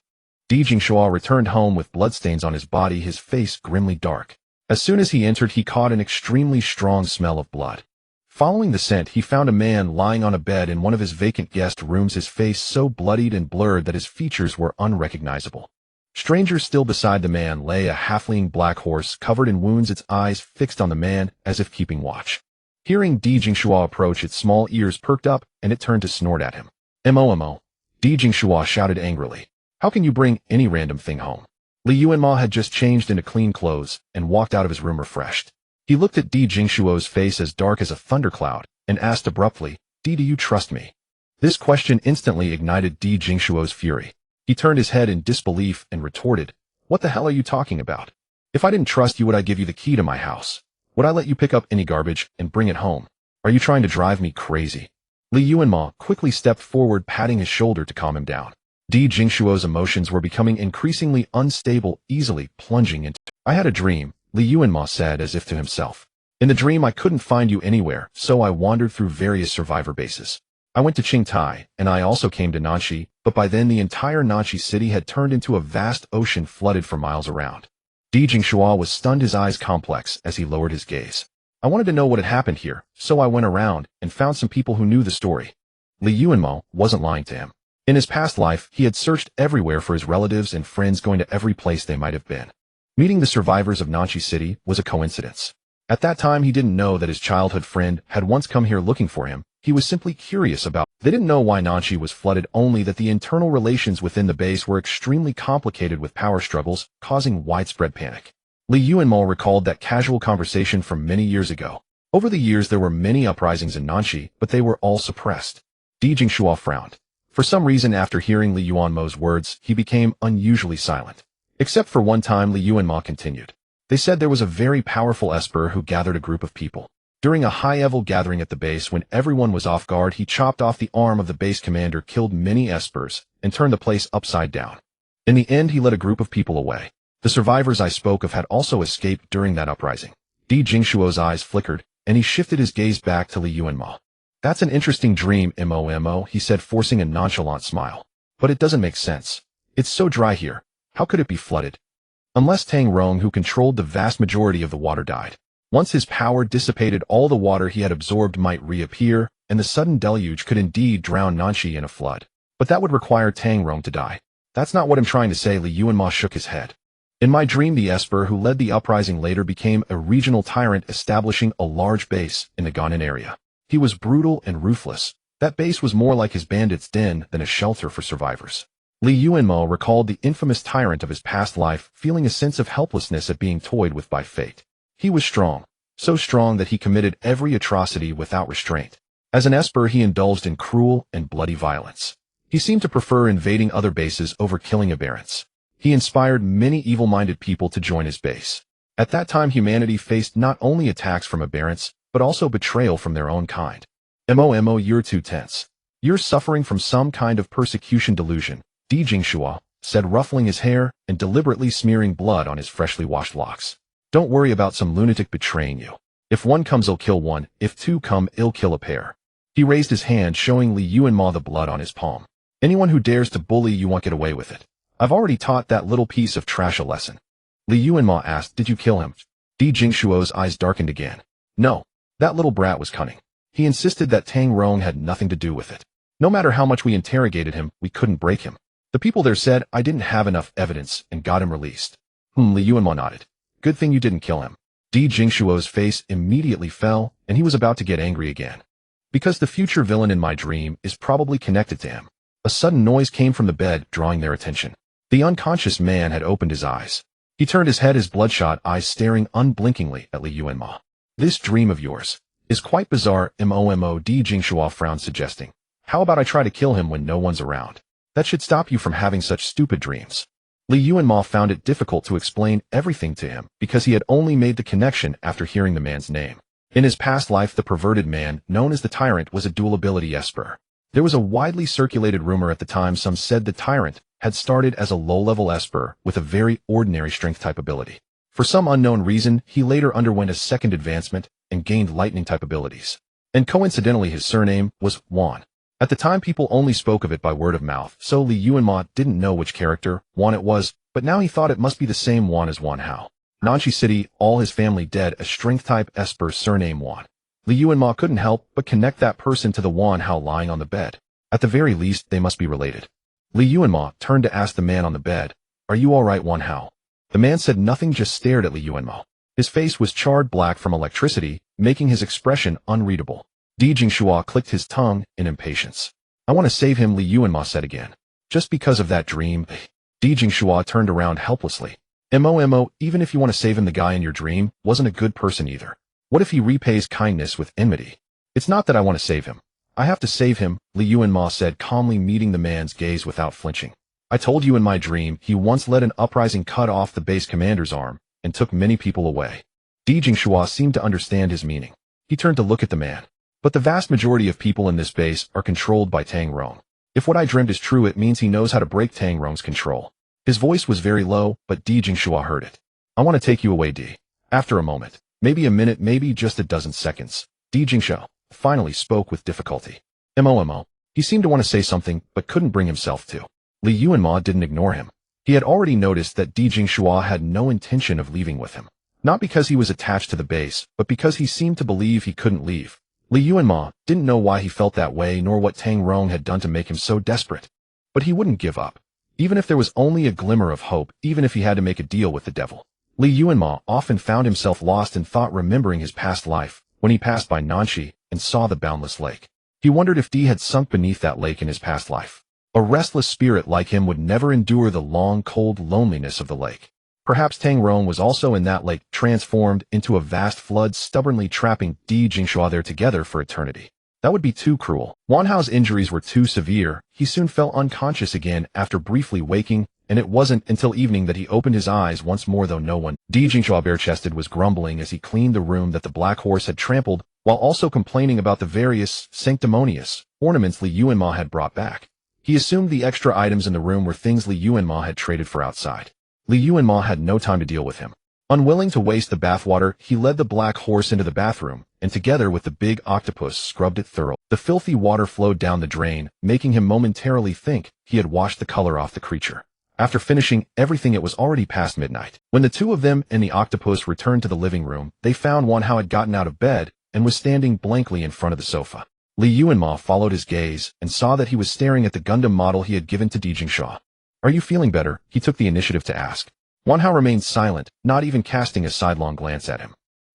[SPEAKER 1] Di Jingshua returned home with bloodstains on his body, his face grimly dark. As soon as he entered, he caught an extremely strong smell of blood. Following the scent, he found a man lying on a bed in one of his vacant guest rooms, his face so bloodied and blurred that his features were unrecognizable. Stranger still, beside the man lay a halfling black horse covered in wounds, its eyes fixed on the man as if keeping watch. Hearing Di Jingshua approach, its small ears perked up and it turned to snort at him. Mo. Di Jingshua shouted angrily. How can you bring any random thing home? Li Yuanmo had just changed into clean clothes and walked out of his room refreshed. He looked at Di Jingshuo's face as dark as a thundercloud and asked abruptly, Di, do you trust me? This question instantly ignited Di Jingshuo's fury. He turned his head in disbelief and retorted, What the hell are you talking about? If I didn't trust you, would I give you the key to my house? Would I let you pick up any garbage and bring it home? Are you trying to drive me crazy? Li Yuanmo quickly stepped forward, patting his shoulder to calm him down. Di Jingshuo's emotions were becoming increasingly unstable, easily plunging into. I had a dream, Li Yuanmo said as if to himself. In the dream I couldn't find you anywhere, so I wandered through various survivor bases. I went to Qingtai, and I also came to Nanxi, but by then the entire Nanxi city had turned into a vast ocean flooded for miles around. Di Jingshua was stunned, his eyes complex as he lowered his gaze. I wanted to know what had happened here, so I went around and found some people who knew the story. Li Yuanmo wasn't lying to him. In his past life, he had searched everywhere for his relatives and friends, going to every place they might have been. Meeting the survivors of Nanxi City was a coincidence. At that time, he didn't know that his childhood friend had once come here looking for him. He was simply curious about. They didn't know why Nanxi was flooded, only that the internal relations within the base were extremely complicated with power struggles, causing widespread panic. Li Yuanmo recalled that casual conversation from many years ago. Over the years, there were many uprisings in Nanxi, but they were all suppressed. Di Jingshua frowned. For some reason, after hearing Li Yuanmo's words, he became unusually silent. Except for one time, Li Yuanmo continued. They said there was a very powerful Esper who gathered a group of people. During a high-level gathering at the base, when everyone was off guard, he chopped off the arm of the base commander, killed many Espers, and turned the place upside down. In the end, he led a group of people away. The survivors I spoke of had also escaped during that uprising. Di Jingshuo's eyes flickered, and he shifted his gaze back to Li Yuanmo. That's an interesting dream, Mo, he said, forcing a nonchalant smile. But it doesn't make sense. It's so dry here. How could it be flooded? Unless Tang Rong, who controlled the vast majority of the water, died. Once his power dissipated, all the water he had absorbed might reappear, and the sudden deluge could indeed drown Nanxi in a flood. But that would require Tang Rong to die. That's not what I'm trying to say, Li Yuanmo shook his head. In my dream, the Esper who led the uprising later became a regional tyrant, establishing a large base in the Ganan area. He was brutal and ruthless. That base was more like his bandit's den than a shelter for survivors. Li Yuanmo recalled the infamous tyrant of his past life, feeling a sense of helplessness at being toyed with by fate. He was strong, so strong that he committed every atrocity without restraint. As an Esper, he indulged in cruel and bloody violence. He seemed to prefer invading other bases over killing Aberrants. He inspired many evil-minded people to join his base. At that time, humanity faced not only attacks from Aberrants, but also betrayal from their own kind. Mo, you're too tense. You're suffering from some kind of persecution delusion, Di Jingshua said, ruffling his hair and deliberately smearing blood on his freshly washed locks. Don't worry about some lunatic betraying you. If one comes, he'll kill one. If two come, he'll kill a pair. He raised his hand, showing Li Yuanmo the blood on his palm. Anyone who dares to bully you won't get away with it. I've already taught that little piece of trash a lesson. Li Yuanmo asked, did you kill him? Di Jingshuo's eyes darkened again. No. That little brat was cunning. He insisted that Tang Rong had nothing to do with it. No matter how much we interrogated him, we couldn't break him. The people there said I didn't have enough evidence and got him released. Li Yuanmo nodded. Good thing you didn't kill him. Di Jingshuo's face immediately fell, and he was about to get angry again. Because the future villain in my dream is probably connected to him. A sudden noise came from the bed, drawing their attention. The unconscious man had opened his eyes. He turned his head, his bloodshot eyes staring unblinkingly at Li Yuanmo. This dream of yours is quite bizarre, Mo, Di Jingshua frowned, suggesting. How about I try to kill him when no one's around? That should stop you from having such stupid dreams. Li Yuanmo found it difficult to explain everything to him because he had only made the connection after hearing the man's name. In his past life, the perverted man, known as the Tyrant, was a dual-ability Esper. There was a widely circulated rumor at the time. Some said the Tyrant had started as a low-level Esper with a very ordinary strength-type ability. For some unknown reason, he later underwent a second advancement and gained lightning-type abilities. And coincidentally, his surname was Wan. At the time, people only spoke of it by word of mouth, so Li Yuanmo didn't know which character Wan it was, but now he thought it must be the same Wan as Wan Hao. Nanxi City, all his family dead, a strength-type Esper surname Wan. Li Yuanmo couldn't help but connect that person to the Wan Hao lying on the bed. At the very least, they must be related. Li Yuanmo turned to ask the man on the bed, "Are you all right, Wan Hao?" The man said nothing, just stared at Li Yuanmo. His face was charred black from electricity, making his expression unreadable. Di Jingshua clicked his tongue in impatience. "I want to save him," Li Yuanmo said again. "Just because of that dream." Di Jingshua turned around helplessly. Mo, even if you want to save him, the guy in your dream wasn't a good person either. What if he repays kindness with enmity? It's not that I want to save him. I have to save him, Li Yuanmo said, calmly meeting the man's gaze without flinching. I told you in my dream he once led an uprising, cut off the base commander's arm, and took many people away. Di Jingshua seemed to understand his meaning. He turned to look at the man. But the vast majority of people in this base are controlled by Tang Rong. If what I dreamed is true, it means he knows how to break Tang Rong's control. His voice was very low, but Di Jingshua heard it. I want to take you away, Di. After a moment, maybe a minute, maybe just a dozen seconds, Di Jingshua finally spoke with difficulty. Mo. He seemed to want to say something, but couldn't bring himself to. Li Yuanmo didn't ignore him. He had already noticed that Di Jingshua had no intention of leaving with him. Not because he was attached to the base, but because he seemed to believe he couldn't leave. Li Yuanmo didn't know why he felt that way nor what Tang Rong had done to make him so desperate. But he wouldn't give up. Even if there was only a glimmer of hope, even if he had to make a deal with the devil. Li Yuanmo often found himself lost in thought, remembering his past life, when he passed by Nanxi and saw the boundless lake. He wondered if Di had sunk beneath that lake in his past life. A restless spirit like him would never endure the long, cold loneliness of the lake. Perhaps Tang Rong was also in that lake, transformed into a vast flood, stubbornly trapping Di Jingshua there together for eternity. That would be too cruel. Wan Hao's injuries were too severe. He soon fell unconscious again after briefly waking, and it wasn't until evening that he opened his eyes once more, though no one. Di Jingshua bare-chested was grumbling as he cleaned the room that the black horse had trampled, while also complaining about the various sanctimonious ornaments Li Yuanmo had brought back. He assumed the extra items in the room were things Li Yuanmo had traded for outside. Li Yuanmo had no time to deal with him. Unwilling to waste the bathwater, he led the black horse into the bathroom, and together with the big octopus scrubbed it thoroughly. The filthy water flowed down the drain, making him momentarily think he had washed the color off the creature. After finishing everything, it was already past midnight. When the two of them and the octopus returned to the living room, they found Wan Hao had gotten out of bed and was standing blankly in front of the sofa. Li Yuanmo followed his gaze and saw that he was staring at the Gundam model he had given to Di Jingshua. Are you feeling better? He took the initiative to ask. Wan Hao remained silent, not even casting a sidelong glance at him.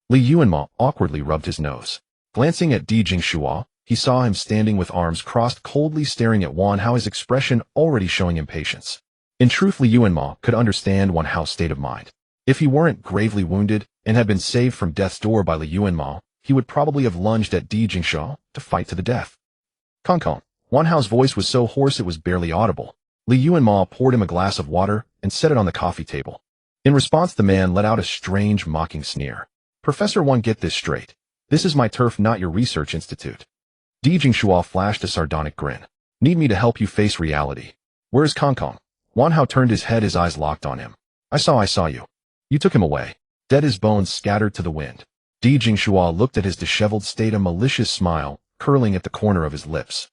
[SPEAKER 1] Li Yuanmo awkwardly rubbed his nose. Glancing at Di Jingshua, he saw him standing with arms crossed, coldly staring at Wan Hao, his expression already showing impatience. In truth, Li Yuanmo could understand Wan Hao's state of mind. If he weren't gravely wounded and had been saved from death's door by Li Yuanmo, he would probably have lunged at Di Jingshua to fight to the death. Kong. Wan Hao's voice was so hoarse it was barely audible. Li Yuanmo poured him a glass of water and set it on the coffee table. In response, the man let out a strange, mocking sneer. Professor Wang, get this straight. This is my turf, not your research institute. Di Jingshua flashed a sardonic grin. Need me to help you face reality? Where's Kong? Wan Hao turned his head, his eyes locked on him. I saw you. You took him away. Dead, his bones scattered to the wind. Di Jingshua looked at his disheveled state, a malicious smile curling at the corner of his lips.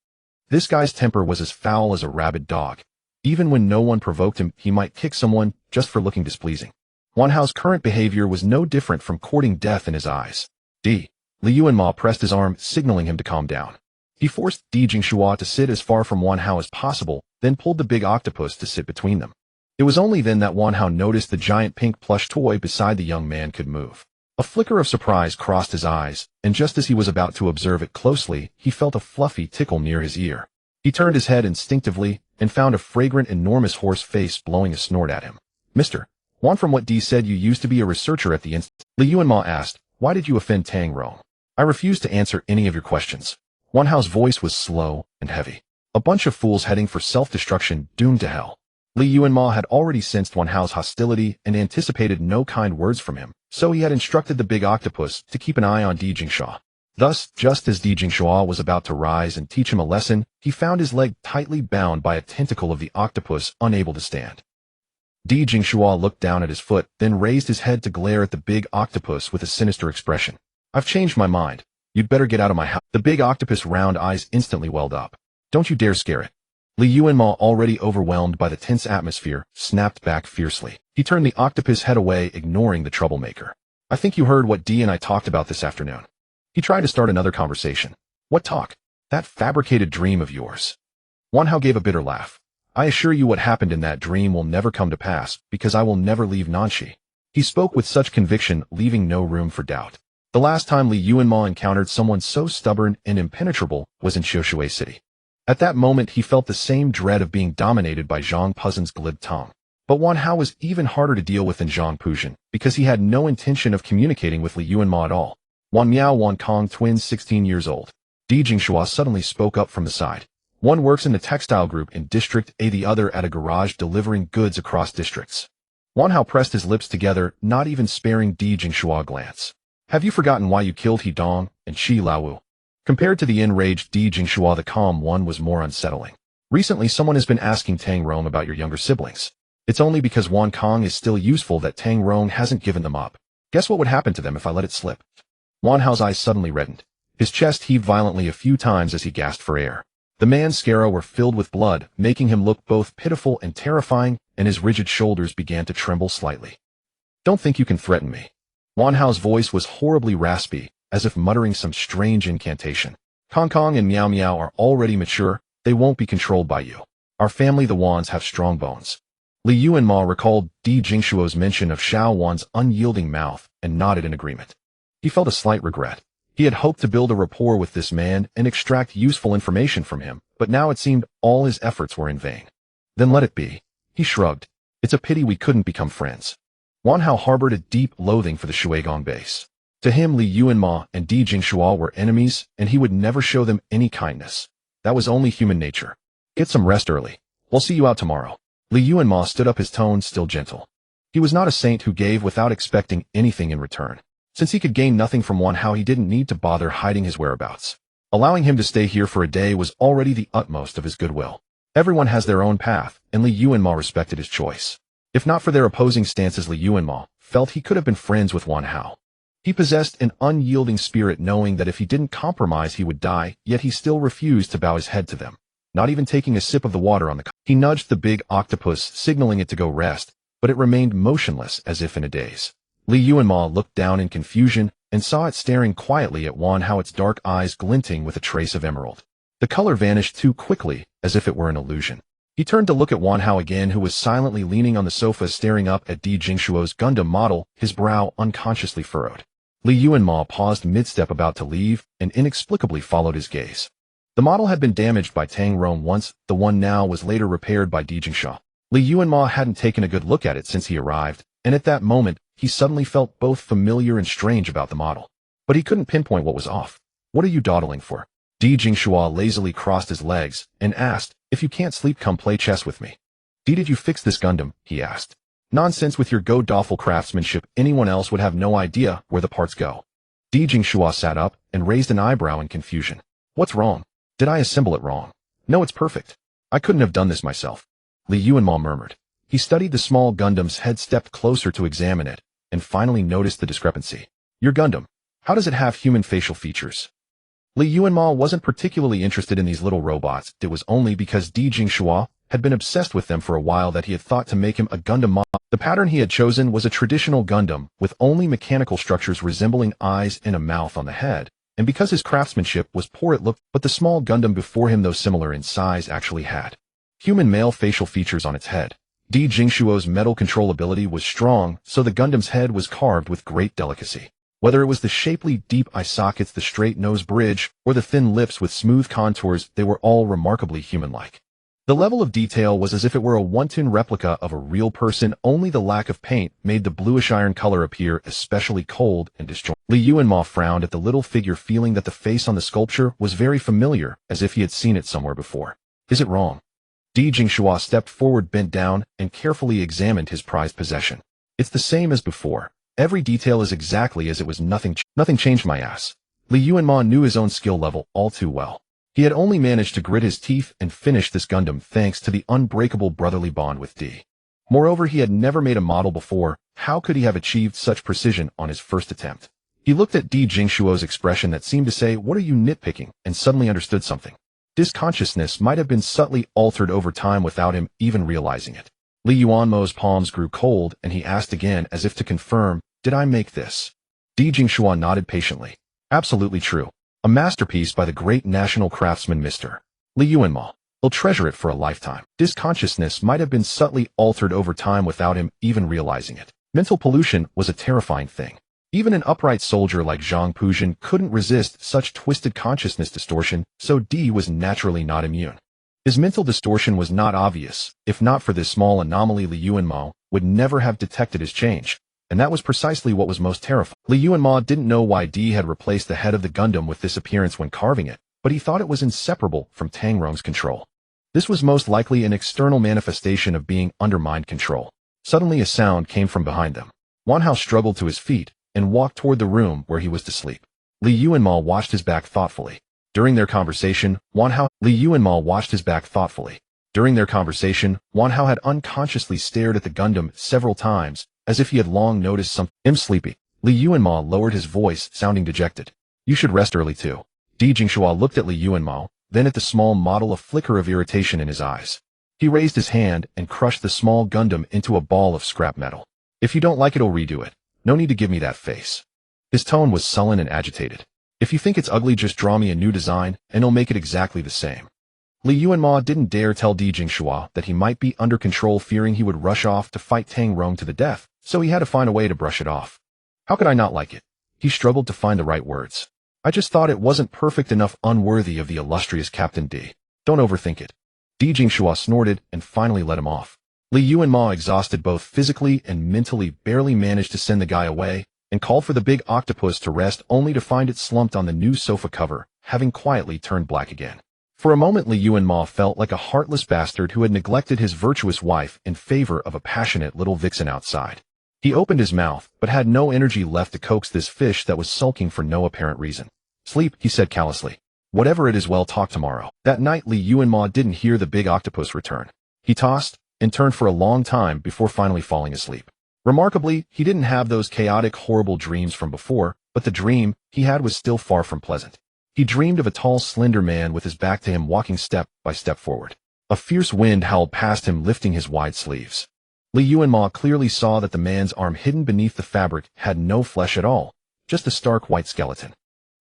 [SPEAKER 1] This guy's temper was as foul as a rabid dog. Even when no one provoked him, he might kick someone just for looking displeasing. Wan Hao's current behavior was no different from courting death in his eyes. Li Yuanmo pressed his arm, signaling him to calm down. He forced Di Jingshua to sit as far from Wan Hao as possible, then pulled the big octopus to sit between them. It was only then that Wan Hao noticed the giant pink plush toy beside the young man could move. A flicker of surprise crossed his eyes, and just as he was about to observe it closely, he felt a fluffy tickle near his ear. He turned his head instinctively and found a fragrant, enormous horse face blowing a snort at him. Mr. Wan, from what Di said, you used to be a researcher at the institute. Li Yuanmo asked, why did you offend Tang Rong? I refuse to answer any of your questions. Wan Hao's voice was slow and heavy. A bunch of fools heading for self-destruction, doomed to hell. Li Yuanmo had already sensed Wan Hao's hostility and anticipated no kind words from him, so he had instructed the big octopus to keep an eye on Di Jingshua. Thus, just as Di Jingshua was about to rise and teach him a lesson, he found his leg tightly bound by a tentacle of the octopus, unable to stand. Di Jingshua looked down at his foot, then raised his head to glare at the big octopus with a sinister expression. I've changed my mind. You'd better get out of my house. The big octopus' round eyes instantly welled up. Don't you dare scare it. Li Yuanmo, already overwhelmed by the tense atmosphere, snapped back fiercely. He turned the octopus head away, ignoring the troublemaker. I think you heard what Di and I talked about this afternoon. He tried to start another conversation. What talk? That fabricated dream of yours. Wan Hao gave a bitter laugh. I assure you what happened in that dream will never come to pass, because I will never leave Nanxi. He spoke with such conviction, leaving no room for doubt. The last time Li Yuanmo encountered someone so stubborn and impenetrable was in Xiushui City. At that moment, he felt the same dread of being dominated by Zhang Puzhen's glib tongue. But Wan Hao was even harder to deal with than Zhang Puzhen, because he had no intention of communicating with Li Yuanmo at all. Wan Miao, Wan Kong, twins 16 years old. Di Jingshua suddenly spoke up from the side. One works in the textile group in District A, the other at a garage delivering goods across districts. Wan Hao pressed his lips together, not even sparing Di Jingshua a glance. Have you forgotten why you killed He Dong and Shi Laowu? Compared to the enraged Di Jingshua, the calm one was more unsettling. Recently, someone has been asking Tang Rong about your younger siblings. It's only because Wan Kong is still useful that Tang Rong hasn't given them up. Guess what would happen to them if I let it slip? Wan Hao's eyes suddenly reddened. His chest heaved violently a few times as he gasped for air. The man's scara were filled with blood, making him look both pitiful and terrifying, and his rigid shoulders began to tremble slightly. Don't think you can threaten me. Wan Hao's voice was horribly raspy, as if muttering some strange incantation. Kong Kong and Miao Miao are already mature, they won't be controlled by you. Our family, the Wans, have strong bones. Li Yuanmo recalled Di Jingshuo's mention of Xiao Wan's unyielding mouth and nodded in agreement. He felt a slight regret. He had hoped to build a rapport with this man and extract useful information from him, but now it seemed all his efforts were in vain. Then let it be. He shrugged. It's a pity we couldn't become friends. Wan Hao harbored a deep loathing for the Shuigong base. To him, Li Yuanmo and Di Jingshua were enemies, and he would never show them any kindness. That was only human nature. Get some rest early. We'll see you out tomorrow. Li Yuanmo stood up, his tone still gentle. He was not a saint who gave without expecting anything in return. Since he could gain nothing from Wan Hao, he didn't need to bother hiding his whereabouts. Allowing him to stay here for a day was already the utmost of his goodwill. Everyone has their own path, and Li Yuanmo respected his choice. If not for their opposing stances, Li Yuanmo felt he could have been friends with Wan Hao. He possessed an unyielding spirit, knowing that if he didn't compromise he would die, yet he still refused to bow his head to them. Not even taking a sip of the water on the cup. He nudged the big octopus, signaling it to go rest, but it remained motionless as if in a daze. Li Yuanmo looked down in confusion and saw it staring quietly at Wan Hao, its dark eyes glinting with a trace of emerald. The color vanished too quickly, as if it were an illusion. He turned to look at Wan Hao again, who was silently leaning on the sofa staring up at Di Jingshuo's Gundam model, his brow unconsciously furrowed. Li Yuanmo paused mid-step about to leave and inexplicably followed his gaze. The model had been damaged by Tang Rong once, the one now was later repaired by Di Jingshua. Li Yuanmo hadn't taken a good look at it since he arrived, and at that moment, he suddenly felt both familiar and strange about the model. But he couldn't pinpoint what was off. What are you dawdling for? Di Jingshua lazily crossed his legs and asked, if you can't sleep, come play chess with me. Did you fix this Gundam? He asked. Nonsense with your go-doffel craftsmanship, anyone else would have no idea where the parts go. Di Jingshua sat up and raised an eyebrow in confusion. What's wrong? Did I assemble it wrong? No, it's perfect. I couldn't have done this myself. Li Yuanmo murmured. He studied the small Gundam's head, stepped closer to examine it, and finally noticed the discrepancy. Your Gundam. How does it have human facial features? Li Yuanmo wasn't particularly interested in these little robots. It was only because Di Jingshua had been obsessed with them for a while that he had thought to make him a Gundam model. The pattern he had chosen was a traditional Gundam, with only mechanical structures resembling eyes and a mouth on the head, and because his craftsmanship was poor it looked, but the small Gundam before him, though similar in size, actually had human male facial features on its head. Di Jingshuo's metal controllability was strong, so the Gundam's head was carved with great delicacy. Whether it was the shapely deep eye sockets, the straight nose bridge, or the thin lips with smooth contours, they were all remarkably human-like. The level of detail was as if it were a one-to-one replica of a real person, only the lack of paint made the bluish iron color appear especially cold and disjointed. Li Yuanmo frowned at the little figure, feeling that the face on the sculpture was very familiar, as if he had seen it somewhere before. Is it wrong? Di Jingshua stepped forward, bent down, and carefully examined his prized possession. It's the same as before. Every detail is exactly as it was. Nothing changed, my ass. Li Yuanmo knew his own skill level all too well. He had only managed to grit his teeth and finish this Gundam thanks to the unbreakable brotherly bond with Di. Moreover, he had never made a model before. How could he have achieved such precision on his first attempt? He looked at Di Jingshuo's expression that seemed to say, what are you nitpicking, and suddenly understood something. His consciousness might have been subtly altered over time without him even realizing it. Li Yuanmo's palms grew cold, and he asked again as if to confirm, did I make this? Di Jingshua nodded patiently. Absolutely true. A masterpiece by the great national craftsman Mr. Li Yuanmo. He'll treasure it for a lifetime. His consciousness might have been subtly altered over time without him even realizing it. Mental pollution was a terrifying thing. Even an upright soldier like Zhang Puzhen couldn't resist such twisted consciousness distortion, so Di was naturally not immune. His mental distortion was not obvious. If not for this small anomaly, Li Yuanmo would never have detected his change. And that was precisely what was most terrifying. Li Yuanmo didn't know why Di had replaced the head of the Gundam with this appearance when carving it, but he thought it was inseparable from Tang Rong's control. This was most likely an external manifestation of being under mind control. Suddenly a sound came from behind them. Wan Hao struggled to his feet and walked toward the room where he was to sleep. Li Yuanmo watched his back thoughtfully. During their conversation, Li Yuanmo watched his back thoughtfully. During their conversation, Wanhao had unconsciously stared at the Gundam several times, as if he had long noticed something. I'm sleepy. Li Yuanmo lowered his voice, sounding dejected. You should rest early too. Di Jingshua looked at Li Yuanmo, then at the small model, a flicker of irritation in his eyes. He raised his hand and crushed the small Gundam into a ball of scrap metal. If you don't like it, I'll redo it. No need to give me that face. His tone was sullen and agitated. If you think it's ugly, just draw me a new design, and I'll make it exactly the same. Li Yuanmo didn't dare tell Di Jingshua that he might be under control, fearing he would rush off to fight Tang Rong to the death, so he had to find a way to brush it off. How could I not like it? He struggled to find the right words. I just thought it wasn't perfect enough, unworthy of the illustrious Captain D. Don't overthink it. Di Jingshua snorted and finally let him off. Li Yuanmo, exhausted both physically and mentally, barely managed to send the guy away and called for the big octopus to rest, only to find it slumped on the new sofa cover, having quietly turned black again. For a moment, Li Yuanmo felt like a heartless bastard who had neglected his virtuous wife in favor of a passionate little vixen outside. He opened his mouth, but had no energy left to coax this fish that was sulking for no apparent reason. Sleep, he said callously. Whatever it is, we'll talk tomorrow. That night, Li Yuanmo didn't hear the big octopus return. He tossed and turned for a long time before finally falling asleep. Remarkably, he didn't have those chaotic, horrible dreams from before, but the dream he had was still far from pleasant. He dreamed of a tall, slender man with his back to him, walking step by step forward. A fierce wind howled past him, lifting his wide sleeves. Li Yuanmo clearly saw that the man's arm hidden beneath the fabric had no flesh at all, just a stark white skeleton.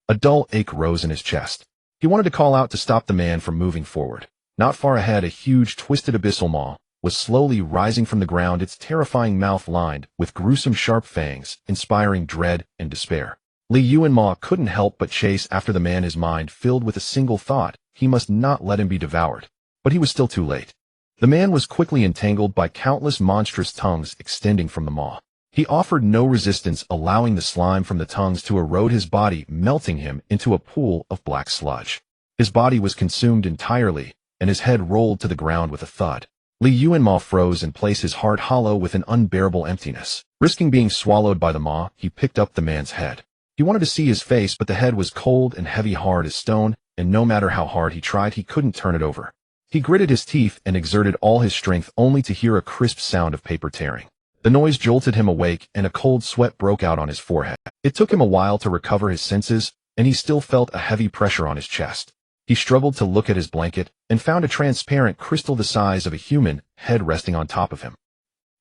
[SPEAKER 1] A dull ache rose in his chest. He wanted to call out to stop the man from moving forward. Not far ahead, a huge, twisted abyssal maw was slowly rising from the ground, its terrifying mouth lined with gruesome sharp fangs, inspiring dread and despair. Li Yuanmo couldn't help but chase after the man, his mind filled with a single thought: he must not let him be devoured. But he was still too late. The man was quickly entangled by countless monstrous tongues extending from the maw. He offered no resistance, allowing the slime from the tongues to erode his body, melting him into a pool of black sludge. His body was consumed entirely, and his head rolled to the ground with a thud. Li Yuanmo froze in place, his heart hollow with an unbearable emptiness. Risking being swallowed by the maw, he picked up the man's head. He wanted to see his face, but the head was cold and heavy, hard as stone, and no matter how hard he tried, he couldn't turn it over. He gritted his teeth and exerted all his strength, only to hear a crisp sound of paper tearing. The noise jolted him awake, and a cold sweat broke out on his forehead. It took him a while to recover his senses, and he still felt a heavy pressure on his chest. He struggled to look at his blanket, and found a transparent crystal the size of a human head resting on top of him.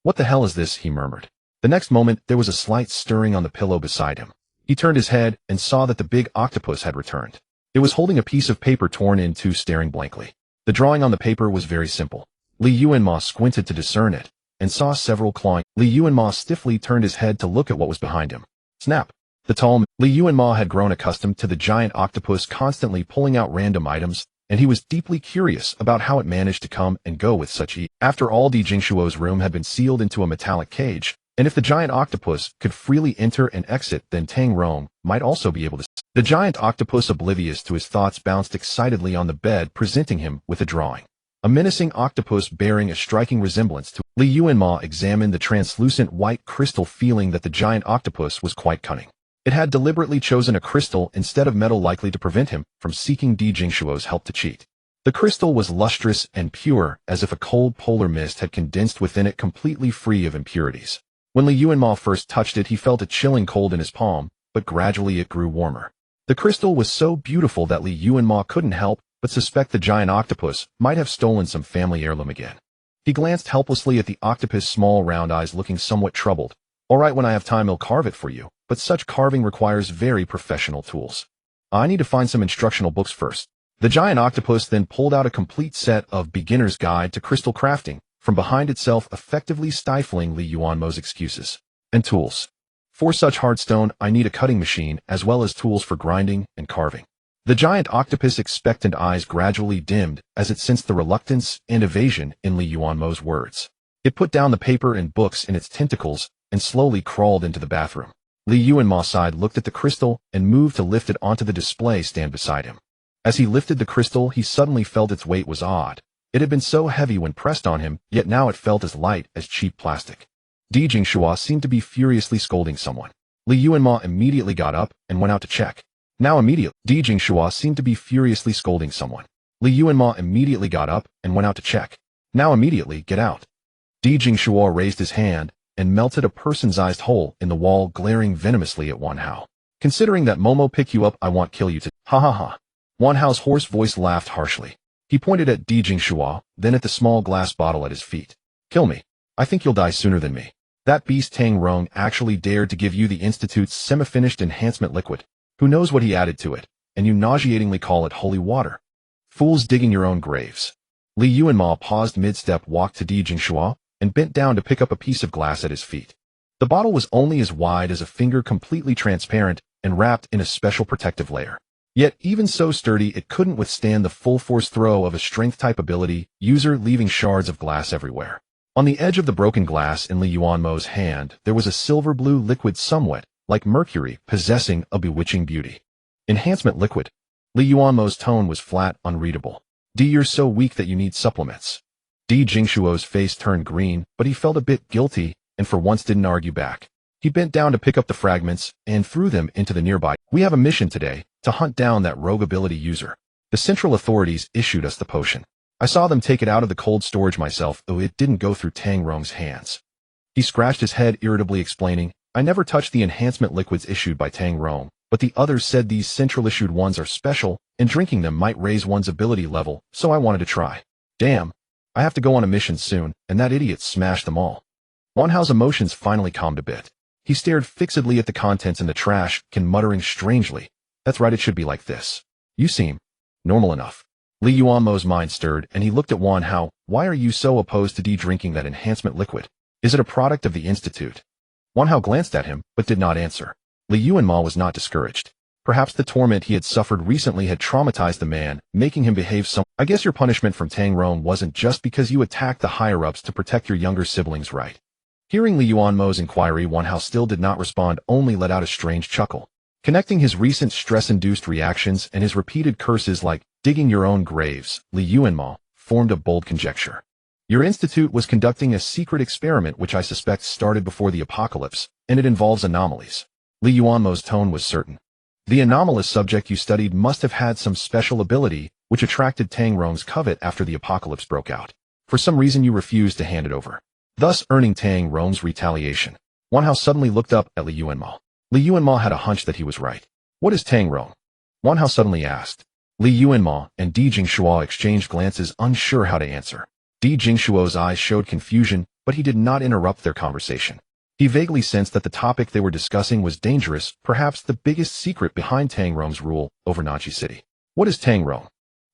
[SPEAKER 1] What the hell is this? He murmured. The next moment, there was a slight stirring on the pillow beside him. He turned his head and saw that the big octopus had returned. It was holding a piece of paper torn in two, staring blankly. The drawing on the paper was very simple. Li Yuanmo squinted to discern it, and saw several clawing. Li Yuanmo stiffly turned his head to look at what was behind him. Snap! The tall Li Yuanmo had grown accustomed to the giant octopus constantly pulling out random items, and he was deeply curious about how it managed to come and go with such ease. After all, Di Jingshuo's room had been sealed into a metallic cage, and if the giant octopus could freely enter and exit, then Tang Rong might also be able to. The giant octopus, oblivious to his thoughts, bounced excitedly on the bed, presenting him with a drawing. A menacing octopus bearing a striking resemblance to. Li Yuanmo examined the translucent white crystal, feeling that the giant octopus was quite cunning. It had deliberately chosen a crystal instead of metal, likely to prevent him from seeking Di Jingshuo's help to cheat. The crystal was lustrous and pure, as if a cold polar mist had condensed within it, completely free of impurities. When Li Yuanmo first touched it, he felt a chilling cold in his palm, but gradually it grew warmer. The crystal was so beautiful that Li Yuanmo couldn't help but suspect the giant octopus might have stolen some family heirloom again. He glanced helplessly at the octopus' small round eyes, looking somewhat troubled. All right, when I have time, I'll carve it for you, but such carving requires very professional tools. I need to find some instructional books first. The giant octopus then pulled out a complete set of Beginner's Guide to Crystal Crafting from behind itself, effectively stifling Li Yuanmo's excuses. And tools. For such hard stone, I need a cutting machine, as well as tools for grinding and carving. The giant octopus' expectant eyes gradually dimmed as it sensed the reluctance and evasion in Li Yuanmo's words. It put down the paper and books in its tentacles and slowly crawled into the bathroom. Li Yuanmo sighed, looked at the crystal, and moved to lift it onto the display stand beside him. As he lifted the crystal, he suddenly felt its weight was odd. It had been so heavy when pressed on him, yet now it felt as light as cheap plastic. Di Jingshua seemed to be furiously scolding someone. Li Yuanmo immediately got up and went out to check. Now immediately, Di Jingshua seemed to be furiously scolding someone. Li Yuanmo immediately got up and went out to check. Now immediately, get out. Di Jingshua raised his hand and melted a person-sized hole in the wall, glaring venomously at Wan Hao. Considering that Momo pick you up, I want kill you to— ha ha ha. Wan Hao's hoarse voice laughed harshly. He pointed at Di Jingshua, then at the small glass bottle at his feet. Kill me. I think you'll die sooner than me. That beast Tang Rong actually dared to give you the Institute's semi-finished enhancement liquid. Who knows what he added to it, and you nauseatingly call it holy water. Fools digging your own graves. Li Yuanmo paused mid-step, walked to Di Jingshua, and bent down to pick up a piece of glass at his feet. The bottle was only as wide as a finger, completely transparent, and wrapped in a special protective layer. Yet, even so sturdy, it couldn't withstand the full-force throw of a strength-type ability user, leaving shards of glass everywhere. On the edge of the broken glass in Li Yuanmo's hand, there was a silver-blue liquid somewhat like mercury, possessing a bewitching beauty. Enhancement liquid. Li Yuanmo's tone was flat, unreadable. Di, you're so weak that you need supplements. Di Jingshuo's face turned green, but he felt a bit guilty, and for once didn't argue back. He bent down to pick up the fragments, and threw them into the nearby. We have a mission today, to hunt down that rogue ability user. The central authorities issued us the potion. I saw them take it out of the cold storage myself, though it didn't go through Tang Rong's hands. He scratched his head, irritably explaining, I never touched the enhancement liquids issued by Tang Rong, but the others said these central-issued ones are special, and drinking them might raise one's ability level, so I wanted to try. Damn. I have to go on a mission soon, and that idiot smashed them all. Wan Hao's emotions finally calmed a bit. He stared fixedly at the contents in the trash, muttering strangely, that's right, it should be like this. You seem normal enough. Li Yuanmo's mind stirred, and he looked at Wan Hao. Why are you so opposed to drinking that enhancement liquid? Is it a product of the Institute? Wan Hao glanced at him, but did not answer. Li Yuanmo was not discouraged. Perhaps the torment he had suffered recently had traumatized the man, making him behave so— I guess your punishment from Tang Rong wasn't just because you attacked the higher-ups to protect your younger siblings, right? Hearing Li Yuanmo's inquiry, Wan Hao still did not respond, only let out a strange chuckle. Connecting his recent stress-induced reactions and his repeated curses like digging your own graves, Li Yuanmo formed a bold conjecture. Your institute was conducting a secret experiment which I suspect started before the apocalypse, and it involves anomalies. Li Yuanmo's tone was certain. The anomalous subject you studied must have had some special ability which attracted Tang Rong's covet after the apocalypse broke out. For some reason you refused to hand it over, thus earning Tang Rong's retaliation. Wan Hao suddenly looked up at Li Yuanmo. Li Yuanmo had a hunch that he was right. What is Tang Rong? Wan Hao suddenly asked. Li Yuanmo and Di Jingshua exchanged glances, unsure how to answer. Di Jingshuo's eyes showed confusion, but he did not interrupt their conversation. He vaguely sensed that the topic they were discussing was dangerous, perhaps the biggest secret behind Tang Rong's rule over Nanchi City. What is Tang Rong?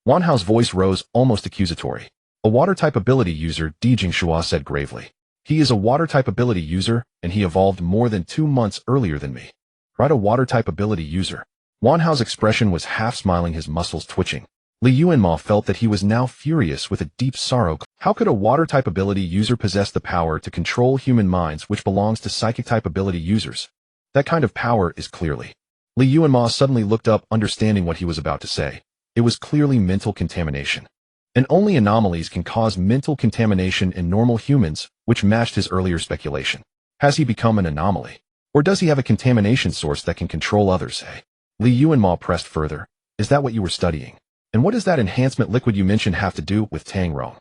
[SPEAKER 1] Wan Hao's voice rose, almost accusatory. A water-type ability user, Di Jingshua said gravely. He is a water-type ability user, and he evolved more than 2 months earlier than me. Right, a water-type ability user. Wan Hao's expression was half-smiling, his muscles twitching. Li Yuanmo felt that he was now furious with a deep sorrow. How could a water-type ability user possess the power to control human minds which belongs to psychic-type ability users? That kind of power is clearly— Li Yuanmo suddenly looked up, understanding what he was about to say. It was clearly mental contamination. And only anomalies can cause mental contamination in normal humans, which matched his earlier speculation. Has he become an anomaly? Or does he have a contamination source that can control others, eh? Li Yuanmo pressed further. Is that what you were studying? And what does that enhancement liquid you mentioned have to do with Tang Rong?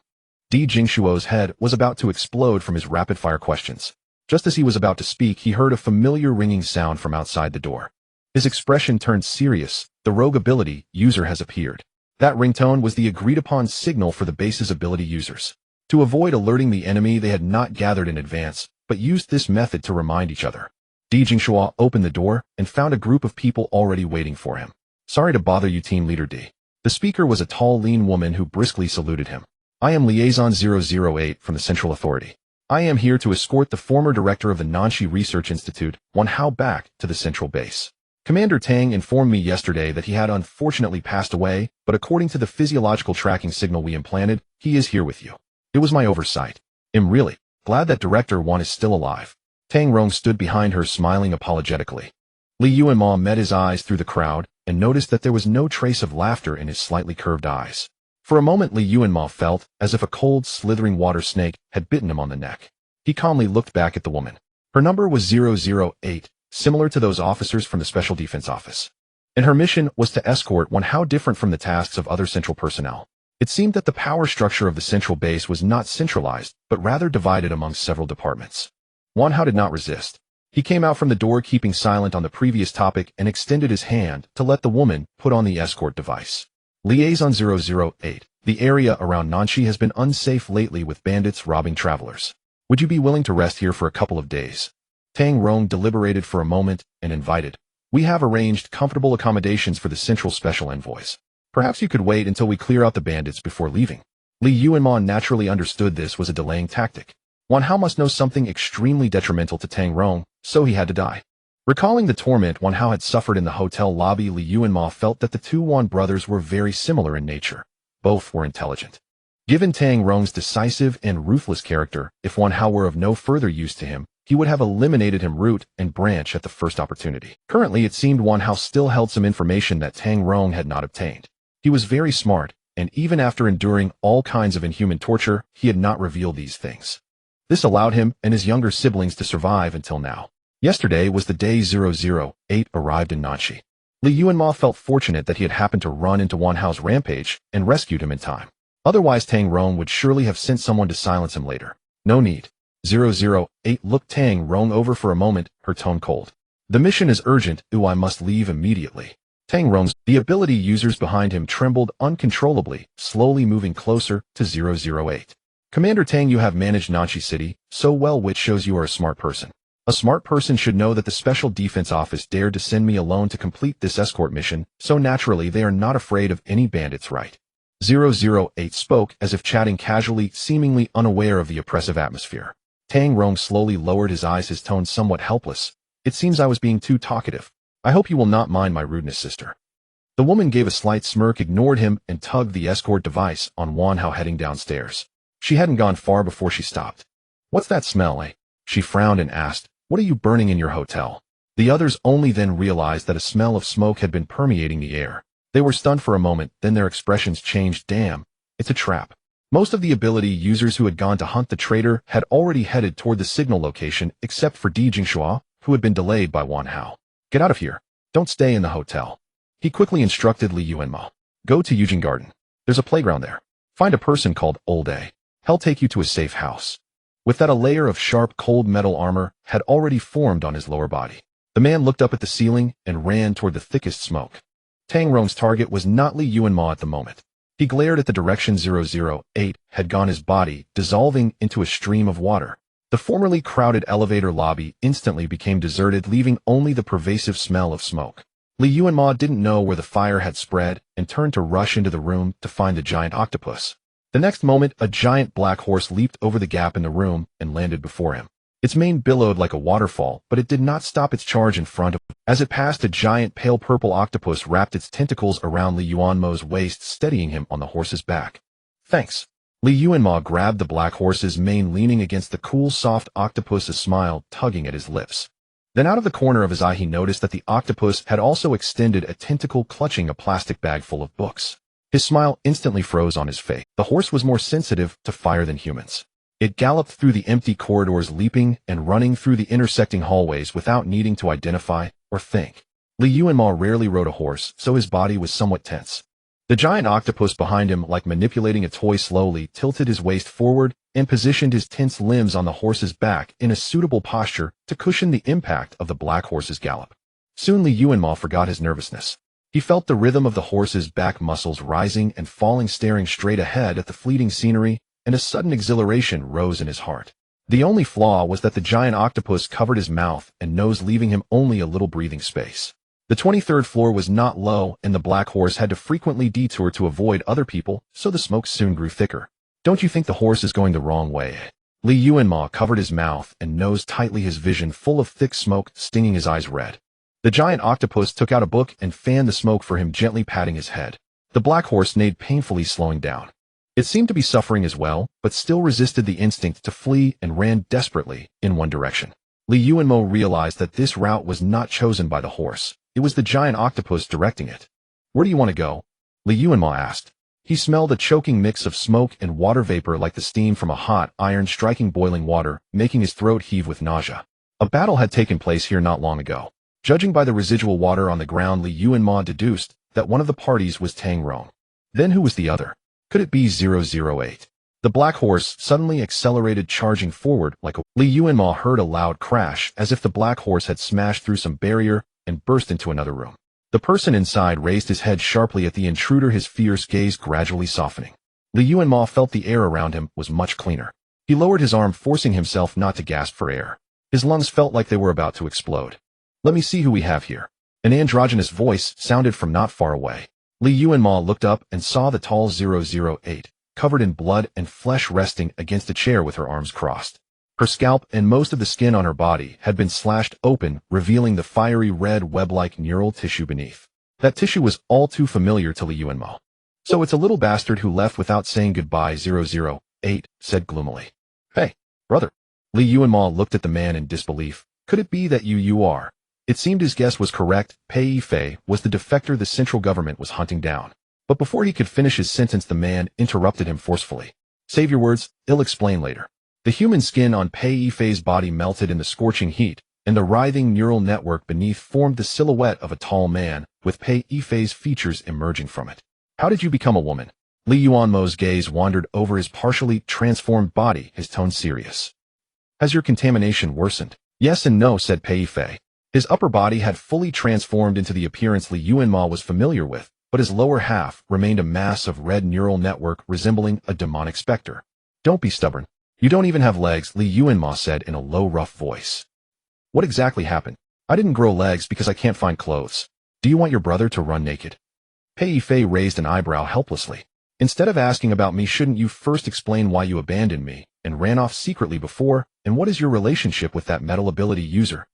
[SPEAKER 1] Di Jingshuo's head was about to explode from his rapid-fire questions. Just as he was about to speak, he heard a familiar ringing sound from outside the door. His expression turned serious. The rogue ability user has appeared. That ringtone was the agreed-upon signal for the base's ability users. To avoid alerting the enemy, they had not gathered in advance, but used this method to remind each other. Di Jingshua opened the door and found a group of people already waiting for him. Sorry to bother you, Team Leader D. The speaker was a tall, lean woman who briskly saluted him. I am Liaison 008 from the Central Authority. I am here to escort the former director of the Nanshi Research Institute, Wan Hao, back to the central base. Commander Tang informed me yesterday that he had unfortunately passed away, but according to the physiological tracking signal we implanted, he is here with you. It was my oversight. I'm really glad that Director Wan is still alive. Tang Rong stood behind her, smiling apologetically. Li Yuanmo met his eyes through the crowd and noticed that there was no trace of laughter in his slightly curved eyes. For a moment, Li Yuanmo felt as if a cold, slithering water snake had bitten him on the neck. He calmly looked back at the woman. Her number was 008, similar to those officers from the Special Defense Office. and her mission was to escort Wan Hao, different from the tasks of other central personnel. It seemed that the power structure of the central base was not centralized, but rather divided among several departments. Wan Hao did not resist. He came out from the door, keeping silent on the previous topic, and extended his hand to let the woman put on the escort device. Liaison 008. The area around Nanxi has been unsafe lately with bandits robbing travelers. Would you be willing to rest here for a couple of days? Tang Rong deliberated for a moment and invited. We have arranged comfortable accommodations for the central special envoys. Perhaps you could wait until we clear out the bandits before leaving. Li Yuanmo naturally understood this was a delaying tactic. Wan Hao must know something extremely detrimental to Tang Rong, so he had to die. Recalling the torment Wan Hao had suffered in the hotel lobby, Li Yuanmo felt that the two Wan brothers were very similar in nature. Both were intelligent. Given Tang Rong's decisive and ruthless character, if Wan Hao were of no further use to him, he would have eliminated him root and branch at the first opportunity. Currently, it seemed Wan Hao still held some information that Tang Rong had not obtained. He was very smart, and even after enduring all kinds of inhuman torture, he had not revealed these things. This allowed him and his younger siblings to survive until now. Yesterday was the day 008 arrived in Nanxi. Li Yuanmo felt fortunate that he had happened to run into Wan Hao's rampage and rescued him in time. Otherwise, Tang Rong would surely have sent someone to silence him later. No need. 008 looked Tang Rong over for a moment, her tone cold. The mission is urgent, I must leave immediately. Tang Rong's the ability users behind him trembled uncontrollably, slowly moving closer to 008. Commander Tang, you have managed Nanxi City so well, which shows you are a smart person. A smart person should know that the Special Defense Office dared to send me alone to complete this escort mission, so naturally they are not afraid of any bandits, right? 008 spoke as if chatting casually, seemingly unaware of the oppressive atmosphere. Tang Rong slowly lowered his eyes, his tone somewhat helpless. It seems I was being too talkative. I hope you will not mind my rudeness, sister. The woman gave a slight smirk, ignored him, and tugged the escort device on Wan Hao, heading downstairs. She hadn't gone far before she stopped. What's that smell, eh? She frowned and asked, what are you burning in your hotel? The others only then realized that a smell of smoke had been permeating the air. They were stunned for a moment, then their expressions changed. Damn, it's a trap. Most of the ability users who had gone to hunt the traitor had already headed toward the signal location, except for Di Jingshua, who had been delayed by Wan Hao. Get out of here. Don't stay in the hotel. He quickly instructed Li Yuanmo. Go to Eugene Garden. There's a playground there. Find a person called Old A. He'll take you to a safe house. With that, a layer of sharp, cold metal armor had already formed on his lower body. The man looked up at the ceiling and ran toward the thickest smoke. Tang Rong's target was not Li Yuanmo at the moment. He glared at the direction 008 had gone, his body dissolving into a stream of water. The formerly crowded elevator lobby instantly became deserted, leaving only the pervasive smell of smoke. Li Yuanmo didn't know where the fire had spread and turned to rush into the room to find the giant octopus. The next moment, a giant black horse leaped over the gap in the room and landed before him. Its mane billowed like a waterfall, but it did not stop its charge in front of him. As it passed, a giant pale purple octopus wrapped its tentacles around Li Yuanmo's waist, steadying him on the horse's back. Thanks. Li Yuanmo grabbed the black horse's mane, leaning against the cool, soft octopus, a smile tugging at his lips. Then out of the corner of his eye, he noticed that the octopus had also extended a tentacle, clutching a plastic bag full of books. His smile instantly froze on his face. The horse was more sensitive to fire than humans. It galloped through the empty corridors, leaping and running through the intersecting hallways without needing to identify or think. Li Yuanmo rarely rode a horse, so his body was somewhat tense. The giant octopus behind him, like manipulating a toy, slowly tilted his waist forward and positioned his tense limbs on the horse's back in a suitable posture to cushion the impact of the black horse's gallop. Soon Li Yuanmo forgot his nervousness. He felt the rhythm of the horse's back muscles rising and falling, staring straight ahead at the fleeting scenery, and a sudden exhilaration rose in his heart. The only flaw was that the giant octopus covered his mouth and nose, leaving him only a little breathing space. The 23rd floor was not low, and the black horse had to frequently detour to avoid other people, so the smoke soon grew thicker. Don't you think the horse is going the wrong way? Li Yuanmo covered his mouth and nose tightly, his vision full of thick smoke, stinging his eyes red. The giant octopus took out a book and fanned the smoke for him, gently patting his head. The black horse neighed painfully, slowing down. It seemed to be suffering as well, but still resisted the instinct to flee and ran desperately in one direction. Li Yuanmo realized that this route was not chosen by the horse. It was the giant octopus directing it. Where do you want to go? Li Yuanmo asked. He smelled a choking mix of smoke and water vapor, like the steam from a hot iron striking boiling water, making his throat heave with nausea. A battle had taken place here not long ago. Judging by the residual water on the ground, Li Yuanmo deduced that one of the parties was Tang Rong. Then who was the other? Could it be 008? The black horse suddenly accelerated, charging forward like a... Li Yuanmo heard a loud crash as if the black horse had smashed through some barrier and burst into another room. The person inside raised his head sharply at the intruder, his fierce gaze gradually softening. Li Yuanmo felt the air around him was much cleaner. He lowered his arm, forcing himself not to gasp for air. His lungs felt like they were about to explode. Let me see who we have here. An androgynous voice sounded from not far away. Li Yuanmo looked up and saw the tall 008, covered in blood and flesh, resting against a chair with her arms crossed. Her scalp and most of the skin on her body had been slashed open, revealing the fiery red web-like neural tissue beneath. That tissue was all too familiar to Li Yuanmo. So it's a little bastard who left without saying goodbye, 008 said gloomily. Hey, brother. Li Yuanmo looked at the man in disbelief. Could it be that you are? It seemed his guess was correct. Pei Yifei was the defector the central government was hunting down. But before he could finish his sentence, the man interrupted him forcefully. Save your words, I'll explain later. The human skin on Pei Yifei's body melted in the scorching heat, and the writhing neural network beneath formed the silhouette of a tall man, with Pei Yifei's features emerging from it. How did you become a woman? Li Yuanmo's gaze wandered over his partially transformed body, his tone serious. Has your contamination worsened? Yes and no, said Pei Yifei. His upper body had fully transformed into the appearance Li Yuanmo was familiar with, but his lower half remained a mass of red neural network resembling a demonic specter. Don't be stubborn. You don't even have legs, Li Yuanmo said in a low, rough voice. What exactly happened? I didn't grow legs because I can't find clothes. Do you want your brother to run naked? Pei Yifei raised an eyebrow helplessly. Instead of asking about me, shouldn't you first explain why you abandoned me and ran off secretly before, and what is your relationship with that metal ability user?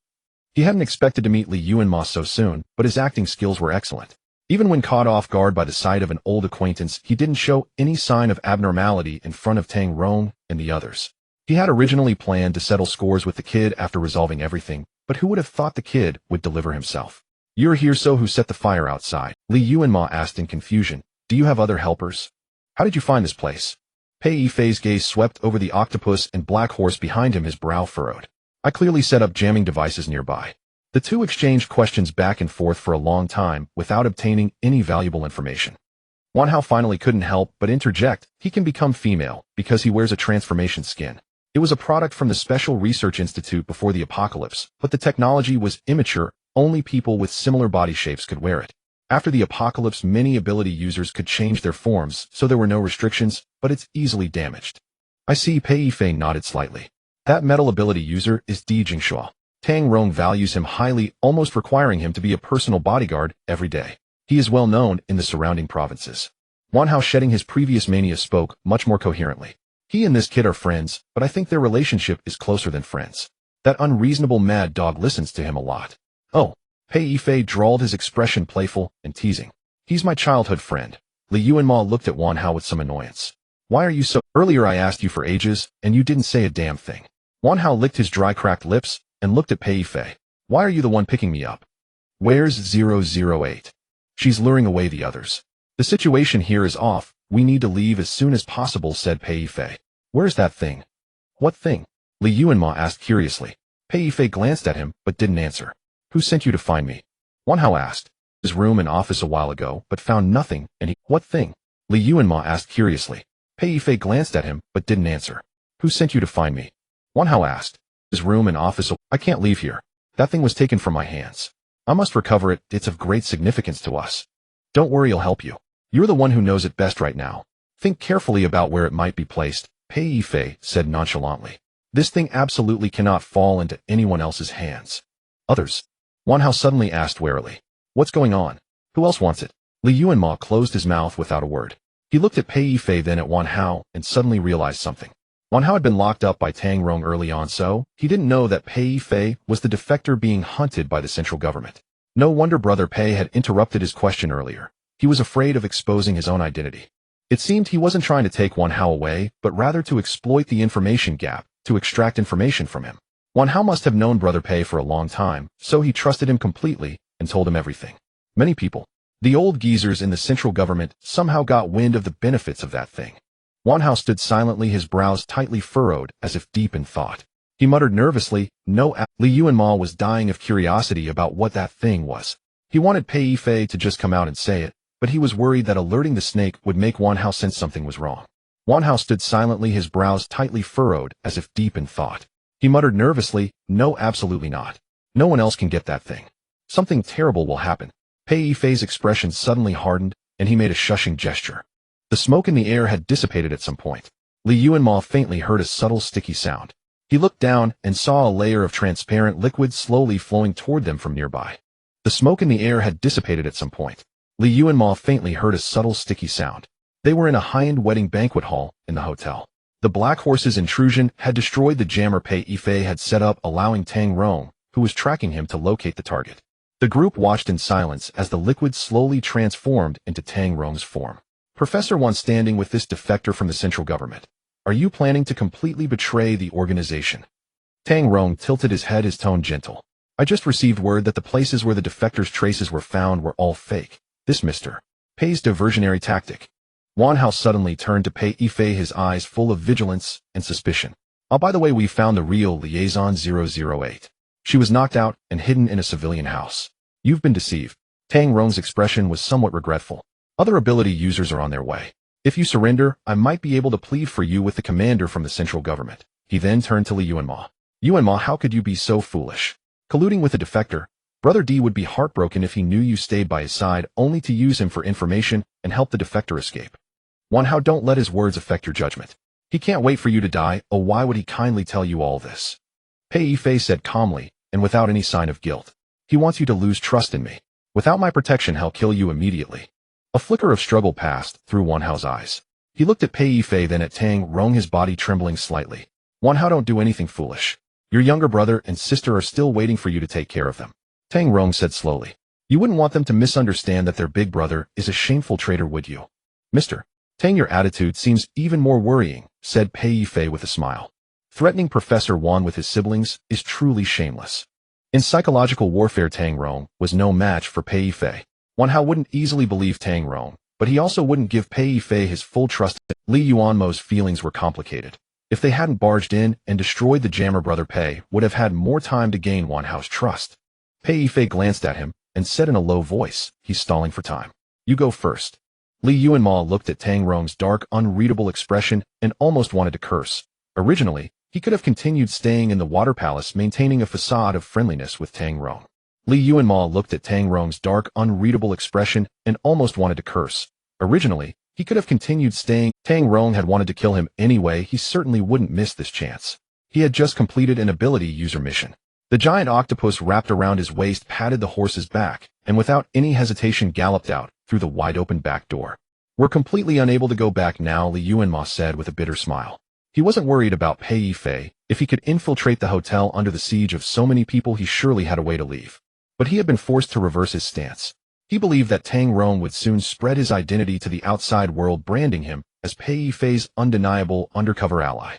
[SPEAKER 1] He hadn't expected to meet Li Yuanmo so soon, but his acting skills were excellent. Even when caught off guard by the sight of an old acquaintance, he didn't show any sign of abnormality in front of Tang Rong and the others. He had originally planned to settle scores with the kid after resolving everything, but who would have thought the kid would deliver himself? You're here, so who set the fire outside? Li Yuanmo asked in confusion. Do you have other helpers? How did you find this place? Pei Yifei's gaze swept over the octopus and black horse behind him, his brow furrowed. I clearly set up jamming devices nearby. The two exchanged questions back and forth for a long time without obtaining any valuable information. Wanhao finally couldn't help but interject. He can become female because he wears a transformation skin. It was a product from the Special Research Institute before the apocalypse, but the technology was immature. Only people with similar body shapes could wear it. After the apocalypse, many ability users could change their forms, so there were no restrictions, but it's easily damaged. I see. Pei Yifei nodded slightly. That metal ability user is Di Jingshuo. Tang Rong values him highly, almost requiring him to be a personal bodyguard every day. He is well known in the surrounding provinces. Wanhao, shedding his previous mania, spoke much more coherently. He and this kid are friends, but I think their relationship is closer than friends. That unreasonable mad dog listens to him a lot. Oh, Pei Yifei drawled, his expression playful and teasing. He's my childhood friend. Li Yuanmo looked at Wanhao with some annoyance. Why are you so... Earlier I asked you for ages, and you didn't say a damn thing. Wanhao licked his dry, cracked lips and looked at Pei Yifei. Why are you the one picking me up? Where's 008? She's luring away the others. The situation here is off. We need to leave as soon as possible, said Pei Yifei. Where's that thing? What thing? Li Yuanmo asked curiously. Pei Yifei glanced at him, but didn't answer. Who sent you to find me? Wanhao asked. His room and office a while ago, but found nothing, and he... What thing? Li Yuanmo asked curiously. Pei Yifei glanced at him, but didn't answer. Who sent you to find me? Wanhao asked. His room and office a... I can't leave here. That thing was taken from my hands. I must recover it. It's of great significance to us. Don't worry, I'll help you. You're the one who knows it best right now. Think carefully about where it might be placed, Pei Yifei said nonchalantly. This thing absolutely cannot fall into anyone else's hands. Others? Wanhao suddenly asked warily. What's going on? Who else wants it? Li Yuanmo closed his mouth without a word. He looked at Pei Yifei, then at Wanhao, and suddenly realized something. Wanhao had been locked up by Tang Rong early on, so he didn't know that Pei Yifei was the defector being hunted by the central government. No wonder Brother Pei had interrupted his question earlier. He was afraid of exposing his own identity. It seemed he wasn't trying to take Wanhao away, but rather to exploit the information gap, to extract information from him. Wanhao must have known Brother Pei for a long time, so he trusted him completely and told him everything. Many people, the old geezers in the central government, somehow got wind of the benefits of that thing. Wanhao stood silently, his brows tightly furrowed as if deep in thought. He muttered nervously, no. Li Yuanmo was dying of curiosity about what that thing was. He wanted Pei Yifei to just come out and say it, but he was worried that alerting the snake would make Wanhao sense something was wrong. Wanhao stood silently, his brows tightly furrowed, as if deep in thought. He muttered nervously, no, absolutely not. No one else can get that thing. Something terrible will happen. Pei Yifei's expression suddenly hardened, and he made a shushing gesture. The smoke in the air had dissipated at some point. Li Yuanmo faintly heard a subtle sticky sound. He looked down and saw a layer of transparent liquid slowly flowing toward them from nearby. The smoke in the air had dissipated at some point. Li Yuanmo faintly heard a subtle sticky sound. They were in a high-end wedding banquet hall in the hotel. The Black Horse's intrusion had destroyed the jammer Pei Yifei had set up, allowing Tang Rong, who was tracking him, to locate the target. The group watched in silence as the liquid slowly transformed into Tang Rong's form. Professor Wang, standing with this defector from the central government. Are you planning to completely betray the organization? Tang Rong tilted his head, his tone gentle. I just received word that the places where the defector's traces were found were all fake. This Mr. Pei's diversionary tactic. Wanhao suddenly turned to Pei Yifei, his eyes full of vigilance and suspicion. Oh, by the way, we found the real Liaison 008. She was knocked out and hidden in a civilian house. You've been deceived. Tang Rong's expression was somewhat regretful. Other ability users are on their way. If you surrender, I might be able to plead for you with the commander from the central government. He then turned to Li Yuanmo. Yuanmo, how could you be so foolish? Colluding with a defector? Brother D would be heartbroken if he knew you stayed by his side only to use him for information and help the defector escape. Wanhao, don't let his words affect your judgment. He can't wait for you to die. Oh, why would he kindly tell you all this? Pei Yifei said calmly, and without any sign of guilt. He wants you to lose trust in me. Without my protection, he'll kill you immediately. A flicker of struggle passed through Wanhao's eyes. He looked at Pei Yifei, then at Tang Rong, his body trembling slightly. Wanhao, don't do anything foolish. Your younger brother and sister are still waiting for you to take care of them. Tang Rong said slowly. You wouldn't want them to misunderstand that their big brother is a shameful traitor, would you? Mr. Tang, your attitude seems even more worrying, said Pei Yifei with a smile. Threatening Professor Wang with his siblings is truly shameless. In psychological warfare, Tang Rong was no match for Pei Yifei. Wanhao wouldn't easily believe Tang Rong, but he also wouldn't give Pei Yifei his full trust. Li Yuanmo's feelings were complicated. If they hadn't barged in and destroyed the jammer, brother Pei would have had more time to gain Wanhao's trust. Pei Yifei glanced at him and said in a low voice, he's stalling for time. You go first. Li Yuanmo looked at Tang Rong's dark, unreadable expression and almost wanted to curse. Originally, he could have continued staying in the Water Palace, maintaining a facade of friendliness with Tang Rong. Li Yuanmo looked at Tang Rong's dark, unreadable expression and almost wanted to curse. Originally, he could have continued staying. Tang Rong had wanted to kill him anyway. He certainly wouldn't miss this chance. He had just completed an ability user mission. The giant octopus wrapped around his waist, patted the horse's back, and without any hesitation galloped out through the wide-open back door. We're completely unable to go back now, Li Yuanmo said with a bitter smile. He wasn't worried about Pei Yifei. If he could infiltrate the hotel under the siege of so many people, he surely had a way to leave. But he had been forced to reverse his stance. He believed that Tang Rong would soon spread his identity to the outside world, branding him as Pei Yifei's undeniable undercover ally.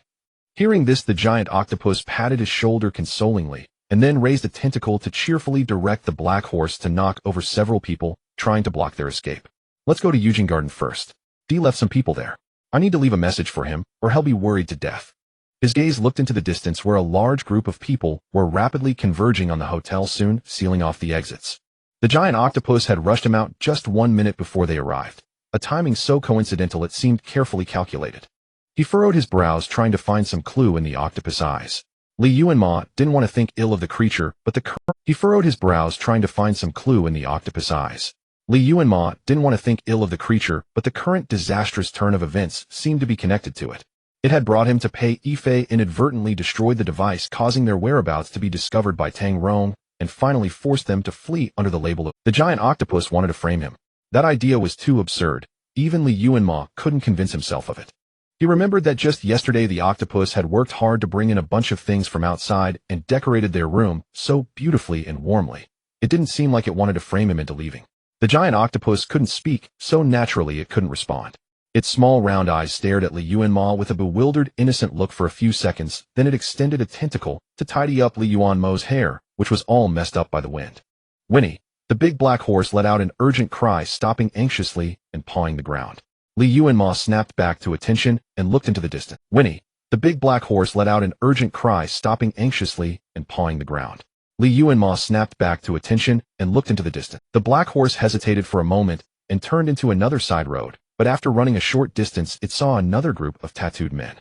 [SPEAKER 1] Hearing this, the giant octopus patted his shoulder consolingly, and then raised a tentacle to cheerfully direct the black horse to knock over several people trying to block their escape. Let's go to Eugene Garden first. D left some people there. I need to leave a message for him, or he'll be worried to death. His gaze looked into the distance where a large group of people were rapidly converging on the hotel, soon sealing off the exits. The giant octopus had rushed him out just 1 minute before they arrived, a timing so coincidental it seemed carefully calculated. He furrowed his brows, trying to find some clue in the octopus' eyes. Li Yuanmo didn't want to think ill of the creature, but He furrowed his brows, trying to find some clue in the octopus' eyes. Li Yuanmo didn't want to think ill of the creature, but the current disastrous turn of events seemed to be connected to it. It had brought him to Pei Yifei, inadvertently destroyed the device, causing their whereabouts to be discovered by Tang Rong, and finally forced them to flee under the label of the giant octopus wanted to frame him. That idea was too absurd. Even Li Yuanmo couldn't convince himself of it. He remembered that just yesterday the octopus had worked hard to bring in a bunch of things from outside and decorated their room so beautifully and warmly. It didn't seem like it wanted to frame him into leaving. The giant octopus couldn't speak, so naturally it couldn't respond. Its small round eyes stared at Li Yuanmo with a bewildered, innocent look for a few seconds, then it extended a tentacle to tidy up Li Yuanmo's hair, which was all messed up by the wind. Whinny! The big black horse let out an urgent cry, stopping anxiously and pawing the ground. Li Yuanmo snapped back to attention and looked into the distance. Whinny! The big black horse let out an urgent cry, stopping anxiously and pawing the ground. Li Yuanmo snapped back to attention and looked into the distance. The black horse hesitated for a moment and turned into another side road, but after running a short distance it saw another group of tattooed men.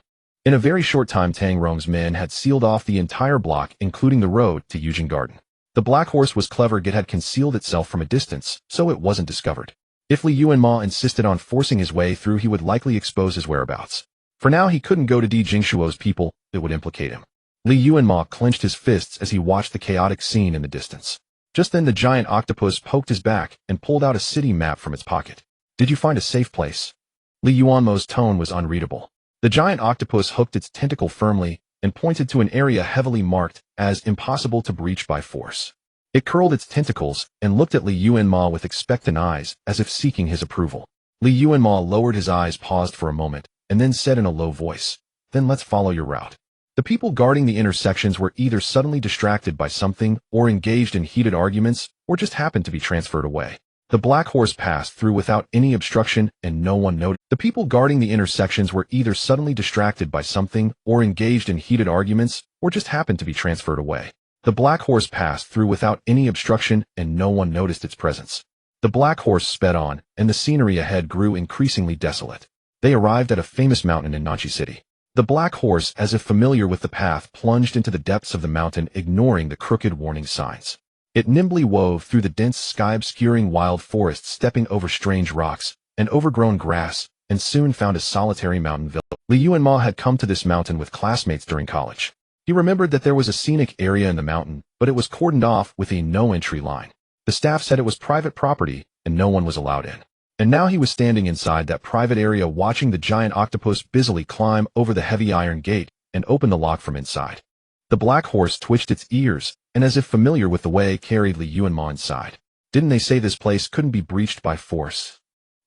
[SPEAKER 1] In a very short time Tang Rong's men had sealed off the entire block, including the road to Yujing Garden. The black horse was clever. It had concealed itself from a distance, so it wasn't discovered. If Li Yuanmo insisted on forcing his way through, he would likely expose his whereabouts. For now he couldn't go to Di Jingshuo's people, it would implicate him. Li Yuanmo clenched his fists as he watched the chaotic scene in the distance. Just then the giant octopus poked his back and pulled out a city map from its pocket. Did you find a safe place? Li Yuanmo's tone was unreadable. The giant octopus hooked its tentacle firmly and pointed to an area heavily marked as impossible to breach by force. It curled its tentacles and looked at Li Yuanmo with expectant eyes, as if seeking his approval. Li Yuanmo lowered his eyes, paused for a moment, and then said in a low voice, "Then let's follow your route." The people guarding the intersections were either suddenly distracted by something, or engaged in heated arguments, or just happened to be transferred away. The black horse passed through without any obstruction, and no one noticed. The people guarding the intersections were either suddenly distracted by something, or engaged in heated arguments, or just happened to be transferred away. The black horse passed through without any obstruction, and no one noticed its presence. The black horse sped on, and the scenery ahead grew increasingly desolate. They arrived at a famous mountain in Nanchi City. The black horse, as if familiar with the path, plunged into the depths of the mountain, ignoring the crooked warning signs. It nimbly wove through the dense sky-obscuring wild forest, stepping over strange rocks and overgrown grass, and soon found a solitary mountain village. Li Yuanmo had come to this mountain with classmates during college. He remembered that there was a scenic area in the mountain, but it was cordoned off with a no-entry line. The staff said it was private property, and no one was allowed in. And now he was standing inside that private area, watching the giant octopus busily climb over the heavy iron gate and open the lock from inside. The black horse twitched its ears, and as if familiar with the way, carried Li Yuanmo inside. Didn't they say this place couldn't be breached by force?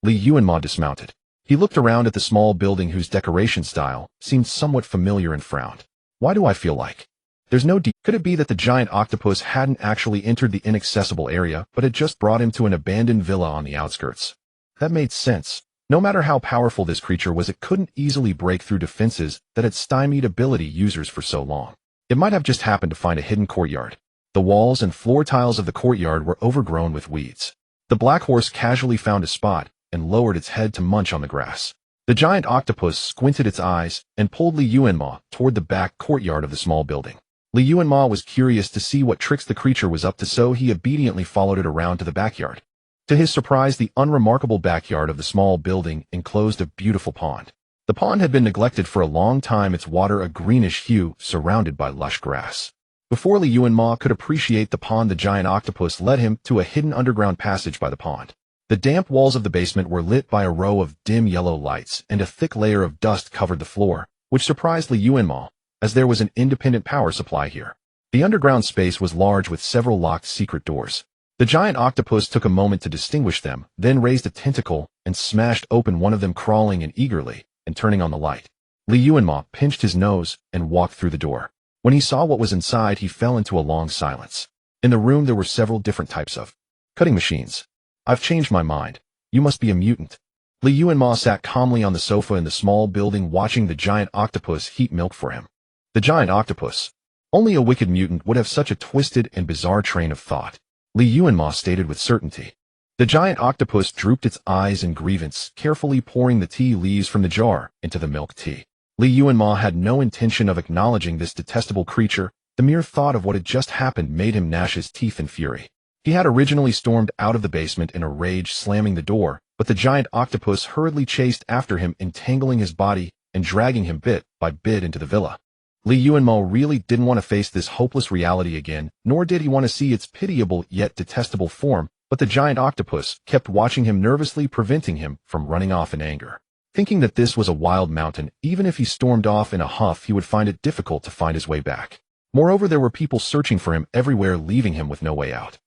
[SPEAKER 1] Li Yuanmo dismounted. He looked around at the small building whose decoration style seemed somewhat familiar and frowned. Why do I feel like there's no Could it be that the giant octopus hadn't actually entered the inaccessible area, but had just brought him to an abandoned villa on the outskirts? That made sense. No matter how powerful this creature was, it couldn't easily break through defenses that had stymied ability users for so long. It might have just happened to find a hidden courtyard. The walls and floor tiles of the courtyard were overgrown with weeds. The black horse casually found a spot and lowered its head to munch on the grass. The giant octopus squinted its eyes and pulled Li Yuanmo toward the back courtyard of the small building. Li Yuanmo was curious to see what tricks the creature was up to, so he obediently followed it around to the backyard. To his surprise, the unremarkable backyard of the small building enclosed a beautiful pond. The pond had been neglected for a long time, its water a greenish hue, surrounded by lush grass. Before Li Yuanmo could appreciate the pond, the giant octopus led him to a hidden underground passage by the pond. The damp walls of the basement were lit by a row of dim yellow lights, and a thick layer of dust covered the floor, which surprised Li Yuanmo, as there was an independent power supply here. The underground space was large, with several locked secret doors. The giant octopus took a moment to distinguish them, then raised a tentacle and smashed open one of them, crawling in eagerly and turning on the light. Li Yuanmo pinched his nose and walked through the door. When he saw what was inside, he fell into a long silence. In the room there were several different types of cutting machines. I've changed my mind. You must be a mutant. Li Yuanmo sat calmly on the sofa in the small building, watching the giant octopus heat milk for him. The giant octopus. Only a wicked mutant would have such a twisted and bizarre train of thought, Li Yuanmo stated with certainty. The giant octopus drooped its eyes in grievance, carefully pouring the tea leaves from the jar into the milk tea. Li Yuanmo had no intention of acknowledging this detestable creature. The mere thought of what had just happened made him gnash his teeth in fury. He had originally stormed out of the basement in a rage, slamming the door, but the giant octopus hurriedly chased after him, entangling his body and dragging him bit by bit into the villa. Li Yuanmo really didn't want to face this hopeless reality again, nor did he want to see its pitiable yet detestable form, but the giant octopus kept watching him nervously, preventing him from running off in anger. Thinking that this was a wild mountain, even if he stormed off in a huff, he would find it difficult to find his way back. Moreover, there were people searching for him everywhere, leaving him with no way out.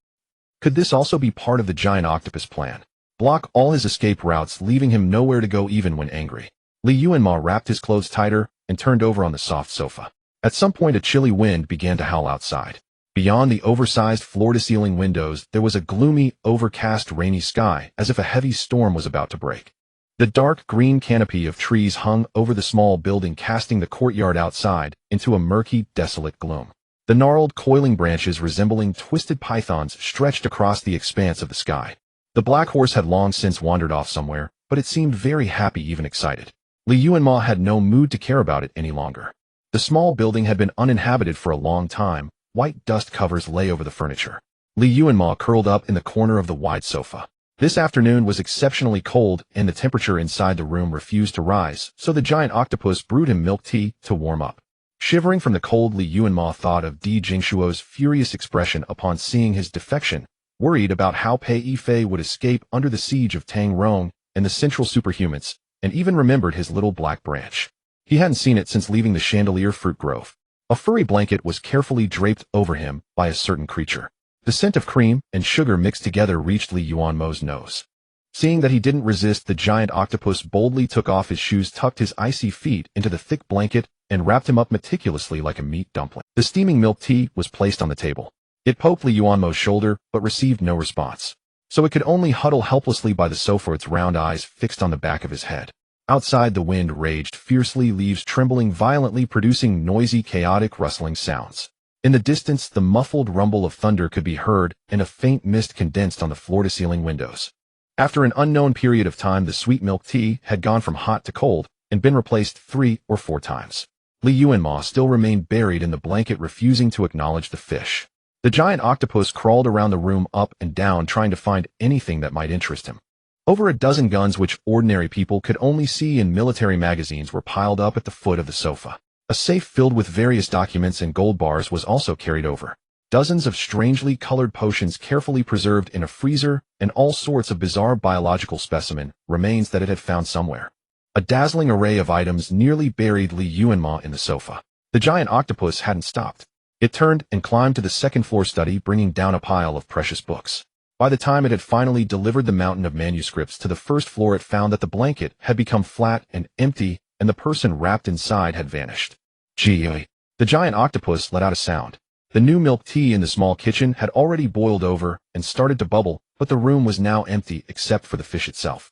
[SPEAKER 1] Could this also be part of the giant octopus plan? Block all his escape routes, leaving him nowhere to go even when angry. Li Yuanmo wrapped his clothes tighter and turned over on the soft sofa. At some point, a chilly wind began to howl outside. Beyond the oversized floor-to-ceiling windows, there was a gloomy, overcast, rainy sky, as if a heavy storm was about to break. The dark green canopy of trees hung over the small building, casting the courtyard outside into a murky, desolate gloom. The gnarled, coiling branches resembling twisted pythons stretched across the expanse of the sky. The black horse had long since wandered off somewhere, but it seemed very happy, even excited. Li Yuanmo had no mood to care about it any longer. The small building had been uninhabited for a long time. White dust covers lay over the furniture. Li Yuanmo curled up in the corner of the wide sofa. This afternoon was exceptionally cold, and the temperature inside the room refused to rise, so the giant octopus brewed him milk tea to warm up. Shivering from the cold, Li Yuanmo thought of Di Jingshuo's furious expression upon seeing his defection, worried about how Pei Yifei would escape under the siege of Tang Rong and the central superhumans, and even remembered his little black branch. He hadn't seen it since leaving the Chandelier Fruit Grove. A furry blanket was carefully draped over him by a certain creature. The scent of cream and sugar mixed together reached Li Yuanmo's nose. Seeing that he didn't resist, the giant octopus boldly took off his shoes, tucked his icy feet into the thick blanket, and wrapped him up meticulously like a meat dumpling. The steaming milk tea was placed on the table. It poked Li Yuanmo's shoulder, but received no response. So it could only huddle helplessly by the sofa, its round eyes fixed on the back of his head. Outside, the wind raged fiercely, leaves trembling violently, producing noisy, chaotic, rustling sounds. In the distance, the muffled rumble of thunder could be heard, and a faint mist condensed on the floor-to-ceiling windows. After an unknown period of time, the sweet milk tea had gone from hot to cold and been replaced 3 or 4 times. Li Yuanmo still remained buried in the blanket, refusing to acknowledge the fish. The giant octopus crawled around the room up and down, trying to find anything that might interest him. Over a dozen guns, which ordinary people could only see in military magazines, were piled up at the foot of the sofa. A safe filled with various documents and gold bars was also carried over. Dozens of strangely colored potions carefully preserved in a freezer, and all sorts of bizarre biological specimen remains that it had found somewhere. A dazzling array of items nearly buried Li Yuanmo in the sofa. The giant octopus hadn't stopped. It turned and climbed to the second-floor study, bringing down a pile of precious books. By the time it had finally delivered the mountain of manuscripts to the first floor, it found that the blanket had become flat and empty, and the person wrapped inside had vanished. Gee! The giant octopus let out a sound. The new milk tea in the small kitchen had already boiled over and started to bubble, but the room was now empty except for the fish itself.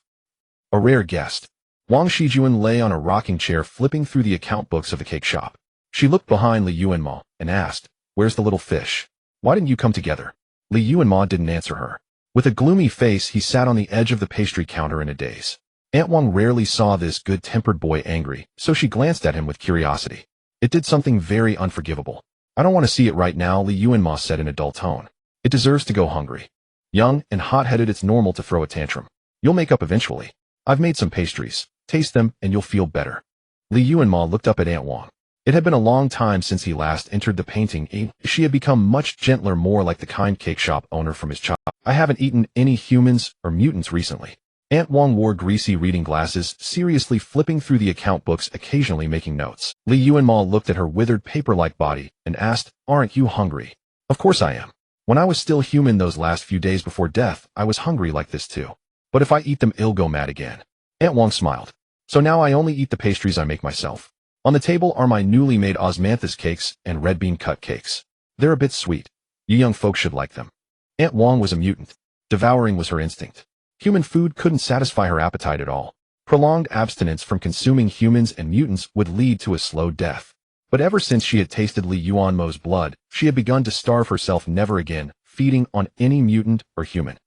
[SPEAKER 1] A rare guest. Wang Shijuan lay on a rocking chair, flipping through the account books of the cake shop. She looked behind Li Yuanmo and asked, "Where's the little fish? Why didn't you come together?" Li Yuanmo didn't answer her. With a gloomy face, he sat on the edge of the pastry counter in a daze. Aunt Wang rarely saw this good-tempered boy angry, so she glanced at him with curiosity. It did something very unforgivable. "I don't want to see it right now," Li Yuanmo said in a dull tone. "It deserves to go hungry. Young and hot-headed, it's normal to throw a tantrum. You'll make up eventually. I've made some pastries. Taste them, and you'll feel better." Li Yuanmo looked up at Aunt Wang. It had been a long time since he last entered the painting. She had become much gentler, more like the kind cake shop owner from his childhood. "I haven't eaten any humans or mutants recently." Aunt Wang wore greasy reading glasses, seriously flipping through the account books, occasionally making notes. Li Yuanmo looked at her withered paper-like body and asked, "Aren't you hungry?" "Of course I am. When I was still human those last few days before death, I was hungry like this too. But if I eat them, I'll go mad again." Aunt Wang smiled. "So now I only eat the pastries I make myself. On the table are my newly made osmanthus cakes and red bean cut cakes. They're a bit sweet. You young folks should like them." Aunt Wang was a mutant. Devouring was her instinct. Human food couldn't satisfy her appetite at all. Prolonged abstinence from consuming humans and mutants would lead to a slow death. But ever since she had tasted Li Yuanmo's blood, she had begun to starve herself, never again feeding on any mutant or human.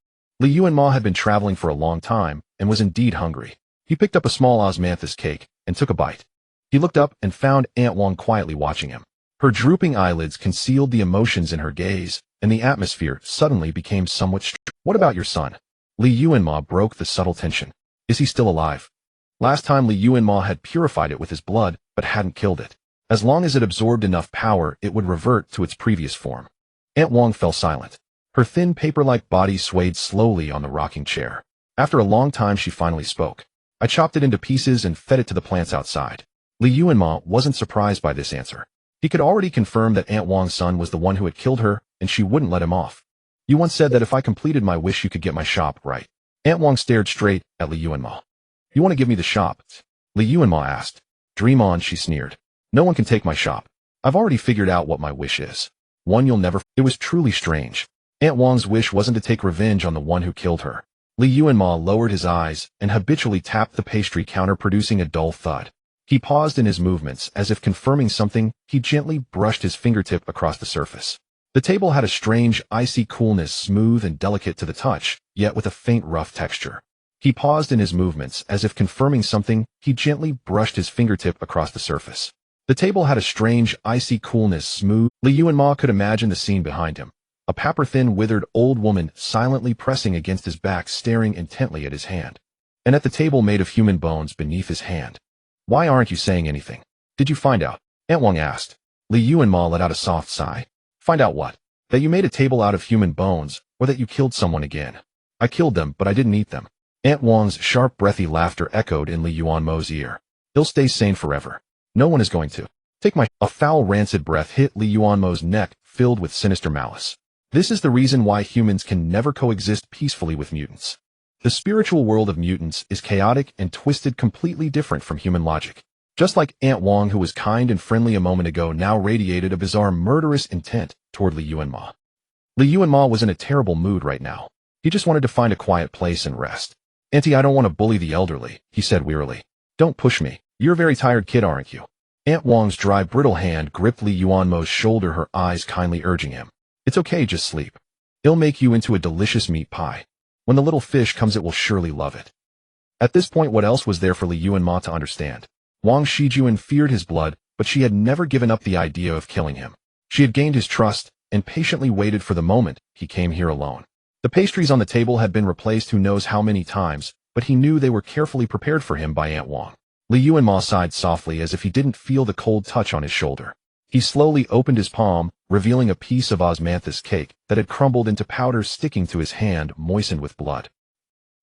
[SPEAKER 1] Li Yuanmo had been traveling for a long time and was indeed hungry. He picked up a small osmanthus cake and took a bite. He looked up and found Aunt Wang quietly watching him. Her drooping eyelids concealed the emotions in her gaze, and the atmosphere suddenly became somewhat strange. "What about your son?" Li Yuanmo broke the subtle tension. "Is he still alive?" Last time Li Yuanmo had purified it with his blood, but hadn't killed it. As long as it absorbed enough power, it would revert to its previous form. Aunt Wang fell silent. Her thin paper-like body swayed slowly on the rocking chair. After a long time, she finally spoke. "I chopped it into pieces and fed it to the plants outside." Li Yuanmo wasn't surprised by this answer. He could already confirm that Aunt Wang's son was the one who had killed her, and she wouldn't let him off. "You once said that if I completed my wish, you could get my shop, right?" Aunt Wang stared straight at Li Yuanmo. "You want to give me the shop?" Li Yuanmo asked. "Dream on," she sneered. "No one can take my shop. I've already figured out what my wish is. One you'll never—" It was truly strange. Aunt Wang's wish wasn't to take revenge on the one who killed her. Li Yuanmo lowered his eyes and habitually tapped the pastry counter, producing a dull thud. He paused in his movements, as if confirming something. He gently brushed his fingertip across the surface. The table had a strange, icy coolness, smooth and delicate to the touch, yet with a faint rough texture. He paused in his movements, as if confirming something. He gently brushed his fingertip across the surface. The table had a strange, icy coolness, smooth. Li Yuanmo could imagine the scene behind him. A paper-thin, withered old woman silently pressing against his back, staring intently at his hand. And at the table made of human bones beneath his hand. "Why aren't you saying anything? Did you find out?" Aunt Wang asked. Li Yuanmo let out a soft sigh. "Find out what? That you made a table out of human bones, or that you killed someone again?" "I killed them, but I didn't eat them." Aunt Wang's sharp, breathy laughter echoed in Li Yuanmo's ear. "He'll stay sane forever. No one is going to take my—" A foul, rancid breath hit Li Yuanmo's neck, filled with sinister malice. This is the reason why humans can never coexist peacefully with mutants. The spiritual world of mutants is chaotic and twisted, completely different from human logic. Just like Aunt Wang, who was kind and friendly a moment ago, now radiated a bizarre, murderous intent toward Li Yuanmo. Li Yuanmo was in a terrible mood right now. He just wanted to find a quiet place and rest. "Auntie, I don't want to bully the elderly," he said wearily. "Don't push me. You're a very tired kid, aren't you?" Aunt Wang's dry, brittle hand gripped Li Yuanmo's shoulder, her eyes kindly urging him. "It's okay, just sleep. It'll make you into a delicious meat pie. When the little fish comes, it will surely love it." At this point, what else was there for Li Yuanmo to understand? Wang Shijuan feared his blood, but she had never given up the idea of killing him. She had gained his trust and patiently waited for the moment he came here alone. The pastries on the table had been replaced who knows how many times, but he knew they were carefully prepared for him by Aunt Wang. Li Yuanmo sighed softly, as if he didn't feel the cold touch on his shoulder. He slowly opened his palm, revealing a piece of osmanthus cake that had crumbled into powder, sticking to his hand, moistened with blood.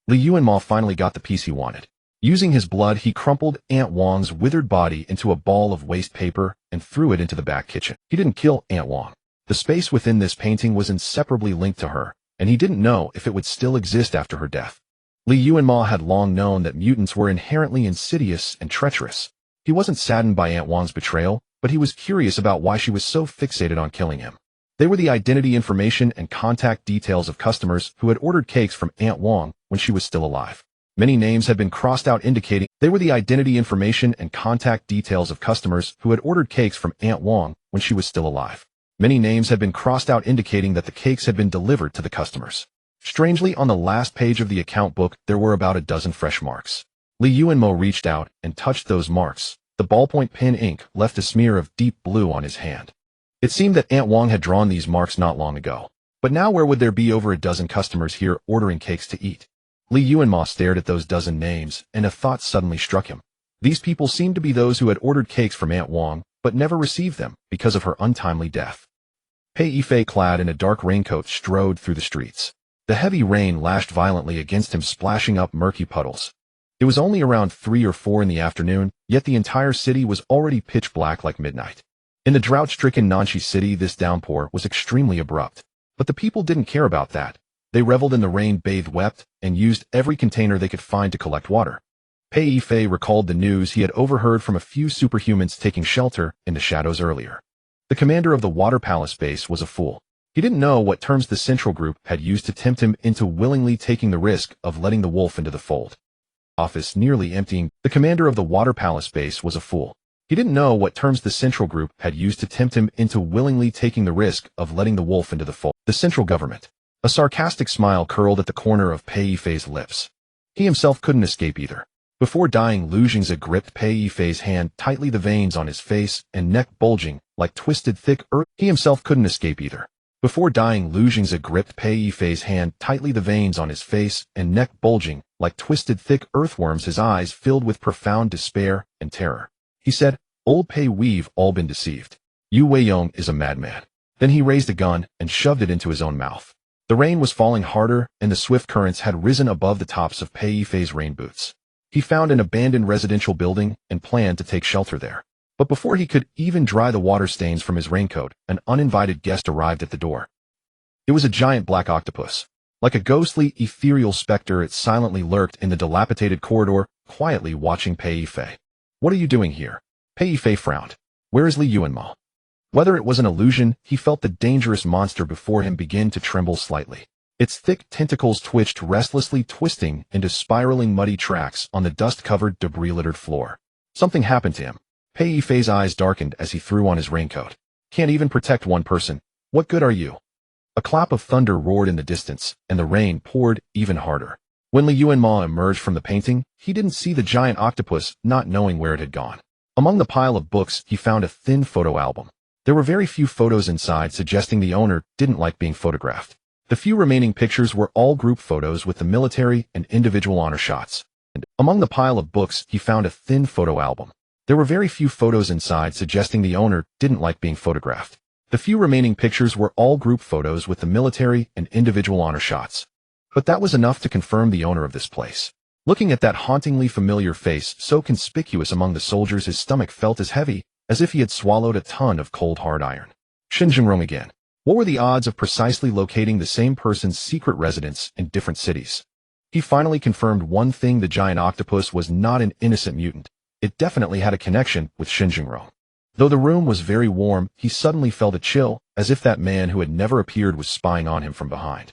[SPEAKER 1] Li Yuanmo finally got the piece he wanted. Using his blood, he crumpled Aunt Wang's withered body into a ball of waste paper and threw it into the back kitchen. He didn't kill Aunt Wang. The space within this painting was inseparably linked to her, and he didn't know if it would still exist after her death. Li Yuanmo had long known that mutants were inherently insidious and treacherous. He wasn't saddened by Aunt Wang's betrayal, but he was curious about why she was so fixated on killing him. They were the identity information and contact details of customers who had ordered cakes from Aunt Wang when she was still alive. Many names had been crossed out indicating they were the identity information and contact details of customers who had ordered cakes from Aunt Wang when she was still alive. Many names had been crossed out indicating that the cakes had been delivered to the customers. Strangely, on the last page of the account book, there were about a dozen fresh marks. Li Yuanmo reached out and touched those marks. The ballpoint pen ink left a smear of deep blue on his hand. It seemed that Aunt Wang had drawn these marks not long ago. But now where would there be over a dozen customers here ordering cakes to eat? Li Yuanmo stared at those dozen names, and a thought suddenly struck him. These people seemed to be those who had ordered cakes from Aunt Wang, but never received them because of her untimely death. Pei Yifei, clad in a dark raincoat, strode through the streets. The heavy rain lashed violently against him, splashing up murky puddles. It was only around 3 or 4 in the afternoon, yet the entire city was already pitch black like midnight. In the drought-stricken Nanshi city, this downpour was extremely abrupt. But the people didn't care about that. They reveled in the rain, bathed, wept, and used every container they could find to collect water. Pei Yifei recalled the news he had overheard from a few superhumans taking shelter in the shadows earlier. The commander of the Water Palace base was a fool. He didn't know what terms the Central Group had used to tempt him into willingly taking the risk of letting the wolf into the fold. Office nearly emptying. The commander of the Water Palace base was a fool. He didn't know what terms the Central Group had used to tempt him into willingly taking the risk of letting the wolf into the fold. The central government. A sarcastic smile curled at the corner of Pei Yifei's lips. He himself couldn't escape either. Before dying, Lu Jingzi gripped Pei Yifei's hand tightly, the veins on his face and neck bulging like twisted thick earth. He himself couldn't escape either. Before dying, Lu Jingzi gripped Pei Yifei's hand tightly, the veins on his face and neck bulging like twisted thick earthworms, his eyes filled with profound despair and terror. He said, "Old Pei, we've all been deceived. Yu Weiyong is a madman." Then he raised a gun and shoved it into his own mouth. The rain was falling harder, and the swift currents had risen above the tops of Pei Yifei's rain boots. He found an abandoned residential building and planned to take shelter there. But before he could even dry the water stains from his raincoat, an uninvited guest arrived at the door. It was a giant black octopus. Like a ghostly, ethereal specter, it silently lurked in the dilapidated corridor, quietly watching Pei Yifei. "What are you doing here?" Pei Yifei frowned. "Where is Li Yuanmo?" Whether it was an illusion, he felt the dangerous monster before him begin to tremble slightly. Its thick tentacles twitched restlessly, twisting into spiraling muddy tracks on the dust-covered, debris-littered floor. Something happened to him. Pei Yifei's eyes darkened as he threw on his raincoat. Can't even protect one person. What good are you? A clap of thunder roared in the distance, and the rain poured even harder. When Yuanmo emerged from the painting, he didn't see the giant octopus, not knowing where it had gone. Among the pile of books, he found a thin photo album. There were very few photos inside, suggesting the owner didn't like being photographed. The few remaining pictures were all group photos with the military and individual honor shots. And among the pile of books, he found a thin photo album. There were very few photos inside, suggesting the owner didn't like being photographed. The few remaining pictures were all group photos with the military and individual honor shots. But that was enough to confirm the owner of this place. Looking at that hauntingly familiar face, so conspicuous among the soldiers, his stomach felt as heavy as if he had swallowed a ton of cold hard iron. Xinjiang again. What were the odds of precisely locating the same person's secret residence in different cities? He finally confirmed one thing: the giant octopus was not an innocent mutant. It definitely had a connection with Xinjiang. Though the room was very warm, he suddenly felt a chill, as if that man who had never appeared was spying on him from behind.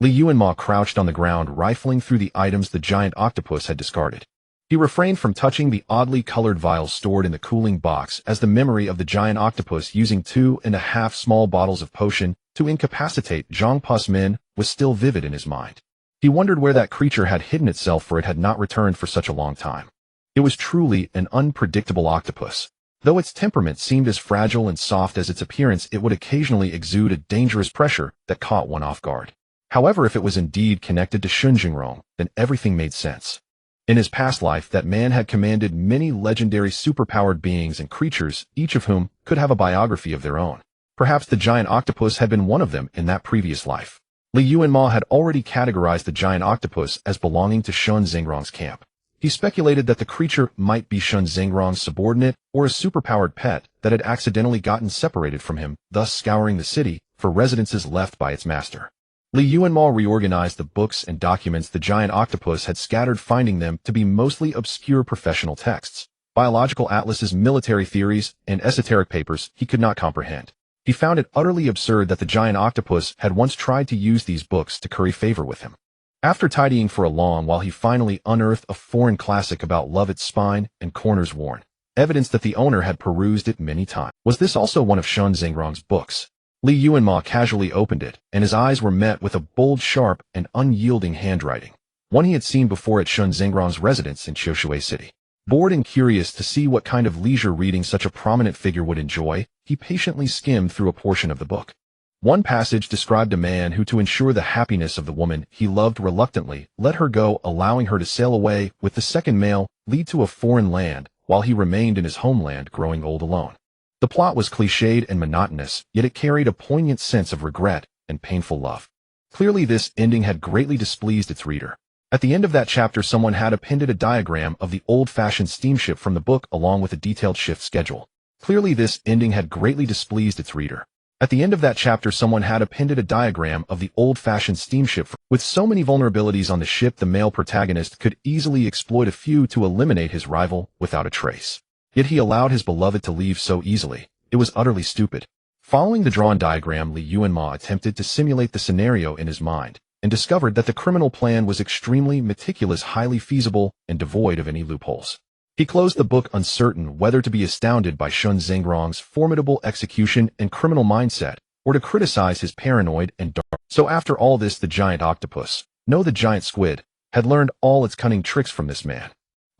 [SPEAKER 1] Yuanmo crouched on the ground, rifling through the items the giant octopus had discarded. He refrained from touching the oddly colored vials stored in the cooling box, as the memory of the giant octopus using 2.5 small bottles of potion to incapacitate Zhang Pu's men was still vivid in his mind. He wondered where that creature had hidden itself, for it had not returned for such a long time. It was truly an unpredictable octopus. Though its temperament seemed as fragile and soft as its appearance, it would occasionally exude a dangerous pressure that caught one off guard. However, if it was indeed connected to Xinjiang, then everything made sense. In his past life, that man had commanded many legendary superpowered beings and creatures, each of whom could have a biography of their own. Perhaps the giant octopus had been one of them in that previous life. Yuanmo had already categorized the giant octopus as belonging to Shun Zhengrong's camp. He speculated that the creature might be Shun Zhengrong's subordinate or a superpowered pet that had accidentally gotten separated from him, thus scouring the city for residences left by its master. Yuanmo reorganized the books and documents the giant octopus had scattered, finding them to be mostly obscure professional texts, biological atlases, military theories, and esoteric papers he could not comprehend. He found it utterly absurd that the giant octopus had once tried to use these books to curry favor with him. After tidying for a long while, he finally unearthed a foreign classic about love, its spine and corners worn, evidence that the owner had perused it many times. Was this also one of Shun Zhengrong's books? Yuanmo casually opened it, and his eyes were met with a bold, sharp, and unyielding handwriting, one he had seen before at Shun Zhengrong's residence in Qiushui City. Bored and curious to see what kind of leisure reading such a prominent figure would enjoy, he patiently skimmed through a portion of the book. One passage described a man who, to ensure the happiness of the woman he loved, reluctantly let her go, allowing her to sail away with the second male lead to a foreign land, while he remained in his homeland growing old alone. The plot was cliched and monotonous, yet it carried a poignant sense of regret and painful love. Clearly this ending had greatly displeased its reader. At the end of that chapter, someone had appended a diagram of the old-fashioned steamship from the book along with a detailed shift schedule. Clearly this ending had greatly displeased its reader. At the end of that chapter, someone had appended a diagram of the old-fashioned steamship. With so many vulnerabilities on the ship, the male protagonist could easily exploit a few to eliminate his rival without a trace. Yet he allowed his beloved to leave so easily. It was utterly stupid. Following the drawn diagram, Yuanmo attempted to simulate the scenario in his mind, and discovered that the criminal plan was extremely meticulous, highly feasible, and devoid of any loopholes. He closed the book, uncertain whether to be astounded by Shun Zhengrong's formidable execution and criminal mindset, or to criticize his paranoid and dark. So after all this, the giant octopus, no, the giant squid, had learned all its cunning tricks from this man.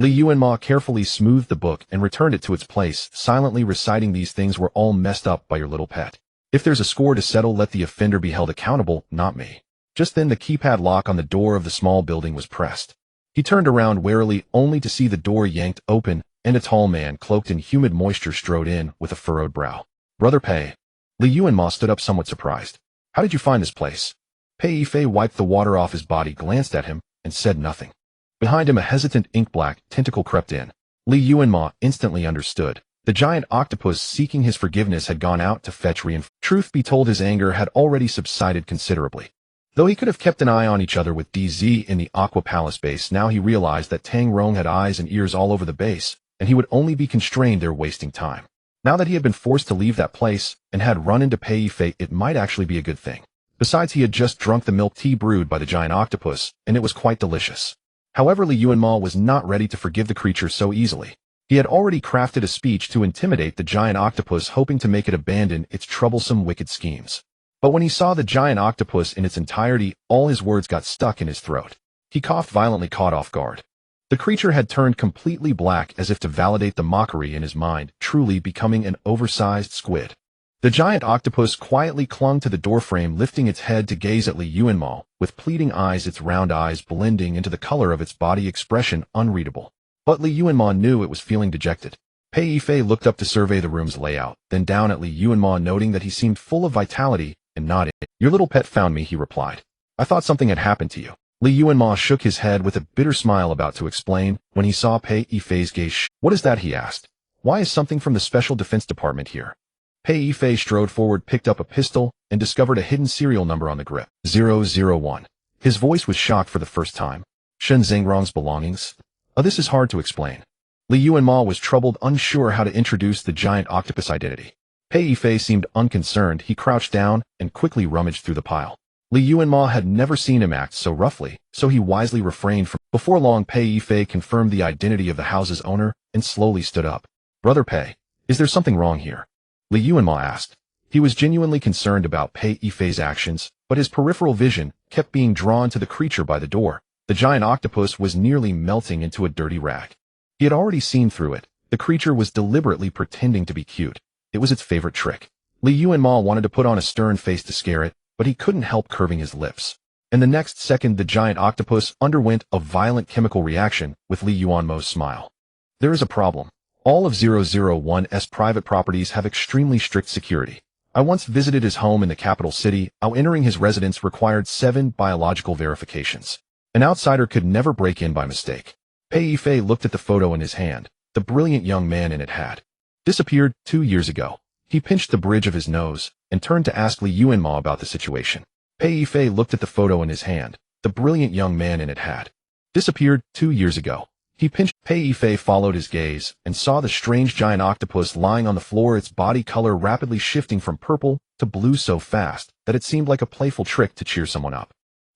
[SPEAKER 1] Yuanmo carefully smoothed the book and returned it to its place, silently reciting, "These things were all messed up by your little pet. If there's a score to settle, let the offender be held accountable, not me." Just then the keypad lock on the door of the small building was pressed. He turned around warily, only to see the door yanked open, and a tall man cloaked in humid moisture strode in with a furrowed brow. "Brother Pei." Yuanmo stood up somewhat surprised. "How did you find this place?" Pei Yifei wiped the water off his body, glanced at him, and said nothing. Behind him, a hesitant ink-black tentacle crept in. Yuanmo instantly understood. The giant octopus seeking his forgiveness had gone out to fetch reinforcements. Truth be told, his anger had already subsided considerably. Though he could have kept an eye on each other with DZ in the Aqua Palace base, now he realized that Tang Rong had eyes and ears all over the base, and he would only be constrained there, wasting time. Now that he had been forced to leave that place and had run into Pei Yifei, it might actually be a good thing. Besides, he had just drunk the milk tea brewed by the giant octopus, and it was quite delicious. However, Li Yuanmo was not ready to forgive the creature so easily. He had already crafted a speech to intimidate the giant octopus, hoping to make it abandon its troublesome wicked schemes. But when he saw the giant octopus in its entirety, all his words got stuck in his throat. He coughed violently, caught off guard. The creature had turned completely black as if to validate the mockery in his mind, truly becoming an oversized squid. The giant octopus quietly clung to the doorframe, lifting its head to gaze at Li Yuanmo, with pleading eyes, its round eyes blending into the color of its body, expression unreadable. But Li Yuanmo knew it was feeling dejected. Pei Yifei looked up to survey the room's layout, then down at Li Yuanmo, noting that he seemed full of vitality, and nodded. "Your little pet found me," he replied. "I thought something had happened to you." Li Yuanmo shook his head with a bitter smile, about to explain, when he saw Pei Yifei's gaze. "What is that?" he asked. "Why is something from the Special Defense Department here?" Pei Yifei strode forward, picked up a pistol, and discovered a hidden serial number on the grip. 001. His voice was shocked for the first time. Shen Zhengrong's belongings? Oh, this is hard to explain. Li Yuanmo was troubled, unsure how to introduce the giant octopus identity. Pei Yifei seemed unconcerned. He crouched down and quickly rummaged through the pile. Li Yuanmo had never seen him act so roughly, so he wisely refrained from. Before long, Pei Yifei confirmed the identity of the house's owner and slowly stood up. "Brother Pei, is there something wrong here?" Li Yuanmo asked. He was genuinely concerned about Pei Yifei's actions, but his peripheral vision kept being drawn to the creature by the door. The giant octopus was nearly melting into a dirty rag. He had already seen through it. The creature was deliberately pretending to be cute. It was its favorite trick. Li Yuanmo wanted to put on a stern face to scare it, but he couldn't help curving his lips. In the next second, the giant octopus underwent a violent chemical reaction with Li Yuanmo's smile. "There is a problem. All of 001's private properties have extremely strict security. I once visited his home in the capital city. Entering his residence required 7 biological verifications. An outsider could never break in by mistake." Pei Yifei looked at the photo in his hand. The brilliant young man in it had disappeared 2 years ago. He pinched the bridge of his nose and turned to ask Li Yuanmo about the situation. Pei Yifei looked at the photo in his hand. The brilliant young man in it had disappeared 2 years ago. He pinched. Pei Yifei followed his gaze and saw the strange giant octopus lying on the floor, its body color rapidly shifting from purple to blue so fast that it seemed like a playful trick to cheer someone up.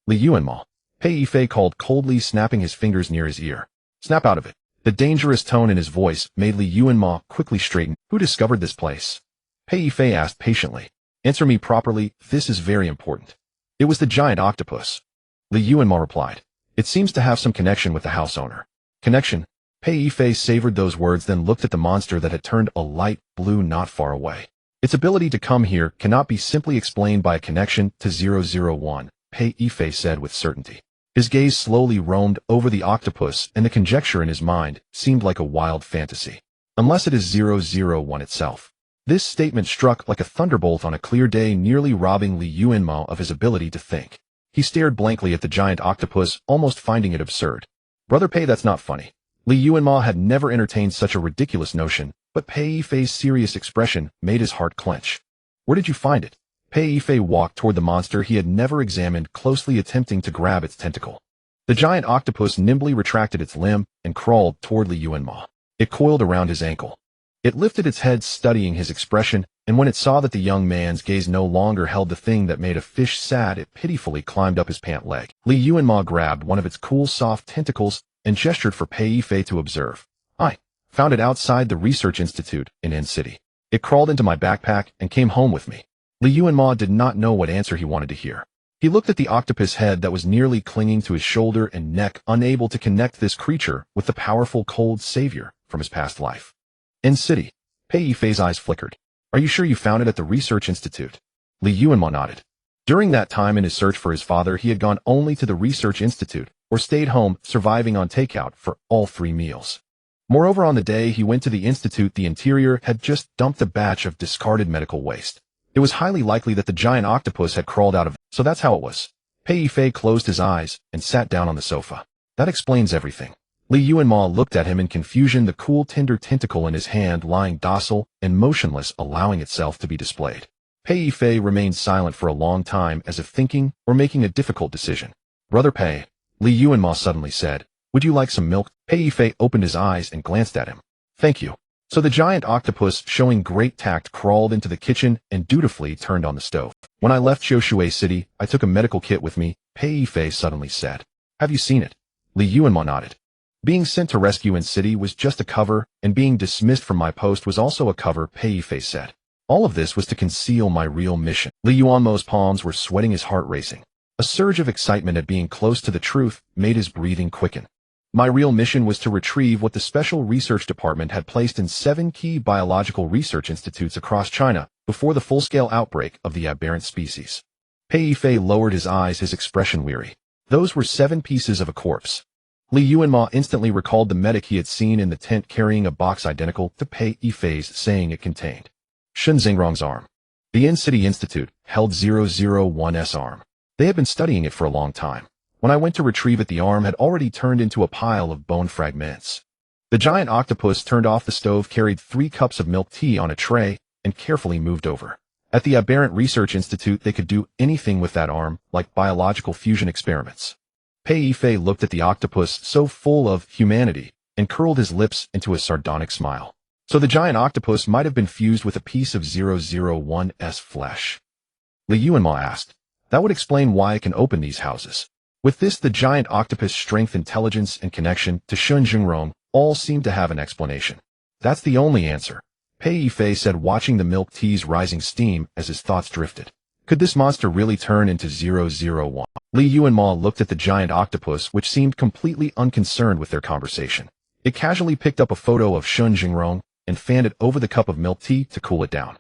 [SPEAKER 1] "Li Yuanmo," Pei Yifei called coldly, snapping his fingers near his ear. "Snap out of it." The dangerous tone in his voice made Li Yuanmo quickly straighten. "Who discovered this place?" Pei Yifei asked patiently. "Answer me properly, this is very important." "It was the giant octopus," Li Yuanmo replied. "It seems to have some connection with the house owner." "Connection?" Pei Yifei savored those words, then looked at the monster that had turned a light blue not far away. "Its ability to come here cannot be simply explained by a connection to 001, Pei Yifei said with certainty. His gaze slowly roamed over the octopus, and the conjecture in his mind seemed like a wild fantasy. "Unless it is 001 itself." This statement struck like a thunderbolt on a clear day, nearly robbing Li Yuanmo of his ability to think. He stared blankly at the giant octopus, almost finding it absurd. "Brother Pei, that's not funny." Li Yuanmo had never entertained such a ridiculous notion, but Pei Yifei's serious expression made his heart clench. "Where did you find it?" Pei Yifei walked toward the monster he had never examined closely, attempting to grab its tentacle. The giant octopus nimbly retracted its limb and crawled toward Li Yuanmo. It coiled around his ankle. It lifted its head, studying his expression, and when it saw that the young man's gaze no longer held the thing that made a fish sad, it pitifully climbed up his pant leg. Li Yuanmo grabbed one of its cool, soft tentacles and gestured for Pei Yifei to observe. "I found it outside the research institute in N City. It crawled into my backpack and came home with me." Li Yuanmo did not know what answer he wanted to hear. He looked at the octopus head that was nearly clinging to his shoulder and neck, unable to connect this creature with the powerful cold savior from his past life. "N City." Pei Yifei's eyes flickered. "Are you sure you found it at the research institute?" Li Yuanmo nodded. During that time in his search for his father, he had gone only to the research institute or stayed home, surviving on takeout for all 3 meals. Moreover, on the day he went to the institute, the interior had just dumped a batch of discarded medical waste. It was highly likely that the giant octopus had crawled out of it, so that's how it was. Pei Yifei closed his eyes and sat down on the sofa. "That explains everything." Li Yuanmo looked at him in confusion, the cool, tender tentacle in his hand lying docile and motionless, allowing itself to be displayed. Pei Yifei remained silent for a long time, as if thinking or making a difficult decision. "Brother Pei," Li Yuanmo suddenly said, "would you like some milk?" Pei Yifei opened his eyes and glanced at him. "Thank you." So the giant octopus, showing great tact, crawled into the kitchen and dutifully turned on the stove. When I left Xiushui City, I took a medical kit with me, Pei Yifei suddenly said. Have you seen it? Li Yuanmo nodded. Being sent to rescue in city was just a cover, and being dismissed from my post was also a cover, Pei Yifei said. All of this was to conceal my real mission. Li Yuanmo's palms were sweating, his heart racing. A surge of excitement at being close to the truth made his breathing quicken. My real mission was to retrieve what the Special Research Department had placed in 7 key biological research institutes across China before the full-scale outbreak of the aberrant species. Pei Yifei lowered his eyes, his expression weary. Those were 7 pieces of a corpse. Li Yuanmo instantly recalled the medic he had seen in the tent carrying a box identical to Pei Yifei's, saying it contained Shen Xingrong's arm. The In-City Institute held 001's arm. They had been studying it for a long time. When I went to retrieve it, the arm had already turned into a pile of bone fragments. The giant octopus turned off the stove, carried 3 cups of milk tea on a tray, and carefully moved over. At the Aberrant Research Institute, they could do anything with that arm, like biological fusion experiments. Pei Yifei looked at the octopus, so full of humanity, and curled his lips into a sardonic smile. So the giant octopus might have been fused with a piece of 001's flesh. Li Yuanmo asked. That would explain why it can open these houses. With this, the giant octopus' strength, intelligence, and connection to Shen Xingrong all seemed to have an explanation. That's the only answer, Pei Yifei said, watching the milk tea's rising steam as his thoughts drifted. Could this monster really turn into 001? Li Yuanmo looked at the giant octopus, which seemed completely unconcerned with their conversation. It casually picked up a photo of Shen Xingrong and fanned it over the cup of milk tea to cool it down.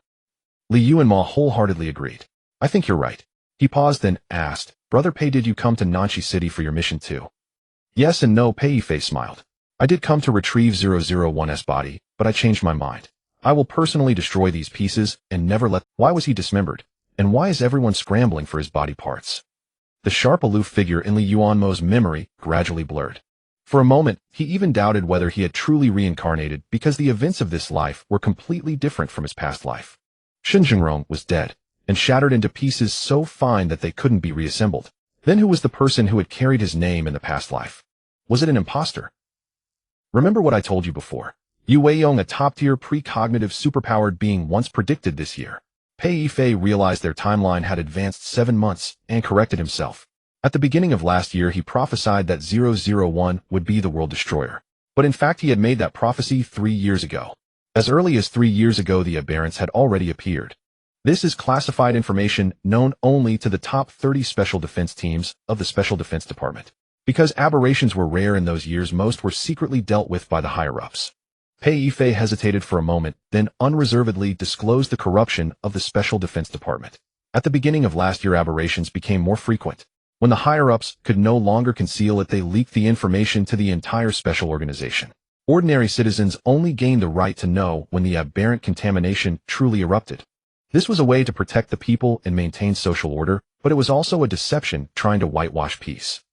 [SPEAKER 1] Li Yuanmo wholeheartedly agreed. I think you're right. He paused, then asked, Brother Pei, did you come to Nanxi City for your mission too? Yes and no, Pei Yifei smiled. I did come to retrieve 001's body, but I changed my mind. I will personally destroy these pieces and never let— Why was he dismembered? And why is everyone scrambling for his body parts? The sharp, aloof figure in Li Yuanmo's memory gradually blurred. For a moment, he even doubted whether he had truly reincarnated, because the events of this life were completely different from his past life. Shen Xingrong was dead, and shattered into pieces so fine that they couldn't be reassembled. Then who was the person who had carried his name in the past life? Was it an imposter? Remember what I told you before. Yu Weiyong, a top-tier precognitive superpowered being, once predicted this year. Pei Yifei realized their timeline had advanced 7 months and corrected himself. At the beginning of last year, he prophesied that 001 would be the world destroyer. But in fact, he had made that prophecy 3 years ago. As early as 3 years ago, the Aberrants had already appeared. This is classified information known only to the top 30 special defense teams of the Special Defense Department. Because aberrations were rare in those years, most were secretly dealt with by the higher-ups. Pei Yifei hesitated for a moment, then unreservedly disclosed the corruption of the Special Defense Department. At the beginning of last year, aberrations became more frequent. When the higher-ups could no longer conceal it, they leaked the information to the entire special organization. Ordinary citizens only gained the right to know when the aberrant contamination truly erupted. This was a way to protect the people and maintain social order, but it was also a deception trying to whitewash peace.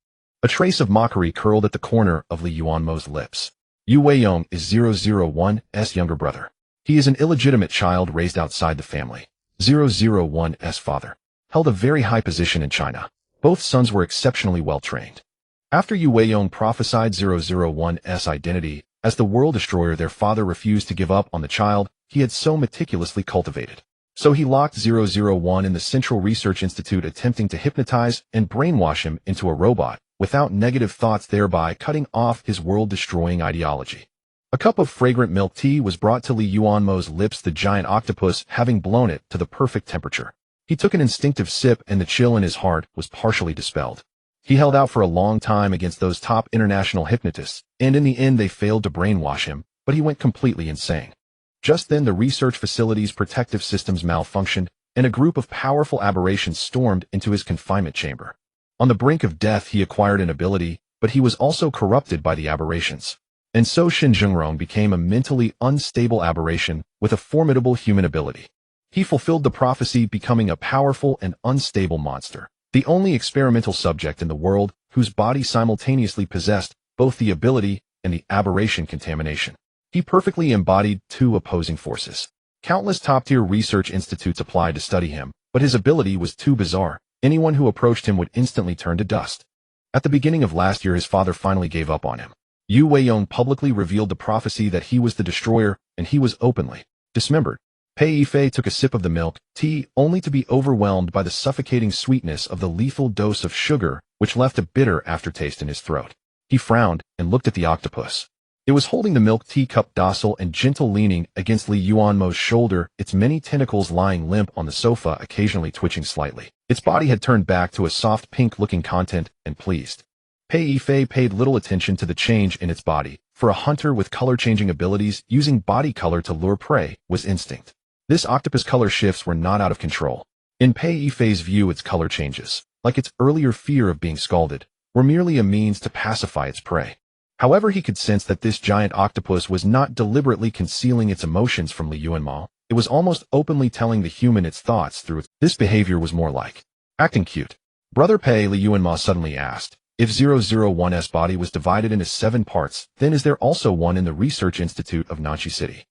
[SPEAKER 1] A trace of mockery curled at the corner of Li Yuanmo's lips. Yu Weiyong is 001's younger brother. He is an illegitimate child raised outside the family. 001's father held a very high position in China. Both sons were exceptionally well trained. After Yu Weiyong prophesied 001's identity as the world destroyer, their father refused to give up on the child he had so meticulously cultivated. So he locked 001 in the Central Research Institute, attempting to hypnotize and brainwash him into a robot without negative thoughts, thereby cutting off his world-destroying ideology. A cup of fragrant milk tea was brought to Li Yuanmo's lips, the giant octopus having blown it to the perfect temperature. He took an instinctive sip, and the chill in his heart was partially dispelled. He held out for a long time against those top international hypnotists, and in the end they failed to brainwash him, but he went completely insane. Just then, the research facility's protective systems malfunctioned, and a group of powerful aberrations stormed into his confinement chamber. On the brink of death, he acquired an ability, but he was also corrupted by the aberrations. And so Shen Xingrong became a mentally unstable aberration with a formidable human ability. He fulfilled the prophecy, becoming a powerful and unstable monster, the only experimental subject in the world whose body simultaneously possessed both the ability and the aberration contamination. He perfectly embodied 2 opposing forces. Countless top-tier research institutes applied to study him, but his ability was too bizarre. Anyone who approached him would instantly turn to dust. At the beginning of last year, his father finally gave up on him. Yu Weiyong publicly revealed the prophecy that he was the destroyer, and he was openly dismembered. Pei Yifei took a sip of the milk tea, only to be overwhelmed by the suffocating sweetness of the lethal dose of sugar, which left a bitter aftertaste in his throat. He frowned and looked at the octopus. It was holding the milk tea cup, docile and gentle, leaning against Li Yuanmo's shoulder, its many tentacles lying limp on the sofa, occasionally twitching slightly. Its body had turned back to a soft pink-looking content, and pleased. Pei Yifei paid little attention to the change in its body. For a hunter with color-changing abilities, using body color to lure prey was instinct. This octopus color shifts were not out of control. In Pei Yifei's view, its color changes, like its earlier fear of being scalded, were merely a means to pacify its prey. However, he could sense that this giant octopus was not deliberately concealing its emotions from Li Yuanmo. It was almost openly telling the human its thoughts through its. This behavior was more like acting cute. Brother Pei, Li Yuanmo suddenly asked, if 001's body was divided into 7 parts, then is there also one in the Research Institute of Nanchi City?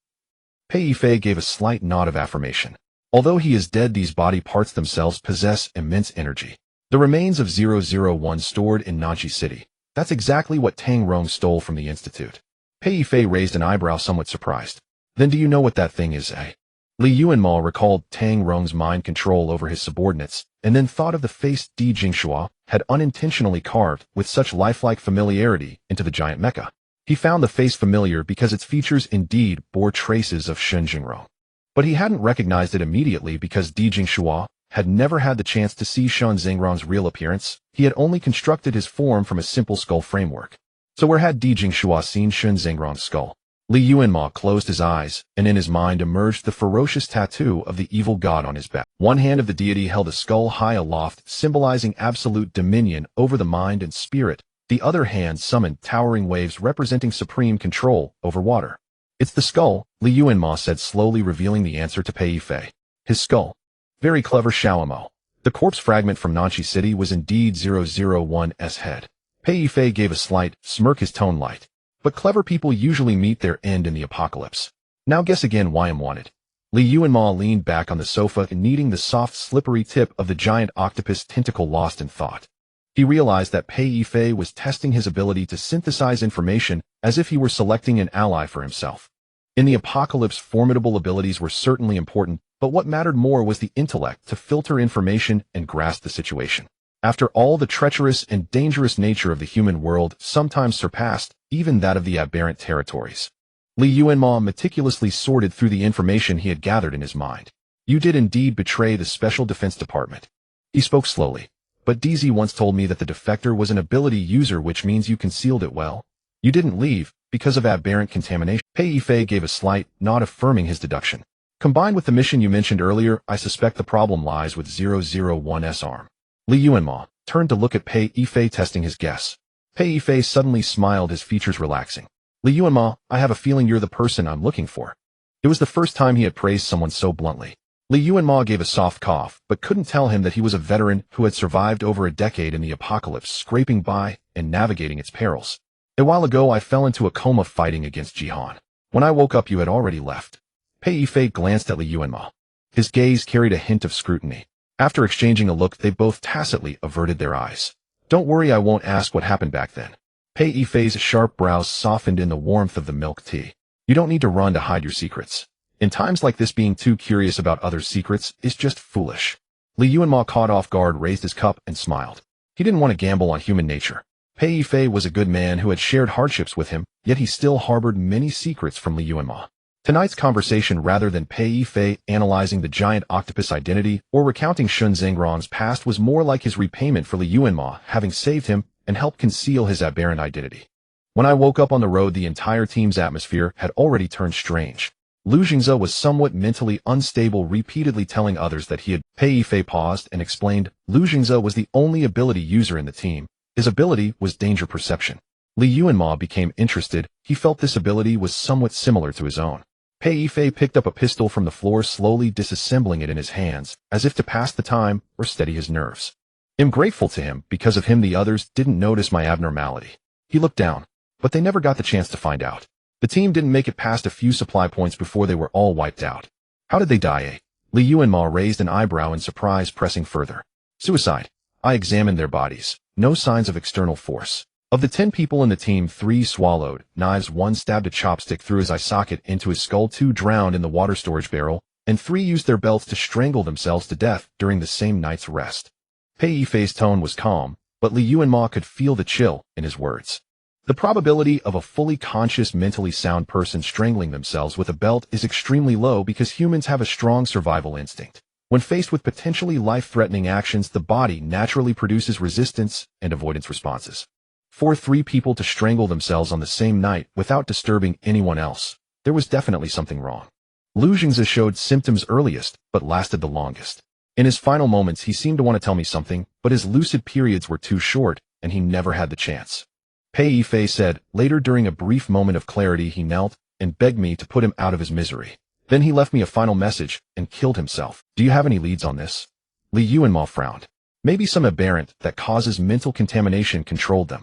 [SPEAKER 1] Pei Yifei gave a slight nod of affirmation. Although he is dead, these body parts themselves possess immense energy. The remains of 001 stored in Nanchi City. That's exactly what Tang Rong stole from the Institute. Pei Yifei raised an eyebrow, somewhat surprised. Then do you know what that thing is, eh? Li Yuanmo recalled Tang Rong's mind control over his subordinates, and then thought of the face Di Jingshua had unintentionally carved with such lifelike familiarity into the giant mecha. He found the face familiar because its features indeed bore traces of Shen Jingrong. But he hadn't recognized it immediately because Di Jingshua had never had the chance to see Shen Jingrong's real appearance. He had only constructed his form from a simple skull framework. So where had Di Jingshua seen Shen Jingrong's skull? Li Yuanmo closed his eyes, and in his mind emerged the ferocious tattoo of the evil god on his back. One hand of the deity held a skull high aloft, symbolizing absolute dominion over the mind and spirit. The other hand summoned towering waves representing supreme control over water. It's the skull, Li Yuanmo said, slowly revealing the answer to Pei Yifei. His skull. Very clever, Xiaomo. The corpse fragment from Nanchi City was indeed 001's head. Pei Yifei gave a slight smirk, his tone light. But clever people usually meet their end in the apocalypse. Now guess again why I'm wanted. Li Yuanmo leaned back on the sofa, kneading the soft, slippery tip of the giant octopus tentacle, lost in thought. He realized that Pei Yifei was testing his ability to synthesize information as if he were selecting an ally for himself. In the apocalypse, formidable abilities were certainly important, but what mattered more was the intellect to filter information and grasp the situation. After all, the treacherous and dangerous nature of the human world sometimes surpassed even that of the Aberrant territories. Li Yuanmo meticulously sorted through the information he had gathered in his mind. You did indeed betray the Special Defense Department. He spoke slowly. But DZ once told me that the defector was an ability user, which means you concealed it well. You didn't leave because of Aberrant contamination. Pei Yifei gave a slight nod, affirming his deduction. Combined with the mission you mentioned earlier, I suspect the problem lies with 001's arm. Li Yuanmo turned to look at Pei Yifei, testing his guess. Pei Yifei suddenly smiled, his features relaxing. Li Yuanmo, I have a feeling you're the person I'm looking for. It was the first time he had praised someone so bluntly. Li Yuanmo gave a soft cough, but couldn't tell him that he was a veteran who had survived over a decade in the apocalypse, scraping by and navigating its perils. A while ago, I fell into a coma fighting against Jihan. When I woke up, you had already left. Pei Yifei glanced at Li Yuanmo. His gaze carried a hint of scrutiny. After exchanging a look, they both tacitly averted their eyes. Don't worry, I won't ask what happened back then. Pei Yifei's sharp brows softened in the warmth of the milk tea. You don't need to run to hide your secrets. In times like this, being too curious about others' secrets is just foolish. Li Yuanmo, caught off guard, raised his cup and smiled. He didn't want to gamble on human nature. Pei Yifei was a good man who had shared hardships with him, yet he still harbored many secrets from Li Yuanmo. Tonight's conversation, rather than Pei Yifei analyzing the giant octopus identity or recounting Shen Jingrong's past, was more like his repayment for Li Yuanmo having saved him and helped conceal his aberrant identity. When I woke up on the road, the entire team's atmosphere had already turned strange. Lu Jingze was somewhat mentally unstable, repeatedly telling others that he had. Pei Yifei paused and explained, Lu Jingze was the only ability user in the team. His ability was danger perception. Li Yuanmo became interested. He felt this ability was somewhat similar to his own. Pei Yifei picked up a pistol from the floor, slowly disassembling it in his hands, as if to pass the time or steady his nerves. I'm grateful to him. Because of him, the others didn't notice my abnormality. He looked down, but they never got the chance to find out. The team didn't make it past a few supply points before they were all wiped out. How did they die, eh? Li Yuanmo raised an eyebrow in surprise, pressing further. Suicide. I examined their bodies. No signs of external force. Of the 10 people in the team, 3 swallowed knives, 1 stabbed a chopstick through his eye socket into his skull, 2 drowned in the water storage barrel, and 3 used their belts to strangle themselves to death during the same night's rest. Pei Yifei's tone was calm, but Li Yuanmo could feel the chill in his words. The probability of a fully conscious, mentally sound person strangling themselves with a belt is extremely low because humans have a strong survival instinct. When faced with potentially life-threatening actions, the body naturally produces resistance and avoidance responses. For 3 people to strangle themselves on the same night without disturbing anyone else, there was definitely something wrong. Lu Jingzi showed symptoms earliest, but lasted the longest. In his final moments, he seemed to want to tell me something, but his lucid periods were too short, and he never had the chance. Pei Yifei said, later during a brief moment of clarity he knelt and begged me to put him out of his misery. Then he left me a final message and killed himself. Do you have any leads on this? Li Yuanmo frowned. Maybe some aberrant that causes mental contamination controlled them.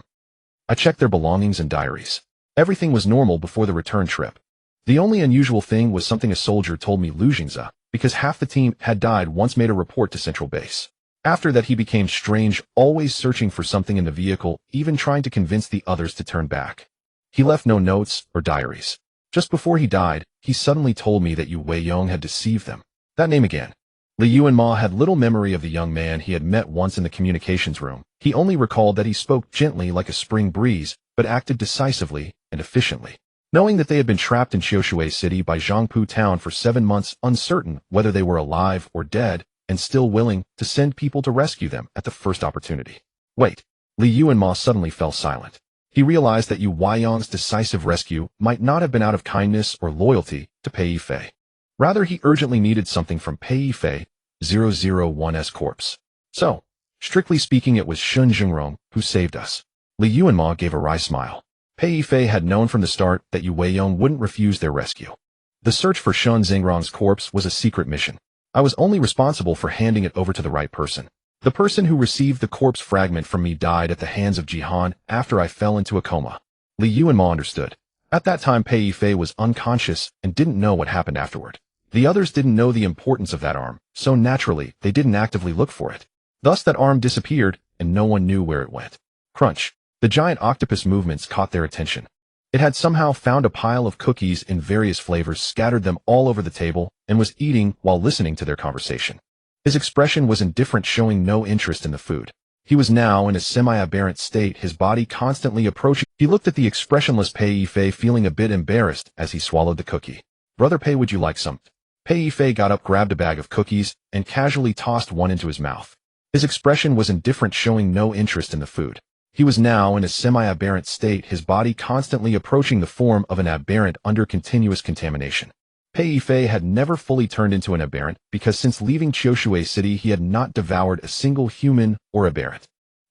[SPEAKER 1] I checked their belongings and diaries. Everything was normal before the return trip. The only unusual thing was something a soldier told me, Lu Jingzi, because half the team had died, once made a report to Central Base. After that he became strange, always searching for something in the vehicle, even trying to convince the others to turn back. He left no notes or diaries. Just before he died, he suddenly told me that Yu Weiyong had deceived them. That name again. Li Yuanmo had little memory of the young man he had met once in the communications room. He only recalled that he spoke gently like a spring breeze, but acted decisively and efficiently. Knowing that they had been trapped in Qiushui City by Zhangpu Town for 7 months, uncertain whether they were alive or dead, and still willing to send people to rescue them at the first opportunity. Wait. Li Yuanmo suddenly fell silent. He realized that Yu Weiyong's decisive rescue might not have been out of kindness or loyalty to Pei Yifei. Rather, he urgently needed something from Pei Yifei, 001's corpse. So, strictly speaking, it was Shun Jingrong who saved us. Li Yuanmo gave a wry smile. Pei Yifei had known from the start that Yu Weiyong wouldn't refuse their rescue. The search for Shun Jingrong's corpse was a secret mission. I was only responsible for handing it over to the right person. The person who received the corpse fragment from me died at the hands of Jihan after I fell into a coma. Li Yuanmo understood. At that time, Pei Yifei was unconscious and didn't know what happened afterward. The others didn't know the importance of that arm, so naturally, they didn't actively look for it. Thus that arm disappeared, and no one knew where it went. Crunch. The giant octopus movements caught their attention. It had somehow found a pile of cookies in various flavors, scattered them all over the table, and was eating while listening to their conversation. His expression was indifferent, showing no interest in the food. He was now in a semi-aberrant state, his body constantly approaching. He looked at the expressionless Pei Yifei, feeling a bit embarrassed as he swallowed the cookie. Brother Pei, would you like some? Pei Yifei got up, grabbed a bag of cookies, and casually tossed one into his mouth. His expression was indifferent, showing no interest in the food. He was now in a semi-aberrant state, his body constantly approaching the form of an aberrant under continuous contamination. Pei Yifei had never fully turned into an aberrant because since leaving Qiushui City he had not devoured a single human or aberrant.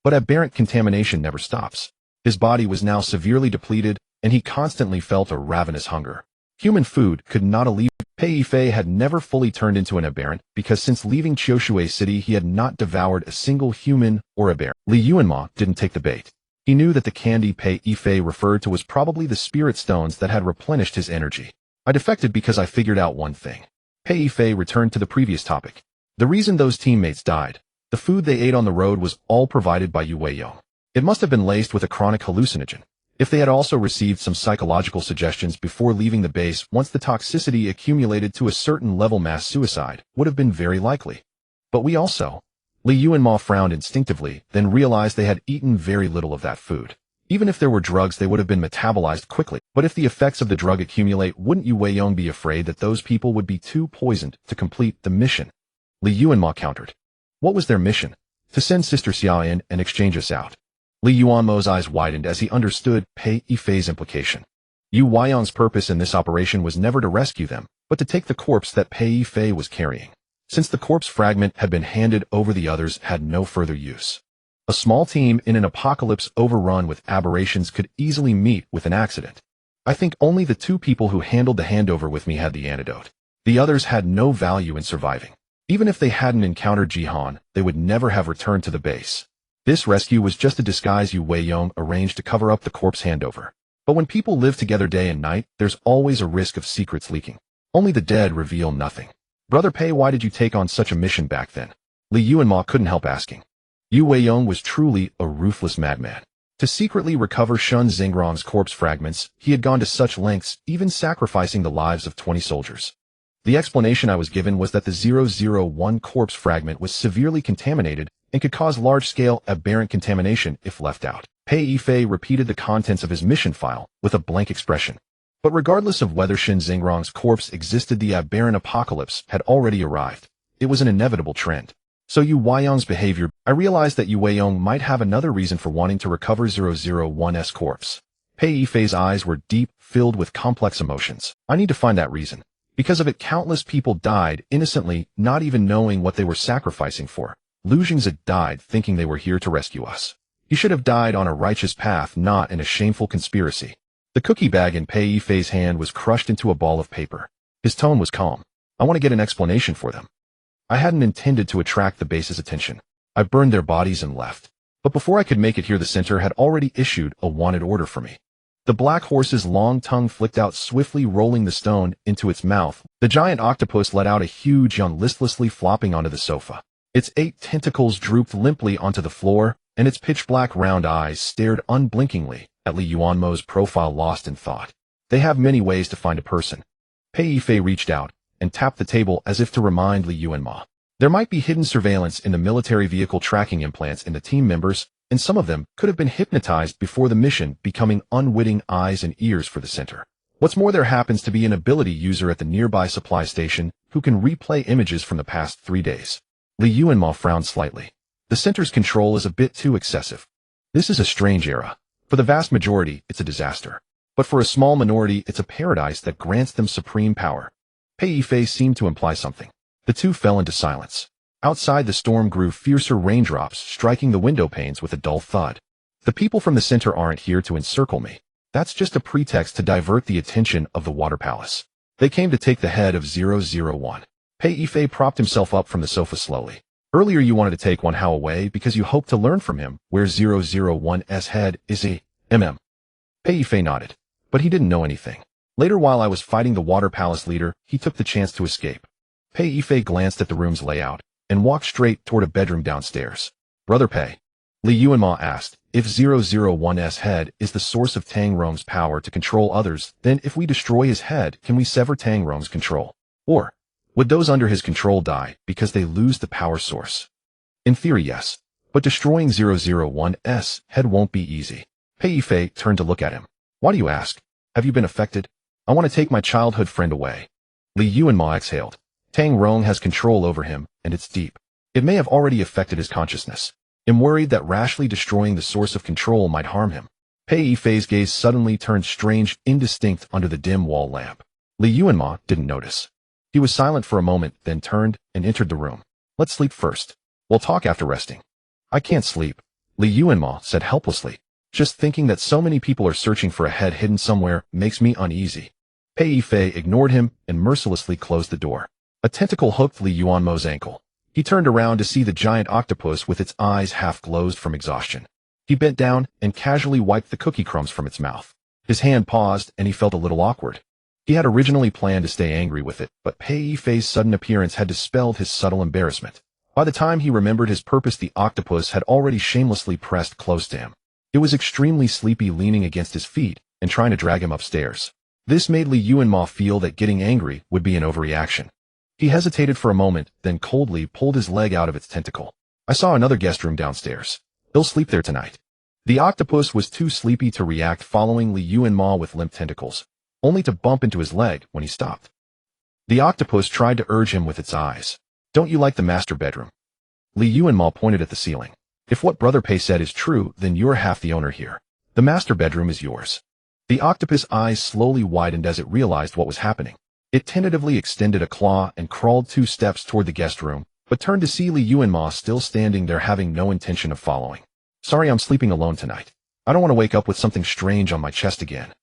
[SPEAKER 1] But aberrant contamination never stops. His body was now severely depleted, and he constantly felt a ravenous hunger. Human food could not alleviate. Pei Yifei had never fully turned into an aberrant because since leaving Qiushui City he had not devoured a single human or aberrant. Li Yuanmo didn't take the bait. He knew that the candy Pei Yifei referred to was probably the spirit stones that had replenished his energy. I defected because I figured out one thing. Pei Yifei returned to the previous topic. The reason those teammates died, the food they ate on the road, was all provided by Yu Weiyong. It must have been laced with a chronic hallucinogen. If they had also received some psychological suggestions before leaving the base, once the toxicity accumulated to a certain level, mass suicide would have been very likely. But we also... Li Yuanmo frowned instinctively, then realized they had eaten very little of that food. Even if there were drugs, they would have been metabolized quickly. But if the effects of the drug accumulate, wouldn't Yu Weiyong be afraid that those people would be too poisoned to complete the mission? Li Yuanmo countered. What was their mission? To send Sister Xia in and exchange us out. Li Yuanmo's eyes widened as he understood Pei Yifei's implication. Yu Weiyong's purpose in this operation was never to rescue them, but to take the corpse that Pei Yifei was carrying. Since the corpse fragment had been handed over, the others had no further use. A small team in an apocalypse overrun with aberrations could easily meet with an accident. I think only the 2 people who handled the handover with me had the antidote. The others had no value in surviving. Even if they hadn't encountered Jihan, they would never have returned to the base. This rescue was just a disguise Yu Weiyong arranged to cover up the corpse handover. But when people live together day and night, there's always a risk of secrets leaking. Only the dead reveal nothing. Brother Pei, why did you take on such a mission back then? Li Yuanmo couldn't help asking. Yu Weiyong was truly a ruthless madman. To secretly recover Shun Xingrong's corpse fragments, he had gone to such lengths, even sacrificing the lives of 20 soldiers. The explanation I was given was that the 001 corpse fragment was severely contaminated and could cause large-scale aberrant contamination if left out. Pei Yifei repeated the contents of his mission file with a blank expression. But regardless of whether Shin Xingrong's corpse existed, the aberrant apocalypse had already arrived. It was an inevitable trend. So Yu Weiyong's behavior, I realized that Yu Weiyong might have another reason for wanting to recover 001's corpse. Pei Yifei's eyes were deep, filled with complex emotions. I need to find that reason. Because of it, countless people died innocently, not even knowing what they were sacrificing for. Lu Jingzi died thinking they were here to rescue us. He should have died on a righteous path, not in a shameful conspiracy. The cookie bag in Pei Yifei's hand was crushed into a ball of paper. His tone was calm. I want to get an explanation for them. I hadn't intended to attract the base's attention. I burned their bodies and left. But before I could make it here, the center had already issued a wanted order for me. The black horse's long tongue flicked out, swiftly rolling the stone into its mouth. The giant octopus let out a huge yawn, listlessly flopping onto the sofa. Its 8 tentacles drooped limply onto the floor, and its pitch-black round eyes stared unblinkingly at Li Yuanmo's profile, lost in thought. They have many ways to find a person. Pei Yifei reached out and tapped the table as if to remind Li Yuanmo. There might be hidden surveillance in the military vehicle tracking implants in the team members, and some of them could have been hypnotized before the mission, becoming unwitting eyes and ears for the center. What's more, there happens to be an ability user at the nearby supply station who can replay images from the past 3 days. Li Yuanmo frowned slightly. The center's control is a bit too excessive. This is a strange era. For the vast majority, it's a disaster. But for a small minority, it's a paradise that grants them supreme power. Pei Yifei seemed to imply something. The two fell into silence. Outside, the storm grew fiercer, raindrops striking the window panes with a dull thud. The people from the center aren't here to encircle me. That's just a pretext to divert the attention of the water palace. They came to take the head of 001. Pei Yifei propped himself up from the sofa slowly. Earlier you wanted to take Wan Hao away because you hoped to learn from him where 001's head is. Pei Yifei nodded. But he didn't know anything. Later, while I was fighting the water palace leader, he took the chance to escape. Pei Yifei glanced at the room's layout and walked straight toward a bedroom downstairs. Brother Pei, Li Yuanmo asked, if 001's head is the source of Tang Rong's power to control others, then if we destroy his head, can we sever Tang Rong's control? Or would those under his control die because they lose the power source? In theory, yes. But destroying 001's head won't be easy. Pei Yifei turned to look at him. Why do you ask? Have you been affected? I want to take my childhood friend away. Li Yuanmo exhaled. Tang Rong has control over him, and it's deep. It may have already affected his consciousness. I'm worried that rashly destroying the source of control might harm him. Pei Yifei's gaze suddenly turned strange, indistinct under the dim wall lamp. Li Yuanmo didn't notice. He was silent for a moment, then turned and entered the room. Let's sleep first. We'll talk after resting. I can't sleep, Li Yuanmo said helplessly. Just thinking that so many people are searching for a head hidden somewhere makes me uneasy. Pei Yifei ignored him and mercilessly closed the door. A tentacle hooked Li Yuanmo's ankle. He turned around to see the giant octopus with its eyes half closed from exhaustion. He bent down and casually wiped the cookie crumbs from its mouth. His hand paused and he felt a little awkward. He had originally planned to stay angry with it, but Pei Yifei's sudden appearance had dispelled his subtle embarrassment. By the time he remembered his purpose, the octopus had already shamelessly pressed close to him. It was extremely sleepy, leaning against his feet and trying to drag him upstairs. This made Li Yuanmo feel that getting angry would be an overreaction. He hesitated for a moment, then coldly pulled his leg out of its tentacle. I saw another guest room downstairs. They'll sleep there tonight. The octopus was too sleepy to react, following Li Yuanmo with limp tentacles, only to bump into his leg when he stopped. The octopus tried to urge him with its eyes. Don't you like the master bedroom? Li Yuanmo pointed at the ceiling. If what Brother Pei said is true, then you're half the owner here. The master bedroom is yours. The octopus' eyes slowly widened as it realized what was happening. It tentatively extended a claw and crawled 2 steps toward the guest room, but turned to see Li Yuanmo still standing there, having no intention of following. Sorry, I'm sleeping alone tonight. I don't want to wake up with something strange on my chest again.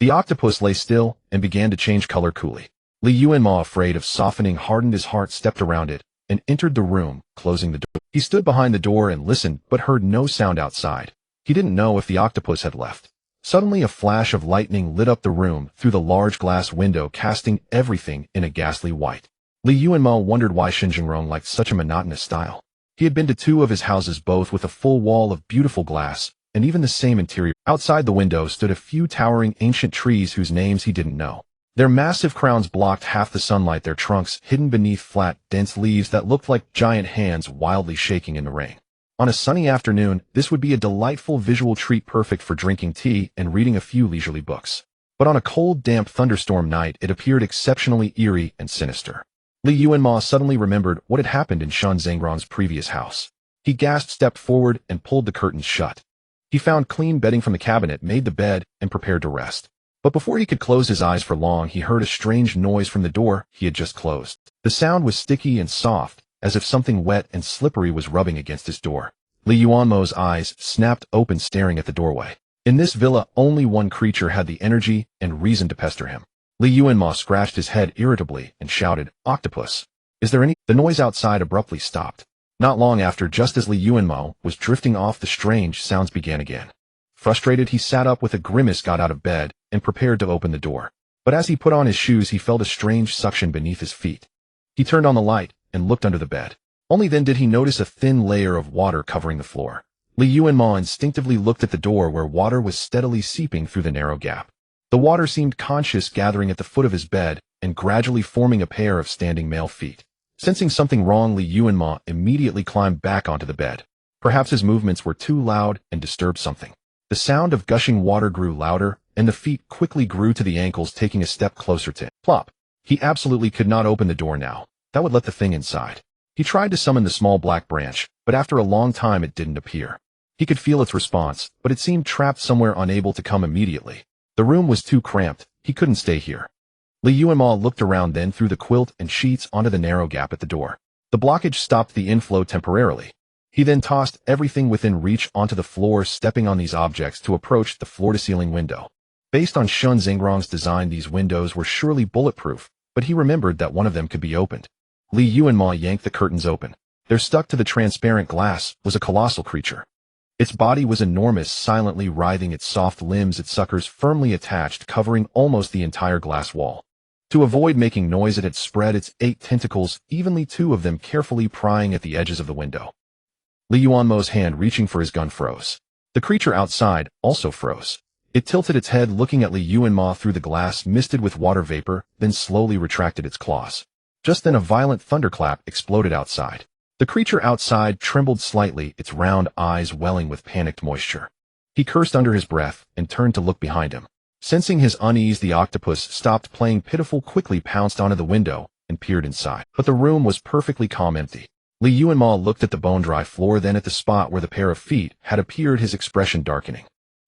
[SPEAKER 1] The octopus lay still and began to change color coolly. Li Yuanmo, afraid of softening, hardened his heart, stepped around it, and entered the room, closing the door. He stood behind the door and listened, but heard no sound outside. He didn't know if the octopus had left. Suddenly a flash of lightning lit up the room through the large glass window, casting everything in a ghastly white. Li Yuanmo wondered why Shin Xingrong liked such a monotonous style. He had been to 2 of his houses, both with a full wall of beautiful glass, and even the same interior. Outside the window stood a few towering ancient trees whose names he didn't know. Their massive crowns blocked half the sunlight, their trunks hidden beneath flat, dense leaves that looked like giant hands wildly shaking in the rain. On a sunny afternoon, this would be a delightful visual treat perfect for drinking tea and reading a few leisurely books. But on a cold, damp thunderstorm night, it appeared exceptionally eerie and sinister. Li Yuanmo suddenly remembered what had happened in Shan Zhengrong's previous house. He gasped, stepped forward, and pulled the curtains shut. He found clean bedding from the cabinet, made the bed, and prepared to rest. But before he could close his eyes for long, he heard a strange noise from the door he had just closed. The sound was sticky and soft, as if something wet and slippery was rubbing against his door. Li Yuanmo's eyes snapped open, staring at the doorway. In this villa, only one creature had the energy and reason to pester him. Li Yuanmo scratched his head irritably and shouted, "Octopus! Is there any?" The noise outside abruptly stopped. Not long after, just as Li Yuanmo was drifting off, the strange sounds began again. Frustrated, he sat up with a grimace, got out of bed, and prepared to open the door. But as he put on his shoes, he felt a strange suction beneath his feet. He turned on the light and looked under the bed. Only then did he notice a thin layer of water covering the floor. Li Yuanmo instinctively looked at the door, where water was steadily seeping through the narrow gap. The water seemed conscious, gathering at the foot of his bed and gradually forming a pair of standing male feet. Sensing something wrong, Li Yuanmo immediately climbed back onto the bed. Perhaps his movements were too loud and disturbed something. The sound of gushing water grew louder, and the feet quickly grew to the ankles, taking a step closer to him. Plop! He absolutely could not open the door now. That would let the thing inside. He tried to summon the small black branch, but after a long time it didn't appear. He could feel its response, but it seemed trapped somewhere, unable to come immediately. The room was too cramped. He couldn't stay here. Li Yuanmo looked around, then threw the quilt and sheets onto the narrow gap at the door. The blockage stopped the inflow temporarily. He then tossed everything within reach onto the floor, stepping on these objects to approach the floor-to-ceiling window. Based on Shan Zhengrong's design, these windows were surely bulletproof, but he remembered that one of them could be opened. Li Yuanmo yanked the curtains open. There, stuck to the transparent glass, was a colossal creature. Its body was enormous, silently writhing, its soft limbs, its suckers firmly attached, covering almost the entire glass wall. To avoid making noise, it had spread its 8 tentacles evenly, 2 of them carefully prying at the edges of the window. Li Yuanmo's hand reaching for his gun froze. The creature outside also froze. It tilted its head, looking at Li Yuanmo through the glass misted with water vapor, then slowly retracted its claws. Just then a violent thunderclap exploded outside. The creature outside trembled slightly, its round eyes welling with panicked moisture. He cursed under his breath and turned to look behind him. Sensing his unease, the octopus stopped playing pitiful, quickly pounced onto the window and peered inside. But the room was perfectly calm, empty. Li Yuanmo looked at the bone-dry floor, then at the spot where the pair of feet had appeared, his expression darkening.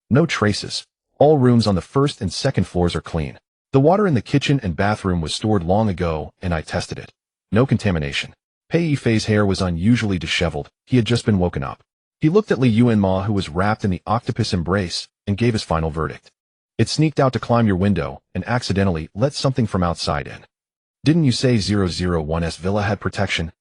[SPEAKER 1] No traces. All rooms on the first and second floors are clean. The water in the kitchen and bathroom was stored long ago, and I tested it. No contamination. Pei Yifei's hair was unusually disheveled. He had just been woken up. He looked at Li Yuanmo, who was wrapped in the octopus embrace, and gave his final verdict. It sneaked out to climb your window and accidentally let something from outside in. Didn't you say 001's villa had protection?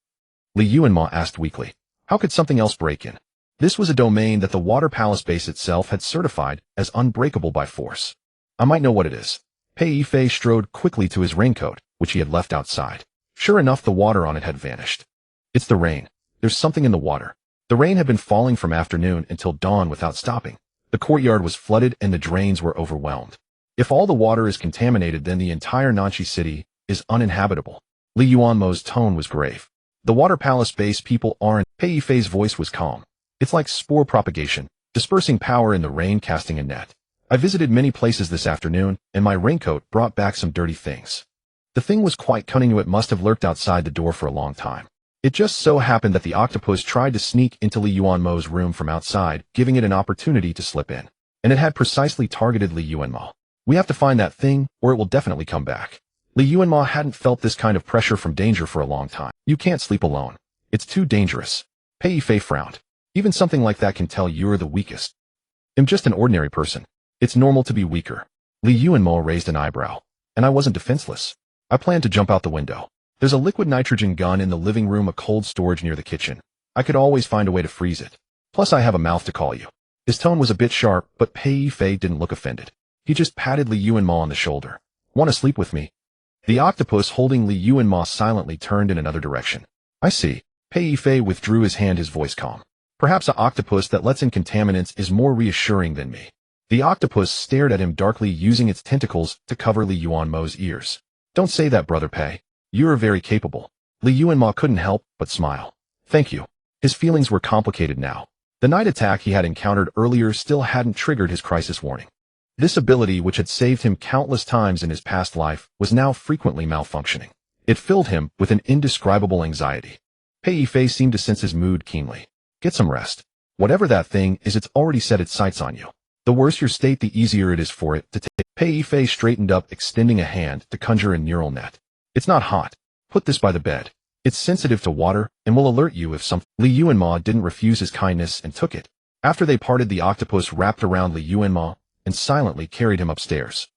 [SPEAKER 1] Li Yuanmo asked weakly. How could something else break in? This was a domain that the Water Palace base itself had certified as unbreakable by force. I might know what it is. Pei Yifei strode quickly to his raincoat, which he had left outside. Sure enough, the water on it had vanished. It's the rain. There's something in the water. The rain had been falling from afternoon until dawn without stopping. The courtyard was flooded and the drains were overwhelmed. If all the water is contaminated, then the entire Nanchi city is uninhabitable. Li Yuanmo's tone was grave. The Water Palace base people aren't. Pei Yifei's voice was calm. It's like spore propagation, dispersing power in the rain, casting a net. I visited many places this afternoon, and my raincoat brought back some dirty things. The thing was quite cunning. It must have lurked outside the door for a long time. It just so happened that the octopus tried to sneak into Li Yuanmo's room from outside, giving it an opportunity to slip in. And it had precisely targeted Li Yuanmo. We have to find that thing, or it will definitely come back. Li Yuanmo hadn't felt this kind of pressure from danger for a long time. You can't sleep alone. It's too dangerous. Pei Yifei frowned. Even something like that can tell you're the weakest. I'm just an ordinary person. It's normal to be weaker. Li Yuanmo raised an eyebrow. And I wasn't defenseless. I planned to jump out the window. There's a liquid nitrogen gun in the living room, a cold storage near the kitchen. I could always find a way to freeze it. Plus I have a mouth to call you. His tone was a bit sharp, but Pei Yifei didn't look offended. He just patted Li Yuanmo on the shoulder. Want to sleep with me? The octopus holding Li Yuanmo silently turned in another direction. I see. Pei Yifei withdrew his hand, his voice calm. Perhaps an octopus that lets in contaminants is more reassuring than me. The octopus stared at him darkly, using its tentacles to cover Li Yuanmo's ears. Don't say that, Brother Pei. You are very capable. Li Yuanmo couldn't help but smile. Thank you. His feelings were complicated now. The night attack he had encountered earlier still hadn't triggered his crisis warning. This ability, which had saved him countless times in his past life, was now frequently malfunctioning. It filled him with an indescribable anxiety. Pei Yifei seemed to sense his mood keenly. Get some rest. Whatever that thing is, it's already set its sights on you. The worse your state, the easier it is for it to take. Pei Yifei straightened up, extending a hand to conjure a neural net. It's not hot. Put this by the bed. It's sensitive to water and will alert you if something. Li Yuanmo didn't refuse his kindness and took it. After they parted, the octopus wrapped around Li Yuanmo and silently carried him upstairs.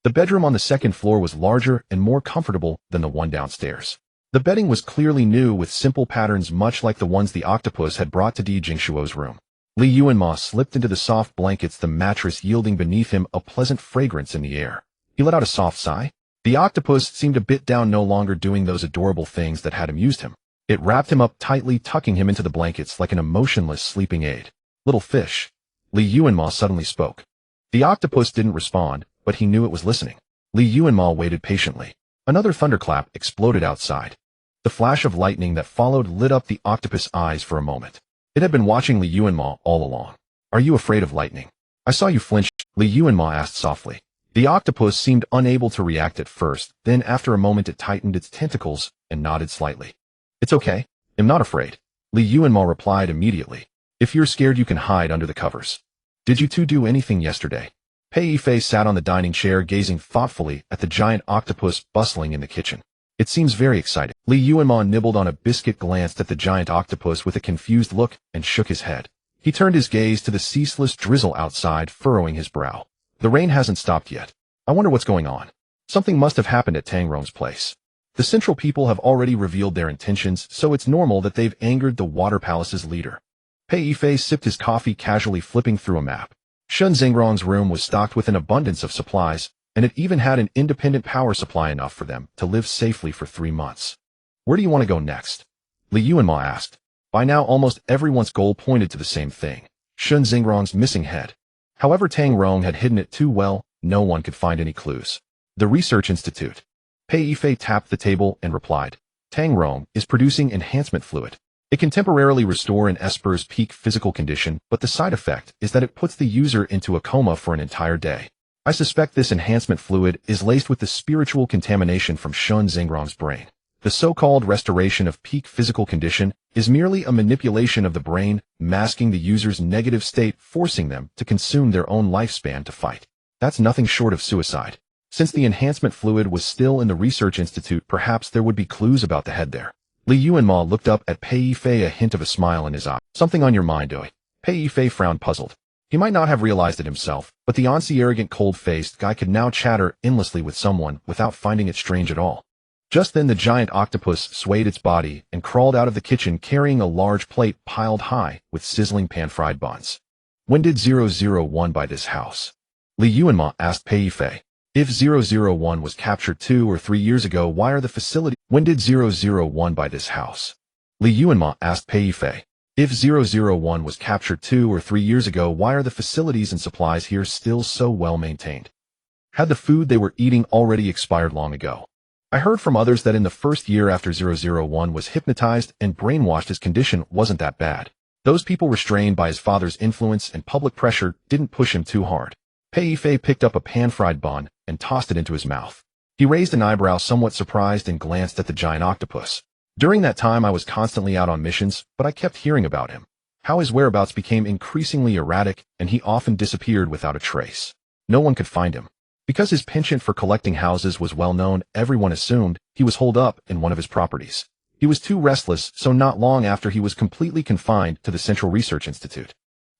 [SPEAKER 1] The bedroom on the second floor was larger and more comfortable than the one downstairs. The bedding was clearly new, with simple patterns much like the ones the octopus had brought to Di Jingshuo's room. Li Yuanmo slipped into the soft blankets, the mattress yielding beneath him a pleasant fragrance in the air. He let out a soft sigh. The octopus seemed a bit down, no longer doing those adorable things that had amused him. It wrapped him up tightly, tucking him into the blankets like an emotionless sleeping aid. Little fish. Li Yuanmo suddenly spoke. The octopus didn't respond, but he knew it was listening. Li Yuanmo waited patiently. Another thunderclap exploded outside. The flash of lightning that followed lit up the octopus' eyes for a moment. It had been watching Li Yuanmo all along. Are you afraid of lightning? I saw you flinch, Li Yuanmo asked softly. The octopus seemed unable to react at first, then after a moment it tightened its tentacles and nodded slightly. It's okay. I'm not afraid. Li Yuanmo replied immediately. If you're scared, you can hide under the covers. Did you two do anything yesterday? Pei Yifei sat on the dining chair, gazing thoughtfully at the giant octopus bustling in the kitchen. It seems very exciting. Li Yuanmo nibbled on a biscuit, glanced at the giant octopus with a confused look, and shook his head. He turned his gaze to the ceaseless drizzle outside, furrowing his brow. The rain hasn't stopped yet. I wonder what's going on. Something must have happened at Tang Rong's place. The Central people have already revealed their intentions, so it's normal that they've angered the Water Palace's leader. Pei Yifei sipped his coffee, casually flipping through a map. Shun Zhengrong's room was stocked with an abundance of supplies, and it even had an independent power supply, enough for them to live safely for 3 months. Where do you want to go next? Li Yuanmo asked. By now, almost everyone's goal pointed to the same thing: Shun Zhengrong's missing head. However, Tang Rong had hidden it too well. No one could find any clues. The Research Institute. Pei Yifei tapped the table and replied. Tang Rong is producing enhancement fluid. It can temporarily restore an esper's peak physical condition, but the side effect is that it puts the user into a coma for an entire day. I suspect this enhancement fluid is laced with the spiritual contamination from Shun Zhengrong's brain. The so-called restoration of peak physical condition is merely a manipulation of the brain, masking the user's negative state, forcing them to consume their own lifespan to fight. That's nothing short of suicide. Since the enhancement fluid was still in the Research Institute, perhaps there would be clues about the head there. Li Yuanmo looked up at Pei Yifei, a hint of a smile in his eye. Something on your mind, Doi? Pei Yifei frowned, puzzled. He might not have realized it himself, but the once arrogant, cold-faced guy could now chatter endlessly with someone without finding it strange at all. Just then the giant octopus swayed its body and crawled out of the kitchen, carrying a large plate piled high with sizzling pan-fried buns. When did 001 buy this house? Li Yuanmo asked Pei Yifei. If 001 was captured 2 or 3 years ago, why are the facilities? When did 001 buy this house? Li Yuanmo asked Pei Yifei. If 001 was captured 2 or 3 years ago, why are the facilities and supplies here still so well maintained? Had the food they were eating already expired long ago? I heard from others that in the first year after 001 was hypnotized and brainwashed, his condition wasn't that bad. Those people, restrained by his father's influence and public pressure, didn't push him too hard. Pei Yifei picked up a pan-fried bun and tossed it into his mouth. He raised an eyebrow, somewhat surprised, and glanced at the giant octopus. During that time I was constantly out on missions, but I kept hearing about him. How his whereabouts became increasingly erratic, and he often disappeared without a trace. No one could find him. Because his penchant for collecting houses was well known, everyone assumed he was holed up in one of his properties. He was too restless, so not long after he was completely confined to the Central Research Institute.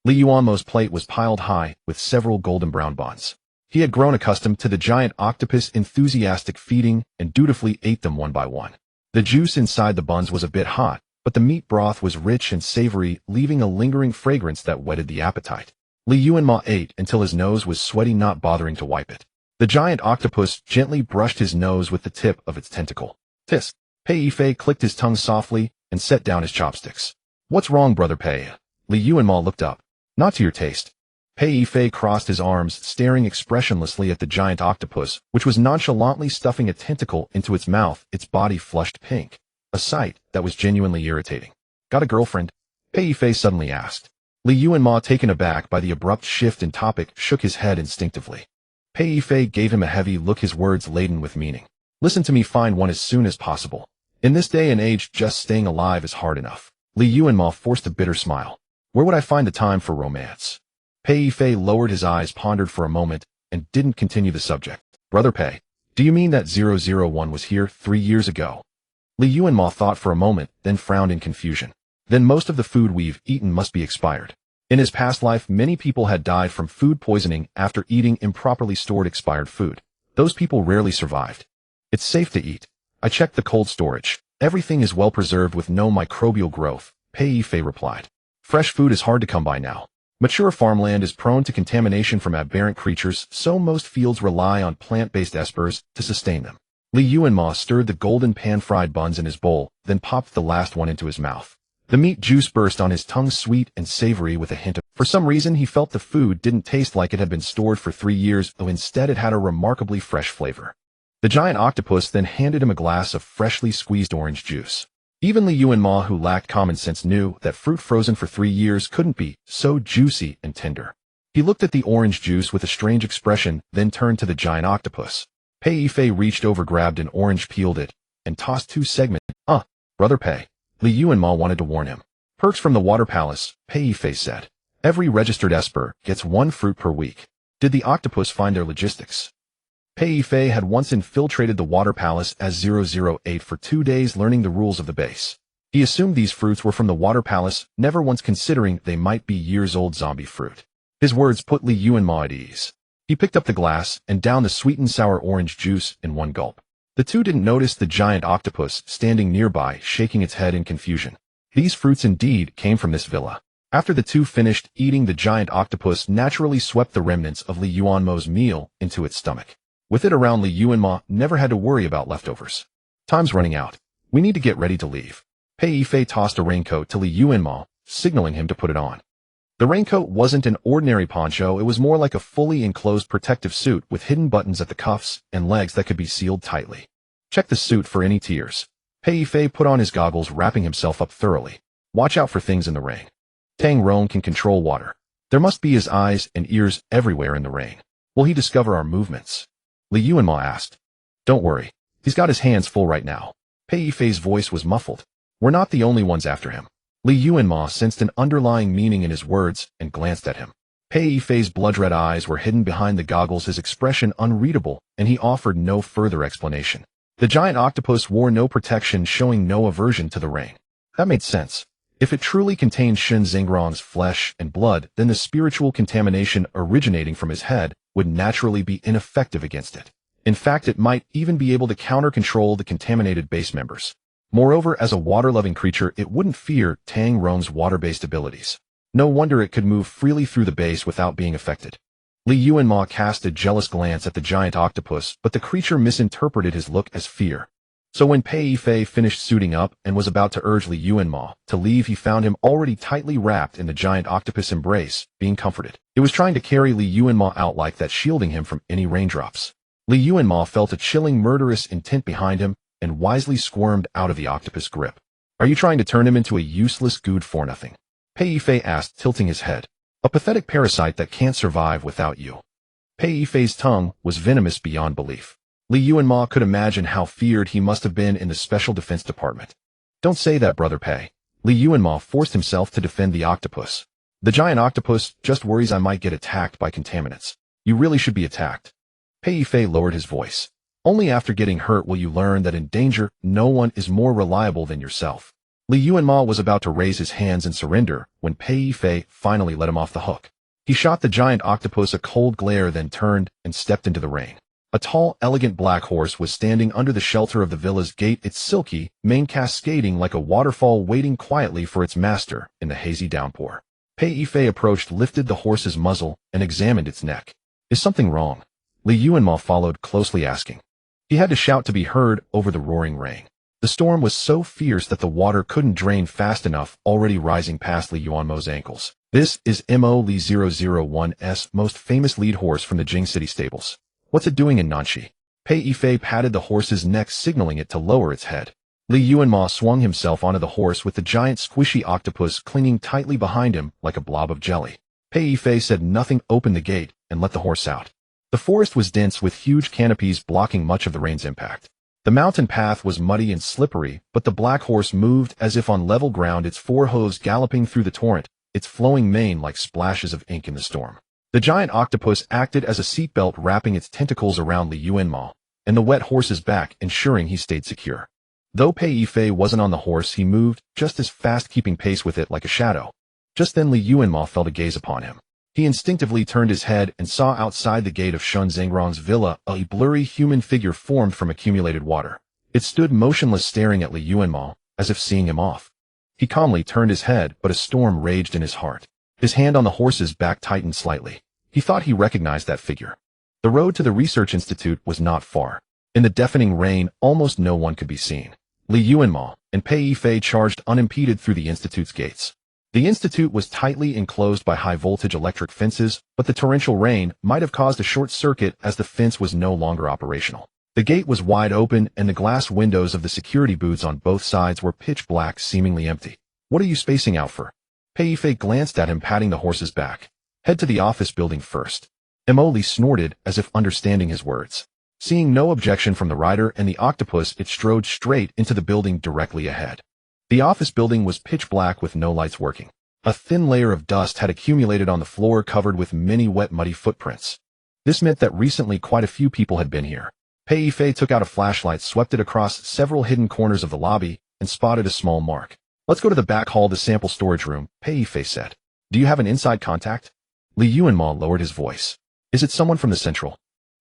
[SPEAKER 1] Li Yuanmo's plate was piled high with several golden brown buns. He had grown accustomed to the giant octopus' enthusiastic feeding and dutifully ate them one by one. The juice inside the buns was a bit hot, but the meat broth was rich and savory, leaving a lingering fragrance that whetted the appetite. Li Yuanmo ate until his nose was sweaty, not bothering to wipe it. The giant octopus gently brushed his nose with the tip of its tentacle. Tisk. Pei Yifei clicked his tongue softly and set down his chopsticks. What's wrong, Brother Pei? Li Yuanmo looked up. Not to your taste. Pei Yifei crossed his arms, staring expressionlessly at the giant octopus, which was nonchalantly stuffing a tentacle into its mouth, its body flushed pink. A sight that was genuinely irritating. Got a girlfriend? Pei Yifei suddenly asked. Li Yuanmo, taken aback by the abrupt shift in topic, shook his head instinctively. Pei Yifei gave him a heavy look, his words laden with meaning. Listen to me, find one as soon as possible. In this day and age, just staying alive is hard enough. Li Yuanmo forced a bitter smile. Where would I find the time for romance? Pei Yifei lowered his eyes, pondered for a moment, and didn't continue the subject. Brother Pei, do you mean that 001 was here 3 years ago? Li Yuanmo thought for a moment, then frowned in confusion. Then most of the food we've eaten must be expired. In his past life, many people had died from food poisoning after eating improperly stored expired food. Those people rarely survived. It's safe to eat. I checked the cold storage. Everything is well preserved with no microbial growth, Pei Yifei replied. Fresh food is hard to come by now. Mature farmland is prone to contamination from aberrant creatures, so most fields rely on plant-based espers to sustain them. Li Yuanmo stirred the golden pan-fried buns in his bowl, then popped the last one into his mouth. The meat juice burst on his tongue, sweet and savory with a hint of... For some reason, he felt the food didn't taste like it had been stored for 3 years, though instead it had a remarkably fresh flavor. The giant octopus then handed him a glass of freshly squeezed orange juice. Even Li Yuanmo, who lacked common sense, knew that fruit frozen for 3 years couldn't be so juicy and tender. He looked at the orange juice with a strange expression, then turned to the giant octopus. Pei Yifei reached over, grabbed an orange, peeled it, and tossed 2 segments. Brother Pei. Li Yuanmo wanted to warn him. Perks from the Water Palace, Pei Yifei said. Every registered esper gets 1 fruit per week. Did the octopus find their logistics? Pei Yifei had once infiltrated the Water Palace as 008 for 2 days, learning the rules of the base. He assumed these fruits were from the Water Palace, never once considering they might be years-old zombie fruit. His words put Li Yuanmo at ease. He picked up the glass and downed the sweet and sour orange juice in 1 gulp. The two didn't notice the giant octopus standing nearby, shaking its head in confusion. These fruits indeed came from this villa. After the two finished eating, the giant octopus naturally swept the remnants of Li Yuanmo's meal into its stomach. With it around, Li Yuanmo never had to worry about leftovers. Time's running out. We need to get ready to leave. Pei Yifei tossed a raincoat to Li Yuanmo, signaling him to put it on. The raincoat wasn't an ordinary poncho, it was more like a fully enclosed protective suit with hidden buttons at the cuffs and legs that could be sealed tightly. Check the suit for any tears. Pei Yifei put on his goggles, wrapping himself up thoroughly. Watch out for things in the rain. Tang Rong can control water. There must be his eyes and ears everywhere in the rain. Will he discover our movements? Li Yuanmo asked. Don't worry. He's got his hands full right now. Pei Yifei's voice was muffled. We're not the only ones after him. Li Yuanmo sensed an underlying meaning in his words and glanced at him. Pei Yifei's blood-red eyes were hidden behind the goggles, his expression unreadable, and he offered no further explanation. The giant octopus wore no protection, showing no aversion to the rain. That made sense. If it truly contained Shen Xingrong's flesh and blood, then the spiritual contamination originating from his head would naturally be ineffective against it. In fact, it might even be able to counter-control the contaminated base members. Moreover, as a water-loving creature, it wouldn't fear Tang Rong's water-based abilities. No wonder it could move freely through the base without being affected. Li Yuanmo cast a jealous glance at the giant octopus, but the creature misinterpreted his look as fear. So when Pei Yifei finished suiting up and was about to urge Li Yuanmo to leave, he found him already tightly wrapped in the giant octopus embrace, being comforted. It was trying to carry Li Yuanmo out like that, shielding him from any raindrops. Li Yuanmo felt a chilling, murderous intent behind him and wisely squirmed out of the octopus grip. Are you trying to turn him into a useless good for nothing? Pei Yifei asked, tilting his head. A pathetic parasite that can't survive without you. Pei Yifei's tongue was venomous beyond belief. Li Yuanmo could imagine how feared he must have been in the Special Defense Department. Don't say that, Brother Pei. Li Yuanmo forced himself to defend the octopus. The giant octopus just worries I might get attacked by contaminants. You really should be attacked. Pei Yifei lowered his voice. Only after getting hurt will you learn that in danger, no one is more reliable than yourself. Li Yuanmo was about to raise his hands and surrender when Pei Yifei finally let him off the hook. He shot the giant octopus a cold glare, then turned and stepped into the rain. A tall, elegant black horse was standing under the shelter of the villa's gate, its silky mane cascading like a waterfall, waiting quietly for its master in the hazy downpour. Pei Yifei approached, lifted the horse's muzzle, and examined its neck. Is something wrong? Li Yuanmo followed closely, asking. He had to shout to be heard over the roaring rain. The storm was so fierce that the water couldn't drain fast enough, already rising past Li Yuanmo's ankles. This is Mo Li 001's most famous lead horse from the Jing City stables. What's it doing in Nanxi? Pei Yifei patted the horse's neck, signaling it to lower its head. Li Yuanmo swung himself onto the horse with the giant squishy octopus clinging tightly behind him like a blob of jelly. Pei Yifei said nothing, opened the gate, and let the horse out. The forest was dense with huge canopies blocking much of the rain's impact. The mountain path was muddy and slippery, but the black horse moved as if on level ground, its four hooves galloping through the torrent, its flowing mane like splashes of ink in the storm. The giant octopus acted as a seatbelt, wrapping its tentacles around Li Yuanmo and the wet horse's back, ensuring he stayed secure. Though Pei Yifei wasn't on the horse, he moved just as fast, keeping pace with it like a shadow. Just then Li Yuanmo felt a gaze upon him. He instinctively turned his head and saw outside the gate of Shun Zhengrong's villa a blurry human figure formed from accumulated water. It stood motionless, staring at Li Yuanmo, as if seeing him off. He calmly turned his head, but a storm raged in his heart. His hand on the horse's back tightened slightly. He thought he recognized that figure. The road to the research institute was not far. In the deafening rain, almost no one could be seen. Li Yuanmo and Pei Yifei charged unimpeded through the institute's gates. The institute was tightly enclosed by high-voltage electric fences, but the torrential rain might have caused a short circuit as the fence was no longer operational. The gate was wide open, and the glass windows of the security booths on both sides were pitch black, seemingly empty. What are you spacing out for? Pei Yifei glanced at him, patting the horse's back. Head to the office building first. Mo Li snorted, as if understanding his words. Seeing no objection from the rider and the octopus, it strode straight into the building directly ahead. The office building was pitch black with no lights working. A thin layer of dust had accumulated on the floor, covered with many wet, muddy footprints. This meant that recently quite a few people had been here. Pei Yifei took out a flashlight, swept it across several hidden corners of the lobby, and spotted a small mark. Let's go to the back hall, the sample storage room, Pei Yifei said. Do you have an inside contact? Li Yuanmo lowered his voice. Is it someone from the central?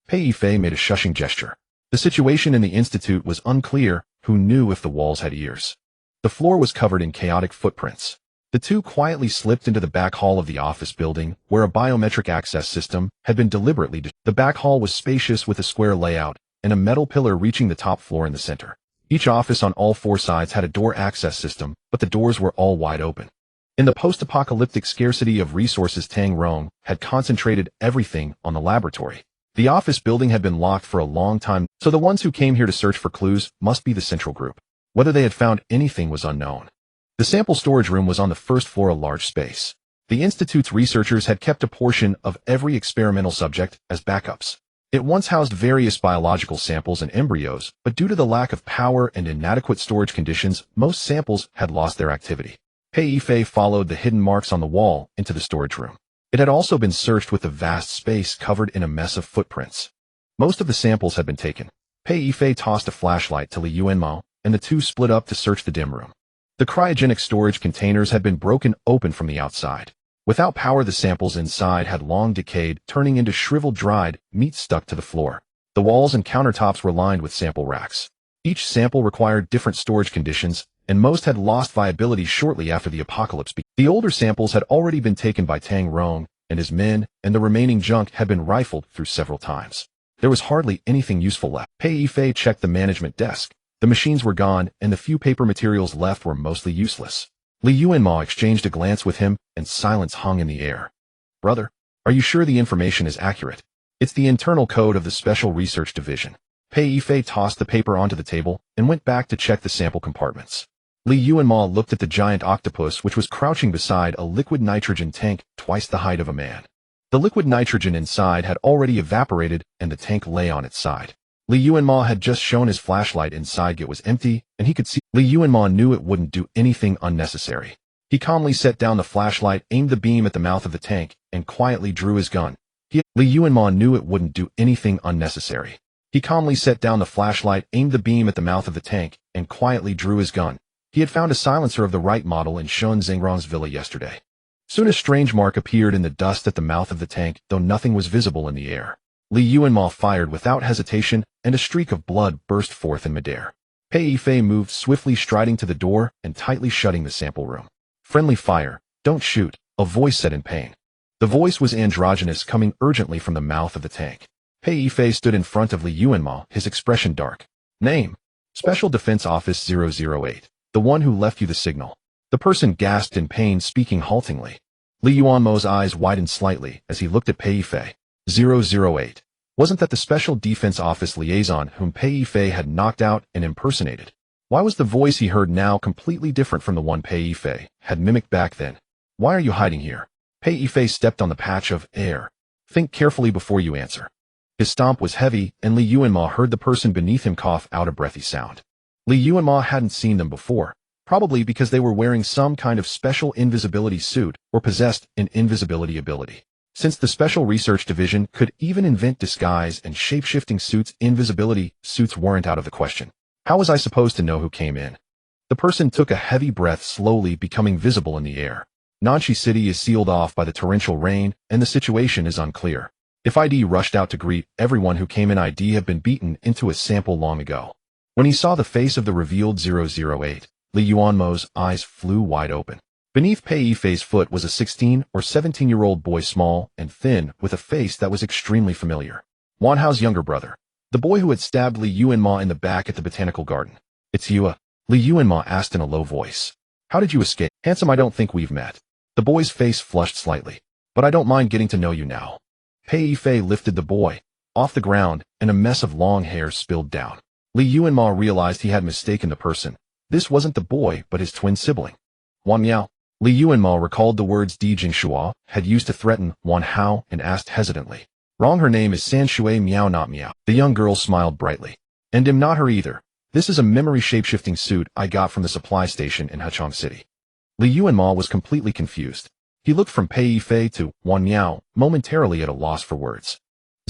[SPEAKER 1] Pei Yifei made a shushing gesture. The situation in the institute was unclear. Who knew if the walls had ears? The floor was covered in chaotic footprints. The two quietly slipped into the back hall of the office building, where a biometric access system had been deliberately designed. The back hall was spacious with a square layout and a metal pillar reaching the top floor in the center. Each office on all four sides had a door access system, but the doors were all wide open. In the post-apocalyptic scarcity of resources, Tang Rong had concentrated everything on the laboratory. The office building had been locked for a long time, so the ones who came here to search for clues must be the central group. Whether they had found anything was unknown. The sample storage room was on the first floor, a large space. The institute's researchers had kept a portion of every experimental subject as backups. It once housed various biological samples and embryos, but due to the lack of power and inadequate storage conditions, most samples had lost their activity. Pei Yifei followed the hidden marks on the wall into the storage room. It had also been searched, with the vast space covered in a mess of footprints. Most of the samples had been taken. Pei Yifei tossed a flashlight to Li Yuanmo, and the two split up to search the dim room. The cryogenic storage containers had been broken open from the outside. Without power, the samples inside had long decayed, turning into shriveled, dried meat stuck to the floor. The walls and countertops were lined with sample racks. Each sample required different storage conditions, and most had lost viability shortly after the apocalypse began. The older samples had already been taken by Tang Rong and his men, and the remaining junk had been rifled through several times. There was hardly anything useful left. Pei Yifei checked the management desk. The machines were gone, and the few paper materials left were mostly useless. Li Yuanmo exchanged a glance with him, and silence hung in the air. Brother, are you sure the information is accurate? It's the internal code of the Special Research Division. Pei Yifei tossed the paper onto the table and went back to check the sample compartments. Li Yuanmo looked at the giant octopus, which was crouching beside a liquid nitrogen tank twice the height of a man. The liquid nitrogen inside had already evaporated, and the tank lay on its side. Li Yuanmo had just shown his flashlight inside. It was empty, and he could see. Li Yuanmo knew it wouldn't do anything unnecessary. He calmly set down the flashlight, aimed the beam at the mouth of the tank, and quietly drew his gun. Li Yuanmo knew it wouldn't do anything unnecessary. He calmly set down the flashlight, aimed the beam at the mouth of the tank, and quietly drew his gun. He had found a silencer of the right model in Shun Zhengrong's villa yesterday. Soon a strange mark appeared in the dust at the mouth of the tank, though nothing was visible in the air. Li Yuanmo fired without hesitation, and a streak of blood burst forth in midair. Pei Yifei moved swiftly, striding to the door and tightly shutting the sample room. Friendly fire, don't shoot, a voice said in pain. The voice was androgynous, coming urgently from the mouth of the tank. Pei Yifei stood in front of Li Yuanmo, his expression dark. Name? Special Defense Office 008. The one who left you the signal. The person gasped in pain, speaking haltingly. Li Yuanmo's eyes widened slightly as he looked at Pei Yifei. 008. Wasn't that the Special Defense Office liaison whom Pei Yifei had knocked out and impersonated? Why was the voice he heard now completely different from the one Pei Yifei had mimicked back then? Why are you hiding here? Pei Yifei stepped on the patch of air. Think carefully before you answer. His stomp was heavy, and Li Yuanmo heard the person beneath him cough out a breathy sound. Li Yuanmo hadn't seen them before, probably because they were wearing some kind of special invisibility suit or possessed an invisibility ability. Since the Special Research Division could even invent disguise and shape-shifting suits, invisibility suits weren't out of the question. How was I supposed to know who came in? The person took a heavy breath, slowly becoming visible in the air. Nanshi City is sealed off by the torrential rain, and the situation is unclear. If ID rushed out to greet everyone who came in, ID have been beaten into a sample long ago. When he saw the face of the revealed 008, Li Yuanmo's eyes flew wide open. Beneath Pei Yifei's foot was a 16 or 17-year-old boy, small and thin, with a face that was extremely familiar. Wan Hao's younger brother. The boy who had stabbed Li Yuanmo in the back at the botanical garden. It's you, Li Yuanmo asked in a low voice. How did you escape? Handsome, I don't think we've met. The boy's face flushed slightly. But I don't mind getting to know you now. Pei Yifei lifted the boy off the ground, and a mess of long hair spilled down. Li Yuanmo realized he had mistaken the person. This wasn't the boy, but his twin sibling. Wan Miao. Li Yuanmo recalled the words Di Jingshuo had used to threaten Wan Hao and asked hesitantly. Wrong, her name is San Shui Miao, not Miao. The young girl smiled brightly. And am not her either. This is a memory shape-shifting suit I got from the supply station in Hachong City. Li Yuanmo was completely confused. He looked from Pei Yifei to Wan Miao, momentarily at a loss for words.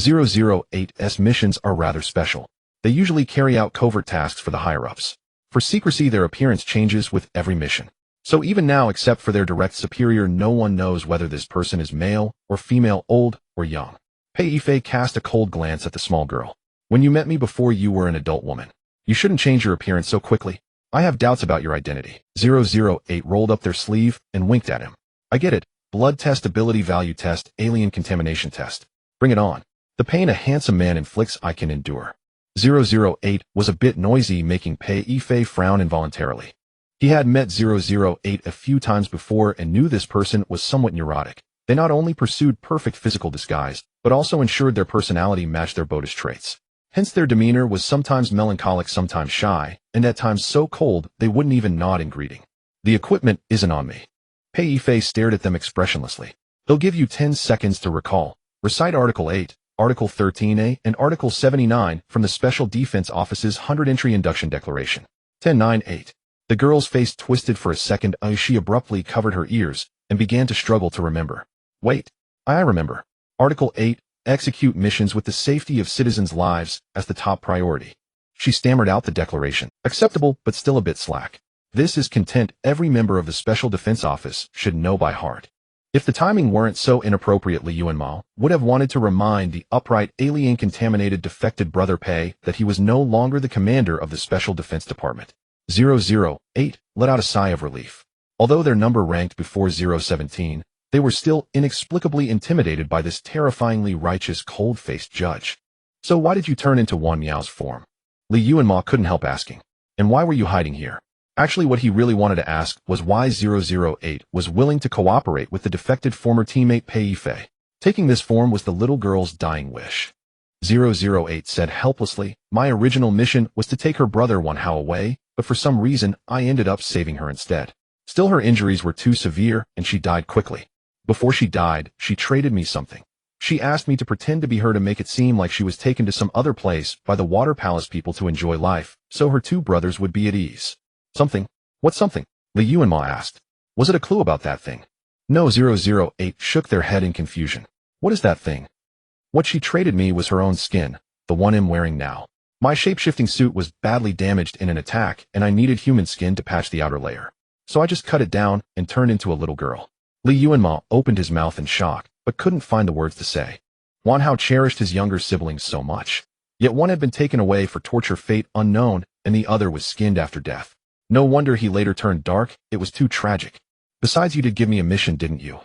[SPEAKER 1] 008's missions are rather special. They usually carry out covert tasks for the higher-ups. For secrecy, their appearance changes with every mission. So even now, except for their direct superior, no one knows whether this person is male or female, old or young. Pei Yifei cast a cold glance at the small girl. When you met me before, you were an adult woman. You shouldn't change your appearance so quickly. I have doubts about your identity. 008 rolled up their sleeve and winked at him. I get it. Blood test, ability value test, alien contamination test. Bring it on. The pain a handsome man inflicts I can endure. 008 was a bit noisy, making Pei Yifei frown involuntarily. He had met 008 a few times before and knew this person was somewhat neurotic. They not only pursued perfect physical disguise, but also ensured their personality matched their Buddhist traits. Hence their demeanor was sometimes melancholic, sometimes shy, and at times so cold they wouldn't even nod in greeting. The equipment isn't on me. Pei Yifei stared at them expressionlessly. They'll give you 10 seconds to recall. Recite Article 8, Article 13A, and Article 79 from the Special Defense Office's 100-entry induction declaration. 10-9-8. The girl's face twisted for a second as she abruptly covered her ears and began to struggle to remember. Wait, I remember. Article 8, execute missions with the safety of citizens' lives as the top priority. She stammered out the declaration. Acceptable, but still a bit slack. This is content every member of the Special Defense Office should know by heart. If the timing weren't so inappropriate, Li Yuanmo would have wanted to remind the upright, alien-contaminated, defected brother Pei that he was no longer the commander of the Special Defense Department. 008 let out a sigh of relief. Although their number ranked before 017, they were still inexplicably intimidated by this terrifyingly righteous, cold-faced judge. So why did you turn into Wan Miao's form? Li Yuanmo couldn't help asking. And why were you hiding here? Actually, what he really wanted to ask was why 008 was willing to cooperate with the defected former teammate Pei Yifei. Taking this form was the little girl's dying wish. 008 said helplessly, my original mission was to take her brother Wan Hao away, but for some reason, I ended up saving her instead. Still, her injuries were too severe, and she died quickly. Before she died, she traded me something. She asked me to pretend to be her to make it seem like she was taken to some other place by the Water Palace people to enjoy life, so her two brothers would be at ease. Something? What something? Li Yuanmo asked. Was it a clue about that thing? No. 008 shook their head in confusion. What is that thing? What she traded me was her own skin, the one I'm wearing now. My shape-shifting suit was badly damaged in an attack, and I needed human skin to patch the outer layer. So I just cut it down and turned into a little girl. Li Yuanmo opened his mouth in shock, but couldn't find the words to say. Wan Hao cherished his younger siblings so much. Yet one had been taken away for torture, fate unknown, and the other was skinned after death. No wonder he later turned dark, it was too tragic. Besides, you did give me a mission, didn't you?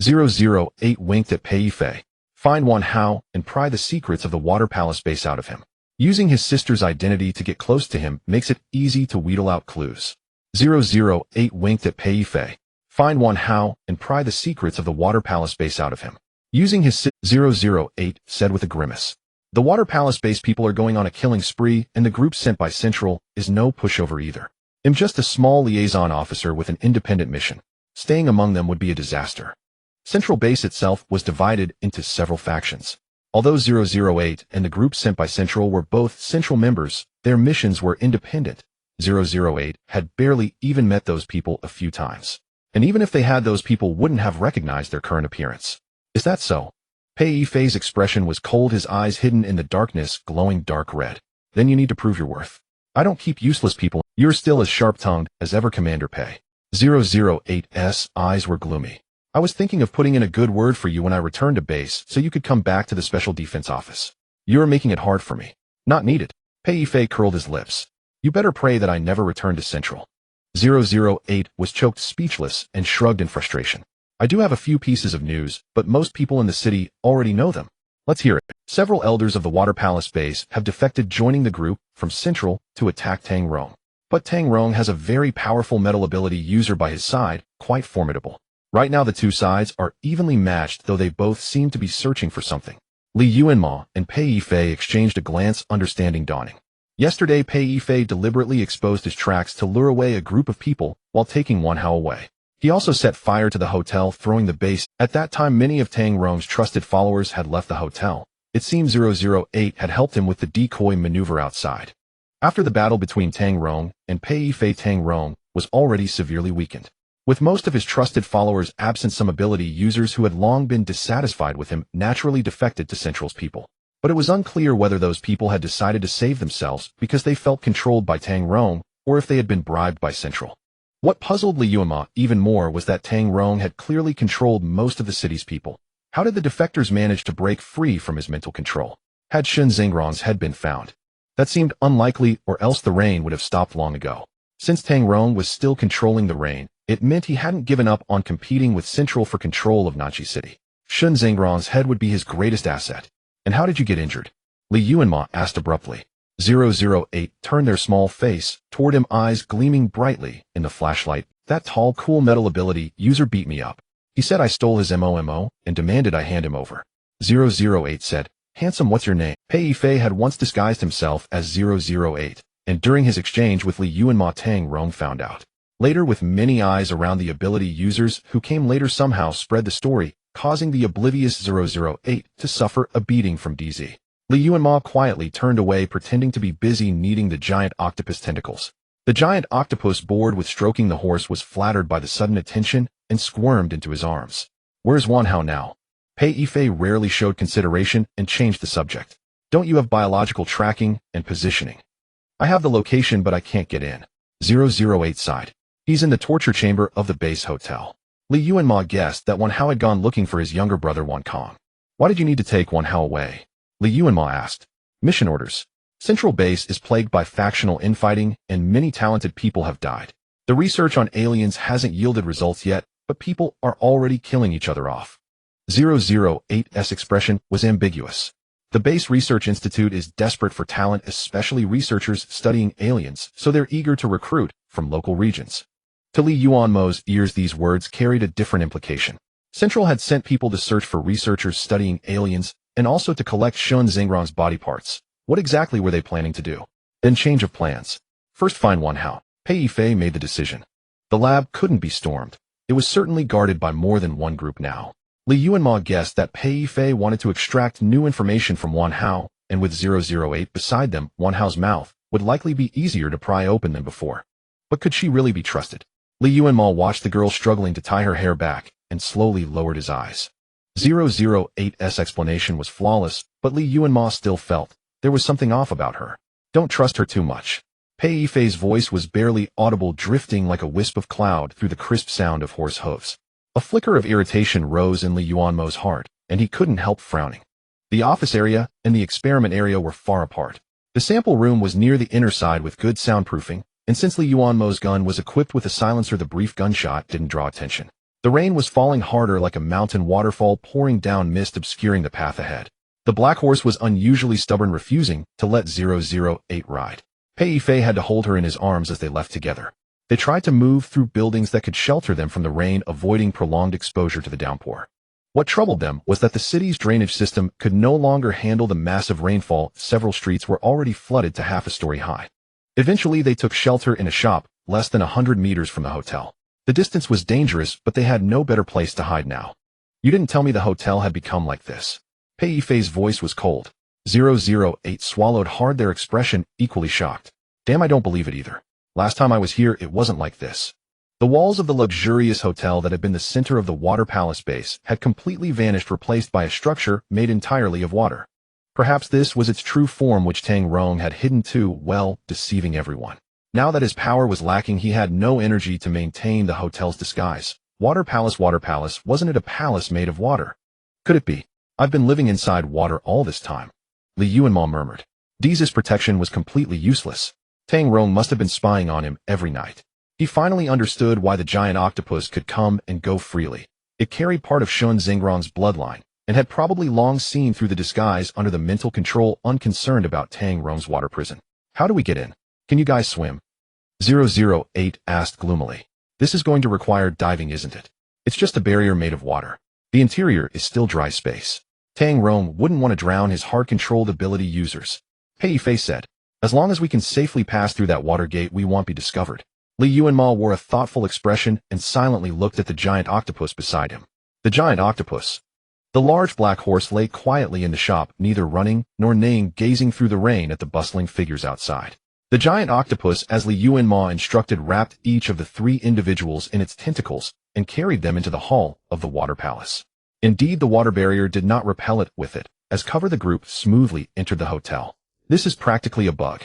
[SPEAKER 1] 008 winked at Pei Yifei. Find Wan Hao and pry the secrets of the Water Palace base out of him. Using his sister's identity to get close to him makes it easy to wheedle out clues. 008 winked at Pei Yifei. Find Wan Hao and pry the secrets of the Water Palace base out of him. Using his 008 said with a grimace. The Water Palace base people are going on a killing spree, and the group sent by Central is no pushover either. I'm just a small liaison officer with an independent mission. Staying among them would be a disaster. Central Base itself was divided into several factions. Although 008 and the group sent by Central were both Central members, their missions were independent. 008 had barely even met those people a few times. And even if they had, those people wouldn't have recognized their current appearance. Is that so? Pei Yifei's expression was cold, his eyes hidden in the darkness glowing dark red. Then you need to prove your worth. I don't keep useless people. You're still as sharp-tongued as ever, Commander Pei. 008's eyes were gloomy. I was thinking of putting in a good word for you when I returned to base so you could come back to the Special Defense Office. You're making it hard for me. Not needed. Pei Yifei curled his lips. You better pray that I never return to Central. 008 was choked speechless and shrugged in frustration. I do have a few pieces of news, but most people in the city already know them. Let's hear it. Several elders of the Water Palace base have defected, joining the group from Central to attack Tang Rong. But Tang Rong has a very powerful metal ability user by his side, quite formidable. Right now the two sides are evenly matched, though they both seem to be searching for something. Yuanmo and Pei Yifei exchanged a glance, understanding dawning. Yesterday Pei Yifei deliberately exposed his tracks to lure away a group of people while taking Wan Hao away. He also set fire to the hotel, throwing the base. At that time many of Tang Rong's trusted followers had left the hotel. It seems 008 had helped him with the decoy maneuver outside. After the battle between Tang Rong and Pei Yifei, Tang Rong was already severely weakened. With most of his trusted followers absent, some ability users who had long been dissatisfied with him naturally defected to Central's people. But it was unclear whether those people had decided to save themselves because they felt controlled by Tang Rong or if they had been bribed by Central. What puzzled Yuanmo even more was that Tang Rong had clearly controlled most of the city's people. How did the defectors manage to break free from his mental control? Had Shun Zhengrong's head been found? That seemed unlikely, or else the rain would have stopped long ago. Since Tang Rong was still controlling the rain, it meant he hadn't given up on competing with Central for control of Nanchi City. Shun Zhengrong's head would be his greatest asset. And how did you get injured? Yuanmo asked abruptly. 008 turned their small face toward him, eyes gleaming brightly in the flashlight. That tall, cool metal ability user beat me up. He said I stole his MOMO and demanded I hand him over. 008 said, Handsome, what's your name? Pei Yifei had once disguised himself as 008, and during his exchange with Yuanmo, Tang Rong found out. Later, with many eyes around, the ability users who came later somehow spread the story, causing the oblivious 008 to suffer a beating from DZ. Yuanmo quietly turned away, pretending to be busy kneading the giant octopus tentacles. The giant octopus, bored with stroking the horse, was flattered by the sudden attention and squirmed into his arms. Where's Wan Hao now? Pei Yifei rarely showed consideration and changed the subject. Don't you have biological tracking and positioning? I have the location, but I can't get in. 008 sighed. He's in the torture chamber of the base hotel. Yuanmo guessed that Wan Hao had gone looking for his younger brother Wan Kong. Why did you need to take Wan Hao away? Yuanmo asked. Mission orders. Central Base is plagued by factional infighting, and many talented people have died. The research on aliens hasn't yielded results yet, but people are already killing each other off. 008's expression was ambiguous. The Base Research Institute is desperate for talent, especially researchers studying aliens, so they're eager to recruit from local regions. To Yuanmo's ears, these words carried a different implication. Central had sent people to search for researchers studying aliens, and also to collect Shun Zhengrong's body parts. What exactly were they planning to do? Then change of plans. First find Wan Hao. Pei Yifei made the decision. The lab couldn't be stormed. It was certainly guarded by more than one group now. Yuanmo guessed that Pei Yifei wanted to extract new information from Wan Hao, and with 008 beside them, Wan Hao's mouth would likely be easier to pry open than before. But could she really be trusted? Yuanmo watched the girl struggling to tie her hair back and slowly lowered his eyes. 008's explanation was flawless, but Yuanmo still felt there was something off about her. Don't trust her too much. Pei Yifei's voice was barely audible, drifting like a wisp of cloud through the crisp sound of horse hooves. A flicker of irritation rose in Yuanmo's heart, and he couldn't help frowning. The office area and the experiment area were far apart. The sample room was near the inner side with good soundproofing, and since Yuanmo's gun was equipped with a silencer, the brief gunshot didn't draw attention. The rain was falling harder, like a mountain waterfall pouring down, mist obscuring the path ahead. The black horse was unusually stubborn, refusing to let 008 ride. Pei Yifei had to hold her in his arms as they left together. They tried to move through buildings that could shelter them from the rain, avoiding prolonged exposure to the downpour. What troubled them was that the city's drainage system could no longer handle the massive rainfall. Several streets were already flooded to half a story high. Eventually, they took shelter in a shop less than 100 meters from the hotel. The distance was dangerous, but they had no better place to hide now. You didn't tell me the hotel had become like this. Pei Yifei's voice was cold. 008 swallowed hard, their expression equally shocked. Damn, I don't believe it either. Last time I was here, it wasn't like this. The walls of the luxurious hotel that had been the center of the water palace base had completely vanished, replaced by a structure made entirely of water. Perhaps this was its true form, which Tang Rong had hidden too well, deceiving everyone. Now that his power was lacking, he had no energy to maintain the hotel's disguise. Water palace, wasn't it a palace made of water? Could it be? I've been living inside water all this time. Li Yuanmo murmured. Dee's protection was completely useless. Tang Rong must have been spying on him every night. He finally understood why the giant octopus could come and go freely. It carried part of Shun Xingrong's bloodline, and had probably long seen through the disguise under the mental control, unconcerned about Tang Rong's water prison. How do we get in? Can you guys swim? 008 asked gloomily. This is going to require diving, isn't it? It's just a barrier made of water. The interior is still dry space. Tang Rong wouldn't want to drown his hard-controlled ability users. Pei Yifei said, as long as we can safely pass through that water gate, we won't be discovered. Li Yuanmo wore a thoughtful expression and silently looked at the giant octopus beside him. The giant octopus. The large black horse lay quietly in the shop, neither running nor neighing, gazing through the rain at the bustling figures outside. The giant octopus, as Li Yuanmo instructed, wrapped each of the three individuals in its tentacles and carried them into the hall of the water palace. Indeed, the water barrier did not repel it with it, as cover the group smoothly entered the hotel. This is practically a bug.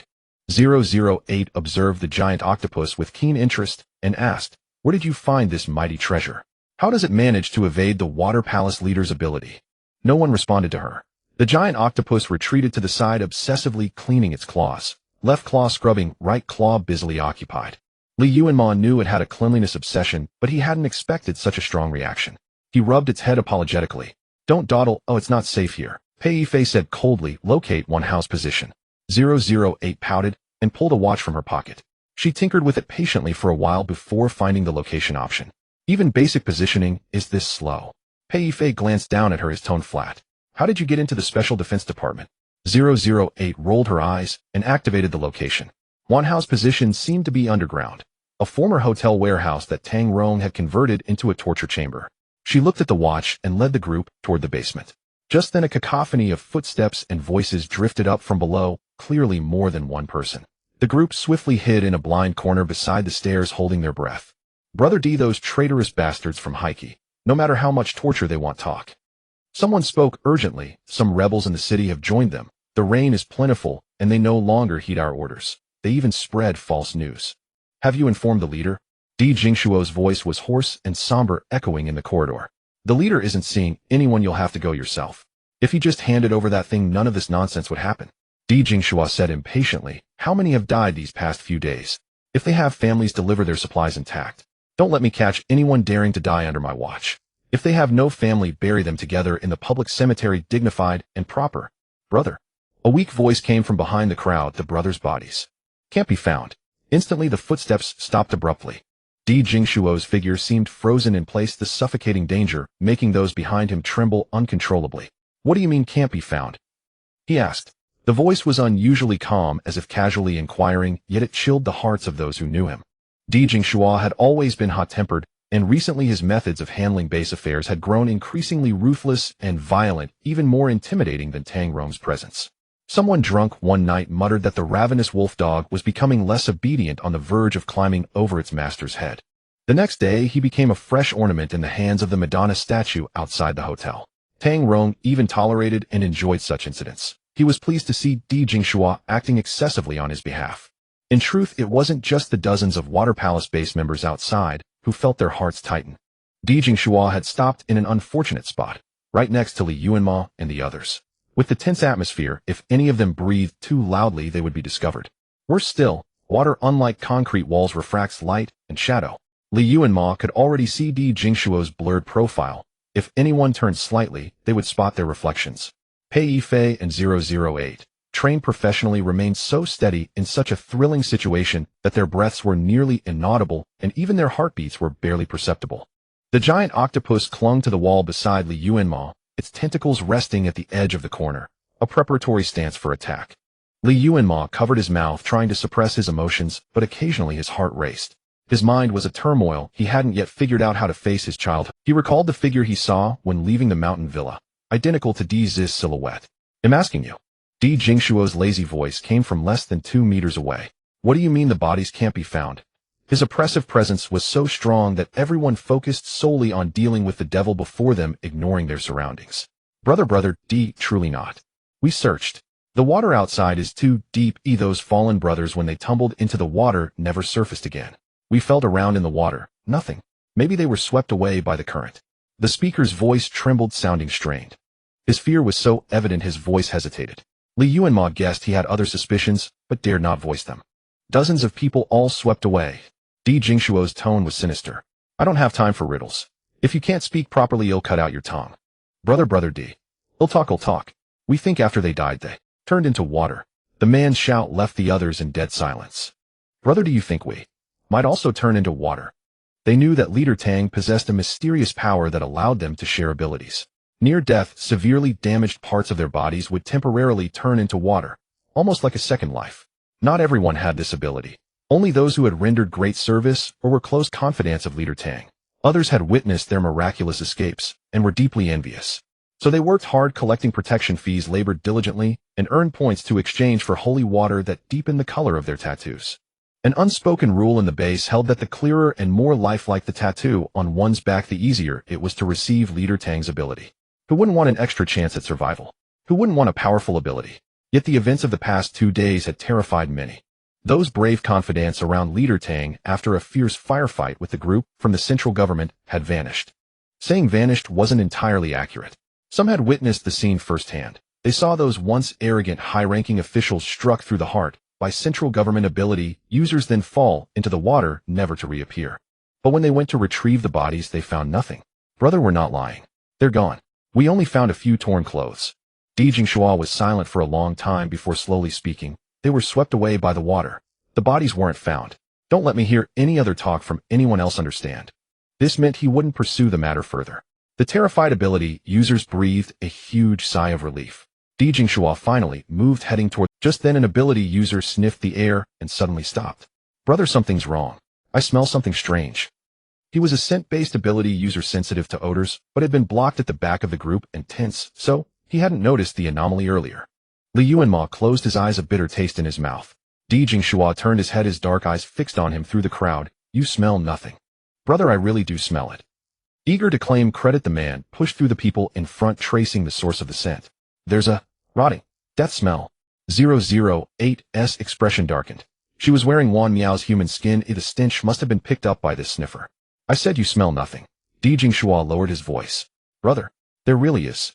[SPEAKER 1] 008 observed the giant octopus with keen interest and asked, where did you find this mighty treasure? How does it manage to evade the water palace leader's ability? No one responded to her. The giant octopus retreated to the side, obsessively cleaning its claws. Left claw scrubbing, right claw busily occupied. Li Yuanmo knew it had a cleanliness obsession, but he hadn't expected such a strong reaction. He rubbed its head apologetically. Don't dawdle, oh, it's not safe here. Pei Yifei said coldly, locate one house position. 008 pouted and pulled a watch from her pocket. She tinkered with it patiently for a while before finding the location option. Even basic positioning is this slow. Pei Yifei glanced down at her, his tone flat. How did you get into the Special Defense Department? 008 rolled her eyes and activated the location. One house position seemed to be underground, a former hotel warehouse that Tang Rong had converted into a torture chamber. She looked at the watch and led the group toward the basement. Just then a cacophony of footsteps and voices drifted up from below, clearly more than one person. The group swiftly hid in a blind corner beside the stairs, holding their breath. Brother D, those traitorous bastards from Heike. No matter how much torture they want, talk. Someone spoke urgently. Some rebels in the city have joined them. The rain is plentiful, and they no longer heed our orders. They even spread false news. Have you informed the leader? Di Jingshuo's voice was hoarse and somber, echoing in the corridor. The leader isn't seeing anyone. You'll have to go yourself. If you just handed over that thing, none of this nonsense would happen. Di Jingshuo said impatiently. How many have died these past few days? If they have families, deliver their supplies intact. Don't let me catch anyone daring to die under my watch. If they have no family, bury them together in the public cemetery, dignified and proper. Brother. A weak voice came from behind the crowd. The brothers' bodies can't be found. Instantly the footsteps stopped abruptly. Di Jingshuo's figure seemed frozen in place, the suffocating danger making those behind him tremble uncontrollably. What do you mean can't be found? He asked. The voice was unusually calm, as if casually inquiring, yet it chilled the hearts of those who knew him. Di Jingshuo had always been hot-tempered, and recently his methods of handling base affairs had grown increasingly ruthless and violent, even more intimidating than Tang Rong's presence. Someone drunk one night muttered that the ravenous wolf dog was becoming less obedient, on the verge of climbing over its master's head. The next day, he became a fresh ornament in the hands of the Madonna statue outside the hotel. Tang Rong even tolerated and enjoyed such incidents. He was pleased to see Di Jingshuo acting excessively on his behalf. In truth, it wasn't just the dozens of Water Palace base members outside who felt their hearts tighten. Di Jingshuo had stopped in an unfortunate spot, right next to Li Yuanmo and the others. With the tense atmosphere, if any of them breathed too loudly, they would be discovered. Worse still, water, unlike concrete walls, refracts light and shadow. Li Yuanmo could already see Di Jingshuo's blurred profile. If anyone turned slightly, they would spot their reflections. Pei Yifei and 008, trained professionally, remained so steady in such a thrilling situation that their breaths were nearly inaudible and even their heartbeats were barely perceptible. The giant octopus clung to the wall beside Yuanmo, its tentacles resting at the edge of the corner, a preparatory stance for attack. Yuanmo covered his mouth, trying to suppress his emotions, but occasionally his heart raced. His mind was a turmoil. He hadn't yet figured out how to face his childhood. He recalled the figure he saw when leaving the mountain villa, identical to Di Zhi's silhouette. "I'm asking you." Di Jingshuo's lazy voice came from less than 2 meters away. "What do you mean the bodies can't be found?" His oppressive presence was so strong that everyone focused solely on dealing with the devil before them, ignoring their surroundings. Brother, Di, truly not. We searched. The water outside is too deep. Those fallen brothers, when they tumbled into the water, never surfaced again. We felt around in the water. Nothing. Maybe they were swept away by the current. The speaker's voice trembled, sounding strained. His fear was so evident his voice hesitated. Yuanmo guessed he had other suspicions, but dared not voice them. Dozens of people all swept away. Di Jingshuo's tone was sinister. "I don't have time for riddles. If you can't speak properly, you'll cut out your tongue." Brother Di. He'll talk. We think after they died they turned into water." The man's shout left the others in dead silence. "Brother, do you think we might also turn into water?" They knew that Leader Tang possessed a mysterious power that allowed them to share abilities. Near death, severely damaged parts of their bodies would temporarily turn into water, almost like a second life. Not everyone had this ability. Only those who had rendered great service or were close confidants of Leader Tang. Others had witnessed their miraculous escapes and were deeply envious. So they worked hard, collecting protection fees, labored diligently, and earned points to exchange for holy water that deepened the color of their tattoos. An unspoken rule in the base held that the clearer and more lifelike the tattoo on one's back, the easier it was to receive Leader Tang's ability. Who wouldn't want an extra chance at survival? Who wouldn't want a powerful ability? Yet the events of the past 2 days had terrified many. Those brave confidants around Leader Tang, after a fierce firefight with the group from the central government, had vanished. Saying vanished wasn't entirely accurate. Some had witnessed the scene firsthand. They saw those once arrogant, high-ranking officials struck through the heart by central government ability users, then fall into the water, never to reappear. But when they went to retrieve the bodies, they found nothing. Brother, we're not lying. They're gone. We only found a few torn clothes. Di Jingshuo was silent for a long time before slowly speaking. They were swept away by the water. The bodies weren't found. Don't let me hear any other talk from anyone else, understand? This meant he wouldn't pursue the matter further. The terrified ability users breathed a huge sigh of relief. Di Jingshuo finally moved, heading toward. Just then an ability user sniffed the air and suddenly stopped. "Brother, something's wrong. I smell something strange." He was a scent-based ability user sensitive to odors, but had been blocked at the back of the group and tense, so he hadn't noticed the anomaly earlier. Yuanmo closed his eyes, a bitter taste in his mouth. Di Jingshuo turned his head, his dark eyes fixed on him through the crowd. "You smell nothing." "Brother, I really do smell it." Eager to claim credit, the man pushed through the people in front, tracing the source of the scent. "There's a rotting death smell." 008's expression darkened. She was wearing Wan Miao's human skin. The stench must have been picked up by this sniffer. "I said you smell nothing." Di Jingshuo lowered his voice. "Brother, there really is."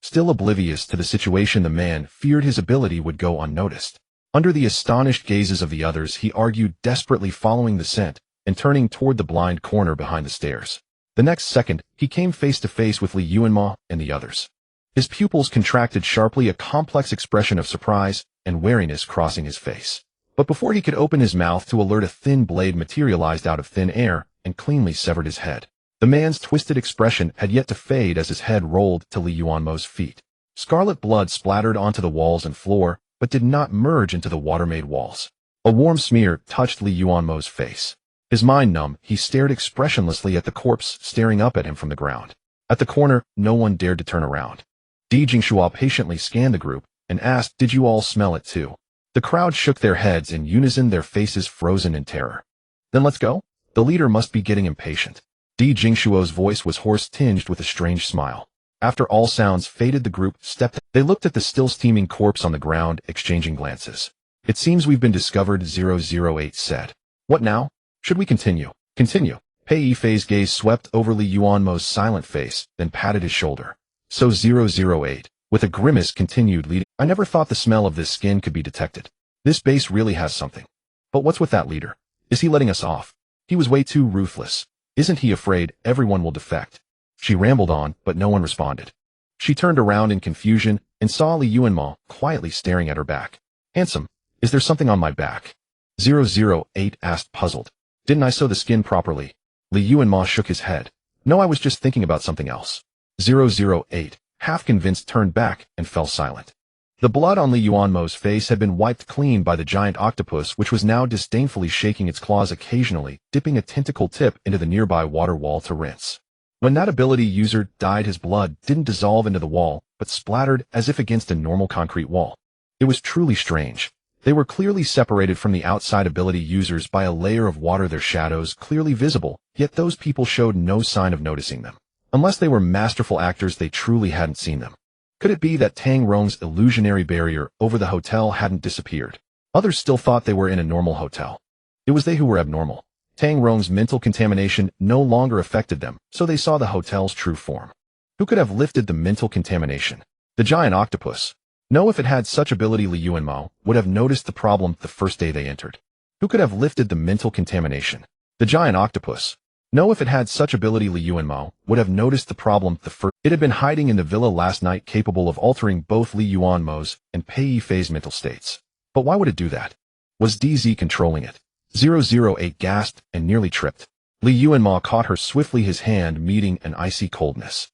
[SPEAKER 1] Still oblivious to the situation, the man feared his ability would go unnoticed. Under the astonished gazes of the others, he argued, desperately following the scent and turning toward the blind corner behind the stairs. The next second, he came face to face with Yuanmo and the others. His pupils contracted sharply, a complex expression of surprise and wariness crossing his face. But before he could open his mouth to alert, a thin blade materialized out of thin air and cleanly severed his head. The man's twisted expression had yet to fade as his head rolled to Yuanmo's feet. Scarlet blood splattered onto the walls and floor, but did not merge into the water-made walls. A warm smear touched Yuanmo's face. His mind numb, he stared expressionlessly at the corpse staring up at him from the ground. At the corner, no one dared to turn around. Di Jingshuo patiently scanned the group and asked, "Did you all smell it too?" The crowd shook their heads in unison, their faces frozen in terror. "Then let's go." The leader must be getting impatient. Di Jingshuo's voice was hoarse, tinged with a strange smile. After all sounds faded, the group stepped. They looked at the still steaming corpse on the ground, exchanging glances. "It seems we've been discovered," 008 said. "What now? Should we continue?" "Continue." Pei Yifei's gaze swept over Yuanmo's silent face, then patted his shoulder. So 008, with a grimace, continued, leading. "I never thought the smell of this skin could be detected. This base really has something. But what's with that leader? Is he letting us off? He was way too ruthless. Isn't he afraid everyone will defect?" She rambled on, but no one responded. She turned around in confusion, and saw Li Yuanmo quietly staring at her back. Handsome, is there something on my back? 008 asked puzzled. Didn't I sew the skin properly? Li Yuanmo shook his head. No, I was just thinking about something else. 008, half convinced, turned back and fell silent. The blood on Li Yuanmo's face had been wiped clean by the giant octopus, which was now disdainfully shaking its claws occasionally, dipping a tentacle tip into the nearby water wall to rinse. When that ability user died, his blood didn't dissolve into the wall, but splattered as if against a normal concrete wall. It was truly strange. They were clearly separated from the outside ability users by a layer of water, their shadows clearly visible, yet those people showed no sign of noticing them. Unless they were masterful actors, they truly hadn't seen them. Could it be that Tang Rong's illusionary barrier over the hotel hadn't disappeared? Others still thought they were in a normal hotel. It was they who were abnormal. Tang Rong's mental contamination no longer affected them, so they saw the hotel's true form. Who could have lifted the mental contamination? The giant octopus. No, if it had such ability, Li Yuanmo would have noticed the problem the first day they entered. Who could have lifted the mental contamination? The giant octopus. No, if it had such ability, Li Yuanmo would have noticed the problem the first. It had been hiding in the villa last night, capable of altering both Li Yuanmo's and Pei Yifei's mental states. But why would it do that? Was DZ controlling it? 008 gasped and nearly tripped. Li Yuanmo caught her swiftly, his hand meeting an icy coldness.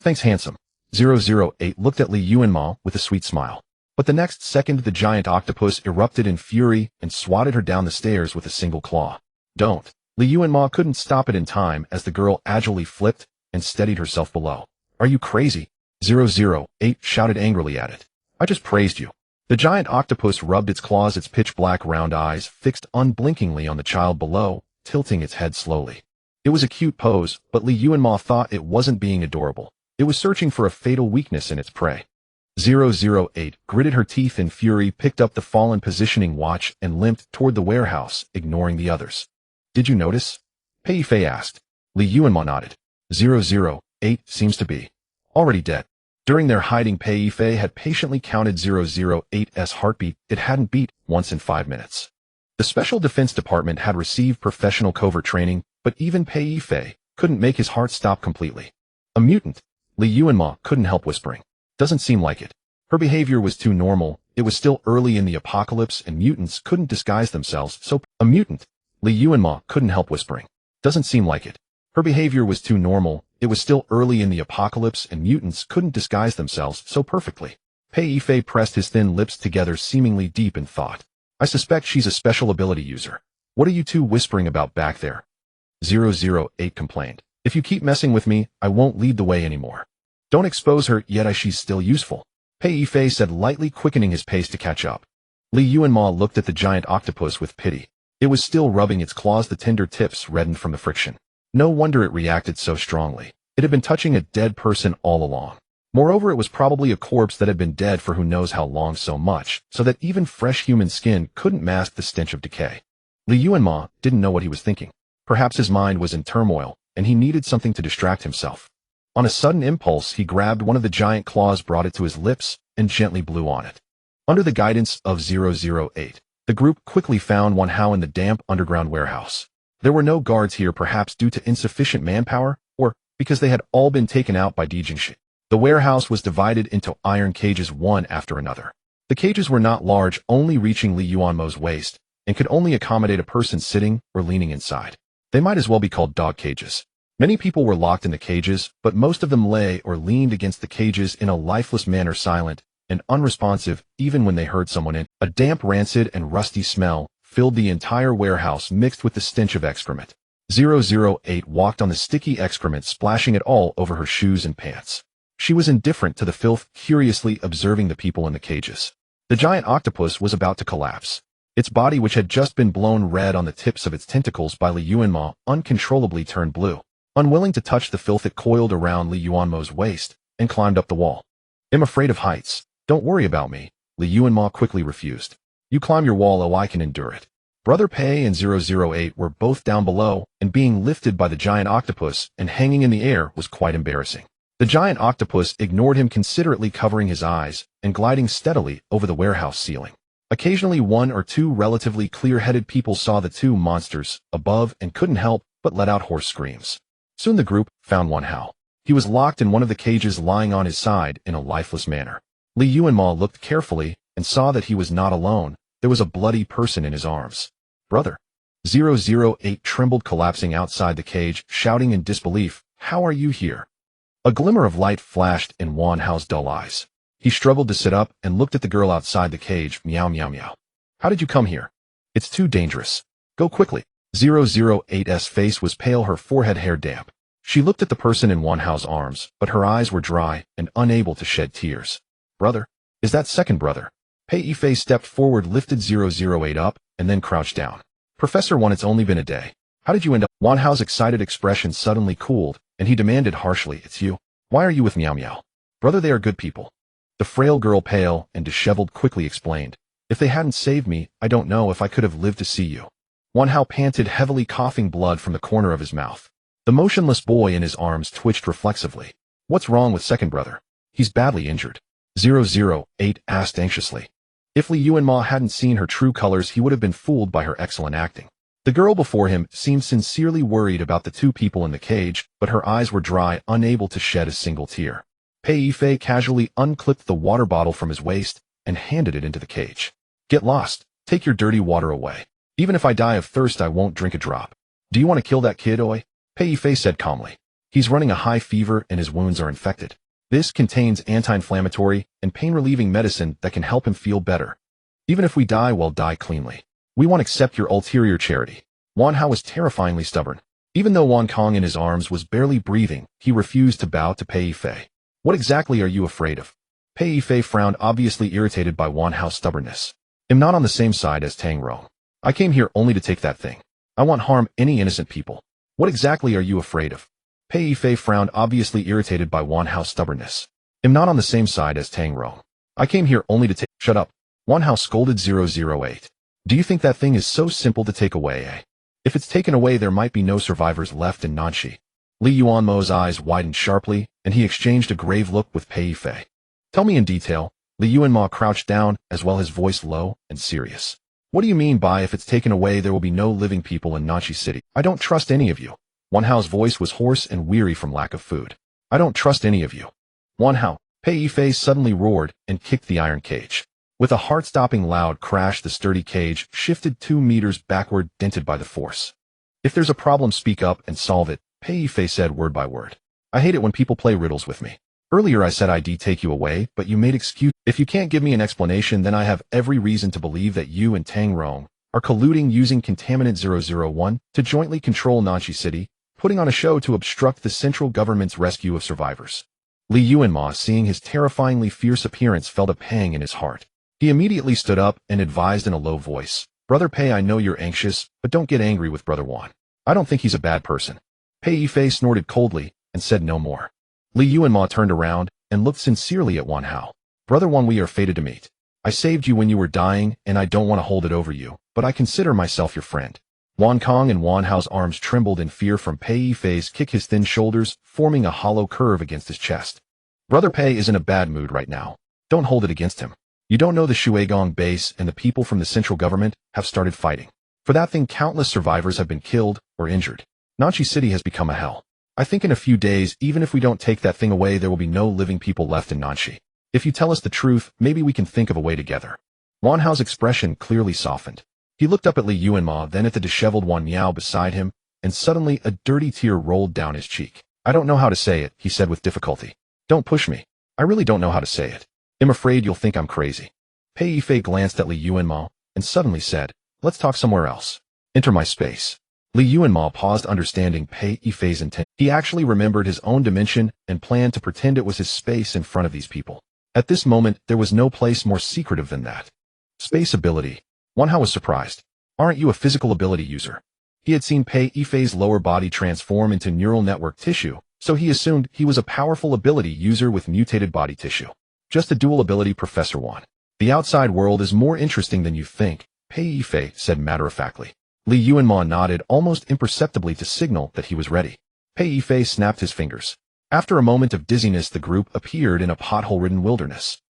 [SPEAKER 1] Thanks, handsome. 008 looked at Li Yuanmo with a sweet smile. But the next second, the giant octopus erupted in fury and swatted her down the stairs with a single claw. Don't. Li Yuanmo couldn't stop it in time as the girl agilely flipped and steadied herself below. Are you crazy? 008 shouted angrily at it. I just praised you. The giant octopus rubbed its claws, its pitch-black round eyes fixed unblinkingly on the child below, tilting its head slowly. It was a cute pose, but Li Yuanmo thought it wasn't being adorable. It was searching for a fatal weakness in its prey. 008 gritted her teeth in fury, picked up the fallen positioning watch, and limped toward the warehouse, ignoring the others. Did you notice? Pei Yifei asked. Li Yuanmo nodded. 008 seems to be already dead. During their hiding, Pei Yifei had patiently counted 008's heartbeat. It hadn't beat once in 5 minutes. The Special Defense Department had received professional covert training, but even Pei Yifei couldn't make his heart stop completely. A mutant? Li Yuanmo couldn't help whispering. Doesn't seem like it. Her behavior was too normal. It was still early in the apocalypse and mutants couldn't disguise themselves, so a mutant? Li Yuanmo couldn't help whispering. Doesn't seem like it. Her behavior was too normal. It was still early in the apocalypse and mutants couldn't disguise themselves so perfectly. Pei Yifei pressed his thin lips together, seemingly deep in thought. I suspect she's a special ability user. What are you two whispering about back there? 008 complained. If you keep messing with me, I won't lead the way anymore. Don't expose her yet, she's still useful. Pei Yifei said, lightly quickening his pace to catch up. Li Yuanmo looked at the giant octopus with pity. It was still rubbing its claws, the tender tips reddened from the friction. No wonder it reacted so strongly. It had been touching a dead person all along. Moreover, it was probably a corpse that had been dead for who knows how long, so much, so that even fresh human skin couldn't mask the stench of decay. Li Yuanmo didn't know what he was thinking. Perhaps his mind was in turmoil, and he needed something to distract himself. On a sudden impulse, he grabbed one of the giant claws, brought it to his lips, and gently blew on it. Under the guidance of 008, the group quickly found Wang in the damp underground warehouse. There were no guards here, perhaps due to insufficient manpower, or because they had all been taken out by Dijingshi. The warehouse was divided into iron cages, one after another. The cages were not large, only reaching Li Yuanmo's waist, and could only accommodate a person sitting or leaning inside. They might as well be called dog cages. Many people were locked in the cages, but most of them lay or leaned against the cages in a lifeless manner, silent and unresponsive even when they heard someone in. A damp, rancid, and rusty smell filled the entire warehouse, mixed with the stench of excrement. 008 walked on the sticky excrement, splashing it all over her shoes and pants. She was indifferent to the filth, curiously observing the people in the cages. The giant octopus was about to collapse. Its body, which had just been blown red on the tips of its tentacles by Li Yuanmo, uncontrollably turned blue. Unwilling to touch the filth, it coiled around Li Yuanmo's waist and climbed up the wall. I'm afraid of heights. Don't worry about me, Li Yuanmo quickly refused. You climb your wall, oh, I can endure it. Brother Pei and 008 were both down below, and being lifted by the giant octopus and hanging in the air was quite embarrassing. The giant octopus ignored him, considerately covering his eyes and gliding steadily over the warehouse ceiling. Occasionally, one or two relatively clear-headed people saw the two monsters above and couldn't help but let out hoarse screams. Soon the group found Wang. He was locked in one of the cages, lying on his side in a lifeless manner. Li Yuanmo looked carefully and saw that he was not alone. There was a bloody person in his arms. Brother. 008 trembled, collapsing outside the cage, shouting in disbelief, "How are you here?" A glimmer of light flashed in Wan Hao's dull eyes. He struggled to sit up and looked at the girl outside the cage. Meow meow meow. How did you come here? It's too dangerous. Go quickly. 008's face was pale, her forehead hair damp. She looked at the person in Wan Hao's arms, but her eyes were dry and unable to shed tears. Brother? Is that second brother? Pei Yifei stepped forward, lifted 008 up, and then crouched down. Professor Wan, it's only been a day. How did you end up? Wan Hao's excited expression suddenly cooled, and he demanded harshly, "It's you. Why are you with Meow Meow?" Brother, they are good people. The frail girl, pale and disheveled, quickly explained. If they hadn't saved me, I don't know if I could have lived to see you. Wan Hao panted heavily, coughing blood from the corner of his mouth. The motionless boy in his arms twitched reflexively. What's wrong with second brother? He's badly injured. 008 asked anxiously. If Li Yuanmo hadn't seen her true colors, he would have been fooled by her excellent acting. The girl before him seemed sincerely worried about the two people in the cage, but her eyes were dry, unable to shed a single tear. Pei Yifei casually unclipped the water bottle from his waist and handed it into the cage. Get lost. Take your dirty water away. Even if I die of thirst, I won't drink a drop. Do you want to kill that kid, oi? Pei Yifei said calmly. He's running a high fever and his wounds are infected. This contains anti-inflammatory and pain-relieving medicine that can help him feel better. Even if we die, we'll die cleanly. We won't accept your ulterior charity. Wan Hao was terrifyingly stubborn. Even though Wan Kong in his arms was barely breathing, he refused to bow to Pei Yifei. What exactly are you afraid of? Pei Yifei frowned, obviously irritated by Wan Hao's stubbornness. I'm not on the same side as Tang Rong. I came here only to take that thing. I won't harm any innocent people. What exactly are you afraid of? Pei Yifei frowned, obviously irritated by Wan Hao's stubbornness. I'm not on the same side as Tang Rong. I came here only to take— Shut up. Wan Hao scolded 008. Do you think that thing is so simple to take away, eh? If it's taken away, there might be no survivors left in Nanxi. Li Yuanmo's eyes widened sharply, and he exchanged a grave look with Pei Yifei. Tell me in detail. Li Yuanmo crouched down, as well, his voice low and serious. What do you mean by if it's taken away, there will be no living people in Nanxi City? I don't trust any of you. Wan Hao's voice was hoarse and weary from lack of food. I don't trust any of you. Wan Hao. Pei Yifei suddenly roared and kicked the iron cage. With a heart-stopping loud crash, the sturdy cage shifted 2 meters backward, dented by the force. If there's a problem, speak up and solve it, Pei Yifei said word by word. I hate it when people play riddles with me. Earlier I said I'd take you away, but you made excuse. If you can't give me an explanation, then I have every reason to believe that you and Tang Rong are colluding using Contaminant 001 to jointly control Nanxi City, putting on a show to obstruct the central government's rescue of survivors. Li Yuanmo, seeing his terrifyingly fierce appearance, felt a pang in his heart. He immediately stood up and advised in a low voice, Brother Pei, I know you're anxious, but don't get angry with Brother Wan. I don't think he's a bad person. Pei Yifei snorted coldly and said no more. Li Yuanmo turned around and looked sincerely at Wan Hao. Brother Wan, we are fated to meet. I saved you when you were dying, and I don't want to hold it over you, but I consider myself your friend. Wan Kong and Wan Hao's arms trembled in fear from Pei Yifei's kick, his thin shoulders forming a hollow curve against his chest. Brother Pei is in a bad mood right now. Don't hold it against him. You don't know the Shuigong base and the people from the central government have started fighting. For that thing, countless survivors have been killed or injured. Nanxi City has become a hell. I think in a few days, even if we don't take that thing away, there will be no living people left in Nanxi. If you tell us the truth, maybe we can think of a way together. Wan Hao's expression clearly softened. He looked up at Li Yuanmo, then at the disheveled Wan Miao beside him, and suddenly a dirty tear rolled down his cheek. I don't know how to say it, he said with difficulty. Don't push me. I really don't know how to say it. I'm afraid you'll think I'm crazy. Pei Yifei glanced at Li Yuanmo and suddenly said, Let's talk somewhere else. Enter my space. Li Yuanmo paused, understanding Pei Yifei's intent. He actually remembered his own dimension and planned to pretend it was his space in front of these people. At this moment, there was no place more secretive than that. Space ability. Wan Hao was surprised. Aren't you a physical ability user? He had seen Pei Yifei's lower body transform into neural network tissue, so he assumed he was a powerful ability user with mutated body tissue. Just a dual ability, Professor Wan. The outside world is more interesting than you think, Pei Yifei said matter-of-factly. Li Yuanmo nodded almost imperceptibly to signal that he was ready. Pei Yifei snapped his fingers. After a moment of dizziness, the group appeared in a pothole-ridden wilderness.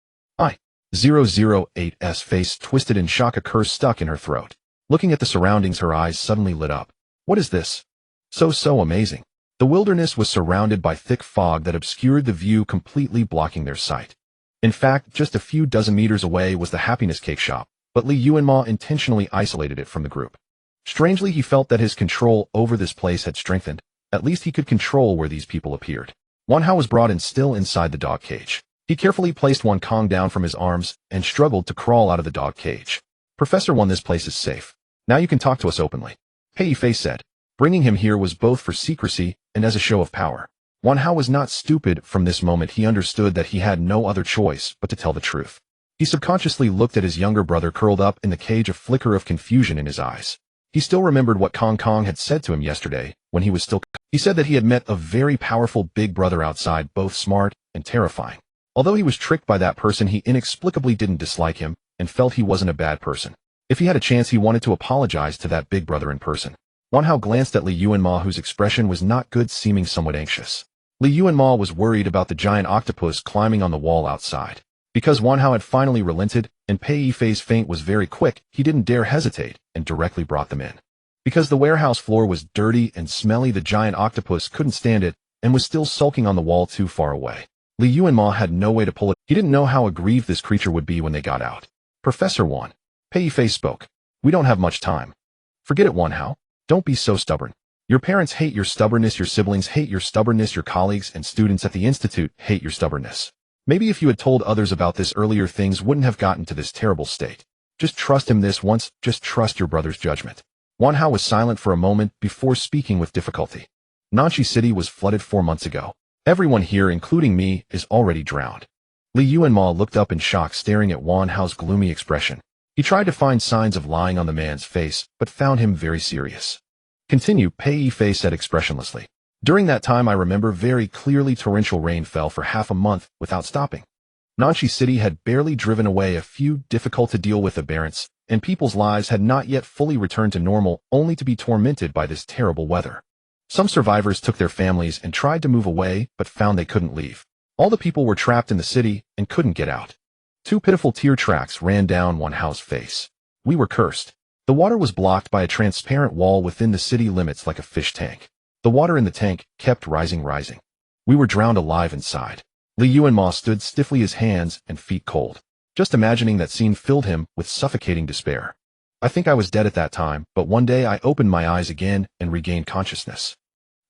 [SPEAKER 1] 008's face twisted in shock, a curse stuck in her throat. Looking at the surroundings, her eyes suddenly lit up. What is this? So amazing. The wilderness was surrounded by thick fog that obscured the view, completely blocking their sight. In fact, just a few dozen meters away was the happiness cake shop, but Li Yuanmo intentionally isolated it from the group. Strangely, he felt that his control over this place had strengthened. At least he could control where these people appeared. Wan Hao was brought in still inside the dog cage. He carefully placed Wan Kong down from his arms and struggled to crawl out of the dog cage. Professor Wan, this place is safe. Now you can talk to us openly. Pei Yifei said. Bringing him here was both for secrecy and as a show of power. Wan Hao was not stupid. From this moment he understood that he had no other choice but to tell the truth. He subconsciously looked at his younger brother curled up in the cage, a flicker of confusion in his eyes. He still remembered what Kong Kong had said to him yesterday, when he was still. He said that he had met a very powerful big brother outside, both smart and terrifying. Although he was tricked by that person, he inexplicably didn't dislike him and felt he wasn't a bad person. If he had a chance, he wanted to apologize to that big brother in person. Wan Hao glanced at Li Yuanmo, whose expression was not good, seeming somewhat anxious. Li Yuanmo was worried about the giant octopus climbing on the wall outside. Because Wan Hao had finally relented, and Pei Yifei's feint was very quick, he didn't dare hesitate and directly brought them in. Because the warehouse floor was dirty and smelly, the giant octopus couldn't stand it and was still sulking on the wall too far away. Li Yuanmo had no way to pull it. He didn't know how aggrieved this creature would be when they got out. Professor Wan. Pei Yifei spoke. We don't have much time. Forget it, Wan Hao. Don't be so stubborn. Your parents hate your stubbornness, your siblings hate your stubbornness, your colleagues and students at the institute hate your stubbornness. Maybe if you had told others about this earlier, things wouldn't have gotten to this terrible state. Just trust him this once, just trust your brother's judgment. Wan Hao was silent for a moment before speaking with difficulty. Nanshi City was flooded 4 months ago. Everyone here, including me, is already drowned. Li Yuanmo looked up in shock, staring at Wan Hao's gloomy expression. He tried to find signs of lying on the man's face, but found him very serious. Continue, Pei Yifei said expressionlessly. During that time I remember very clearly, torrential rain fell for half a month without stopping. Nanshi City had barely driven away a few difficult to deal with aberrants, and people's lives had not yet fully returned to normal, only to be tormented by this terrible weather. Some survivors took their families and tried to move away, but found they couldn't leave. All the people were trapped in the city and couldn't get out. 2 pitiful tear tracks ran down Wan Hao's face. We were cursed. The water was blocked by a transparent wall within the city limits like a fish tank. The water in the tank kept rising. We were drowned alive inside. Li Yuanmo stood stiffly, his hands and feet cold. Just imagining that scene filled him with suffocating despair. I think I was dead at that time, but one day I opened my eyes again and regained consciousness.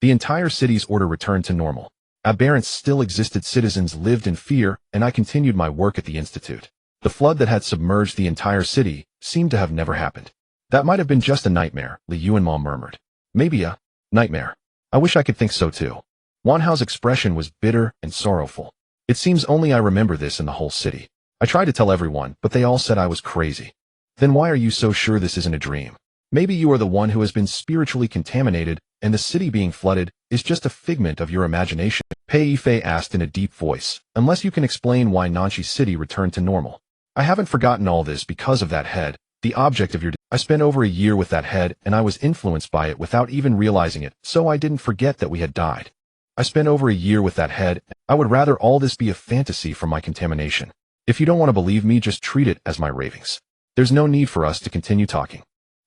[SPEAKER 1] The entire city's order returned to normal. Aberrants still existed, citizens lived in fear, and I continued my work at the institute. The flood that had submerged the entire city seemed to have never happened. That might have been just a nightmare, Li Yuanmo murmured. Maybe a nightmare. I wish I could think so too. Wan Hao's expression was bitter and sorrowful. It seems only I remember this in the whole city. I tried to tell everyone, but they all said I was crazy. Then why are you so sure this isn't a dream? Maybe you are the one who has been spiritually contaminated, and the city being flooded is just a figment of your imagination, Pei Yifei asked in a deep voice, unless you can explain why Nanshi City returned to normal. I haven't forgotten all this because of that head, the object of your. I spent over a year with that head and I was influenced by it without even realizing it, so I didn't forget that we had died. I spent over a year with that head. I would rather all this be a fantasy from my contamination. If you don't want to believe me, just treat it as my ravings. There's no need for us to continue talking.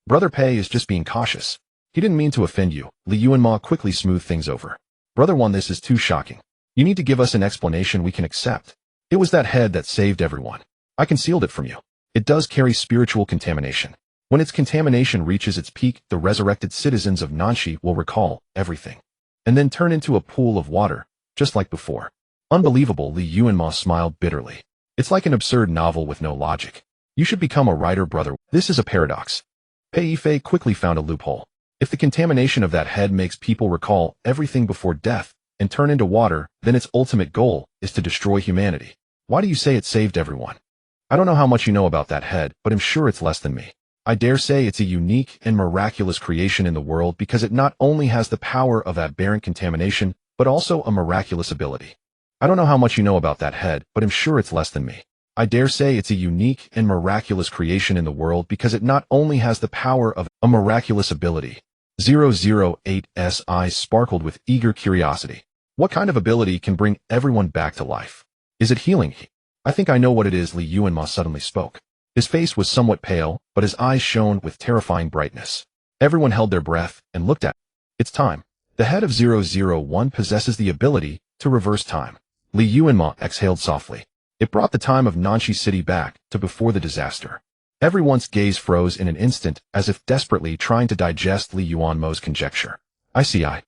[SPEAKER 1] Brother Pei is just being cautious. He didn't mean to offend you. Li Yuanmo quickly smoothed things over. Brother Wan, this is too shocking. You need to give us an explanation we can accept. It was that head that saved everyone. I concealed it from you. It does carry spiritual contamination. When its contamination reaches its peak, the resurrected citizens of Nanshi will recall everything. And then turn into a pool of water, just like before. Unbelievable, Li Yuanmo smiled bitterly. It's like an absurd novel with no logic. You should become a writer, brother. This is a paradox. Pei Yifei quickly found a loophole. If the contamination of that head makes people recall everything before death and turn into water, then its ultimate goal is to destroy humanity. Why do you say it saved everyone? I don't know how much you know about that head, but I'm sure it's less than me. I dare say it's a unique and miraculous creation in the world because it not only has the power of aberrant contamination, but also a miraculous ability. I don't know how much you know about that head, but I'm sure it's less than me. I dare say it's a unique and miraculous creation in the world because it not only has the power of a miraculous ability. 008's eyes sparkled with eager curiosity. What kind of ability can bring everyone back to life? Is it healing? I think I know what it is, Li Yuanmo suddenly spoke. His face was somewhat pale, but his eyes shone with terrifying brightness. Everyone held their breath and looked at it. It's time. The head of 001 possesses the ability to reverse time. Li Yuanmo exhaled softly. It brought the time of Nanshi City back to before the disaster. Everyone's gaze froze in an instant, as if desperately trying to digest Li Yuanmo's conjecture. I see. 008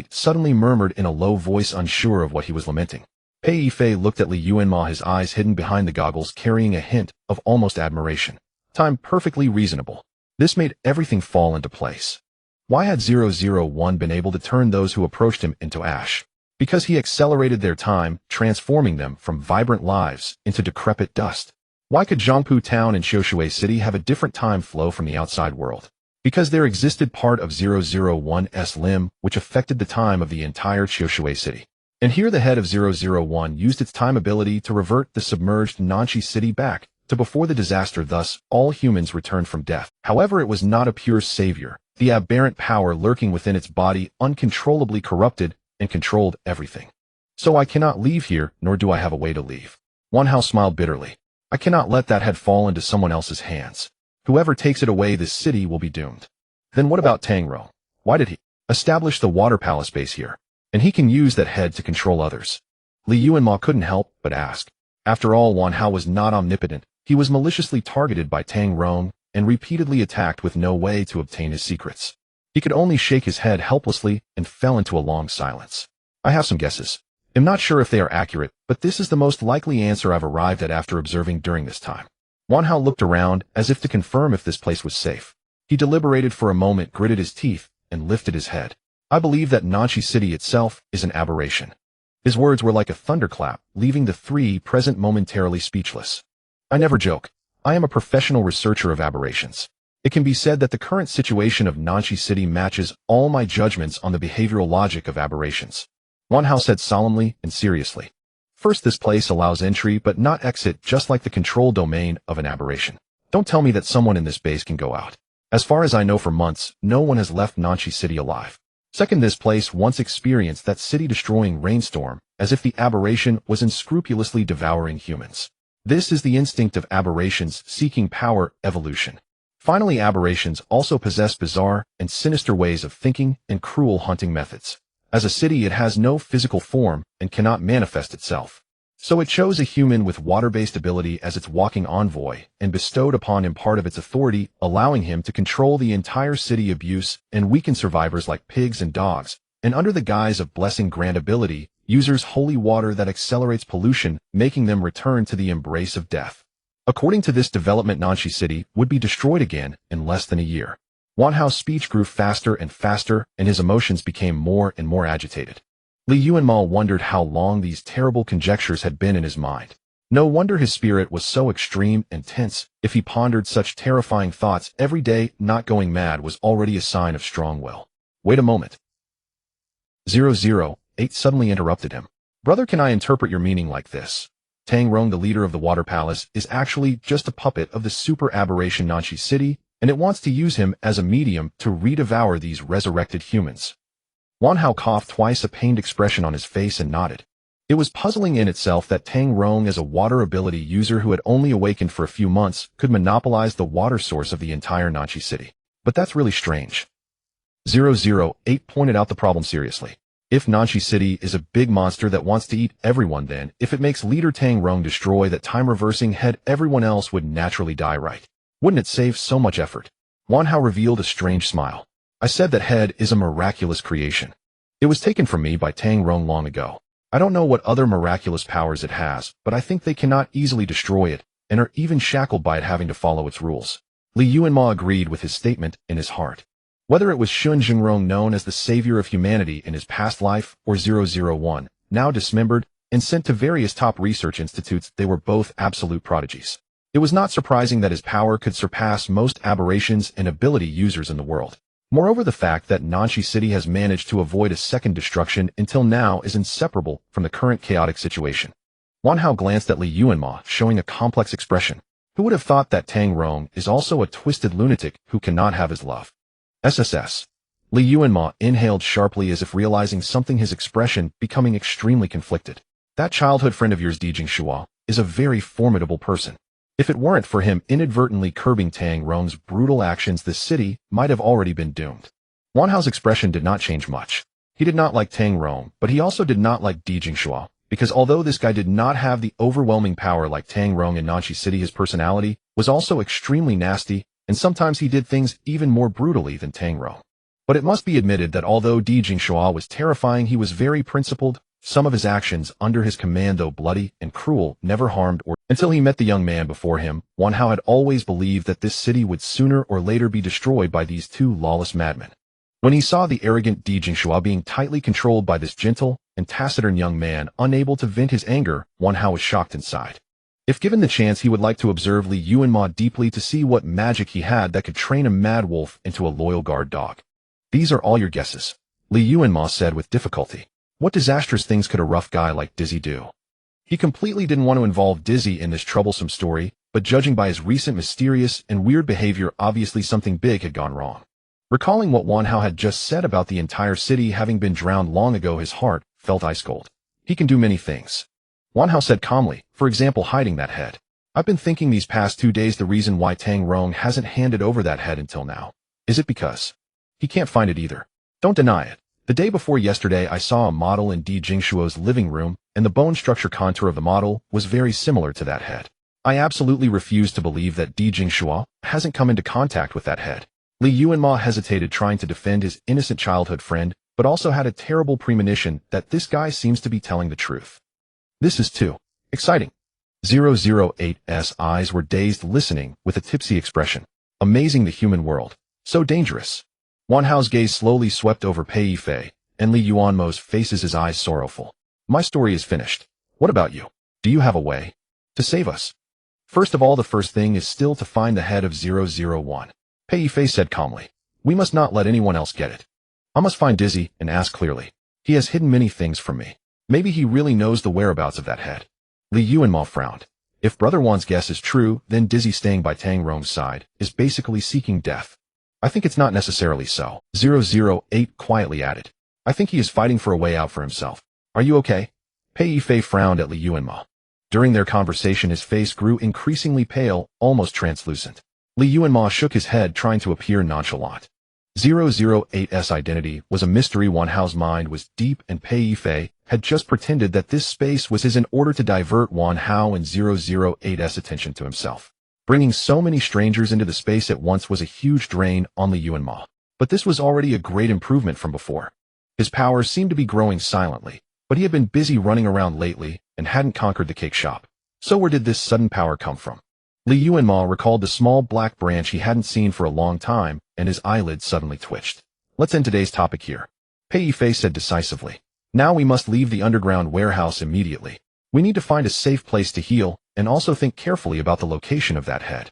[SPEAKER 1] suddenly murmured in a low voice, unsure of what he was lamenting. Pei Yifei looked at Li Yuanmo, his eyes hidden behind the goggles, carrying a hint of almost admiration. Time perfectly reasonable. This made everything fall into place. Why had 001 been able to turn those who approached him into ash? Because he accelerated their time, transforming them from vibrant lives into decrepit dust. Why could Zhangpu Town and Xiushui City have a different time flow from the outside world? Because there existed part of 001's limb which affected the time of the entire Xiushui City. And here the head of 001 used its time ability to revert the submerged Nanshi City back to before the disaster, thus all humans returned from death. However, it was not a pure savior. The aberrant power lurking within its body uncontrollably corrupted and controlled everything. So I cannot leave here, nor do I have a way to leave. Wanhao smiled bitterly. I cannot let that head fall into someone else's hands. Whoever takes it away, this city will be doomed. Then what about Tang Rong? Why did he establish the water palace base here? And he can use that head to control others. Li Yuanmo couldn't help but ask. After all, Wanhao was not omnipotent. He was maliciously targeted by Tang Rong and repeatedly attacked with no way to obtain his secrets. He could only shake his head helplessly and fell into a long silence. I have some guesses. I'm not sure if they are accurate, but this is the most likely answer I've arrived at after observing during this time. Wanhao looked around as if to confirm if this place was safe. He deliberated for a moment, gritted his teeth, and lifted his head. I believe that Nanshi City itself is an aberration. His words were like a thunderclap, leaving the three present momentarily speechless. I never joke. I am a professional researcher of aberrations. It can be said that the current situation of Nanshi City matches all my judgments on the behavioral logic of aberrations. Wanhao said solemnly and seriously. First, this place allows entry but not exit, just like the control domain of an aberration. Don't tell me that someone in this base can go out. As far as I know, for months, no one has left Nanshi City alive. Second, this place once experienced that city-destroying rainstorm, as if the aberration was unscrupulously devouring humans. This is the instinct of aberrations seeking power evolution. Finally, aberrations also possess bizarre and sinister ways of thinking and cruel hunting methods. As a city, it has no physical form and cannot manifest itself. So it chose a human with water-based ability as its walking envoy and bestowed upon him part of its authority, allowing him to control the entire city, abuse and weaken survivors like pigs and dogs, and under the guise of blessing grant ability, users holy water that accelerates pollution, making them return to the embrace of death. According to this development, Nanshi City would be destroyed again in less than a year. Wanhao's speech grew faster and faster, and his emotions became more and more agitated. Li Yuanmo wondered how long these terrible conjectures had been in his mind. No wonder his spirit was so extreme and tense. If he pondered such terrifying thoughts every day, not going mad was already a sign of strong will. Wait a moment. 008 suddenly interrupted him. Brother, can I interpret your meaning like this? Tang Rong, the leader of the water palace, is actually just a puppet of the super aberration Nanshi City, and it wants to use him as a medium to redevour these resurrected humans. Wanhao coughed twice, a pained expression on his face, and nodded. It was puzzling in itself that Tang Rong, as a water ability user who had only awakened for a few months, could monopolize the water source of the entire Nanshi City. But that's really strange. 008 pointed out the problem seriously. If Nanshi City is a big monster that wants to eat everyone, then if it makes leader Tang Rong destroy that time-reversing head, everyone else would naturally die, right? Wouldn't it save so much effort? Wanhao revealed a strange smile. I said that head is a miraculous creation. It was taken from me by Tang Rong long ago. I don't know what other miraculous powers it has, but I think they cannot easily destroy it, and are even shackled by it having to follow its rules. Li Yuanmo agreed with his statement in his heart. Whether it was Xun Jingrong, known as the savior of humanity in his past life, or 001, now dismembered and sent to various top research institutes, they were both absolute prodigies. It was not surprising that his power could surpass most aberrations and ability users in the world. Moreover, the fact that Nanshi City has managed to avoid a second destruction until now is inseparable from the current chaotic situation. Wanhao glanced at Li Yuanmo, showing a complex expression. Who would have thought that Tang Rong is also a twisted lunatic who cannot have his love? SSS. Li Yuanmo inhaled sharply, as if realizing something, his expression becoming extremely conflicted. That childhood friend of yours, Dijing Shua, is a very formidable person. If it weren't for him inadvertently curbing Tang Rong's brutal actions, this city might have already been doomed. Wanhao's expression did not change much. He did not like Tang Rong, but he also did not like Dijing Shua. because although this guy did not have the overwhelming power like Tang Rong in Nanchi City, his personality was also extremely nasty, and sometimes he did things even more brutally than Tang Rong. But it must be admitted that although Di Jingshua was terrifying, he was very principled. Some of his actions under his command, though bloody and cruel, never harmed or until he met the young man before him. Wan Hao had always believed that this city would sooner or later be destroyed by these two lawless madmen. When he saw the arrogant Di Jingshua being tightly controlled by this gentle and taciturn young man, unable to vent his anger, Wan Hao was shocked and sighed. If given the chance, he would like to observe Li Yuanmo deeply to see what magic he had that could train a mad wolf into a loyal guard dog. These are all your guesses, Li Yuanmo said with difficulty. What disastrous things could a rough guy like Dizzy do? He completely didn't want to involve Dizzy in this troublesome story, but judging by his recent mysterious and weird behavior, obviously something big had gone wrong. Recalling what Wan Hao had just said about the entire city having been drowned long ago, his heart felt ice cold. He can do many things, Wan Hao said calmly, for example hiding that head. I've been thinking these past 2 days the reason why Tang Rong hasn't handed over that head until now. Is it because he can't find it either? Don't deny it. The day before yesterday I saw a model in Di Jingshuo's living room, and the bone structure contour of the model was very similar to that head. I absolutely refuse to believe that Di Jingshuo hasn't come into contact with that head. Li Yuanmo hesitated, trying to defend his innocent childhood friend, but also had a terrible premonition that this guy seems to be telling the truth. This is too exciting. 008's eyes were dazed, listening with a tipsy expression. Amazing, the human world. So dangerous. Wan Hao's gaze slowly swept over Pei Yifei, and Li Yuanmo's faces, his eyes sorrowful. My story is finished. What about you? Do you have a way to save us? First of all, the first thing is still to find the head of 001. Pei Yifei said calmly. We must not let anyone else get it. I must find Dizzy and ask clearly. He has hidden many things from me. Maybe he really knows the whereabouts of that head. Li Yuanmo frowned. If Brother Wan's guess is true, then Dizzy staying by Tang Rong's side is basically seeking death. I think it's not necessarily so, 008 quietly added. I think he is fighting for a way out for himself. Are you okay? Pei Yifei frowned at Li Yuanmo. During their conversation, his face grew increasingly pale, almost translucent. Li Yuanmo shook his head, trying to appear nonchalant. 008's identity was a mystery. Wan Hao's mind was deep, and Pei Yifei had just pretended that this space was his in order to divert Wan Hao and 008's attention to himself. Bringing so many strangers into the space at once was a huge drain on Li Yuanmo. But this was already a great improvement from before. His powers seemed to be growing silently, but he had been busy running around lately and hadn't conquered the cake shop. So where did this sudden power come from? Li Yuanmo recalled the small black branch he hadn't seen for a long time, and his eyelids suddenly twitched. Let's end today's topic here, Pei Yifei said decisively. Now we must leave the underground warehouse immediately. We need to find a safe place to heal, and also think carefully about the location of that head.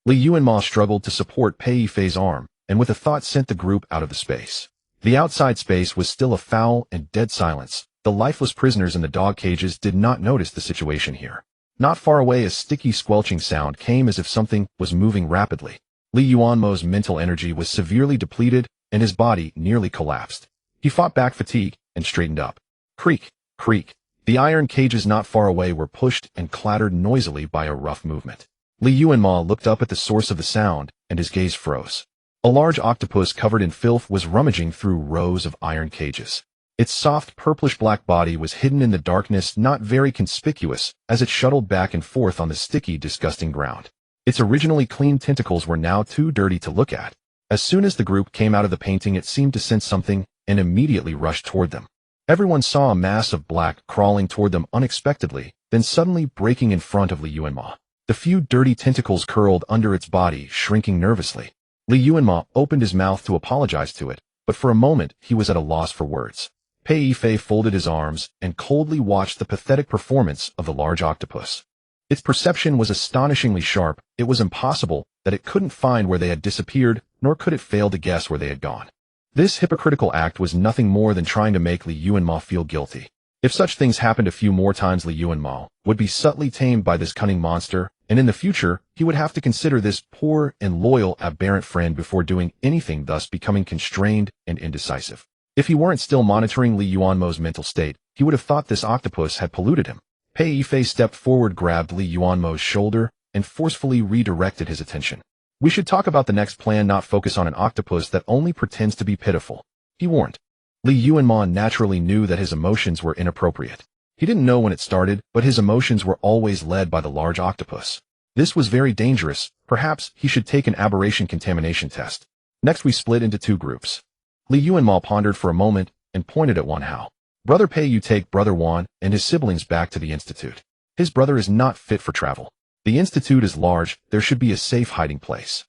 [SPEAKER 1] Li Yuanmo struggled to support Pei Yifei's arm, and with a thought sent the group out of the space. The outside space was still a foul and dead silence. The lifeless prisoners in the dog cages did not notice the situation here. Not far away, a sticky squelching sound came as if something was moving rapidly. Li Yuanmo's mental energy was severely depleted, and his body nearly collapsed. He fought back fatigue and straightened up. Creak, creak. The iron cages not far away were pushed and clattered noisily by a rough movement. Li Yuanmo looked up at the source of the sound, and his gaze froze. A large octopus covered in filth was rummaging through rows of iron cages. Its soft purplish-black body was hidden in the darkness, not very conspicuous, as it shuttled back and forth on the sticky, disgusting ground. Its originally clean tentacles were now too dirty to look at. As soon as the group came out of the painting, it seemed to sense something and immediately rushed toward them. Everyone saw a mass of black crawling toward them unexpectedly, then suddenly breaking in front of Li Yuanmo. The few dirty tentacles curled under its body, shrinking nervously. Li Yuanmo opened his mouth to apologize to it, but for a moment he was at a loss for words. Pei Yifei folded his arms and coldly watched the pathetic performance of the large octopus. Its perception was astonishingly sharp. It was impossible that it couldn't find where they had disappeared, nor could it fail to guess where they had gone. This hypocritical act was nothing more than trying to make Li Yuanmo feel guilty. If such things happened a few more times, Li Yuanmo would be subtly tamed by this cunning monster, and in the future, he would have to consider this poor and loyal aberrant friend before doing anything, thus becoming constrained and indecisive. If he weren't still monitoring Li Yuanmo's mental state, he would have thought this octopus had polluted him. Pei Yifei stepped forward, grabbed Li Yuanmo's shoulder, and forcefully redirected his attention. We should talk about the next plan, not focus on an octopus that only pretends to be pitiful, he warned. Li Yuanmo naturally knew that his emotions were inappropriate. He didn't know when it started, but his emotions were always led by the large octopus. This was very dangerous. Perhaps he should take an aberration contamination test. Next we split into two groups. Li Yuanmo pondered for a moment and pointed at Wan Hao. Brother Pei, you take Brother Wan and his siblings back to the institute. His brother is not fit for travel. The institute is large, there should be a safe hiding place.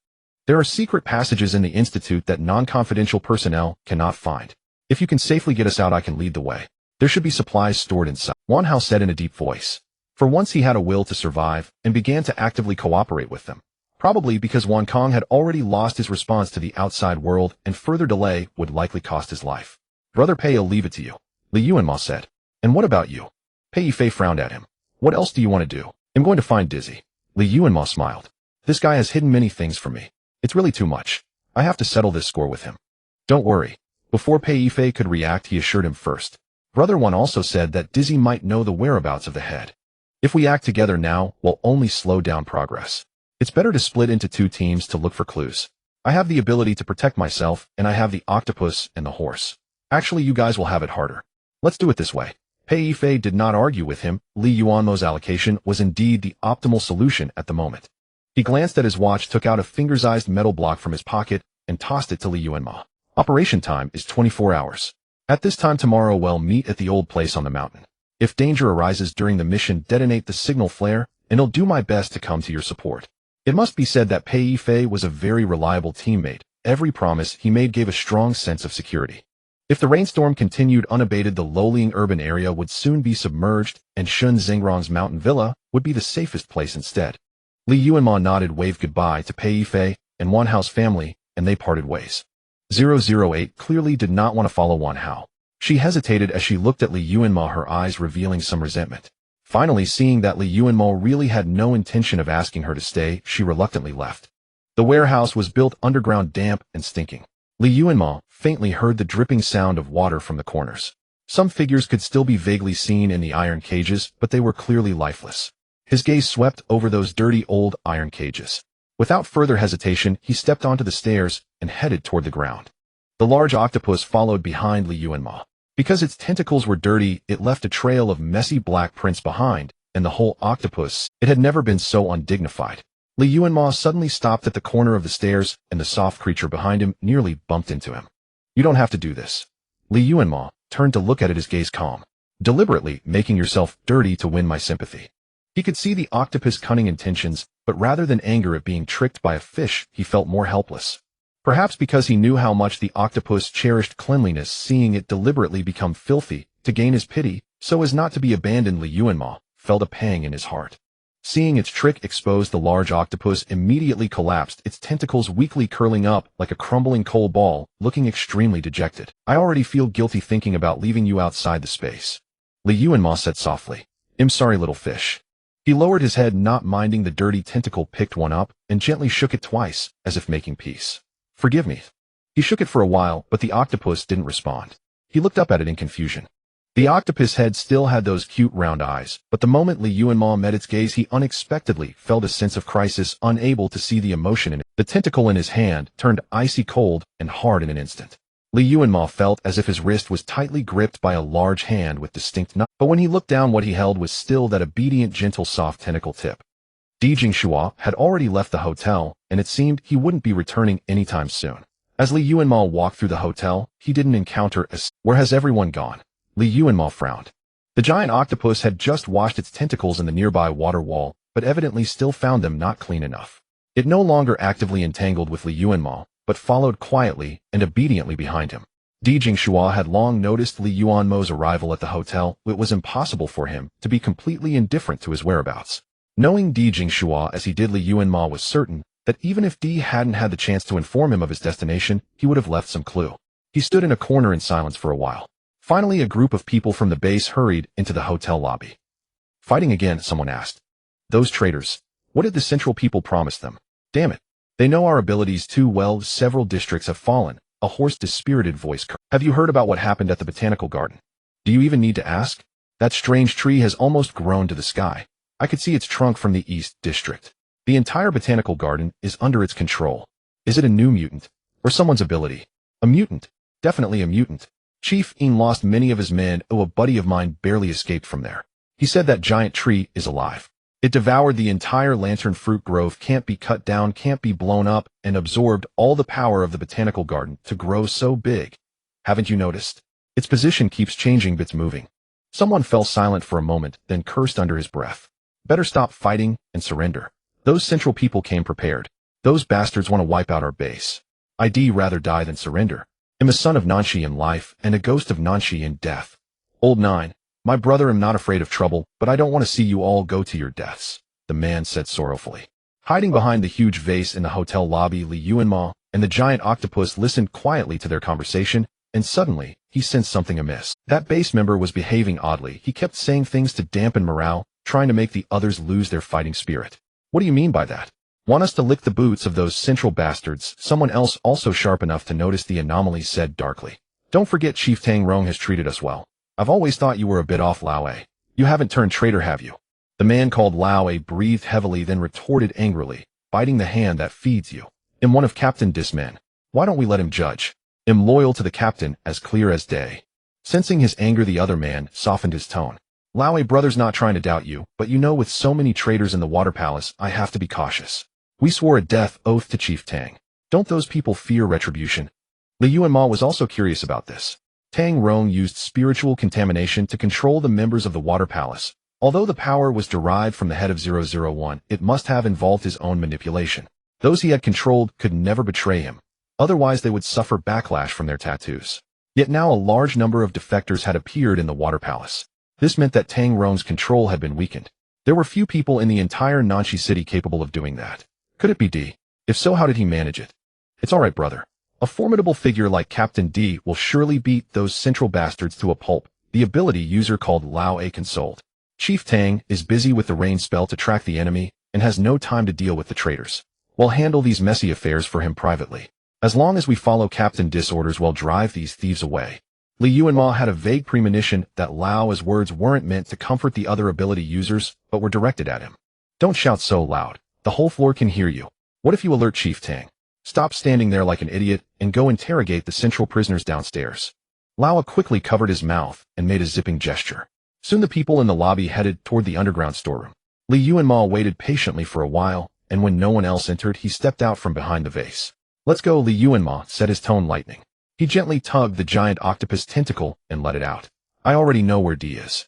[SPEAKER 1] There are secret passages in the institute that non-confidential personnel cannot find. If you can safely get us out, I can lead the way. There should be supplies stored inside, Wan Hao said in a deep voice. For once he had a will to survive and began to actively cooperate with them. Probably because Wan Kong had already lost his response to the outside world and further delay would likely cost his life. Brother Pei, I'll leave it to you, Li Yuanmo said. And what about you? Pei Yifei frowned at him. What else do you want to do? I'm going to find Dizzy. Li Yuanmo smiled. This guy has hidden many things from me. It's really too much. I have to settle this score with him. Don't worry. Before Pei Yifei could react, he assured him first. Brother Wan also said that Dizzy might know the whereabouts of the head. If we act together now, we'll only slow down progress. It's better to split into two teams to look for clues. I have the ability to protect myself, and I have the octopus and the horse. Actually, you guys will have it harder. Let's do it this way. Pei Yifei did not argue with him. Li Yuanmo's allocation was indeed the optimal solution at the moment. He glanced at his watch, took out a finger-sized metal block from his pocket, and tossed it to Li Yuanmo. Operation time is 24 hours. At this time tomorrow we'll meet at the old place on the mountain. If danger arises during the mission, detonate the signal flare, and I'll do my best to come to your support. It must be said that Pei Yifei was a very reliable teammate. Every promise he made gave a strong sense of security. If the rainstorm continued unabated, the Lowling urban area would soon be submerged, and Shun Xingrong's mountain villa would be the safest place instead. Li Yuanmo nodded, waved goodbye to Pei Yifei and Wan Hao's family, and they parted ways. 008 clearly did not want to follow Wan Hao. She hesitated as she looked at Li Yuanmo, her eyes revealing some resentment. Finally, seeing that Li Yuanmo really had no intention of asking her to stay, she reluctantly left. The warehouse was built underground, damp and stinking. Li Yuanmo faintly heard the dripping sound of water from the corners. Some figures could still be vaguely seen in the iron cages, but they were clearly lifeless. His gaze swept over those dirty old iron cages. Without further hesitation, he stepped onto the stairs and headed toward the ground. The large octopus followed behind Li Yuanmo. Because its tentacles were dirty, it left a trail of messy black prints behind, and the whole octopus, it had never been so undignified. Li Yuanmo suddenly stopped at the corner of the stairs, and the soft creature behind him nearly bumped into him. You don't have to do this. Li Yuanmo turned to look at it, his gaze calm. Deliberately making yourself dirty to win my sympathy. He could see the octopus' cunning intentions, but rather than anger at being tricked by a fish, he felt more helpless. Perhaps because he knew how much the octopus cherished cleanliness, seeing it deliberately become filthy to gain his pity, so as not to be abandoned, Li Yuanmo felt a pang in his heart. Seeing its trick exposed, the large octopus immediately collapsed, its tentacles weakly curling up like a crumbling coal ball, looking extremely dejected. I already feel guilty thinking about leaving you outside the space. Li Yuanmo said softly. I'm sorry, little fish. He lowered his head, not minding the dirty tentacle, picked one up, and gently shook it twice, as if making peace. Forgive me. He shook it for a while, but the octopus didn't respond. He looked up at it in confusion. The octopus head still had those cute round eyes, but the moment Li Yuanmo met its gaze, he unexpectedly felt a sense of crisis, unable to see the emotion in it. The tentacle in his hand turned icy cold and hard in an instant. Li Yuanmo felt as if his wrist was tightly gripped by a large hand with distinct knuckles, but when he looked down, what he held was still that obedient, gentle, soft tentacle tip. Di Jingxua had already left the hotel, and it seemed he wouldn't be returning anytime soon. As Li Yuanmo walked through the hotel, he didn't encounter where has everyone gone? Li Yuanmo frowned. The giant octopus had just washed its tentacles in the nearby water wall, but evidently still found them not clean enough. It no longer actively entangled with Li Yuanmo, but followed quietly and obediently behind him. Di Jingxua had long noticed Li Yuanmo's arrival at the hotel. It was impossible for him to be completely indifferent to his whereabouts. Knowing Di Jingxua as he did, Li Yuanmo was certain that even if Di hadn't had the chance to inform him of his destination, he would have left some clue. He stood in a corner in silence for a while. Finally, a group of people from the base hurried into the hotel lobby. Fighting again, someone asked. Those traitors. What did the central people promise them? Damn it. They know our abilities too well. Several districts have fallen. A hoarse, dispirited voice. Have you heard about what happened at the botanical garden? Do you even need to ask? That strange tree has almost grown to the sky. I could see its trunk from the East District. The entire botanical garden is under its control. Is it a new mutant? Or someone's ability? A mutant. Definitely a mutant. Chief Ing lost many of his men. Oh, a buddy of mine barely escaped from there. He said that giant tree is alive. It devoured the entire lantern fruit grove, can't be cut down, can't be blown up, and absorbed all the power of the botanical garden to grow so big. Haven't you noticed? Its position keeps changing, bits moving. Someone fell silent for a moment, then cursed under his breath. Better stop fighting and surrender. Those central people came prepared. Those bastards want to wipe out our base. I'd rather die than surrender. I'm a son of Nanshi in life and a ghost of Nanshi in death. Old Nine, my brother, am not afraid of trouble, but I don't want to see you all go to your deaths, the man said sorrowfully. Hiding behind the huge vase in the hotel lobby, Li Yuanmo and the giant octopus listened quietly to their conversation, and suddenly, he sensed something amiss. That base member was behaving oddly. He kept saying things to dampen morale, trying to make the others lose their fighting spirit. What do you mean by that? Want us to lick the boots of those central bastards? Someone else, also sharp enough to notice the anomaly, said darkly. Don't forget Chief Tang Rong has treated us well. I've always thought you were a bit off, Lao A. You haven't turned traitor, have you? The man called Lao A breathed heavily, then retorted angrily, biting the hand that feeds you. I'm one of Captain Dis men. Why don't we let him judge? I'm loyal to the captain, as clear as day. Sensing his anger, the other man softened his tone. Lao A, brother's not trying to doubt you, but you know, with so many traitors in the water palace, I have to be cautious. We swore a death oath to Chief Tang. Don't those people fear retribution? Li Yuanmo was also curious about this. Tang Rong used spiritual contamination to control the members of the water palace. Although the power was derived from the head of 001, it must have involved his own manipulation. Those he had controlled could never betray him. Otherwise they would suffer backlash from their tattoos. Yet now a large number of defectors had appeared in the water palace. This meant that Tang Rong's control had been weakened. There were few people in the entire Nanshi city capable of doing that. Could it be D? If so, how did he manage it? It's all right, brother. A formidable figure like Captain D will surely beat those central bastards to a pulp, the ability user called Lao A consoled. Chief Tang is busy with the rain spell to track the enemy and has no time to deal with the traitors. We'll handle these messy affairs for him privately. As long as we follow Captain Dis orders, we'll drive these thieves away. Li Yuanmo had a vague premonition that Lao's words weren't meant to comfort the other ability users, but were directed at him. Don't shout so loud. The whole floor can hear you. What if you alert Chief Tang? Stop standing there like an idiot and go interrogate the central prisoners downstairs. Lao quickly covered his mouth and made a zipping gesture. Soon the people in the lobby headed toward the underground storeroom. Li Yuanmo waited patiently for a while, and when no one else entered, he stepped out from behind the vase. Let's go, Li Yuanmo said, his tone lightening. He gently tugged the giant octopus tentacle and let it out. I already know where D is.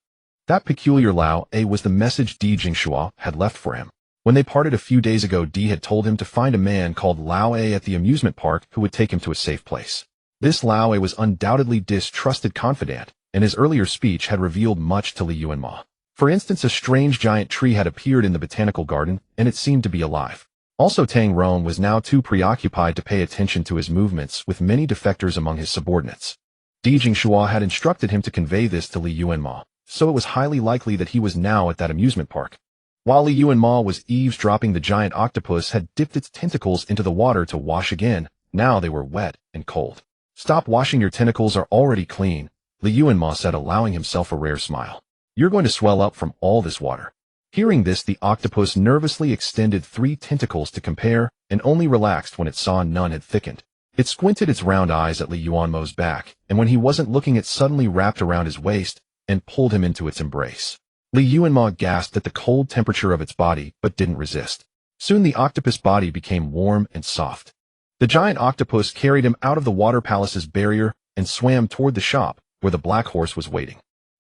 [SPEAKER 1] That peculiar Lao A was the message Di Jingshua had left for him. When they parted a few days ago, D had told him to find a man called Lao A at the amusement park who would take him to a safe place. This Lao A was undoubtedly Dis' trusted confidant, and his earlier speech had revealed much to Li Yuanmo. For instance, a strange giant tree had appeared in the botanical garden, and it seemed to be alive. Also, Tang Rong was now too preoccupied to pay attention to his movements, with many defectors among his subordinates. Di Jingshua had instructed him to convey this to Li Yuanmo, so it was highly likely that he was now at that amusement park. While Li Yuanmo was eavesdropping, the giant octopus had dipped its tentacles into the water to wash again. Now they were wet and cold. Stop washing, your tentacles are already clean, Li Yuanmo said, allowing himself a rare smile. You're going to swell up from all this water. Hearing this, the octopus nervously extended 3 tentacles to compare, and only relaxed when it saw none had thickened. It squinted its round eyes at Li Yuanmo's back, and when he wasn't looking, it suddenly wrapped around his waist and pulled him into its embrace. Li Yuanmo gasped at the cold temperature of its body, but didn't resist. Soon the octopus body became warm and soft. The giant octopus carried him out of the water palace's barrier and swam toward the shop, where the black horse was waiting.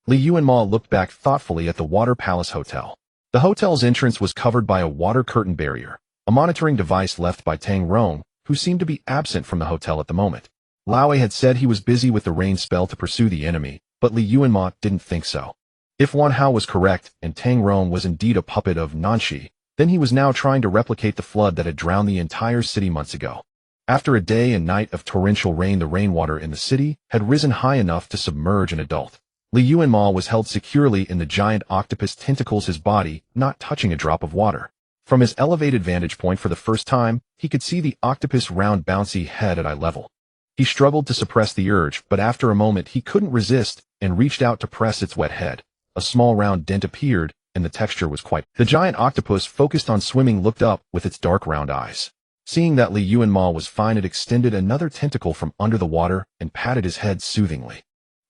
[SPEAKER 1] Li Yuanmo looked back thoughtfully at the water palace hotel. The hotel's entrance was covered by a water curtain barrier, a monitoring device left by Tang Rong, who seemed to be absent from the hotel at the moment. Lao had said he was busy with the rain spell to pursue the enemy, but Li Yuanmo didn't think so. If Wan Hao was correct, and Tang Rong was indeed a puppet of Nanshi, then he was now trying to replicate the flood that had drowned the entire city months ago. After a day and night of torrential rain, the rainwater in the city had risen high enough to submerge an adult. Li Yuanmo was held securely in the giant octopus tentacles, his body not touching a drop of water. From his elevated vantage point, for the first time, he could see the octopus' round bouncy head at eye level. He struggled to suppress the urge, but after a moment he couldn't resist and reached out to press its wet head. A small round dent appeared, and the texture was quite... The giant octopus, focused on swimming, looked up with its dark round eyes. Seeing that Li Yuanmo was fine, it extended another tentacle from under the water and patted his head soothingly.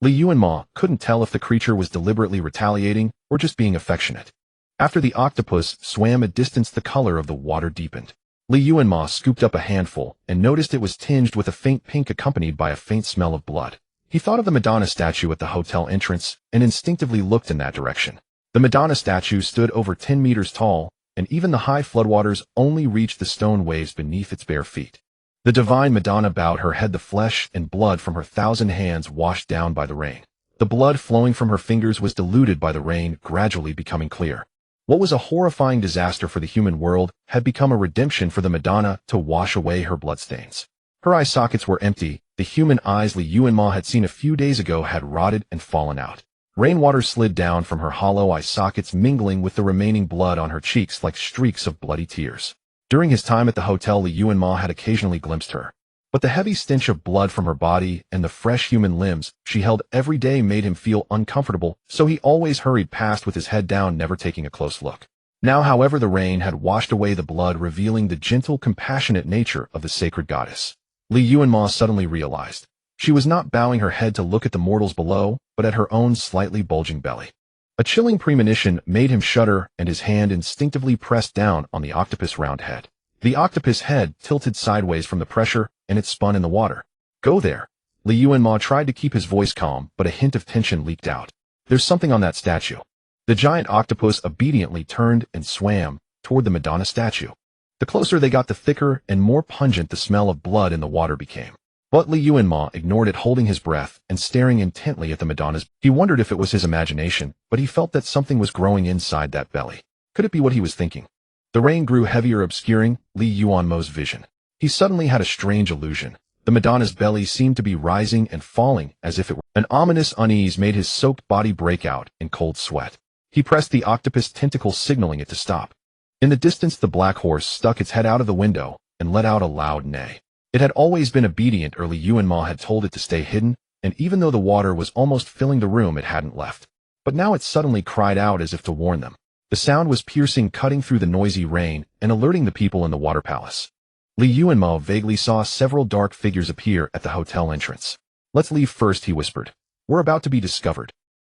[SPEAKER 1] Li Yuanmo couldn't tell if the creature was deliberately retaliating or just being affectionate. After the octopus swam a distance, the color of the water deepened. Li Yuanmo scooped up a handful and noticed it was tinged with a faint pink accompanied by a faint smell of blood. He thought of the Madonna statue at the hotel entrance and instinctively looked in that direction. The Madonna statue stood over 10 meters tall, and even the high floodwaters only reached the stone waves beneath its bare feet. The divine Madonna bowed her head, the flesh and blood from her 1,000 hands washed down by the rain. The blood flowing from her fingers was diluted by the rain, gradually becoming clear. What was a horrifying disaster for the human world had become a redemption for the Madonna to wash away her bloodstains. Her eye sockets were empty. The human eyes Li Yuanmo had seen a few days ago had rotted and fallen out. Rainwater slid down from her hollow eye sockets, mingling with the remaining blood on her cheeks like streaks of bloody tears. During his time at the hotel, Li Yuanmo had occasionally glimpsed her. But the heavy stench of blood from her body and the fresh human limbs she held every day made him feel uncomfortable, so he always hurried past with his head down, never taking a close look. Now, however, the rain had washed away the blood, revealing the gentle, compassionate nature of the sacred goddess. Li Yuanmo suddenly realized. She was not bowing her head to look at the mortals below, but at her own slightly bulging belly. A chilling premonition made him shudder, and his hand instinctively pressed down on the octopus' round head. The octopus head tilted sideways from the pressure, and it spun in the water. "Go there." Li Yuanmo tried to keep his voice calm, but a hint of tension leaked out. "There's something on that statue." The giant octopus obediently turned and swam toward the Madonna statue. The closer they got, the thicker and more pungent the smell of blood in the water became. But Li Yuanmo ignored it, holding his breath and staring intently at the Madonna's. He wondered if it was his imagination, but he felt that something was growing inside that belly. Could it be what he was thinking? The rain grew heavier, obscuring Li Yuanmo's vision. He suddenly had a strange illusion. The Madonna's belly seemed to be rising and falling as if it were. An ominous unease made his soaked body break out in cold sweat. He pressed the octopus tentacle, signaling it to stop. In the distance, the black horse stuck its head out of the window and let out a loud neigh. It had always been obedient. Li Yuanmo had told it to stay hidden, and even though the water was almost filling the room, it hadn't left. But now it suddenly cried out as if to warn them. The sound was piercing, cutting through the noisy rain and alerting the people in the water palace. Li Yuanmo vaguely saw several dark figures appear at the hotel entrance. "Let's leave first," he whispered. "We're about to be discovered."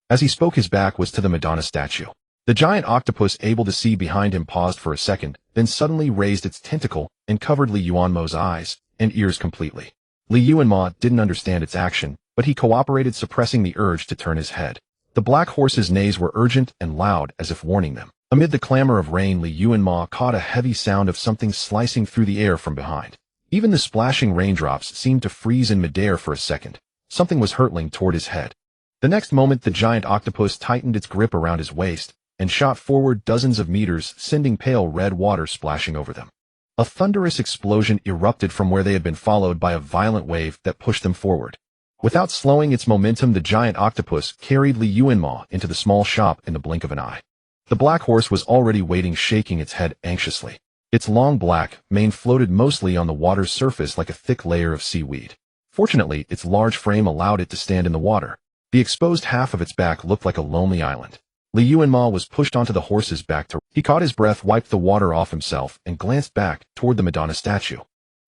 [SPEAKER 1] As he spoke, his back was to the Madonna statue. The giant octopus, able to see behind him, paused for a second, then suddenly raised its tentacle and covered Li Yuanmo's eyes and ears completely. Li Yuanmo didn't understand its action, but he cooperated, suppressing the urge to turn his head. The black horse's neighs were urgent and loud, as if warning them. Amid the clamor of rain, Li Yuanmo caught a heavy sound of something slicing through the air from behind. Even the splashing raindrops seemed to freeze in midair for a second. Something was hurtling toward his head. The next moment, the giant octopus tightened its grip around his waist and shot forward dozens of meters, sending pale red water splashing over them. A thunderous explosion erupted from where they had been, followed by a violent wave that pushed them forward. Without slowing its momentum, the giant octopus carried Li Yuanmo into the small shop in the blink of an eye. The black horse was already waiting, shaking its head anxiously. Its long black mane floated mostly on the water's surface like a thick layer of seaweed. Fortunately, its large frame allowed it to stand in the water. The exposed half of its back looked like a lonely island. Li Yuanmo was pushed onto the horse's back. He caught his breath, wiped the water off himself, and glanced back toward the Madonna statue.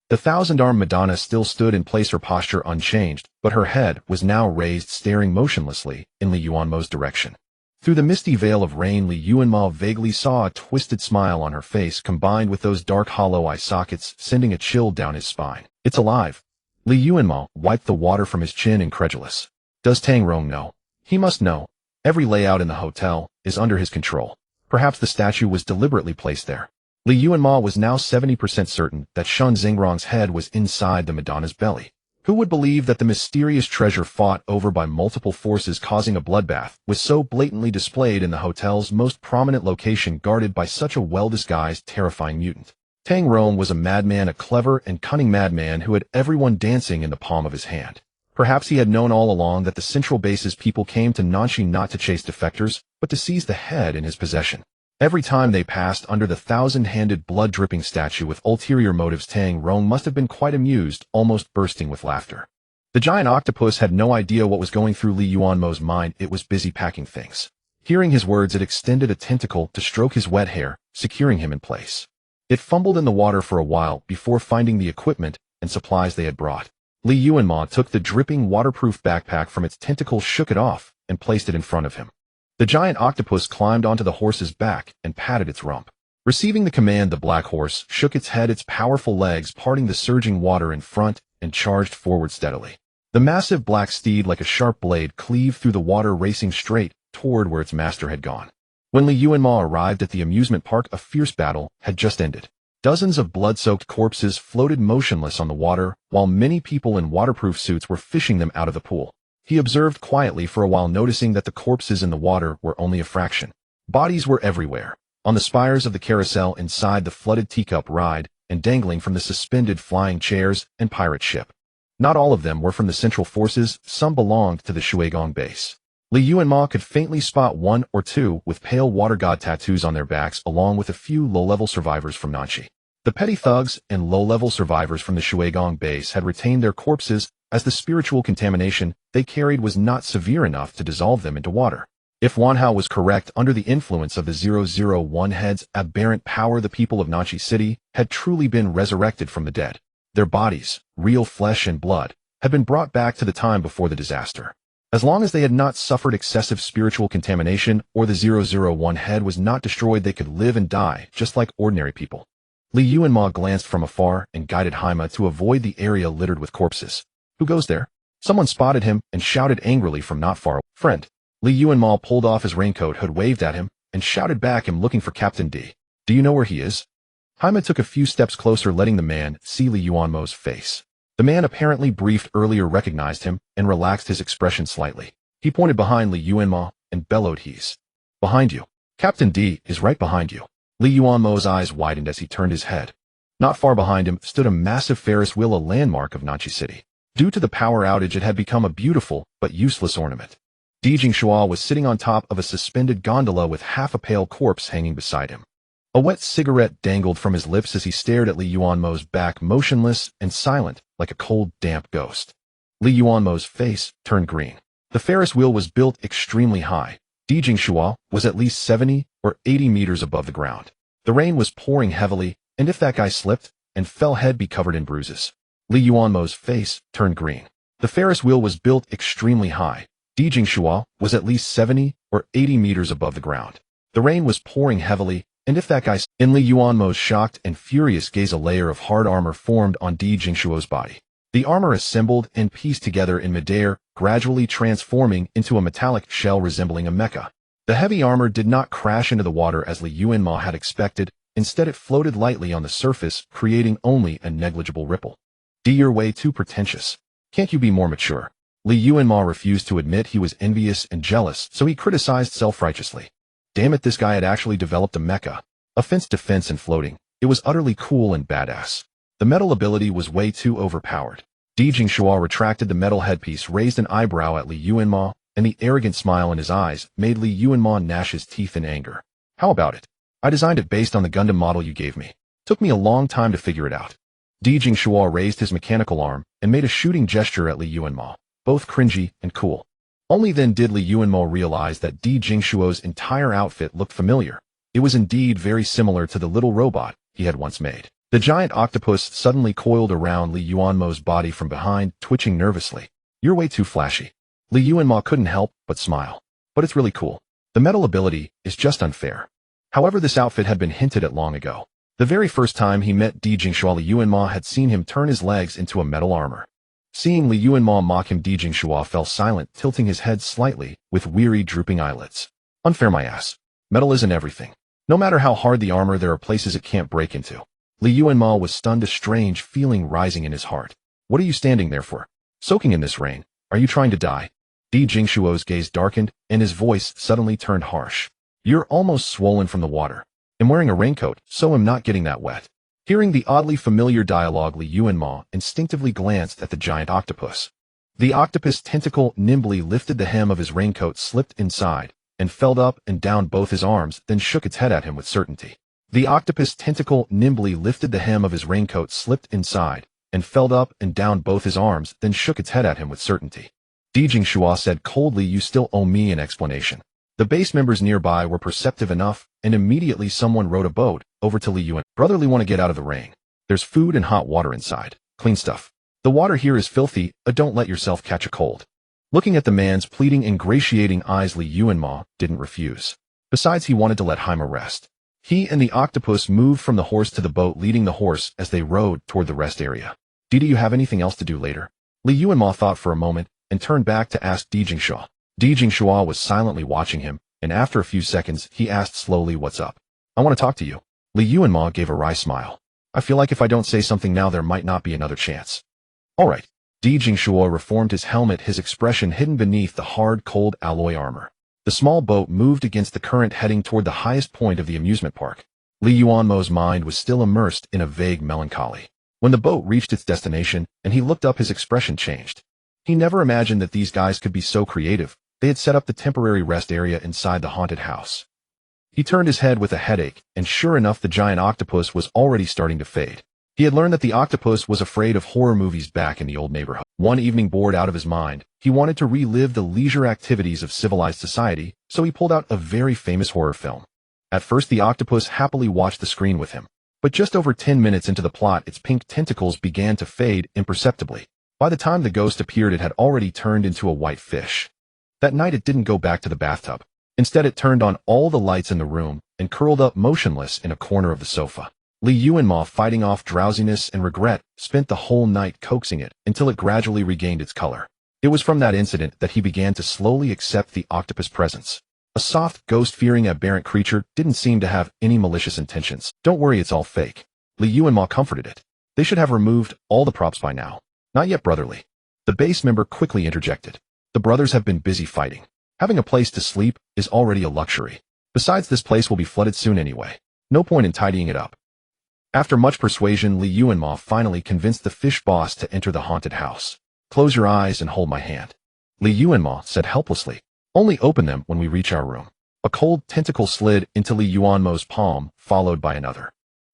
[SPEAKER 1] The 1,000-armed Madonna still stood in place, her posture unchanged, but her head was now raised, staring motionlessly in Li Yuanmo's direction. Through the misty veil of rain, Li Yuanmo vaguely saw a twisted smile on her face, combined with those dark hollow eye sockets, sending a chill down his spine. "It's alive." Li Yuanmo wiped the water from his chin, incredulous. "Does Tang Rong know?" "He must know. Every layout in the hotel is under his control. Perhaps the statue was deliberately placed there." Li Yuanmo was now 70% certain that Shun Xingrong's head was inside the Madonna's belly. Who would believe that the mysterious treasure, fought over by multiple forces causing a bloodbath, was so blatantly displayed in the hotel's most prominent location, guarded by such a well-disguised, terrifying mutant? Tang Rong was a madman, a clever and cunning madman who had everyone dancing in the palm of his hand. Perhaps he had known all along that the Central Base's people came to Nanxi not to chase defectors, but to seize the head in his possession. Every time they passed under the 1,000-handed blood-dripping statue with ulterior motives, Tang Rong must have been quite amused, almost bursting with laughter. The giant octopus had no idea what was going through Li Yuanmo's mind. It was busy packing things. Hearing his words, it extended a tentacle to stroke his wet hair, securing him in place. It fumbled in the water for a while before finding the equipment and supplies they had brought. Li Yuanmo took the dripping waterproof backpack from its tentacles, shook it off, and placed it in front of him. The giant octopus climbed onto the horse's back and patted its rump. Receiving the command, the black horse shook its head, its powerful legs parting the surging water in front, and charged forward steadily. The massive black steed, like a sharp blade, cleaved through the water, racing straight toward where its master had gone. When Li Yuanmo arrived at the amusement park, a fierce battle had just ended. Dozens of blood-soaked corpses floated motionless on the water, while many people in waterproof suits were fishing them out of the pool. He observed quietly for a while, noticing that the corpses in the water were only a fraction. Bodies were everywhere, on the spires of the carousel, inside the flooded teacup ride, and dangling from the suspended flying chairs and pirate ship. Not all of them were from the Central Forces, some belonged to the Shuigong base. Li Yuanmo could faintly spot one or two with pale water god tattoos on their backs, along with a few low-level survivors from Nanxi. The petty thugs and low-level survivors from the Shuigong base had retained their corpses, as the spiritual contamination they carried was not severe enough to dissolve them into water. If Wanhao was correct, under the influence of the 001 head's aberrant power, the people of Nanxi City had truly been resurrected from the dead. Their bodies, real flesh and blood, had been brought back to the time before the disaster. As long as they had not suffered excessive spiritual contamination or the 001 head was not destroyed, they could live and die just like ordinary people. Li Yuanmo glanced from afar and guided Haima to avoid the area littered with corpses. Who goes there? Someone spotted him and shouted angrily from not far away. Friend. Li Yuanmo pulled off his raincoat hood, waved at him, and shouted back, "I'm looking for Captain D. Do you know where he is?" Haima took a few steps closer, letting the man see Li Yuanmo's face. The man, apparently briefed earlier, recognized him and relaxed his expression slightly. He pointed behind Li Yuanmo and bellowed, "He's behind you. Captain D is right behind you." Li Yuanmo's eyes widened as he turned his head. Not far behind him stood a massive Ferris wheel, a landmark of Nanxi City. Due to the power outage, it had become a beautiful but useless ornament. Di Jingxua was sitting on top of a suspended gondola with half a pale corpse hanging beside him. A wet cigarette dangled from his lips as he stared at Li Yuanmo's back, motionless and silent, like a cold, damp ghost. Li Yuanmo's face turned green. The Ferris wheel was built extremely high. Di Jingxua was at least 70 or 80 meters above the ground. The rain was pouring heavily, and if that guy slipped and fell, he'd be covered in bruises. Li Yuanmo's face turned green. The Ferris wheel was built extremely high. Di Jingxua was at least 70 or 80 meters above the ground. The rain was pouring heavily, and if that guy... In Li Yuanmo's shocked and furious gaze, a layer of hard armor formed on Di Jingxua's body. The armor assembled and pieced together in midair, gradually transforming into a metallic shell resembling a mecha. The heavy armor did not crash into the water as Li Yuanmo had expected. Instead, it floated lightly on the surface, creating only a negligible ripple. D, you're way too pretentious. Can't you be more mature? Li Yuanmo refused to admit he was envious and jealous, so he criticized self-righteously. Damn it, this guy had actually developed a mecha. Offense, defense, and floating. It was utterly cool and badass. The metal ability was way too overpowered. Di Jingxua retracted the metal headpiece, raised an eyebrow at Li Yuanmo, and the arrogant smile in his eyes made Li Yuanmo gnash his teeth in anger. How about it? I designed it based on the Gundam model you gave me. Took me a long time to figure it out. Di Jingxua raised his mechanical arm and made a shooting gesture at Li Yuanmo, both cringy and cool. Only then did Li Yuanmo realize that Di Jingxua's entire outfit looked familiar. It was indeed very similar to the little robot he had once made. The giant octopus suddenly coiled around Li Yuanmo's body from behind, twitching nervously. You're way too flashy. Li Yuanmo couldn't help but smile. But it's really cool. The metal ability is just unfair. However, this outfit had been hinted at long ago. The very first time he met Di Jingxua, Li Yuanmo had seen him turn his legs into a metal armor. Seeing Li Yuanmo mock him, Di Jingxua fell silent, tilting his head slightly, with weary, drooping eyelids. Unfair, my ass. Metal isn't everything. No matter how hard the armor, there are places it can't break into. Li Yuanmo was stunned, a strange feeling rising in his heart. What are you standing there for? Soaking in this rain. Are you trying to die? Di Jingxua's gaze darkened, and his voice suddenly turned harsh. You're almost swollen from the water. I'm wearing a raincoat, so I'm not getting that wet. Hearing the oddly familiar dialogue, Li Yuanmo instinctively glanced at the giant octopus. The octopus tentacle nimbly lifted the hem of his raincoat, slipped inside, and fell up and down both his arms, then shook its head at him with certainty. The octopus tentacle nimbly lifted the hem of his raincoat, slipped inside, and fell up and down both his arms, then shook its head at him with certainty. Di Jingxua said coldly, you still owe me an explanation. The base members nearby were perceptive enough, and immediately someone rowed a boat over to Li Yuan. Brotherly, want to get out of the rain. There's food and hot water inside. Clean stuff. The water here is filthy, don't let yourself catch a cold. Looking at the man's pleading, ingratiating eyes, Li Yuanmo didn't refuse. Besides, he wanted to let Haima rest. He and the octopus moved from the horse to the boat, leading the horse as they rowed toward the rest area. Do you have anything else to do later? Li Yuanmo thought for a moment and turned back to ask Di Jingshua. Di Jingshua was silently watching him, and after a few seconds, he asked slowly, "What's up?" "I want to talk to you." Li Yuanmo gave a wry smile. "I feel like if I don't say something now, there might not be another chance." "All right." Di Jingshua reformed his helmet, his expression hidden beneath the hard, cold alloy armor. The small boat moved against the current, heading toward the highest point of the amusement park. Li Yuanmo's mind was still immersed in a vague melancholy. When the boat reached its destination and he looked up, his expression changed. He never imagined that these guys could be so creative. They had set up the temporary rest area inside the haunted house. He turned his head with a headache, and sure enough, the giant octopus was already starting to fade. He had learned that the octopus was afraid of horror movies back in the old neighborhood. One evening, bored out of his mind, he wanted to relive the leisure activities of civilized society, so he pulled out a very famous horror film. At first, the octopus happily watched the screen with him. But just over 10 minutes into the plot, its pink tentacles began to fade imperceptibly. By the time the ghost appeared, it had already turned into a white fish. That night, it didn't go back to the bathtub. Instead, it turned on all the lights in the room and curled up motionless in a corner of the sofa. Li Yuanmo, fighting off drowsiness and regret, spent the whole night coaxing it until it gradually regained its color. It was from that incident that he began to slowly accept the octopus' presence. A soft, ghost-fearing aberrant creature didn't seem to have any malicious intentions. "Don't worry, it's all fake." Li Yuanmo comforted it. "They should have removed all the props by now." "Not yet, brotherly." The base member quickly interjected. "The brothers have been busy fighting. Having a place to sleep is already a luxury. Besides, this place will be flooded soon anyway. No point in tidying it up." After much persuasion, Li Yuanmo finally convinced the fish boss to enter the haunted house. "Close your eyes and hold my hand," Li Yuanmo said helplessly. "Only open them when we reach our room." A cold tentacle slid into Li Yuanmo's palm, followed by another.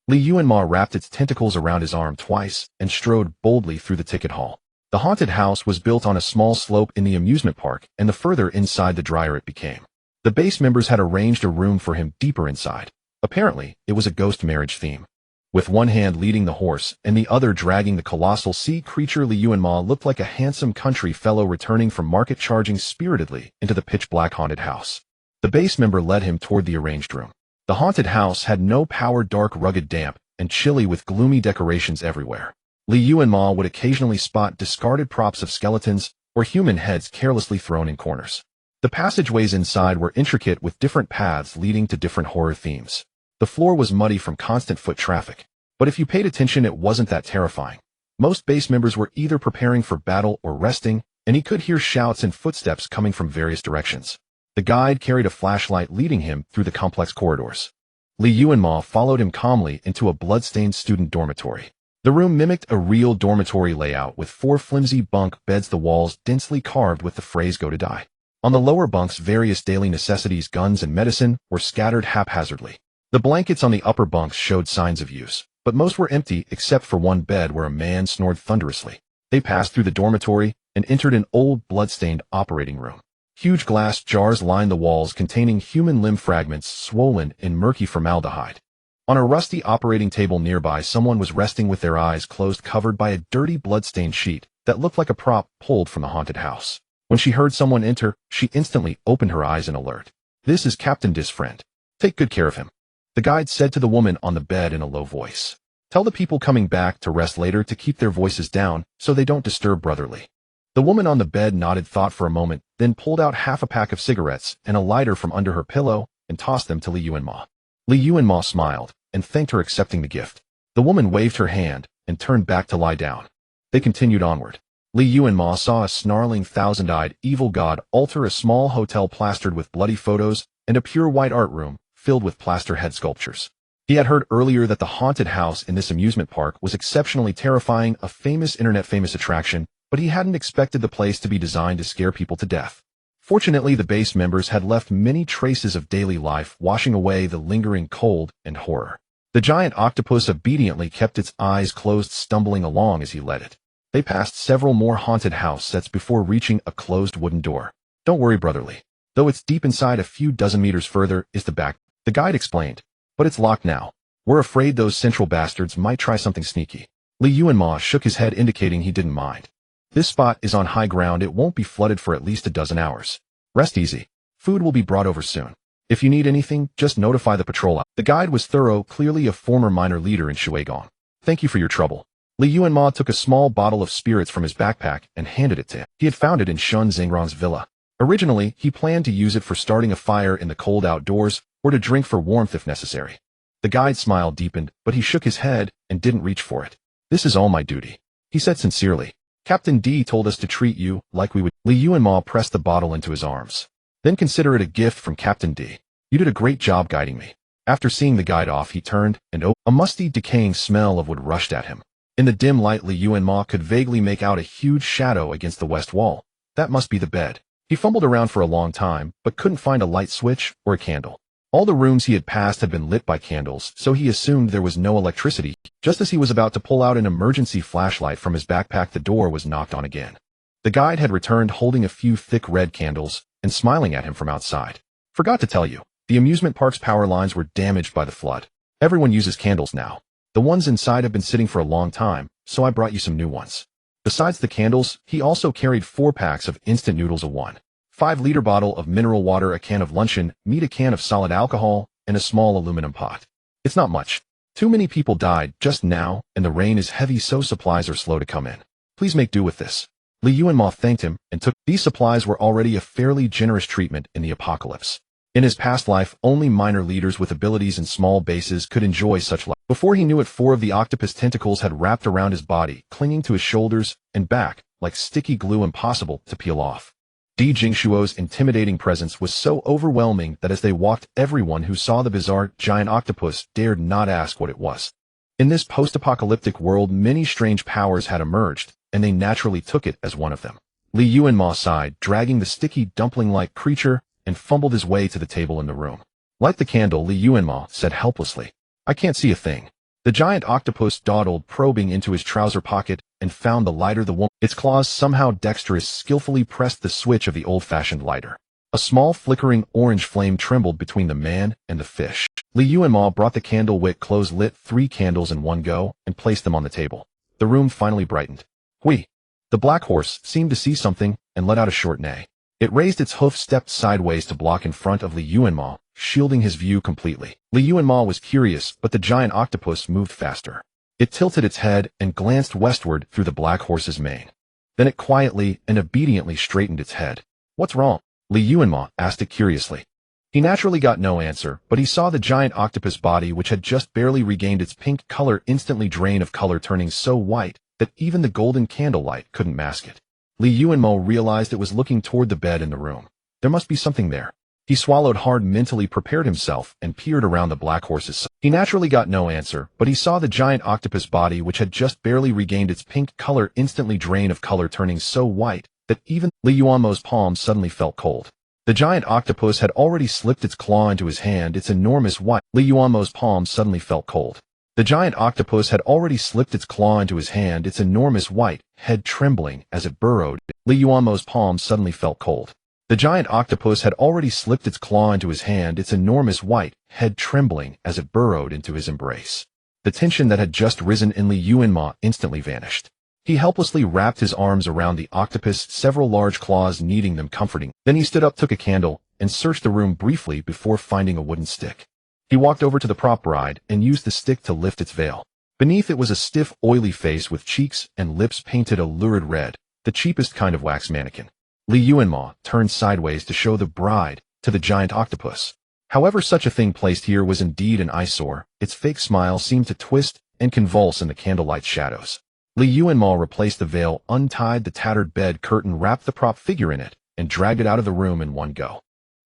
[SPEAKER 1] Li Yuanmo wrapped its tentacles around his arm twice and strode boldly through the ticket hall. The haunted house was built on a small slope in the amusement park, and the further inside the drier it became. The base members had arranged a room for him deeper inside. Apparently, it was a ghost marriage theme. With one hand leading the horse and the other dragging the colossal sea creature, Li Yuanmo looked like a handsome country fellow returning from market, charging spiritedly into the pitch-black haunted house. The base member led him toward the arranged room. The haunted house had no power, dark, rugged, damp, and chilly, with gloomy decorations everywhere. Li Yuanmo would occasionally spot discarded props of skeletons or human heads carelessly thrown in corners. The passageways inside were intricate, with different paths leading to different horror themes. The floor was muddy from constant foot traffic, but if you paid attention, it wasn't that terrifying. Most base members were either preparing for battle or resting, and he could hear shouts and footsteps coming from various directions. The guide carried a flashlight, leading him through the complex corridors. Li Yuanmo followed him calmly into a blood-stained student dormitory. The room mimicked a real dormitory layout, with 4 flimsy bunk beds, the walls densely carved with the phrase "Go to die." On the lower bunks, various daily necessities, guns and medicine, were scattered haphazardly. The blankets on the upper bunks showed signs of use, but most were empty except for one bed where a man snored thunderously. They passed through the dormitory and entered an old, blood-stained operating room. Huge glass jars lined the walls, containing human limb fragments swollen in murky formaldehyde. On a rusty operating table nearby, someone was resting with their eyes closed, covered by a dirty, blood-stained sheet that looked like a prop pulled from the haunted house. When she heard someone enter, she instantly opened her eyes in alert. "This is Captain Dis' friend. Take good care of him," the guide said to the woman on the bed in a low voice. "Tell the people coming back to rest later to keep their voices down so they don't disturb brotherly." The woman on the bed nodded, thought for a moment, then pulled out half a pack of cigarettes and a lighter from under her pillow and tossed them to Li Yuanmo. Li Yuanmo smiled and thanked her, accepting the gift. The woman waved her hand and turned back to lie down. They continued onward. Li Yuanmo saw a snarling, thousand-eyed, evil god alter a small hotel plastered with bloody photos and a pure white art room filled with plaster head sculptures. He had heard earlier that the haunted house in this amusement park was exceptionally terrifying, a famous internet-famous attraction, but he hadn't expected the place to be designed to scare people to death. Fortunately, the base members had left many traces of daily life, washing away the lingering cold and horror. The giant octopus obediently kept its eyes closed, stumbling along as he led it. They passed several more haunted house sets before reaching a closed wooden door. "Don't worry, brotherly. Though it's deep inside, a few dozen meters further is the back," the guide explained. "But it's locked now. We're afraid those central bastards might try something sneaky." Li Yuanmo shook his head indicating he didn't mind. This spot is on high ground, it won't be flooded for at least a dozen hours. Rest easy. Food will be brought over soon. If you need anything, just notify the patrol. The guide was thorough, clearly a former minor leader in Shuigong. Thank you for your trouble. Li Yuanmo took a small bottle of spirits from his backpack and handed it to him. He had found it in Shun Xingran's villa. Originally, he planned to use it for starting a fire in the cold outdoors or to drink for warmth if necessary. The guide's smile deepened, but he shook his head and didn't reach for it. This is all my duty, he said sincerely. Captain D told us to treat you like we would. Li Yuanmo pressed the bottle into his arms. Then consider it a gift from Captain D. You did a great job guiding me. After seeing the guide off, he turned, and a musty, decaying smell of wood rushed at him. In the dim light, Li Yuanmo could vaguely make out a huge shadow against the west wall. That must be the bed. He fumbled around for a long time, but couldn't find a light switch or a candle. All the rooms he had passed had been lit by candles, so he assumed there was no electricity. Just as he was about to pull out an emergency flashlight from his backpack, the door was knocked on again. The guide had returned holding a few thick red candles and smiling at him from outside. Forgot to tell you, the amusement park's power lines were damaged by the flood. Everyone uses candles now. The ones inside have been sitting for a long time, so I brought you some new ones. Besides the candles, he also carried 4 packs of instant noodles, a 1.5-liter bottle of mineral water, a can of luncheon meat, a can of solid alcohol, and a small aluminum pot. It's not much. Too many people died just now, and the rain is heavy, so supplies are slow to come in. Please make do with this. Li Yuanmo thanked him and took. These supplies were already a fairly generous treatment in the apocalypse. In his past life, only minor leaders with abilities and small bases could enjoy such life. Before he knew it, 4 of the octopus tentacles had wrapped around his body, clinging to his shoulders and back like sticky glue, impossible to peel off. Di Jingshuo's intimidating presence was so overwhelming that as they walked, everyone who saw the bizarre giant octopus dared not ask what it was. In this post-apocalyptic world, many strange powers had emerged, and they naturally took it as one of them. Li Yuanmo sighed, dragging the sticky dumpling-like creature, and fumbled his way to the table in the room. Light the candle, Li Yuanmo said helplessly. I can't see a thing. The giant octopus dawdled, probing into his trouser pocket, and found the lighter. Its claws, somehow dexterous, skillfully pressed the switch of the old-fashioned lighter. A small flickering orange flame trembled between the man and the fish. Li Yuanmo brought the candle wick close, lit 3 candles in one go, and placed them on the table. The room finally brightened. Hui! The black horse seemed to see something and let out a short neigh. It raised its hoof, stepped sideways to block in front of Li Yuanmo, shielding his view completely. Li Yuanmo was curious, but the giant octopus moved faster. It tilted its head and glanced westward through the black horse's mane. Then it quietly and obediently straightened its head. What's wrong? Li Yuanmo asked it curiously. He naturally got no answer, but he saw the giant octopus body, which had just barely regained its pink color, instantly drain of color, turning so white that even the golden candlelight couldn't mask it. Li Yuanmo realized it was looking toward the bed in the room. There must be something there. He swallowed hard, mentally prepared himself, and peered around the black horse's side. He naturally got no answer, but he saw the giant octopus body, which had just barely regained its pink color, instantly drain of color, turning so white that even Li Yuanmo's palm suddenly felt cold. The giant octopus had already slipped its claw into his hand, its enormous white. Li Yuanmo's palm suddenly felt cold. The giant octopus had already slipped its claw into his hand, its enormous white head trembling as it burrowed. Li Yuanmo's palm suddenly felt cold. The giant octopus had already slipped its claw into his hand, its enormous white head trembling as it burrowed into his embrace. The tension that had just risen in Li Yuanmo instantly vanished. He helplessly wrapped his arms around the octopus, several large claws needing them comforting. Then he stood up, took a candle, and searched the room briefly before finding a wooden stick. He walked over to the prop bride and used the stick to lift its veil. Beneath it was a stiff, oily face with cheeks and lips painted a lurid red, the cheapest kind of wax mannequin. Li Yuanmo turned sideways to show the bride to the giant octopus. However, such a thing placed here was indeed an eyesore. Its fake smile seemed to twist and convulse in the candlelight shadows. Li Yuanmo replaced the veil, untied the tattered bed curtain, wrapped the prop figure in it, and dragged it out of the room in one go.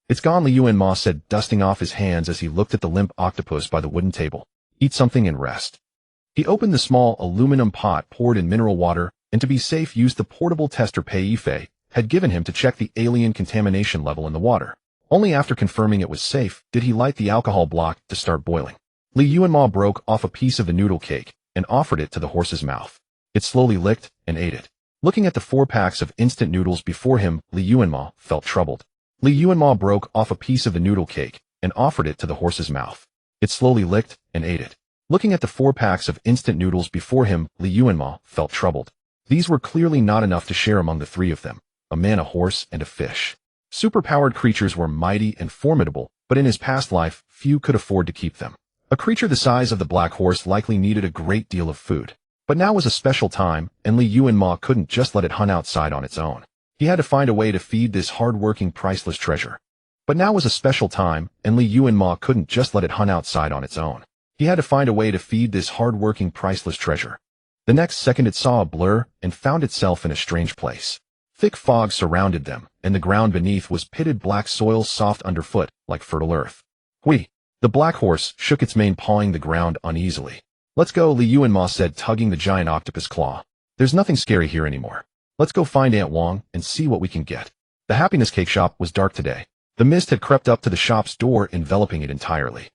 [SPEAKER 1] It's gone, Li Yuanmo said, dusting off his hands as he looked at the limp octopus by the wooden table. Eat something and rest. He opened the small aluminum pot, poured in mineral water, and to be safe used the portable tester Pei Yifei had given him to check the alien contamination level in the water. Only after confirming it was safe did he light the alcohol block to start boiling. Li Yuanmo broke off a piece of the noodle cake and offered it to the horse's mouth. It slowly licked and ate it. Looking at the 4 packs of instant noodles before him, Li Yuanmo felt troubled. Li Yuanmo broke off a piece of the noodle cake and offered it to the horse's mouth. It slowly licked and ate it. Looking at the 4 packs of instant noodles before him, Li Yuanmo felt troubled. These were clearly not enough to share among the 3 of them, a man, a horse, and a fish. Superpowered creatures were mighty and formidable, but in his past life, few could afford to keep them. A creature the size of the black horse likely needed a great deal of food. But now was a special time, and Li Yuanmo couldn't just let it hunt outside on its own. He had to find a way to feed this hard-working, priceless treasure. But now was a special time, and Li Yuanmo couldn't just let it hunt outside on its own. He had to find a way to feed this hard-working, priceless treasure. The next second it saw a blur and found itself in a strange place. Thick fog surrounded them, and the ground beneath was pitted black soil soft underfoot, like fertile earth. Hui! The black horse shook its mane, pawing the ground uneasily. Let's go, Li Yuanmo said, tugging the giant octopus claw. There's nothing scary here anymore. Let's go find Aunt Wang and see what we can get. The happiness cake shop was dark today. The mist had crept up to the shop's door, enveloping it entirely.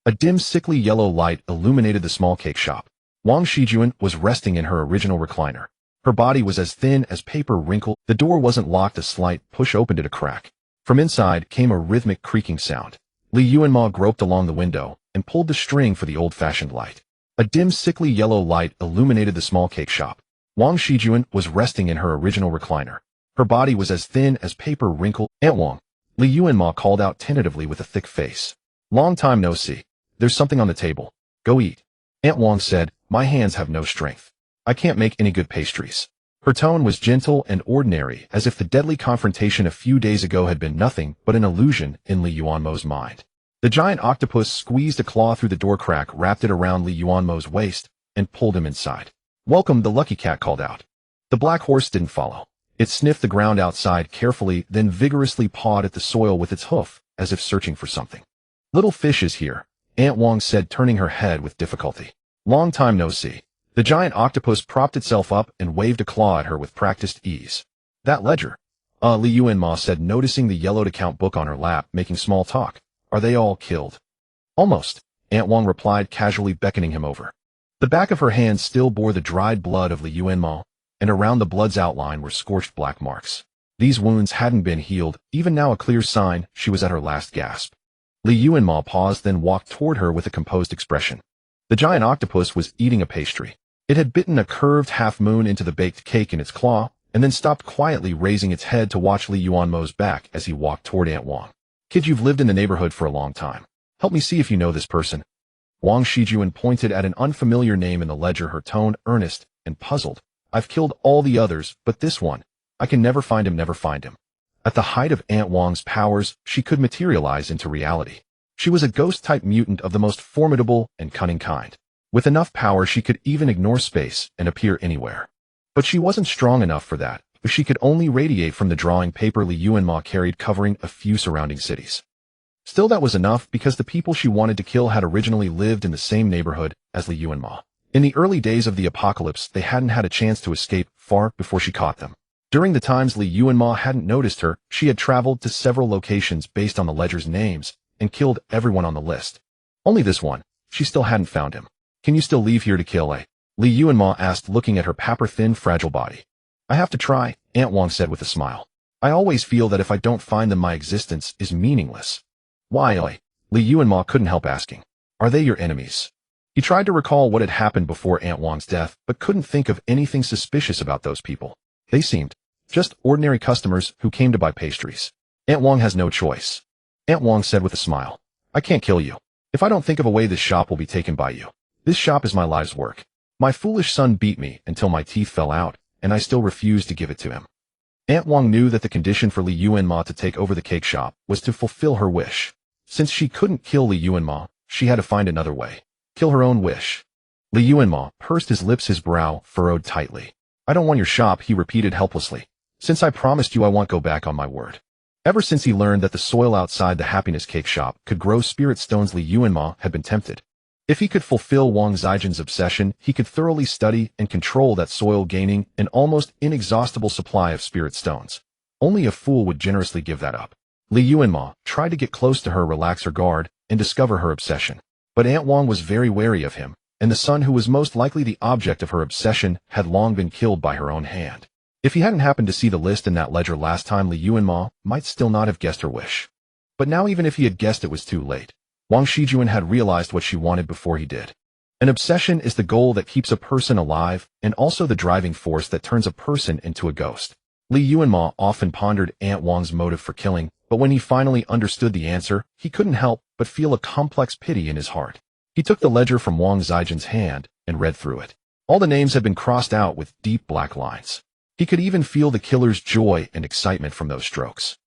[SPEAKER 1] A dim, sickly yellow light illuminated the small cake shop. Wang Shijuan was resting in her original recliner. Her body was as thin as paper, wrinkled. The door wasn't locked. A slight push opened it a crack. From inside came a rhythmic creaking sound. Li Yuanmo groped along the window and pulled the string for the old-fashioned light. A dim, sickly yellow light illuminated the small cake shop. Wang Shijuan was resting in her original recliner. Her body was as thin as paper, wrinkled. Aunt Wang, Li Yuanmo called out tentatively with a thick face. Long time no see. There's something on the table. Go eat. Aunt Wang said, my hands have no strength. I can't make any good pastries. Her tone was gentle and ordinary, as if the deadly confrontation a few days ago had been nothing but an illusion in Li Yuanmo's mind. The giant octopus squeezed a claw through the door crack, wrapped it around Li Yuanmo's waist, and pulled him inside. Welcome, the lucky cat called out. The black horse didn't follow. It sniffed the ground outside carefully, then vigorously pawed at the soil with its hoof, as if searching for something. Little fish is here, Aunt Wang said, turning her head with difficulty. Long time no see. The giant octopus propped itself up and waved a claw at her with practiced ease. That ledger. Li Yuanmo said, noticing the yellowed account book on her lap, making small talk. Are they all killed? Almost, Aunt Wang replied, casually beckoning him over. The back of her hand still bore the dried blood of Li Yuanmo, and around the blood's outline were scorched black marks. These wounds hadn't been healed, even now a clear sign she was at her last gasp. Li Yuanmo paused, then walked toward her with a composed expression. The giant octopus was eating a pastry. It had bitten a curved half-moon into the baked cake in its claw, and then stopped quietly, raising its head to watch Li Yuanmo's back as he walked toward Aunt Wang. Kid, you've lived in the neighborhood for a long time. Help me see if you know this person. Wang Shijuan pointed at an unfamiliar name in the ledger, her tone earnest and puzzled. I've killed all the others, but this one, I can never find him, never find him. At the height of Aunt Wang's powers, she could materialize into reality. She was a ghost-type mutant of the most formidable and cunning kind. With enough power, she could even ignore space and appear anywhere. But she wasn't strong enough for that. She could only radiate from the drawing paper Li Yuanmo carried, covering a few surrounding cities. Still, that was enough, because the people she wanted to kill had originally lived in the same neighborhood as Li Yuanmo. In the early days of the apocalypse, they hadn't had a chance to escape far before she caught them. During the times Li Yuanmo hadn't noticed her, she had traveled to several locations based on the ledger's names and killed everyone on the list. Only this one, she still hadn't found him. Can you still leave here to kill Li Yuanmo asked, looking at her paper-thin, fragile body. I have to try, Aunt Wang said with a smile. I always feel that if I don't find them, my existence is meaningless. Why, Li Yuanmo couldn't help asking. Are they your enemies? He tried to recall what had happened before Aunt Wang's death, but couldn't think of anything suspicious about those people. They seemed just ordinary customers who came to buy pastries. Aunt Wang has no choice. Aunt Wang said with a smile. I can't kill you. If I don't think of a way, this shop will be taken by you. This shop is my life's work. My foolish son beat me until my teeth fell out, and I still refused to give it to him. Aunt Wang knew that the condition for Li Yuanmo to take over the cake shop was to fulfill her wish. Since she couldn't kill Li Yuanmo, she had to find another way. Kill her own wish. Li Yuanmo pursed his lips, his brow furrowed tightly. I don't want your shop, he repeated helplessly. Since I promised you, I won't go back on my word. Ever since he learned that the soil outside the happiness cake shop could grow spirit stones, Li Yuanmo had been tempted. If he could fulfill Wang Zijin's obsession, he could thoroughly study and control that soil, gaining an almost inexhaustible supply of spirit stones. Only a fool would generously give that up. Li Yuanmo tried to get close to her, relax her guard, and discover her obsession. But Aunt Wang was very wary of him, and the son who was most likely the object of her obsession had long been killed by her own hand. If he hadn't happened to see the list in that ledger last time, Li Yuanmo might still not have guessed her wish. But now, even if he had guessed, it was too late. Wang Shijuan had realized what she wanted before he did. An obsession is the goal that keeps a person alive and also the driving force that turns a person into a ghost. Li Yuanmo often pondered Aunt Wang's motive for killing, but when he finally understood the answer, he couldn't help but feel a complex pity in his heart. He took the ledger from Wang Zijin's hand and read through it. All the names had been crossed out with deep black lines. He could even feel the killer's joy and excitement from those strokes.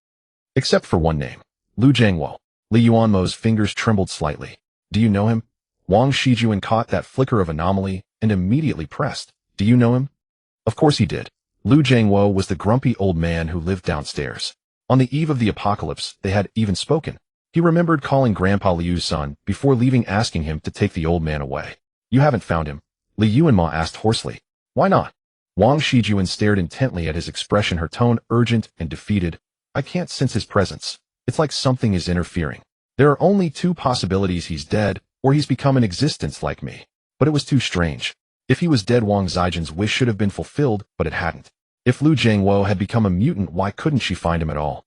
[SPEAKER 1] Except for one name, Lu Jiangwo. Li Yuanmo's fingers trembled slightly. Do you know him? Wang Shijuan caught that flicker of anomaly and immediately pressed. Do you know him? Of course he did. Lu Jiangwo was the grumpy old man who lived downstairs. On the eve of the apocalypse, they had even spoken. He remembered calling Grandpa Liu's son before leaving, asking him to take the old man away. You haven't found him? Li Yuanmo asked hoarsely. Why not? Wang Shijuan stared intently at his expression, her tone urgent and defeated. I can't sense his presence. It's like something is interfering. There are only two possibilities: he's dead, or he's become an existence like me. But it was too strange. If he was dead, Wang Zijin's wish should have been fulfilled, but it hadn't. If Lu Jiangwo had become a mutant, why couldn't she find him at all?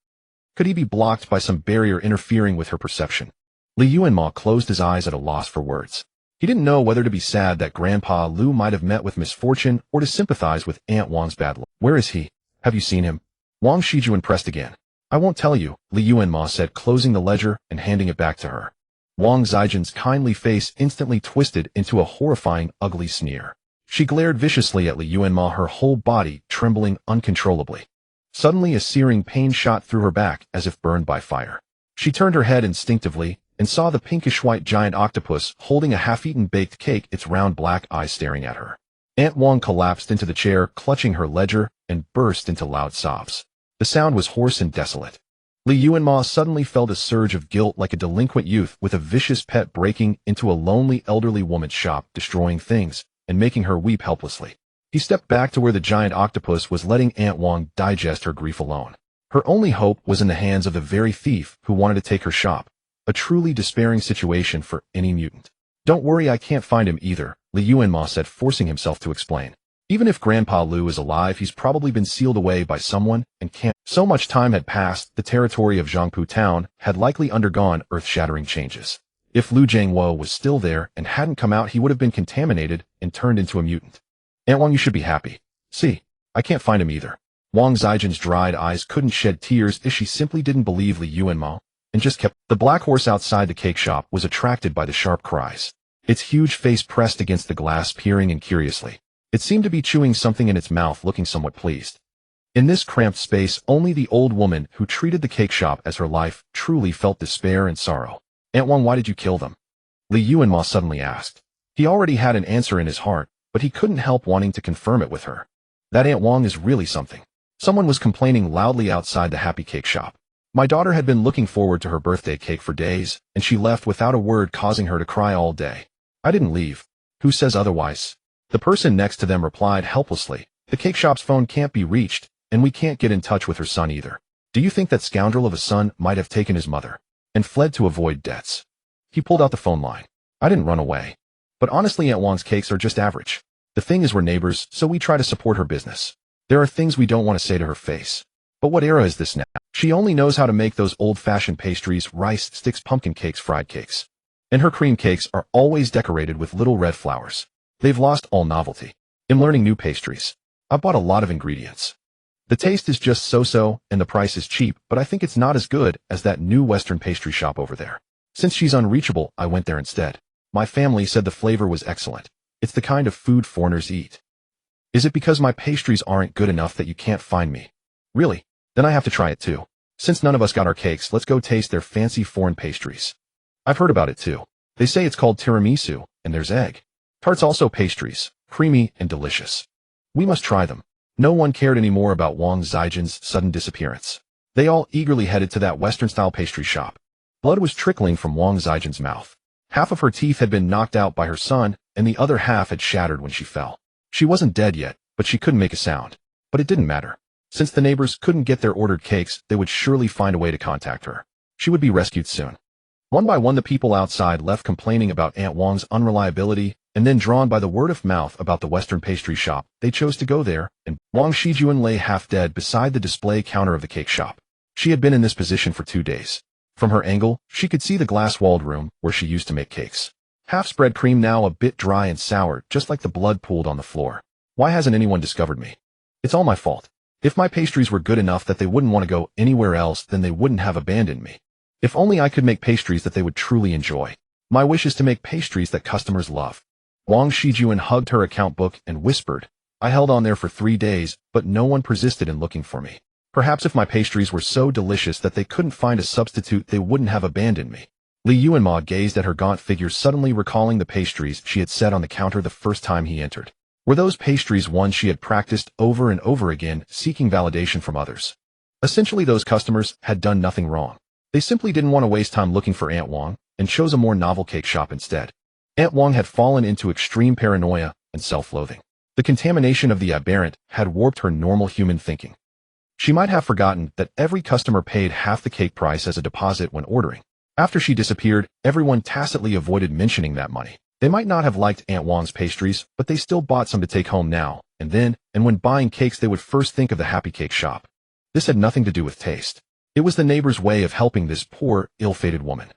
[SPEAKER 1] Could he be blocked by some barrier interfering with her perception? Li Yuanmo closed his eyes at a loss for words. He didn't know whether to be sad that Grandpa Lu might have met with misfortune or to sympathize with Aunt Wang's bad luck. Where is he? Have you seen him? Wang Shijuan pressed again. I won't tell you, Li Yuanmo said, closing the ledger and handing it back to her. Wang Zijin's kindly face instantly twisted into a horrifying, ugly sneer. She glared viciously at Li Yuanmo, her whole body trembling uncontrollably. Suddenly a searing pain shot through her back as if burned by fire. She turned her head instinctively and saw the pinkish-white giant octopus holding a half-eaten baked cake, its round black eyes staring at her. Aunt Wang collapsed into the chair, clutching her ledger, and burst into loud sobs. The sound was hoarse and desolate. Li Yuanmo suddenly felt a surge of guilt, like a delinquent youth with a vicious pet breaking into a lonely elderly woman's shop, destroying things, and making her weep helplessly. He stepped back to where the giant octopus was, letting Aunt Wang digest her grief alone. Her only hope was in the hands of the very thief who wanted to take her shop, a truly despairing situation for any mutant. Don't worry, I can't find him either, Li Yuanmo said, forcing himself to explain. Even if Grandpa Lu is alive, he's probably been sealed away by someone and can't. So much time had passed, the territory of Zhangpu town had likely undergone earth-shattering changes. If Lu Jiangwo was still there and hadn't come out, he would have been contaminated and turned into a mutant. Aunt Wang, you should be happy. See, I can't find him either. Wang Zijin's dried eyes couldn't shed tears as she simply didn't believe Li Yuanmo, and just kept. The black horse outside the cake shop was attracted by the sharp cries. Its huge face pressed against the glass, peering in curiously. It seemed to be chewing something in its mouth, looking somewhat pleased. In this cramped space, only the old woman who treated the cake shop as her life truly felt despair and sorrow. Aunt Wang, why did you kill them? Li Yuanmo suddenly asked. He already had an answer in his heart, but he couldn't help wanting to confirm it with her. That Aunt Wang is really something. Someone was complaining loudly outside the happy cake shop. My daughter had been looking forward to her birthday cake for days, and she left without a word, causing her to cry all day. I didn't leave. Who says otherwise? The person next to them replied helplessly. The cake shop's phone can't be reached, and we can't get in touch with her son either. Do you think that scoundrel of a son might have taken his mother and fled to avoid debts? He pulled out the phone line. I didn't run away. But honestly, Aunt Wang's cakes are just average. The thing is, we're neighbors, so we try to support her business. There are things we don't want to say to her face. But what era is this now? She only knows how to make those old-fashioned pastries, rice sticks, pumpkin cakes, fried cakes. And her cream cakes are always decorated with little red flowers. They've lost all novelty. I'm learning new pastries. I bought a lot of ingredients. The taste is just so-so, and the price is cheap, but I think it's not as good as that new Western pastry shop over there. Since she's unreachable, I went there instead. My family said the flavor was excellent. It's the kind of food foreigners eat. Is it because my pastries aren't good enough that you can't find me? Really? Then I have to try it too. Since none of us got our cakes, let's go taste their fancy foreign pastries. I've heard about it too. They say it's called tiramisu, and there's egg. Tarts, also pastries, creamy and delicious. We must try them. No one cared anymore about Wang Zijin's sudden disappearance. They all eagerly headed to that Western-style pastry shop. Blood was trickling from Wang Zijin's mouth. Half of her teeth had been knocked out by her son, and the other half had shattered when she fell. She wasn't dead yet, but she couldn't make a sound. But it didn't matter. Since the neighbors couldn't get their ordered cakes, they would surely find a way to contact her. She would be rescued soon. One by one, the people outside left, complaining about Aunt Wang's unreliability, and then, drawn by the word of mouth about the Western pastry shop, they chose to go there, and Wang Shijuan lay half dead beside the display counter of the cake shop. She had been in this position for 2 days. From her angle, she could see the glass-walled room where she used to make cakes. Half-spread cream now a bit dry and sour, just like the blood pooled on the floor. Why hasn't anyone discovered me? It's all my fault. If my pastries were good enough that they wouldn't want to go anywhere else, then they wouldn't have abandoned me. If only I could make pastries that they would truly enjoy. My wish is to make pastries that customers love. Wang Shijuan hugged her account book and whispered, I held on there for 3 days, but no one persisted in looking for me. Perhaps if my pastries were so delicious that they couldn't find a substitute, they wouldn't have abandoned me. Yuanmo gazed at her gaunt figure, suddenly recalling the pastries she had set on the counter the first time he entered. Were those pastries ones she had practiced over and over again, seeking validation from others? Essentially, those customers had done nothing wrong. They simply didn't want to waste time looking for Aunt Wang, and chose a more novel cake shop instead. Aunt Wang had fallen into extreme paranoia and self-loathing. The contamination of the Aberrant had warped her normal human thinking. She might have forgotten that every customer paid half the cake price as a deposit when ordering. After she disappeared, everyone tacitly avoided mentioning that money. They might not have liked Aunt Wang's pastries, but they still bought some to take home now and then, and when buying cakes they would first think of the Happy Cake shop. This had nothing to do with taste. It was the neighbor's way of helping this poor, ill-fated woman.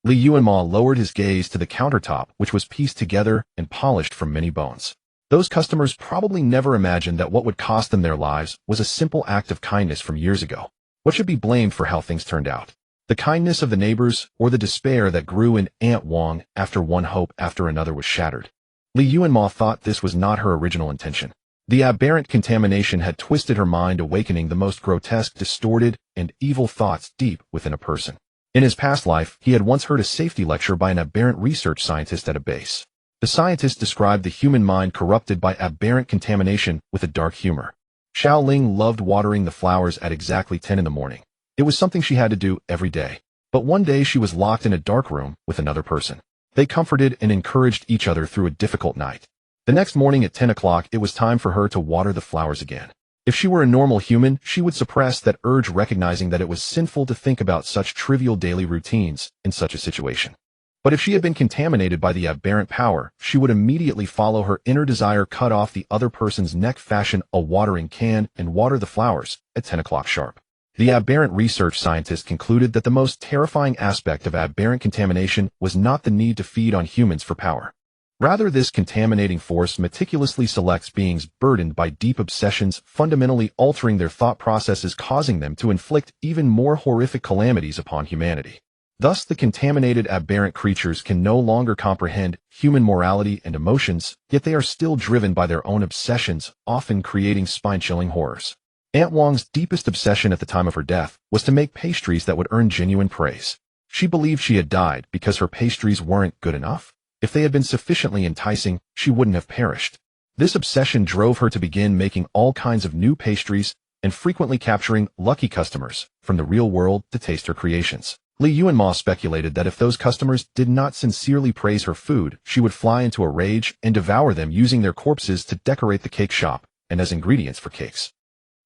[SPEAKER 1] Yuanmo lowered his gaze to the countertop, which was pieced together and polished from many bones. Those customers probably never imagined that what would cost them their lives was a simple act of kindness from years ago. What should be blamed for how things turned out? The kindness of the neighbors, or the despair that grew in Aunt Wang after one hope after another was shattered? Yuanmo thought this was not her original intention. The aberrant contamination had twisted her mind, awakening the most grotesque, distorted, and evil thoughts deep within a person. In his past life, he had once heard a safety lecture by an aberrant research scientist at a base. The scientist described the human mind corrupted by aberrant contamination with a dark humor. Xiaoling loved watering the flowers at exactly 10 in the morning. It was something she had to do every day. But one day she was locked in a dark room with another person. They comforted and encouraged each other through a difficult night. The next morning at 10 o'clock, it was time for her to water the flowers again. If she were a normal human, she would suppress that urge, recognizing that it was sinful to think about such trivial daily routines in such a situation. But if she had been contaminated by the aberrant power, she would immediately follow her inner desire, cut off the other person's neck, fashion a watering can, and water the flowers at 10 o'clock sharp. The aberrant research scientist concluded that the most terrifying aspect of aberrant contamination was not the need to feed on humans for power. Rather, this contaminating force meticulously selects beings burdened by deep obsessions, fundamentally altering their thought processes, causing them to inflict even more horrific calamities upon humanity. Thus, the contaminated aberrant creatures can no longer comprehend human morality and emotions, yet they are still driven by their own obsessions, often creating spine-chilling horrors. Aunt Wang's deepest obsession at the time of her death was to make pastries that would earn genuine praise. She believed she had died because her pastries weren't good enough. If they had been sufficiently enticing, she wouldn't have perished. This obsession drove her to begin making all kinds of new pastries and frequently capturing lucky customers from the real world to taste her creations. Yuanmo speculated that if those customers did not sincerely praise her food, she would fly into a rage and devour them, using their corpses to decorate the cake shop and as ingredients for cakes.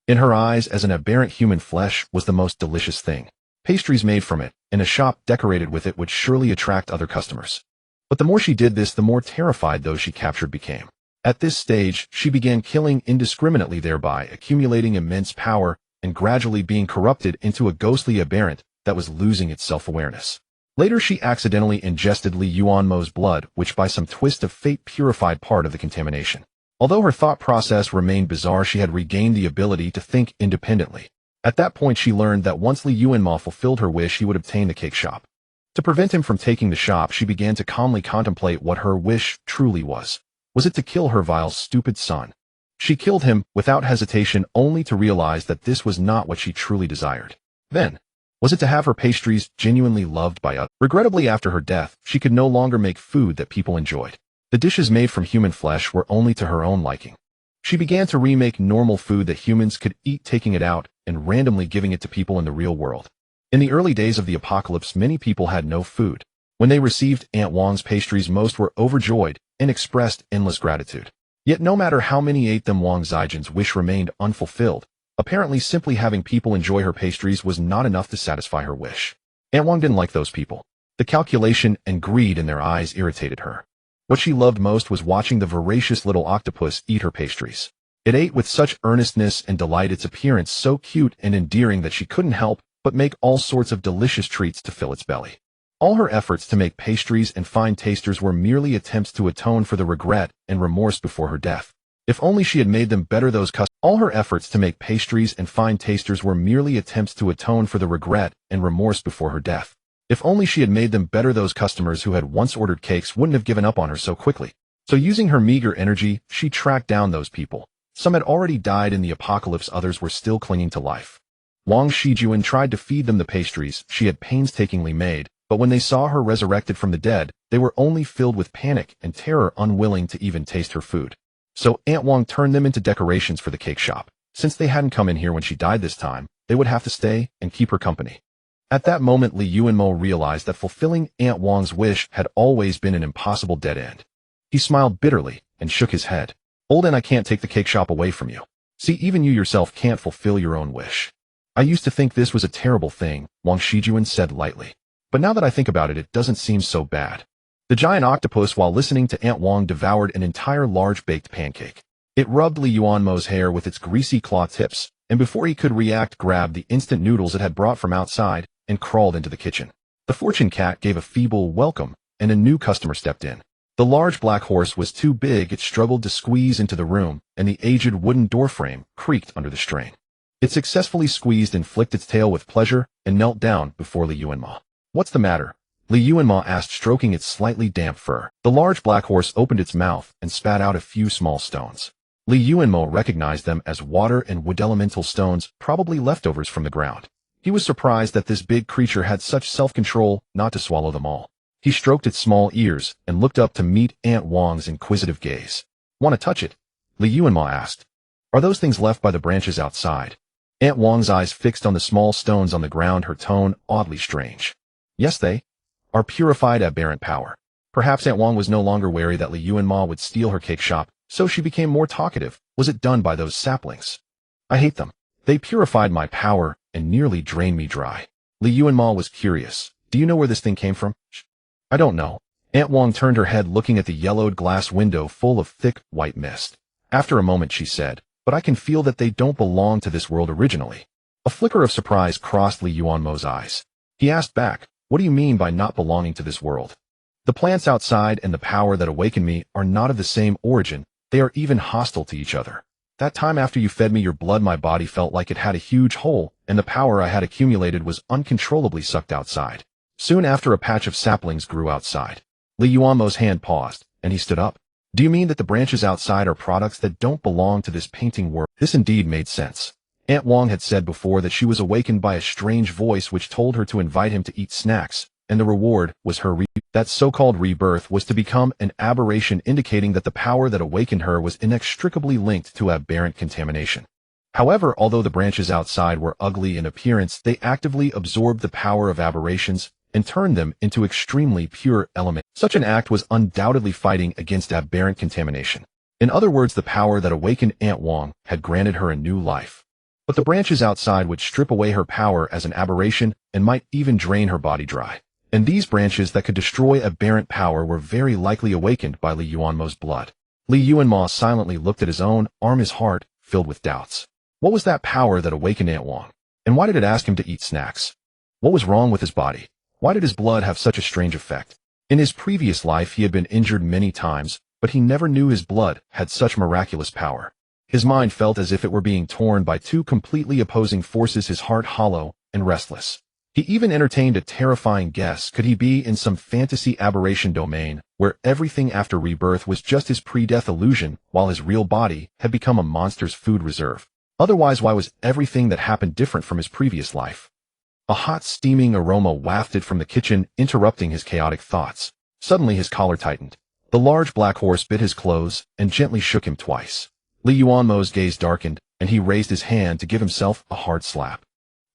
[SPEAKER 1] In her eyes, as an aberrant, human flesh was the most delicious thing. Pastries made from it, and a shop decorated with it would surely attract other customers. But the more she did this, the more terrified those she captured became. At this stage, she began killing indiscriminately, thereby accumulating immense power and gradually being corrupted into a ghostly aberrant that was losing its self-awareness. Later, she accidentally ingested Yuanmo's blood, which by some twist of fate purified part of the contamination. Although her thought process remained bizarre, she had regained the ability to think independently. At that point, she learned that once Yuanmo fulfilled her wish, he would obtain the cake shop. To prevent him from taking the shop, she began to calmly contemplate what her wish truly was. Was it to kill her vile, stupid son? She killed him without hesitation, only to realize that this was not what she truly desired. Then, was it to have her pastries genuinely loved by others? Regrettably, after her death, she could no longer make food that people enjoyed. The dishes made from human flesh were only to her own liking. She began to remake normal food that humans could eat, taking it out and randomly giving it to people in the real world. In the early days of the apocalypse, many people had no food. When they received Aunt Wang's pastries, most were overjoyed and expressed endless gratitude. Yet no matter how many ate them, Wang Zijin's wish remained unfulfilled. Apparently, simply having people enjoy her pastries was not enough to satisfy her wish. Aunt Wang didn't like those people. The calculation and greed in their eyes irritated her. What she loved most was watching the voracious little octopus eat her pastries. It ate with such earnestness and delight, its appearance so cute and endearing, that she couldn't help but make all sorts of delicious treats to fill its belly. All her efforts to make pastries and fine tasters were merely attempts to atone for the regret and remorse before her death. If only she had made them better those All her efforts to make pastries and fine tasters were merely attempts to atone for the regret and remorse before her death. If only she had made them better those customers who had once ordered cakes wouldn't have given up on her so quickly. So using her meager energy, she tracked down those people. Some had already died in the apocalypse, others were still clinging to life. Wang Shijuan tried to feed them the pastries she had painstakingly made, but when they saw her resurrected from the dead, they were only filled with panic and terror, unwilling to even taste her food. So Aunt Wang turned them into decorations for the cake shop. Since they hadn't come in here when she died this time, they would have to stay and keep her company. At that moment, Yuanmo realized that fulfilling Aunt Wang's wish had always been an impossible dead end. He smiled bitterly and shook his head. Old and I can't take the cake shop away from you. See, even you yourself can't fulfill your own wish. I used to think this was a terrible thing, Wang Shijuan said lightly. But now that I think about it, it doesn't seem so bad. The giant octopus, while listening to Aunt Wang, devoured an entire large baked pancake. It rubbed Yuanmo's hair with its greasy claw tips, and before he could react, grabbed the instant noodles it had brought from outside and crawled into the kitchen. The fortune cat gave a feeble welcome, and a new customer stepped in. The large black horse was too big, it struggled to squeeze into the room, and the aged wooden doorframe creaked under the strain. It successfully squeezed and flicked its tail with pleasure and knelt down before Yuanmo. What's the matter? Yuanmo asked, stroking its slightly damp fur. The large black horse opened its mouth and spat out a few small stones. Yuanmo recognized them as water and wood elemental stones, probably leftovers from the ground. He was surprised that this big creature had such self-control not to swallow them all. He stroked its small ears and looked up to meet Aunt Wang's inquisitive gaze. Want to touch it? Yuanmo asked. Are those things left by the branches outside? Aunt Wang's eyes fixed on the small stones on the ground, her tone oddly strange. Yes, they are purified aberrant power. Perhaps Aunt Wang was no longer wary that Yuanmo would steal her cake shop, so she became more talkative. Was it done by those saplings? I hate them. They purified my power and nearly drained me dry. Yuanmo was curious. Do you know where this thing came from? I don't know. Aunt Wang turned her head, looking at the yellowed glass window full of thick, white mist. After a moment she said, but I can feel that they don't belong to this world originally. A flicker of surprise crossed Yuanmo's eyes. He asked back, what do you mean by not belonging to this world? The plants outside and the power that awakened me are not of the same origin. They are even hostile to each other. That time after you fed me your blood, my body felt like it had a huge hole, and the power I had accumulated was uncontrollably sucked outside. Soon after, a patch of saplings grew outside. Yuanmo's hand paused, and he stood up. Do you mean that the branches outside are products that don't belong to this painting world? This indeed made sense. Aunt Wang had said before that she was awakened by a strange voice which told her to invite him to eat snacks, and the reward was her that so-called rebirth was to become an aberration, indicating that the power that awakened her was inextricably linked to aberrant contamination. However, although the branches outside were ugly in appearance, they actively absorbed the power of aberrations and turned them into extremely pure elements. Such an act was undoubtedly fighting against aberrant contamination. In other words, the power that awakened Aunt Wang had granted her a new life. But the branches outside would strip away her power as an aberration and might even drain her body dry. And these branches that could destroy aberrant power were very likely awakened by Yuanmo's blood. Yuanmo silently looked at his own arm, his heart filled with doubts. What was that power that awakened Aunt Wang? And why did it ask him to eat snacks? What was wrong with his body? Why did his blood have such a strange effect? In his previous life he had been injured many times, but he never knew his blood had such miraculous power. His mind felt as if it were being torn by two completely opposing forces, his heart hollow and restless. He even entertained a terrifying guess. Could he be in some fantasy aberration domain, where everything after rebirth was just his pre-death illusion, while his real body had become a monster's food reserve? Otherwise, why was everything that happened different from his previous life? A hot, steaming aroma wafted from the kitchen, interrupting his chaotic thoughts. Suddenly his collar tightened. The large black horse bit his clothes and gently shook him twice. Yuanmo's gaze darkened, and he raised his hand to give himself a hard slap.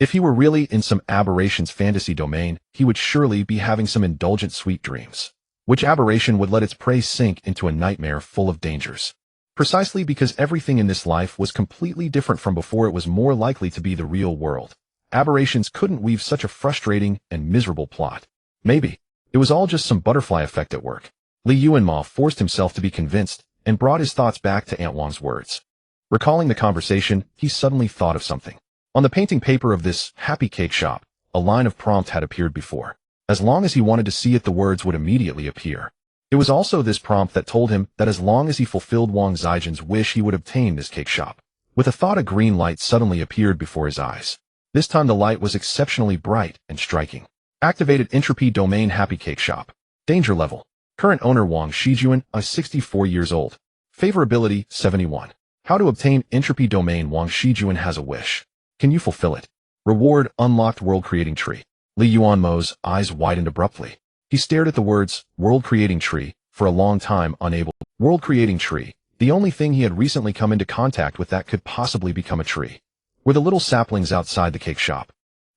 [SPEAKER 1] If he were really in some aberration's fantasy domain, he would surely be having some indulgent sweet dreams. Which aberration would let its prey sink into a nightmare full of dangers? Precisely because everything in this life was completely different from before, it was more likely to be the real world. Aberrations couldn't weave such a frustrating and miserable plot. Maybe it was all just some butterfly effect at work. Yuanmo forced himself to be convinced and brought his thoughts back to Aunt Wang's words. Recalling the conversation, he suddenly thought of something. On the painting paper of this happy cake shop, a line of prompt had appeared before. As long as he wanted to see it, the words would immediately appear. It was also this prompt that told him that as long as he fulfilled Wang Zijin's wish, he would obtain this cake shop. With a thought, a green light suddenly appeared before his eyes. This time the light was exceptionally bright and striking. Activated entropy domain. Happy cake shop. Danger level. Current owner Wang Zijin, 64 years old. Favorability 71. How to obtain entropy domain. Wang Zijin has a wish. Can you fulfill it? Reward unlocked. World creating tree. Yuanmo's eyes widened abruptly. He stared at the words world creating tree for a long time, unable. World creating tree. The only thing he had recently come into contact with that could possibly become a tree were the little saplings outside the cake shop.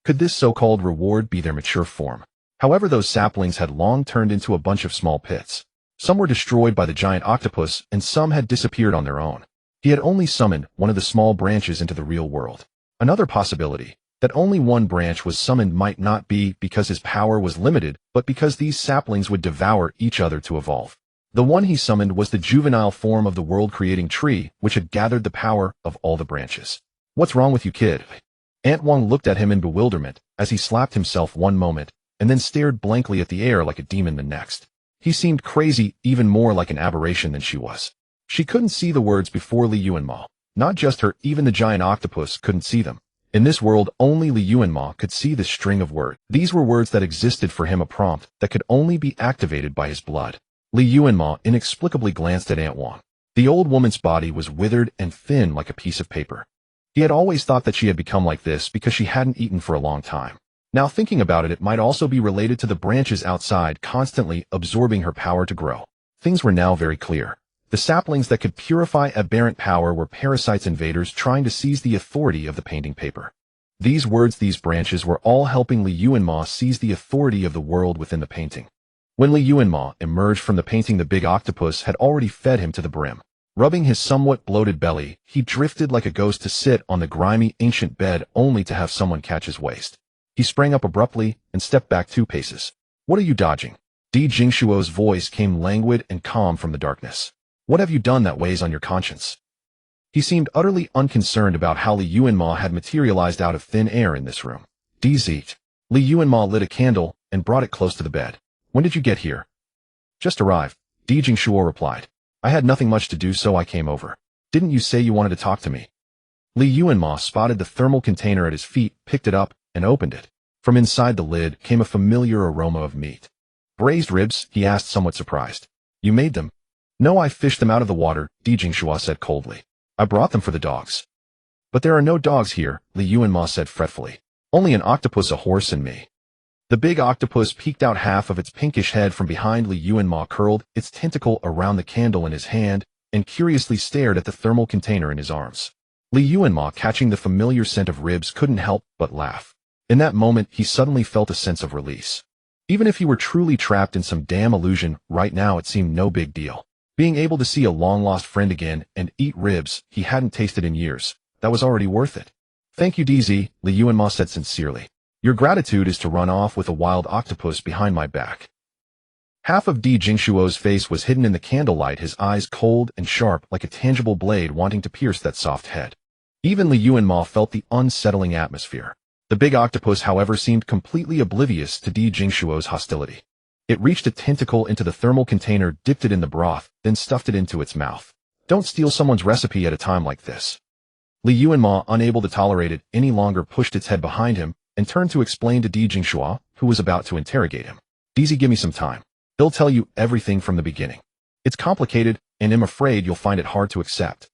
[SPEAKER 1] Could this so-called reward be their mature form? However, those saplings had long turned into a bunch of small pits. Some were destroyed by the giant octopus, and some had disappeared on their own. He had only summoned one of the small branches into the real world. Another possibility, that only one branch was summoned, might not be because his power was limited, but because these saplings would devour each other to evolve. The one he summoned was the juvenile form of the world-creating tree, which had gathered the power of all the branches. What's wrong with you, kid? Aunt Wang looked at him in bewilderment as he slapped himself one moment and then stared blankly at the air like a demon the next. He seemed crazy, even more like an aberration than she was. She couldn't see the words before Yuanmo. Not just her, even the giant octopus couldn't see them. In this world, only Yuanmo could see this string of words. These were words that existed for him, a prompt that could only be activated by his blood. Yuanmo inexplicably glanced at Aunt Wang. The old woman's body was withered and thin like a piece of paper. He had always thought that she had become like this because she hadn't eaten for a long time. Now thinking about it, it might also be related to the branches outside constantly absorbing her power to grow. Things were now very clear. The saplings that could purify aberrant power were parasites, invaders trying to seize the authority of the painting paper. These words, these branches, were all helping Yuanmo seize the authority of the world within the painting. When Yuanmo emerged from the painting, the big octopus had already fed him to the brim. Rubbing his somewhat bloated belly, he drifted like a ghost to sit on the grimy ancient bed, only to have someone catch his waist. He sprang up abruptly and stepped back 2 paces. What are you dodging? Di Jingshuo's voice came languid and calm from the darkness. What have you done that weighs on your conscience? He seemed utterly unconcerned about how Yuanmo had materialized out of thin air in this room. DZ. Yuanmo lit a candle and brought it close to the bed. When did you get here? Just arrived, Di Jingshuo replied. I had nothing much to do, so I came over. Didn't you say you wanted to talk to me? Yuanmo spotted the thermal container at his feet, picked it up, and opened it. From inside the lid came a familiar aroma of meat. Braised ribs? He asked, somewhat surprised. You made them? No, I fished them out of the water, Di Jingshuo said coldly. I brought them for the dogs. But there are no dogs here, Yuanmo said fretfully. Only an octopus, a horse, and me. The big octopus peeked out, half of its pinkish head from behind Yuanmo, curled its tentacle around the candle in his hand, and curiously stared at the thermal container in his arms. Yuanmo, catching the familiar scent of ribs, couldn't help but laugh. In that moment, he suddenly felt a sense of release. Even if he were truly trapped in some damn illusion, right now it seemed no big deal. Being able to see a long-lost friend again and eat ribs he hadn't tasted in years, that was already worth it. Thank you, DZ, Yuanmo said sincerely. Your gratitude is to run off with a wild octopus behind my back. Half of Di Jingshuo's face was hidden in the candlelight, his eyes cold and sharp like a tangible blade wanting to pierce that soft head. Even Yuanmo felt the unsettling atmosphere. The big octopus, however, seemed completely oblivious to Di Jingshuo's hostility. It reached a tentacle into the thermal container, dipped it in the broth, then stuffed it into its mouth. Don't steal someone's recipe at a time like this. Yuanmo, unable to tolerate it any longer, pushed its head behind him and turned to explain to Di Jingshuo, who was about to interrogate him. DZ, give me some time. He'll tell you everything from the beginning. It's complicated, and I'm afraid you'll find it hard to accept.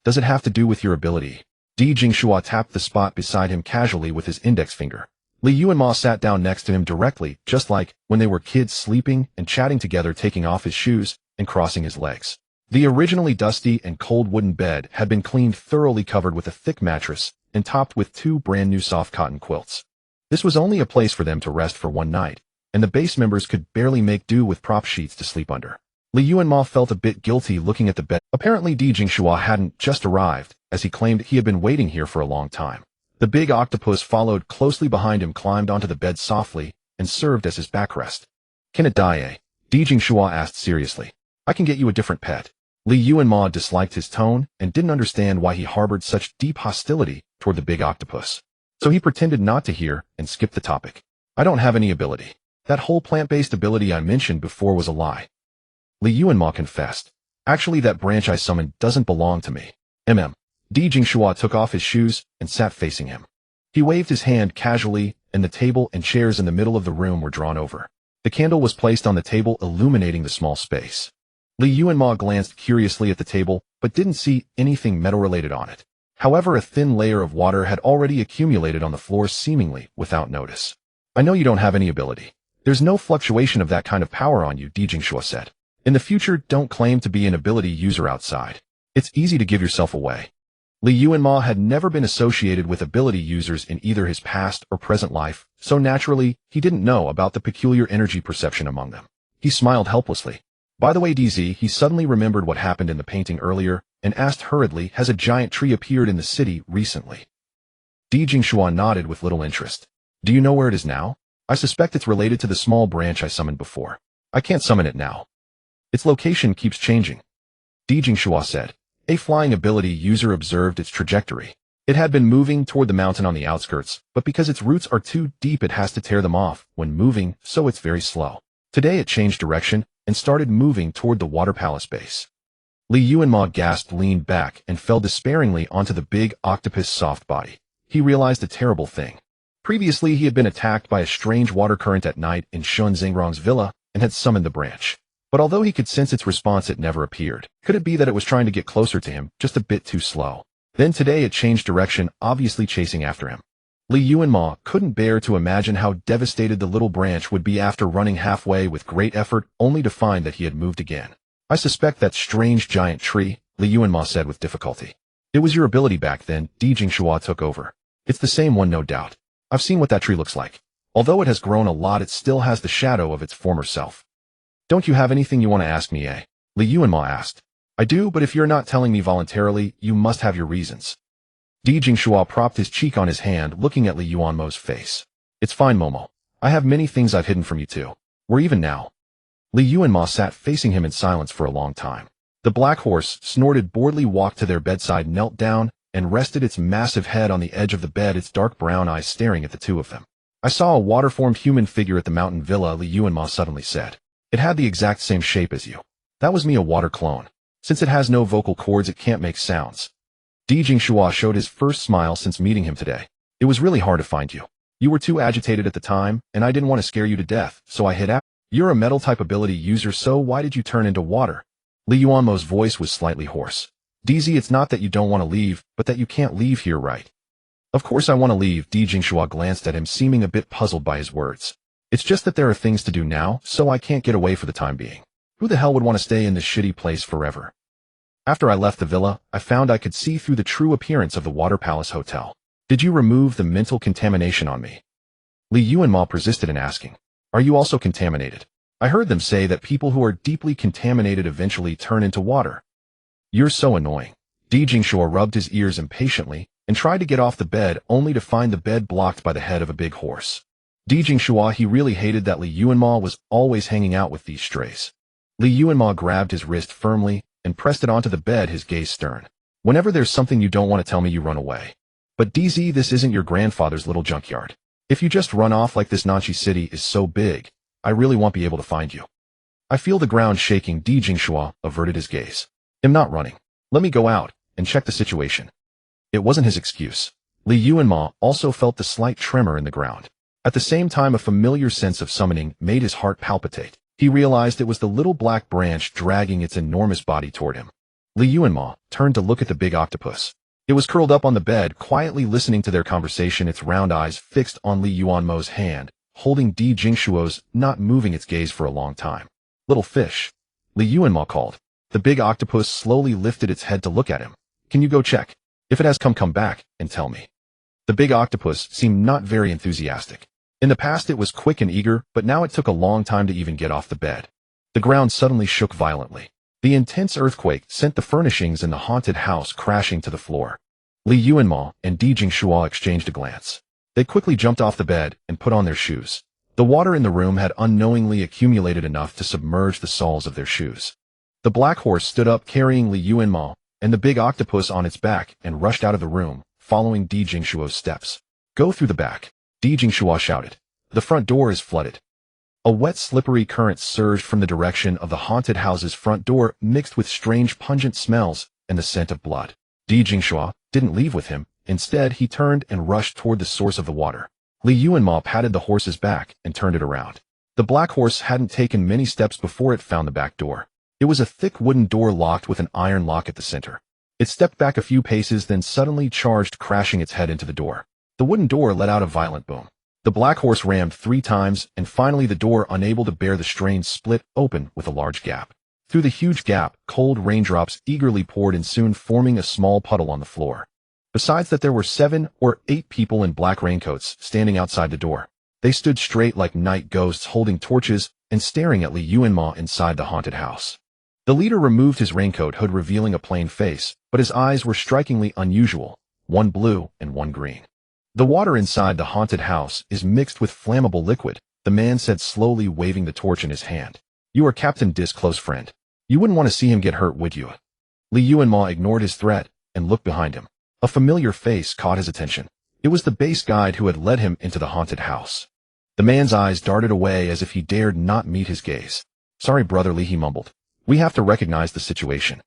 [SPEAKER 1] Does it have to do with your ability? Di Jingshuo tapped the spot beside him casually with his index finger. Yuanmo sat down next to him directly, just like when they were kids, sleeping and chatting together, taking off his shoes and crossing his legs. The originally dusty and cold wooden bed had been cleaned, thoroughly covered with a thick mattress and topped with 2 brand new soft cotton quilts. This was only a place for them to rest for one night, and the base members could barely make do with prop sheets to sleep under. Yuanmo felt a bit guilty looking at the bed. Apparently Di Jingshuo hadn't just arrived, as he claimed he had been waiting here for a long time. The big octopus followed closely behind him, climbed onto the bed softly, and served as his backrest. Can it die, eh? Di Jingshuo asked seriously. I can get you a different pet. Yuanmo disliked his tone and didn't understand why he harbored such deep hostility toward the big octopus. So he pretended not to hear and skipped the topic. I don't have any ability. That whole plant-based ability I mentioned before was a lie. Li Yuanmo confessed. Actually, that branch I summoned doesn't belong to me. Di Jingshua took off his shoes and sat facing him. He waved his hand casually, and the table and chairs in the middle of the room were drawn over. The candle was placed on the table, illuminating the small space. Li Yuanmo glanced curiously at the table, but didn't see anything metal-related on it. However, a thin layer of water had already accumulated on the floor seemingly without notice. I know you don't have any ability. There's no fluctuation of that kind of power on you, Di Jingshua said. In the future, don't claim to be an ability user outside. It's easy to give yourself away. Li Yuanmo had never been associated with ability users in either his past or present life, so naturally, he didn't know about the peculiar energy perception among them. He smiled helplessly. By the way, DZ, he suddenly remembered what happened in the painting earlier, and asked hurriedly, has a giant tree appeared in the city recently? Di Jingshua nodded with little interest. Do you know where it is now? I suspect it's related to the small branch I summoned before. I can't summon it now. Its location keeps changing. Di Jingshua said. A flying ability user observed its trajectory. It had been moving toward the mountain on the outskirts, but because its roots are too deep it has to tear them off when moving, so it's very slow. Today it changed direction and started moving toward the water palace base. Li Yuanmo gasped, leaned back, and fell despairingly onto the big octopus soft body. He realized a terrible thing. Previously he had been attacked by a strange water current at night in Shun Xingrong's villa and had summoned the branch. But although he could sense its response, it never appeared. Could it be that it was trying to get closer to him, just a bit too slow? Then today it changed direction, obviously chasing after him. Li Yuanmo couldn't bear to imagine how devastated the little branch would be after running halfway with great effort, only to find that he had moved again. I suspect that strange giant tree, Li Yuanmo said with difficulty. It was your ability back then, Di Jingshua took over. It's the same one, no doubt. I've seen what that tree looks like. Although it has grown a lot, it still has the shadow of its former self. Don't you have anything you want to ask me, eh? Li Yuanmo asked. I do, but if you're not telling me voluntarily, you must have your reasons. Di Jingshua propped his cheek on his hand, looking at Li Yuanmo's face. It's fine, Momo. I have many things I've hidden from you too. We're even now. Li Yuanmo sat facing him in silence for a long time. The black horse, snorted boredly, walked to their bedside, knelt down, and rested its massive head on the edge of the bed, its dark brown eyes staring at the two of them. I saw a water-formed human figure at the mountain villa, Li Yuanmo suddenly said. It had the exact same shape as you. That was me, a water clone. Since it has no vocal cords, it can't make sounds. Di Jingshua showed his first smile since meeting him today. It was really hard to find you. You were too agitated at the time, and I didn't want to scare you to death, so I hid out. You're a metal-type ability user, so why did you turn into water? Li Yuanmo's voice was slightly hoarse. DZ, it's not that you don't want to leave, but that you can't leave here, right? Of course I want to leave. Di Jingshua glanced at him, seeming a bit puzzled by his words. It's just that there are things to do now, so I can't get away for the time being. Who the hell would want to stay in this shitty place forever? After I left the villa, I found I could see through the true appearance of the Water Palace Hotel. Did you remove the mental contamination on me? Li Yuanmo persisted in asking. Are you also contaminated? I heard them say that people who are deeply contaminated eventually turn into water. You're so annoying. Di Jingshua rubbed his ears impatiently and tried to get off the bed, only to find the bed blocked by the head of a big horse. Di Jingshua, he really hated that Li Yuanmo was always hanging out with these strays. Li Yuanmo grabbed his wrist firmly and pressed it onto the bed, his gaze stern. Whenever there's something you don't want to tell me, you run away. But DZ, this isn't your grandfather's little junkyard. If you just run off like this, Nanchi City is so big, I really won't be able to find you. I feel the ground shaking. Di Jingshua averted his gaze. I'm not running. Let me go out and check the situation. It wasn't his excuse. Li Yuanmo also felt the slight tremor in the ground. At the same time, a familiar sense of summoning made his heart palpitate. He realized it was the little black branch dragging its enormous body toward him. Li Yuanmo turned to look at the big octopus. It was curled up on the bed, quietly listening to their conversation, its round eyes fixed on Li Yuanmo's hand, holding Di Jingshuo's, not moving its gaze for a long time. Little fish. Li Yuanmo called. The big octopus slowly lifted its head to look at him. Can you go check? If it has come back and tell me. The big octopus seemed not very enthusiastic. In the past it was quick and eager, but now it took a long time to even get off the bed. The ground suddenly shook violently. The intense earthquake sent the furnishings in the haunted house crashing to the floor. Li Yuanmo and Di Jingshua exchanged a glance. They quickly jumped off the bed and put on their shoes. The water in the room had unknowingly accumulated enough to submerge the soles of their shoes. The black horse stood up carrying Li Yuanmo and the big octopus on its back and rushed out of the room, following Di Jingshuo's steps. Go through the back. Di Jingshua shouted. The front door is flooded. A wet, slippery current surged from the direction of the haunted house's front door, mixed with strange, pungent smells and the scent of blood. Di Jingxua didn't leave with him. Instead, he turned and rushed toward the source of the water. Li Yuanmo patted the horse's back and turned it around. The black horse hadn't taken many steps before it found the back door. It was a thick wooden door locked with an iron lock at the center. It stepped back a few paces, then suddenly charged, crashing its head into the door. The wooden door let out a violent boom. The black horse rammed 3 times, and finally the door, unable to bear the strain, split open with a large gap. Through the huge gap, cold raindrops eagerly poured in, soon forming a small puddle on the floor. Besides that, there were 7 or 8 people in black raincoats standing outside the door. They stood straight like night ghosts, holding torches and staring at Li Yuanmo inside the haunted house. The leader removed his raincoat hood, revealing a plain face, but his eyes were strikingly unusual, one blue and one green. The water inside the haunted house is mixed with flammable liquid, the man said, slowly waving the torch in his hand. You are Captain Dis' close friend. You wouldn't want to see him get hurt, would you? Li Yuanmo ignored his threat and looked behind him. A familiar face caught his attention. It was the base guide who had led him into the haunted house. The man's eyes darted away as if he dared not meet his gaze. Sorry, Brother Li, he mumbled. We have to recognize the situation.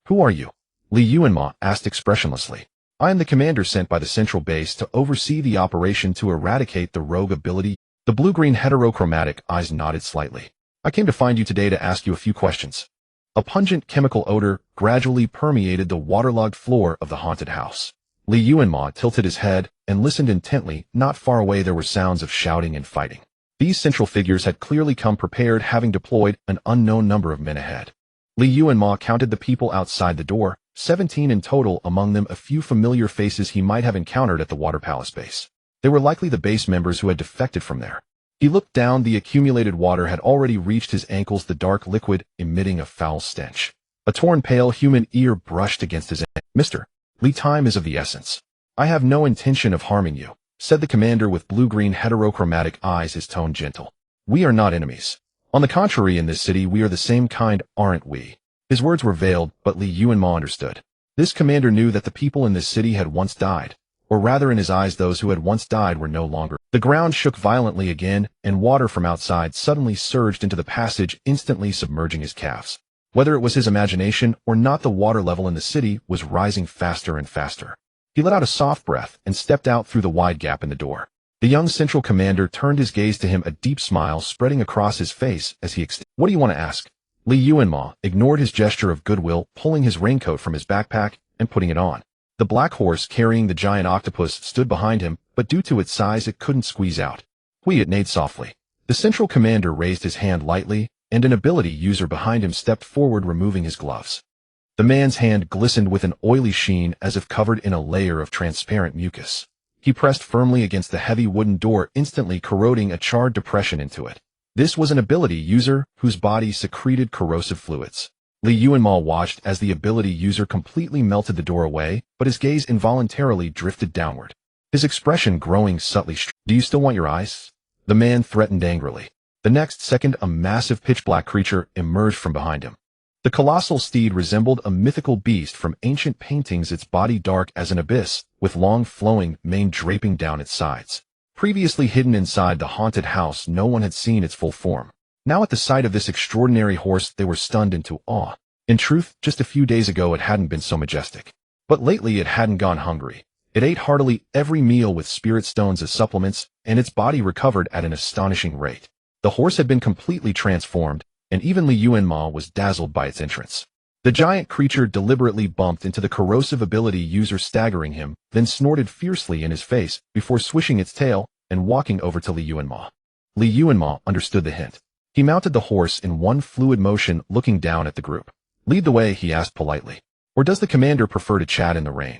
[SPEAKER 1] Who are you? Li Yuanmo asked expressionlessly. I am the commander sent by the central base to oversee the operation to eradicate the rogue ability. The blue-green heterochromatic eyes nodded slightly. I came to find you today to ask you a few questions. A pungent chemical odor gradually permeated the waterlogged floor of the haunted house. Li Yuanmo tilted his head and listened intently. Not far away there were sounds of shouting and fighting. These central figures had clearly come prepared, having deployed an unknown number of men ahead. Li Yuanmo counted the people outside the door, 17 in total, among them a few familiar faces he might have encountered at the Water Palace base. They were likely the base members who had defected from there. He looked down. The accumulated water had already reached his ankles, the dark liquid emitting a foul stench. A torn, pale human ear brushed against his ankle. Mr. Li, time is of the essence. I have no intention of harming you, said the commander with blue-green heterochromatic eyes, his tone gentle. We are not enemies. On the contrary, in this city we are the same kind, aren't we? His words were veiled, but Li Yuanmo understood. This commander knew that the people in this city had once died, or rather, in his eyes, those who had once died were no longer. The ground shook violently again, and water from outside suddenly surged into the passage, instantly submerging his calves. Whether it was his imagination or not, the water level in the city was rising faster and faster. He let out a soft breath and stepped out through the wide gap in the door. The young central commander turned his gaze to him, a deep smile spreading across his face as he extended. What do you want to ask? Li Yuanmo ignored his gesture of goodwill, pulling his raincoat from his backpack and putting it on. The black horse carrying the giant octopus stood behind him, but due to its size it couldn't squeeze out. It neighed softly. The central commander raised his hand lightly, and an ability user behind him stepped forward, removing his gloves. The man's hand glistened with an oily sheen as if covered in a layer of transparent mucus. He pressed firmly against the heavy wooden door, instantly corroding a charred depression into it. This was an ability user whose body secreted corrosive fluids. Li Yuanmo watched as the ability user completely melted the door away, but his gaze involuntarily drifted downward. His expression growing subtly. Do you still want your eyes? The man threatened angrily. The next second, a massive pitch-black creature emerged from behind him. The colossal steed resembled a mythical beast from ancient paintings, its body dark as an abyss, with long flowing mane draping down its sides. Previously hidden inside the haunted house, no one had seen its full form. Now at the sight of this extraordinary horse, they were stunned into awe. In truth, just a few days ago it hadn't been so majestic. But lately it hadn't gone hungry. It ate heartily every meal with spirit stones as supplements, and its body recovered at an astonishing rate. The horse had been completely transformed, and even Li Yuanmo was dazzled by its entrance. The giant creature deliberately bumped into the corrosive ability user, staggering him, then snorted fiercely in his face before swishing its tail and walking over to Li Yuanmo. Li Yuanmo understood the hint. He mounted the horse in one fluid motion, looking down at the group. Lead the way, he asked politely. Or does the commander prefer to chat in the rain?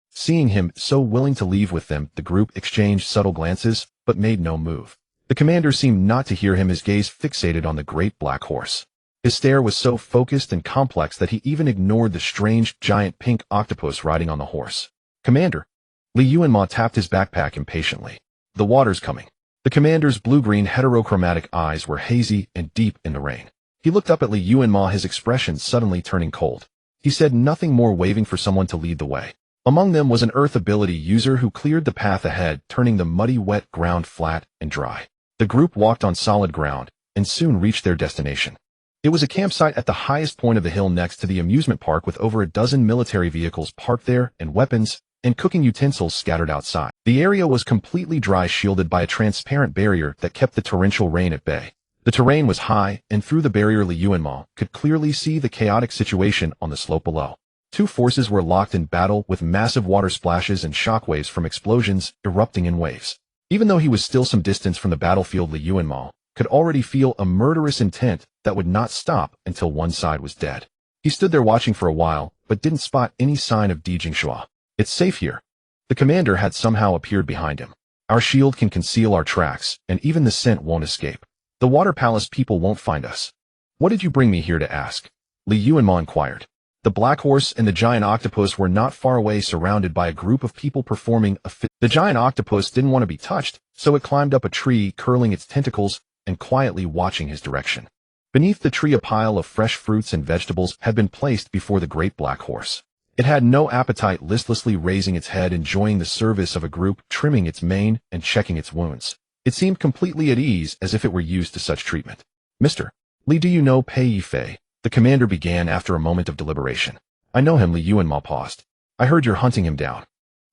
[SPEAKER 1] Seeing him so willing to leave with them, the group exchanged subtle glances, but made no move. The commander seemed not to hear him, his gaze fixated on the great black horse. His stare was so focused and complex that he even ignored the strange, giant pink octopus riding on the horse. Commander. Li Yuanmo tapped his backpack impatiently. The water's coming. The commander's blue-green heterochromatic eyes were hazy and deep in the rain. He looked up at Li Yuanmo, his expression suddenly turning cold. He said nothing more, waving for someone to lead the way. Among them was an earth ability user who cleared the path ahead, turning the muddy, wet ground flat and dry. The group walked on solid ground and soon reached their destination. It was a campsite at the highest point of the hill next to the amusement park with over a dozen military vehicles parked there and weapons and cooking utensils scattered outside. The area was completely dry, shielded by a transparent barrier that kept the torrential rain at bay. The terrain was high, and through the barrier Yuanmo could clearly see the chaotic situation on the slope below. Two forces were locked in battle with massive water splashes and shockwaves from explosions erupting in waves. Even though he was still some distance from the battlefield, Yuanmo could already feel a murderous intent that would not stop until one side was dead. He stood there watching for a while, but didn't spot any sign of Dijingshua. It's safe here. The commander had somehow appeared behind him. Our shield can conceal our tracks, and even the scent won't escape. The Water Palace people won't find us. What did you bring me here to ask? Yuanmo inquired. The Black Horse and the giant octopus were not far away, surrounded by a group of people performing a fit. The giant octopus didn't want to be touched, so it climbed up a tree, curling its tentacles and quietly watching his direction. Beneath the tree, a pile of fresh fruits and vegetables had been placed before the great Black Horse. It had no appetite, listlessly raising its head, enjoying the service of a group trimming its mane and checking its wounds. It seemed completely at ease, as if it were used to such treatment. Mr. Li, do you know Pei Yifei? The commander began after a moment of deliberation. I know him, Yuanmo paused. I heard you're hunting him down.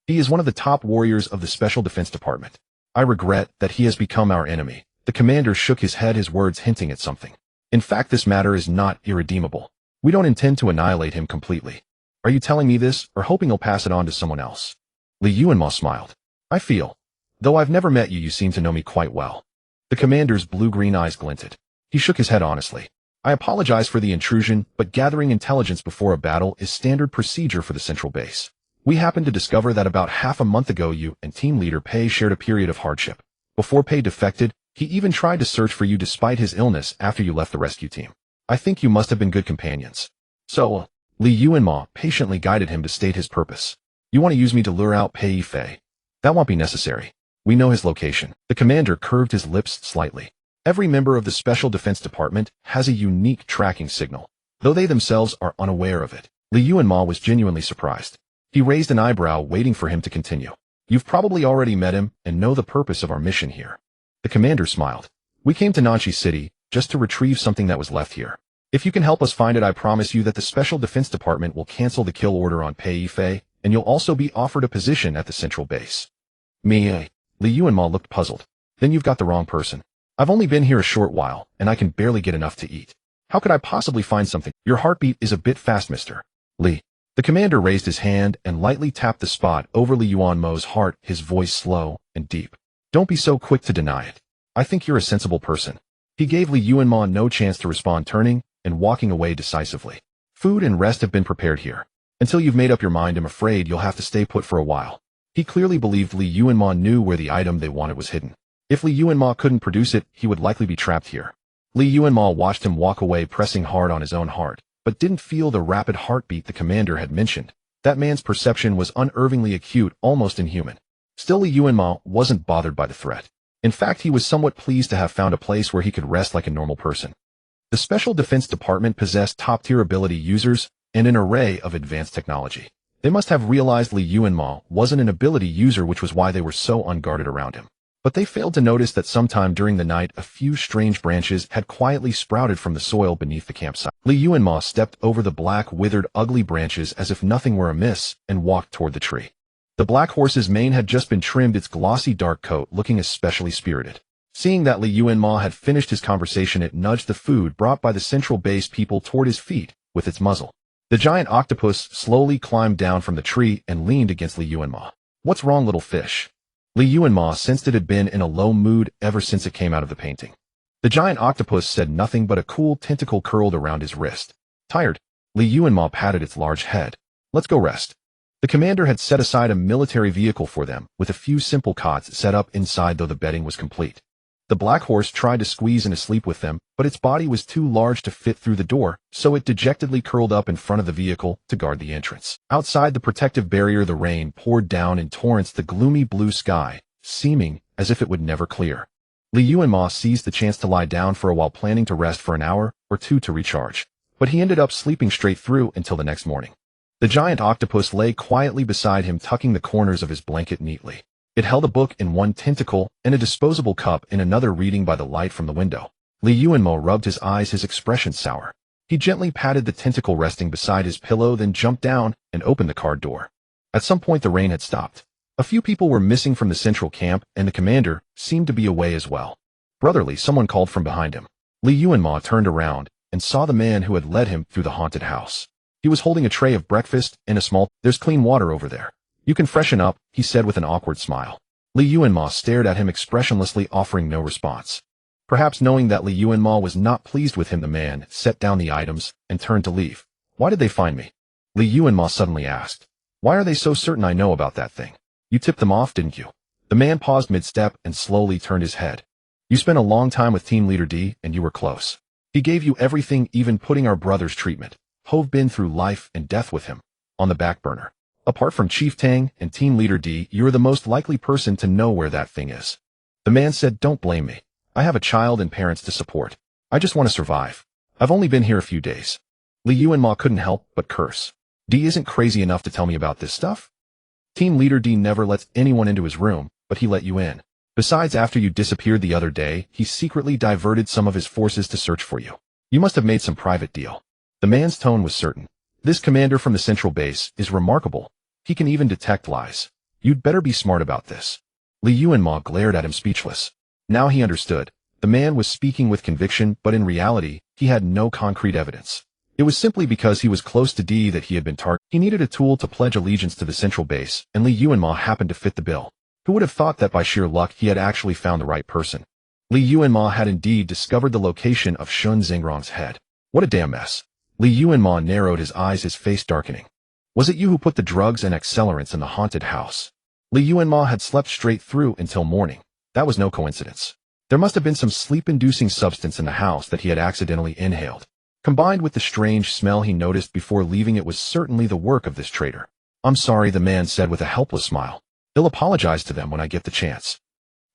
[SPEAKER 1] He is one of the top warriors of the Special Defense Department. I regret that he has become our enemy. The commander shook his head, his words hinting at something. In fact, this matter is not irredeemable. We don't intend to annihilate him completely. Are you telling me this, or hoping he'll pass it on to someone else? Yuanmo smiled. I feel. Though I've never met you, you seem to know me quite well. The commander's blue-green eyes glinted. He shook his head honestly. I apologize for the intrusion, but gathering intelligence before a battle is standard procedure for the central base. We happened to discover that about half a month ago you and team leader Pei shared a period of hardship. Before Pei defected, he even tried to search for you despite his illness after you left the rescue team. I think you must have been good companions. So, Yuanmo patiently guided him to state his purpose. You want to use me to lure out Pei Yifei? That won't be necessary. We know his location. The commander curved his lips slightly. Every member of the Special Defense Department has a unique tracking signal, though they themselves are unaware of it. Yuanmo was genuinely surprised. He raised an eyebrow, waiting for him to continue. You've probably already met him and know the purpose of our mission here. The commander smiled. We came to Nanchi City just to retrieve something that was left here. If you can help us find it, I promise you that the Special Defense Department will cancel the kill order on Pei Yifei, and you'll also be offered a position at the central base. Me? Yuanmo looked puzzled. Then you've got the wrong person. I've only been here a short while, and I can barely get enough to eat. How could I possibly find something? Your heartbeat is a bit fast, Mr. Li. The commander raised his hand and lightly tapped the spot over Yuanmo's heart, his voice slow and deep. Don't be so quick to deny it. I think you're a sensible person. He gave Yuanmo no chance to respond, turning and walking away decisively. Food and rest have been prepared here. Until you've made up your mind, I'm afraid you'll have to stay put for a while. He clearly believed Yuanmo knew where the item they wanted was hidden. If Yuanmo couldn't produce it, he would likely be trapped here. Yuanmo watched him walk away, pressing hard on his own heart, but didn't feel the rapid heartbeat the commander had mentioned. That man's perception was unnervingly acute, almost inhuman. Still, Yuanmo wasn't bothered by the threat. In fact, he was somewhat pleased to have found a place where he could rest like a normal person. The Special Defense Department possessed top-tier ability users and an array of advanced technology. They must have realized Yuanmo wasn't an ability user, which was why they were so unguarded around him. But they failed to notice that sometime during the night, a few strange branches had quietly sprouted from the soil beneath the campsite. Yuanmo stepped over the black, withered, ugly branches as if nothing were amiss and walked toward the tree. The Black Horse's mane had just been trimmed, its glossy dark coat looking especially spirited. Seeing that Yuanmo had finished his conversation, it nudged the food brought by the central base people toward his feet with its muzzle. The giant octopus slowly climbed down from the tree and leaned against Yuanmo. What's wrong, little fish? Yuanmo sensed it had been in a low mood ever since it came out of the painting. The giant octopus said nothing, but a cool tentacle curled around his wrist. Tired? Yuanmo patted its large head. Let's go rest. The commander had set aside a military vehicle for them, with a few simple cots set up inside, though the bedding was complete. The Black Horse tried to squeeze into sleep with them, but its body was too large to fit through the door, so it dejectedly curled up in front of the vehicle to guard the entrance. Outside the protective barrier, the rain poured down in torrents, the gloomy blue sky seeming as if it would never clear. Yuanmo seized the chance to lie down for a while, planning to rest for an hour or two to recharge. But he ended up sleeping straight through until the next morning. The giant octopus lay quietly beside him, tucking the corners of his blanket neatly. It held a book in one tentacle and a disposable cup in another, reading by the light from the window. Li Yuanmo rubbed his eyes, his expression sour. He gently patted the tentacle resting beside his pillow, then jumped down and opened the card door. At some point the rain had stopped. A few people were missing from the central camp, and the commander seemed to be away as well. Brotherly, someone called from behind him. Li Yuanmo turned around and saw the man who had led him through the haunted house. He was holding a tray of breakfast and a small, "There's clean water over there. You can freshen up," he said with an awkward smile. Li Yuanmo stared at him expressionlessly, offering no response. Perhaps knowing that Li Yuanmo was not pleased with him, the man set down the items and turned to leave. "Why did they find me?" Li Yuanmo suddenly asked. "Why are they so certain I know about that thing? You tipped them off, didn't you?" The man paused mid-step and slowly turned his head. "You spent a long time with Team Leader D, and you were close. He gave you everything, even putting our brother's treatment. Hove been through life and death with him, on the back burner. Apart from Chief Tang and Team Leader D, you're the most likely person to know where that thing is." The man said, "Don't blame me. I have a child and parents to support. I just want to survive. I've only been here a few days." Li Yuanmo couldn't help but curse. D isn't crazy enough to tell me about this stuff? Team Leader D never lets anyone into his room, but he let you in. Besides, after you disappeared the other day, he secretly diverted some of his forces to search for you. You must have made some private deal. The man's tone was certain. This commander from the central base is remarkable. He can even detect lies. You'd better be smart about this. Li Yuanmo glared at him, speechless. Now he understood. The man was speaking with conviction, but in reality, he had no concrete evidence. It was simply because he was close to D that he had been targeted. He needed a tool to pledge allegiance to the central base, and Li Yuanmo happened to fit the bill. Who would have thought that by sheer luck he had actually found the right person? Li Yuanmo had indeed discovered the location of Shun Xingrong's head. What a damn mess. Li Yuanmo narrowed his eyes, his face darkening. Was it you who put the drugs and accelerants in the haunted house? Li Yuanmo had slept straight through until morning. That was no coincidence. There must have been some sleep-inducing substance in the house that he had accidentally inhaled. Combined with the strange smell he noticed before leaving, it was certainly the work of this traitor. "I'm sorry," the man said with a helpless smile. "I'll apologize to them when I get the chance."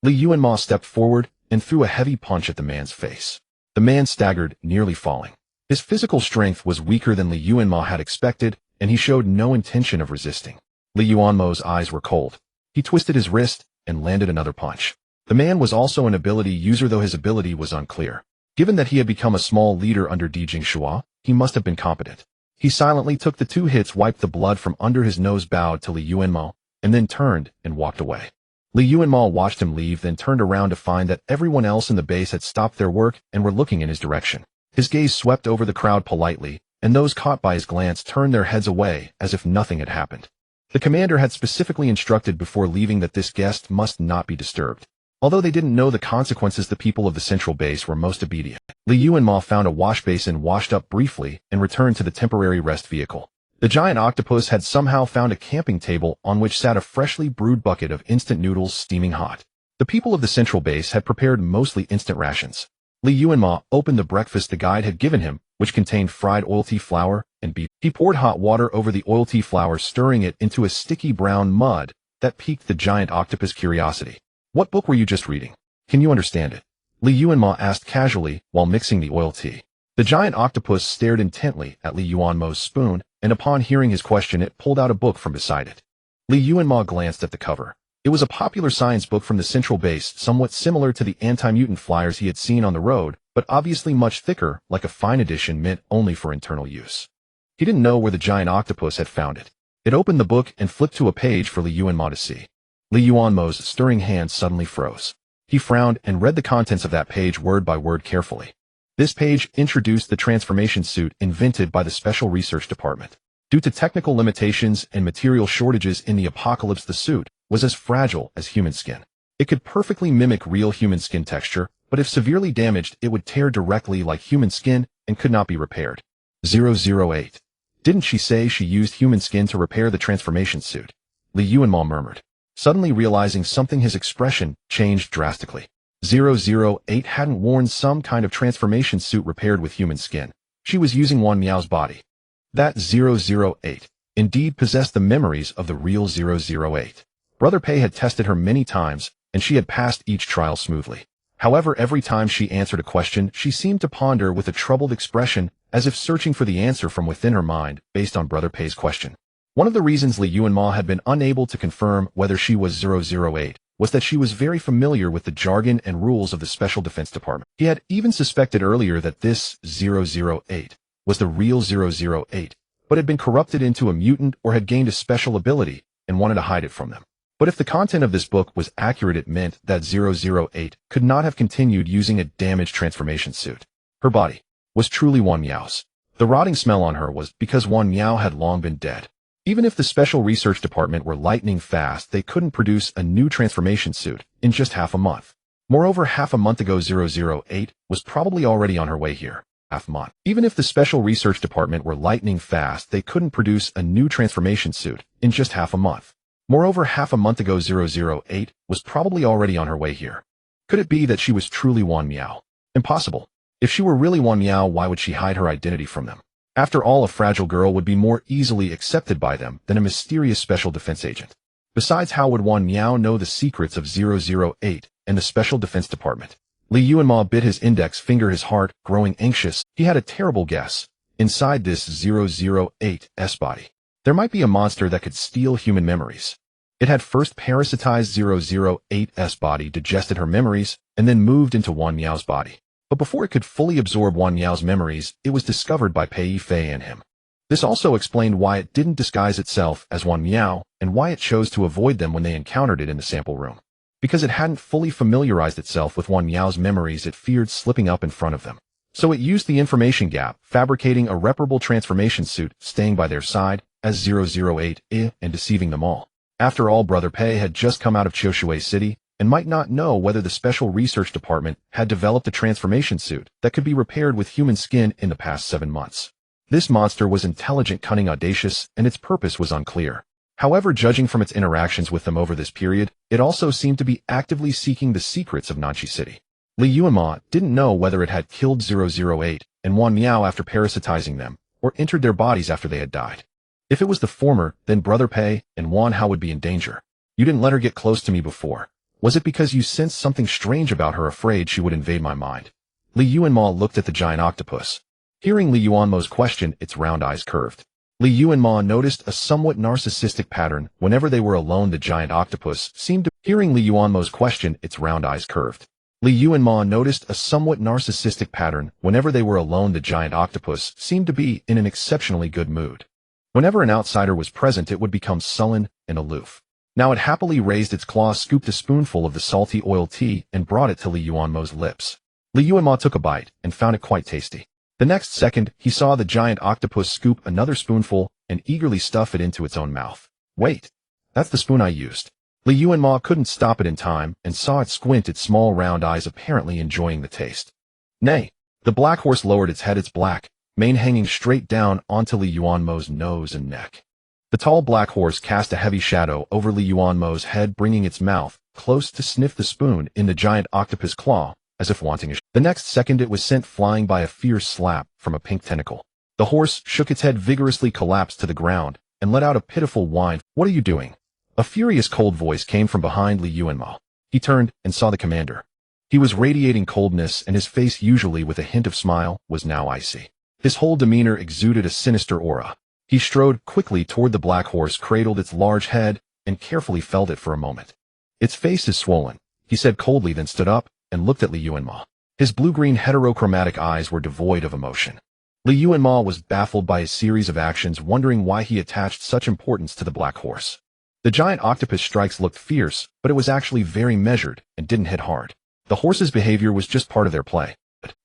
[SPEAKER 1] Li Yuanmo stepped forward and threw a heavy punch at the man's face. The man staggered, nearly falling. His physical strength was weaker than Li Yuanmo had expected, and he showed no intention of resisting. Li Yuanmo's eyes were cold. He twisted his wrist and landed another punch. The man was also an ability user, though his ability was unclear. Given that he had become a small leader under Di Jingxua, he must have been competent. He silently took the 2 hits, wiped the blood from under his nose, bowed to Li Yuanmo, and then turned and walked away. Li Yuanmo watched him leave, then turned around to find that everyone else in the base had stopped their work and were looking in his direction. His gaze swept over the crowd politely, and those caught by his glance turned their heads away as if nothing had happened. The commander had specifically instructed before leaving that this guest must not be disturbed. Although they didn't know the consequences, the people of the central base were most obedient. Li Yuanmo found a wash basin, washed up briefly, and returned to the temporary rest vehicle. The giant octopus had somehow found a camping table on which sat a freshly brewed bucket of instant noodles steaming hot. The people of the central base had prepared mostly instant rations. Li Yuanmo opened the breakfast the guide had given him, which contained fried oil tea flour and beef. He poured hot water over the oil tea flour, stirring it into a sticky brown mud that piqued the giant octopus' curiosity. "What book were you just reading? Can you understand it?" Li Yuanmo asked casually while mixing the oil tea. The giant octopus stared intently at Li Yuanmo's spoon, and upon hearing his question it pulled out a book from beside it. Li Yuanmo glanced at the cover. It was a popular science book from the central base, somewhat similar to the anti-mutant flyers he had seen on the road, but obviously much thicker, like a fine edition meant only for internal use. He didn't know where the giant octopus had found it. It opened the book and flipped to a page for Li Yuanmo to see. Li Yuanmo's stirring hand suddenly froze. He frowned and read the contents of that page word by word carefully. This page introduced the transformation suit invented by the Special Research Department. Due to technical limitations and material shortages in the apocalypse, the suit was as fragile as human skin. It could perfectly mimic real human skin texture, but if severely damaged, it would tear directly like human skin and could not be repaired. 008. Didn't she say she used human skin to repair the transformation suit? Li Yuanmo murmured. Suddenly realizing something, his expression changed drastically. 008 hadn't worn some kind of transformation suit repaired with human skin. She was using Wang Miao's body. That 008 indeed possessed the memories of the real 008. Brother Pei had tested her many times, and she had passed each trial smoothly. However, every time she answered a question, she seemed to ponder with a troubled expression, as if searching for the answer from within her mind based on Brother Pei's question. One of the reasons Li Yuanmo had been unable to confirm whether she was 008 was that she was very familiar with the jargon and rules of the Special Defense Department. He had even suspected earlier that this 008 was the real 008, but had been corrupted into a mutant or had gained a special ability and wanted to hide it from them. But if the content of this book was accurate, it meant that 008 could not have continued using a damaged transformation suit. Her body was truly Wan Miao's. The rotting smell on her was because Wan Miao had long been dead. Even if the Special Research Department were lightning fast, they couldn't produce a new transformation suit in just half a month. Moreover, half a month ago 008 was probably already on her way here. Half a month. Even if the Special Research Department were lightning fast, they couldn't produce a new transformation suit in just half a month. Moreover, half a month ago 008 was probably already on her way here. Could it be that she was truly Wan Miao? Impossible. If she were really Wan Miao, why would she hide her identity from them? After all, a fragile girl would be more easily accepted by them than a mysterious special defense agent. Besides, how would Wan Miao know the secrets of 008 and the Special Defense Department? Li Yuanmo bit his index finger, his heart growing anxious. He had a terrible guess. Inside this 008's body, there might be a monster that could steal human memories. It had first parasitized 008's body, digested her memories, and then moved into Wan Miao's body. But before it could fully absorb Wan Miao's memories, it was discovered by Pei Yifei and him. This also explained why it didn't disguise itself as Wan Miao and why it chose to avoid them when they encountered it in the sample room. Because it hadn't fully familiarized itself with Wan Miao's memories, it feared slipping up in front of them. So it used the information gap, fabricating a reparable transformation suit, staying by their side as 008 and deceiving them all. After all, Brother Pei had just come out of Qiushui City and might not know whether the Special Research Department had developed a transformation suit that could be repaired with human skin in the past 7 months. This monster was intelligent, cunning, audacious, and its purpose was unclear. However, judging from its interactions with them over this period, it also seemed to be actively seeking the secrets of Nanqi City. Li Yuanmo didn't know whether it had killed 008 and Wan Miao after parasitizing them, or entered their bodies after they had died. If it was the former, then Brother Pei and Wan Hao would be in danger. You didn't let her get close to me before. Was it because you sensed something strange about her, afraid she would invade my mind? Li Yuanmo looked at the giant octopus. Hearing Li Yuanmo's question, its round eyes curved. Li Yuanmo noticed a somewhat narcissistic pattern whenever they were alone. The giant octopus seemed to... Hearing Li Yuanmo's question, its round eyes curved. Li Yuanmo noticed a somewhat narcissistic pattern whenever they were alone. The giant octopus seemed to be in an exceptionally good mood. Whenever an outsider was present, it would become sullen and aloof. Now it happily raised its claw, scooped a spoonful of the salty oil tea, and brought it to Li Yuanmo's lips. Li Yuanmo took a bite and found it quite tasty. The next second, he saw the giant octopus scoop another spoonful and eagerly stuff it into its own mouth. Wait, that's the spoon I used. Li Yuanmo couldn't stop it in time and saw it squint its small round eyes, apparently enjoying the taste. Nay, the black horse lowered its head, its black mane hanging straight down onto Li Yuanmo's nose and neck. The tall black horse cast a heavy shadow over Li Yuanmo's head, bringing its mouth close to sniff the spoon in the giant octopus claw, as if wanting a The next second, it was sent flying by a fierce slap from a pink tentacle. The horse shook its head vigorously, collapsed to the ground, and let out a pitiful whine. What are you doing? A furious cold voice came from behind Li Yuanmo. He turned and saw the commander. He was radiating coldness, and his face, usually with a hint of smile, was now icy. His whole demeanor exuded a sinister aura. He strode quickly toward the black horse, cradled its large head, and carefully felt it for a moment. Its face is swollen, he said coldly, then stood up and looked at Li Yuanmo. His blue-green heterochromatic eyes were devoid of emotion. Li Yuanmo was baffled by his series of actions, wondering why he attached such importance to the black horse. The giant octopus strikes looked fierce, but it was actually very measured and didn't hit hard. The horse's behavior was just part of their play.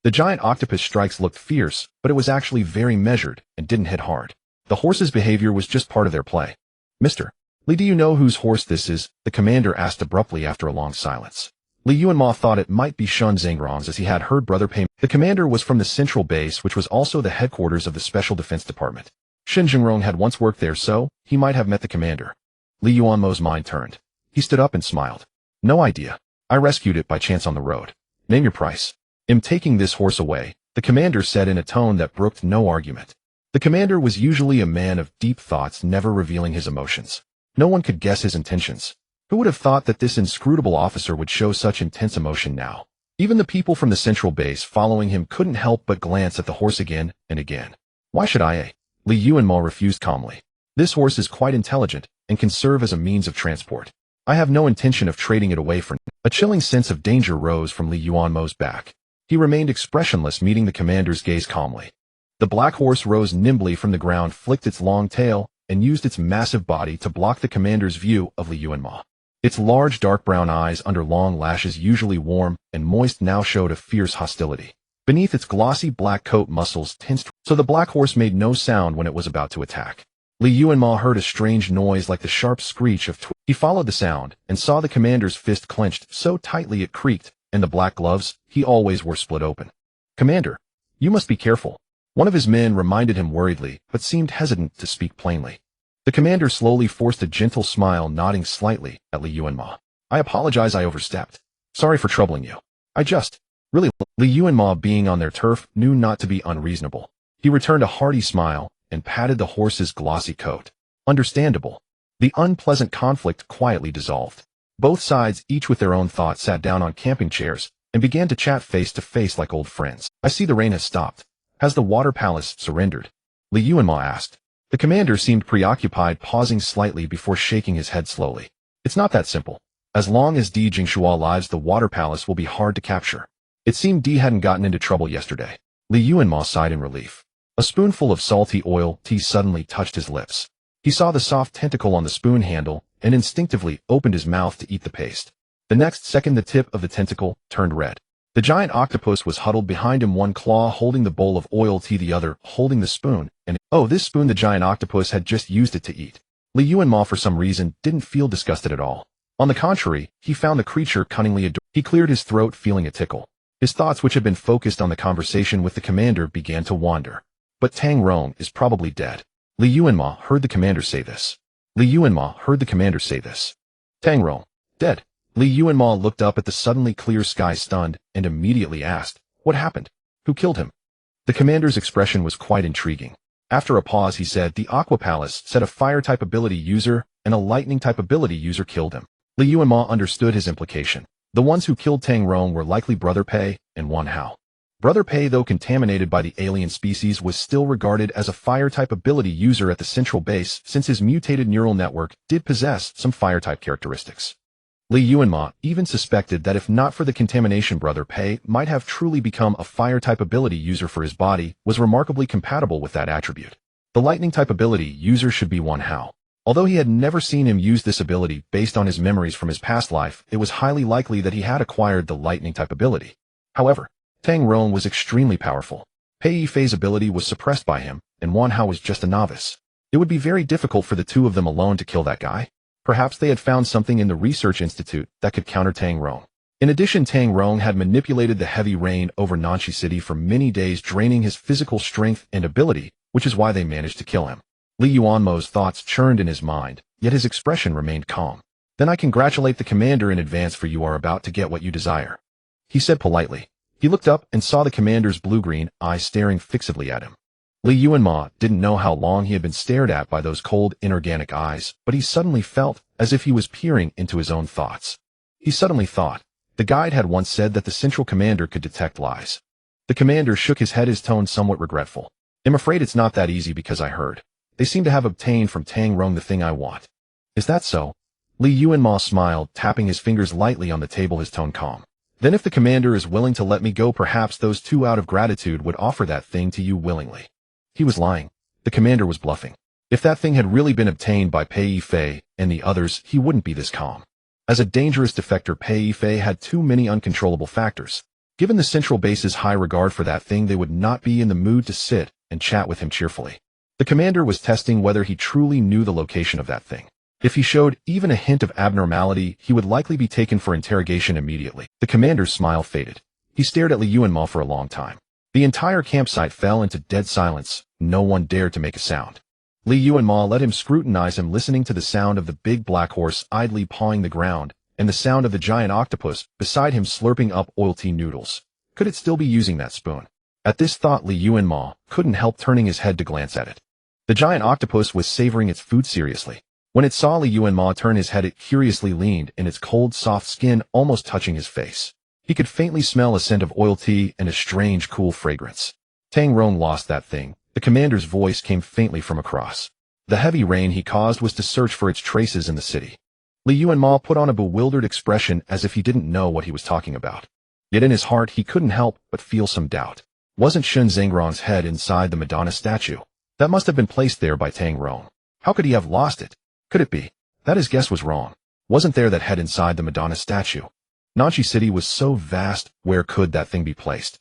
[SPEAKER 1] The giant octopus strikes looked fierce, but it was actually very measured and didn't hit hard. The horse's behavior was just part of their play. Mr. Li, do you know whose horse this is? The commander asked abruptly after a long silence. Li Yuanmo thought it might be Shun Zhangron's, as he had heard Brother Pei. The commander was from the central base, which was also the headquarters of the Special Defense Department. Shen Zhengrong had once worked there, so he might have met the commander. Li Yuanmo's mind turned. He stood up and smiled. No idea. I rescued it by chance on the road. Name your price. I'm taking this horse away, the commander said in a tone that brooked no argument. The commander was usually a man of deep thoughts, never revealing his emotions. No one could guess his intentions. Who would have thought that this inscrutable officer would show such intense emotion now? Even the people from the central base following him couldn't help but glance at the horse again and again. Why should I? Li Yuanmo refused calmly. This horse is quite intelligent and can serve as a means of transport. I have no intention of trading it away for now." A chilling sense of danger rose from Li Yuanmo's back. He remained expressionless, meeting the commander's gaze calmly. The black horse rose nimbly from the ground, flicked its long tail, and used its massive body to block the commander's view of Li Yuanmo. Its large dark brown eyes under long lashes, usually warm and moist, now showed a fierce hostility. Beneath its glossy black coat, muscles tensed, so the black horse made no sound when it was about to attack. Li Yuanmo heard a strange noise like the sharp screech of He followed the sound and saw the commander's fist clenched so tightly it creaked, and the black gloves he always wore split open. "Commander, you must be careful," one of his men reminded him worriedly, but seemed hesitant to speak plainly. The commander slowly forced a gentle smile, nodding slightly at Li Yuanmo. "I apologize, I overstepped. Sorry for troubling you. I just..." Really, Li Yuanmo, being on their turf, knew not to be unreasonable. He returned a hearty smile and patted the horse's glossy coat. Understandable. The unpleasant conflict quietly dissolved. Both sides, each with their own thoughts, sat down on camping chairs and began to chat face to face like old friends. "I see the rain has stopped. Has the water palace surrendered?" Li Yuanmo asked. The commander seemed preoccupied, pausing slightly before shaking his head slowly. "It's not that simple. As long as Di Jingshua lives, the water palace will be hard to capture. It seemed Di hadn't gotten into trouble yesterday." Li Yuanmo sighed in relief. A spoonful of salty oil tea suddenly touched his lips. He saw the soft tentacle on the spoon handle and instinctively opened his mouth to eat the paste. The next second, the tip of the tentacle turned red. The giant octopus was huddled behind him, one claw holding the bowl of oil tea, the other holding the spoon, and this spoon, the giant octopus had just used it to eat. Li Yuanmo, for some reason, didn't feel disgusted at all. On the contrary, he found the creature cunningly adorable. He cleared his throat, feeling a tickle. His thoughts, which had been focused on the conversation with the commander, began to wander. "But Tang Rong is probably dead." Li Yuanmo heard the commander say this. "Tang Rong, dead?" Li Yuanmo looked up at the suddenly clear sky, stunned, and immediately asked, "What happened? Who killed him?" The commander's expression was quite intriguing. After a pause, he said, "The Aqua Palace said a fire-type ability user and a lightning-type ability user killed him." Li Yuanmo understood his implication. The ones who killed Tang Rong were likely Brother Pei and Wan Hao. Brother Pei, though contaminated by the alien species, was still regarded as a fire-type ability user at the central base, since his mutated neural network did possess some fire-type characteristics. Li Yuanmo even suspected that if not for the contamination, Brother Pei might have truly become a fire-type ability user, for his body was remarkably compatible with that attribute. The lightning-type ability user should be Wan Hao. Although he had never seen him use this ability, based on his memories from his past life, it was highly likely that he had acquired the lightning-type ability. However, Tang Rong was extremely powerful. Pei Yifei's ability was suppressed by him, and Wan Hao was just a novice. It would be very difficult for the two of them alone to kill that guy. Perhaps they had found something in the research institute that could counter Tang Rong. In addition, Tang Rong had manipulated the heavy rain over Nanxi City for many days, draining his physical strength and ability, which is why they managed to kill him. Li Yuanmo's thoughts churned in his mind, yet his expression remained calm. "Then I congratulate the commander in advance, for you are about to get what you desire," he said politely. He looked up and saw the commander's blue-green eyes staring fixedly at him. Li Yuanmo didn't know how long he had been stared at by those cold, inorganic eyes, but he suddenly felt as if he was peering into his own thoughts. He suddenly thought, the guide had once said that the central commander could detect lies. The commander shook his head, his tone somewhat regretful. "I'm afraid it's not that easy, because I heard they seem to have obtained from Tang Rong the thing I want." "Is that so?" Li Yuanmo smiled, tapping his fingers lightly on the table, his tone calm. "Then if the commander is willing to let me go, perhaps those two, out of gratitude, would offer that thing to you willingly." He was lying. The commander was bluffing. If that thing had really been obtained by Pei Yifei and the others, he wouldn't be this calm. As a dangerous defector, Pei Yifei had too many uncontrollable factors. Given the central base's high regard for that thing, they would not be in the mood to sit and chat with him cheerfully. The commander was testing whether he truly knew the location of that thing. If he showed even a hint of abnormality, he would likely be taken for interrogation immediately. The commander's smile faded. He stared at Li Yuanmo for a long time. The entire campsite fell into dead silence. No one dared to make a sound. Li Yuanmo let him scrutinize him, listening to the sound of the big black horse idly pawing the ground, and the sound of the giant octopus beside him slurping up oil tea noodles. Could it still be using that spoon? At this thought, Li Yuanmo couldn't help turning his head to glance at it. The giant octopus was savoring its food seriously. When it saw Li Yuanmo turn his head, it curiously leaned, in its cold, soft skin almost touching his face. He could faintly smell a scent of oil tea and a strange, cool fragrance. "Tang Rong lost that thing." The commander's voice came faintly from across. The heavy rain he caused was to search for its traces in the city. Li Yuanmo put on a bewildered expression as if he didn't know what he was talking about. Yet in his heart he couldn't help but feel some doubt. Wasn't Shun Zhengrong's head inside the Madonna statue? That must have been placed there by Tang Rong. How could he have lost it? Could it be that his guess was wrong? Wasn't there that head inside the Madonna statue? Nanchi City was so vast, where could that thing be placed?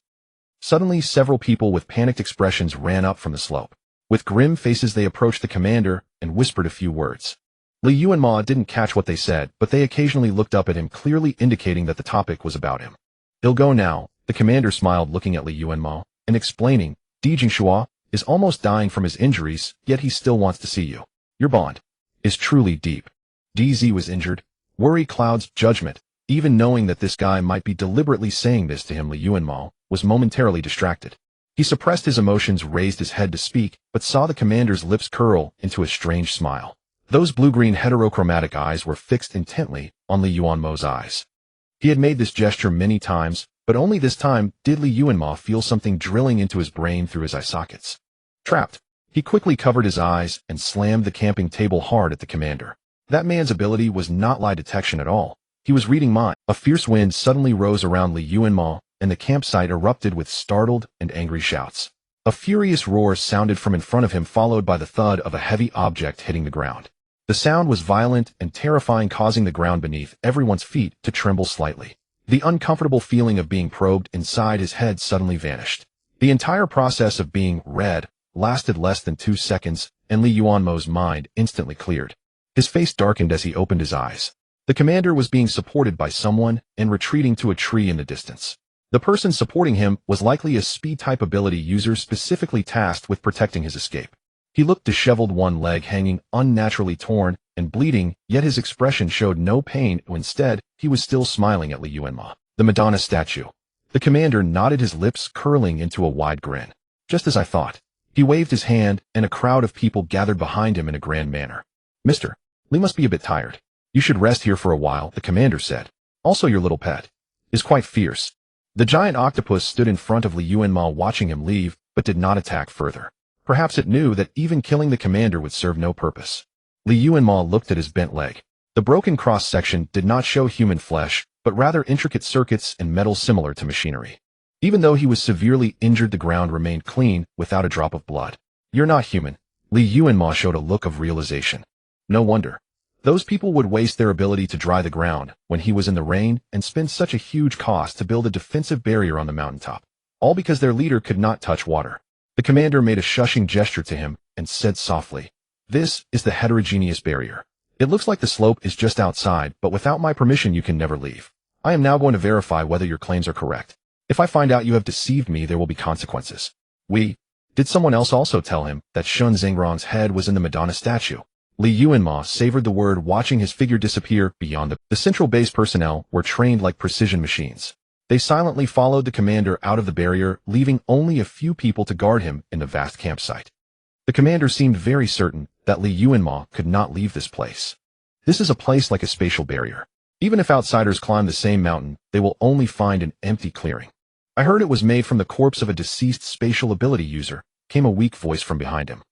[SPEAKER 1] Suddenly, several people with panicked expressions ran up from the slope. With grim faces they approached the commander and whispered a few words. Li Yuanmo didn't catch what they said, but they occasionally looked up at him, clearly indicating that the topic was about him. "He'll go now," the commander smiled, looking at Li Yuanmo and explaining, "Di Jingshua is almost dying from his injuries, yet he still wants to see you. Your bond is truly deep." DZ was injured. Worry clouds judgment. Even knowing that this guy might be deliberately saying this to him, Li Yuanmo was momentarily distracted. He suppressed his emotions, raised his head to speak, but saw the commander's lips curl into a strange smile. Those blue-green heterochromatic eyes were fixed intently on Li Yuanmo's eyes. He had made this gesture many times, but only this time did Li Yuanmo feel something drilling into his brain through his eye sockets. Trapped. He quickly covered his eyes and slammed the camping table hard at the commander. That man's ability was not lie detection at all. He was reading mind. A fierce wind suddenly rose around Li Yuanmo, and the campsite erupted with startled and angry shouts. A furious roar sounded from in front of him, followed by the thud of a heavy object hitting the ground. The sound was violent and terrifying, causing the ground beneath everyone's feet to tremble slightly. The uncomfortable feeling of being probed inside his head suddenly vanished. The entire process of being read lasted less than 2 seconds, and Li Yuanmo's mind instantly cleared. His face darkened as he opened his eyes. The commander was being supported by someone and retreating to a tree in the distance. The person supporting him was likely a speed-type ability user specifically tasked with protecting his escape. He looked disheveled, one leg hanging unnaturally torn and bleeding, yet his expression showed no pain. Instead, he was still smiling at Li Yuanmo. The Madonna statue. The commander nodded, his lips curling into a wide grin. "Just as I thought." He waved his hand, and a crowd of people gathered behind him in a grand manner. "Mr. Li must be a bit tired. You should rest here for a while," the commander said. "Also, your little pet is quite fierce." The giant octopus stood in front of Li Yuanmo, watching him leave, but did not attack further. Perhaps it knew that even killing the commander would serve no purpose. Li Yuanmo looked at his bent leg. The broken cross-section did not show human flesh, but rather intricate circuits and metal similar to machinery. Even though he was severely injured, the ground remained clean, without a drop of blood. "You're not human." Li Yuanmo showed a look of realization. No wonder. Those people would waste their ability to dry the ground when he was in the rain and spend such a huge cost to build a defensive barrier on the mountaintop, all because their leader could not touch water. The commander made a shushing gesture to him and said softly, "This is the heterogeneous barrier. It looks like the slope is just outside, but without my permission you can never leave. I am now going to verify whether your claims are correct. If I find out you have deceived me, there will be consequences." Did someone else also tell him that Shun Zhengrong's head was in the Madonna statue? Li Yuanmo savored the word, watching his figure disappear beyond the central base. Personnel were trained like precision machines. They silently followed the commander out of the barrier, leaving only a few people to guard him in the vast campsite. The commander seemed very certain that Li Yuanmo could not leave this place. This is a place like a spatial barrier. Even if outsiders climb the same mountain, they will only find an empty clearing. "I heard it was made from the corpse of a deceased spatial ability user," came a weak voice from behind him.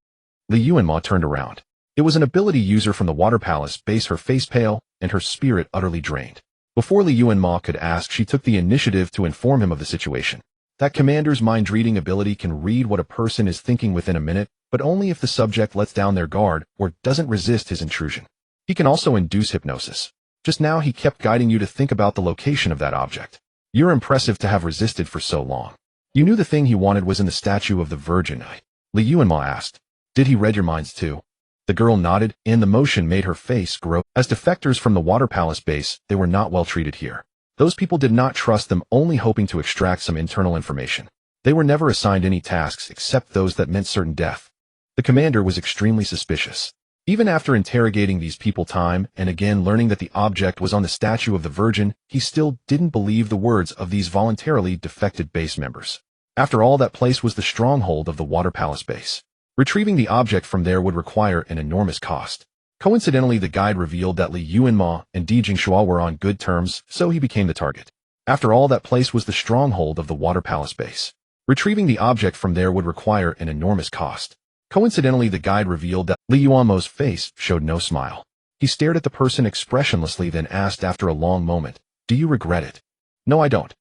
[SPEAKER 1] Li Yuanmo turned around. It was an ability user from the Water Palace base, her face pale and her spirit utterly drained. Before Li Yuanmo could ask, she took the initiative to inform him of the situation. That commander's mind-reading ability can read what a person is thinking within a minute, but only if the subject lets down their guard or doesn't resist his intrusion. He can also induce hypnosis. Just now he kept guiding you to think about the location of that object. "You're impressive to have resisted for so long. You knew the thing he wanted was in the statue of the Virgin." Li Yuanmo asked. "Did he read your minds too?" The girl nodded, and the motion made her face grow. As defectors from the Water Palace base, they were not well treated here. Those people did not trust them, only hoping to extract some internal information. They were never assigned any tasks except those that meant certain death. The commander was extremely suspicious. Even after interrogating these people time and again, learning that the object was on the statue of the Virgin, he still didn't believe the words of these voluntarily defected base members. After all, that place was the stronghold of the Water Palace base. Retrieving the object from there would require an enormous cost. Coincidentally, the guide revealed that Li Yuanmo and Di Jingshua were on good terms, so he became the target. After all, that place was the stronghold of the Water Palace base. Retrieving the object from there would require an enormous cost. Coincidentally, the guide revealed that Yuanmo's face showed no smile. He stared at the person expressionlessly, then asked after a long moment, "Do you regret it?" "No, I don't."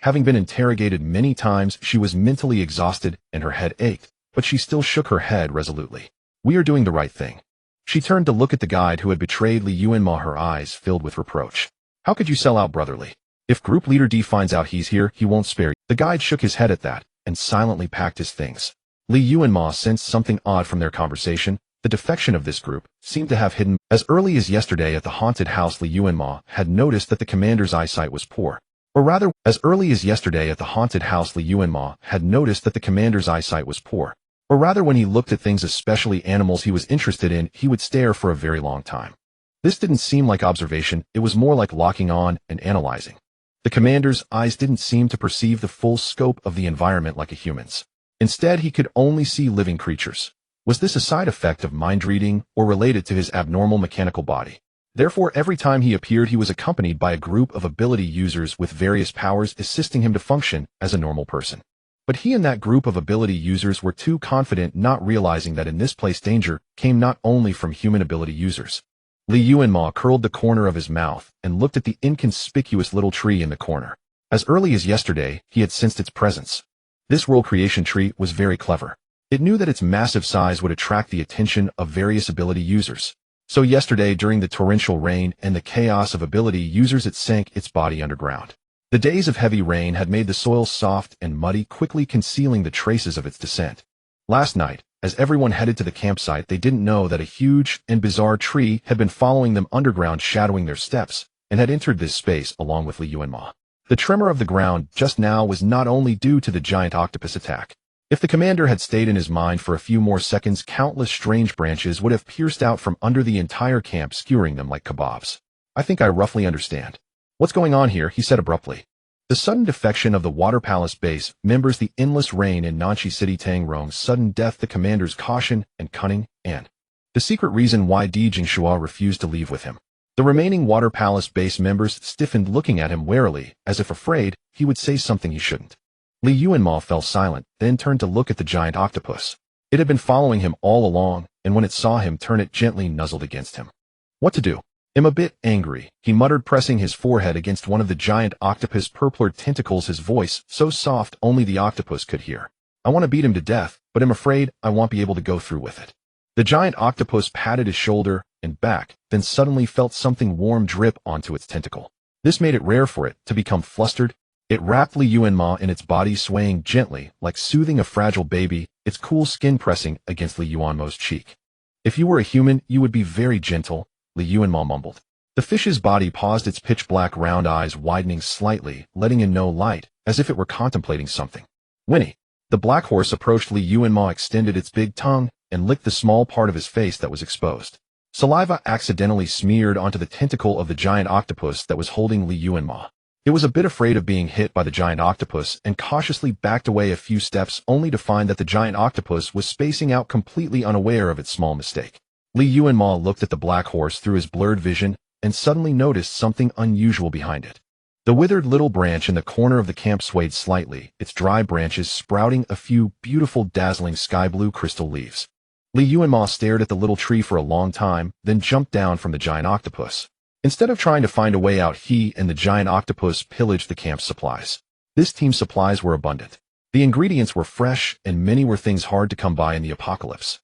[SPEAKER 1] Having been interrogated many times, she was mentally exhausted and her head ached, but she still shook her head resolutely. "We are doing the right thing." She turned to look at the guide who had betrayed Yuanmo, her eyes filled with reproach. "How could you sell out brotherly? If Group Leader D finds out he's here, he won't spare you." The guide shook his head at that and silently packed his things. Yuanmo sensed something odd from their conversation. The defection of this group seemed to have hidden. As early as yesterday at the haunted house, Yuanmo had noticed that the commander's eyesight was poor. Or rather, as early as yesterday at the haunted house, Yuanmo had noticed that the commander's eyesight was poor. Or rather, when he looked at things, especially animals he was interested in, he would stare for a very long time. This didn't seem like observation, it was more like locking on and analyzing. The commander's eyes didn't seem to perceive the full scope of the environment like a human's. Instead, he could only see living creatures. Was this a side effect of mind reading or related to his abnormal mechanical body? Therefore, every time he appeared, he was accompanied by a group of ability users with various powers assisting him to function as a normal person. But he and that group of ability users were too confident, not realizing that in this place danger came not only from human ability users. Yuanmo curled the corner of his mouth and looked at the inconspicuous little tree in the corner. As early as yesterday, he had sensed its presence. This world creation tree was very clever. It knew that its massive size would attract the attention of various ability users. So yesterday, during the torrential rain and the chaos of ability users, it sank its body underground. The days of heavy rain had made the soil soft and muddy, quickly concealing the traces of its descent. Last night, as everyone headed to the campsite, they didn't know that a huge and bizarre tree had been following them underground, shadowing their steps, and had entered this space along with Yuanmo. The tremor of the ground just now was not only due to the giant octopus attack. If the commander had stayed in his mind for a few more seconds, countless strange branches would have pierced out from under the entire camp, skewering them like kebabs. "I think I roughly understand what's going on here," he said abruptly. The sudden defection of the Water Palace base members, the endless rain in Nanchi City, Tang Rong's sudden death, the commander's caution and cunning, and the secret reason why Di Jingxua refused to leave with him. The remaining Water Palace base members stiffened, looking at him warily, as if afraid he would say something he shouldn't. Yuanmo fell silent, then turned to look at the giant octopus. It had been following him all along, and when it saw him turn, it gently nuzzled against him. "What to do? I'm a bit angry," he muttered, pressing his forehead against one of the giant octopus' purpler tentacles, his voice so soft only the octopus could hear. "I want to beat him to death, but I'm afraid I won't be able to go through with it." The giant octopus patted his shoulder and back, then suddenly felt something warm drip onto its tentacle. This made it rare for it to become flustered. It wrapped Yuanmo in its body, swaying gently, like soothing a fragile baby, its cool skin pressing against Yuanmo's cheek. "If you were a human, you would be very gentle," Yuanmo mumbled. The fish's body paused, its pitch-black round eyes widening slightly, letting in no light, as if it were contemplating something. "Winnie." The black horse approached. Yuanmo extended its big tongue and licked the small part of his face that was exposed. Saliva accidentally smeared onto the tentacle of the giant octopus that was holding Yuanmo. It was a bit afraid of being hit by the giant octopus and cautiously backed away a few steps, only to find that the giant octopus was spacing out, completely unaware of its small mistake. Yuanmo looked at the black horse through his blurred vision and suddenly noticed something unusual behind it. The withered little branch in the corner of the camp swayed slightly, its dry branches sprouting a few beautiful, dazzling sky-blue crystal leaves. Yuanmo stared at the little tree for a long time, then jumped down from the giant octopus. Instead of trying to find a way out, he and the giant octopus pillaged the camp's supplies. This team's supplies were abundant. The ingredients were fresh, and many were things hard to come by in the apocalypse.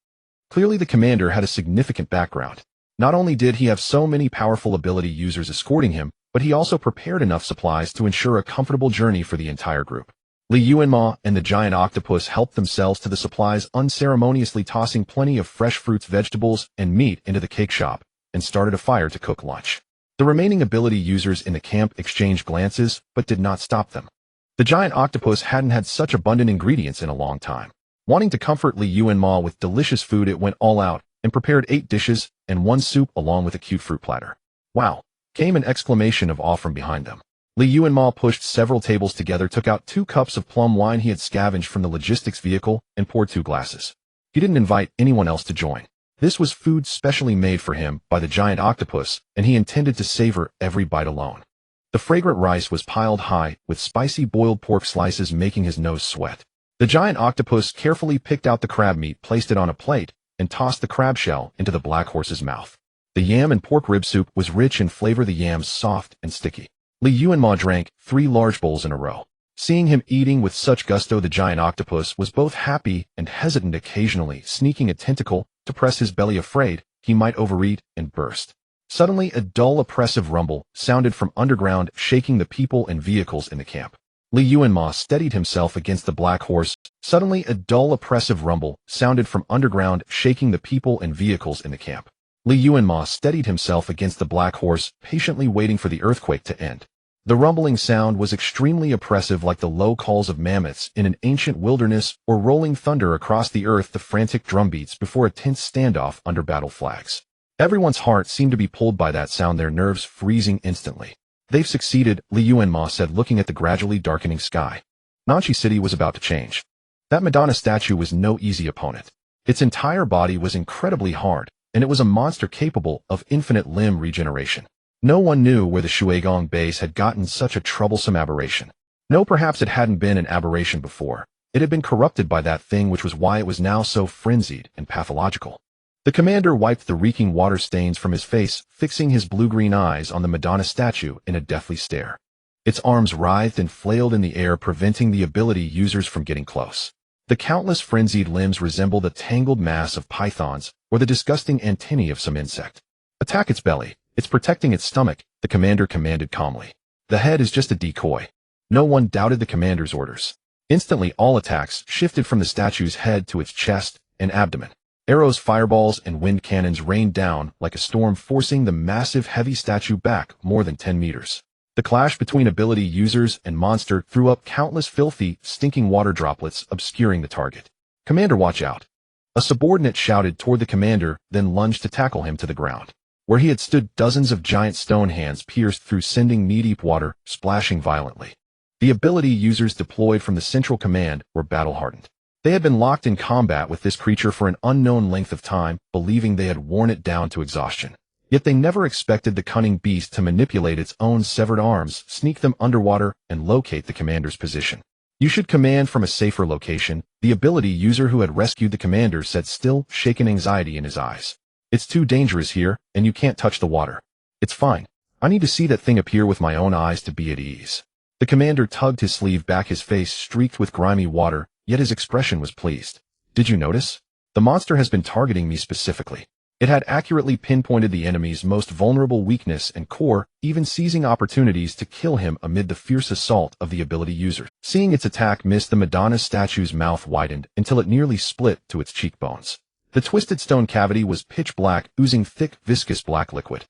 [SPEAKER 1] Clearly, the commander had a significant background. Not only did he have so many powerful ability users escorting him, but he also prepared enough supplies to ensure a comfortable journey for the entire group. Yuanmo and the giant octopus helped themselves to the supplies, unceremoniously tossing plenty of fresh fruits, vegetables, and meat into the cake shop, and started a fire to cook lunch. The remaining ability users in the camp exchanged glances, but did not stop them. The giant octopus hadn't had such abundant ingredients in a long time. Wanting to comfort Yuanmo with delicious food, it went all out and prepared 8 dishes and 1 soup along with a cute fruit platter. "Wow!" came an exclamation of awe from behind them. Yuanmo pushed several tables together, took out 2 cups of plum wine he had scavenged from the logistics vehicle, and poured 2 glasses. He didn't invite anyone else to join. This was food specially made for him by the giant octopus, and he intended to savor every bite alone. The fragrant rice was piled high, with spicy boiled pork slices making his nose sweat. The giant octopus carefully picked out the crab meat, placed it on a plate, and tossed the crab shell into the black horse's mouth. The yam and pork rib soup was rich in flavor, the yams soft and sticky. Yuanmo drank 3 large bowls in a row. Seeing him eating with such gusto, the giant octopus was both happy and hesitant, occasionally sneaking a tentacle to press his belly, afraid he might overeat and burst. Suddenly, a dull, oppressive rumble sounded from underground, shaking the people and vehicles in the camp. Yuanmo steadied himself against the black horse. Suddenly, a dull, oppressive rumble sounded from underground, shaking the people and vehicles in the camp. Yuanmo steadied himself against the black horse, patiently waiting for the earthquake to end. The rumbling sound was extremely oppressive, like the low calls of mammoths in an ancient wilderness or rolling thunder across the earth, the frantic drumbeats before a tense standoff under battle flags. Everyone's heart seemed to be pulled by that sound, their nerves freezing instantly. They've succeeded, Yuanmo said, looking at the gradually darkening sky. Nanchi City was about to change. That Madonna statue was no easy opponent. Its entire body was incredibly hard, and it was a monster capable of infinite limb regeneration. No one knew where the Shuigong base had gotten such a troublesome aberration. No, perhaps it hadn't been an aberration before. It had been corrupted by that thing, which was why it was now so frenzied and pathological. The commander wiped the reeking water stains from his face, fixing his blue-green eyes on the Madonna statue in a deathly stare. Its arms writhed and flailed in the air, preventing the ability users from getting close. The countless frenzied limbs resembled a tangled mass of pythons or the disgusting antennae of some insect. Attack its belly. It's protecting its stomach, the commander commanded calmly. The head is just a decoy. No one doubted the commander's orders. Instantly, all attacks shifted from the statue's head to its chest and abdomen. Arrows, fireballs, and wind cannons rained down like a storm, forcing the massive, heavy statue back more than 10 meters. The clash between ability users and monster threw up countless filthy, stinking water droplets, obscuring the target. Commander, watch out. A subordinate shouted toward the commander, then lunged to tackle him to the ground. Where he had stood, dozens of giant stone hands pierced through, sending knee-deep water splashing violently. The ability users deployed from the central command were battle-hardened. They had been locked in combat with this creature for an unknown length of time, believing they had worn it down to exhaustion. Yet they never expected the cunning beast to manipulate its own severed arms, sneak them underwater, and locate the commander's position. You should command from a safer location, the ability user who had rescued the commander said, still shaken anxiety in his eyes. It's too dangerous here, and you can't touch the water. It's fine. I need to see that thing appear with my own eyes to be at ease. The commander tugged his sleeve back, his face streaked with grimy water, yet his expression was pleased. Did you notice? The monster has been targeting me specifically. It had accurately pinpointed the enemy's most vulnerable weakness and core, even seizing opportunities to kill him amid the fierce assault of the ability user. Seeing its attack miss, the Madonna statue's mouth widened until it nearly split to its cheekbones. The twisted stone cavity was pitch black, oozing thick, viscous black liquid.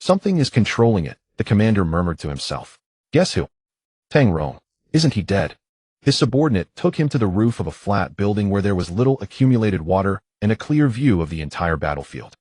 [SPEAKER 1] Something is controlling it, the commander murmured to himself. Guess who? Tang Rong. Isn't he dead? His subordinate took him to the roof of a flat building where there was little accumulated water and a clear view of the entire battlefield.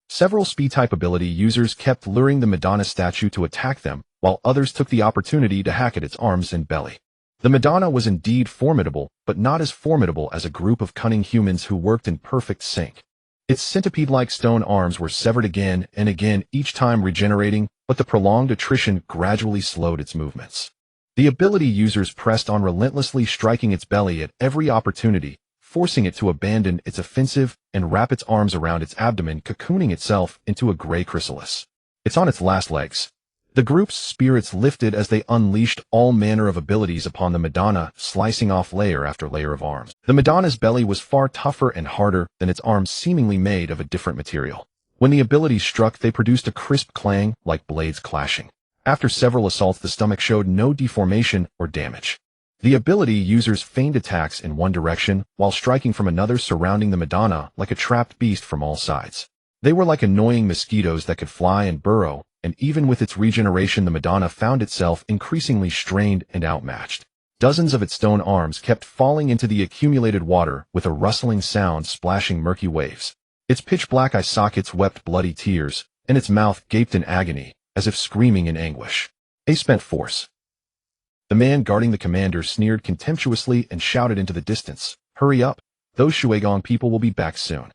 [SPEAKER 1] Several speed-type ability users kept luring the Madonna statue to attack them, while others took the opportunity to hack at its arms and belly. The Madonna was indeed formidable, but not as formidable as a group of cunning humans who worked in perfect sync. Its centipede-like stone arms were severed again and again, each time regenerating, but the prolonged attrition gradually slowed its movements. The ability users pressed on, relentlessly striking its belly at every opportunity, forcing it to abandon its offensive and wrap its arms around its abdomen, cocooning itself into a gray chrysalis. It's on its last legs. The group's spirits lifted as they unleashed all manner of abilities upon the Madonna, slicing off layer after layer of arms. The Madonna's belly was far tougher and harder than its arms, seemingly made of a different material. When the abilities struck, they produced a crisp clang, like blades clashing. After several assaults, the stomach showed no deformation or damage. The ability users feigned attacks in one direction, while striking from another, surrounding the Madonna like a trapped beast from all sides. They were like annoying mosquitoes that could fly and burrow, and even with its regeneration, the Madonna found itself increasingly strained and outmatched. Dozens of its stone arms kept falling into the accumulated water with a rustling sound, splashing murky waves. Its pitch-black eye sockets wept bloody tears, and its mouth gaped in agony, as if screaming in anguish. A spent force. The man guarding the commander sneered contemptuously and shouted into the distance, "Hurry up, those Shuigong people will be back soon."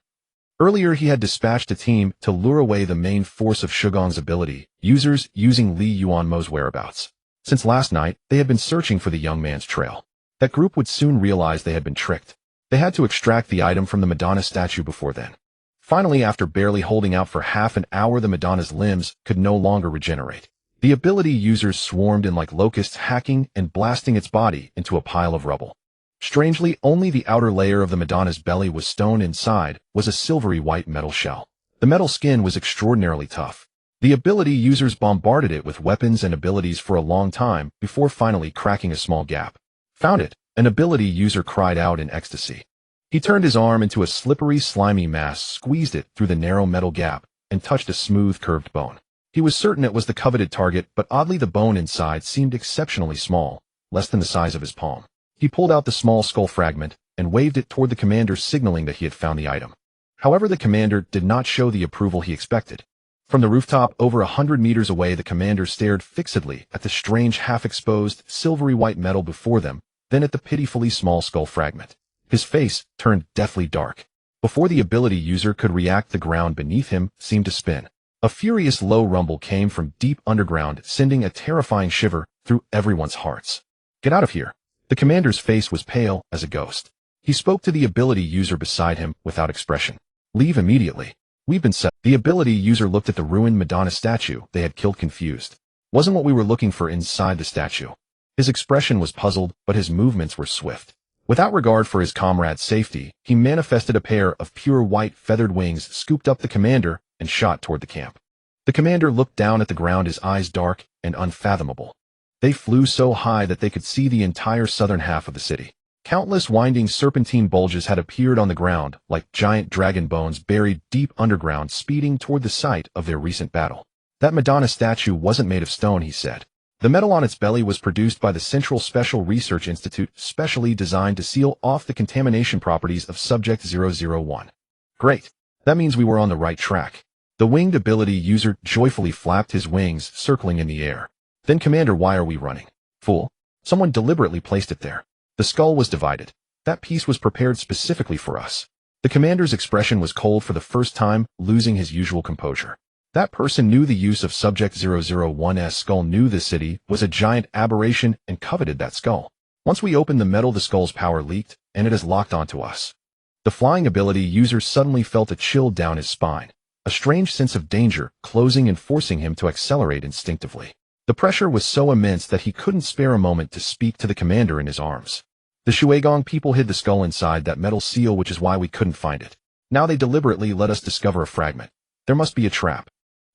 [SPEAKER 1] Earlier he had dispatched a team to lure away the main force of Shuigong's ability users using Yuanmo's whereabouts. Since last night, they had been searching for the young man's trail. That group would soon realize they had been tricked. They had to extract the item from the Madonna statue before then. Finally, after barely holding out for half an hour, the Madonna's limbs could no longer regenerate. The ability users swarmed in like locusts, hacking and blasting its body into a pile of rubble. Strangely, only the outer layer of the Madonna's belly was stone. Inside was a silvery white metal shell. The metal skin was extraordinarily tough. The ability users bombarded it with weapons and abilities for a long time before finally cracking a small gap. Found it, an ability user cried out in ecstasy. He turned his arm into a slippery, slimy mass, squeezed it through the narrow metal gap, and touched a smooth, curved bone. He was certain it was the coveted target, but oddly the bone inside seemed exceptionally small, less than the size of his palm. He pulled out the small skull fragment and waved it toward the commander, signaling that he had found the item. However, the commander did not show the approval he expected. From the rooftop over 100 meters away, the commander stared fixedly at the strange half-exposed, silvery white metal before them, then at the pitifully small skull fragment. His face turned deathly dark. Before the ability user could react, the ground beneath him seemed to spin. A furious low rumble came from deep underground, sending a terrifying shiver through everyone's hearts. "Get out of here." The commander's face was pale as a ghost. He spoke to the ability user beside him without expression. "Leave immediately. We've been set." The ability user looked at the ruined Madonna statue they had killed, confused. "Wasn't what we were looking for inside the statue." His expression was puzzled, but his movements were swift. Without regard for his comrade's safety, he manifested a pair of pure white feathered wings, scooped up the commander, and shot toward the camp. The commander looked down at the ground, his eyes dark and unfathomable. They flew so high that they could see the entire southern half of the city. Countless winding serpentine bulges had appeared on the ground, like giant dragon bones buried deep underground, speeding toward the site of their recent battle. "That Madonna statue wasn't made of stone," he said. "The metal on its belly was produced by the Central Special Research Institute, specially designed to seal off the contamination properties of Subject 001. "Great. That means we were on the right track." The winged ability user joyfully flapped his wings, circling in the air. "Then Commander, why are we running?" "Fool. Someone deliberately placed it there. The skull was divided. That piece was prepared specifically for us." The commander's expression was cold for the first time, losing his usual composure. That person knew the use of Subject 001's skull, knew the city was a giant aberration, and coveted that skull. "Once we opened the metal, the skull's power leaked, and it has locked onto us." The flying ability user suddenly felt a chill down his spine, a strange sense of danger closing and forcing him to accelerate instinctively. The pressure was so immense that he couldn't spare a moment to speak to the commander in his arms. "The Shuigong people hid the skull inside that metal seal, which is why we couldn't find it. Now they deliberately let us discover a fragment. There must be a trap."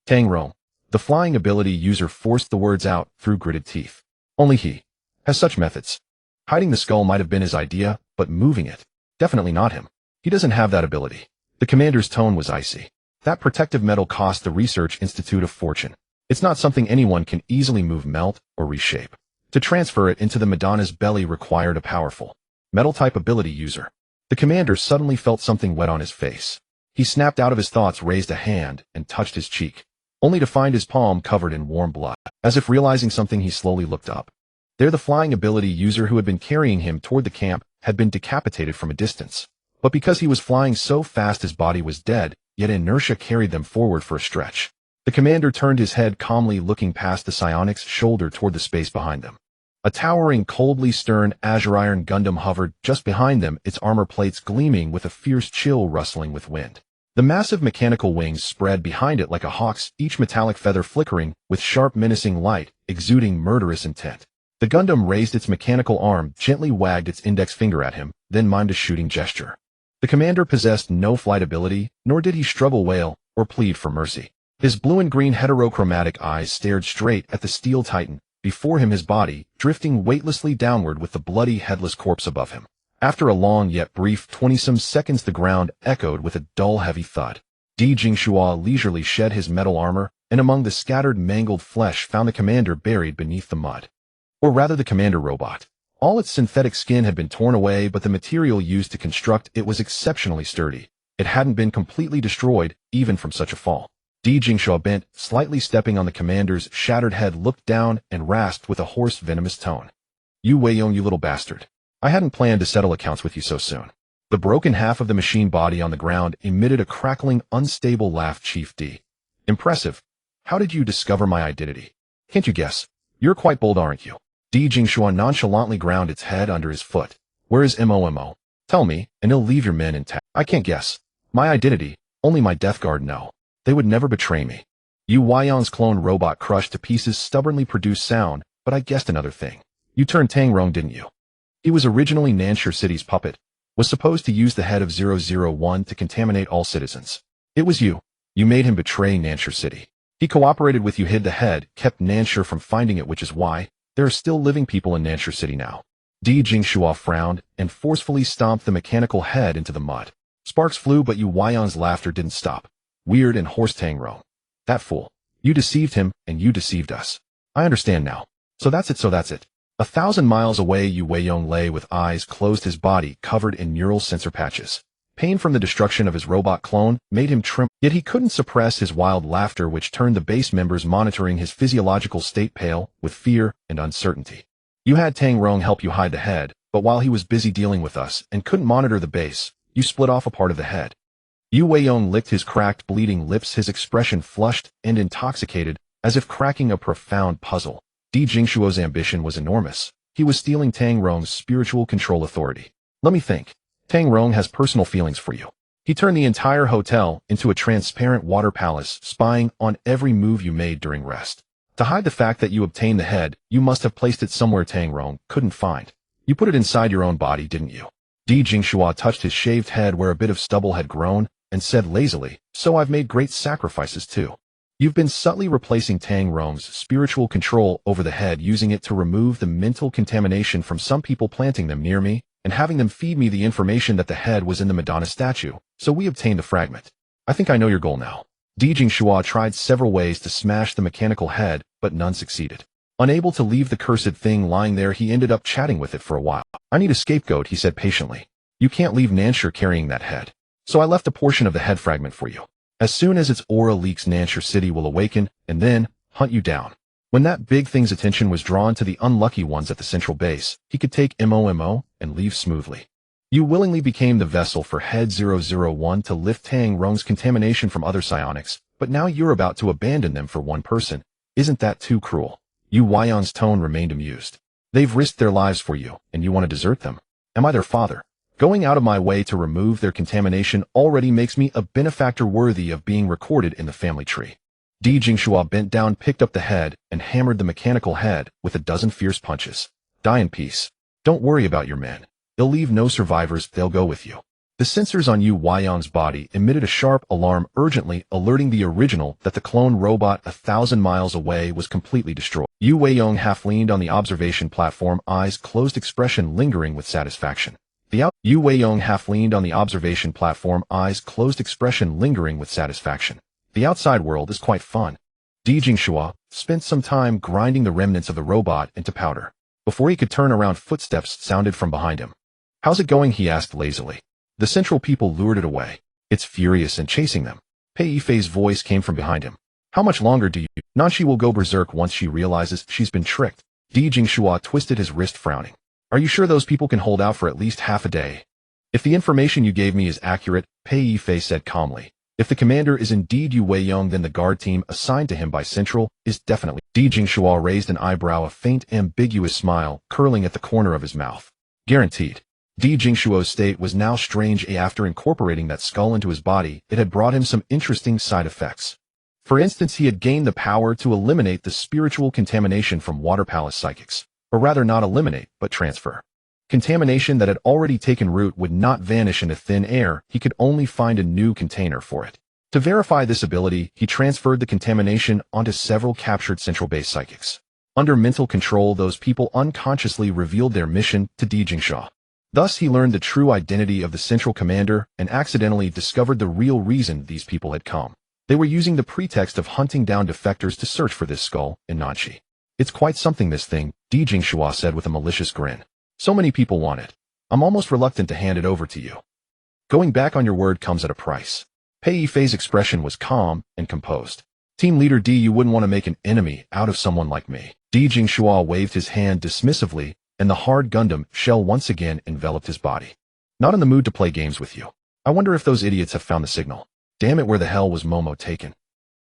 [SPEAKER 1] "Tangrong." The flying ability user forced the words out through gritted teeth. "Only he has such methods. Hiding the skull might have been his idea, but moving it, definitely not him. He doesn't have that ability." The commander's tone was icy. "That protective metal cost the Research Institute a fortune. It's not something anyone can easily move, melt, or reshape. To transfer it into the Madonna's belly required a powerful metal-type ability user." The commander suddenly felt something wet on his face. He snapped out of his thoughts, raised a hand, and touched his cheek, only to find his palm covered in warm blood. As if realizing something, he slowly looked up. There, the flying ability user who had been carrying him toward the camp had been decapitated from a distance. But because he was flying so fast, his body was dead, yet inertia carried them forward for a stretch. The commander turned his head, calmly looking past the psionic's shoulder toward the space behind them. A towering, coldly stern azure iron Gundam hovered just behind them, its armor plates gleaming with a fierce chill rustling with wind. The massive mechanical wings spread behind it like a hawk's, each metallic feather flickering with sharp, menacing light, exuding murderous intent. The Gundam raised its mechanical arm, gently wagged its index finger at him, then mimed a shooting gesture. The commander possessed no flight ability, nor did he struggle, wail, or plead for mercy. His blue and green heterochromatic eyes stared straight at the steel titan before him, his body drifting weightlessly downward with the bloody, headless corpse above him. After a long yet brief 20-some seconds, the ground echoed with a dull, heavy thud. Di Jingshua leisurely shed his metal armor, and among the scattered, mangled flesh found the commander buried beneath the mud. Or rather, the commander robot. All its synthetic skin had been torn away, but the material used to construct it was exceptionally sturdy. It hadn't been completely destroyed, even from such a fall. Di Jingshua bent, slightly stepping on the commander's shattered head, looked down, and rasped with a hoarse, venomous tone. "You Weiyong, you little bastard. I hadn't planned to settle accounts with you so soon." The broken half of the machine body on the ground emitted a crackling, unstable laugh. "Chief D. Impressive. How did you discover my identity?" "Can't you guess? You're quite bold, aren't you?" Di Jingxuan nonchalantly ground its head under his foot. Where is Mo? Tell me, and he'll leave your men intact. I can't guess. My identity, only my death guard know. They would never betray me. Yu Weiyang's clone robot crushed to pieces stubbornly produced sound, but I guessed another thing. You turned Tang Rong, didn't you? He was originally Nanshur City's puppet, was supposed to use the head of 001 to contaminate all citizens. It was you. You made him betray Nanshur City. He cooperated with you, hid the head, kept Nanshur from finding it, which is why there are still living people in Nanshur City now. Di Jingxua frowned and forcefully stomped the mechanical head into the mud. Sparks flew, but Yu Weiyang's laughter didn't stop. Weird and hoarse. Tang Rong. That fool. You deceived him, and you deceived us. I understand now. So that's it. 1,000 miles away, Yu Weiyang lay with eyes closed, his body covered in neural sensor patches. Pain from the destruction of his robot clone made him tremble, yet he couldn't suppress his wild laughter, which turned the base members monitoring his physiological state pale with fear and uncertainty. You had Tang Rong help you hide the head, but while he was busy dealing with us and couldn't monitor the base, you split off a part of the head. Yu Weiyang licked his cracked, bleeding lips, his expression flushed and intoxicated, as if cracking a profound puzzle. Di Jingxuo's ambition was enormous. He was stealing Tang Rong's spiritual control authority. Let me think. Tang Rong has personal feelings for you. He turned the entire hotel into a transparent water palace, spying on every move you made during rest. To hide the fact that you obtained the head, you must have placed it somewhere Tang Rong couldn't find. You put it inside your own body, didn't you? Di Jingxua touched his shaved head where a bit of stubble had grown and said lazily, so I've made great sacrifices too. You've been subtly replacing Tang Rong's spiritual control over the head, using it to remove the mental contamination from some people, planting them near me, and having them feed me the information that the head was in the Madonna statue, so we obtained the fragment. I think I know your goal now. Di Jingxua tried several ways to smash the mechanical head, but none succeeded. Unable to leave the cursed thing lying there, he ended up chatting with it for a while. I need a scapegoat, he said patiently. You can't leave Nanshur carrying that head. So I left a portion of the head fragment for you. As soon as its aura leaks, Nanshur City will awaken, and then hunt you down. When that big thing's attention was drawn to the unlucky ones at the central base, he could take Mo and leave smoothly. You willingly became the vessel for Head 001 to lift Tang Rong's contamination from other psionics, but now you're about to abandon them for one person. Isn't that too cruel? Yu Weiyang's tone remained amused. They've risked their lives for you, and you want to desert them? Am I their father? Going out of my way to remove their contamination already makes me a benefactor worthy of being recorded in the family tree. Di Jingxua bent down, picked up the head, and hammered the mechanical head with a dozen fierce punches. Die in peace. Don't worry about your men. They'll leave no survivors, they'll go with you. The sensors on Yu Weiyang's body emitted a sharp alarm, urgently alerting the original that the clone robot 1,000 miles away was completely destroyed. Yu Weiyang half leaned on the observation platform, eyes closed, expression lingering with satisfaction. Yu Weiyang half leaned on the observation platform, eyes closed, expression lingering with satisfaction. The outside world is quite fun. Di Jingxua spent some time grinding the remnants of the robot into powder. Before he could turn around, footsteps sounded from behind him. How's it going? He asked lazily. The central people lured it away. It's furious and chasing them. Pei Yifei's voice came from behind him. How much longer do you? Nanshi will go berserk once she realizes she's been tricked. Di Jingxua twisted his wrist, frowning. Are you sure those people can hold out for at least half a day? If the information you gave me is accurate, Pei Yifei said calmly. If the commander is indeed Yu Weiyang, then the guard team assigned to him by Central is definitely. Di Jingxua raised an eyebrow, a faint, ambiguous smile curling at the corner of his mouth. Guaranteed. Di Jingxuo's state was now strange. After incorporating that skull into his body, it had brought him some interesting side effects. For instance, he had gained the power to eliminate the spiritual contamination from Water Palace psychics. Or rather, not eliminate, but transfer. Contamination that had already taken root would not vanish into thin air, he could only find a new container for it. To verify this ability, he transferred the contamination onto several captured Central Base psychics. Under mental control, those people unconsciously revealed their mission to Di Jingxua. Thus, he learned the true identity of the Central Commander and accidentally discovered the real reason these people had come. They were using the pretext of hunting down defectors to search for this skull in Nanshi. It's quite something, this thing, Di Jingxua said with a malicious grin. So many people want it. I'm almost reluctant to hand it over to you. Going back on your word comes at a price. Pei Yifei's expression was calm and composed. Team leader Di, you wouldn't want to make an enemy out of someone like me. Di Jingxua waved his hand dismissively, and the hard Gundam shell once again enveloped his body. Not in the mood to play games with you. I wonder if those idiots have found the signal. Damn it, where the hell was Momo taken?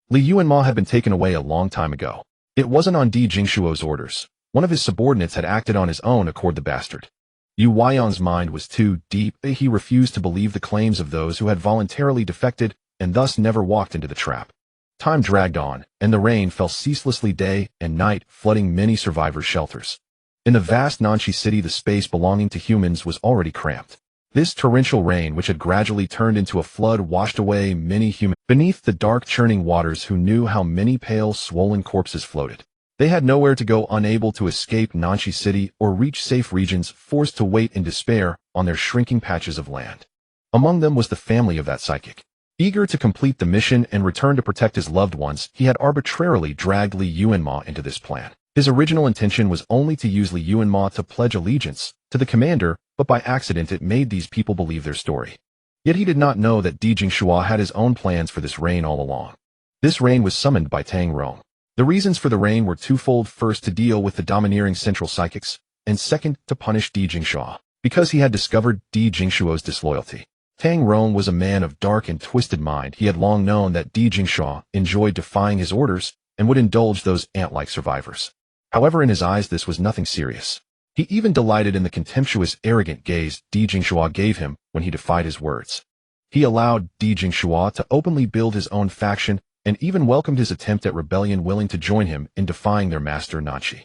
[SPEAKER 1] Li Yuanmo had been taken away a long time ago. It wasn't on Di Jingxuo's orders. One of his subordinates had acted on his own accord. The bastard. Yu Huayan's mind was too deep. He refused to believe the claims of those who had voluntarily defected and thus never walked into the trap. Time dragged on, and the rain fell ceaselessly day and night, flooding many survivors' shelters. In the vast Nanshi city, the space belonging to humans was already cramped. This torrential rain, which had gradually turned into a flood, washed away many humans beneath the dark churning waters who knew how many pale, swollen corpses floated. They had nowhere to go, unable to escape Nanshi city or reach safe regions, forced to wait in despair on their shrinking patches of land. Among them was the family of that psychic. Eager to complete the mission and return to protect his loved ones, he had arbitrarily dragged Li Yuanmo into this plan. His original intention was only to use Li Yuanmo to pledge allegiance to the commander, but by accident it made these people believe their story. Yet he did not know that Di Jingshua had his own plans for this rain all along. This rain was summoned by Tang Rong. The reasons for the rain were twofold: first, to deal with the domineering central psychics, and second, to punish Di Jingshua, because he had discovered Di Jingshuo's disloyalty. Tang Rong was a man of dark and twisted mind. He had long known that Di Jingshua enjoyed defying his orders and would indulge those ant-like survivors. However, in his eyes this was nothing serious. He even delighted in the contemptuous, arrogant gaze Di Jingshua gave him when he defied his words. He allowed Di Jingshua to openly build his own faction and even welcomed his attempt at rebellion, willing to join him in defying their master Nanshi.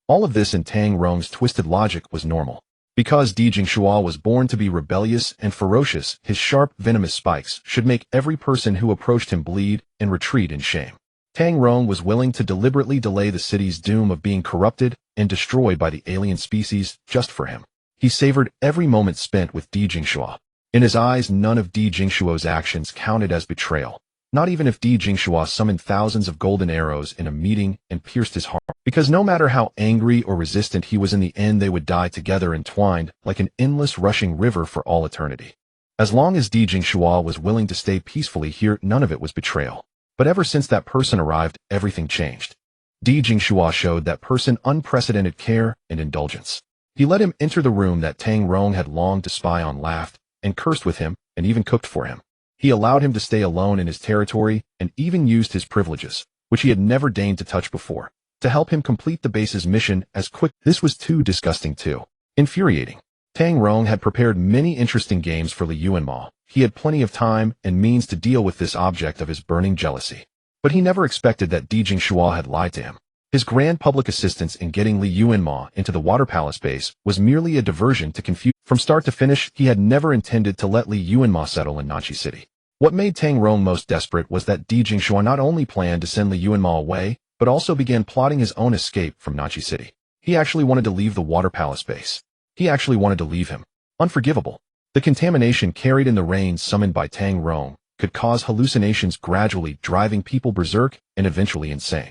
[SPEAKER 1] All of this in Tang Rong's twisted logic was normal. Because Di Jingshua was born to be rebellious and ferocious, his sharp, venomous spikes should make every person who approached him bleed and retreat in shame. Tang Rong was willing to deliberately delay the city's doom of being corrupted and destroyed by the alien species just for him. He savored every moment spent with Di Jingshua. In his eyes, none of Di Jingshuo's actions counted as betrayal, not even if Di Jingshua summoned thousands of golden arrows in a meeting and pierced his heart, because no matter how angry or resistant he was, in the end they would die together, entwined like an endless rushing river for all eternity. As long as Di Jingshua was willing to stay peacefully here, none of it was betrayal. But ever since that person arrived, everything changed. Di Jingshua showed that person unprecedented care and indulgence. He let him enter the room that Tang Rong had longed to spy on, laughed and cursed with him, and even cooked for him. He allowed him to stay alone in his territory and even used his privileges, which he had never deigned to touch before, to help him complete the base's mission as quick. This was too disgusting, too infuriating. Tang Rong had prepared many interesting games for Li Yuanmo. He had plenty of time and means to deal with this object of his burning jealousy. But he never expected that Di Jingshua had lied to him. His grand public assistance in getting Li Yuanmo into the Water Palace base was merely a diversion to confuse. From start to finish, he had never intended to let Li Yuanmo settle in Nanshi City. What made Tang Rong most desperate was that Di Jingshua not only planned to send Li Yuanmo away, but also began plotting his own escape from Nanshi City. He actually wanted to leave the Water Palace base. He actually wanted to leave him. Unforgivable. The contamination carried in the rain summoned by Tang Rong could cause hallucinations, gradually driving people berserk and eventually insane.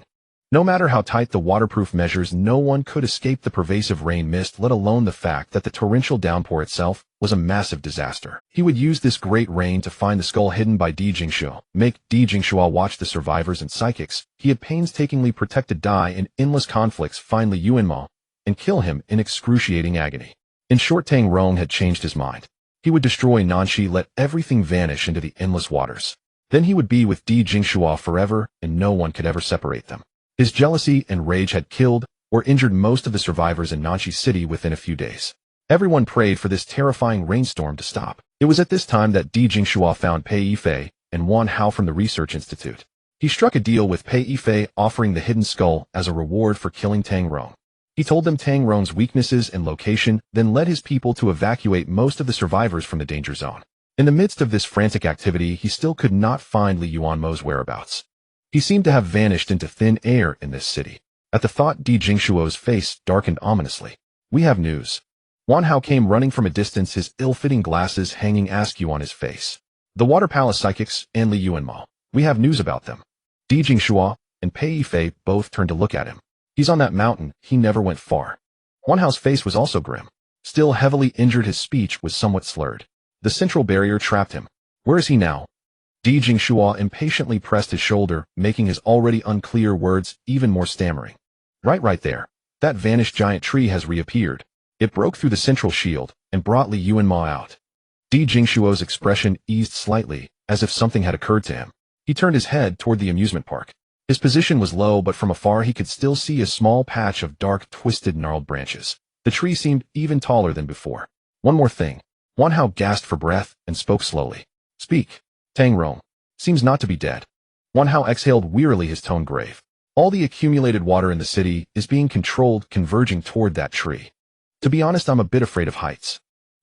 [SPEAKER 1] No matter how tight the waterproof measures, no one could escape the pervasive rain mist, let alone the fact that the torrential downpour itself was a massive disaster. He would use this great rain to find the skull hidden by Di Jingshua, make Di Jingshua watch the survivors and psychics he had painstakingly protected die in endless conflicts, find Li Yuanmo, and kill him in excruciating agony. In short, Tang Rong had changed his mind. He would destroy Nanshi, let everything vanish into the endless waters. Then he would be with Di Jingshua forever, and no one could ever separate them. His jealousy and rage had killed or injured most of the survivors in Nanshi City within a few days. Everyone prayed for this terrifying rainstorm to stop. It was at this time that Di Jingshua found Pei Yifei and Wan Hao from the Research Institute. He struck a deal with Pei Yifei, offering the hidden skull as a reward for killing Tang Rong. He told them Tang Rong's weaknesses and location, then led his people to evacuate most of the survivors from the danger zone. In the midst of this frantic activity, he still could not find Li Yuanmo's whereabouts. He seemed to have vanished into thin air in this city. At the thought, Di Jingshuo's face darkened ominously. "We have news." Wan Hao came running from a distance, his ill-fitting glasses hanging askew on his face. "The Water Palace psychics and Li Yuanmo. We have news about them." Di Jingshua and Pei Yifei both turned to look at him. "He's on that mountain. He never went far." Wan Hao's face was also grim. Still heavily injured, his speech was somewhat slurred. The central barrier trapped him. "Where is he now?" Di Jingshua impatiently pressed his shoulder, making his already unclear words even more stammering. Right there. That vanished giant tree has reappeared. It broke through the central shield and brought Li Yuanmo out." Di Jingshuo's expression eased slightly, as if something had occurred to him. He turned his head toward the amusement park. His position was low, but from afar he could still see a small patch of dark, twisted, gnarled branches. The tree seemed even taller than before. One more thing. Wan Hao gasped for breath and spoke slowly. Speak. Tang Rong. Seems not to be dead. Wan Hao exhaled wearily, his tone grave. All the accumulated water in the city is being controlled, converging toward that tree. To be honest, I'm a bit afraid of heights.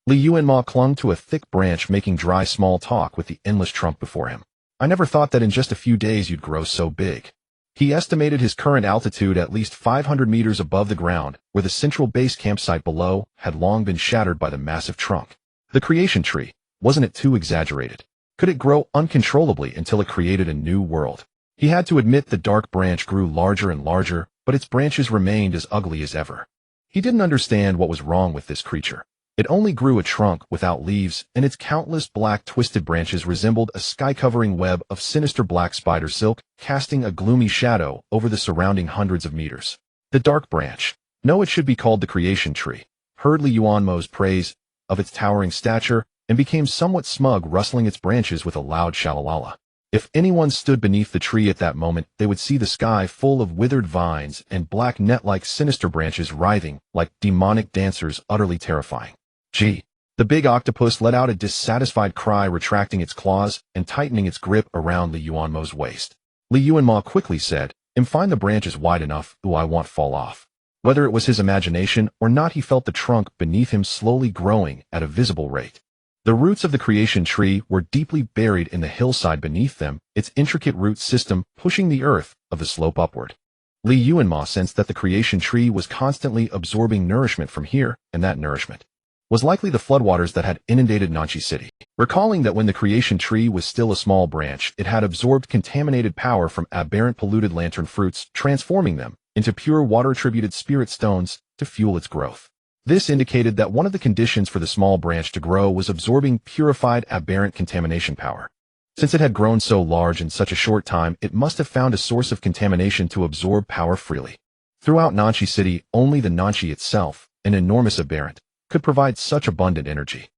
[SPEAKER 1] Li Yuanmo clung to a thick branch, making dry small talk with the endless trunk before him. I never thought that in just a few days you'd grow so big. He estimated his current altitude at least 500 meters above the ground, where the central base campsite below had long been shattered by the massive trunk. The creation tree, wasn't it too exaggerated? Could it grow uncontrollably until it created a new world? He had to admit the dark branch grew larger and larger, but its branches remained as ugly as ever. He didn't understand what was wrong with this creature. It only grew a trunk without leaves, and its countless black twisted branches resembled a sky-covering web of sinister black spider silk, casting a gloomy shadow over the surrounding hundreds of meters. The dark branch. No, it should be called the creation tree. Heard Li Yuanmo's praise of its towering stature and became somewhat smug, rustling its branches with a loud shalalala. If anyone stood beneath the tree at that moment, they would see the sky full of withered vines and black net-like sinister branches writhing like demonic dancers, utterly terrifying. Gee! The big octopus let out a dissatisfied cry, retracting its claws and tightening its grip around Li Yuanmo's waist. Li Yuanmo quickly said, find the branch is wide enough, I won't fall off. Whether it was his imagination or not, he felt the trunk beneath him slowly growing at a visible rate. The roots of the creation tree were deeply buried in the hillside beneath them, its intricate root system pushing the earth of the slope upward. Li Yuanmo sensed that the creation tree was constantly absorbing nourishment from here, and that nourishment was likely the floodwaters that had inundated Nanchi City. Recalling that when the creation tree was still a small branch, it had absorbed contaminated power from aberrant polluted lantern fruits, transforming them into pure water-attributed spirit stones to fuel its growth. This indicated that one of the conditions for the small branch to grow was absorbing purified aberrant contamination power. Since it had grown so large in such a short time, it must have found a source of contamination to absorb power freely. Throughout Nanchi City, only the Nanchi itself, an enormous aberrant, could provide such abundant energy.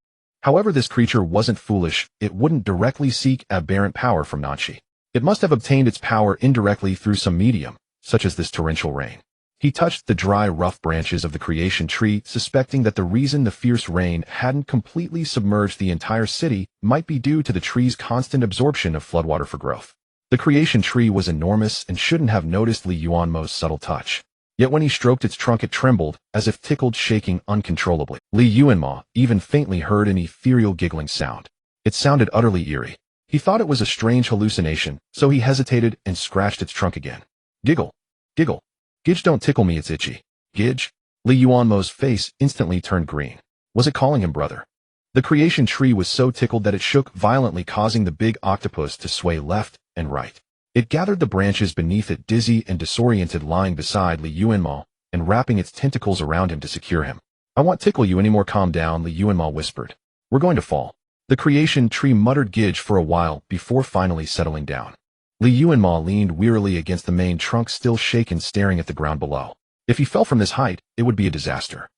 [SPEAKER 1] However, this creature wasn't foolish. It wouldn't directly seek aberrant power from Nanchi. It must have obtained its power indirectly through some medium, such as this torrential rain. He touched the dry, rough branches of the creation tree, suspecting that the reason the fierce rain hadn't completely submerged the entire city might be due to the tree's constant absorption of floodwater for growth. The creation tree was enormous and shouldn't have noticed Li Yuanmo's subtle touch. Yet when he stroked its trunk, it trembled, as if tickled, shaking uncontrollably. Li Yuanmo even faintly heard an ethereal giggling sound. It sounded utterly eerie. He thought it was a strange hallucination, so he hesitated and scratched its trunk again. Giggle. Giggle. Gidge, don't tickle me, it's itchy. Gidge? Li Yuanmo's face instantly turned green. Was it calling him brother? The creation tree was so tickled that it shook violently, causing the big octopus to sway left and right. It gathered the branches beneath it, dizzy and disoriented, lying beside Li Yuanmo and wrapping its tentacles around him to secure him. I won't tickle you anymore, calm down, Li Yuanmo whispered. We're going to fall. The creation tree muttered Gidge for a while before finally settling down. Li Yuanmo leaned wearily against the main trunk, still shaken, staring at the ground below. If he fell from this height, it would be a disaster.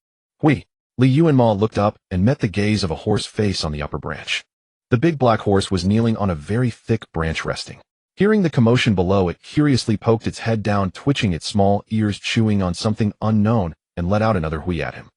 [SPEAKER 1] Hui! Li Yuanmo looked up and met the gaze of a horse face on the upper branch. The big black horse was kneeling on a very thick branch, resting. Hearing the commotion below, it curiously poked its head down, twitching its small ears, chewing on something unknown, and let out another hui at him.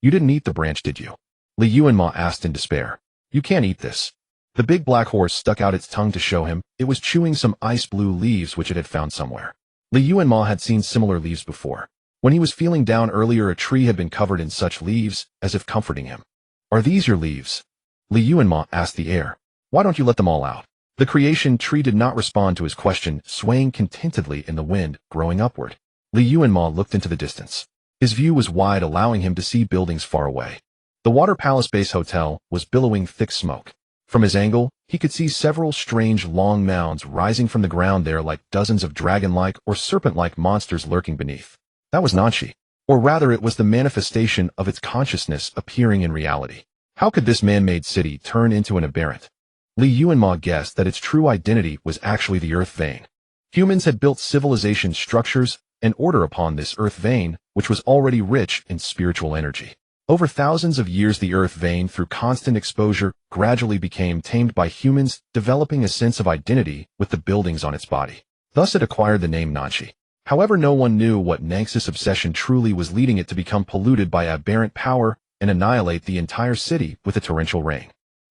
[SPEAKER 1] You didn't eat the branch, did you? Li Yuanmo asked in despair. You can't eat this. The big black horse stuck out its tongue to show him it was chewing some ice blue leaves which it had found somewhere. Li Yuanmo had seen similar leaves before. When he was feeling down earlier, a tree had been covered in such leaves, as if comforting him. Are these your leaves? Li Yuanmo asked the air. Why don't you let them all out? The creation tree did not respond to his question, swaying contentedly in the wind, growing upward. Li Yuanmo looked into the distance. His view was wide, allowing him to see buildings far away. The Water Palace Base Hotel was billowing thick smoke. From his angle, he could see several strange long mounds rising from the ground there, like dozens of dragon-like or serpent-like monsters lurking beneath. That was Nanchi. Or rather, it was the manifestation of its consciousness appearing in reality. How could this man-made city turn into an aberrant? Li Yuanmo guessed that its true identity was actually the Earth Vein. Humans had built civilization structures and order upon this Earth Vein, which was already rich in spiritual energy. Over thousands of years, the Earth Vein, through constant exposure, gradually became tamed by humans, developing a sense of identity with the buildings on its body. Thus it acquired the name Nanshi. However, no one knew what Nanx's obsession truly was, leading it to become polluted by aberrant power and annihilate the entire city with a torrential rain.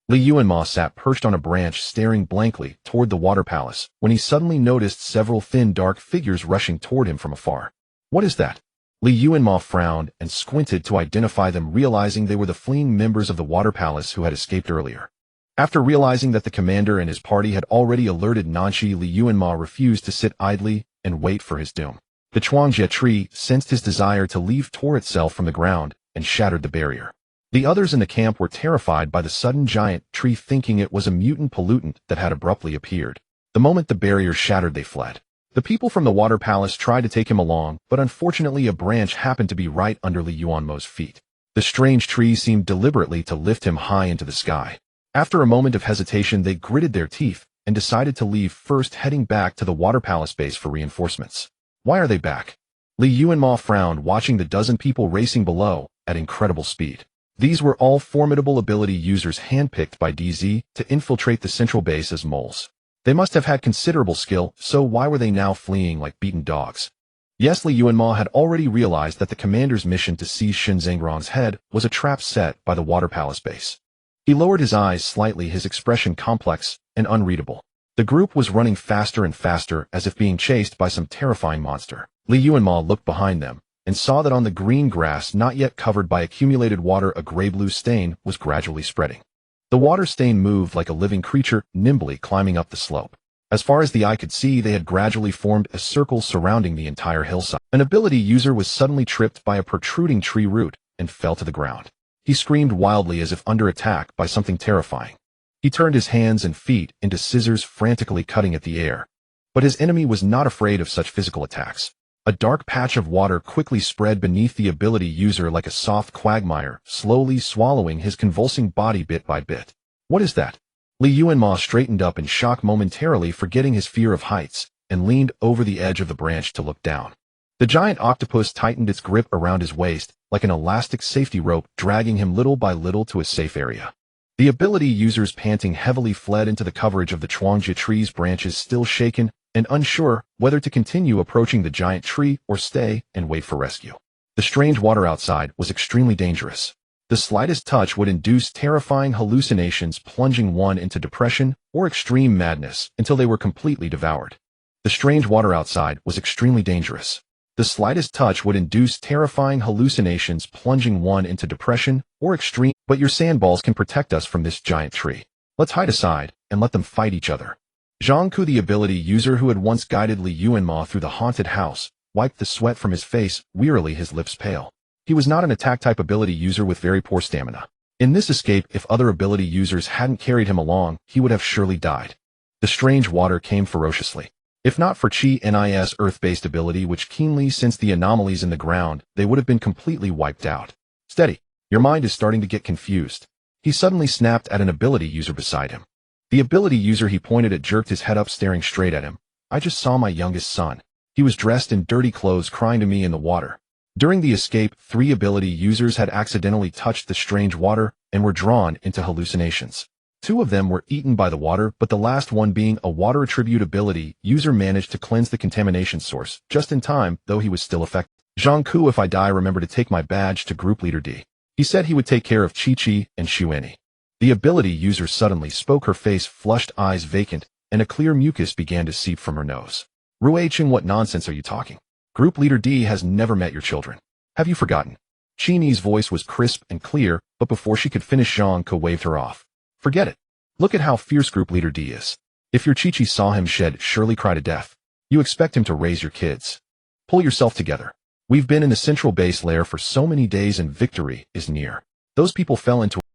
[SPEAKER 1] Li Yuanmo sat perched on a branch staring blankly toward the water palace when he suddenly noticed several thin dark figures rushing toward him from afar. What is that? Li Yuanmo frowned and squinted to identify them, realizing they were the fleeing members of the water palace who had escaped earlier. After realizing that the commander and his party had already alerted Nanshi, Li Yuanmo refused to sit idly and wait for his doom. The Chuangjie tree sensed his desire to leave, tore itself from the ground, and shattered the barrier. The others in the camp were terrified by the sudden giant tree, thinking it was a mutant pollutant that had abruptly appeared. The moment the barrier shattered, they fled. The people from the water palace tried to take him along, but unfortunately a branch happened to be right under Li Yuanmo's feet. The strange tree seemed deliberately to lift him high into the sky. After a moment of hesitation, they gritted their teeth and decided to leave, first heading back to the water palace base for reinforcements. Why are they back? Li Yuanmo frowned, watching the dozen people racing below at incredible speed. These were all formidable ability users handpicked by DZ to infiltrate the central base as moles. They must have had considerable skill, so why were they now fleeing like beaten dogs? Yes, Li Yuanmo had already realized that the commander's mission to seize Shinzangrong's head was a trap set by the water palace base. He lowered his eyes slightly, his expression complex and unreadable. The group was running faster and faster, as if being chased by some terrifying monster. Li Yuanmo looked behind them and saw that on the green grass, not yet covered by accumulated water, a gray-blue stain was gradually spreading. The water stain moved like a living creature, nimbly climbing up the slope. As far as the eye could see, they had gradually formed a circle surrounding the entire hillside. An ability user was suddenly tripped by a protruding tree root and fell to the ground. He screamed wildly as if under attack by something terrifying. He turned his hands and feet into scissors, frantically cutting at the air. But his enemy was not afraid of such physical attacks. A dark patch of water quickly spread beneath the ability user like a soft quagmire, slowly swallowing his convulsing body bit by bit. What is that? Li Yuanmo straightened up in shock, momentarily forgetting his fear of heights, and leaned over the edge of the branch to look down. The giant octopus tightened its grip around his waist like an elastic safety rope, dragging him little by little to a safe area. The ability users, panting heavily, fled into the coverage of the Chuangjie tree's branches, still shaken and unsure whether to continue approaching the giant tree or stay and wait for rescue. The strange water outside was extremely dangerous. The slightest touch would induce terrifying hallucinations, plunging one into depression or extreme madness until they were completely devoured. The strange water outside was extremely dangerous. The slightest touch would induce terrifying hallucinations, plunging one into depression or extreme. But your sandballs can protect us from this giant tree. Let's hide aside and let them fight each other. Zhangku, the ability user who had once guided Li Yuanmo through the haunted house, wiped the sweat from his face, wearily, his lips pale. He was not an attack-type ability user with very poor stamina. In this escape, if other ability users hadn't carried him along, he would have surely died. The strange water came ferociously. If not for Chi Ni's earth-based ability, which keenly sensed the anomalies in the ground, they would have been completely wiped out. Steady. Your mind is starting to get confused. He suddenly snapped at an ability user beside him. The ability user he pointed at jerked his head up, staring straight at him. I just saw my youngest son. He was dressed in dirty clothes, crying to me in the water. During the escape, 3 ability users had accidentally touched the strange water and were drawn into hallucinations. 2 of them were eaten by the water, but the last one, being a water attribute ability user, managed to cleanse the contamination source, just in time, though he was still affected. Zhangku, if I die, remember to take my badge to Group Leader D. He said he would take care of Chi-Chi and Xueni. The ability user suddenly spoke, her face flushed, eyes vacant, and a clear mucus began to seep from her nose. Ruei-Ching, what nonsense are you talking? Group Leader D has never met your children. Have you forgotten? Qini's voice was crisp and clear, but before she could finish, Zhangku waved her off. Forget it. Look at how fierce Group Leader D is. If your Chi-Chi saw him, she'd surely cry to death. You expect him to raise your kids. Pull yourself together. We've been in the central base lair for so many days and victory is near. Those people fell into